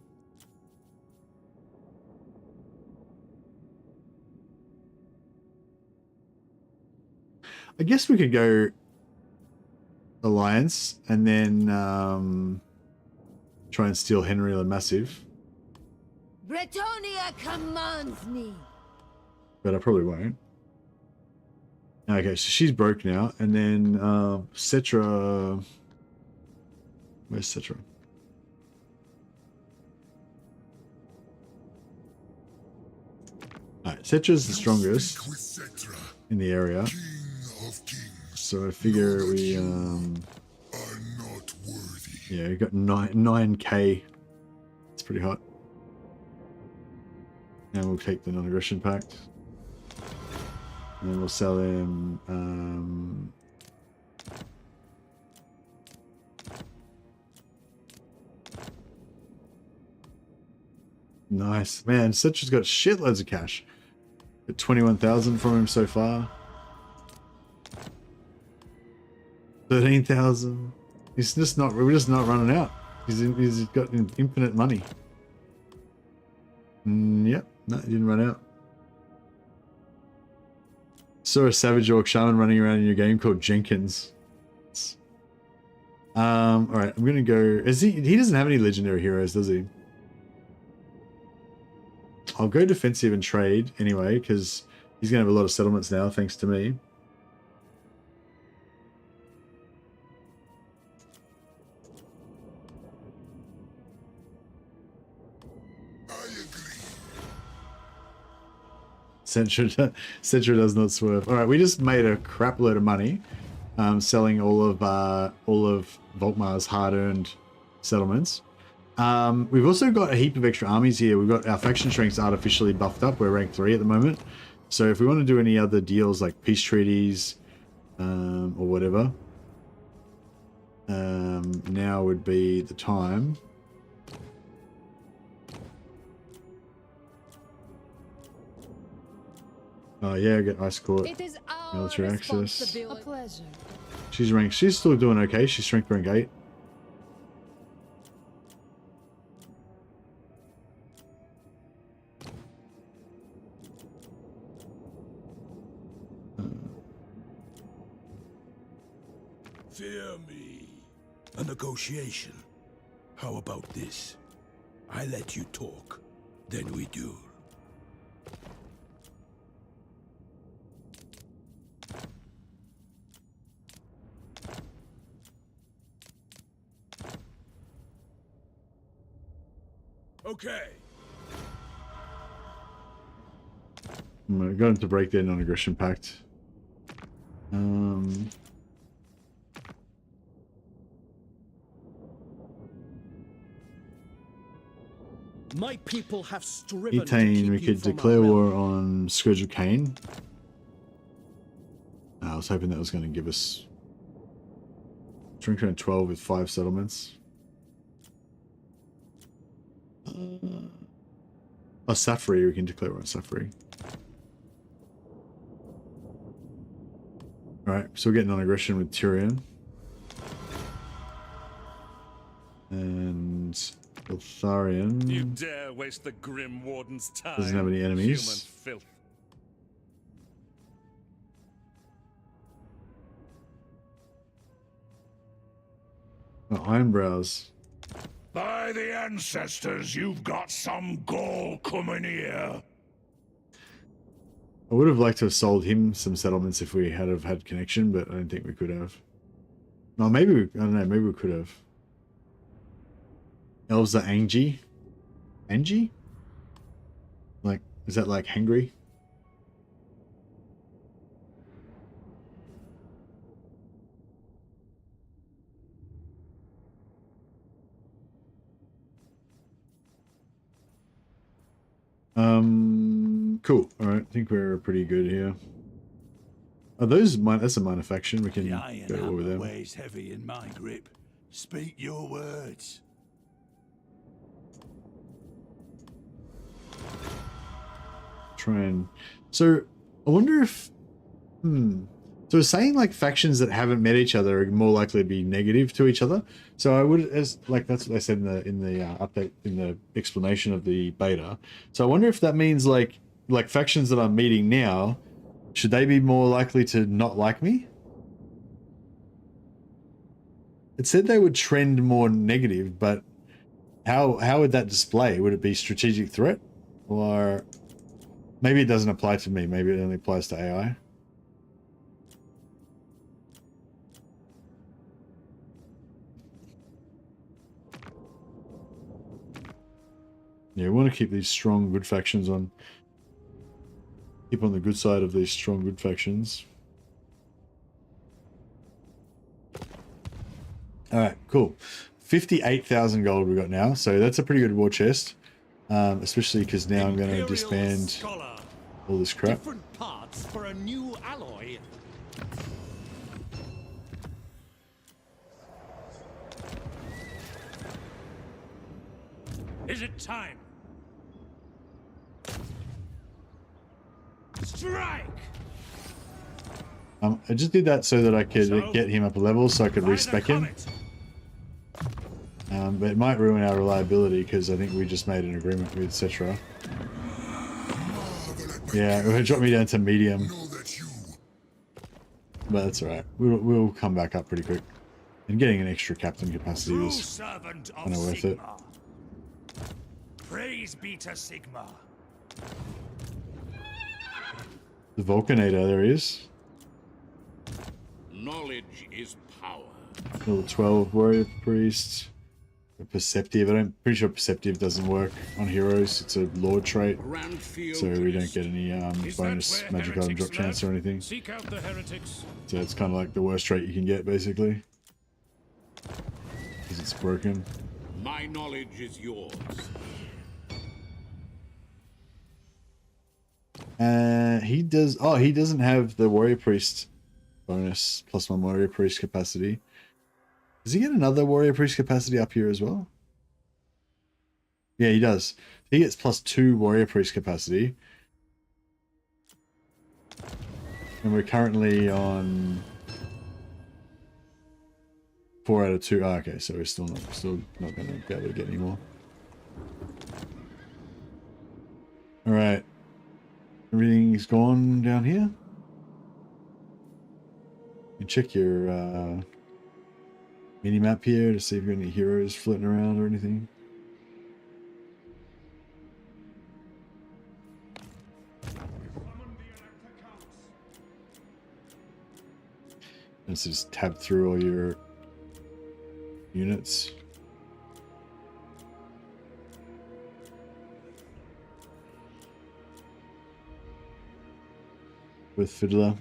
I guess we could go alliance and then try and steal Henry the Massive. Bretonia commands me. But I probably won't. Okay, so she's broke now, and then Cetra. Where's Cetra? Alright, Cetra's the strongest in the area. So I figure we yeah, we got 9k. It's pretty hot. And we'll take the non-aggression pact. And then we'll sell him nice. Man, Cetra's got shitloads of cash. Got 21,000 from him so far. 13,000. He's just not. We're just not running out. He's got infinite money. Yep. No, he didn't run out. Saw a Savage Orc Shaman running around in your game called Jenkins. All right. I'm gonna go. Is he doesn't have any legendary heroes, does he? I'll go defensive and trade anyway because he's gonna have a lot of settlements now, thanks to me. Cetra does not swerve. All right, we just made a crap load of money, selling all of Volkmar's hard-earned settlements. We've also got a heap of extra armies here. We've got our faction strengths artificially buffed up. We're rank 3 at the moment. So if we want to do any other deals like peace treaties or whatever, now would be the time. Oh yeah, I get Ice Court. It is our Military access. A pleasure. She's ranked. She's still doing okay. She's strength rank 8. Fear me. A negotiation. How about this? I let you talk, then we do. Okay. I'm going to break their non-aggression pact. My people have striven to Ethane, keep we you could from declare our war realm. on Scourge of Cain. I was hoping that was going to give us strength rank 12 with 5 settlements. Oh, Safri, we can declare war on Safri. Alright, so we're getting non-aggression with Tyrion. And Lotharian You dare waste the Grim Warden's time. doesn't have any enemies. Human filth. Oh, Ironbrows. By the ancestors, you've got some gall coming here. I would have liked to have sold him some settlements if we had have had connection, but I don't think we could have. No, maybe I don't know. Maybe we could have. Elves are Angie. Angie? Like, is that like hangry? Cool. All right, I think we're pretty good here. Are those mine? That's a minor faction. We can The iron go over hammer them. weighs heavy in my grip. Speak your words. trend. So I wonder if so it's saying like factions that haven't met each other are more likely to be negative to each other. So I would, as like that's what they said in the update, in the explanation of the beta. So I wonder if that means like factions that I'm meeting now, should they be more likely to not like me? It said they would trend more negative, but how would that display? Would it be strategic threat? Or maybe it doesn't apply to me. Maybe it only applies to AI. Yeah, we want to keep these strong, good factions on. Keep on the good side of these strong, good factions. Alright, cool. 58,000 gold we got now, so that's a pretty good war chest. Especially because now I'm going to disband all this crap. Different parts for a new alloy. Is it time? Strike! I just did that so that I could get him up a level so I could respec him. But it might ruin our reliability because I think we just made an agreement with Cetra. Yeah, it would drop me down to medium. But that's alright. We'll come back up pretty quick. And getting an extra captain capacity was kind of worth it. Praise be to Sigma. The Vulcanator, there he is. Knowledge is power. Level 12 warrior priest. Perceptive. I'm pretty sure perceptive doesn't work on heroes. It's a lord trait, so we don't get any bonus magic item drop chance or anything. Seek out the heretics. So it's kind of like the worst trait you can get, basically, because it's broken. My knowledge is yours. He does. Oh, he doesn't have the warrior priest bonus +1 warrior priest capacity. Does he get another warrior priest capacity up here as well? Yeah, he does. He gets +2 warrior priest capacity. And we're currently on 4 out of 2. Oh, okay, so we're still not going to be able to get any more. All right. Everything's gone down here. You can check your mini-map here to see if you got any heroes floating around or anything. And so just tab through all your units. With Fiddler.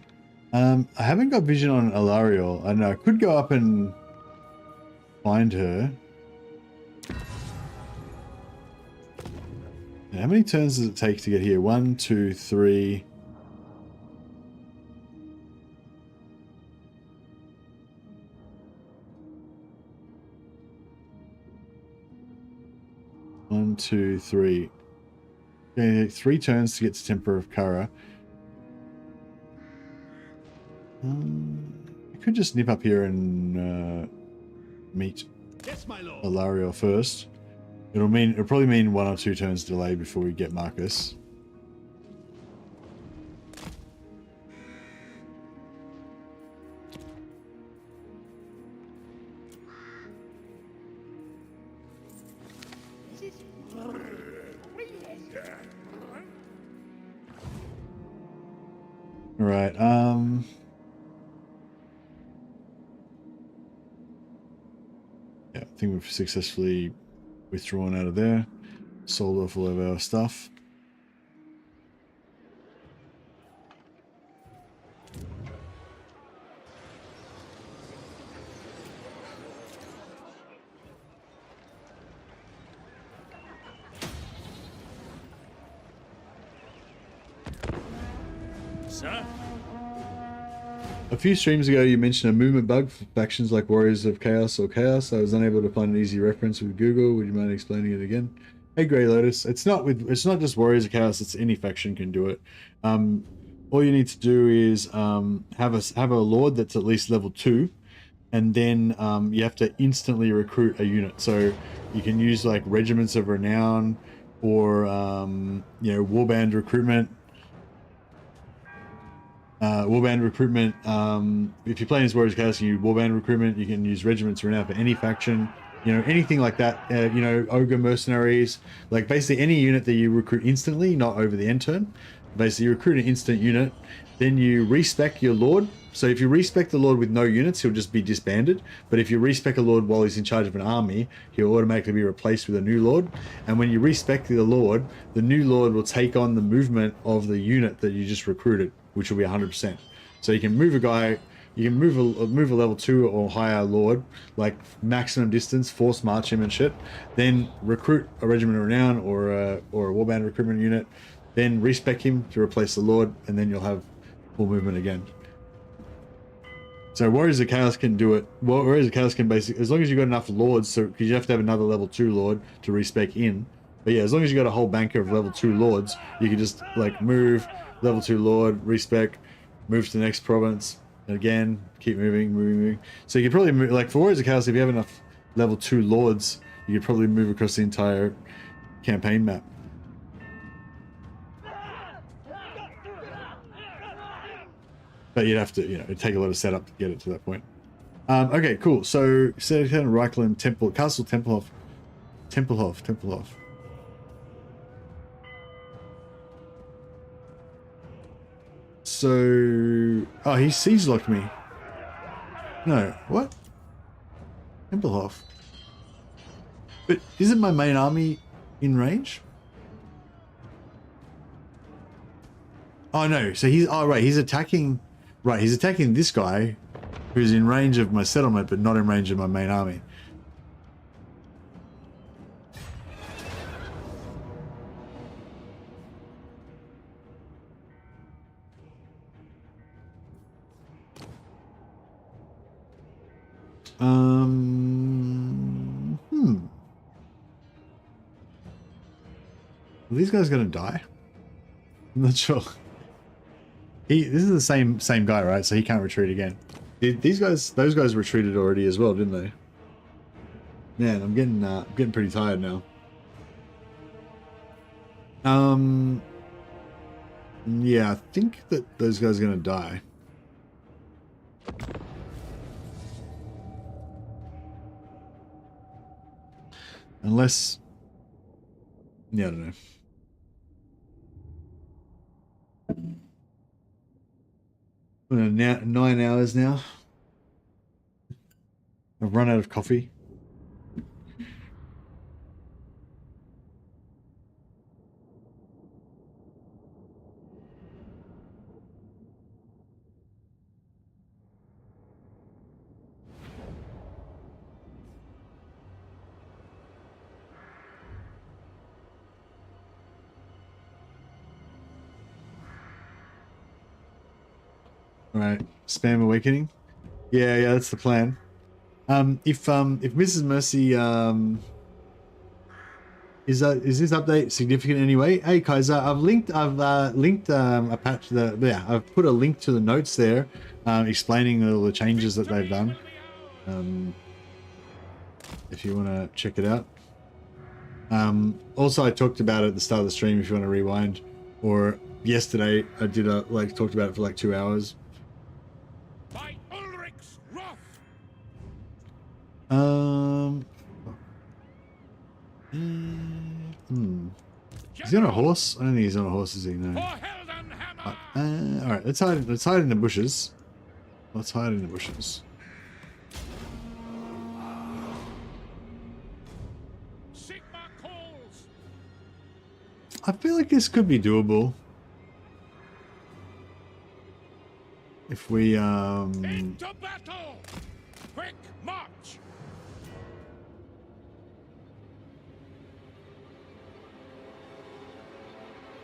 I haven't got vision on Alariel. I know I could go up and find her. And how many turns does it take to get here? 1, 2, 3. One, 2, 3. Okay, 3 turns to get to Temper of Kara. I could just nip up here and meet Alariel first. It'll probably mean 1 or 2 turns delay before we get Marcus. All right. Yeah, I think we've successfully withdrawn out of there, sold off all of our stuff. Sir? A few streams ago, you mentioned a movement bug for factions like Warriors of Chaos or Chaos. I was unable to find an easy reference with Google. Would you mind explaining it again? Hey, Grey Lotus. It's not just Warriors of Chaos. It's any faction can do it. All you need to do is have a Lord that's at least level 2, and then you have to instantly recruit a unit. So you can use like Regiments of Renown or you know, Warband recruitment. Warband recruitment. If you're playing as Warriors of Chaos, you use Warband recruitment. You can use Regiments of Renown for any faction. You know, anything like that. You know, Ogre Mercenaries, like basically any unit that you recruit instantly, not over the end turn. Basically, you recruit an instant unit, then you respec your Lord. So if you respec the Lord with no units, he'll just be disbanded. But if you respec a Lord while he's in charge of an army, he'll automatically be replaced with a new Lord. And when you respec the Lord, the new Lord will take on the movement of the unit that you just recruited, which will be 100%. So you can move a guy. You can move a level 2 or higher Lord, like maximum distance, force march him and shit. Then recruit a Regiment of Renown or a Warband recruitment unit. Then respec him to replace the Lord, and then you'll have full movement again. So Warriors of Chaos can do it. Warriors of Chaos can basically, as long as you've got enough Lords, so because you have to have another level 2 Lord to respec in. But yeah, as long as you got a whole bank of level 2 Lords, you can just like move level 2 Lord, respec, move to the next province. Again, keep moving. So you could probably move, like for Warriors of Chaos, if you have enough level 2 Lords, you could probably move across the entire campaign map. But you'd have to, you know, it'd take a lot of setup to get it to that point. Okay, cool. So, Reichlin Temple, Castle Tempelhof. So, oh, he siege locked me. No, what? Tempelhof. But isn't my main army in range? Oh no, so he's, oh right, he's attacking this guy who's in range of my settlement but not in range of my main army. Are these guys gonna die? I'm not sure. This is the same guy, right? So he can't retreat again. Those guys retreated already as well, didn't they? Man, I'm getting pretty tired now. Yeah, I think that those guys are gonna die. Unless, yeah, I don't know. Now 9 hours now. I've run out of coffee. Right, spam awakening. Yeah, that's the plan. If Mrs. Mercy is this update significant anyway? Hey Kaiser, I've linked a patch that, yeah, I've put a link to the notes there, explaining all the changes that they've done. If you want to check it out. Also, I talked about it at the start of the stream. If you want to rewind, or yesterday I did talked about it for like 2 hours. Is he on a horse? I don't think he's on a horse, is he? No. Alright, let's hide in the bushes. Let's hide in the bushes. I feel like this could be doable. If we Into battle! Quick march!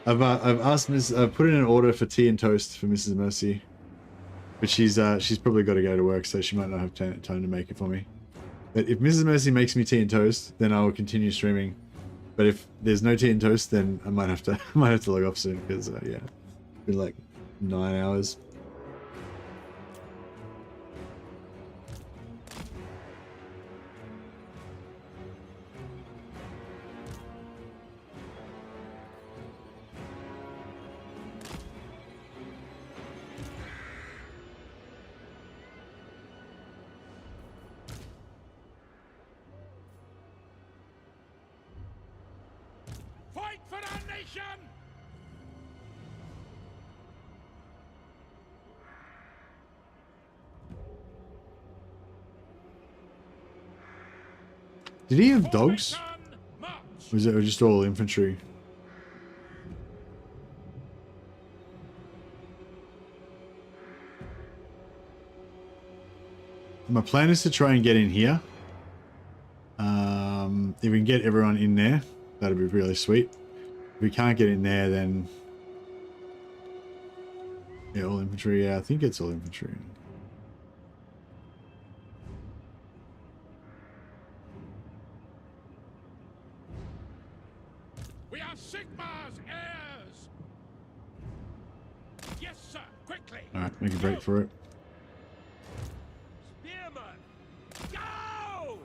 I've asked I've put in an order for tea and toast for Mrs. Mercy, but she's probably got to go to work, so she might not have time to make it for me. But if Mrs. Mercy makes me tea and toast, then I will continue streaming But if there's no tea and toast, then I might have to log off soon because yeah, it's been like 9 hours. Fight for our nation! Did he have dogs? Or was it just all infantry? My plan is to try and get in here. If we can get everyone in there, that'd be really sweet. If we can't get in there, then yeah, all infantry. Yeah, I think it's all infantry. We are Sigmar's heirs! Yes, sir, quickly! Alright, make a break for it. Spearman! Go!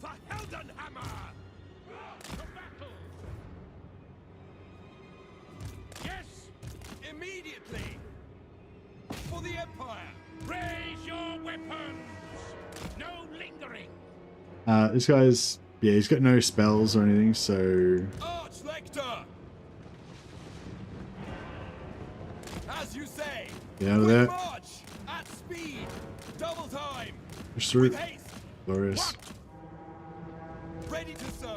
For Heldenhammer! To battle! Yes! Immediately! For the Empire! Raise your weapons! No lingering! This guy's, yeah, he's got no spells or anything, so Arch-Lector! As you say! get out of there. March! At speed! Double time! Push through. With haste! Glorious. Ready to serve!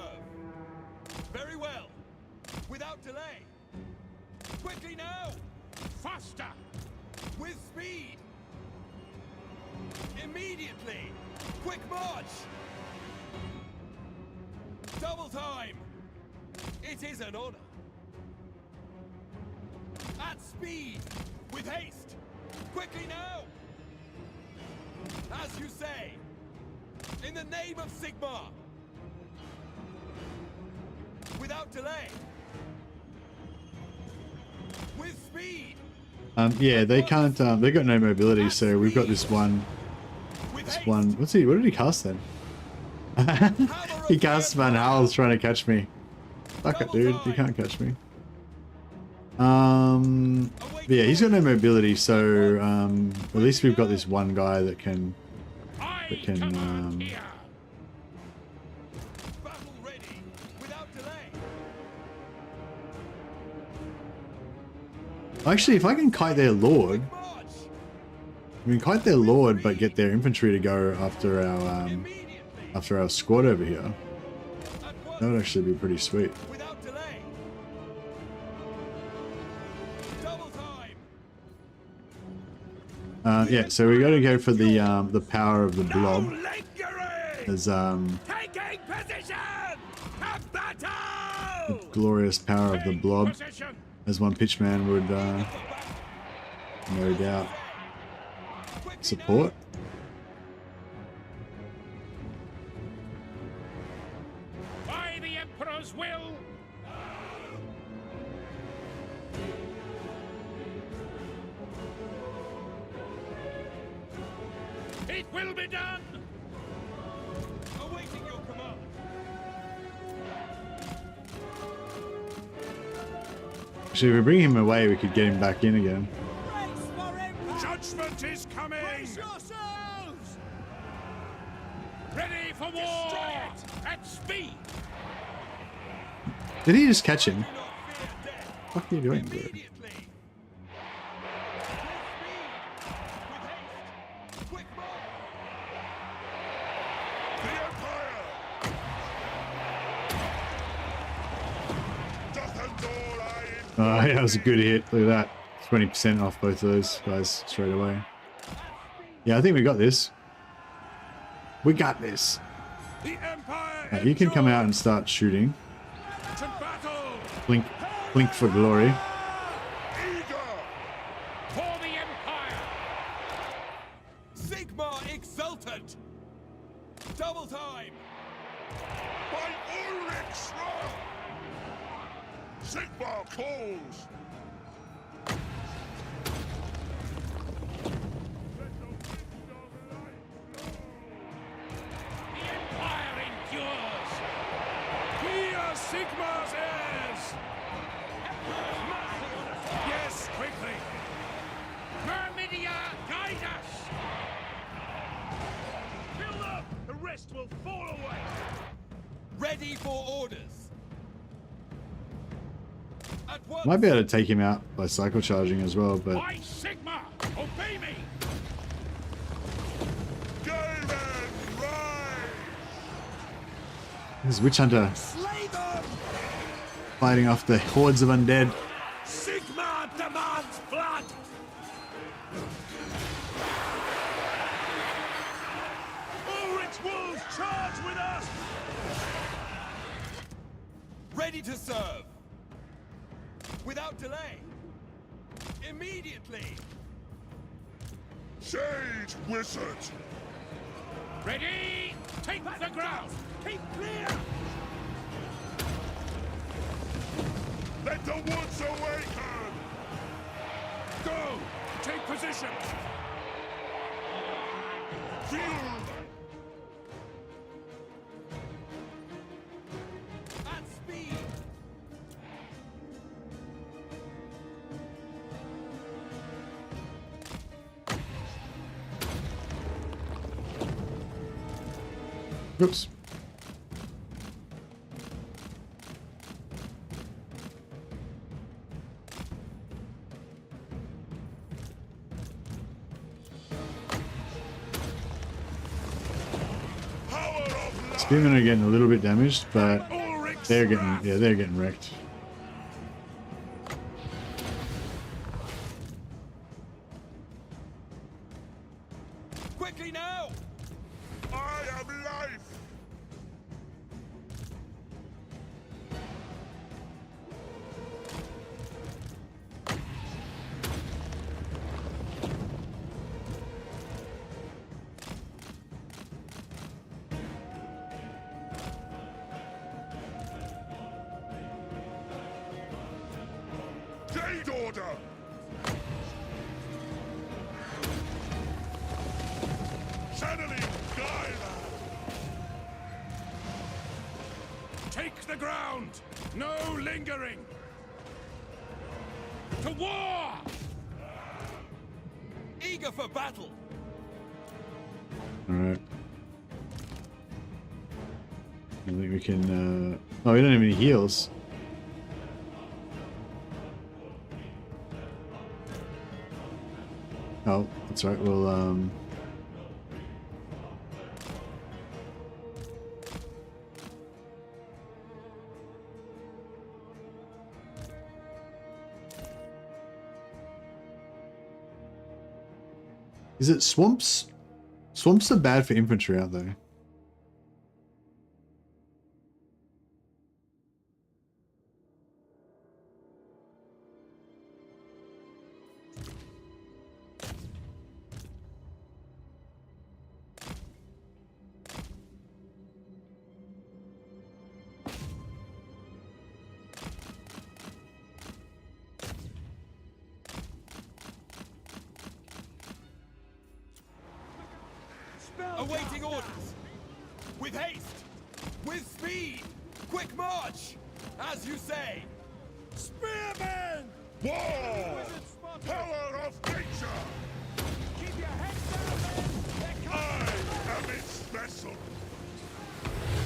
Very well! Without delay! Quickly now! Faster! With speed! Immediately! Quick march! Double time! It is an honor! At speed! With haste! Quickly now! As you say! In the name of Sigmar! Without delay! With speed! Yeah, they can't, they got no mobility, so we've got this one, what did he cast then? He cast Van Howl's trying to catch me. Fuck it, dude, you can't catch me. Yeah, he's got no mobility, so, at least we've got this one guy that can, actually, if I can kite their lord, I mean, kite their lord, but get their infantry to go after our squad over here, that would actually be pretty sweet. Yeah, so we got to go for the power of the blob. As the glorious power of the blob, as one pitchman would no doubt support. By the Emperor's will! It will be done! Awaiting your command! Actually, if we bring him away, we could get him back in again. Judgment is coming! Brace yourselves! Ready for war! At speed! Did he just catch him? What are you doing, bro? Oh, yeah, that was a good hit. Look at that. 20% off both of those guys straight away. Yeah, I think we got this. We got this. Right, you can come out and start shooting. Blink, blink for glory. For the Empire! Sigmar exultant! Double time! Sigma calls! The Empire endures! We are Sigma's heirs! Yes, quickly! Myrmidia, guide us! Build up! The rest will fall away! Ready for orders. At once. Might be able to take him out by cycle charging as well, but By Sigma, obey me! Gamen, rise! this Witch Hunter Slay them! fighting off the hordes of undead. Sigma demands blood! Ulrich's wolves charge with us! Ready to serve. Without delay. Immediately. Sage wizard! Ready? Take the ground! Keep clear! Let the woods awaken! Go! Take position! Fuel! At speed. Oops. Spearmen are getting a little bit damaged, but they're getting wrecked. Quickly now. I am life! Jade order! Channeling Gaia! Take the ground! No lingering! To war! Eager for battle. Alright. I think we can, oh, we don't have any heals. Oh, that's right, we'll, is it swamps? Swamps are bad for infantry, aren't they? Awaiting orders. With haste. With speed. Quick march. As you say. Spearmen! War! Power of nature! Keep your heads down, men! I am its vessel!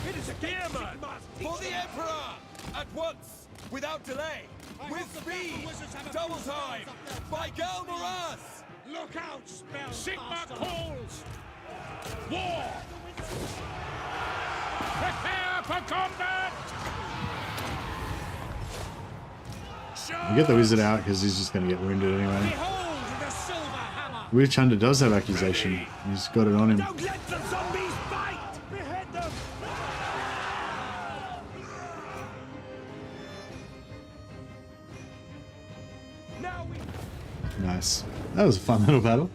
It is a Gearman! For the Emperor! At once. Without delay. With speed. Double time. By Galmaras! Look out, spell! Sigma calls! War! Prepare for combat! I'll get the wizard out because he's just going to get wounded anyway. Behold the silver hammer! Witch Hunter does have accusation. He's got it on him. Don't let the zombies bite! Behead them! Now we... Nice. That was a fun little battle.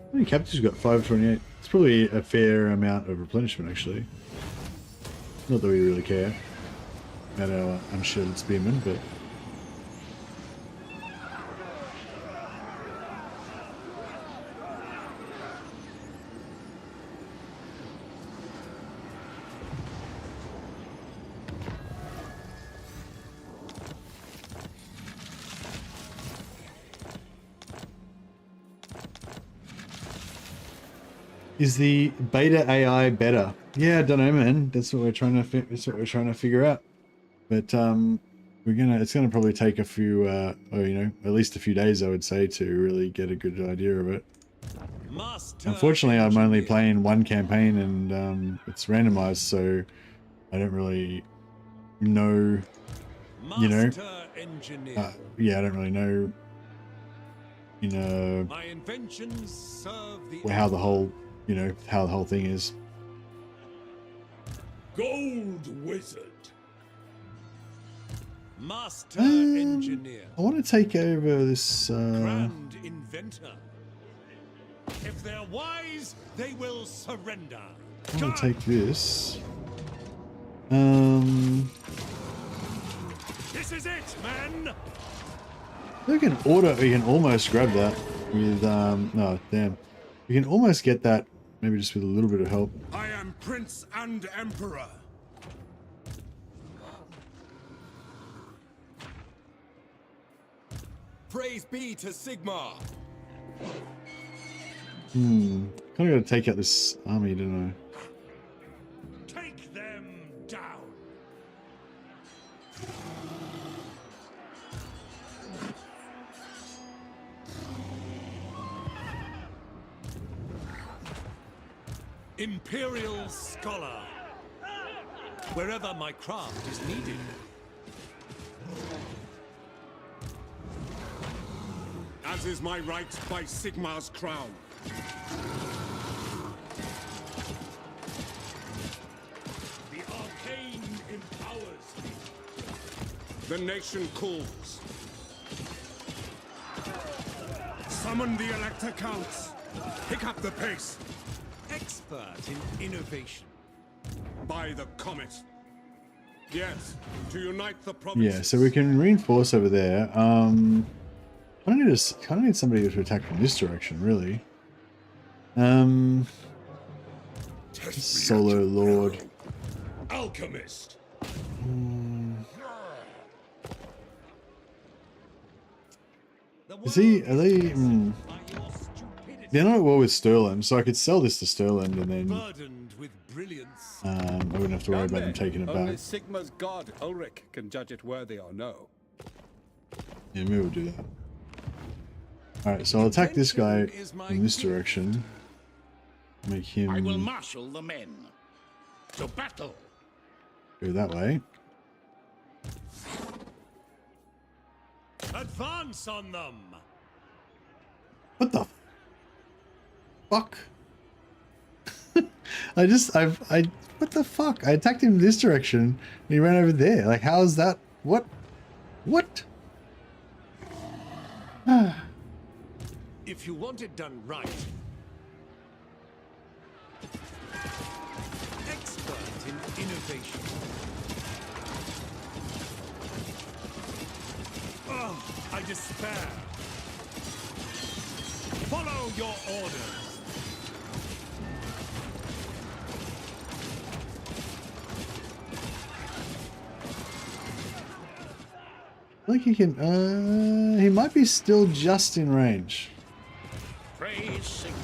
How many captives got? 528. It's probably a fair amount of replenishment, actually. Not that we really care about our unshielded spearmen, but... Is the beta AI better? Yeah, I don't know, man. That's what we're trying to figure out. But it's gonna probably take a few, or you know, at least a few days, I would say, to really get a good idea of it. Unfortunately, I'm only playing one campaign, and it's randomized, so I don't really know. You know, yeah, I don't really know. You know, My inventions serve the how the whole. You know, how the whole thing is. Gold wizard. Master engineer. I want to take over this. Grand inventor. If they're wise, they will surrender. I want to take this. This is it, man. You can almost grab that with no, damn. You can almost get that. Maybe just with a little bit of help. I am Prince and Emperor. Praise be to Sigmar. Kind of got to take out this army, don't I? Take them down. Imperial scholar. Wherever my craft is needed. As is my right by Sigmar's crown. The arcane empowers me. The nation calls. Summon the Elector Counts. Pick up the pace. Expert in innovation. By the comet. Yes, to unite the provinces. Yeah, so we can reinforce over there. I don't need somebody to attack from this direction, really. Solo Lord. Alchemist. Is he? Are they? They're not at war with Sterling, so I could sell this to Sterling, and then I wouldn't have to worry about them taking it Only back. Sigma's god, Ulrich, can judge it worthy or no. Yeah, maybe we'll do that. Alright, so I'll attack this guy in this direction. Make him I will marshal the men to battle. go that way. Advance on them. What the fuck? What the fuck? I attacked him this direction and he ran over there. Like, how is that? What? If you want it done right. Expert in innovation. Oh, I despair. Follow your orders. I think he can, he might be still just in range. Praise Sigma.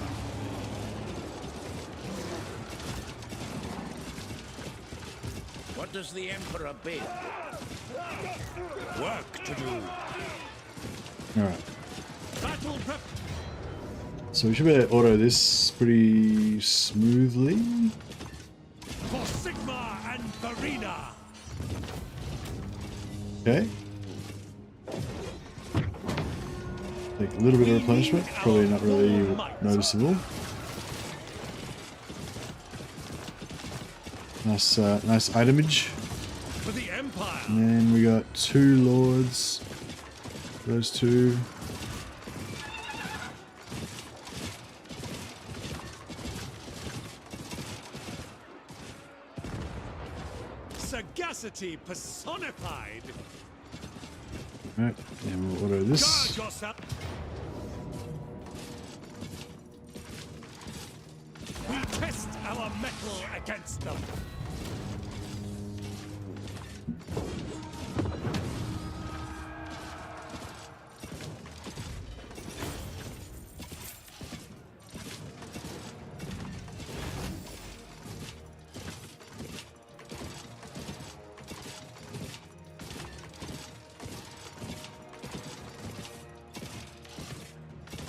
What does the Emperor bid? Work to do. Alright. Battle prep. So we should be able to auto this pretty smoothly. For Sigma and Farina. Okay. Take a little bit of replenishment, probably not really noticeable. Nice, nice itemage. For the Empire. And then we got 2 lords. Those 2. Audacity personified. Alright, and we'll order this. Guard yourself. We test our metal against them.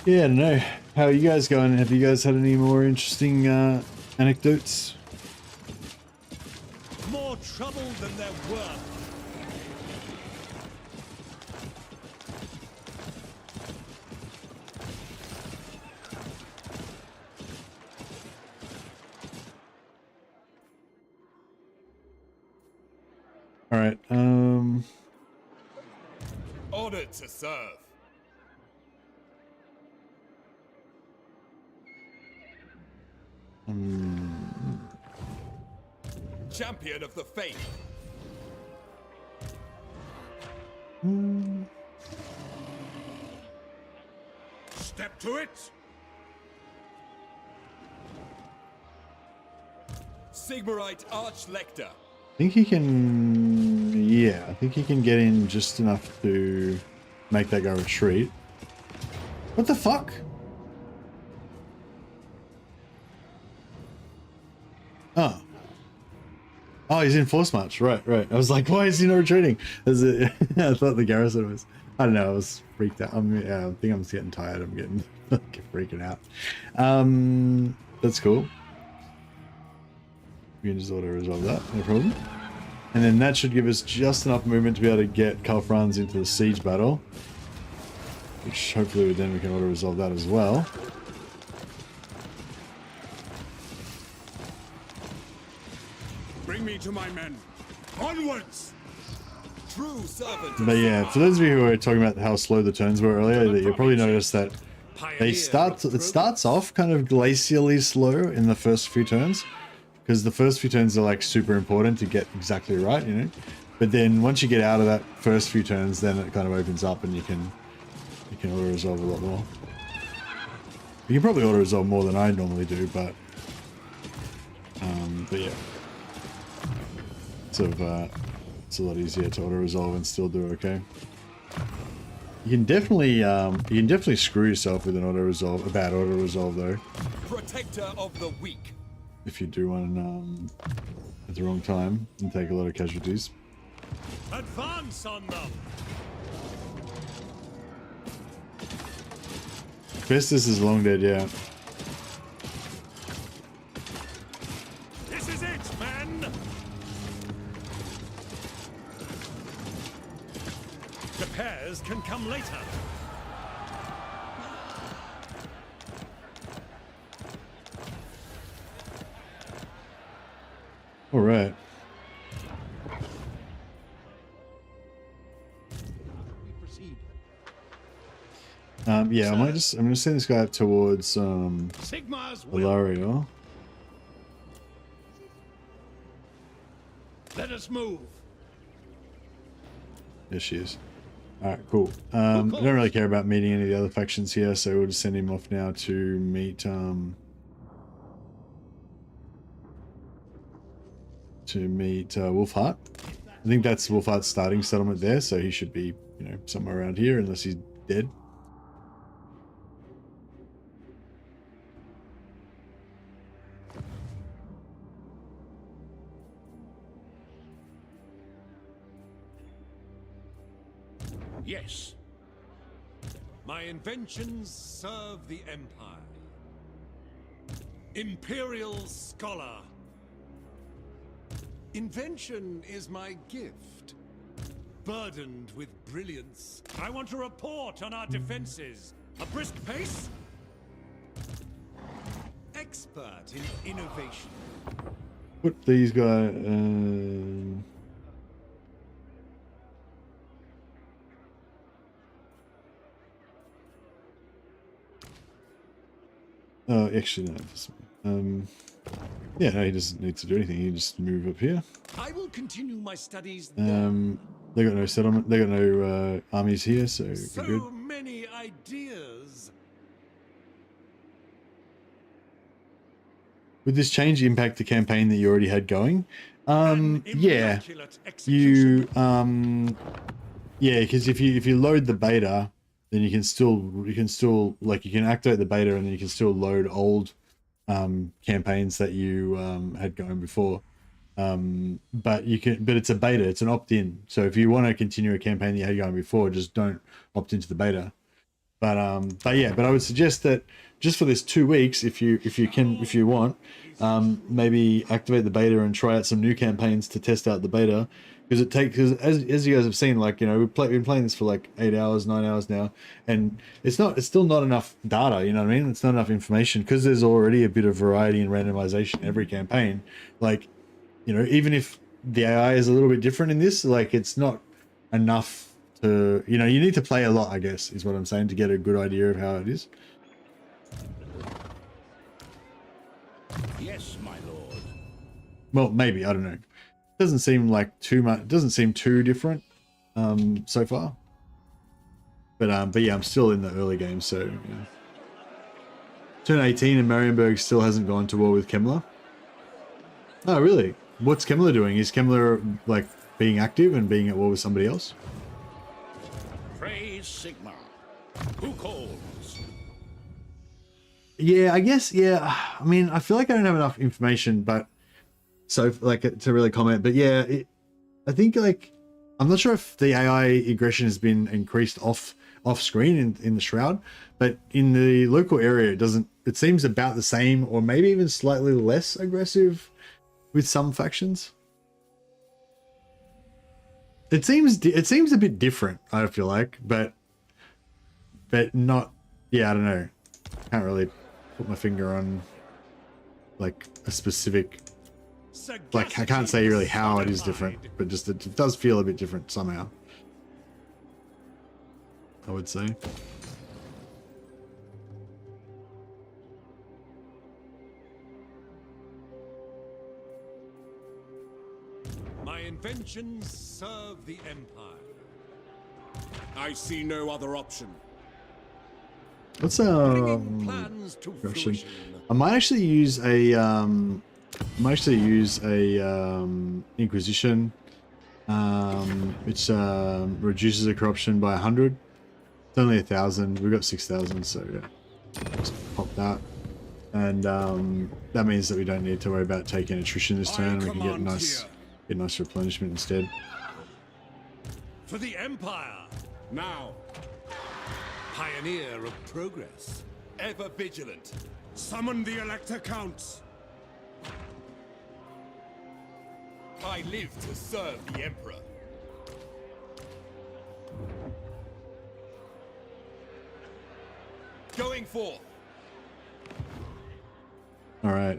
Yeah, I don't know. How are you guys going? Have you guys had any more interesting anecdotes? More trouble than they're worth. All right. Ordered to serve. Champion of the faith. Step to it. Sigmarite Archlector. I think he can. Yeah, I think he can get in just enough to make that guy retreat. What the fuck? Oh. Oh, he's in force march. Right. I was like, why is he not retreating? I thought the garrison was. I don't know. I was freaked out. I think I'm just getting tired. I'm getting freaking out. That's cool. We can just auto resolve that. No problem. And then that should give us just enough movement to be able to get Franz into the siege battle. Which hopefully then we can auto resolve that as well. Bring me to my men. Onwards! True servant. But yeah, for those of you who were talking about how slow the turns were earlier, that you'll probably notice that it starts off kind of glacially slow in the first few turns. Because the first few turns are like super important to get exactly right, you know. But then once you get out of that first few turns, then it kind of opens up and you can auto resolve a lot more. You can probably auto resolve more than I normally do, but yeah, it's a lot easier to auto resolve and still do okay. You can definitely screw yourself with an auto resolve, a bad auto resolve though. Protector of the weak. If you do one at the wrong time and take a lot of casualties. Advance on them. Festus is long dead, yeah. This is it, men. Repairs can come later. All right. Yeah, I'm gonna send this guy up towards Ilario. Let us move. There she is. Alright, cool. I don't really care about meeting any of the other factions here, so we'll just send him off now to meet Wolfheart. I think that's Wolfheart's starting settlement there, so he should be, you know, somewhere around here unless he's dead. Yes. My inventions serve the Empire. Imperial Scholar. Invention is my gift. Burdened with brilliance. I want a report on our defenses. A brisk pace? Expert in innovation. What these guys... Oh, actually no. Yeah, no, he doesn't need to do anything. He just move up here. I will continue my studies They got no settlement. They got no armies here, so so we're good. many ideas. Would this change impact the campaign that you already had going? Yeah, you yeah, because if you load the beta, then you can still like you can activate the beta and then you can still load old campaigns that you had going before. But it's a beta, it's an opt-in. So if you want to continue a campaign that you had going before, just don't opt into the beta. But I would suggest that just for this 2 weeks, if you want, maybe activate the beta and try out some new campaigns to test out the beta, because as you guys have seen, like, you know, we've been playing this for like 8 hours, 9 hours now, and it's still not enough data. You know what I mean? It's not enough information because there's already a bit of variety and randomization in every campaign. Like, you know, even if the AI is a little bit different in this, like, it's not enough to, you know, you need to play a lot, I guess, is what I'm saying, to get a good idea of how it is. Yes, my lord. Well, maybe, I don't know. Doesn't seem like too much, doesn't seem too different so far. But yeah, I'm still in the early game, so yeah. Turn 18 and Marienburg still hasn't gone to war with Kemmler. Oh, really? What's Kemmler doing? Is Kemmler like being active and being at war with somebody else? Praise Sigma. Who calls? Yeah, I guess, yeah. I mean, I feel like I don't have enough information, but so like to really comment. But yeah, I think, like, I'm not sure if the AI aggression has been increased off screen in the Shroud, but in the local area, it seems about the same, or maybe even slightly less aggressive with some factions. It seems a bit different, I feel like, but not, yeah, I don't know. Can't really put my finger on like a specific, like, I can't say really how it is different, but just it does feel a bit different somehow, I would say. My inventions serve the Empire. I see no other option. Let's Russian. I might actually use a Inquisition, which reduces the corruption by 100. It's only 1,000. We've got 6,000, so yeah, just pop that, and that means that we don't need to worry about taking attrition this turn. We can get nice replenishment instead. For the Empire, now. Pioneer of progress. Ever vigilant. Summon the Elector Counts. I live to serve the Emperor. Going forth. All right.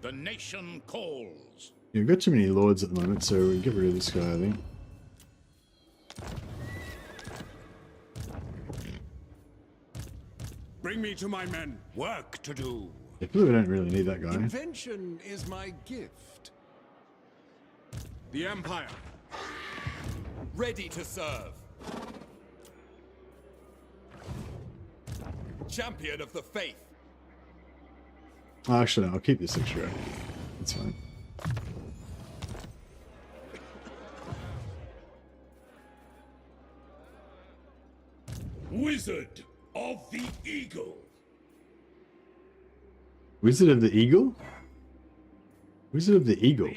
The nation calls. Yeah, we've got too many lords at the moment, so we'll get rid of this guy, I think. Bring me to my men. Work to do. I feel we don't really need that guy. Invention is my gift. The Empire. Ready to serve. Champion of the faith. Oh, actually, no, I'll keep this extra. That's fine. Wizard of the Eagle. Wizard of the Eagle? Wizard of the Eagle.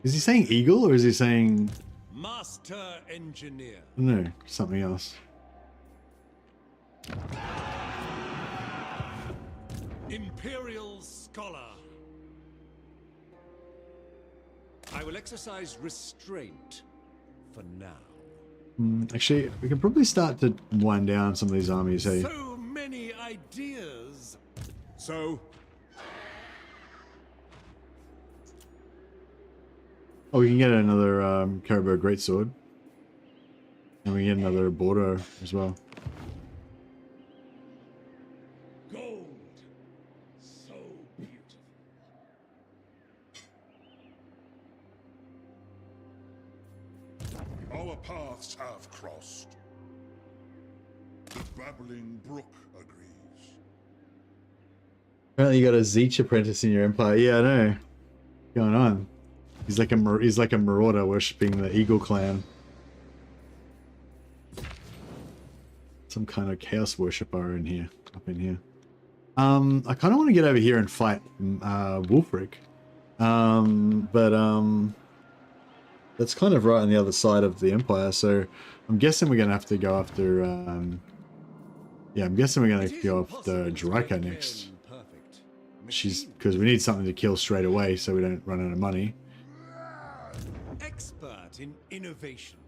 Is he saying eagle or is he saying Master Engineer? No, something else. Imperial Scholar. I will exercise restraint for now. Actually, we can probably start to wind down some of these armies, hey? So many ideas. So? Oh, we can get another Caribou Greatsword. And we can get another Bordeaux as well. Gold. crossed. The babbling brook agrees. Apparently you got a Zeech apprentice in your empire. Yeah, I know. What's going on? He's like a marauder worshipping the Eagle clan. Some kind of chaos worshipper in here, up in here. I kind of want to get over here and fight Wolfric. That's kind of right on the other side of the empire, so I'm guessing we're gonna have to go after yeah, I'm guessing we're gonna go after Draika next. Because we need something to kill straight away so we don't run out of money. Expert in innovation.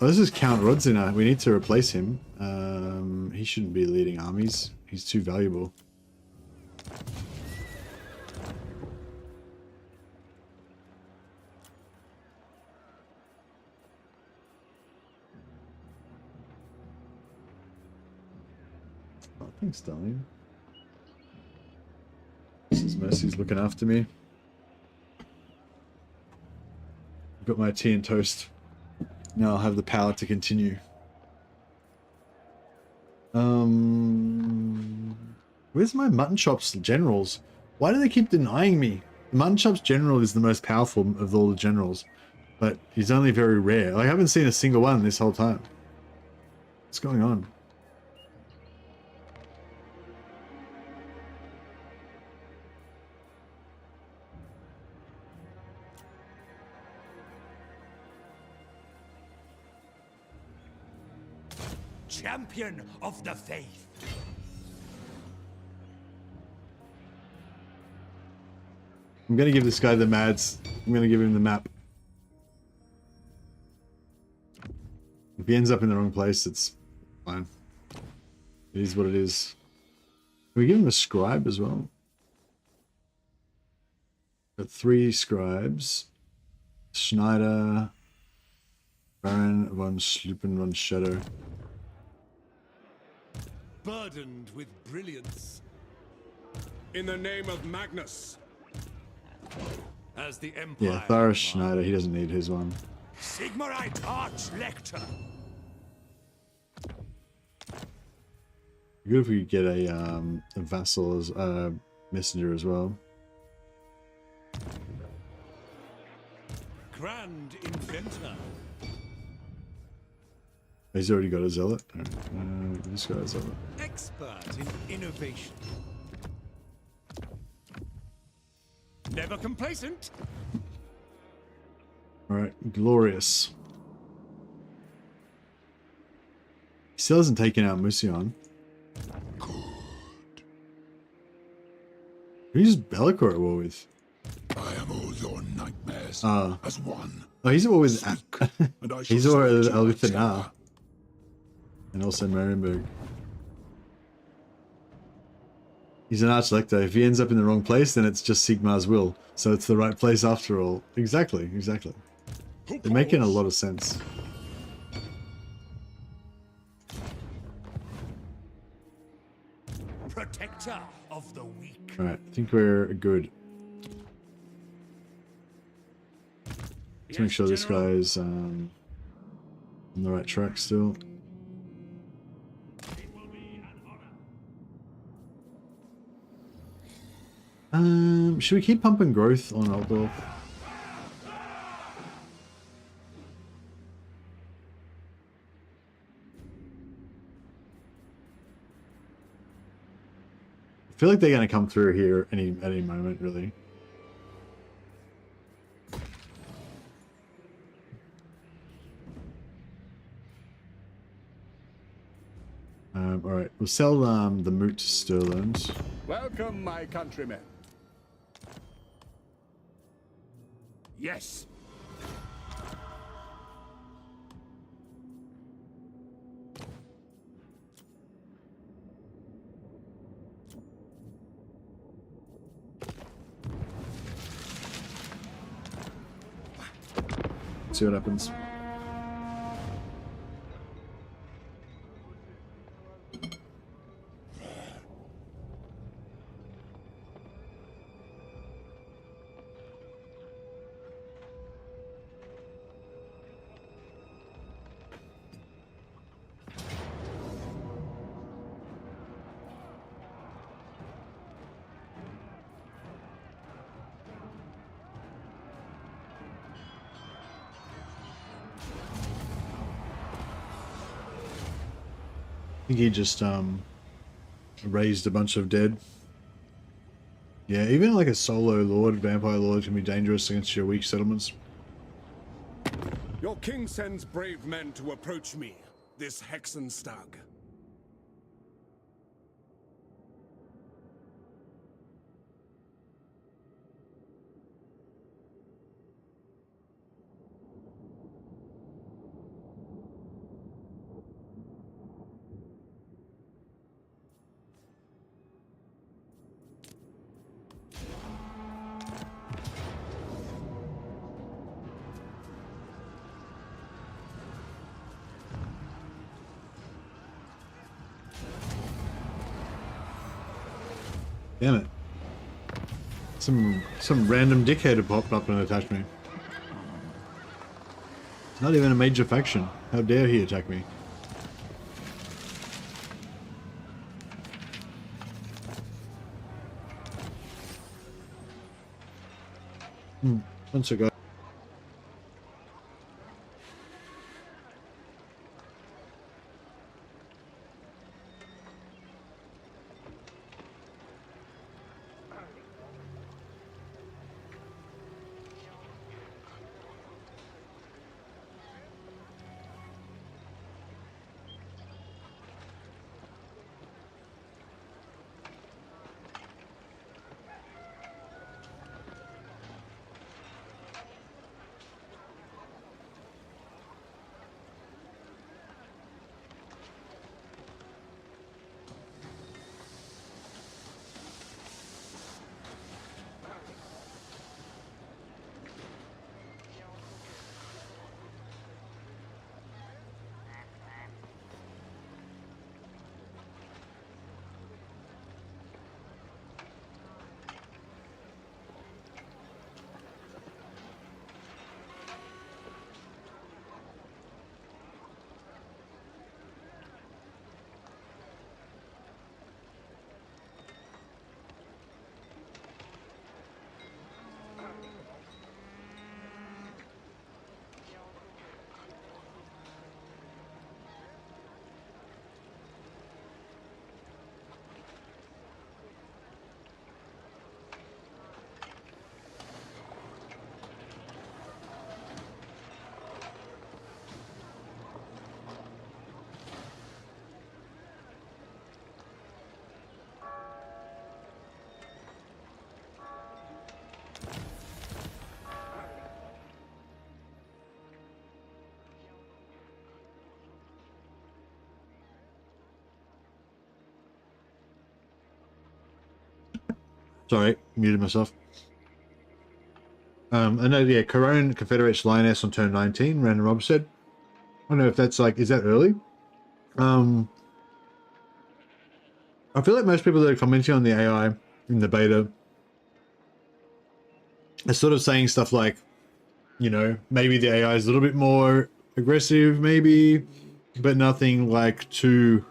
Oh, this is Count Rodzina. We need to replace him. He shouldn't be leading armies. He's too valuable. Oh, thanks, darling. Mrs. Mercy's looking after me. I've got my tea and toast. Now I'll have the power to continue. Where's my mutton chops generals? Why do they keep denying me? The mutton chops general is the most powerful of all the generals, but he's only very rare. I haven't seen a single one this whole time. What's going on? Champion of the faith. I'm gonna give this guy the mads. I'm gonna give him the map. If he ends up in the wrong place, it's fine. It is what it is. Can we give him a scribe as well? Got 3 scribes. Schneider, Baron von Slupen von Shadow. Burdened with brilliance. In the name of Magnus. As the Empire. Yeah, Thara Schneider, he doesn't need his one. Sigmarite Arch-Lector. Good if we could get a vassal as a messenger as well. Grand inventor. He's already got a zealot. This guy's a zealot. Expert in innovation. Never complacent. Alright, glorious. He still hasn't taken out Musion. Who's Bellicor at war with? I am all your nightmares as one. Oh, he's at war with he's at war with set you Elithana. And also Marienburg. He's an Arch-Lector. If he ends up in the wrong place, then it's just Sigmar's will. So it's the right place after all. Exactly, exactly. They're making a lot of sense. Protector of the weak. Alright, I think we're good. Let's make sure this guy's on the right track still. Should we keep pumping growth on Altdorf? I feel like they're going to come through here at any moment, really. Alright, we'll sell the moot to Sterland. Welcome, my countrymen. Yes. See what happens. think he just raised a bunch of dead. Yeah, even like a solo lord, vampire lord, can be dangerous against your weak settlements. Your king sends brave men to approach me, this Hexen stag. Damn it. Some random dickhead had popped up and attacked me. It's not even a major faction. How dare he attack me? One second. Sorry, muted myself. I know, yeah, Corone confederates Lioness on turn 19, Random Rob said. I don't know if that's like, is that early? I feel like most people that are commenting on the AI in the beta are sort of saying stuff like, you know, maybe the AI is a little bit more aggressive, maybe, but nothing like too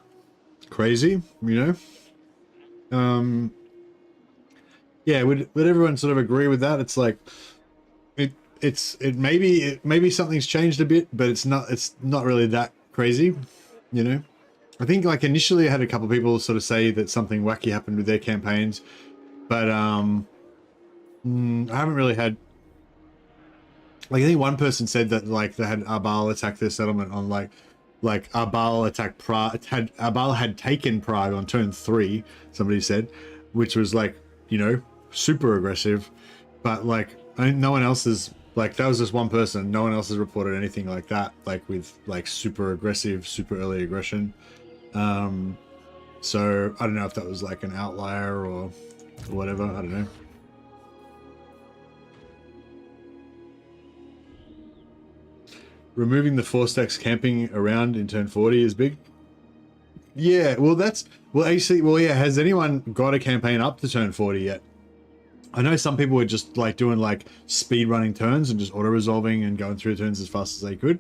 crazy, you know? Yeah, would everyone sort of agree with that? It's like maybe something's changed a bit, but it's not really that crazy, you know? I think like initially I had a couple of people sort of say that something wacky happened with their campaigns, but I haven't really had, like, I think one person said that like they had Arbal attack their settlement on like Arbal attacked Prague, Arbal had taken Prague on turn 3, somebody said, which was like, you know, super aggressive, but like no one else is like, that was just one person. No one else has reported anything like that, like with like super aggressive, super early aggression. So I don't know if that was like an outlier or whatever. I don't know. Removing the 4-stacks camping around in turn 40 is big. Yeah, well yeah, has anyone got a campaign up to turn 40 yet? I know some people were just like doing like speed running turns and just auto resolving and going through turns as fast as they could.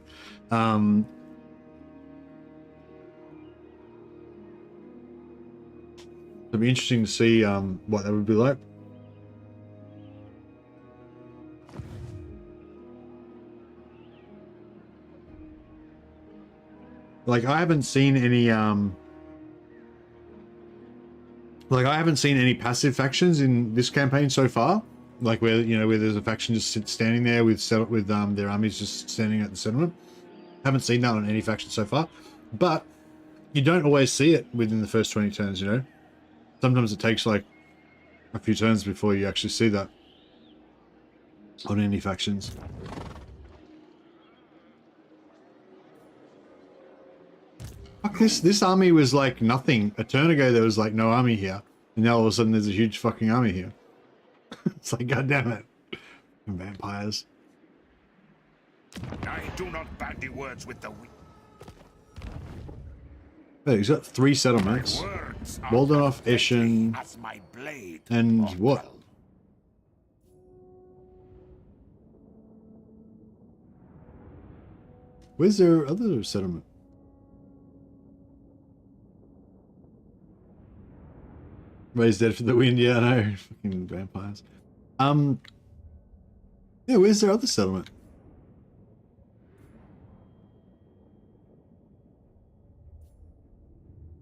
It'd be interesting to see what that would be like. Like, I haven't seen any Like, I haven't seen any passive factions in this campaign so far. Like where, you know, where there's a faction just standing there with their armies just standing at the settlement. Haven't seen that on any faction so far. But you don't always see it within the first 20 turns, you know. Sometimes it takes like a few turns before you actually see that on any factions. Fuck, this army was like nothing. A turn ago there was like no army here. And now all of a sudden there's a huge fucking army here. It's like, god damn it. Vampires. I do not bandy words with the weak. Hey, he's got 3 settlements. Waldenoff, Eschen, and what? Where's their other settlement? Raised dead for the wind, yeah, I know. Fucking vampires. Yeah, where's their other settlement?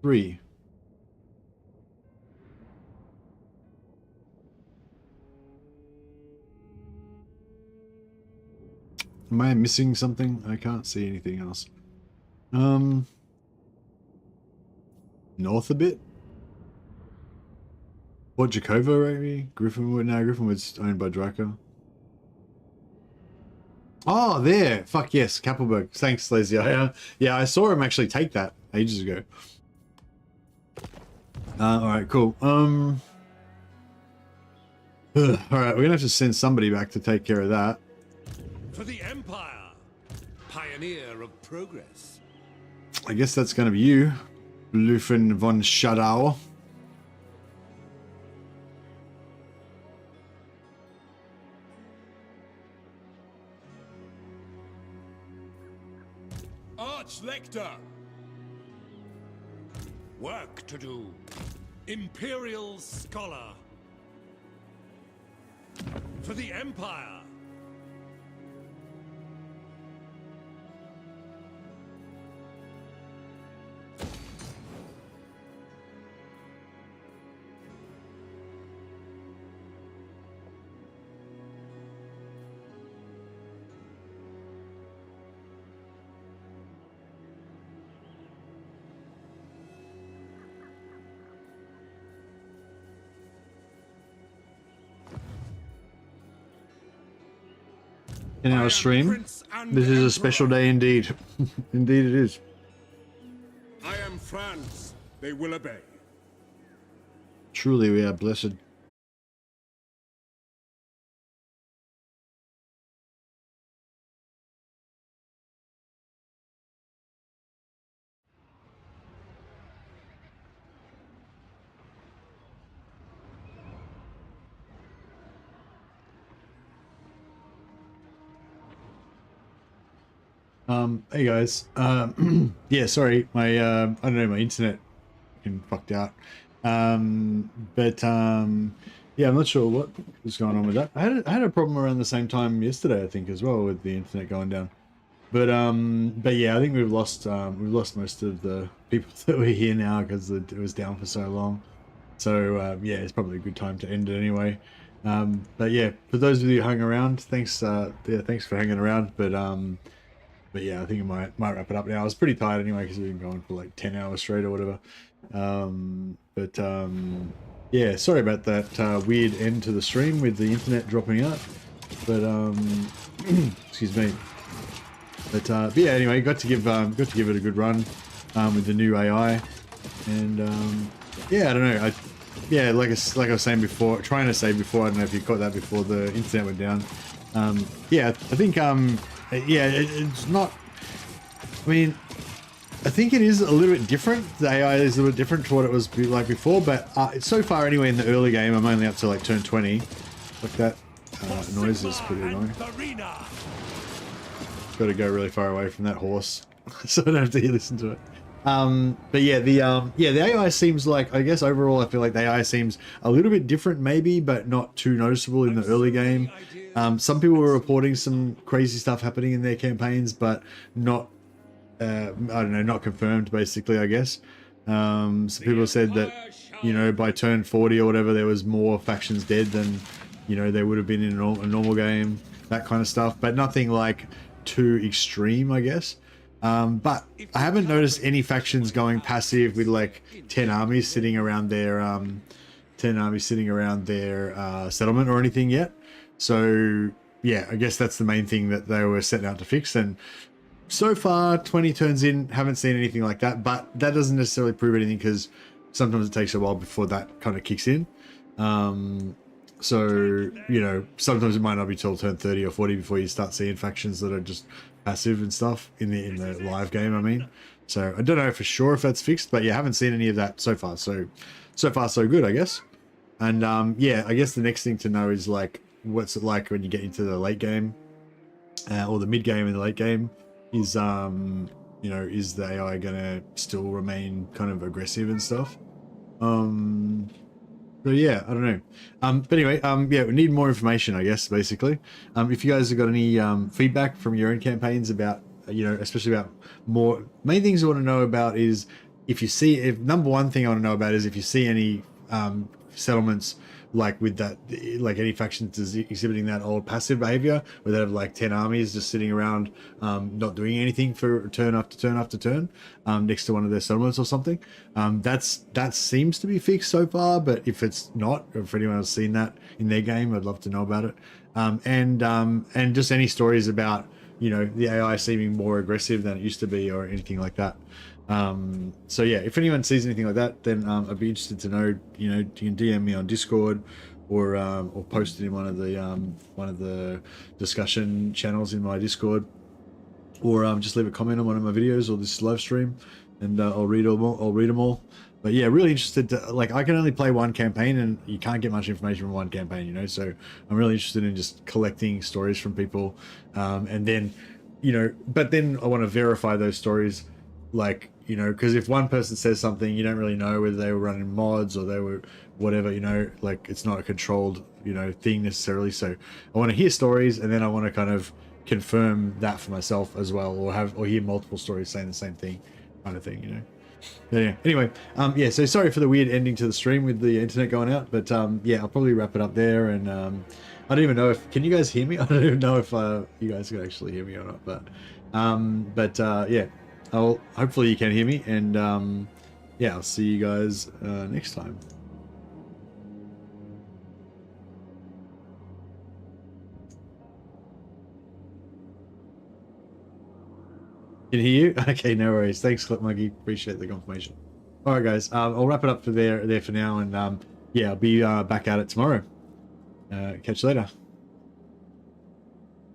Three. Am I missing something? I can't see anything else. North a bit? What, Jakova, maybe? Griffinwood? No, Griffinwood's owned by Draco. Oh, there! Fuck yes, Kappelberg. Thanks, Lazy. Yeah, I saw him actually take that ages ago. Alright, cool. Alright, we're gonna have to send somebody back to take care of that. For the Empire, pioneer of progress. I guess that's gonna be you, Lufen von Schadau. Archlector! Work to do. Imperial Scholar. For the Empire. In our stream, this is a special day indeed. Indeed it is. I am Franz. They will obey. Truly we are blessed. Hey guys, yeah, sorry, my, I don't know, my internet fucking fucked out, yeah, I'm not sure what was going on with that. I had a problem around the same time yesterday, I think, as well, with the internet going down, but yeah, I think we've lost most of the people that were here now, because it was down for so long, so, yeah, it's probably a good time to end it anyway. But yeah, for those of you who hung around, thanks, yeah, thanks for hanging around, but yeah, I think I might wrap it up now. I was pretty tired anyway because we've been going for like 10 hours straight or whatever. Yeah, sorry about that weird end to the stream with the internet dropping out. But excuse me. But yeah, anyway, got to give it a good run with the new AI, and yeah, I don't know. Yeah, like I was saying before, trying to say before. I don't know if you caught that before the internet went down. Yeah, I think yeah, it's not. I mean, I think it is a little bit different. The AI is a little bit different to what it was like before, but so far anyway in the early game, I'm only up to like turn 20. Like that noise is pretty annoying. Got to go really far away from that horse, so I don't have to listen to it. But yeah, the AI seems like, I guess overall I feel like the AI seems a little bit different maybe, but not too noticeable in the early game. Some people were reporting some crazy stuff happening in their campaigns, but not, I don't know, not confirmed basically, I guess. Some people said that, you know, by turn 40 or whatever, there was more factions dead than, you know, there would have been in a normal game, that kind of stuff, but nothing like too extreme, I guess. But I haven't noticed any factions going passive with like 10 armies sitting around their settlement or anything yet. So yeah, I guess that's the main thing that they were setting out to fix. And so far, 20 turns in, haven't seen anything like that, but that doesn't necessarily prove anything because sometimes it takes a while before that kind of kicks in. So, you know, sometimes it might not be till turn 30 or 40 before you start seeing factions that are just passive and stuff in the live game, I mean. So I don't know for sure if that's fixed, but yeah, haven't seen any of that so far. So far so good, I guess. And yeah, I guess the next thing to know is like, what's it like when you get into the late game, or the mid game and the late game? Is you know, is the AI gonna still remain kind of aggressive and stuff? So yeah, I don't know. But anyway, yeah, we need more information, I guess, basically. If you guys have got any feedback from your own campaigns about, you know, especially about more main things I want to know about is if number one thing I want to know about is if you see any settlements like with that, like any factions exhibiting that old passive behavior where they have like 10 armies just sitting around not doing anything for turn after turn after turn next to one of their settlements or something. That seems to be fixed so far, but if it's not, or if anyone has seen that in their game, I'd love to know about it. And just any stories about, you know, the AI seeming more aggressive than it used to be or anything like that. So yeah, if anyone sees anything like that, then I'd be interested to know. You know, you can DM me on Discord or post it in one of the discussion channels in my Discord, or just leave a comment on one of my videos or this live stream, and I'll read them all. But yeah, really interested to, like, I can only play one campaign and you can't get much information from one campaign, you know, so I'm really interested in just collecting stories from people, and then, you know, but then I want to verify those stories, like, you know, because if one person says something, you don't really know whether they were running mods or they were whatever, you know, like it's not a controlled, you know, thing necessarily. So I want to hear stories, and then I want to kind of confirm that for myself as well, or hear multiple stories saying the same thing, kind of thing, you know. Yeah. Anyway, yeah. So sorry for the weird ending to the stream with the internet going out, but yeah, I'll probably wrap it up there. And I don't even know if, can you guys hear me? I don't even know if you guys can actually hear me or not. But yeah. Hopefully you can hear me, and yeah, I'll see you guys next time. Can hear you? Okay, no worries. Thanks, Clip Monkey. Appreciate the confirmation. All right, guys. I'll wrap it up for there for now, and yeah, I'll be back at it tomorrow. Catch you later.